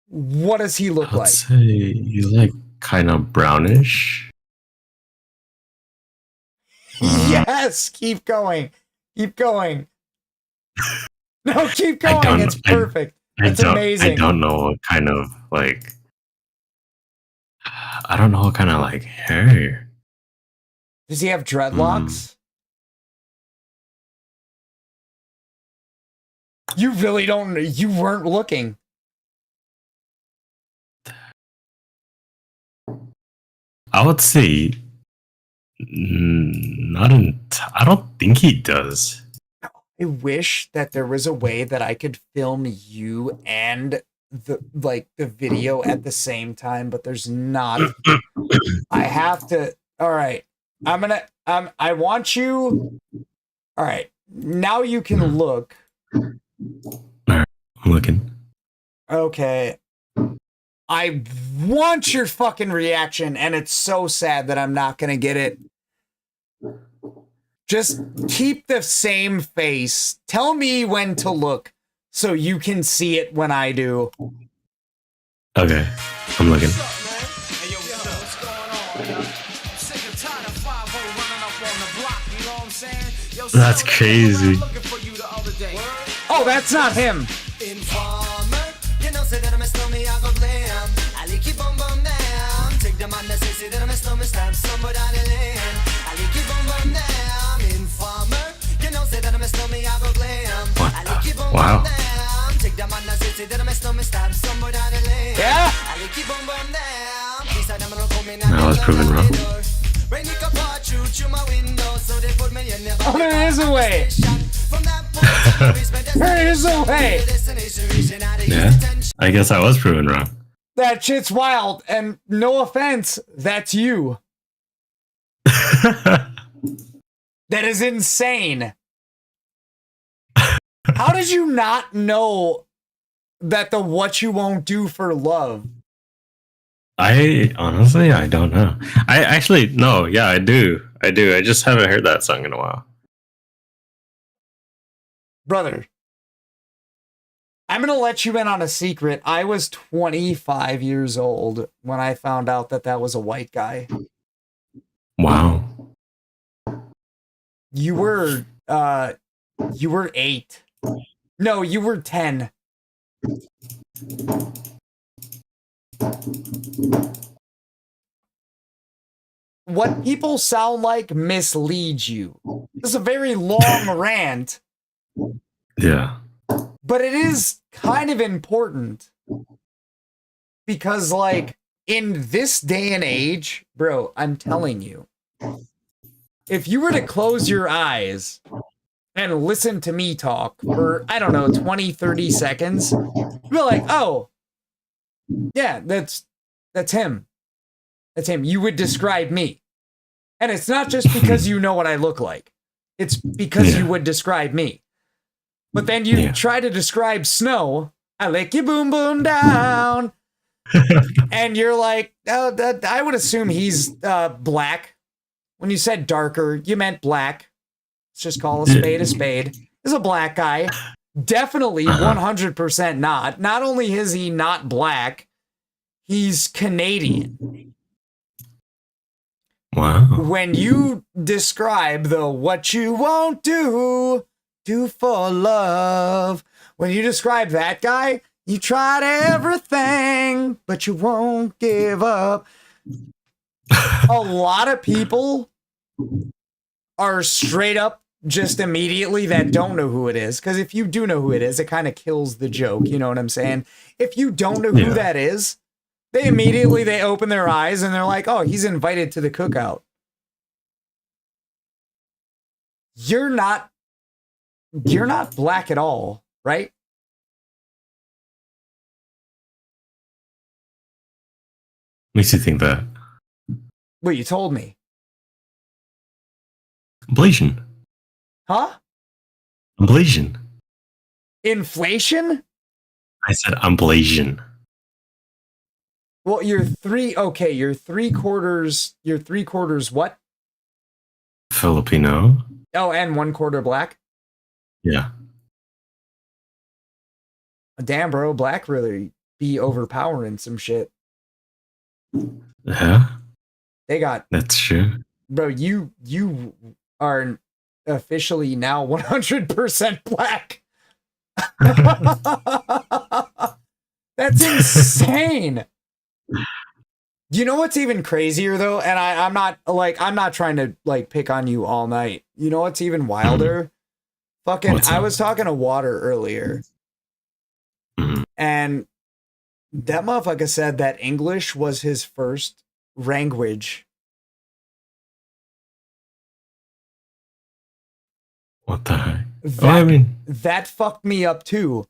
what does he look I'd like? say he's like kind of brownish. Yes, keep going. Keep going. No, keep going. It's perfect. It's amazing. I don't know what kind of like. I don't know what kind of like hair. Does he have dreadlocks? You really don't. You weren't looking. I would say not in. I don't think he does. I wish that there was a way that I could film you and the video at the same time, but there's not. I have to. All right. I want you. All right. Now you can look. All right, I'm looking. Okay. I want your fucking reaction, and it's so sad that I'm not gonna get it. Just keep the same face. Tell me when to look so you can see it when I do. Okay, I'm looking. That's crazy. Oh, that's not him. Wow. Yeah? I was proven wrong. Oh, there is a way. There is a way. Yeah, I guess I was proven wrong. That shit's wild, and no offense, that's you. That is insane. How did you not know that the What You Won't Do for Love? I don't know. I actually, no, yeah, I do. I just haven't heard that song in a while. Brother, I'm going to let you in on a secret. I was 25 years old when I found out that that was a white guy. Wow. You were 8. No, you were 10. What people sound like misleads you. This is a very long rant. Yeah. But it is kind of important. Because, like, in this day and age, bro, I'm telling you, if you were to close your eyes and listen to me talk for, I don't know, 20, 30 seconds, you'd be like, oh, yeah, that's him. That's him. You would describe me. And it's not just because you know what I look like. It's because you would describe me. But then you try to describe Snow. I lick you boom boom down. And you're like, oh, I would assume he's black. When you said darker, you meant black. Let's just call a spade a spade. This is a black guy. Definitely 100% not. Not only is he not black, he's Canadian. Wow. When you describe the what you won't do for love, when you describe that guy, you tried everything, but you won't give up. A lot of people are straight up just immediately that don't know who it is. Because if you do know who it is, it kind of kills the joke. You know what I'm saying? If you don't know who that is, they open their eyes and they're like, oh, he's invited to the cookout. You're not black at all, right? Makes you think that. Well, you told me. Ablation. Huh? Ablation. Inflation? I said ablation. Well, you're three quarters what? Filipino. Oh, and 1/4 black? Yeah. Damn, bro, black really be overpowering some shit. Yeah. They got... That's true. Bro, you are officially now 100% black. That's insane. You know what's even crazier though? And I'm not trying to like pick on you all night. You know what's even wilder? I was talking to Water earlier. And that motherfucker said that English was his first language. What the heck? that fucked me up too.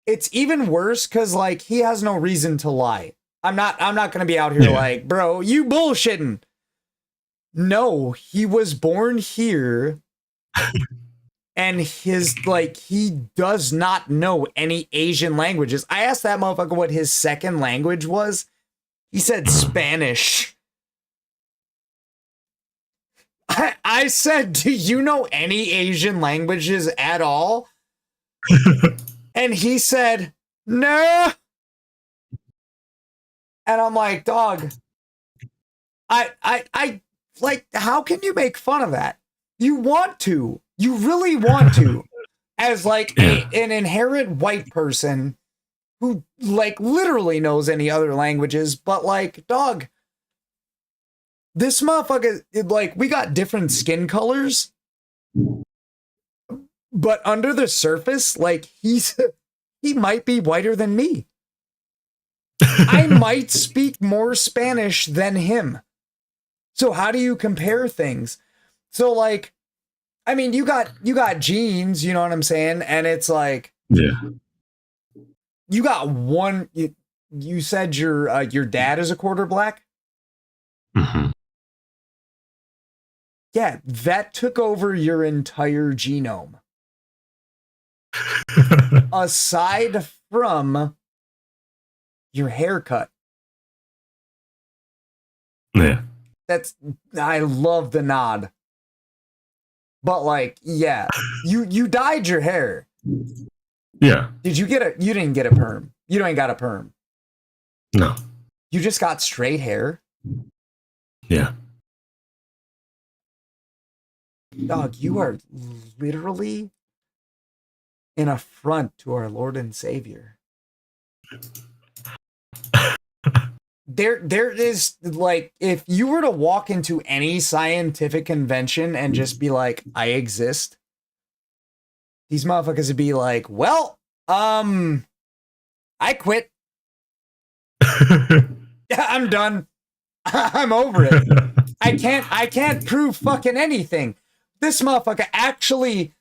It's even worse because like he has no reason to lie. I'm not gonna be out here like, bro, you bullshitting. No, he was born here. And his, like, he does not know any Asian languages. I asked that motherfucker what his second language was. He said Spanish. I said, do you know any Asian languages at all? And he said, no. And I'm like, dog, I like, how can you make fun of that? You want to. You really want to, as like an inherent white person who like literally knows any other languages, but like, dog, this motherfucker, like, we got different skin colors, but under the surface, like, he might be whiter than me. I might speak more Spanish than him. So how do you compare things? So like, I mean, you got genes, you know what I'm saying? And it's like, you got one, you said your dad is a quarter black? Mm-hmm. Yeah, that took over your entire genome. Aside from your haircut. Yeah. I love the nod. But like, yeah, you dyed your hair. Yeah. Did you you didn't get a perm. You ain't got a perm. No. You just got straight hair? Yeah. Dog, you are literally an affront to our Lord and Savior. There is, like, if you were to walk into any scientific convention and just be like, I exist, these motherfuckers would be like, well, I quit. I'm done. I'm over it. I can't prove fucking anything. This motherfucker actually,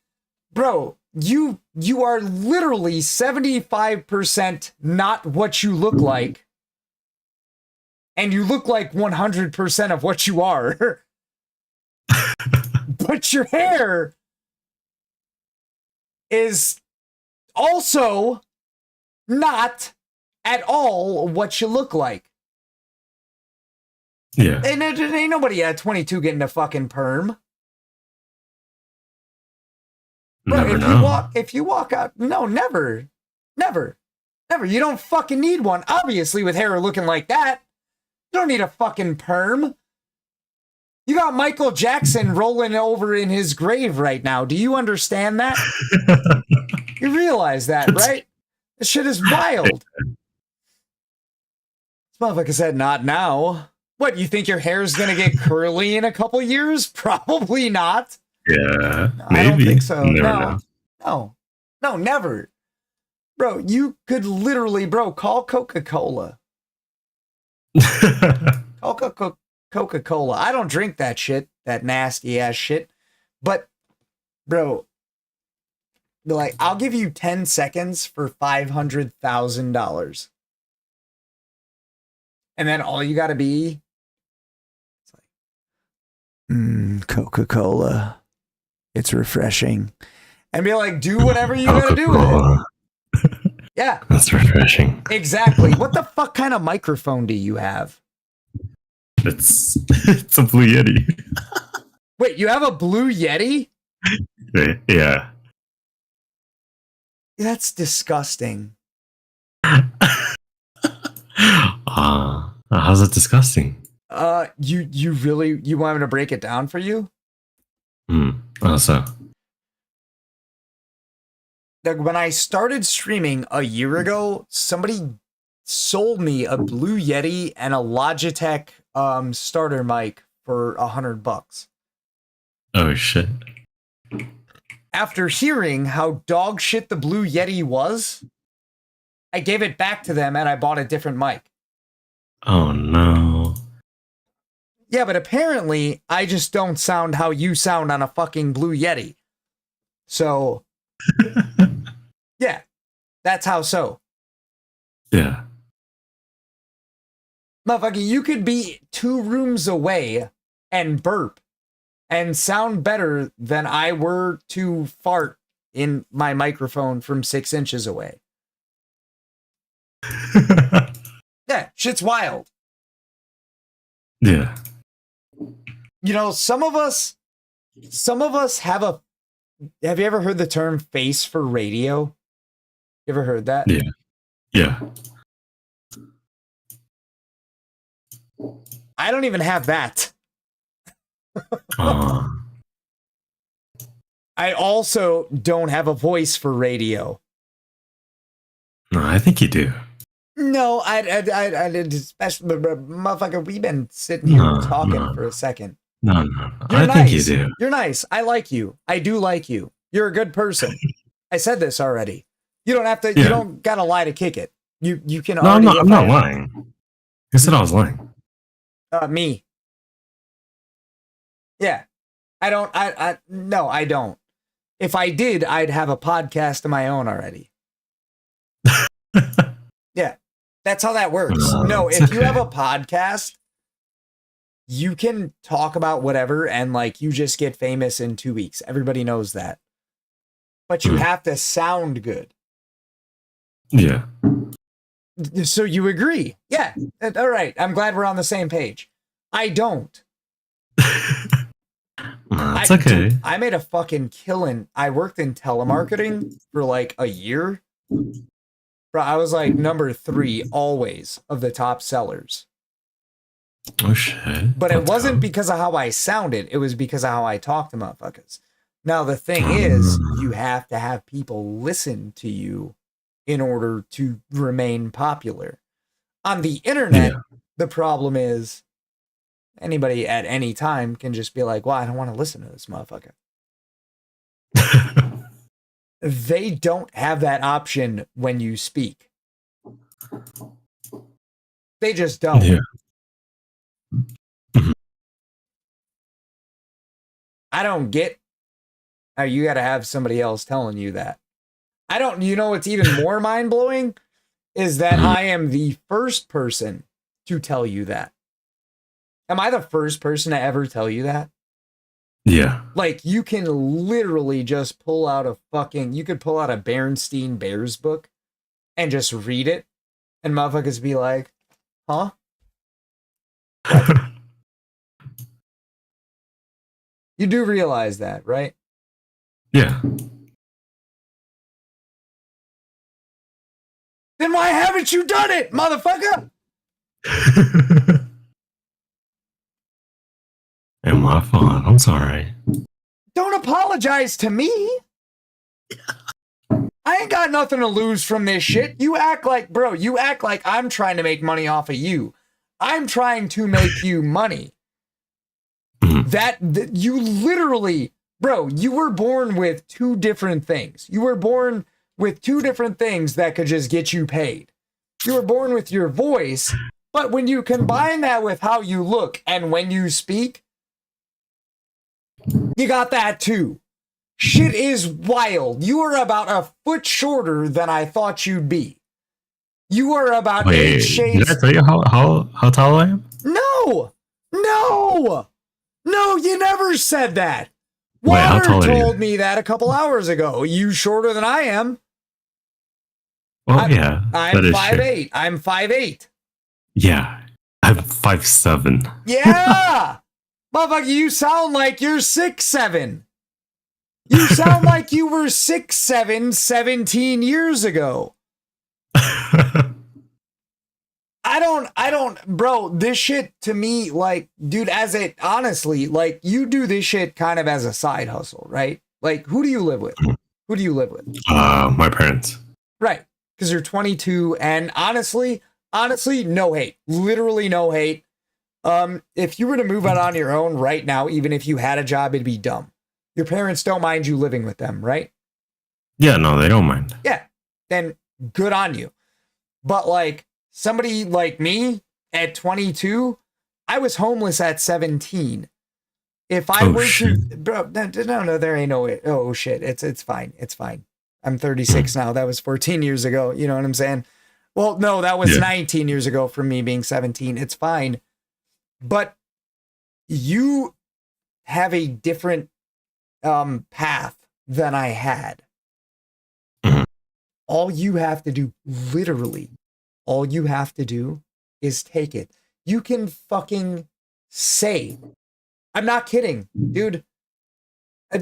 bro, you are literally 75% not what you look like. And you look like 100% of what you are. But your hair is also not at all what you look like. Yeah. And ain't nobody at 22 getting a fucking perm. Bro, if you walk out, no, never. You don't fucking need one. Obviously, with hair looking like that. You don't need a fucking perm. You got Michael Jackson rolling over in his grave right now. Do you understand that? You realize that, right? This shit is wild. This motherfucker said, not now. What, you think your hair's gonna get curly in a couple years? Probably not. Yeah, No, maybe. I don't think so. Never No, never. Bro, you could literally, call Coca-Cola. Coca-Cola. I don't drink that shit, that nasty ass shit. But, bro, like, I'll give you 10 seconds for $500,000. And then all you gotta be, it's like, Coca-Cola. It's refreshing. And be like, do whatever you gotta do with it. Yeah. That's refreshing. Exactly. What the fuck kind of microphone do you have? It's a Blue Yeti. Wait, you have a Blue Yeti? Yeah. That's disgusting. How's it disgusting? You really, you want me to break it down for you? Also. Like, when I started streaming a year ago, somebody sold me a Blue Yeti and a Logitech starter mic for $100. Oh shit. After hearing how dog shit the Blue Yeti was, I gave it back to them and I bought a different mic. Oh no. Yeah, but apparently I just don't sound how you sound on a fucking Blue Yeti. So, yeah, that's how so. Yeah. Motherfucker, you could be 2 rooms away and burp and sound better than I were to fart in my microphone from 6 inches away. Yeah, shit's wild. Yeah. You know, some of us have you ever heard the term face for radio? You ever heard that? Yeah. Yeah. I don't even have that. I also don't have a voice for radio. No, I think you do. No, I especially, motherfucker, we've been sitting here talking for a second. No. You're I nice. think you do. You're nice. I like you. I do like you. You're a good person. I said this already. You don't have to. Yeah. You don't gotta lie to kick it. You can. No, already I'm not lying. Who said I was lying? Me. Yeah. No, I don't. If I did, I'd have a podcast of my own already. Yeah. That's how that works. No, if you have a podcast, you can talk about whatever and like you just get famous in 2 weeks. Everybody knows that. But you have to sound good. Yeah. So you agree? Yeah. All right. I'm glad we're on the same page. I don't. That's okay. Dude, I made a fucking killing. I worked in telemarketing for like a year. Bro, I was like number 3 always of the top sellers. Oh shit. But it wasn't because of how I sounded. It was because of how I talked to motherfuckers. Now, the thing is, you have to have people listen to you in order to remain popular. On the internet, the problem is anybody at any time can just be like, well, I don't want to listen to this motherfucker. They don't have that option when you speak. They just don't. Yeah. I don't get how you got to have somebody else telling you that. I don't, you know, what's even more mind blowing is that I am the first person to tell you that. Am I the first person to ever tell you that? Yeah. Like, you can literally just pull out a you could pull out a Berenstain Bears book and just read it, and motherfuckers be like, huh? You do realize that, right? Yeah. Then why haven't you done it, motherfucker? And my fault. I'm sorry. Don't apologize to me. I ain't got nothing to lose from this shit. You act like I'm trying to make money off of you. I'm trying to make you money. That you literally, bro, you were born with 2 different things. You were born with 2 different things that could just get you paid. You were born with your voice, but when you combine that with how you look and when you speak, you got that too. Shit is wild. You are about a foot shorter than I thought you'd be. You are about 8 shades. Did I tell you how tall I am? No, you never said that. Wait, how Water tall are you? told me that a couple hours ago. You shorter than I am. Oh yeah. I'm that is 5'8". true. I'm 5'8". Yeah. I'm 5'7". Yeah. Motherfucker, you sound like you're 6'7". You sound like you were 6'7", 17 years ago. I don't, bro, this shit to me, like, dude, honestly, like, you do this shit kind of as a side hustle, right? Like, who do you live with? Who do you live with? My parents. Right. Because you're 22, and honestly, no hate. Literally no hate. If you were to move out on your own right now, even if you had a job, it'd be dumb. Your parents don't mind you living with them, right? Yeah, no, they don't mind. Yeah. Then good on you. But like somebody like me at 22, I was homeless at 17. If I were to, bro, no, there ain't no, oh shit, it's fine, it's fine. I'm 36 now. That was 14 years ago. You know what I'm saying? Well, no, that was 19 years ago from me being 17. It's fine. But you have a different path than I had. All you have to do, literally, all you have to do is take it. You can fucking say, I'm not kidding, dude.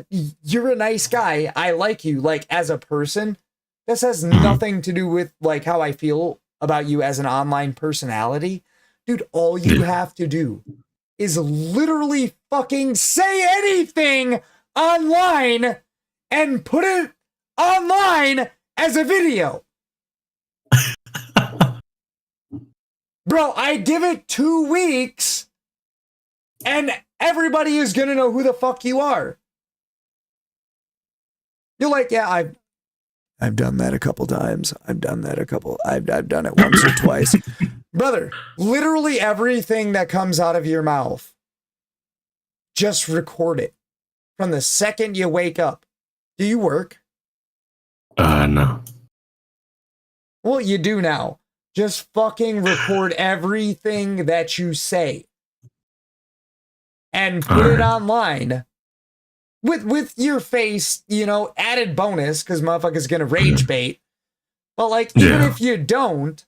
You're a nice guy. I like you, like, as a person. This has nothing to do with, like, how I feel about you as an online personality. Dude, all you have to do is literally fucking say anything online and put it online as a video. Bro, I give it 2 weeks and everybody is gonna know who the fuck you are. You're like, yeah, I've done that a couple times. I've done it once or twice. Brother, literally everything that comes out of your mouth, just record it. From the second you wake up. Do you work? No. Well, you do now. Just fucking record everything that you say. And put it online. With your face, you know, added bonus, because motherfucker's gonna rage bait. But, like, even if you don't,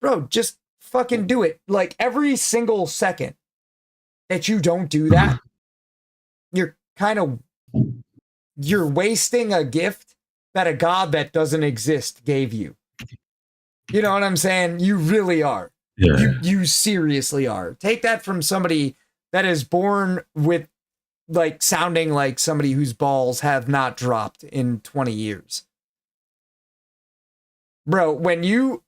bro, just fucking do it. Like, every single second that you don't do that, you're wasting a gift that a god that doesn't exist gave you. You know what I'm saying? You really are. Yeah. You seriously are. Take that from somebody that is born with, like, sounding like somebody whose balls have not dropped in 20 years. Bro, when you,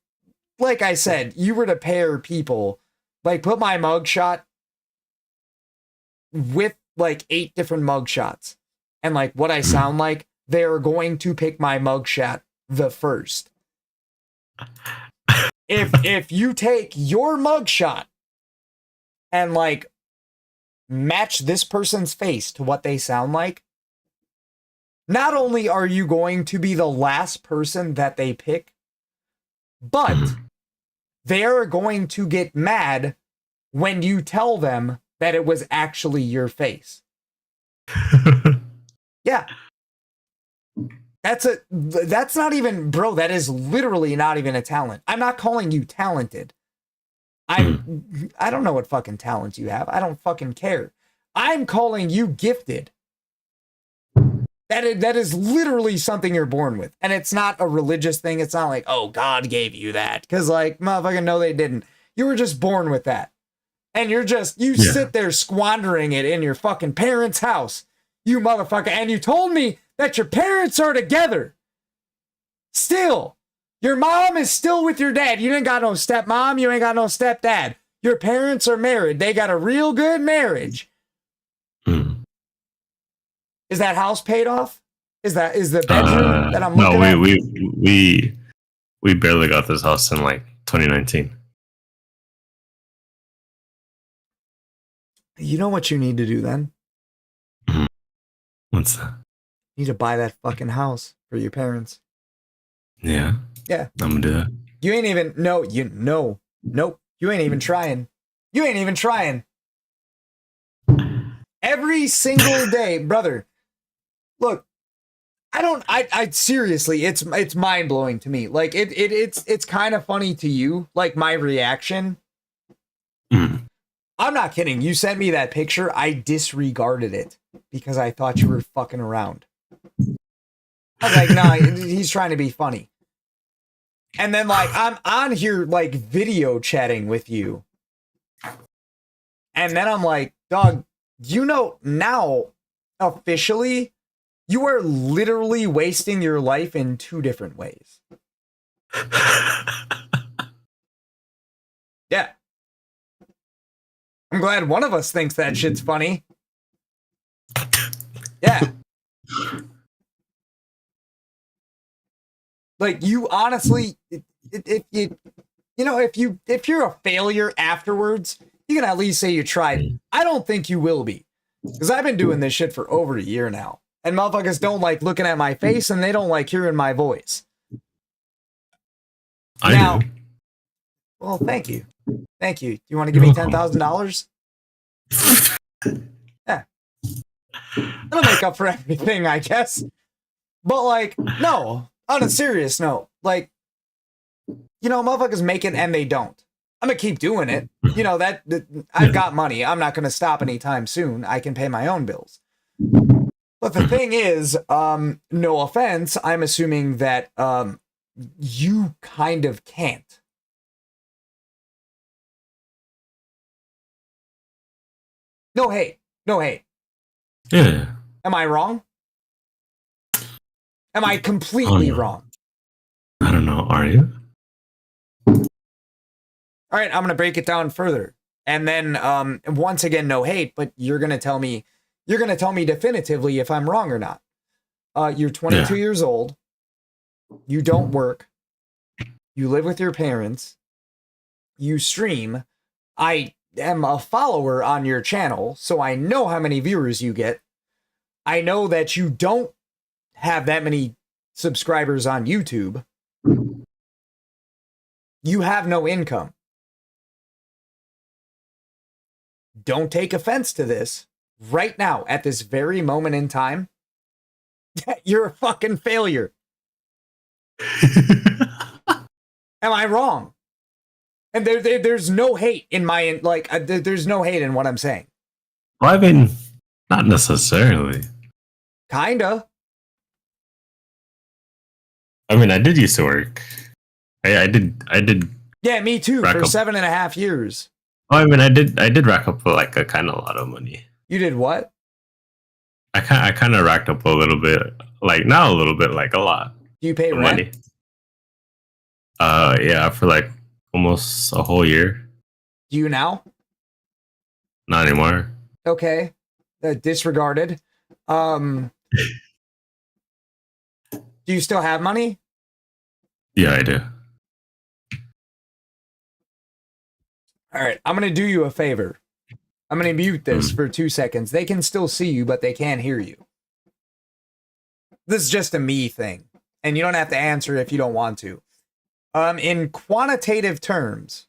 like I said, you were to pair people, like, put my mugshot with, like, 8 different mugshots and, like, what I sound like, they're going to pick my mugshot the first. If you take your mugshot and, like, match this person's face to what they sound like, not only are you going to be the last person that they pick, but they're going to get mad when you tell them that it was actually your face. Yeah. That's not even, bro, that is literally not even a talent. I'm not calling you talented. I don't know what fucking talent you have. I don't fucking care. I'm calling you gifted. That is literally something you're born with. And it's not a religious thing. It's not like, oh, God gave you that. Because, like, motherfucking no, they didn't. You were just born with that. And you sit there squandering it in your fucking parents' house. You motherfucker. And you told me that your parents are together. Still. Your mom is still with your dad. You ain't got no stepmom. You ain't got no stepdad. Your parents are married. They got a real good marriage. Is that house paid off? Is the bedroom that I'm looking at? No, we barely got this house in, like, 2019. You know what you need to do then? What's that? You need to buy that fucking house for your parents. Yeah. Yeah. I'm gonna do that. You ain't even, nope. You ain't even trying. You ain't even trying. Every single day, brother. Look, I seriously, it's mind blowing to me. Like it's kind of funny to you, like my reaction. I'm not kidding. You sent me that picture. I disregarded it because I thought you were fucking around. I was like, nah, he's trying to be funny. And then, like, I'm on here, like, video chatting with you. And then I'm like, dog, you know, now, officially, you are literally wasting your life in 2 different ways. Yeah. I'm glad one of us thinks that shit's funny. Yeah. Like, you honestly, if you're a failure afterwards, You can at least say you tried. I don't think you will be. Because I've been doing this shit for over a year now. And motherfuckers don't like looking at my face and they don't like hearing my voice. I do. Well, thank you. Thank you. Do you want to give me $10,000? Yeah. That'll make up for everything, I guess. But, like, no. On a serious note, like, you know, motherfuckers make it and they don't. I'm going to keep doing it. You know, that I've got money. I'm not going to stop anytime soon. I can pay my own bills. But the thing is, no offense, I'm assuming that you kind of can't. No hate. No hate. Yeah. Am I wrong? Am I completely wrong? I don't know. Are you? All right, I'm going to break it down further. And then once again, no hate, but you're going to tell me definitively if I'm wrong or not. You're 22 years old. You don't work. You live with your parents. You stream. I am a follower on your channel, so I know how many viewers you get. I know that you don't have that many subscribers on YouTube. You have no income. Don't take offense to this. Right now, at this very moment in time, you're a fucking failure. Am I wrong? And there's no hate in my, like, there's no hate in what I'm saying. Well, I mean, not necessarily. Kinda. I mean, I did used to work. I did. Yeah, me too, for up. 7.5 years. Oh, I mean, I did rack up like a kind of lot of money. You did what? I kind of racked up a little bit, like not a little bit, like a lot. Do you pay rent? Money. Yeah, for like almost a whole year. Do you now? Not anymore. Okay, disregarded. Do you still have money? Yeah, I do. All right, I'm going to do you a favor. I'm going to mute this for 2 seconds. They can still see you, but they can't hear you. This is just a me thing, and you don't have to answer if you don't want to. In quantitative terms,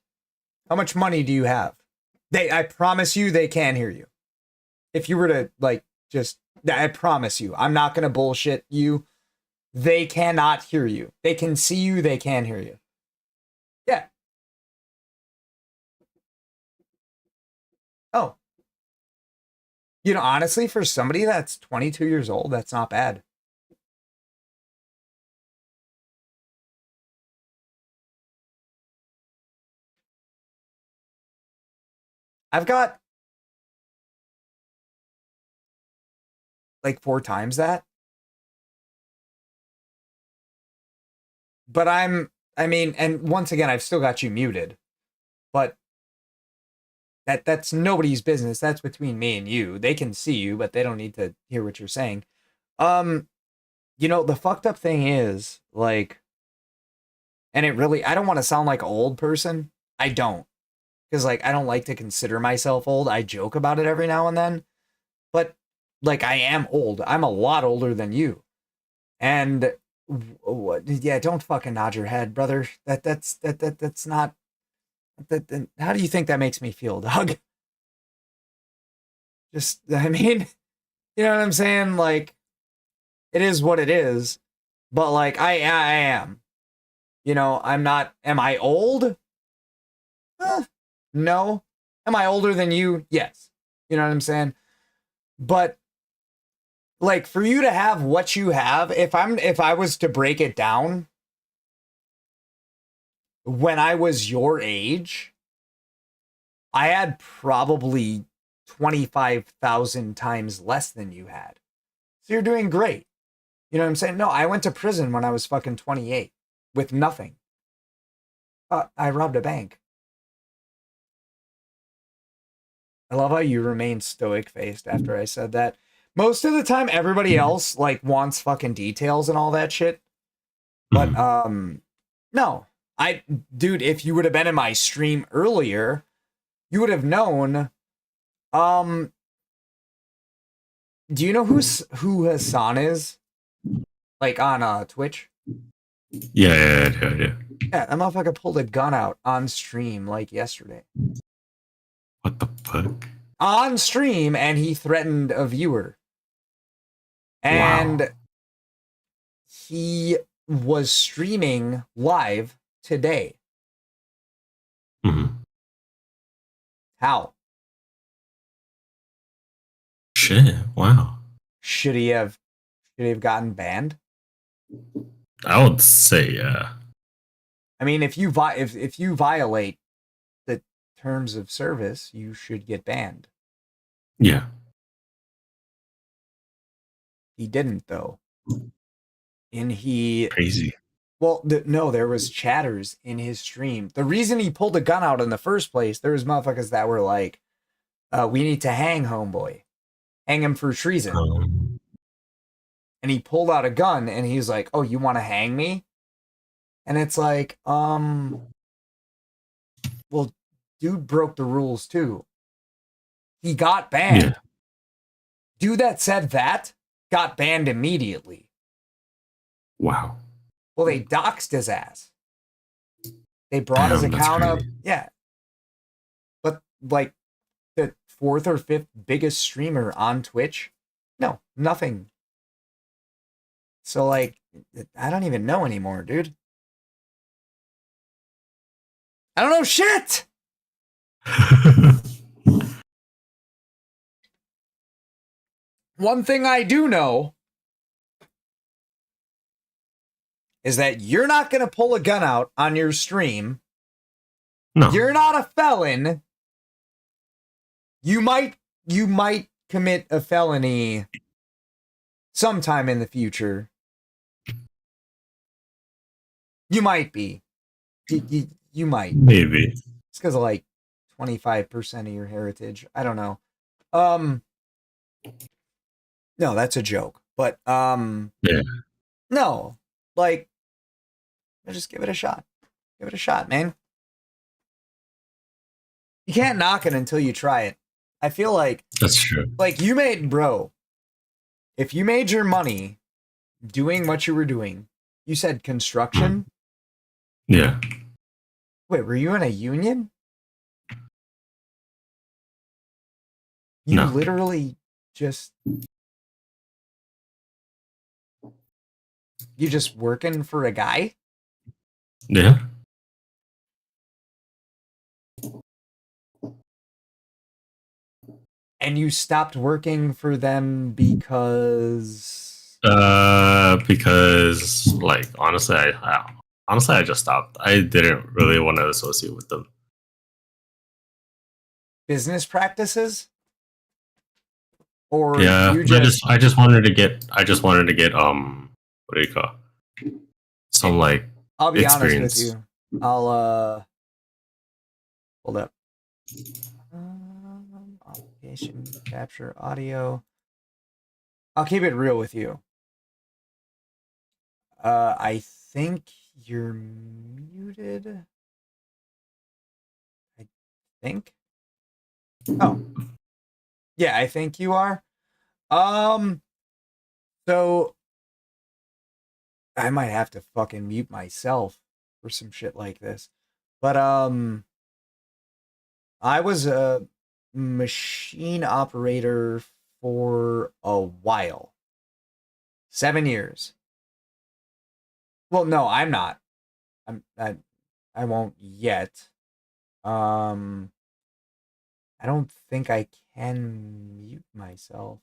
how much money do you have? I promise you they can hear you. If you were to, like, I promise you, I'm not going to bullshit you. They cannot hear you. They can see you, they can hear you. Yeah. Oh. You know, honestly, for somebody that's 22 years old, that's not bad. I've got like 4 times that. But I mean, and once again, I've still got you muted. But that's nobody's business. That's between me and you. They can see you, but they don't need to hear what you're saying. You know, the fucked up thing is, like, and it really, I don't want to sound like an old person. I don't. Because, like, I don't like to consider myself old. I joke about it every now and then. But, like, I am old. I'm a lot older than you. And, yeah, don't fucking nod your head, brother. That's not... how do you think that makes me feel, dog? Just, I mean, you know what I'm saying? Like, it is what it is. But, like, I am. You know, I'm not... Am I old? No. Am I older than you? Yes. You know what I'm saying? But, like, for you to have what you have, if I was to break it down, when I was your age, I had probably 25,000 times less than you had. So you're doing great. You know what I'm saying? No, I went to prison when I was fucking 28 with nothing. I robbed a bank. I love how you remain stoic-faced after I said that. Most of the time, everybody else, like, wants fucking details and all that shit. But, no. Dude, if you would have been in my stream earlier, you would have known. Do you know who Hassan is? Like on Twitch? Yeah. Yeah, that motherfucker pulled a gun out on stream like yesterday. What the fuck? On stream, and he threatened a viewer. And he was streaming live today. Mm-hmm. How? Shit! Wow. Should he have gotten banned? I would say yeah. I mean, if you violate the terms of service, you should get banned. Yeah. He didn't though, and he crazy. Well, no, there was chatters in his stream. The reason he pulled a gun out in the first place, there was motherfuckers that were like, "We need to hang homeboy, hang him for treason." And he pulled out a gun, and he's like, "Oh, you want to hang me?" And it's like, well, dude broke the rules too. He got banned. Yeah. Dude that said that got banned immediately. Wow. Well, they doxed his ass. They brought his account up. Yeah. But like the 4th or 5th biggest streamer on Twitch, no, nothing. So like, I don't even know anymore, dude. I don't know shit. One thing I do know is that you're not going to pull a gun out on your stream. No. You're not a felon. You might commit a felony sometime in the future. You might be. You might. Maybe. It's because of like 25% of your heritage. I don't know. No, that's a joke. But yeah. No. Like, just give it a shot. Give it a shot, man. You can't knock it until you try it. I feel like that's true. Like you made, bro. If you made your money doing what you were doing, you said construction. Yeah. Wait, were you in a union? You No. literally just you just working for a guy? Yeah. And you stopped working for them because like honestly I just stopped. I didn't really want to associate with them. Business practices? Or Yeah, you I just wanted to get what do you call some like I'll be experience. honest with you. I'll hold up. Application capture audio. I'll keep it real with you. I think you're muted. I think. Oh. Yeah, I think you are. So I might have to fucking mute myself for some shit like this. But I was a machine operator for a while. 7 years. Well, no, I'm not. I won't yet. I don't think I can mute myself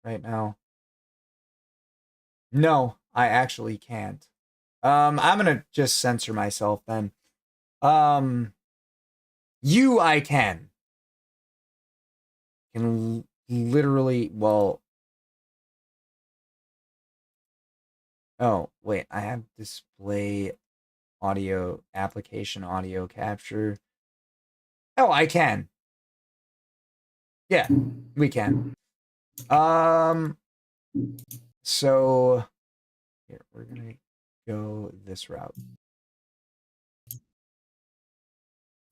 right now. No, I actually can't. I'm gonna just censor myself then. You I can literally, well, oh, wait, I have display audio, application audio capture. Oh, I can. Yeah, we can. So here, we're gonna go this route.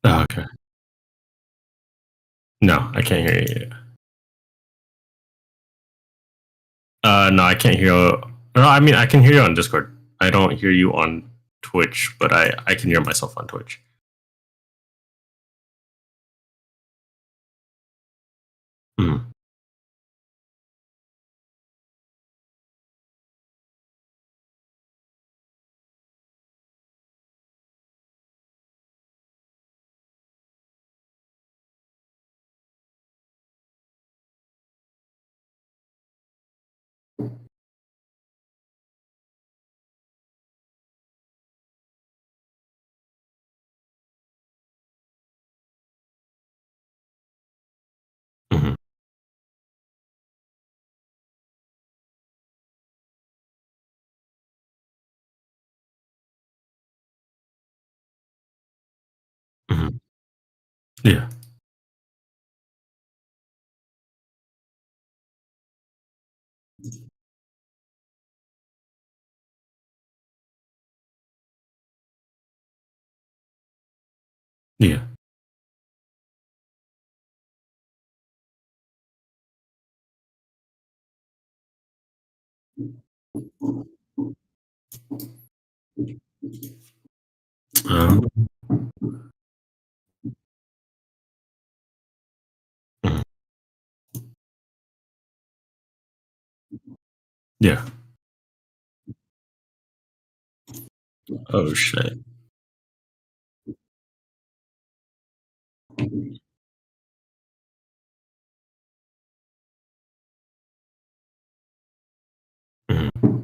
Oh, okay. No, I can't hear you. No, I can't hear you. No, I mean, I can hear you on Discord. I don't hear you on Twitch, but I can hear myself on Twitch. Hmm. Mhm. Mhm. Yeah. Yeah. Um, mhm. Yeah. Oh shit. Mhm.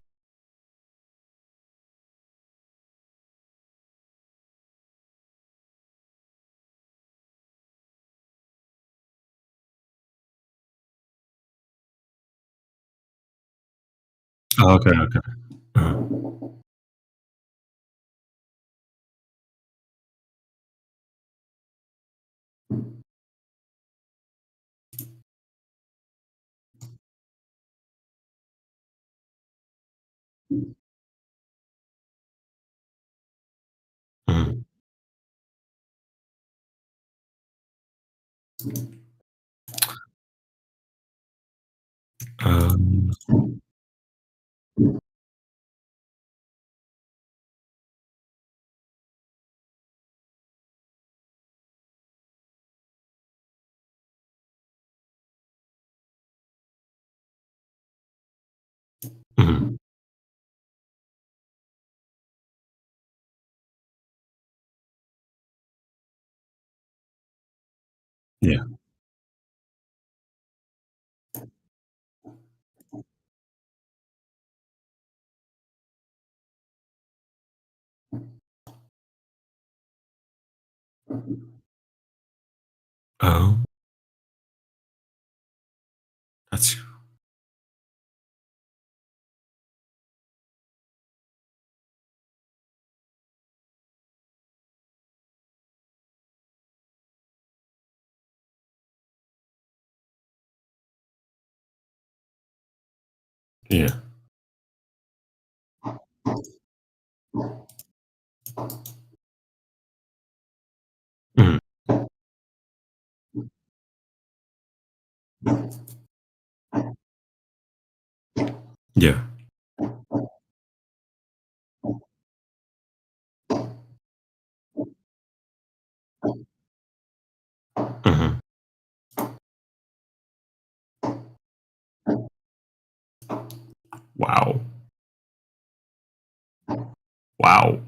Oh, okay. Okay. Uh-huh. Mhm. Um, mhm. Yeah. Oh, that's yeah. Mhm. Yeah. Mhm. Wow. Wow.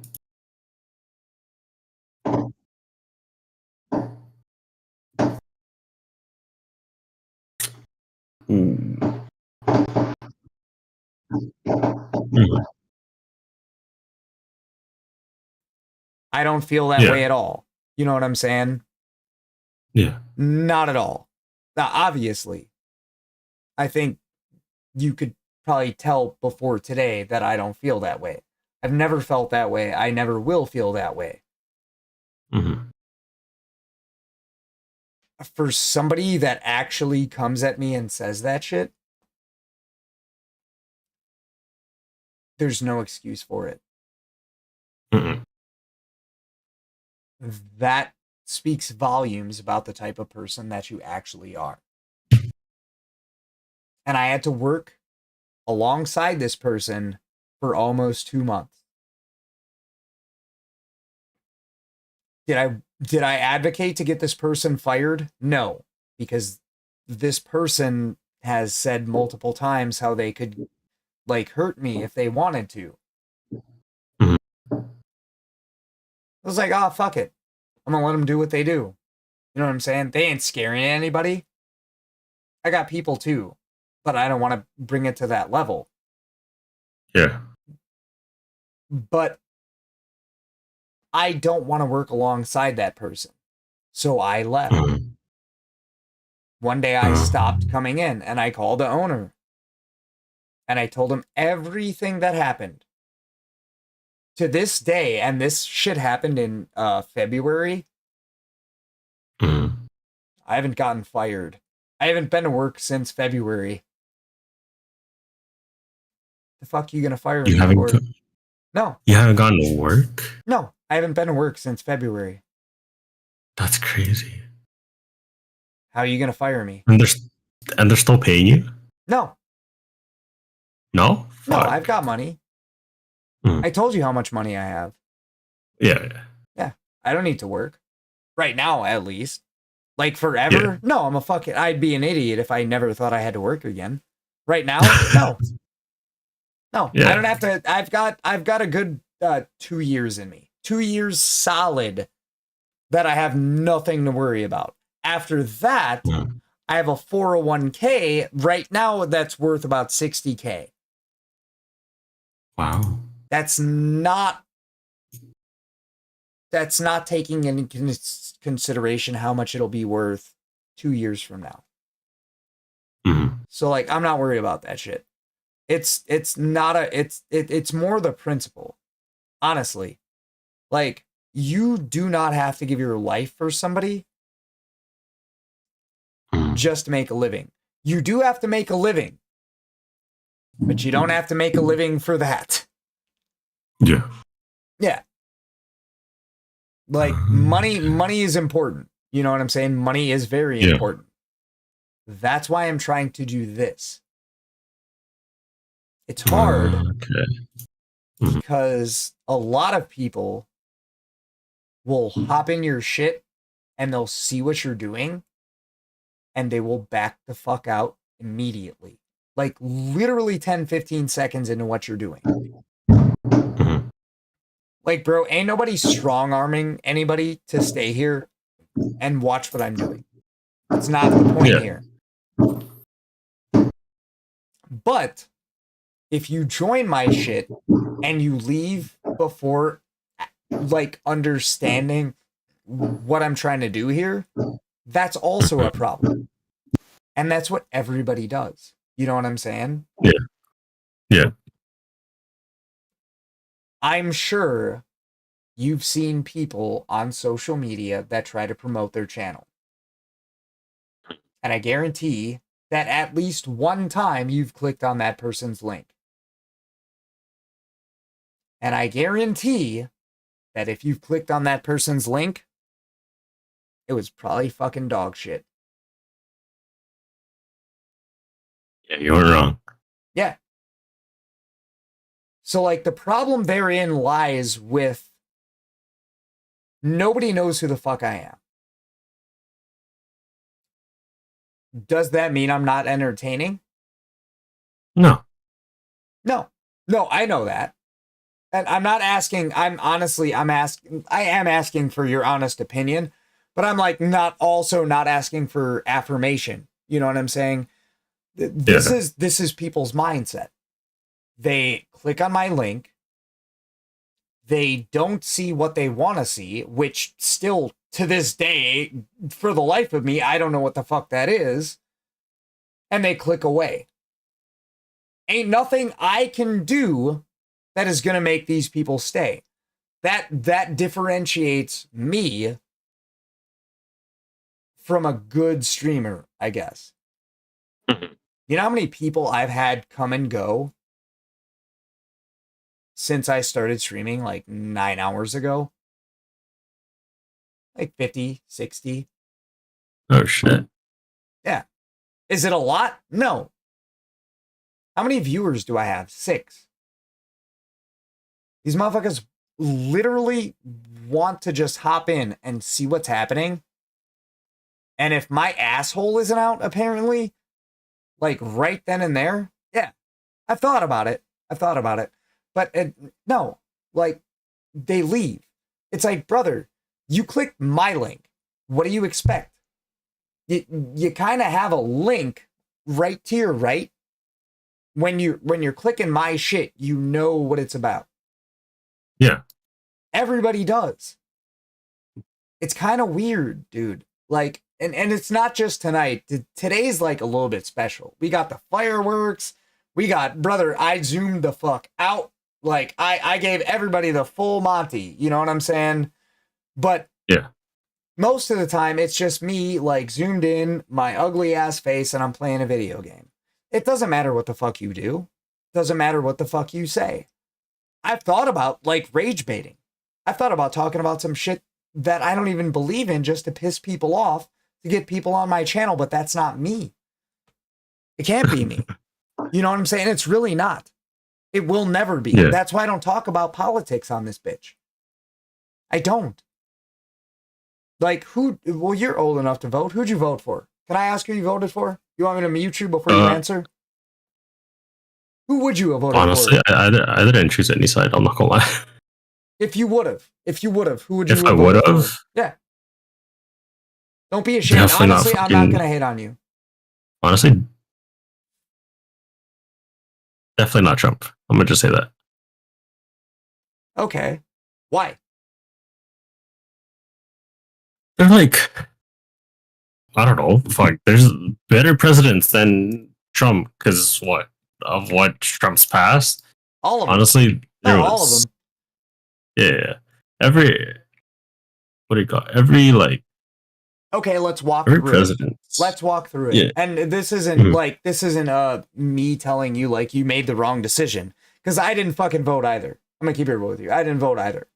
Ooh. Mhm. I don't feel that Yeah. way at all. You know what I'm saying? Yeah. Not at all. Now, obviously, I think you could probably tell before today that I don't feel that way. I've never felt that way. I never will feel that way. Mhm. For somebody that actually comes at me and says that shit, there's no excuse for it. Mhm. That speaks volumes about the type of person that you actually are. And I had to work alongside this person for almost 2 months. Did I advocate to get this person fired? No, because this person has said multiple times how they could like hurt me if they wanted to. I was like, oh, fuck it. I'm gonna let them do what they do. You know what I'm saying? They ain't scaring anybody. I got people too, but I don't want to bring it to that level. Yeah. But I don't want to work alongside that person. So I left. One day I stopped coming in and I called the owner. And I told him everything that happened. To this day, and this shit happened in February, I haven't gotten fired. I haven't been to work since February. The fuck you gonna fire me for? No. You haven't gone to work? No, I haven't been to work since February. That's crazy. How are you gonna fire me? And they're still paying you? No. No? No, I've got money. I told you how much money I have. Yeah. Yeah. I don't need to work. Right now, at least. Like forever? Yeah. No, I'd be an idiot if I never thought I had to work again. Right now? No. No. Yeah. I don't have to. I've got a good 2 years in me. 2 years solid that I have nothing to worry about. After that, I have a 401k right now that's worth about 60K. Wow. That's not taking into consideration how much it'll be worth 2 years from now. So like, I'm not worried about that shit. It's more the principle, honestly. Like, you do not have to give your life for somebody just to make a living. You do have to make a living, but you don't have to make a living for that. Yeah. Yeah. Like, money is important. You know what I'm saying? Money is very important. That's why I'm trying to do this. It's hard because a lot of people will hop in your shit and they'll see what you're doing and they will back the fuck out immediately. Like literally 10, 15 seconds into what you're doing. Like, bro, ain't nobody strong-arming anybody to stay here and watch what I'm doing. That's not the point here. But if you join my shit and you leave before like understanding what I'm trying to do here, that's also a problem. And that's what everybody does. You know what I'm saying? Yeah. Yeah. I'm sure you've seen people on social media that try to promote their channel. And I guarantee that at least one time you've clicked on that person's link. And I guarantee that if you've clicked on that person's link, it was probably fucking dog shit. Yeah, you weren't wrong. Yeah. So, like, the problem therein lies with nobody knows who the fuck I am. Does that mean I'm not entertaining? No. No. No, I know that. And I'm not asking, I am asking for your honest opinion, but I'm like not asking for affirmation. You know what I'm saying? This is people's mindset. They click on my link. They don't see what they want to see, which still to this day, for the life of me, I don't know what the fuck that is. And they click away. Ain't nothing I can do that is going to make these people stay. That differentiates me from a good streamer, I guess. You know how many people I've had come and go since I started streaming like 9 hours ago? like 50, 60. Oh shit. Yeah. Is it a lot? No. How many viewers do I have? 6. These motherfuckers literally want to just hop in and see what's happening. And if my asshole isn't out, apparently, like right then and there, yeah, I've thought about it. But no, like they leave. It's like, brother, you clicked my link. What do you expect? You kind of have a link right to your right. When you're clicking my shit, you know what it's about. Yeah. Everybody does. It's kind of weird, dude. Like, and it's not just tonight. Today's like a little bit special. We got the fireworks. We got, brother, I zoomed the fuck out. Like, I gave everybody the full Monty. You know what I'm saying? But yeah, most of the time, it's just me, like, zoomed in, my ugly ass face, and I'm playing a video game. It doesn't matter what the fuck you do. Doesn't matter what the fuck you say. I've thought about, like, rage baiting. I've thought about talking about some shit that I don't even believe in just to piss people off, to get people on my channel, but that's not me. It can't be me. You know what I'm saying? It's really not. It will never be. Yeah. That's why I don't talk about politics on this bitch. I don't. Like, well, you're old enough to vote. Who'd you vote for? Can I ask who you voted for? You want me to mute you before you answer? Who would you have voted honestly, for? I didn't choose any side. I'm not gonna lie. If you would have, who would you If have I voted would for? have, Yeah. Don't be ashamed. Definitely not Honestly, I'm not fucking- going to hate on you. honestly, definitely not Trump. I'm gonna just say that. Okay. Why? They're like, I don't know. Fuck, there's better presidents than Trump because what Trump's past. All of them. Honestly, there No, was all of them. yeah. What do you call it? Every like Okay, let's walk every through president. it. Let's walk through it. Yeah. And this isn't Mhm. this isn't me telling you like you made the wrong decision, because I didn't fucking vote either. I'm gonna keep it real with you. I didn't vote either.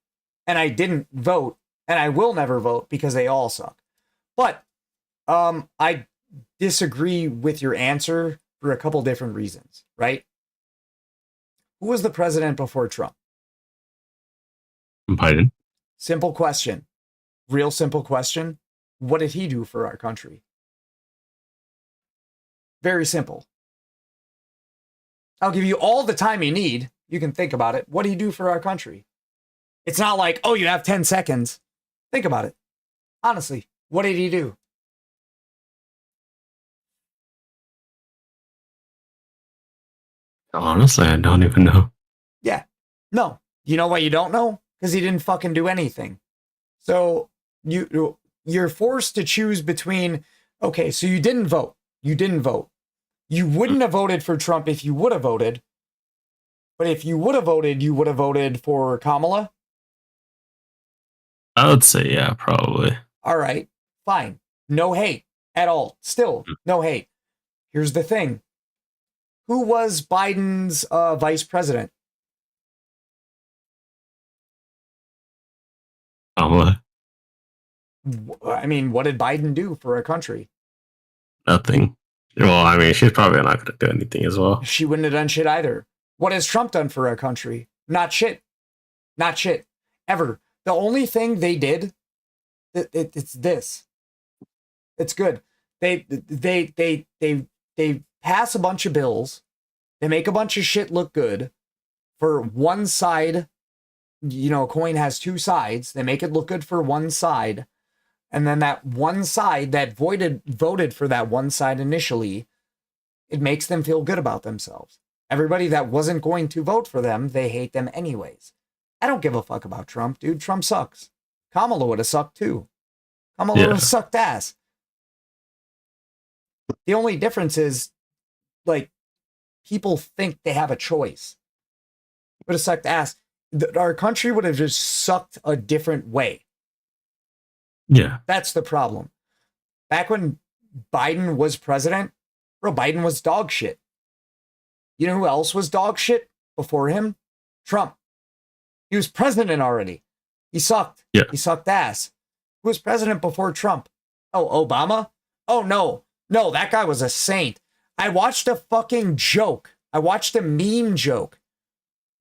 And I didn't vote, and I will never vote because they all suck. But I disagree with your answer for a couple different reasons, right? Who was the president before Trump? Biden. Simple question. Real simple question. What did he do for our country? Very simple. I'll give you all the time you need. You can think about it. What did he do for our country? It's not like, oh, you have 10 seconds. Think about it. Honestly, what did he do? Honestly, I don't even know. Yeah. No. You know why you don't know? Because he didn't fucking do anything. So you're forced to choose between, okay, so you didn't vote. You didn't vote. You wouldn't have voted for Trump if you would have voted. But if you would have voted, you would have voted for Kamala. I would say yeah, probably. All right, fine. No hate at all. Still, no hate. Here's the thing. Who was Biden's vice president? I mean, what did Biden do for our country? Nothing. Well, I mean, she's probably not going to do anything as well. She wouldn't have done shit either. What has Trump done for our country? Not shit. Not shit. Ever. The only thing they did, it's this. It's good. They pass a bunch of bills. They make a bunch of shit look good. For one side, you know, a coin has two sides. They make it look good for one side. And then that one side that voted for that one side initially, it makes them feel good about themselves. Everybody that wasn't going to vote for them, they hate them anyways. I don't give a fuck about Trump, dude. Trump sucks. Kamala would have sucked too. Kamala would have sucked ass. The only difference is, like, people think they have a choice. Would have sucked ass. Our country would have just sucked a different way. Yeah. That's the problem. Back when Biden was president, bro, Biden was dog shit. You know who else was dog shit before him? Trump. He was president already. He sucked. Yeah. He sucked ass. Who was president before Trump? Oh, Obama? Oh, no. No, that guy was a saint. I watched a fucking joke. I watched a meme joke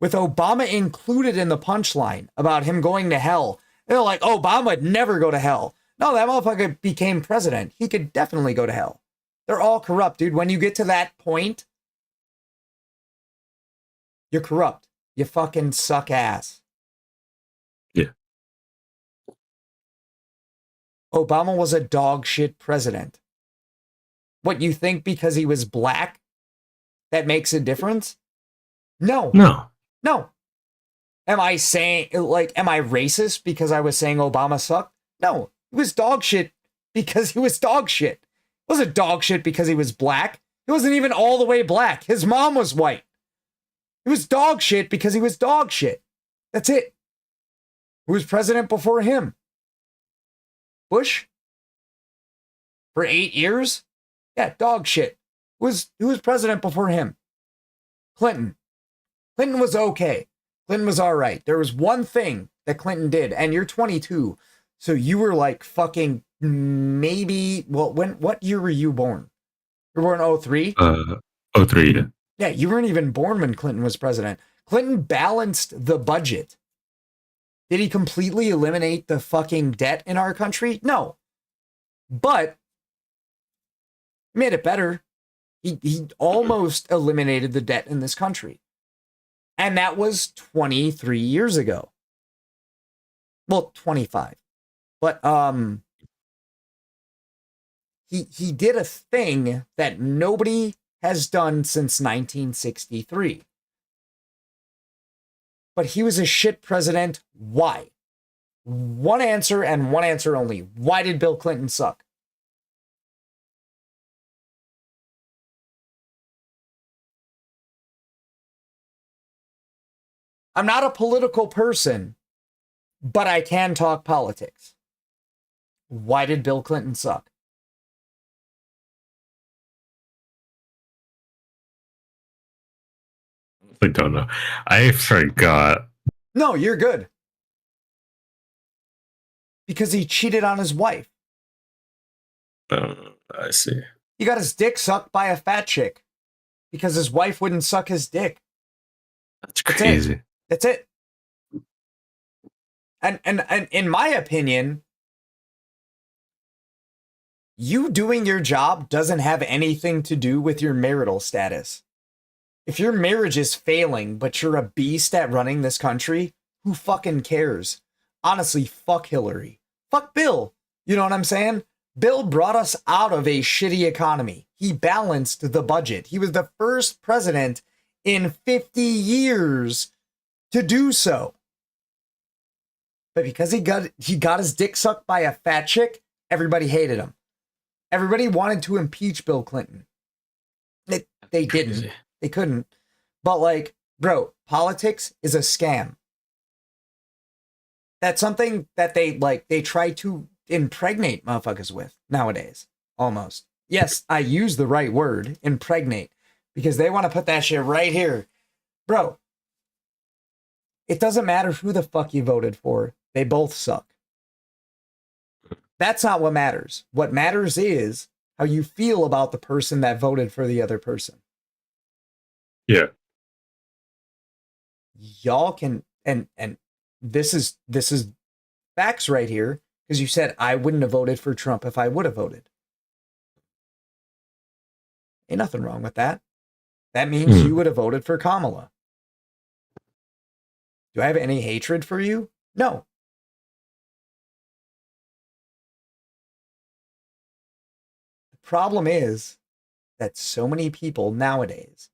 with Obama included in the punchline about him going to hell. They're like, Obama would never go to hell. No, that motherfucker became president. He could definitely go to hell. They're all corrupt, dude. When you get to that point, you're corrupt. You fucking suck ass. Yeah. Obama was a dog shit president. What, you think because he was black, that makes a difference? No. No. No. Am I saying, like, am I racist because I was saying Obama sucked? No. He was dog shit because he was dog shit. He wasn't dog shit because he was black. He wasn't even all the way black. His mom was white. He was dog shit because he was dog shit. That's it. Who was president before him? Bush? For 8 years? Yeah, dog shit. Who was president before him? Clinton. Clinton was okay. Clinton was all right. There was one thing that Clinton did, and you're 22, so you were like fucking maybe, well, what year were you born? You were born 03? 03, yeah. Yeah, you weren't even born when Clinton was president. Clinton balanced the budget. Did he completely eliminate the fucking debt in our country? No. But he made it better. He almost eliminated the debt in this country. And that was 23 years ago. Well, 25. But he did a thing that nobody has done since 1963. But he was a shit president. Why? One answer and one answer only. Why did Bill Clinton suck? I'm not a political person, but I can talk politics. Why did Bill Clinton suck? I don't know. I forgot. No, you're good. Because he cheated on his wife. I see. He got his dick sucked by a fat chick because his wife wouldn't suck his dick. That's crazy. That's it. And in my opinion, you doing your job doesn't have anything to do with your marital status. If your marriage is failing, but you're a beast at running this country, who fucking cares? Honestly, fuck Hillary. Fuck Bill. You know what I'm saying? Bill brought us out of a shitty economy. He balanced the budget. He was the first president in 50 years to do so. But because he got his dick sucked by a fat chick, everybody hated him. Everybody wanted to impeach Bill Clinton. They didn't. They couldn't. But like, bro, politics is a scam. That's something that they try to impregnate motherfuckers with nowadays. Almost. Yes, I use the right word, impregnate, because they want to put that shit right here. Bro, it doesn't matter who the fuck you voted for. They both suck. That's not what matters. What matters is how you feel about the person that voted for the other person. Yeah. Y'all can, and this is facts right here, because you said I wouldn't have voted for Trump if I would have voted. Ain't nothing wrong with that. That means you would have voted for Kamala. Do I have any hatred for you? No. The problem is that so many people nowadays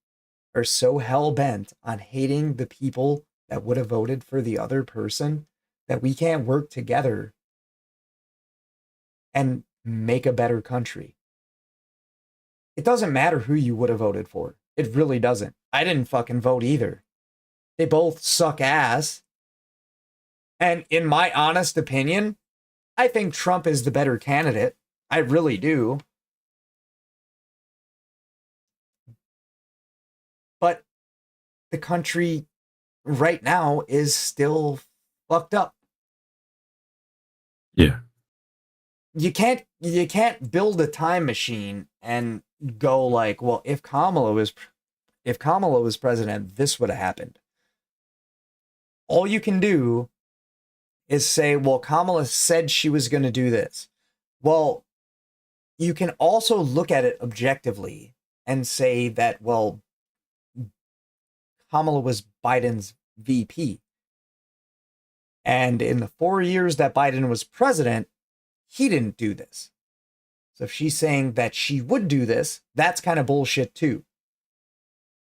are so hell-bent on hating the people that would have voted for the other person that we can't work together and make a better country. It doesn't matter who you would have voted for. It really doesn't. I didn't fucking vote either. They both suck ass. And in my honest opinion, I think Trump is the better candidate. I really do. But the country right now is still fucked up. Yeah. you can't build a time machine and go like, well, if Kamala was president, this would have happened. All you can do is say, well, Kamala said she was going to do this. Well, you can also look at it objectively and say that, well, Kamala was Biden's VP. And in the 4 years that Biden was president, he didn't do this. So if she's saying that she would do this, that's kind of bullshit too.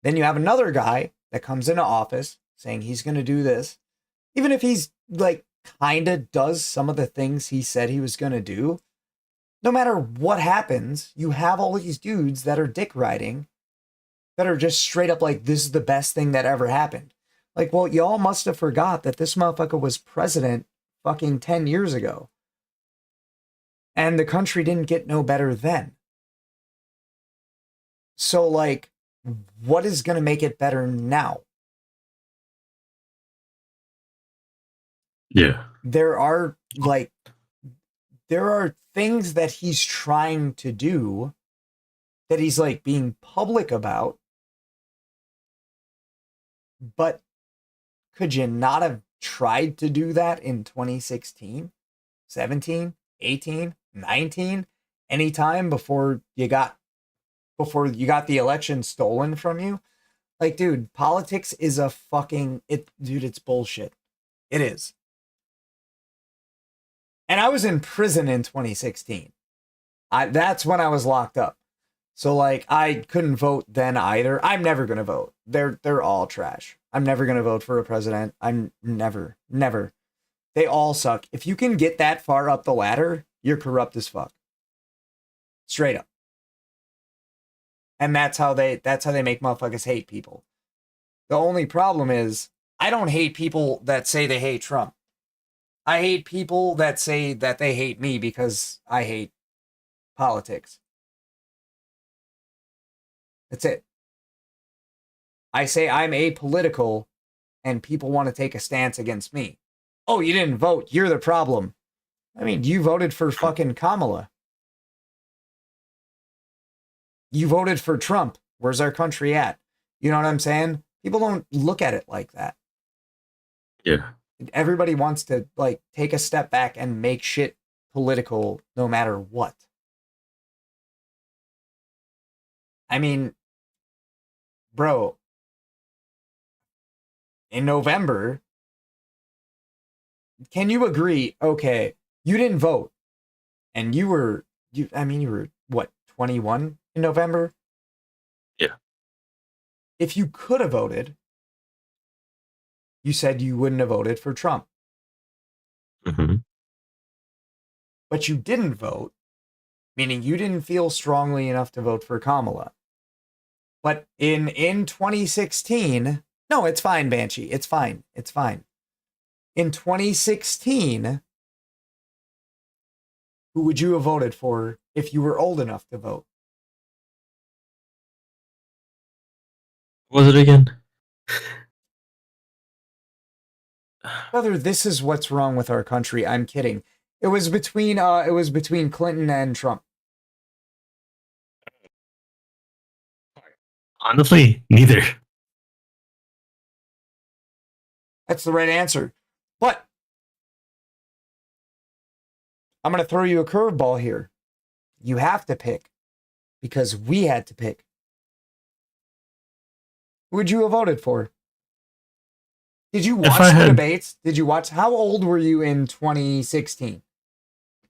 Then you have another guy that comes into office saying he's going to do this. Even if he's like kind of does some of the things he said he was going to do, no matter what happens, you have all these dudes that are dick riding that are just straight up like, this is the best thing that ever happened. Like, well, y'all must have forgot that this motherfucker was president fucking 10 years ago. And the country didn't get no better then. So, like, what is going to make it better now? Yeah. There are things that he's trying to do that he's like being public about. But could you not have tried to do that in 2016, 17, 18, 19, anytime before you got the election stolen from you? Like, dude, politics is a fucking dude, it's bullshit. It is. And I was in prison in 2016. That's when I was locked up. So like I couldn't vote then either. I'm never gonna vote. They're all trash. I'm never gonna vote for a president. I'm never. They all suck. If you can get that far up the ladder, you're corrupt as fuck. Straight up. And that's how they make motherfuckers hate people. The only problem is I don't hate people that say they hate Trump. I hate people that say that they hate me because I hate politics. That's it. I say I'm apolitical and people want to take a stance against me. Oh, you didn't vote. You're the problem. I mean, you voted for fucking Kamala. You voted for Trump. Where's our country at? You know what I'm saying? People don't look at it like that. Yeah. Everybody wants to like take a step back and make shit political no matter what. I mean, bro, in November, can you agree? Okay, you didn't vote, and you were what, 21 in November? Yeah. If you could have voted, you said you wouldn't have voted for Trump. Mm-hmm. But you didn't vote, meaning you didn't feel strongly enough to vote for Kamala. But in 2016, no, it's fine, Banshee. It's fine. It's fine. In 2016, who would you have voted for if you were old enough to vote? What was it again? Brother, this is what's wrong with our country. I'm kidding. It was between Clinton and Trump. Honestly, neither. That's the right answer. But I'm going to throw you a curveball here. You have to pick because we had to pick. Who would you have voted for? Did you watch the debates? Did you watch? How old were you in 2016?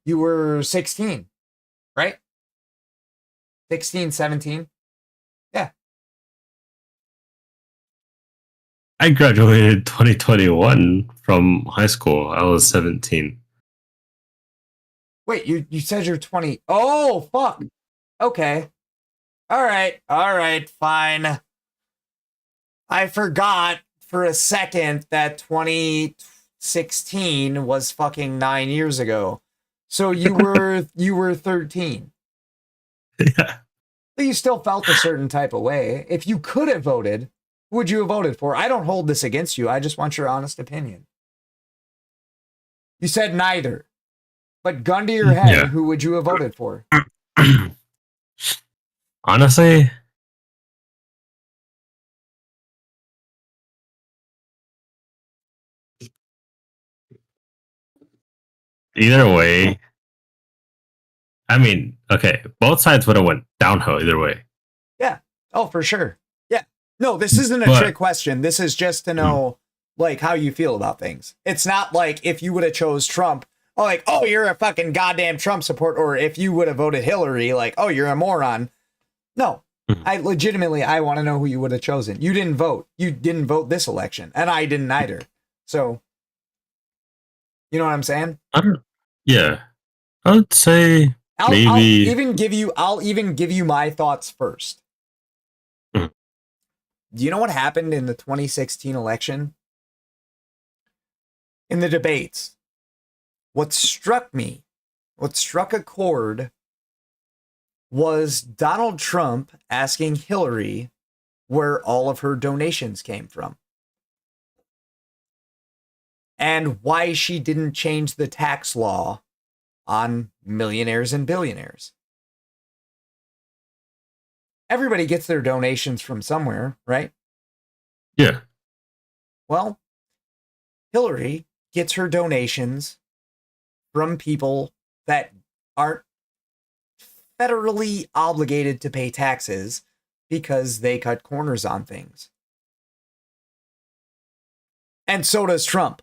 You were 16, right? 16, 17? Yeah. I graduated 2021 from high school. I was 17. Wait, you said you're 20. Oh, fuck. Okay. All right, fine. I forgot for a second that 2016 was fucking 9 years ago. So you were 13. Yeah. But you still felt a certain type of way. If you could have voted, who would you have voted for? I don't hold this against you. I just want your honest opinion. You said neither. But gun to your head, Yeah. who would you have voted for? Honestly, either way, I mean, okay, both sides would have went downhill either way. Yeah. Oh, for sure. Yeah. No, this isn't a But- trick question. This is just to know, like, how you feel about things. It's not like if you would have chose Trump, oh, like, oh, you're a fucking goddamn Trump support, or if you would have voted Hillary, like, oh, you're a moron. No, I legitimately, I want to know who you would have chosen. You didn't vote. You didn't vote this election, and I didn't either. So, you know what I'm saying? I don't. Yeah, I would say I'll maybe. even give you my thoughts first. Mhm. Do you know what happened in the 2016 election? In the debates, what struck a chord was Donald Trump asking Hillary where all of her donations came from and why she didn't change the tax law on millionaires and billionaires. Everybody gets their donations from somewhere, right? Yeah. Well, Hillary gets her donations from people that aren't federally obligated to pay taxes because they cut corners on things. And so does Trump.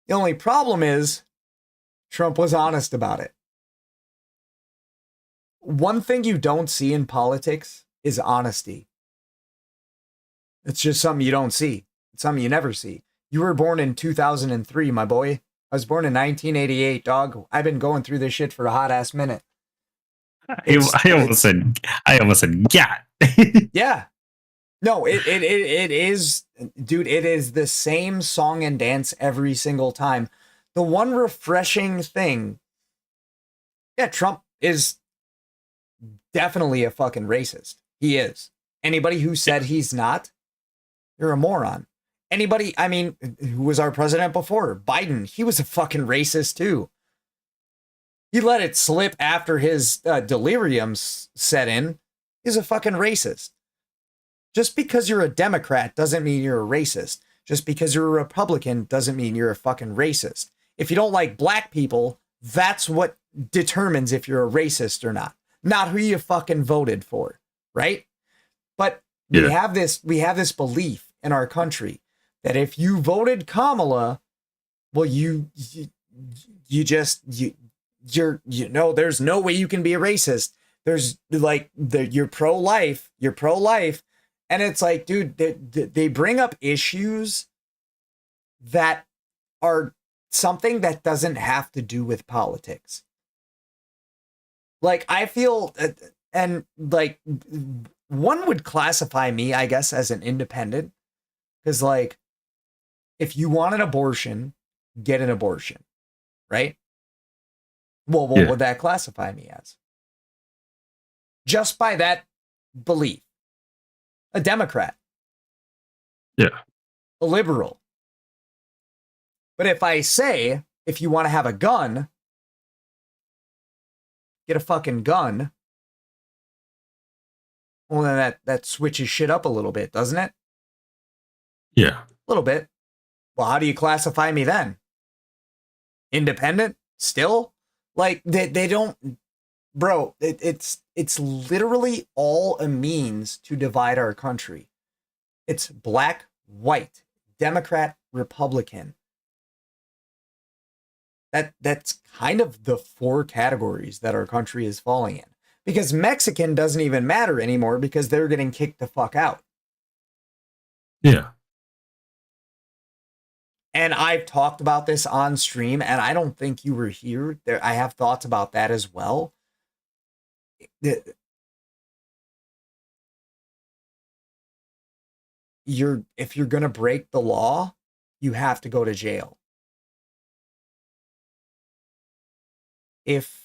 The only problem is Trump was honest about it. One thing you don't see in politics is honesty. It's just something you don't see. It's something you never see. You were born in 2003, my boy. I was born in 1988, dog. I've been going through this shit for a hot ass minute. I almost said yeah. Yeah. No, it is, dude, it is the same song and dance every single time. The one refreshing thing, yeah, Trump is definitely a fucking racist. He is. Anybody who said he's not, you're a moron. Anybody, I mean, who was our president before? Biden. He was a fucking racist too. He let it slip after his delirium set in. He's a fucking racist. Just because you're a Democrat doesn't mean you're a racist. Just because you're a Republican doesn't mean you're a fucking racist. If you don't like black people, that's what determines if you're a racist or not. Not who you fucking voted for, right? But we have this belief in our country that if you voted Kamala, well, there's no way you can be a racist. There's like you're pro-life, and it's like, dude, they bring up issues that are something that doesn't have to do with politics. Like, I feel, and like, one would classify me, I guess, as an independent, because like, if you want an abortion, get an abortion, right? Well, what would that classify me as? Just by that belief. A Democrat. Yeah. A liberal. But if I say, if you want to have a gun, get a fucking gun, well, then that switches shit up a little bit, doesn't it? Yeah. A little bit. Well, how do you classify me then? Independent? Still? Like, they don't... Bro, it's literally all a means to divide our country. It's black, white, Democrat, Republican. That's kind of the four categories that our country is falling in. Because Mexican doesn't even matter anymore because they're getting kicked the fuck out. Yeah. And I've talked about this on stream, and I don't think you were here. I have thoughts about that as well. If you're going to break the law, you have to go to jail. If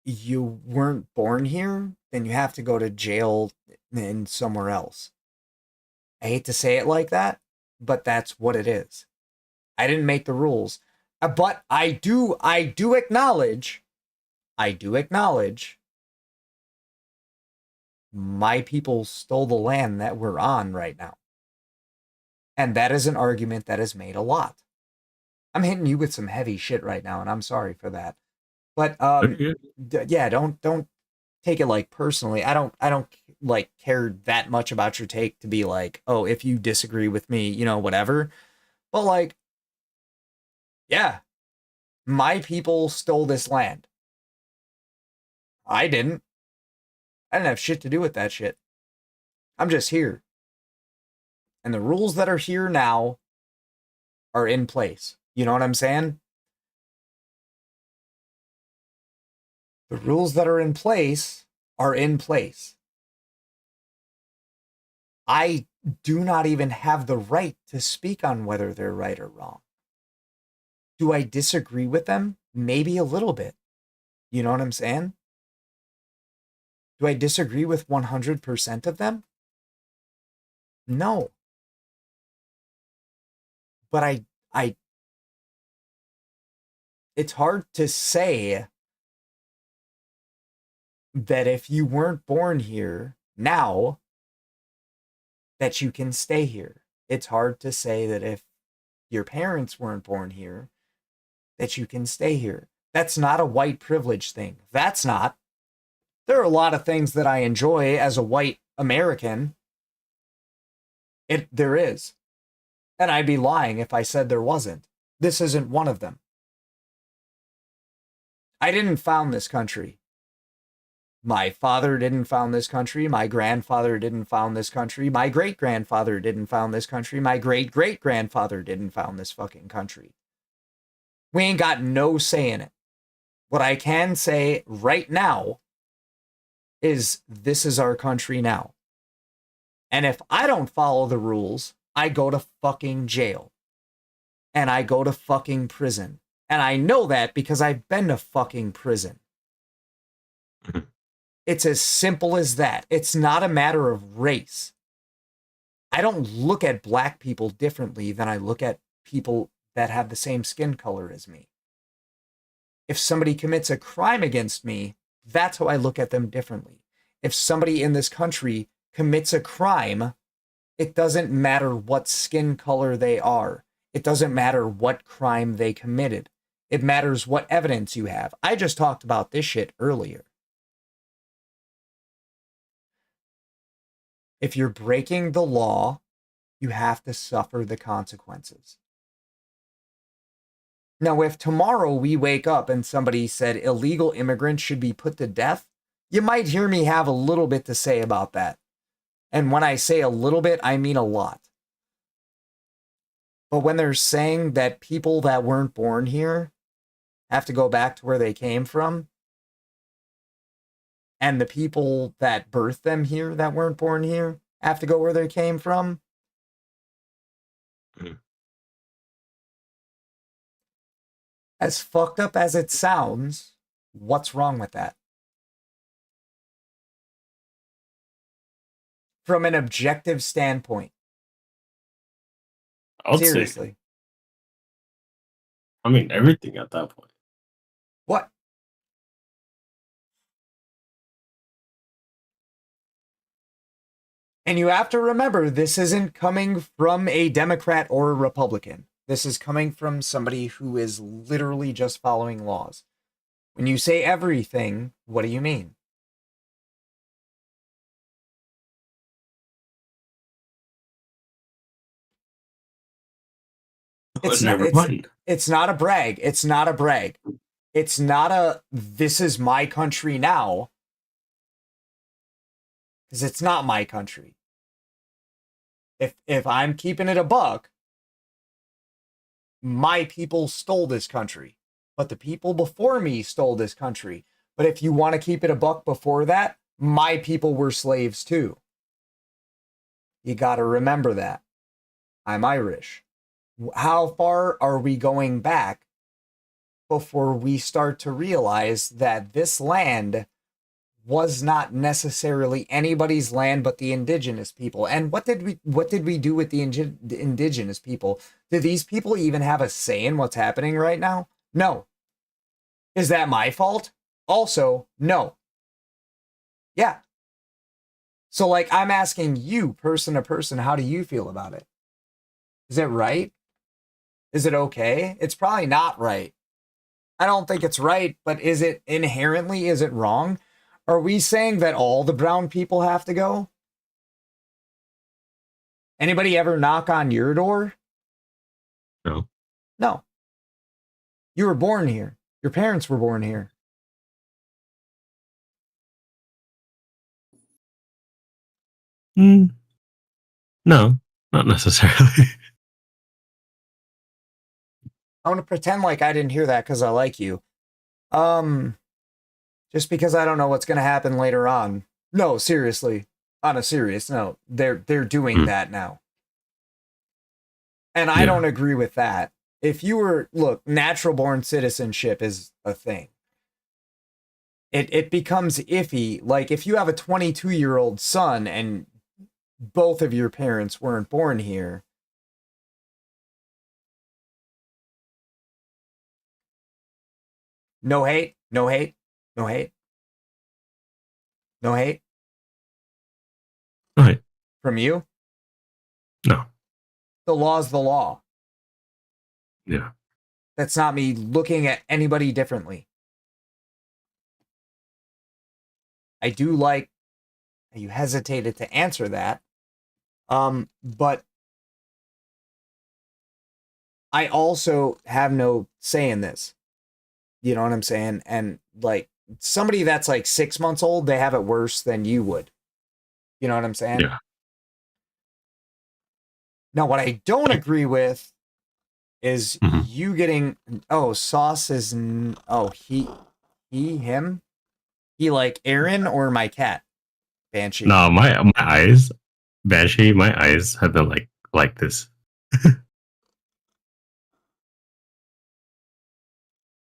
you weren't born here, then you have to go to jail in somewhere else. I hate to say it like that, but that's what it is. I didn't make the rules. But I do acknowledge my people stole the land that we're on right now. And that is an argument that is made a lot. I'm hitting you with some heavy shit right now, and I'm sorry for that. But yeah, don't take it like personally. I don't like care that much about your take to be like, oh, if you disagree with me, you know, whatever. But like, yeah, my people stole this land. I didn't have shit to do with that shit. I'm just here. And the rules that are here now are in place. You know what I'm saying? The rules that are in place are in place. I do not even have the right to speak on whether they're right or wrong. Do I disagree with them? Maybe a little bit. You know what I'm saying? Do I disagree with 100% of them? No. But it's hard to say that if you weren't born here now, that you can stay here. It's hard to say that if your parents weren't born here, that you can stay here. That's not a white privilege thing. That's not. There are a lot of things that I enjoy as a white American. There is. And I'd be lying if I said there wasn't. This isn't one of them. I didn't found this country. My father didn't found this country. My grandfather didn't found this country. My great-grandfather didn't found this country. My great-great-grandfather didn't found this fucking country. We ain't got no say in it. What I can say right now is this is our country now. And if I don't follow the rules, I go to fucking jail. And I go to fucking prison. And I know that because I've been to fucking prison. It's as simple as that. It's not a matter of race. I don't look at black people differently than I look at people that have the same skin color as me. If somebody commits a crime against me, that's how I look at them differently. If somebody in this country commits a crime, it doesn't matter what skin color they are. It doesn't matter what crime they committed. It matters what evidence you have. I just talked about this shit earlier. If you're breaking the law, you have to suffer the consequences. Now, if tomorrow we wake up and somebody said illegal immigrants should be put to death, you might hear me have a little bit to say about that. And when I say a little bit, I mean a lot. But when they're saying that people that weren't born here have to go back to where they came from, and the people that birthed them here that weren't born here have to go where they came from, as fucked up as it sounds, what's wrong with that? From an objective standpoint. Seriously. I mean, everything at that point. What? And you have to remember, this isn't coming from a Democrat or a Republican. This is coming from somebody who is literally just following laws. When you say everything, what do you mean? It's not a brag. It's not a brag. It's not a, this is my country now. Because it's not my country. If I'm keeping it a buck, my people stole this country. But the people before me stole this country. But if you want to keep it a buck before that, my people were slaves too. You got to remember that. I'm Irish. How far are we going back before we start to realize that this land was not necessarily anybody's land but the indigenous people. And what did we do with the indigenous people? Do these people even have a say in what's happening right now? No. Is that my fault? Also, no. Yeah. So, like, I'm asking you, person to person, how do you feel about it? Is it right? Is it okay? It's probably not right. I don't think it's right, but is it inherently, is it wrong? Are we saying that all the brown people have to go? Anybody ever knock on your door? No. No. You were born here. Your parents were born here. No, not necessarily. I want to pretend like I didn't hear that because I like you. Just because I don't know what's going to happen later on. No, seriously. On a serious note, they're doing that now. And I don't agree with that. If you were, look, natural born citizenship is a thing. It becomes iffy. Like if you have a 22-year-old son and both of your parents weren't born here. No hate, no hate, no hate. No hate? No hate. From you? No. The law's the law. Yeah. That's not me looking at anybody differently. I do like you hesitated to answer that. But I also have no say in this. You know what I'm saying? And like somebody that's like 6 months old, they have it worse than you would. You know what I'm saying? Yeah. Now, what I don't agree with is you getting, Sauce is, him? He like Aaron or my cat? Banshee. No, my eyes, Banshee, my eyes have been like this.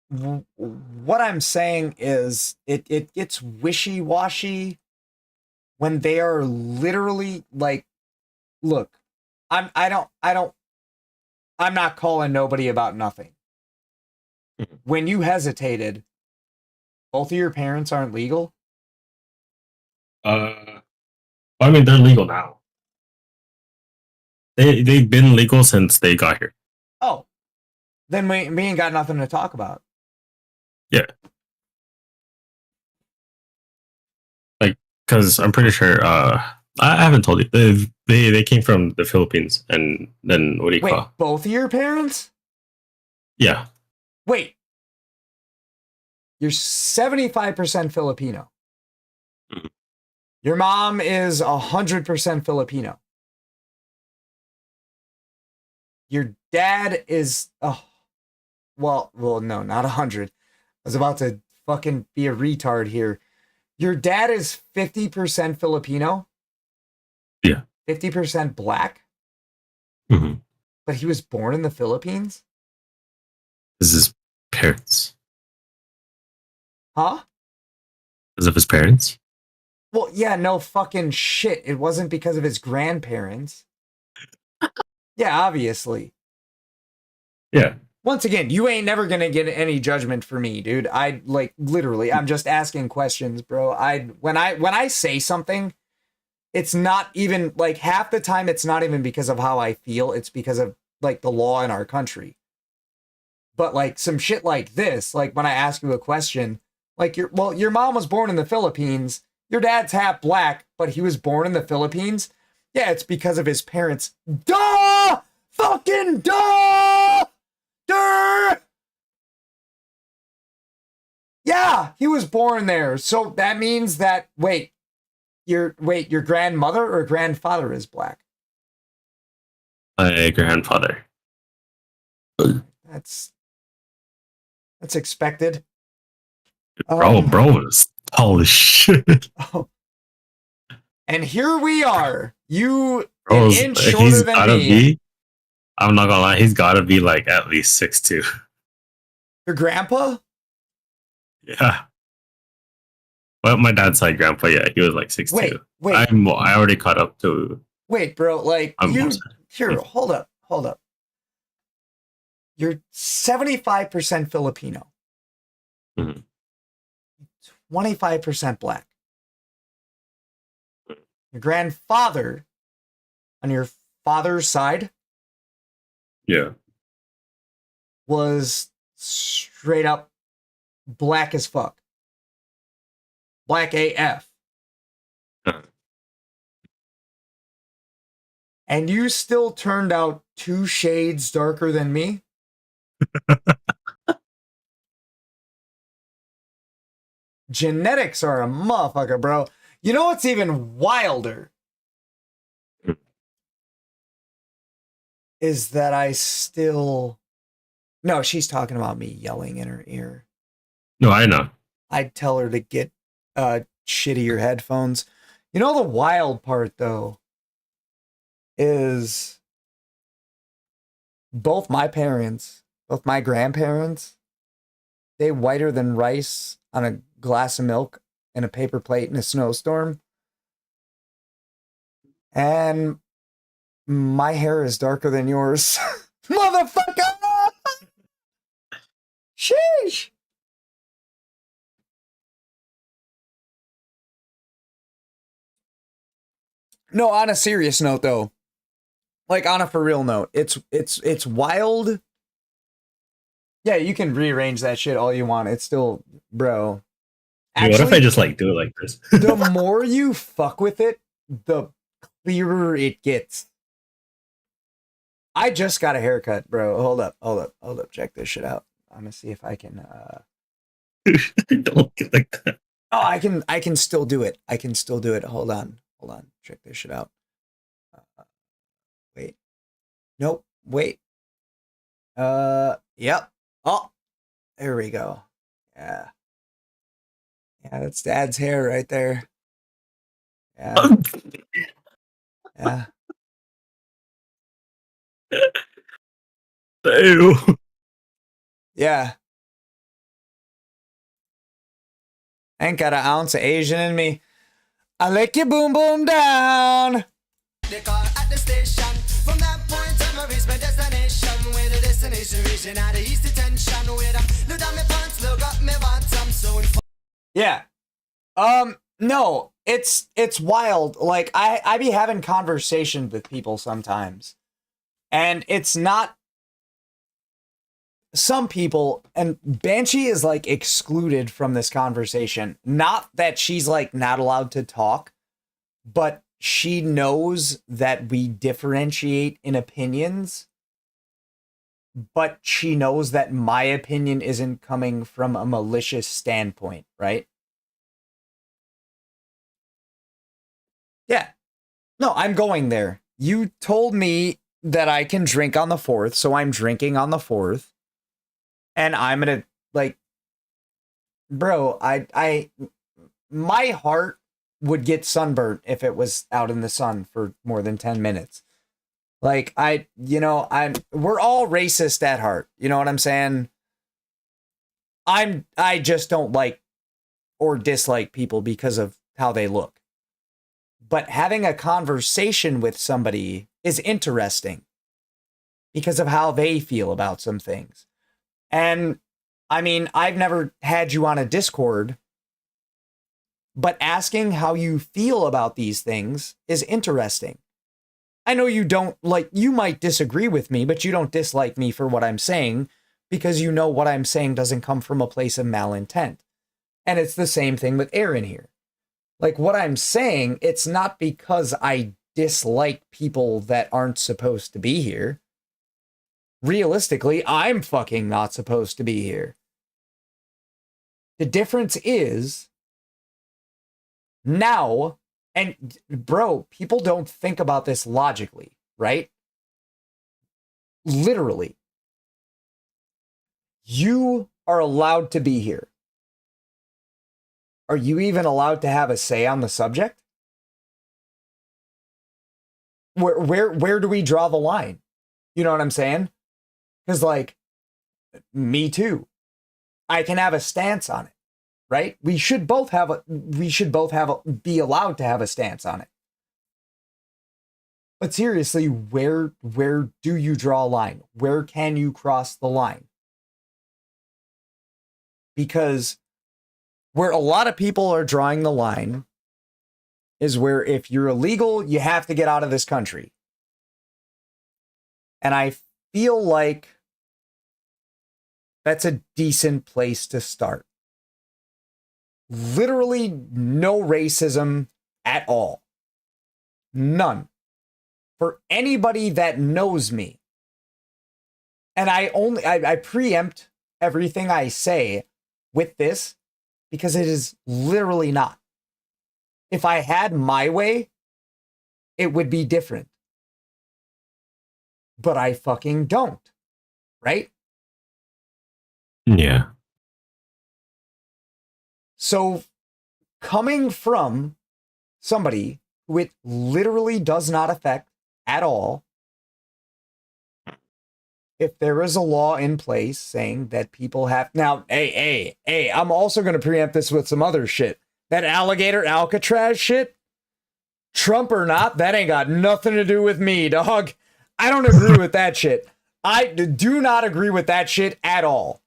What I'm saying is it gets wishy-washy when they are literally like, look, I'm not calling nobody about nothing. When you hesitated, both of your parents aren't legal? I mean, they're legal now. They've been legal since they got here. Oh, then we ain't got nothing to talk about. Yeah. Like, because I'm pretty sure, I haven't told you, they came from the Philippines, and then what do you Wait, call? both of your parents? Yeah. Wait. You're 75% Filipino. Your mom is 100% Filipino. Your dad is, well, no, not 100. I was about to fucking be a retard here. Your dad is 50% Filipino? Yeah. 50% black? But he was born in the Philippines? This is his parents. Huh? Because of his parents? Well, yeah, no fucking shit. It wasn't because of his grandparents. Yeah, obviously. Yeah. Once again, you ain't never gonna get any judgment for me, dude. I like literally, I'm just asking questions, bro. When I say something, it's not even like half the time it's not even because of how I feel, it's because of like the law in our country. But like some shit like this, like when I ask you a question, like your mom was born in the Philippines, your dad's half black, but he was born in the Philippines. Yeah, it's because of his parents. Duh! Fucking duh! Duh! Yeah, he was born there. So that means that, your grandmother or grandfather is black? My grandfather. That's expected. Bro is tall as shit. And here we are. You Bro's, an inch shorter than me. I'm not gonna lie, he's gotta be like at least 6'2". Your grandpa? Yeah. Well, my dad's side grandpa, yeah, he was like 6'2". Wait. I already caught up to. Wait, bro, like I'm you almost- here, hold up. You're 75% Filipino. Mhm. 25% black. Your grandfather on your father's side Yeah. was straight up black as fuck. Black AF. And you still turned out 2 shades darker than me? Genetics are a motherfucker, bro. You know what's even wilder? Is that I still... No, she's talking about me yelling in her ear. No, I know. I'd tell her to get shittier headphones. You know the wild part, though, is both my grandparents, they whiter than rice on a glass of milk and a paper plate in a snowstorm. And my hair is darker than yours. Motherfucker! Sheesh! No, on a serious note, though, like on a for real note, it's wild. Yeah, you can rearrange that shit all you want. It's still, bro. Dude, what if I just like do it like this? The more you fuck with it, the clearer it gets. I just got a haircut, bro. Hold up. Check this shit out. I'm gonna see if I can. Don't get like that. Oh, I can still do it. Hold on. Check this shit out. Wait. Nope. Wait. Yep. Oh, there we go. Yeah. Yeah, that's Dad's hair right there. Yeah. Yeah. Ew. Yeah. Ain't got an ounce of Asian in me. I lick your boom boom down. The car at the station. From that point on, I reach my destination. Where the destination region at the east detention. Where the look down my pants, look up my bottom. So Yeah. No, it's wild. Like I be having conversations with people sometimes. And it's not some people, and Banshee is like excluded from this conversation. Not that she's like not allowed to talk, but she knows that we differentiate in opinions. But she knows that my opinion isn't coming from a malicious standpoint, right? Yeah. No, I'm going there. You told me that I can drink on the 4th, so I'm drinking on the 4th. And I'm gonna, like, bro, my heart would get sunburnt if it was out in the sun for more than 10 minutes. Like, we're all racist at heart. You know what I'm saying? I just don't like or dislike people because of how they look. But having a conversation with somebody is interesting because of how they feel about some things. And I mean, I've never had you on a Discord, but asking how you feel about these things is interesting. I know you don't like, you might disagree with me, but you don't dislike me for what I'm saying because you know what I'm saying doesn't come from a place of malintent. And it's the same thing with Aaron here. Like what I'm saying, it's not because I dislike people that aren't supposed to be here. Realistically, I'm fucking not supposed to be here. The difference is now, and bro, people don't think about this logically, right? Literally. You are allowed to be here. Are you even allowed to have a say on the subject? Where do we draw the line? You know what I'm saying? Because, like, me too. I can have a stance on it. right? We should both be allowed to have a stance on it. But seriously, where do you draw a line? Where can you cross the line? Because where a lot of people are drawing the line is where if you're illegal, you have to get out of this country. And I feel like that's a decent place to start. Literally no racism at all. None. For anybody that knows me. And I preempt everything I say with this because it is literally not. If I had my way, it would be different. But I fucking don't. Right? Yeah. So, coming from somebody who it literally does not affect at all, if there is a law in place saying that people have... Now, hey, I'm also going to preempt this with some other shit. That alligator Alcatraz shit, Trump or not, that ain't got nothing to do with me, dog. I don't agree with that shit. I do not agree with that shit at all.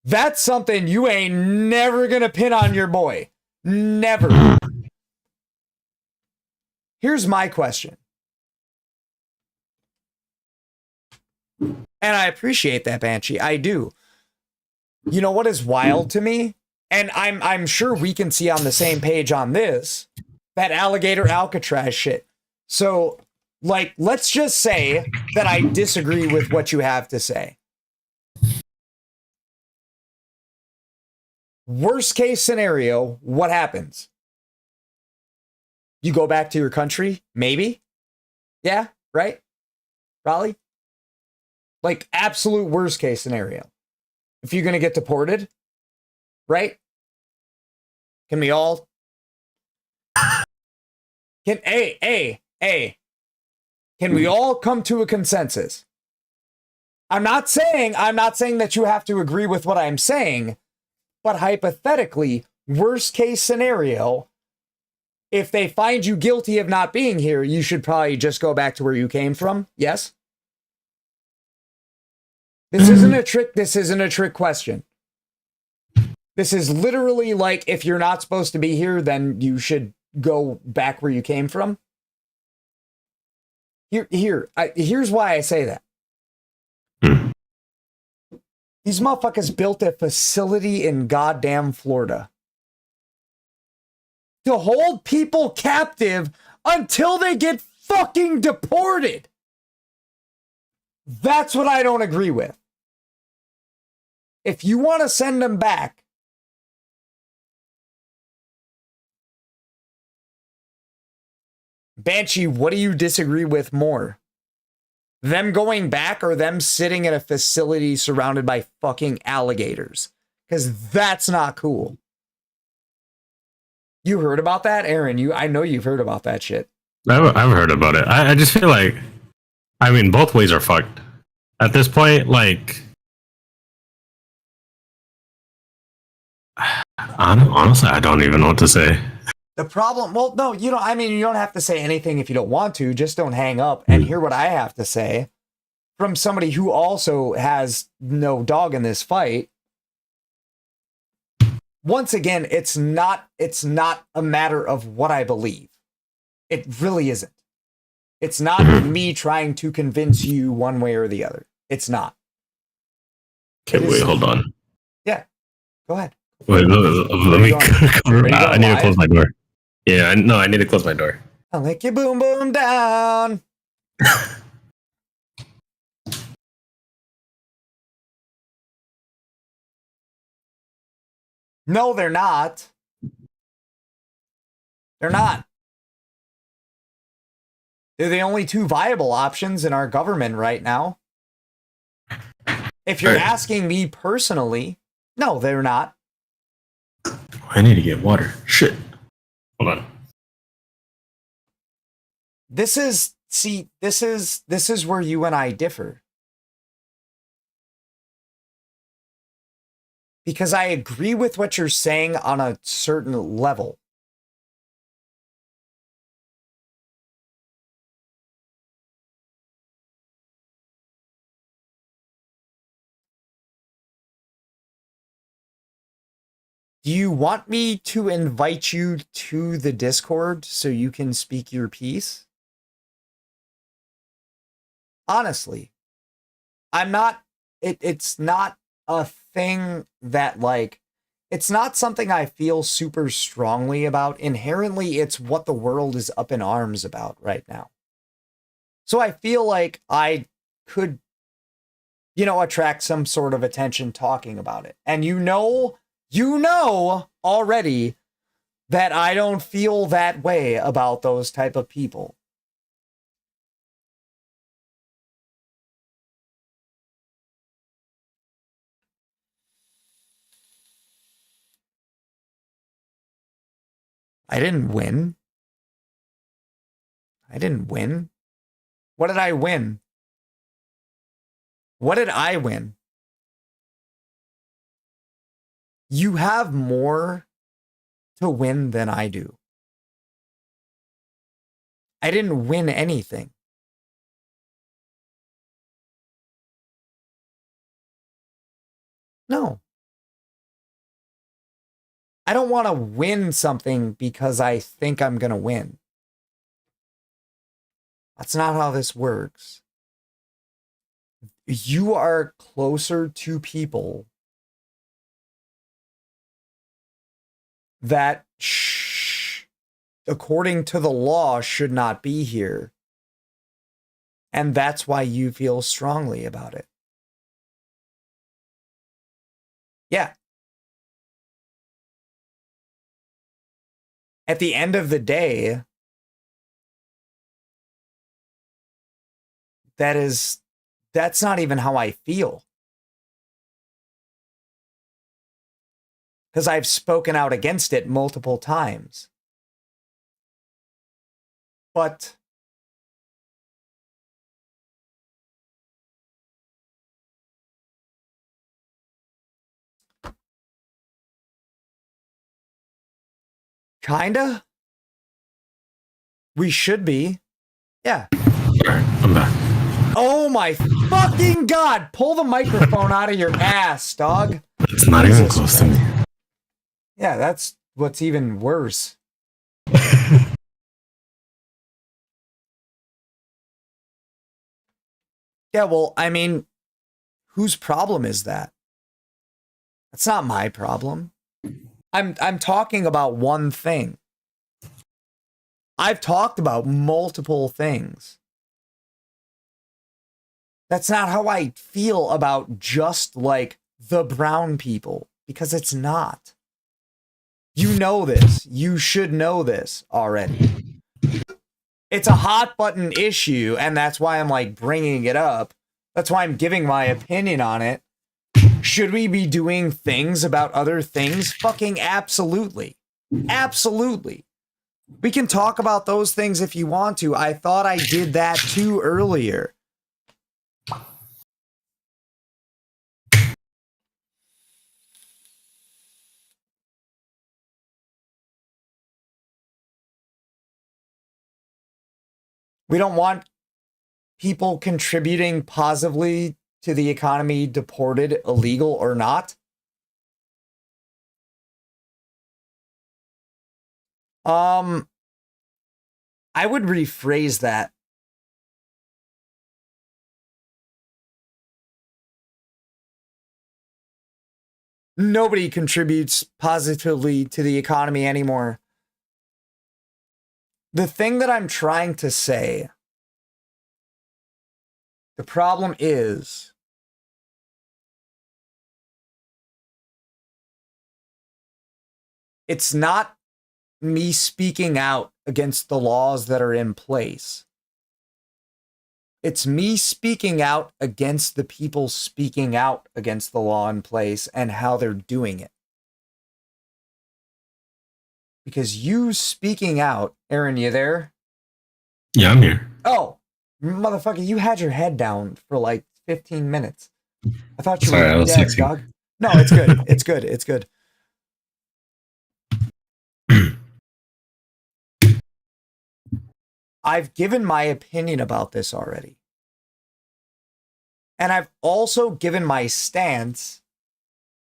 That's something you ain't never gonna pin on your boy. Never. Here's my question. And I appreciate that, Banshee. I do. You know what is wild to me? And I'm sure we can see on the same page on this, that alligator Alcatraz shit. So, like, let's just say that I disagree with what you have to say. Worst case scenario, what happens? You go back to your country? Maybe? Yeah, right? Probably? Like, absolute worst case scenario. If you're going to get deported, right? Can we all... Can we all come to a consensus? I'm not saying that you have to agree with what I'm saying, but hypothetically, worst case scenario, if they find you guilty of not being here, you should probably just go back to where you came from. Yes? This isn't a trick question. This is literally like, if you're not supposed to be here, then you should go back where you came from. Here's why I say that. These motherfuckers built a facility in goddamn Florida to hold people captive until they get fucking deported. That's what I don't agree with. If you want to send them back, Banshee, what do you disagree with more? Them going back or them sitting in a facility surrounded by fucking alligators? Because that's not cool. You heard about that, Aaron? I know you've heard about that shit. I've heard about it. I just feel like, I mean, both ways are fucked. At this point, like, honestly, I don't even know what to say. The problem, well, no, you don't have to say anything if you don't want to. Just don't hang up and hear what I have to say from somebody who also has no dog in this fight. Once again, it's not a matter of what I believe. It really isn't. It's not me trying to convince you one way or the other. It's not. Okay, wait, hold on. Yeah, go ahead. Wait, let me cover. I need to close my door. Yeah, I need to close my door. I'll lick your boom boom down. No, they're not. They're not. They're the only two viable options in our government right now. If you're asking me personally, no, they're not. I need to get water. Shit. Hold on. This is where you and I differ. because I agree with what you're saying on a certain level. Do you want me to invite you to the Discord so you can speak your piece? Honestly, I'm not, it's not a thing that like, it's not something I feel super strongly about. Inherently, it's what the world is up in arms about right now. So I feel like I could, you know, attract some sort of attention talking about it. And you know already that I don't feel that way about those type of people. I didn't win. I didn't win. What did I win? What did I win? You have more to win than I do. I didn't win anything. No. I don't want to win something because I think I'm going to win. That's not how this works. You are closer to people that, according to the law, should not be here. And that's why you feel strongly about it. Yeah. At the end of the day, that's not even how I feel. Because I've spoken out against it multiple times. But kinda. We should be. Yeah. Alright, I'm back. Oh my fucking god! Pull the microphone out of your ass, dog. It's not even close to me. Yeah, that's what's even worse. Yeah, well, I mean, whose problem is that? That's not my problem. I'm talking about one thing. I've talked about multiple things. That's not how I feel about just like the brown people, because it's not. You know this. You should know this already. It's a hot button issue, and that's why I'm like bringing it up. That's why I'm giving my opinion on it. Should we be doing things about other things? Fucking absolutely. Absolutely. We can talk about those things if you want to. I thought I did that too earlier. We don't want people contributing positively to the economy, deported, illegal or not. I would rephrase that. Nobody contributes positively to the economy anymore. The thing that I'm trying to say, the problem is it's not me speaking out against the laws that are in place. It's me speaking out against the people speaking out against the law in place and how they're doing it. Because you speaking out, Aaron, you there? Yeah, I'm here. Oh, motherfucker, you had your head down for like 15 minutes. I thought you Sorry, I were was dead, texting. dog. No, it's good. It's good. It's good. I've given my opinion about this already. And I've also given my stance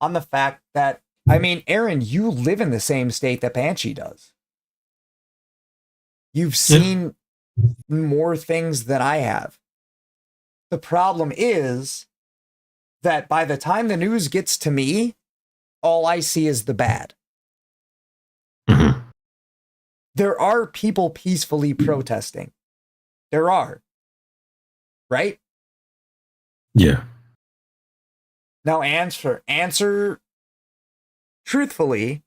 on the fact that, I mean, Aaron, you live in the same state that Banshee does. You've seen more things than I have. The problem is that by the time the news gets to me, all I see is the bad. There are people peacefully protesting. There are. Right? Yeah. Now answer truthfully.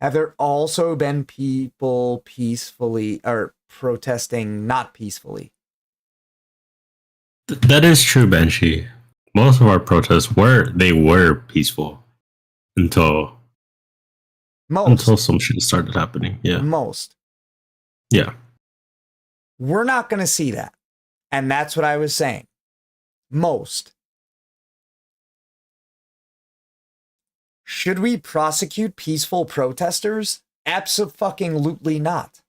Have there also been people peacefully or protesting not peacefully? That is true, Banshee. Most of our protests were peaceful until some shit started happening. Yeah. Most. Yeah. We're not going to see that. And that's what I was saying. Most. Should we prosecute peaceful protesters? Abso-fucking-lutely not.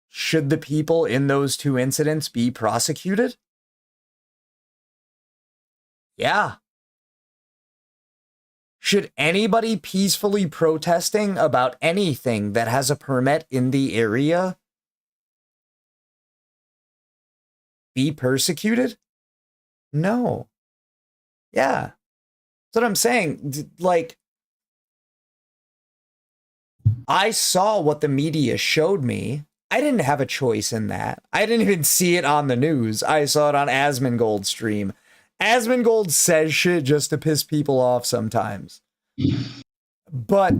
Should the people in those two incidents be prosecuted? Yeah. Should anybody peacefully protesting about anything that has a permit in the area be persecuted? No. Yeah. That's what I'm saying. Like, I saw what the media showed me. I didn't have a choice in that. I didn't even see it on the news. I saw it on Asmongold's stream. Asmongold says shit just to piss people off sometimes. But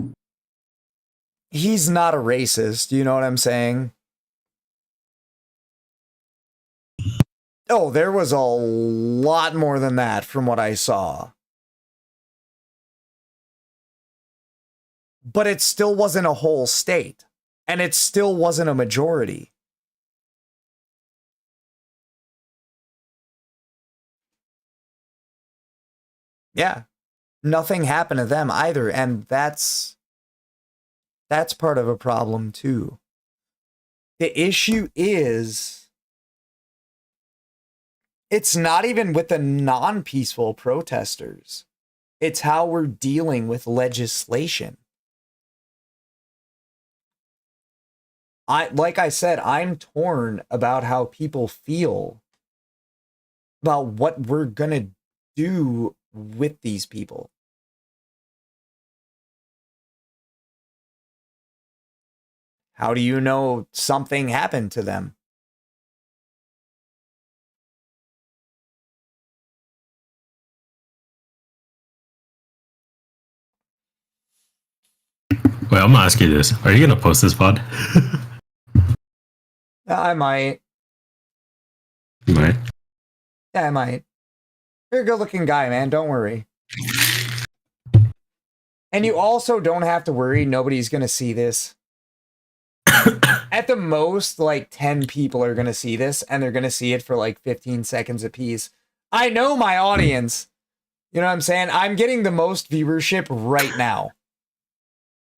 he's not a racist. You know what I'm saying? Oh, there was a lot more than that from what I saw. But it still wasn't a whole state. And it still wasn't a majority. Yeah. Nothing happened to them either. And that's part of a problem too. The issue is, it's not even with the non-peaceful protesters. It's how we're dealing with legislation. Like I said, I'm torn about how people feel about what we're going to do with these people. How do you know something happened to them? Wait, I'm gonna ask you this. Are you gonna post this pod? I might. You might. Yeah, I might. You're a good-looking guy, man. Don't worry. And you also don't have to worry. Nobody's going to see this. At the most, like 10 people are going to see this, and they're going to see it for like 15 seconds apiece. I know my audience. You know what I'm saying? I'm getting the most viewership right now.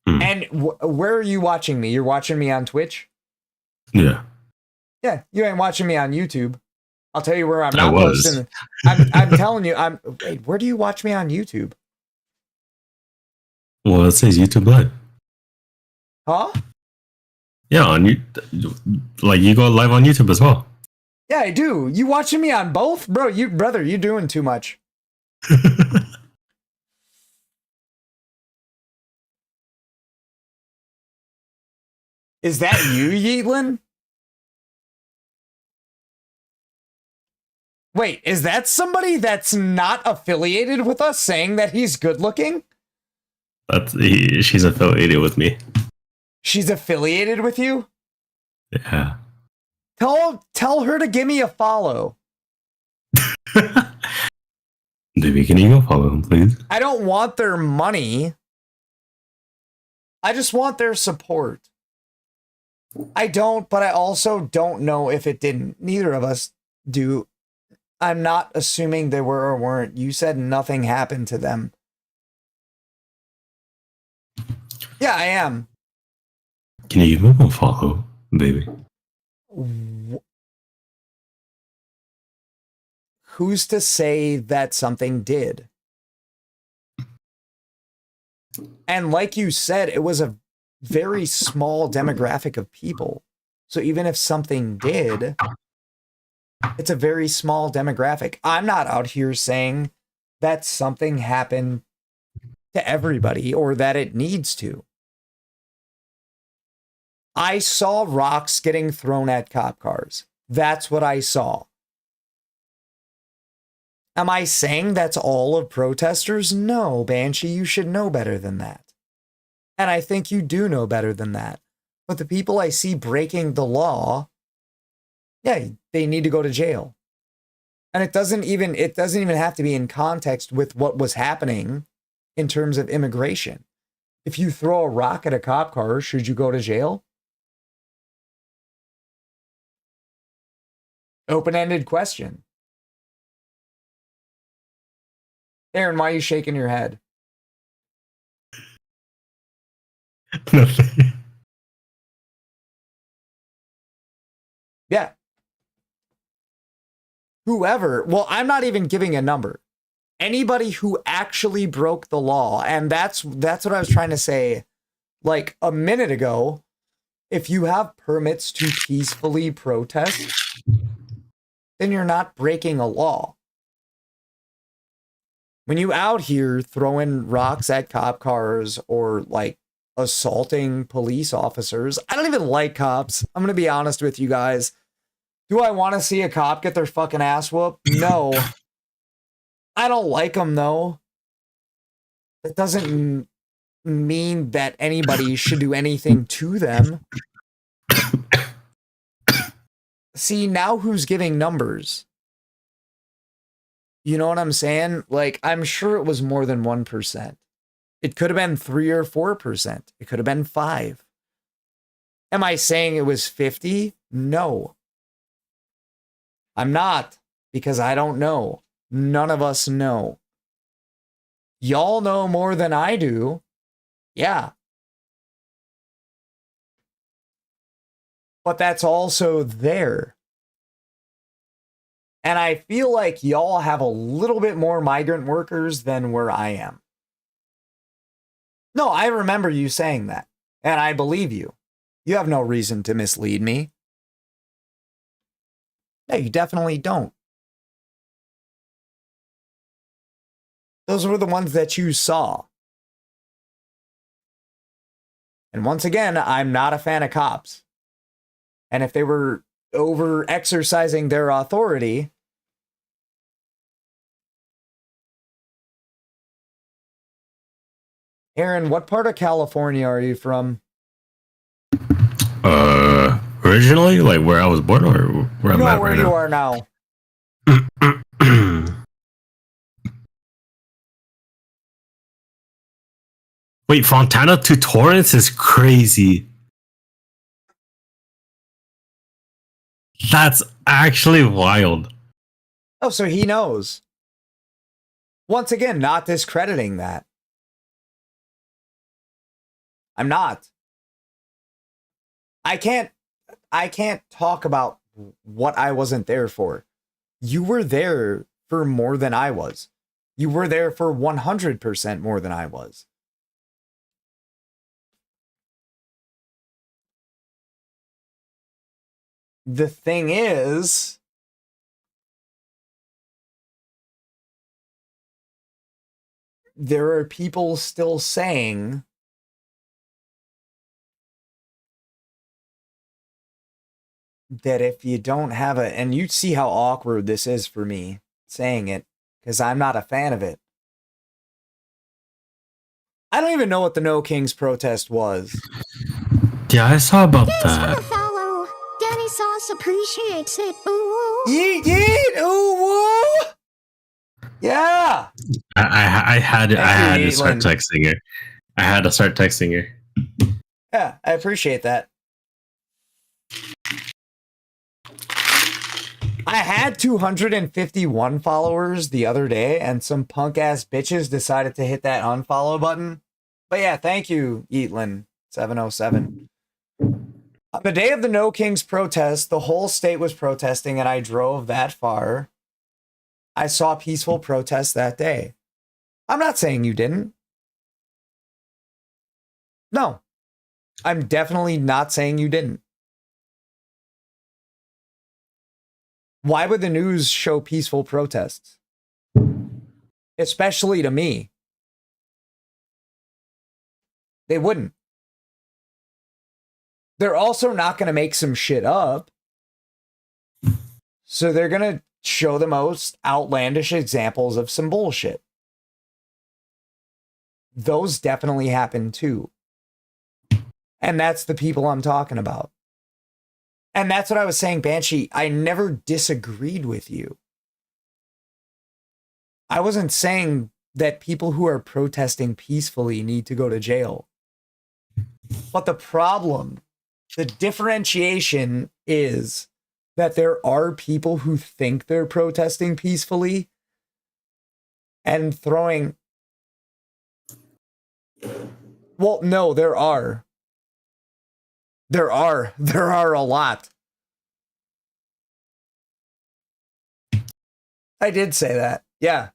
And where are you watching me? You're watching me on Twitch? Yeah. Yeah, you ain't watching me on YouTube. I'll tell you where I'm not posting. I'm telling you, wait, where do you watch me on YouTube? Well, it says YouTube Live. Huh? Yeah, on you, like you go live on YouTube as well. Yeah, I do. You watching me on both? Brother, you doing too much. Is that you, Yeatlin? Wait, is that somebody that's not affiliated with us saying that he's good looking? She's affiliated with me. She's affiliated with you? Yeah. Tell her to give me a follow. Baby, can you go follow him, please? I don't want their money. I just want their support. I don't, but I also don't know if it didn't. Neither of us do. I'm not assuming they were or weren't. You said nothing happened to them. Yeah, I am. Can you give me one follow, baby? Who's to say that something did? And like you said, it was a very small demographic of people. So even if something did, it's a very small demographic. I'm not out here saying that something happened to everybody or that it needs to. I saw rocks getting thrown at cop cars. That's what I saw. Am I saying that's all of protesters? No, Banshee, you should know better than that. And I think you do know better than that. But the people I see breaking the law, yeah, they need to go to jail. And it doesn't even have to be in context with what was happening in terms of immigration. If you throw a rock at a cop car, should you go to jail? Open-ended question. Aaron, why are you shaking your head? Nothing. Yeah. Whoever, well, I'm not even giving a number. Anybody who actually broke the law, and that's what I was trying to say like a minute ago. If you have permits to peacefully protest, then you're not breaking a law. When you out here throwing rocks at cop cars or like assaulting police officers, I don't even like cops. I'm going to be honest with you guys. Do I want to see a cop get their fucking ass whooped? No. I don't like them though. That doesn't mean that anybody should do anything to them. See, now who's giving numbers? You know what I'm saying? Like, I'm sure it was more than 1%. It could have been 3 or 4%. It could have been 5. Am I saying it was 50? No. I'm not, because I don't know. None of us know. Y'all know more than I do. Yeah. But that's also there. And I feel like y'all have a little bit more migrant workers than where I am. No, I remember you saying that. And I believe you. You have no reason to mislead me. No, you definitely don't. Those were the ones that you saw. And once again, I'm not a fan of cops. And if they were over exercising their authority, Aaron, what part of California are you from? Originally, like where I was born or where I'm at where right you now? are now. Wait, Fontana to Torrance is crazy. That's actually wild. Oh, so he knows. Once again, not discrediting that. I'm not. I can't talk about what I wasn't there for. You were there for more than I was. You were there for 100% more than I was. The thing is, there are people still saying that if you don't have a, and you see how awkward this is for me saying it, because I'm not a fan of it. I don't even know what the No Kings protest was. Yeah, I saw about Thanks for that. the follow. Danny Sauce appreciates it. Ooh. Yeet, yeet, ooh, woo. Yeah. I had to start Yeetland. texting her. I had to start texting her. Yeah, I appreciate that. I had 251 followers the other day, and some punk ass bitches decided to hit that unfollow button. But yeah, thank you, Eatlin707. On the day of the No Kings protest, the whole state was protesting, and I drove that far. I saw peaceful protests that day. I'm not saying you didn't. No, I'm definitely not saying you didn't. Why would the news show peaceful protests? Especially to me. They wouldn't. They're also not going to make some shit up. So they're going to show the most outlandish examples of some bullshit. Those definitely happen too. And that's the people I'm talking about. And that's what I was saying, Banshee. I never disagreed with you. I wasn't saying that people who are protesting peacefully need to go to jail. But the problem, the differentiation is that there are people who think they're protesting peacefully and throwing... Well, no, there are. There are a lot. I did say that. Yeah.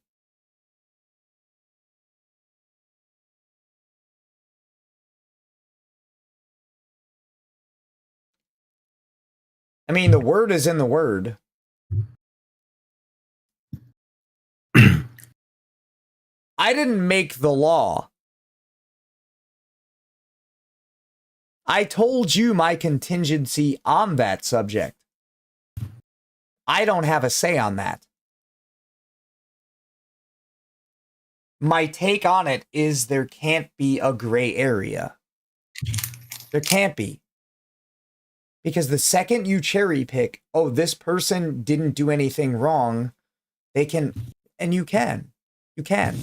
I mean, the word is in the word. I didn't make the law. I told you my contingency on that subject. I don't have a say on that. My take on it is there can't be a gray area. There can't be. Because the second you cherry pick, oh, this person didn't do anything wrong, they can, and you can. You can.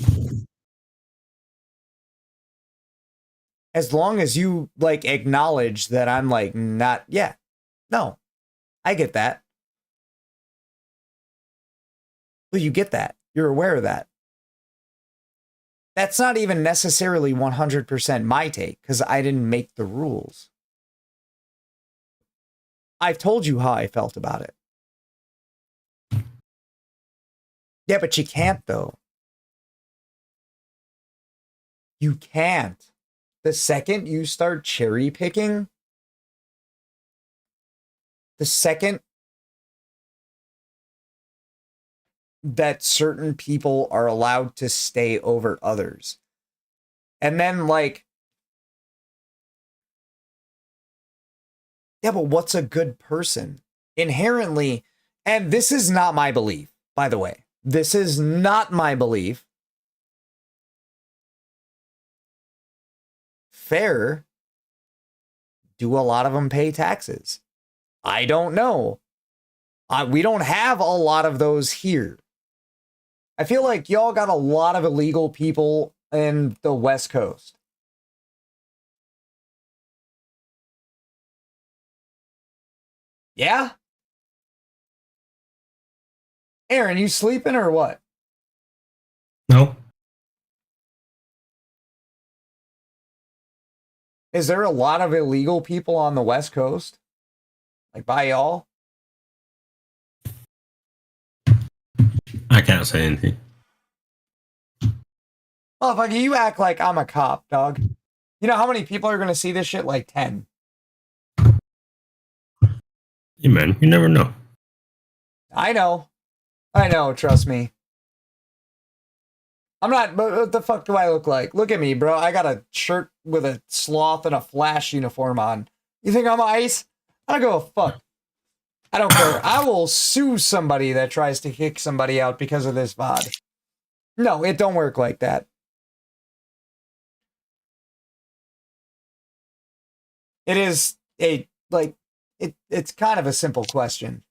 As long as you, like, acknowledge that I'm, like, not... Yeah. No. I get that. Well, you get that. You're aware of that. That's not even necessarily 100% my take, because I didn't make the rules. I've told you how I felt about it. Yeah, but you can't, though. You can't. The second you start cherry picking, the second that certain people are allowed to stay over others, and then, like, yeah, but what's a good person? Inherently, and this is not my belief, by the way. This is not my belief. Fair. Do a lot of them pay taxes? I don't know. We don't have a lot of those here. I feel like y'all got a lot of illegal people in the West Coast. Yeah? Aaron, you sleeping or what? No. Is there a lot of illegal people on the West Coast? Like by y'all? I can't say anything. Motherfucker, you act like I'm a cop, dog. You know how many people are going to see this shit? Like 10. Hey, man, you never know. I know. I know, trust me. I'm not, but what the fuck do I look like? Look at me, bro. I got a shirt with a sloth and a Flash uniform on. You think I'm ice? I don't give a fuck. I don't care. I will sue somebody that tries to kick somebody out because of this VOD. No, it don't work like that. It is a, like, it's kind of a simple question.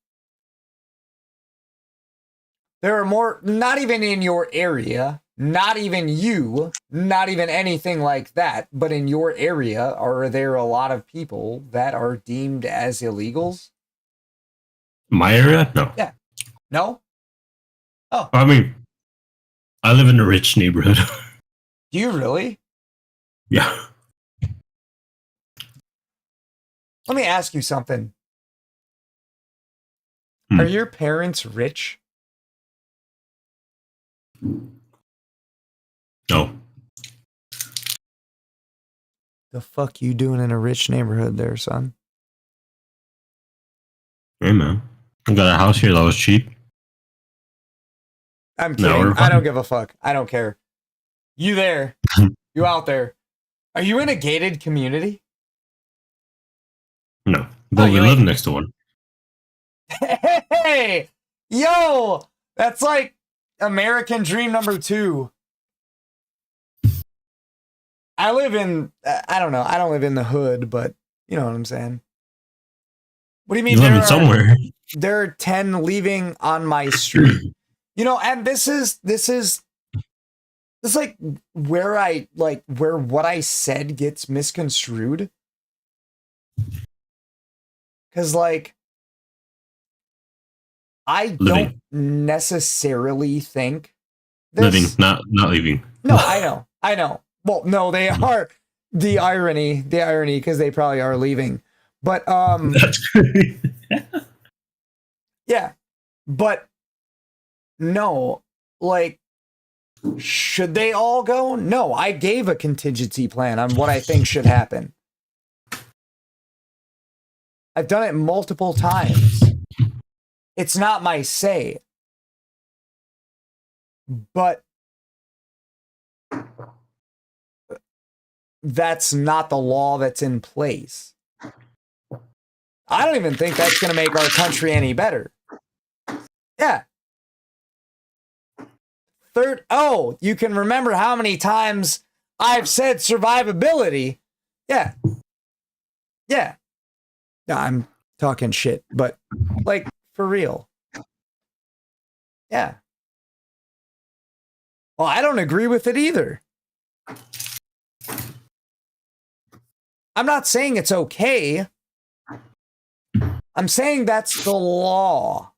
There are more, not even in your area, not even you, not even anything like that, but in your area, are there a lot of people that are deemed as illegals? My area? No. Yeah. No? Oh. I mean, I live in a rich neighborhood. Do you really? Yeah. Let me ask you something. Are your parents rich? No. The fuck you doing in a rich neighborhood there, son? Hey, man. I got a house here that was cheap. I'm No, kidding. we're I fine. don't give a fuck. I don't care. You there? You out there? Are you in a gated community? No. But we you live ain't. next to one. Hey, yo, that's like American dream number 2. I live in, I don't know. I don't live in the hood, but you know what I'm saying. What do you mean? You live in somewhere. There are 10 leaving on my street. You know, and this is like where where what I said gets misconstrued. Cause like I don't necessarily think this. Living, not leaving. No, I know. Well, no, they are the irony, because they probably are leaving. But yeah, but no, like, should they all go? No, I gave a contingency plan on what I think should happen. I've done it multiple times. It's not my say, but that's not the law that's in place. I don't even think that's going to make our country any better. Yeah. Oh, you can remember how many times I've said survivability. Yeah. Yeah. No, I'm talking shit, but like for real. Yeah. Well, I don't agree with it either. I'm not saying it's okay. I'm saying that's the law.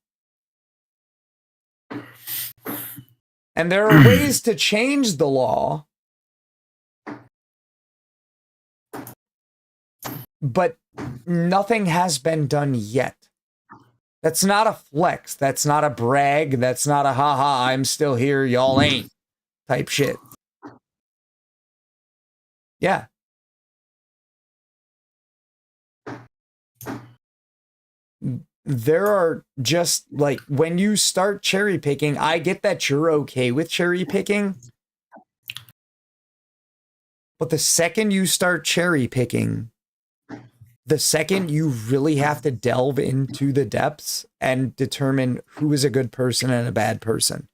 And there are ways to change the law. But nothing has been done yet. That's not a flex. That's not a brag. That's not a haha, I'm still here, y'all ain't type shit. Yeah. There are just like when you start cherry picking, I get that you're okay with cherry picking. But the second you start cherry picking, the second you really have to delve into the depths and determine who is a good person and a bad person.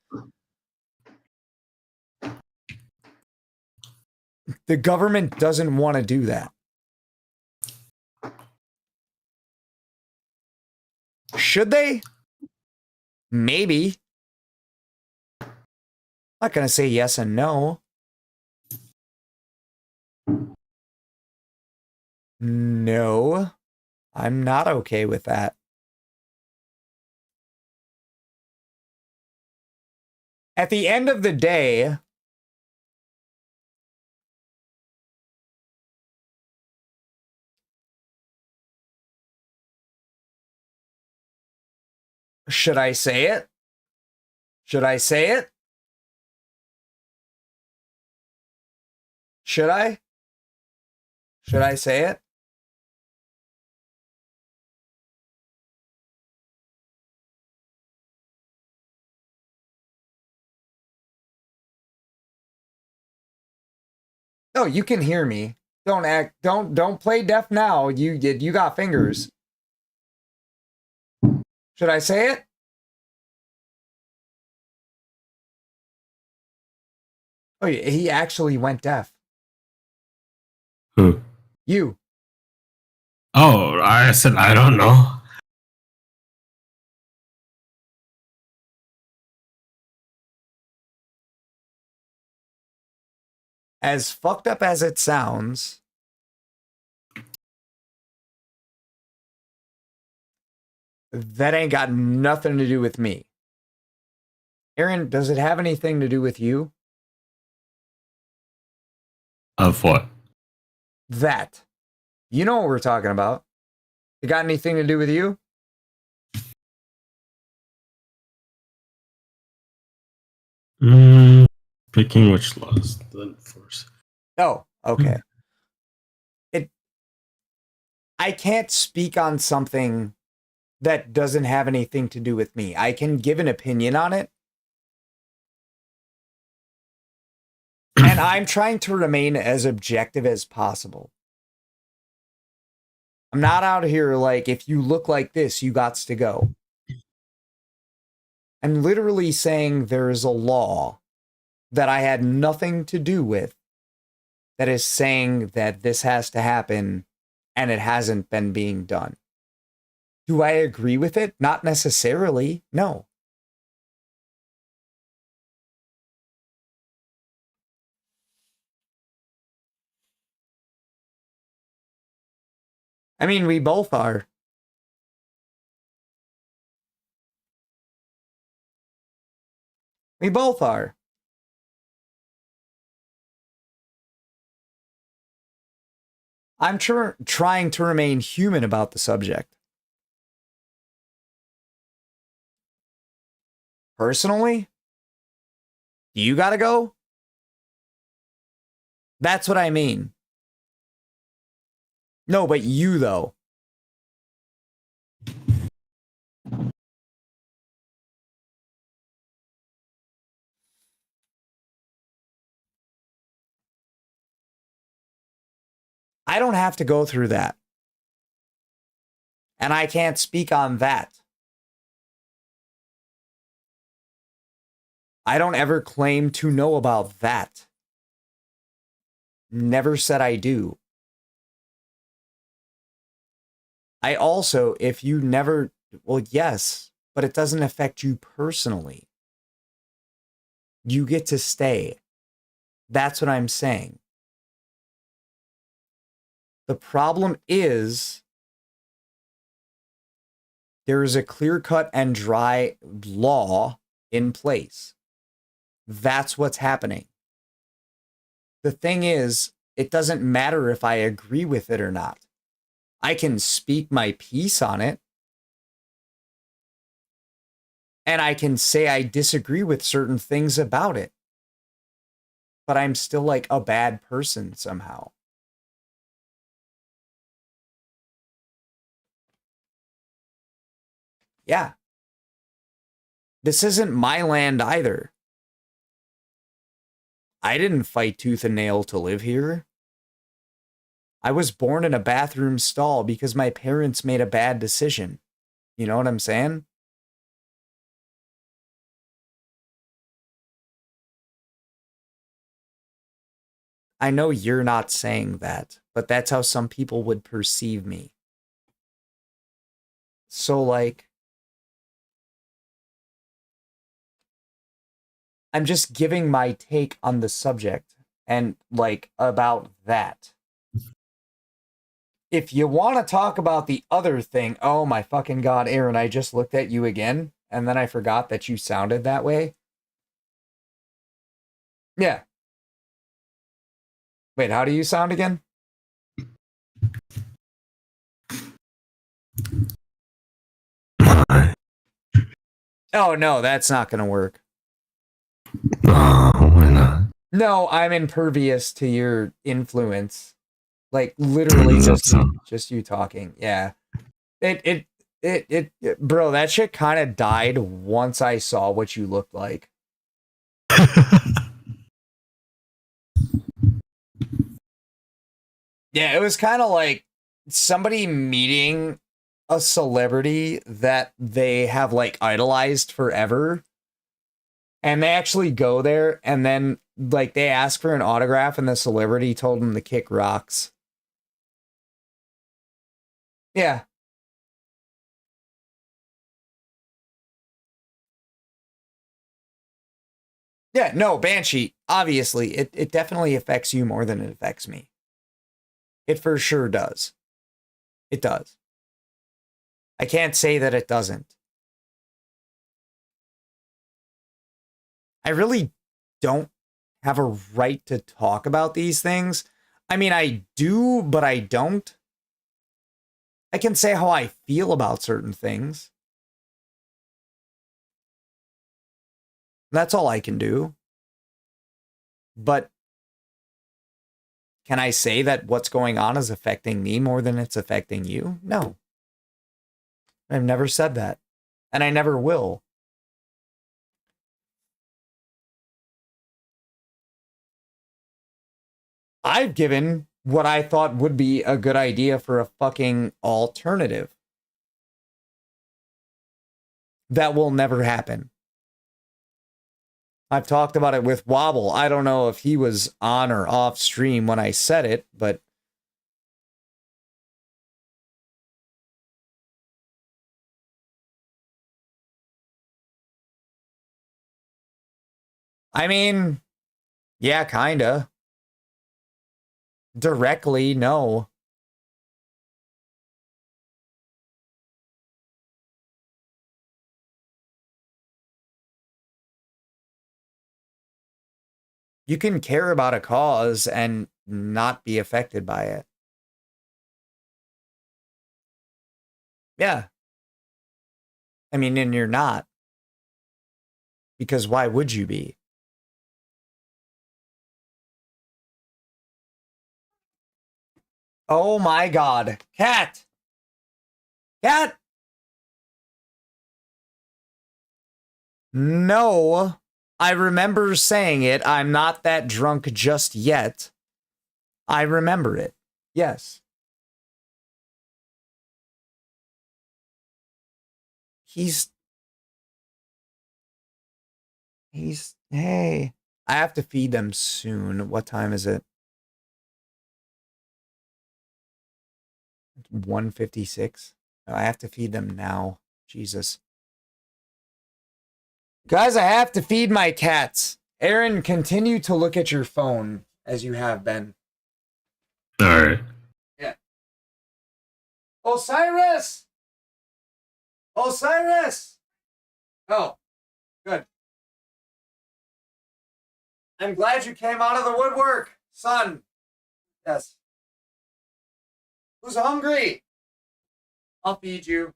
The government doesn't want to do that. Should they? Maybe. I'm not going to say yes and no. No, I'm not okay with that. At the end of the day, should I say it? Should I say it? Should I? Should I say it? Oh, you can hear me. Don't act. Don't play deaf now. You got fingers. Should I say it? Oh, he actually went deaf. Who? You. Oh, I said I don't know. As fucked up as it sounds, that ain't got nothing to do with me. Aaron, does it have anything to do with you? Of what? That. You know what we're talking about. It got anything to do with you? Picking which laws to enforce. Oh, okay. I can't speak on something that doesn't have anything to do with me. I can give an opinion on it. And I'm trying to remain as objective as possible. I'm not out here like, if you look like this, you gots to go. I'm literally saying there is a law that I had nothing to do with that is saying that this has to happen and it hasn't been being done. Do I agree with it? Not necessarily. No. I mean, we both are. We both are. I'm trying to remain human about the subject. Personally, you gotta go? That's what I mean. No, but you, though. I don't have to go through that. And I can't speak on that. I don't ever claim to know about that. Never said I do. I also, if you never, well, yes, but it doesn't affect you personally. You get to stay. That's what I'm saying. The problem is there is a clear-cut and dry law in place. That's what's happening. The thing is, it doesn't matter if I agree with it or not. I can speak my piece on it. And I can say I disagree with certain things about it. But I'm still like a bad person somehow. Yeah. This isn't my land either. I didn't fight tooth and nail to live here. I was born in a bathroom stall because my parents made a bad decision. You know what I'm saying? I know you're not saying that, but that's how some people would perceive me. So, like, I'm just giving my take on the subject and, like, about that. If you want to talk about the other thing, oh my fucking God, Aaron, I just looked at you again, and then I forgot that you sounded that way. Yeah. Wait, how do you sound again? Oh, no, that's not going to work. Oh, why not? No, I'm impervious to your influence. Like, literally just you talking. Yeah. Bro, that shit kind of died once I saw what you looked like. Yeah, it was kind of like somebody meeting a celebrity that they have like idolized forever. And they actually go there and then like they ask for an autograph and the celebrity told them to kick rocks. Yeah. Yeah, no, Banshee, obviously, it definitely affects you more than it affects me. It for sure does. It does. I can't say that it doesn't. I really don't have a right to talk about these things. I mean, I do, but I don't. I can say how I feel about certain things. That's all I can do. But can I say that what's going on is affecting me more than it's affecting you? No. I've never said that. And I never will. I've given what I thought would be a good idea for a fucking alternative. That will never happen. I've talked about it with Wobble. I don't know if he was on or off stream when I said it, but I mean, yeah, kinda. Directly, no. You can care about a cause and not be affected by it. Yeah. I mean, and you're not. Because why would you be? Oh my God. Cat! Cat! No. I remember saying it. I'm not that drunk just yet. I remember it. Yes. He's, hey. I have to feed them soon. What time is it? 1:56. I have to feed them now. Jesus. Guys, I have to feed my cats. Aaron, continue to look at your phone as you have been. All right. Yeah. Osiris! Osiris! Oh, good. I'm glad you came out of the woodwork, son. Yes. Who's hungry? I'll feed you.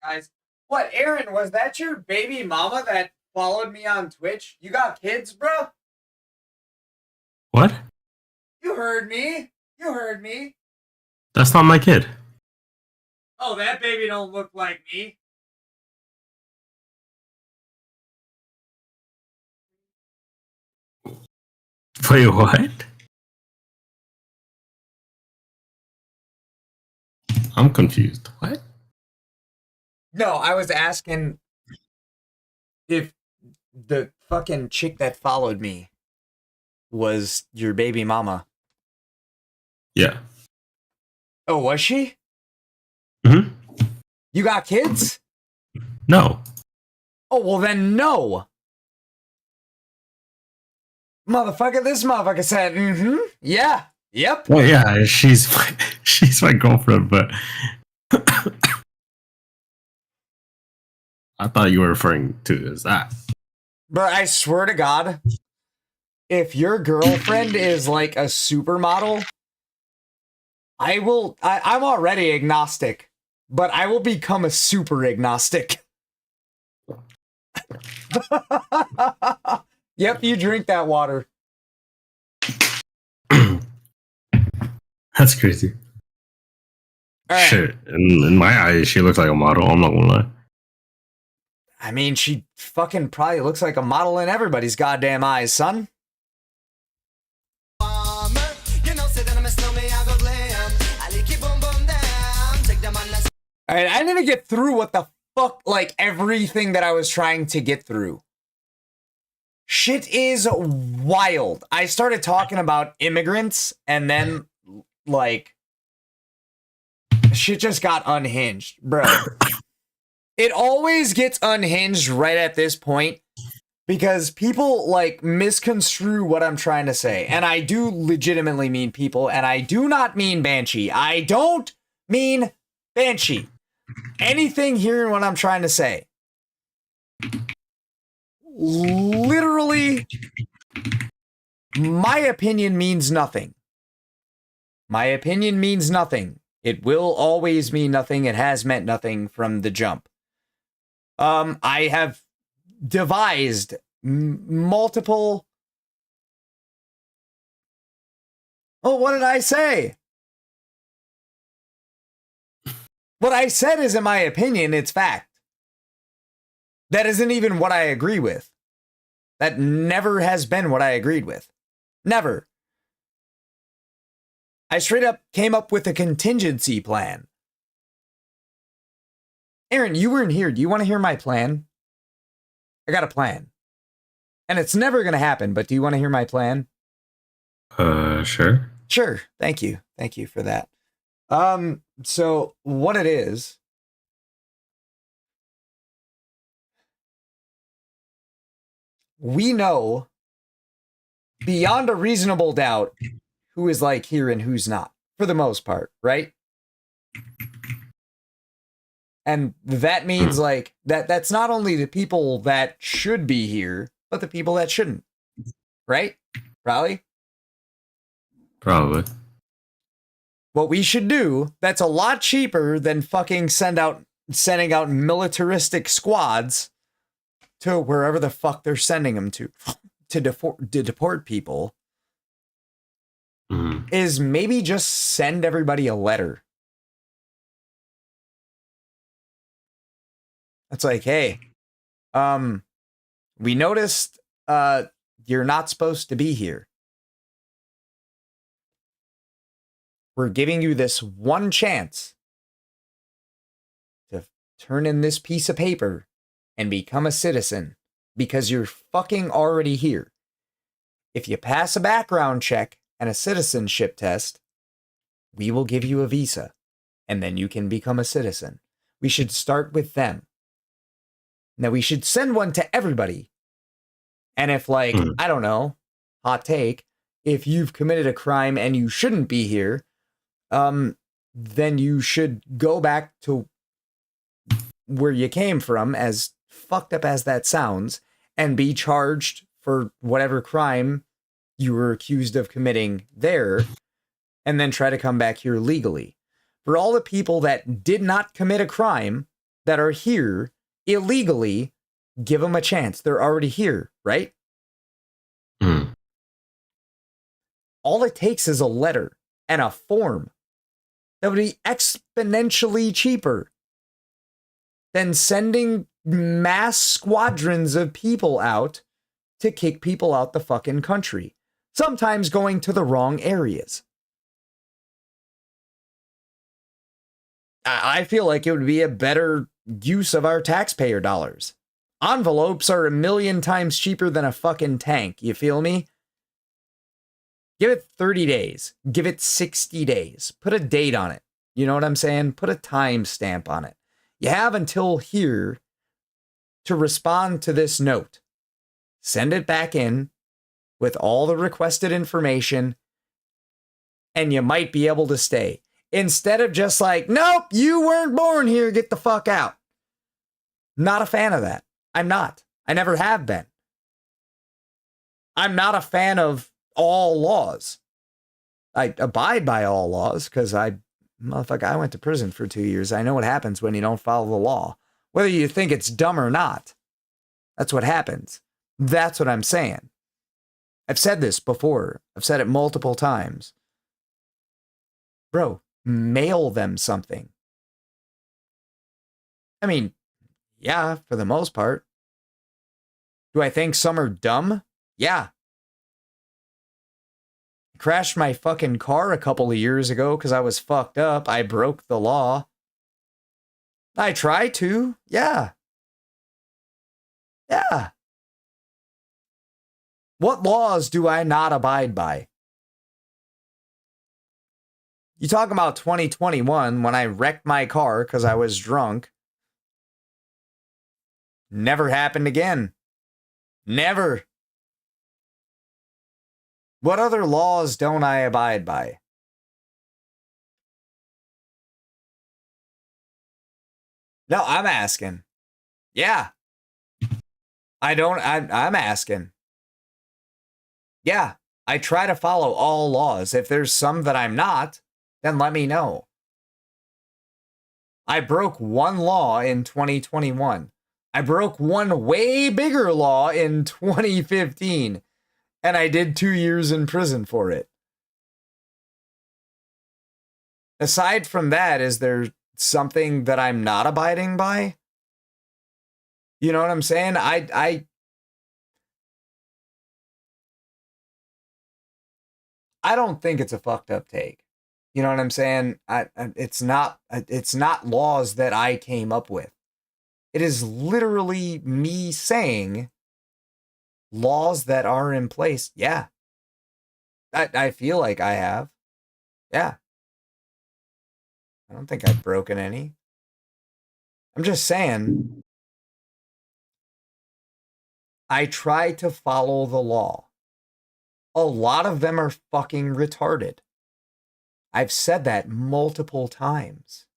Guys, what, Aaron, was that your baby mama that followed me on Twitch? You got kids, bro? What? You heard me. You heard me. That's not my kid. Oh, that baby don't look like me. Wait, what? I'm confused. What? No, I was asking if the fucking chick that followed me was your baby mama. Yeah. Oh, was she? Mm-hmm. You got kids? No. Oh, well then no. Motherfucker, this motherfucker said, mm-hmm, yeah, yep. Well, yeah, she's my girlfriend, but I thought you were referring to as that. But I swear to God, if your girlfriend is like a supermodel, I'm already agnostic, but I will become a super agnostic. Yep, you drink that water. That's crazy. Right. Shit, in my eyes, she looks like a model. I'm not gonna lie. I mean, she fucking probably looks like a model in everybody's goddamn eyes, son. Alright, I didn't even get through what the fuck, like, everything that I was trying to get through. Shit is wild. I started talking about immigrants, and then, like, shit just got unhinged, bro. It always gets unhinged right at this point because people, like, misconstrue what I'm trying to say. And I do legitimately mean people, and I do not mean Banshee. I don't mean Banshee. Anything hearing what I'm trying to say. Literally, my opinion means nothing. My opinion means nothing. It will always mean nothing. It has meant nothing from the jump. I have devised multiple... Oh, what did I say? What I said is, in my opinion, it's fact. That isn't even what I agree with. That never has been what I agreed with. Never. I straight up came up with a contingency plan. Aaron, you weren't here. Do you want to hear my plan? I got a plan. And it's never going to happen, but do you want to hear my plan? Sure. Sure. Thank you. Thank you for that. So what it is, we know beyond a reasonable doubt who is like here and who's not, for the most part, right? And that means like that's not only the people that should be here, but the people that shouldn't. Right? Probably. What we should do, that's a lot cheaper than fucking sending out militaristic squads to wherever the fuck they're sending them to deport people, is maybe just send everybody a letter. It's like, hey, we noticed you're not supposed to be here. We're giving you this one chance to turn in this piece of paper and become a citizen because you're fucking already here. If you pass a background check and a citizenship test, we will give you a visa and then you can become a citizen. We should start with them. Now we should send one to everybody. And if, like, I don't know, hot take, if you've committed a crime and you shouldn't be here, then you should go back to where you came from, as fucked up as that sounds, and be charged for whatever crime you were accused of committing there and then try to come back here legally. For all the people that did not commit a crime that are here illegally, give them a chance. They're already here, right? All it takes is a letter and a form. That would be exponentially cheaper than sending mass squadrons of people out to kick people out the fucking country. Sometimes going to the wrong areas. I feel like it would be a better use of our taxpayer dollars. Envelopes are 1,000,000 times cheaper than a fucking tank. You feel me? Give it 30 days. Give it 60 days. Put a date on it. You know what I'm saying? Put a time stamp on it. You have until here to respond to this note. Send it back in with all the requested information, and you might be able to stay. Instead of just like, nope, you weren't born here, get the fuck out. Not a fan of that. I'm not. I never have been. I'm not a fan of all laws. I abide by all laws because I went to prison for 2 years. I know what happens when you don't follow the law. Whether you think it's dumb or not, that's what happens. That's what I'm saying. I've said this before. I've said it multiple times. Bro, mail them something. I mean, yeah, for the most part. Do I think some are dumb? Yeah. I crashed my fucking car a couple of years ago because I was fucked up. I broke the law. I tried to. Yeah. Yeah. What laws do I not abide by? You talk about 2021 when I wrecked my car because I was drunk. Never happened again. Never. What other laws don't I abide by? No, I'm asking. Yeah. I'm asking. Yeah, I try to follow all laws. If there's some that I'm not, then let me know. I broke one law in 2021. I broke one way bigger law in 2015. And I did 2 years in prison for it. Aside from that, is there something that I'm not abiding by? You know what I'm saying? I don't think it's a fucked up take. You know what I'm saying? It's not laws that I came up with. It is literally me saying laws that are in place. Yeah. I feel like I have. Yeah. I don't think I've broken any. I'm just saying I try to follow the law. A lot of them are fucking retarded. I've said that multiple times.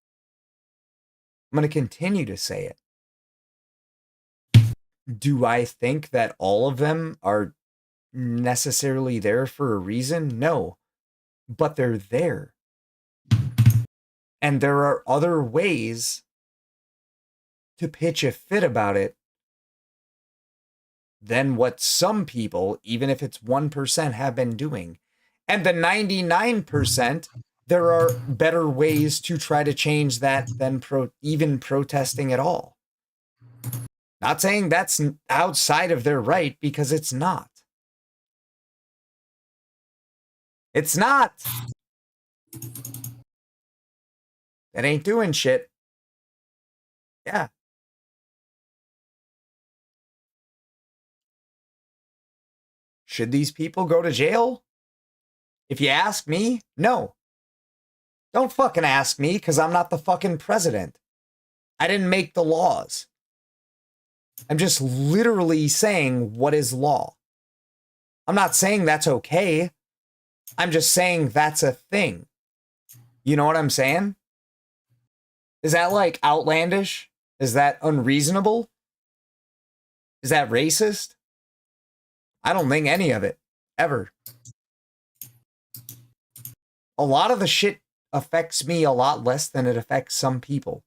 I'm going to continue to say it. Do I think that all of them are necessarily there for a reason? No. But they're there. And there are other ways to pitch a fit about it than what some people, even if it's 1%, have been doing. And the 99%, there are better ways to try to change that than even protesting at all. Not saying that's outside of their right, because it's not. It's not. It ain't doing shit. Yeah. Should these people go to jail? If you ask me, no. Don't fucking ask me, because I'm not the fucking president. I didn't make the laws. I'm just literally saying what is law. I'm not saying that's okay. I'm just saying that's a thing. You know what I'm saying? Is that like outlandish? Is that unreasonable? Is that racist? I don't think any of it. Ever. A lot of the shit affects me a lot less than it affects some people.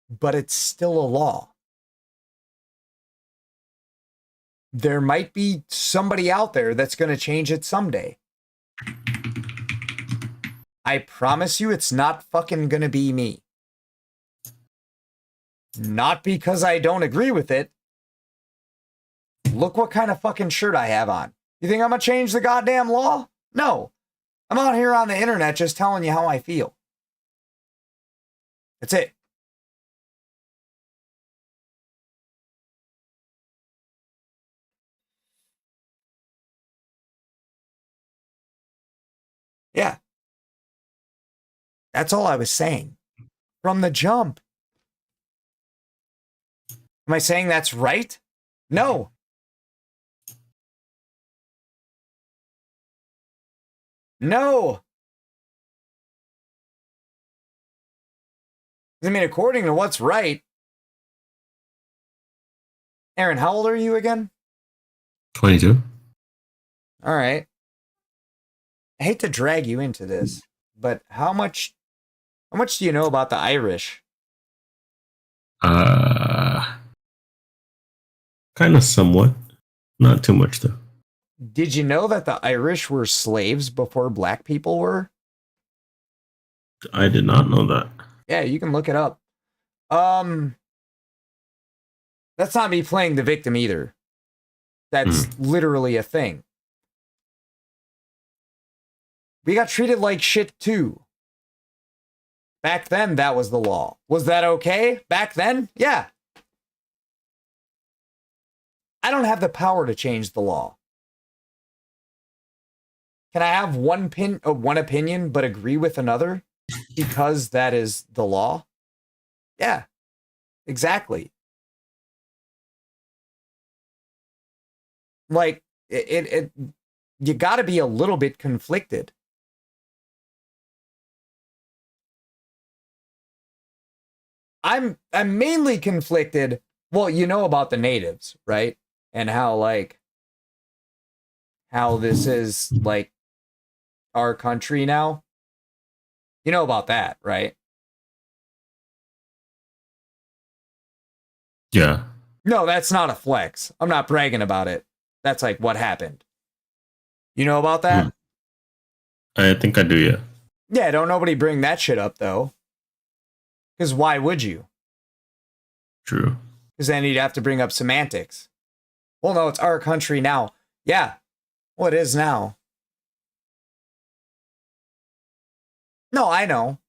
But it's still a law. There might be somebody out there that's going to change it someday. I promise you it's not fucking going to be me. Not because I don't agree with it. Look what kind of fucking shirt I have on. You think I'm going to change the goddamn law? No. I'm out here on the internet just telling you how I feel. That's it. Yeah. That's all I was saying. From the jump. Am I saying that's right? No. No. I mean, according to what's right. Aaron, how old are you again? 22. All right. I hate to drag you into this, but how much do you know about the Irish? Kind of somewhat. Not too much, though. Did you know that the Irish were slaves before black people were? I did not know that. Yeah, you can look it up. That's not me playing the victim either. That's literally a thing. We got treated like shit too. Back then, that was the law. Was that okay? Back then? Yeah. I don't have the power to change the law. Can I have one opinion but agree with another because that is the law? Yeah, exactly. Like, you got to be a little bit conflicted. I'm mainly conflicted. Well, you know about the natives, right? And how this is like our country now. You know about that, right? Yeah. No, that's not a flex. I'm not bragging about it. That's like what happened. You know about that? I think I do, yeah. Yeah, don't nobody bring that shit up though. Because why would you? True. Because then you'd have to bring up semantics. Well, no, it's our country now. Yeah. Well, it is now. No, I know.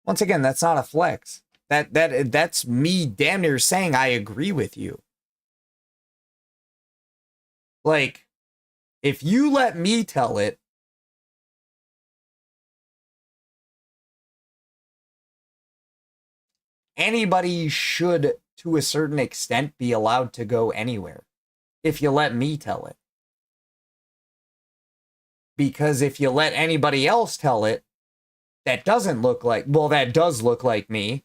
Once again, that's not a flex. That's me damn near saying I agree with you. Like, if you let me tell it, anybody should, to a certain extent, be allowed to go anywhere. If you let me tell it. Because if you let anybody else tell it, that doesn't look like, well, that does look like me.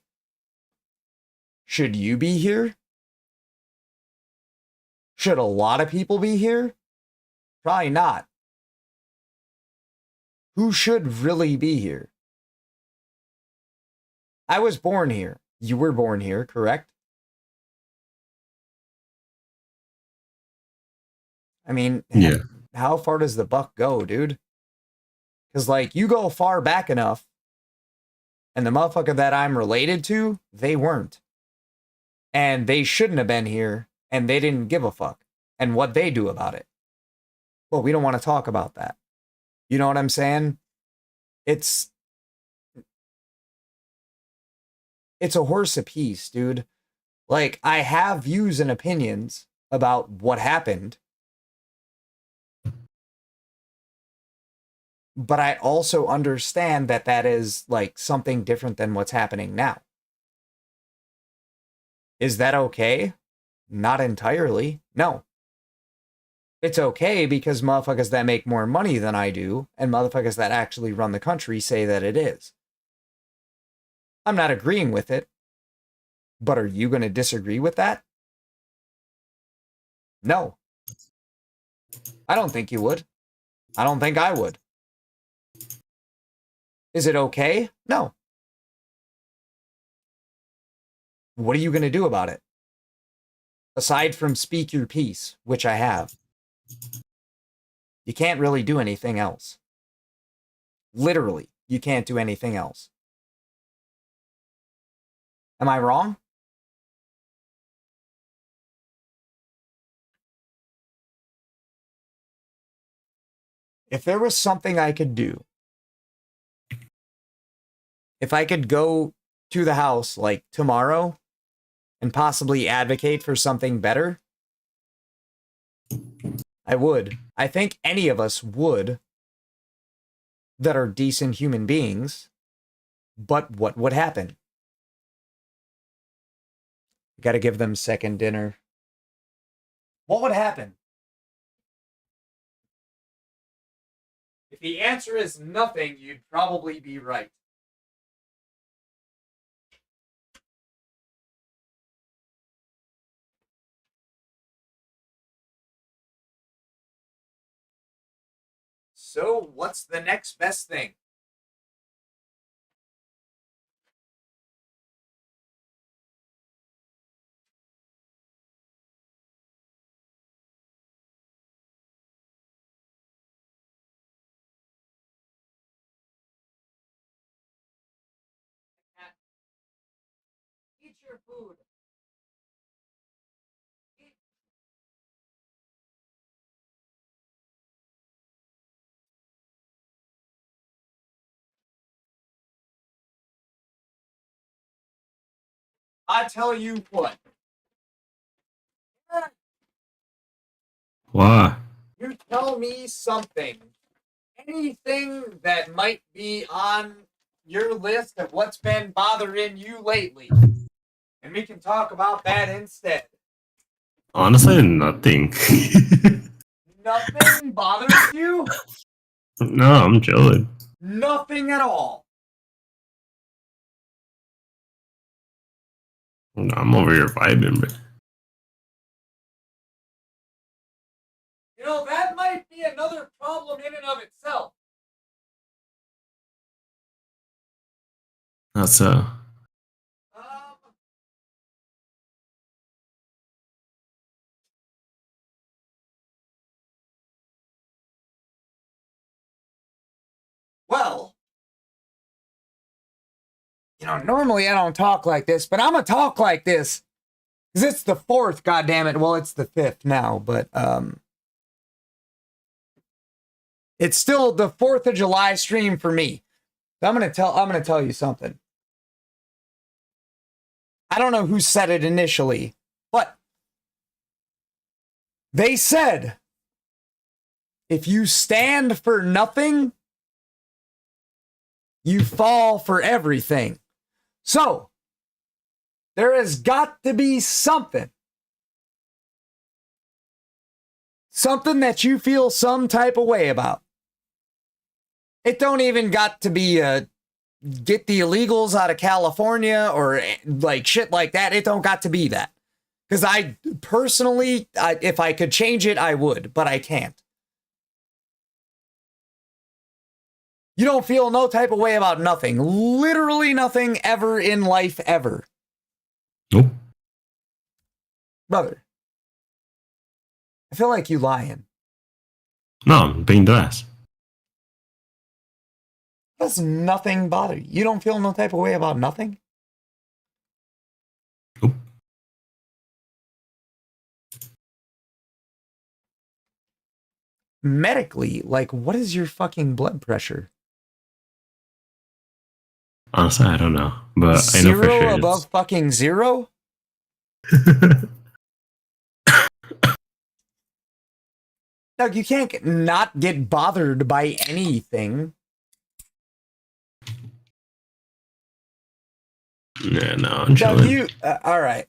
Should you be here? Should a lot of people be here? Probably not. Who should really be here? I was born here. You were born here, correct? I mean, yeah. How far does the buck go, dude? Because, like, you go far back enough, and the motherfucker that I'm related to, they weren't. And they shouldn't have been here, and they didn't give a fuck. And what they do about it. Well, we don't want to talk about that. You know what I'm saying? It's a horse apiece, dude. Like, I have views and opinions about what happened. But I also understand that that is, like, something different than what's happening now. Is that okay? Not entirely. No. It's okay because motherfuckers that make more money than I do and motherfuckers that actually run the country say that it is. I'm not agreeing with it. But are you going to disagree with that? No. I don't think you would. I don't think I would. Is it okay? No. What are you going to do about it? Aside from speak your piece, which I have. You can't really do anything else. Literally, you can't do anything else. Am I wrong? If there was something I could do, if I could go to the house like tomorrow and possibly advocate for something better, I would. I think any of us would that are decent human beings. But what would happen? Got to give them second dinner. What would happen? If the answer is nothing, you'd probably be right. So, what's the next best thing? Eat your food. I tell you what. Why? You tell me something. Anything that might be on your list of what's been bothering you lately. And we can talk about that instead. Honestly, nothing. Nothing bothers you? No, I'm chilling. Nothing at all. I'm over here vibing, but You know, that might be another problem in and of itself. that's Well, you know, normally I don't talk like this, but I'm gonna talk like this. Because it's the 4th, goddammit. Well, it's the 5th now, but it's still the 4th of July stream for me. So I'm gonna tell you something. I don't know who said it initially, but they said if you stand for nothing, you fall for everything. So there has got to be something that you feel some type of way about. It don't even got to be get the illegals out of California or like shit like that. It don't got to be that. Because I personally, if I could change it, I would, but I can't. You don't feel no type of way about nothing. Literally nothing ever in life, ever. Nope. Brother, I feel like you lying. no, I'm being deadass. Does nothing bother you? You don't feel no type of way about nothing? Nope. Medically, like, what is your fucking blood pressure? Honestly, I don't know, but I know for Zero sure above fucking zero? Doug, you can't not get bothered by anything. Yeah, no, I'm Doug, chilling. you all right,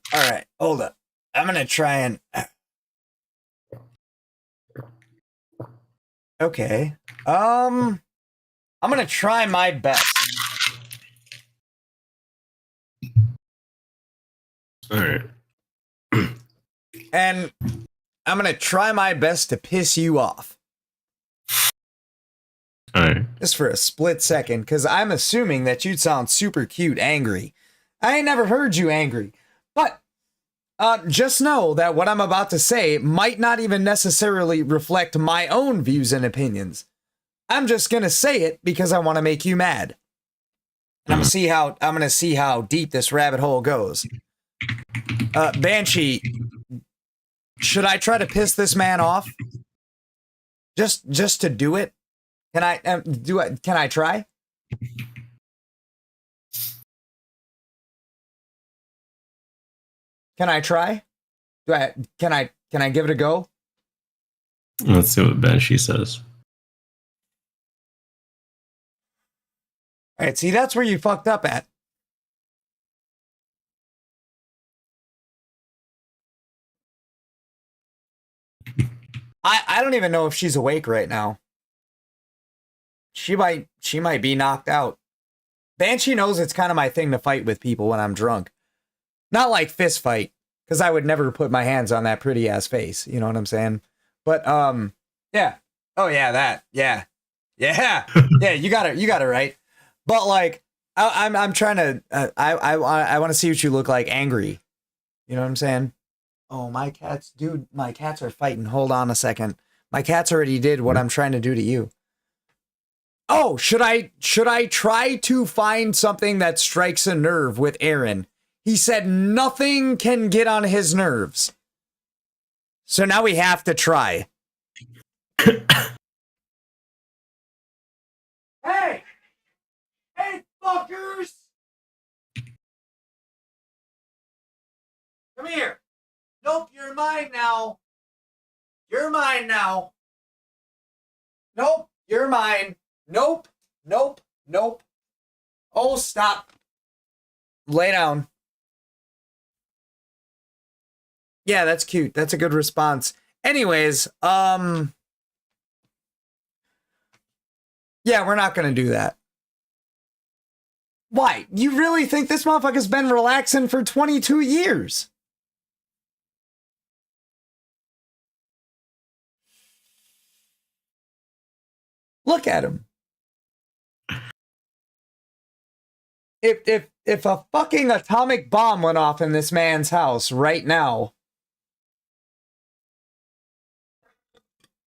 hold up. I'm gonna try and okay. I'm gonna try my best. All right. And I'm gonna try my best to piss you off. Alright. Just for a split second, because I'm assuming that you'd sound super cute angry. I ain't never heard you angry. But just know that what I'm about to say might not even necessarily reflect my own views and opinions. I'm just gonna say it because I want to make you mad. And I'm gonna see how deep this rabbit hole goes. Banshee, should I try to piss this man off? Just to do it? Can I Can I try? Can I try? Can I give it a go? Let's see what Banshee says. All right, see, that's where you fucked up at. I don't even know if she's awake right now. She might be knocked out. Banshee knows it's kind of my thing to fight with people when I'm drunk. Not like fist fight, because I would never put my hands on that pretty ass face. You know what I'm saying? But yeah. Oh yeah, that. Yeah. Yeah. Yeah, you got it right. But like I'm trying to I want to see what you look like angry. You know what I'm saying? Oh, my cats, dude, my cats are fighting. Hold on a second. My cats already did what I'm trying to do to you. Oh, should I try to find something that strikes a nerve with Aaron? He said nothing can get on his nerves. So now we have to try. Hey! Hey, fuckers! Come here. Nope, you're mine now. You're mine now. Nope, you're mine. Nope, nope, nope. Oh, stop. Lay down. Yeah, that's cute. That's a good response. Anyways, yeah, we're not gonna do that. Why? You really think this motherfucker's been relaxing for 22 years? Look at him. If a fucking atomic bomb went off in this man's house right now,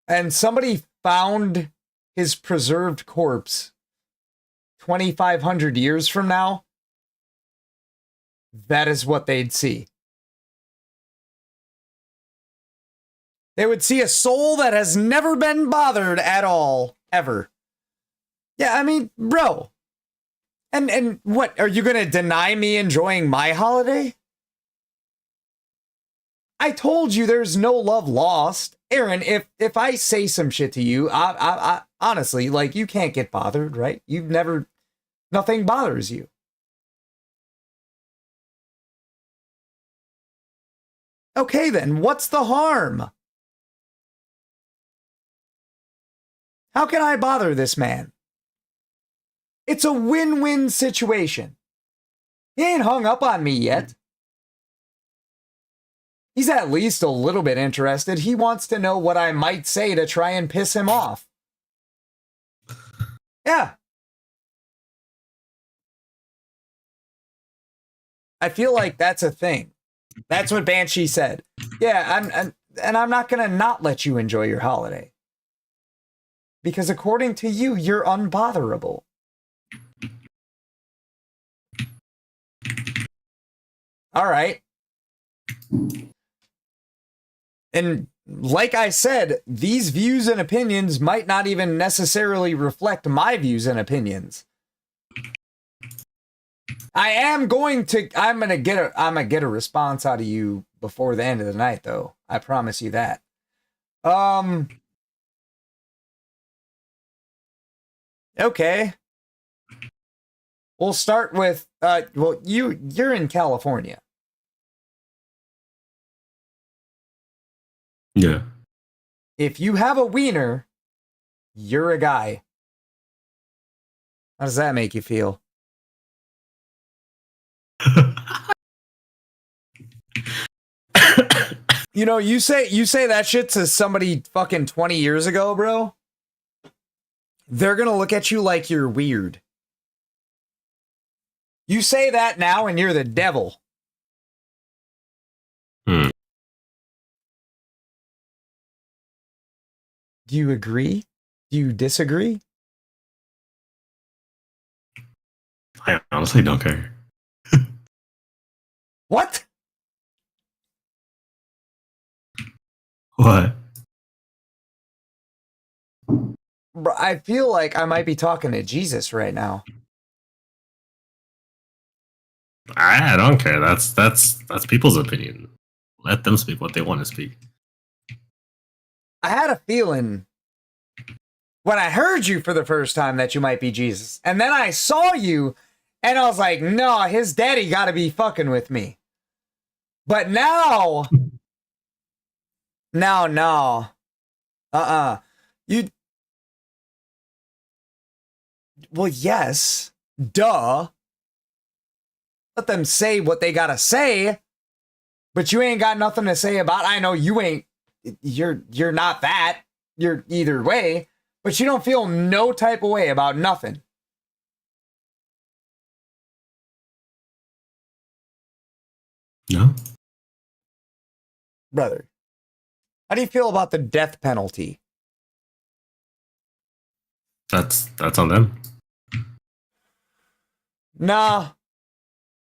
and somebody found his preserved corpse 2,500 years from now, that is what they'd see. They would see a soul that has never been bothered at all, ever. Yeah, I mean, bro. And what, are you gonna deny me enjoying my holiday? I told you there's no love lost. Aaron, if I say some shit to you, I honestly, like, you can't get bothered, right? Nothing bothers you. Okay then, what's the harm? How can I bother this man? It's a win-win situation. He ain't hung up on me yet. He's at least a little bit interested. He wants to know what I might say to try and piss him off. Yeah. I feel like that's a thing. That's what Banshee said. Yeah, I'm not gonna not let you enjoy your holiday. Because according to you, you're unbotherable. All right. And like I said, these views and opinions might not even necessarily reflect my views and opinions. I'm gonna get a response out of you before the end of the night, though. I promise you that. Okay. We'll start with well, you're in California. Yeah. If you have a wiener, you're a guy. How does that make you feel? You know, you say that shit to somebody fucking 20 years ago, bro. They're gonna look at you like you're weird. You say that now and you're the devil. Hmm. Do you agree? Do you disagree? I honestly don't care. What? What? Bro, I feel like I might be talking to Jesus right now. I don't care. That's people's opinion. Let them speak what they want to speak. I had a feeling when I heard you for the first time that you might be Jesus. And then I saw you and I was like, no, his daddy got to be fucking with me. But now, no. Well, yes, duh. Let them say what they got to say. But you ain't got nothing to say about, I know you ain't, you're not that. You're either way. But you don't feel no type of way about nothing. No. Brother, how do you feel about the death penalty? That's on them. No,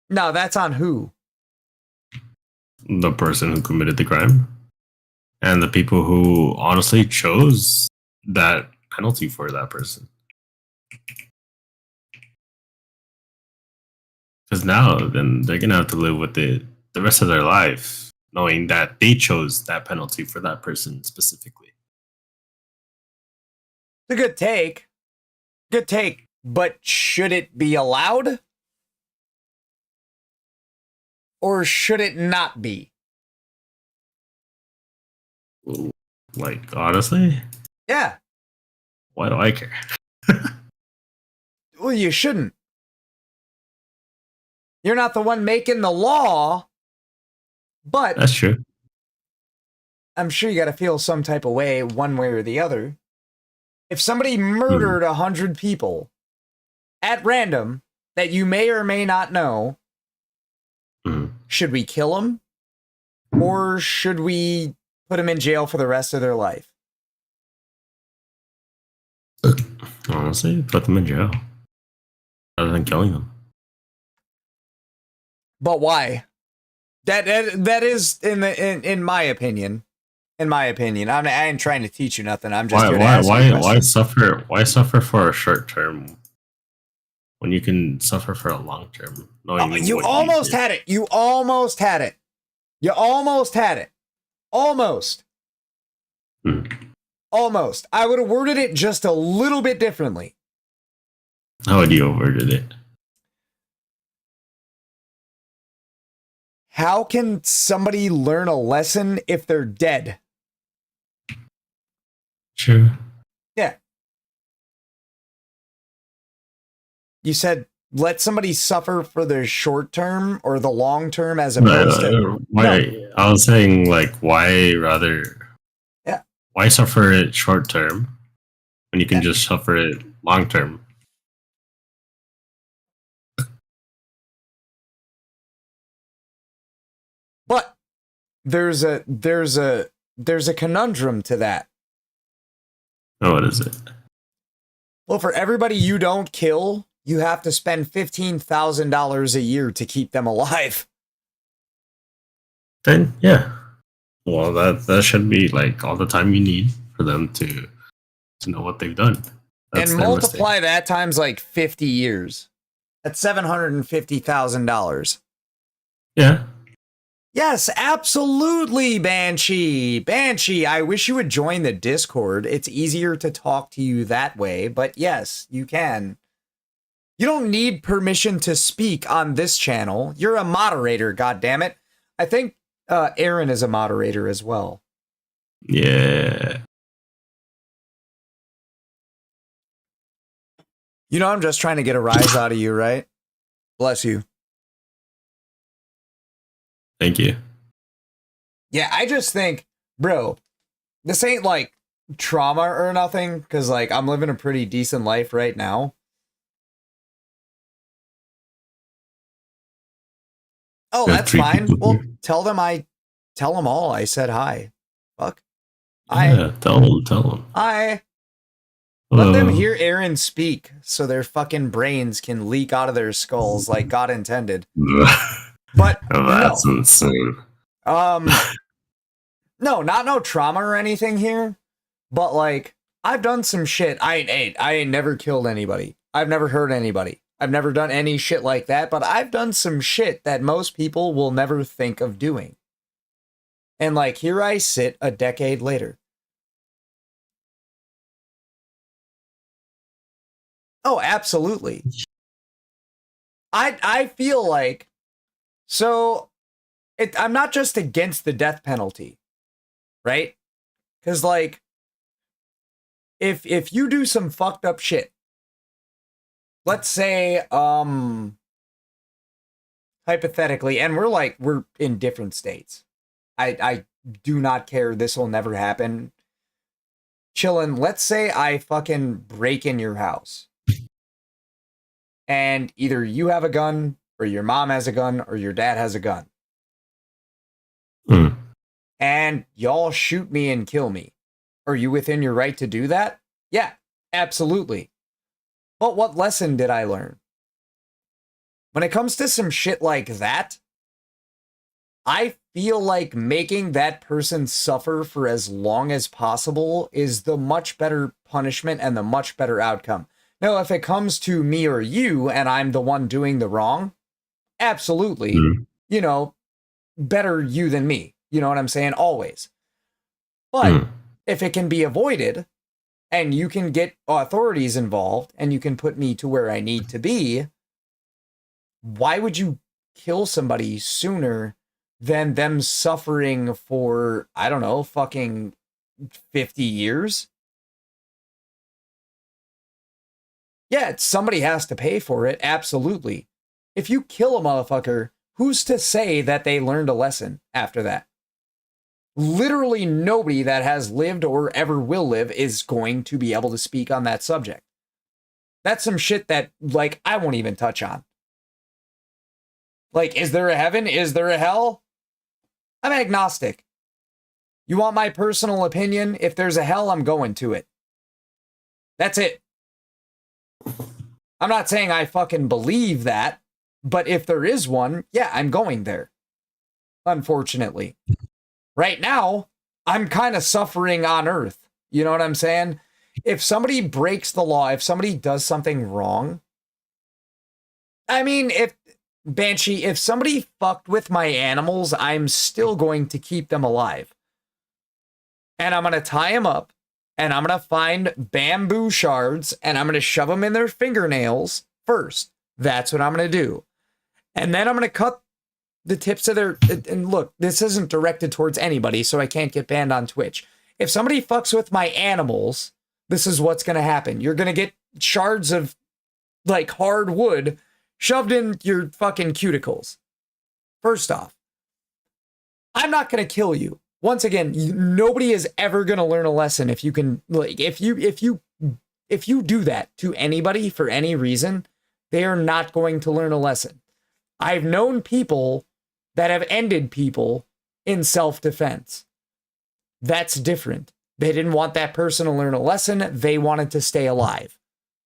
that's on who? The person who committed the crime. And the people who honestly chose that penalty for that person. Because now, then they're going to have to live with it the rest of their life, knowing that they chose that penalty for that person specifically. It's a good take. Good take. But should it be allowed? Or should it not be? Like, honestly? Yeah. Why do I care? Well, you shouldn't. You're not the one making the law. But that's true. I'm sure you got to feel some type of way, one way or the other. If somebody murdered 100 people at random that you may or may not know, should we kill them? Or should we put them in jail for the rest of their life? Honestly, put them in jail rather than killing them. But why? That is in my opinion. In my opinion, I ain't trying to teach you nothing. I'm just why suffer for a short term when you can suffer for a long term? You almost had it. You almost had it. You almost had it. Almost. Almost. I would have worded it just a little bit differently. How would you have worded it? How can somebody learn a lesson if they're dead? True. Yeah. You said let somebody suffer for the short term or the long term as opposed to... I was saying, like, why rather... Yeah. Why suffer it short term when you can just suffer it long term? But there's a conundrum to that. Oh, what is it? Well, for everybody you don't kill, you have to spend $15,000 a year to keep them alive. Then, yeah. Well, that should be like all the time you need for them to know what they've done. That's and their multiply mistake. that times like 50 years. That's $750,000. Yeah. Yes, absolutely, Banshee. Banshee, I wish you would join the Discord. It's easier to talk to you that way, but yes, you can. You don't need permission to speak on this channel. You're a moderator, goddammit. I think Aaron is a moderator as well. Yeah. You know, I'm just trying to get a rise out of you, right? Bless you. Thank you. Yeah, I just think, bro, this ain't like trauma or nothing, because like I'm living a pretty decent life right now. Oh, There are that's 3 fine. people Well, here. tell them all I said hi. Fuck. Yeah, tell them. Hi. Let them Hello. hear Aaron speak so their fucking brains can leak out of their skulls like God intended. But That's no. insane. No, not no trauma or anything here, but like I've done some shit. I ain't never killed anybody. I've never hurt anybody. I've never done any shit like that, but I've done some shit that most people will never think of doing. And like here I sit a decade later. Oh, absolutely. I feel like I'm not just against the death penalty, right? Cuz like if you do some fucked up shit, let's say hypothetically, and we're in different states. I do not care, this will never happen. Chillin', let's say I fucking break in your house. And either you have a gun, or your mom has a gun, or your dad has a gun. And y'all shoot me and kill me. Are you within your right to do that? Yeah, absolutely. But what lesson did I learn? When it comes to some shit like that, I feel like making that person suffer for as long as possible is the much better punishment and the much better outcome. Now, if it comes to me or you and I'm the one doing the wrong, absolutely, you know, better you than me. You know what I'm saying? Always. But if it can be avoided and you can get authorities involved and you can put me to where I need to be, why would you kill somebody sooner than them suffering for, I don't know, fucking 50 years? Yeah, somebody has to pay for it, absolutely. If you kill a motherfucker, who's to say that they learned a lesson after that? Literally nobody that has lived or ever will live is going to be able to speak on that subject. That's some shit that, like, I won't even touch on. Like, is there a heaven? Is there a hell? I'm agnostic. You want my personal opinion? If there's a hell, I'm going to it. That's it. I'm not saying I fucking believe that, but if there is one, yeah, I'm going there. Unfortunately. Right now, I'm kind of suffering on Earth. You know what I'm saying? If somebody breaks the law, if somebody does something wrong, I mean, Banshee, if somebody fucked with my animals, I'm still going to keep them alive. And I'm going to tie them up, and I'm going to find bamboo shards, and I'm going to shove them in their fingernails first. That's what I'm going to do. And then I'm going to cut the tips of their... And look, this isn't directed towards anybody, so I can't get banned on Twitch. If somebody fucks with my animals, this is what's going to happen. You're going to get shards of, like, hard wood shoved in your fucking cuticles. First off, I'm not going to kill you. Once again, nobody is ever going to learn a lesson if you can, like, if you do that to anybody for any reason, they are not going to learn a lesson. I've known people that have ended people in self-defense. That's different. They didn't want that person to learn a lesson. They wanted to stay alive.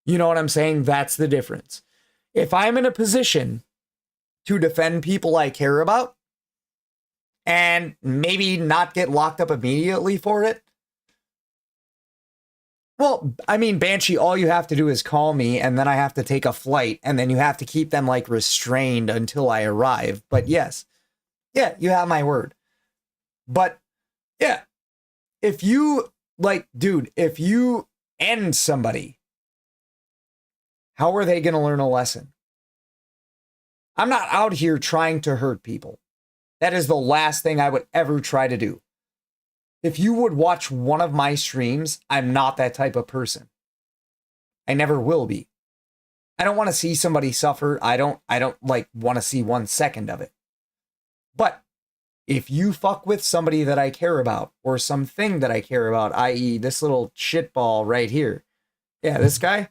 You know what I'm saying? That's the difference. If I'm in a position to defend people I care about and maybe not get locked up immediately for it, well, I mean, Banshee, all you have to do is call me and then I have to take a flight and then you have to keep them like restrained until I arrive. But yes, yeah, you have my word. But yeah, if you, like, dude, if you end somebody, how are they going to learn a lesson? I'm not out here trying to hurt people. That is the last thing I would ever try to do. If you would watch one of my streams, I'm not that type of person. I never will be. I don't want to see somebody suffer. I don't like want to see 1 second of it. But if you fuck with somebody that I care about or something that I care about, i.e. this little shitball right here. Yeah, this guy.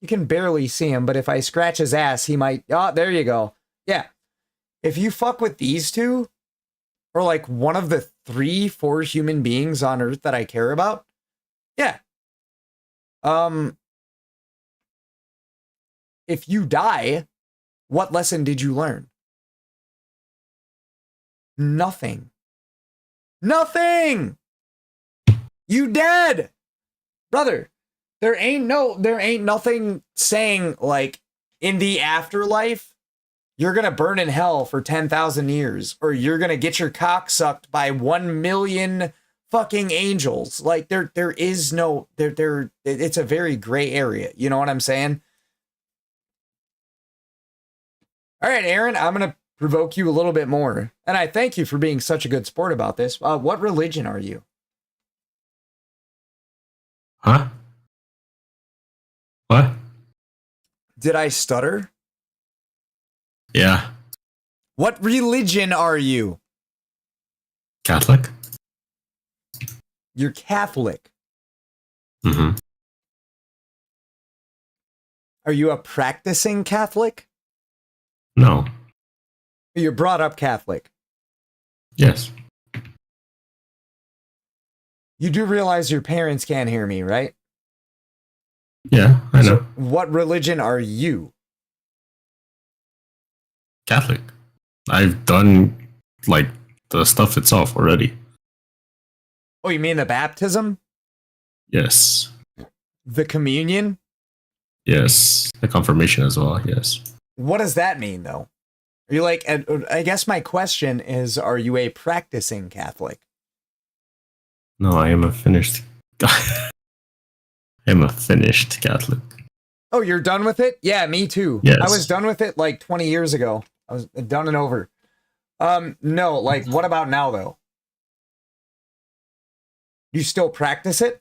You can barely see him, but if I scratch his ass, he might... Oh, there you go. Yeah. If you fuck with these two, or like one of the 3-4 human beings on Earth that I care about, yeah. If you die, what lesson did you learn? Nothing. Nothing! You dead! Brother, there ain't nothing saying, like, in the afterlife, you're gonna burn in hell for 10,000 years, or you're gonna get your cock sucked by 1 million fucking angels. Like, there is no, it's a very gray area. You know what I'm saying? All right, Aaron, I'm gonna provoke you a little bit more. And I thank you for being such a good sport about this. What religion are you? Huh? What? Did I stutter? Yeah. What religion are you? Catholic? You're Catholic. Mm-hmm. Are you a practicing Catholic? No. You're brought up Catholic. Yes. You do realize your parents can't hear me, right? Yeah, I know. So what religion are you? Catholic. I've done, like, the stuff itself already. Oh, you mean the baptism? Yes. The communion? Yes. The confirmation as well, yes. What does that mean, though? Are you like, I guess my question is, are you a practicing Catholic? No, I am a finished... I am a finished Catholic. Oh, you're done with it? Yeah, me too. Yes. I was done with it like 20 years ago. I was done and over. No, like, what about now, though? You still practice it?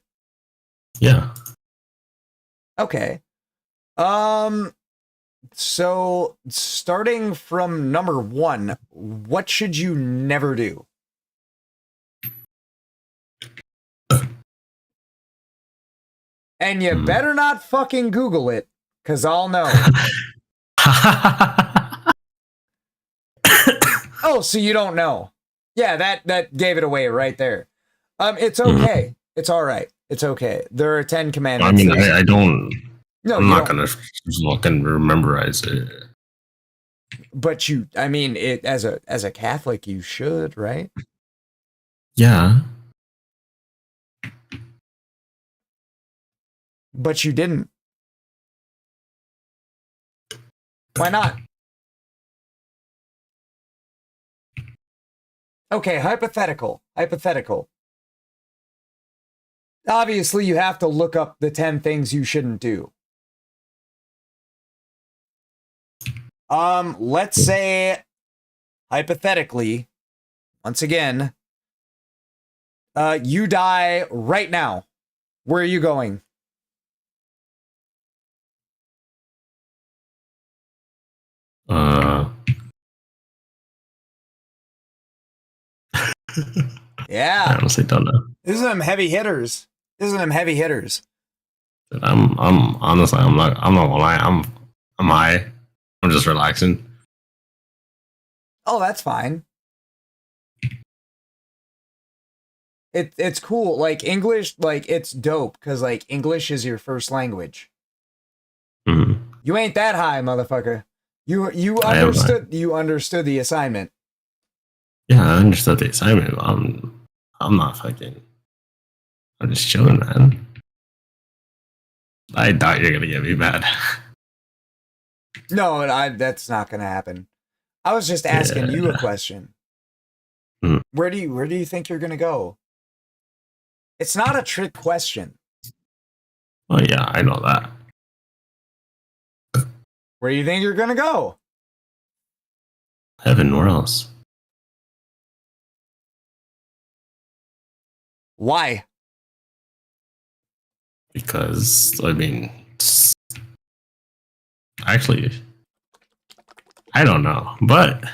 Yeah. Okay. So starting from number 1, what should you never do? And you better not fucking Google it, because I'll know. Oh, so you don't know. Yeah, that gave it away right there. It's okay. It's all right. It's okay. There are 10 commandments. I mean, I don't... No, I'm not going to look and memorize it. But you, I mean, it as a Catholic, you should, right? Yeah. But you didn't. Why not? Okay, hypothetical. Obviously, you have to look up the 10 things you shouldn't do. Let's say, hypothetically, once again, you die right now. Where are you going? Yeah. I honestly don't know. These are them heavy hitters. I'm honestly, I'm not gonna lie. I'm high. I'm just relaxing. Oh, that's fine. It's cool. Like English, like it's dope because like English is your first language. Mm-hmm. You ain't that high, motherfucker. You understood the assignment. Yeah, I understood the assignment. I'm not fucking. I'm just chilling, man. I thought you're gonna get me mad. No, that's not gonna happen. I was just asking you a question. Mm. Where do you think you're gonna go? It's not a trick question. Oh yeah, I know that. Where do you think you're gonna go? Heaven, where else? Why? Because I mean, actually, I don't know, but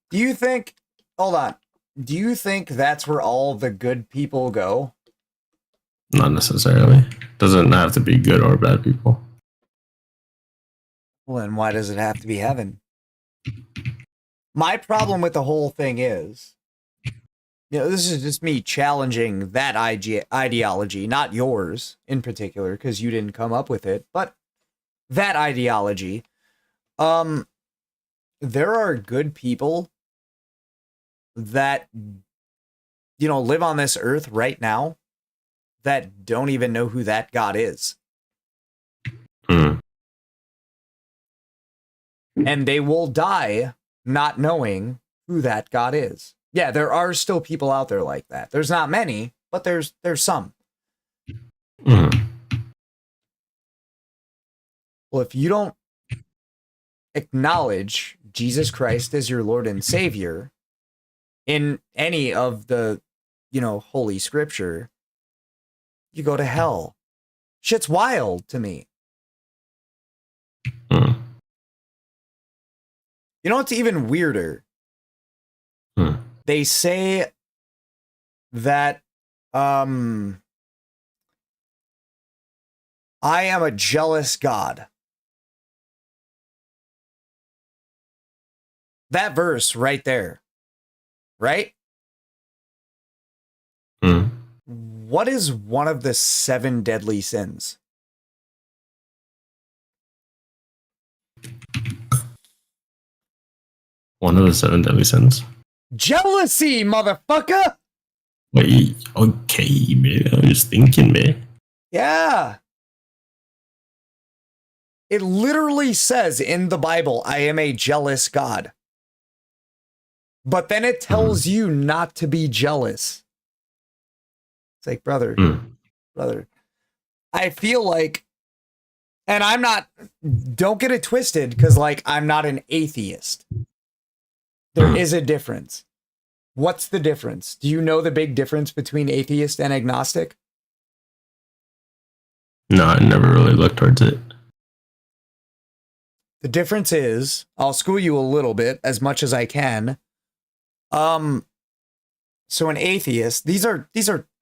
do you think? Hold on. do you think that's where all the good people go? Not necessarily. Doesn't have to be good or bad people. Well, then why does it have to be heaven? My problem with the whole thing is, this is just me challenging that ideology, not yours in particular, because you didn't come up with it, but that ideology. There are good people that, live on this earth right now that don't even know who that God is. And they will die not knowing who that God is. Yeah, there are still people out there like that. There's not many, but there's some. Well, if you don't acknowledge Jesus Christ as your Lord and Savior in any of the, Holy Scripture, you go to hell. Shit's wild to me. You know what's even weirder? They say that I am a jealous God. That verse right there, right? What is one of the 7 deadly sins? One of the 7 deadly sins. Jealousy, motherfucker! Wait, okay, man. I was thinking, man. Yeah. It literally says in the Bible, I am a jealous God. But then it tells you not to be jealous. It's like, brother, I feel like, and I'm not, don't get it twisted, because, I'm not an atheist. There is a difference. What's the difference? Do you know the big difference between atheist and agnostic? No, I never really looked towards it. The difference is, I'll school you a little bit, as much as I can. So an atheist, these are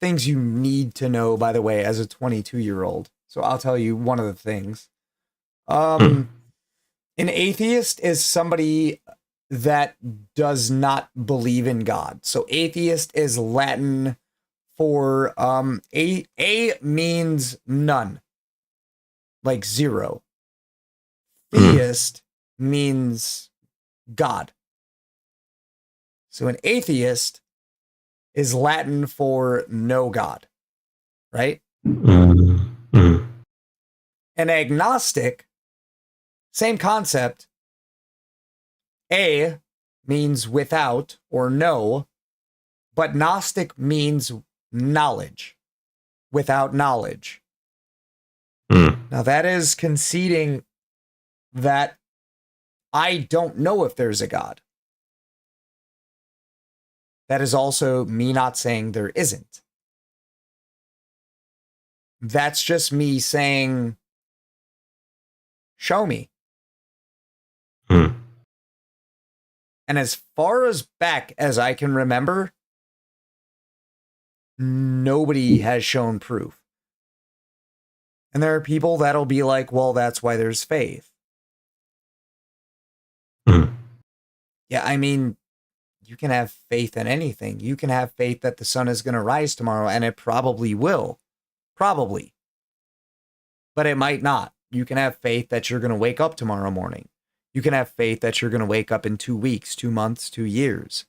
things you need to know, by the way, as a 22-year-old. So I'll tell you one of the things. An atheist is somebody that does not believe in God. So atheist is Latin for a means none, like zero. Theist means God. So an atheist is Latin for no God, right? An agnostic, same concept. A means without or no, but Gnostic means knowledge, without knowledge. Now that is conceding that I don't know if there's a God. That is also me not saying there isn't. That's just me saying, show me. And as far as back as I can remember, nobody has shown proof. And there are people that'll be like, well, that's why there's faith. Yeah, I mean, you can have faith in anything. You can have faith that the sun is going to rise tomorrow, and it probably will. Probably. But it might not. You can have faith that you're going to wake up tomorrow morning. You can have faith that you're going to wake up in 2 weeks, 2 months, 2 years.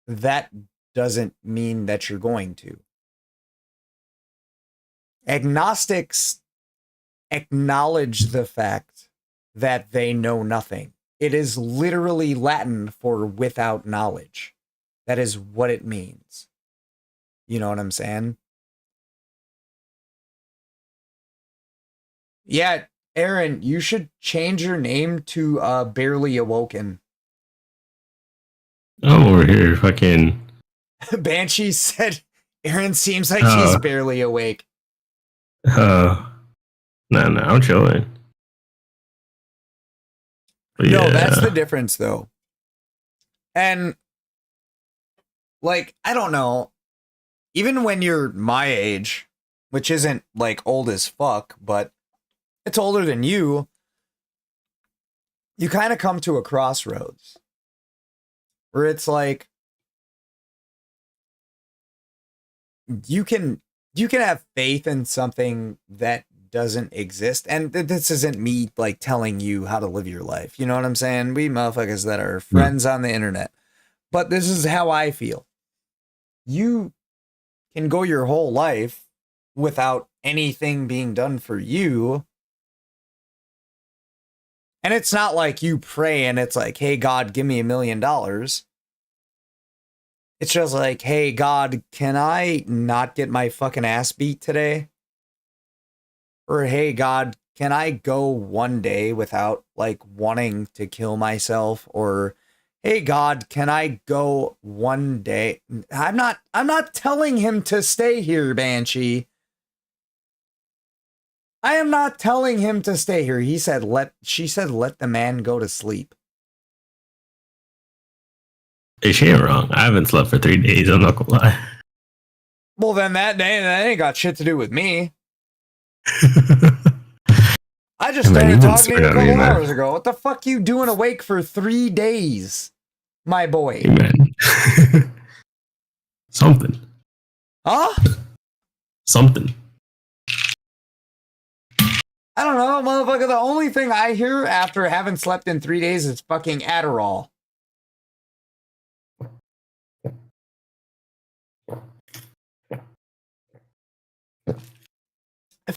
That doesn't mean that you're going to. Agnostics acknowledge the fact that they know nothing. It is literally Latin for without knowledge. That is what it means. You know what I'm saying? Yeah, Aaron, you should change your name to Barely Awoken. I'm over here fucking... Banshee said Aaron seems like he's barely awake. No, I'm chilling. No, that's the difference, though. And, like, I don't know. Even when you're my age, which isn't, like, old as fuck, but it's older than you kind of come to a crossroads where it's like, you can have faith in something that doesn't exist. And this isn't me like telling you how to live your life. You know what I'm saying? We motherfuckers that are friends on the internet. But this is how I feel. You can go your whole life without anything being done for you. And it's not like you pray and it's like, hey, God, give me $1 million. It's just like, hey, God, can I not get my fucking ass beat today? Or, hey, God, can I go one day without, like, wanting to kill myself? Or, hey, God, can I go one day? I'm not telling him to stay here, Banshee. I am not telling him to stay here. She said, let the man go to sleep. Hey, she ain't wrong. I haven't slept for 3 days. I'm not gonna lie. Well, then that ain't got shit to do with me. I just started talking to you a couple hours ago. What the fuck you doing awake for 3 days, my boy? Hey, man. Something. Huh? Something. I don't know, motherfucker. The only thing I hear after having slept in 3 days is fucking Adderall.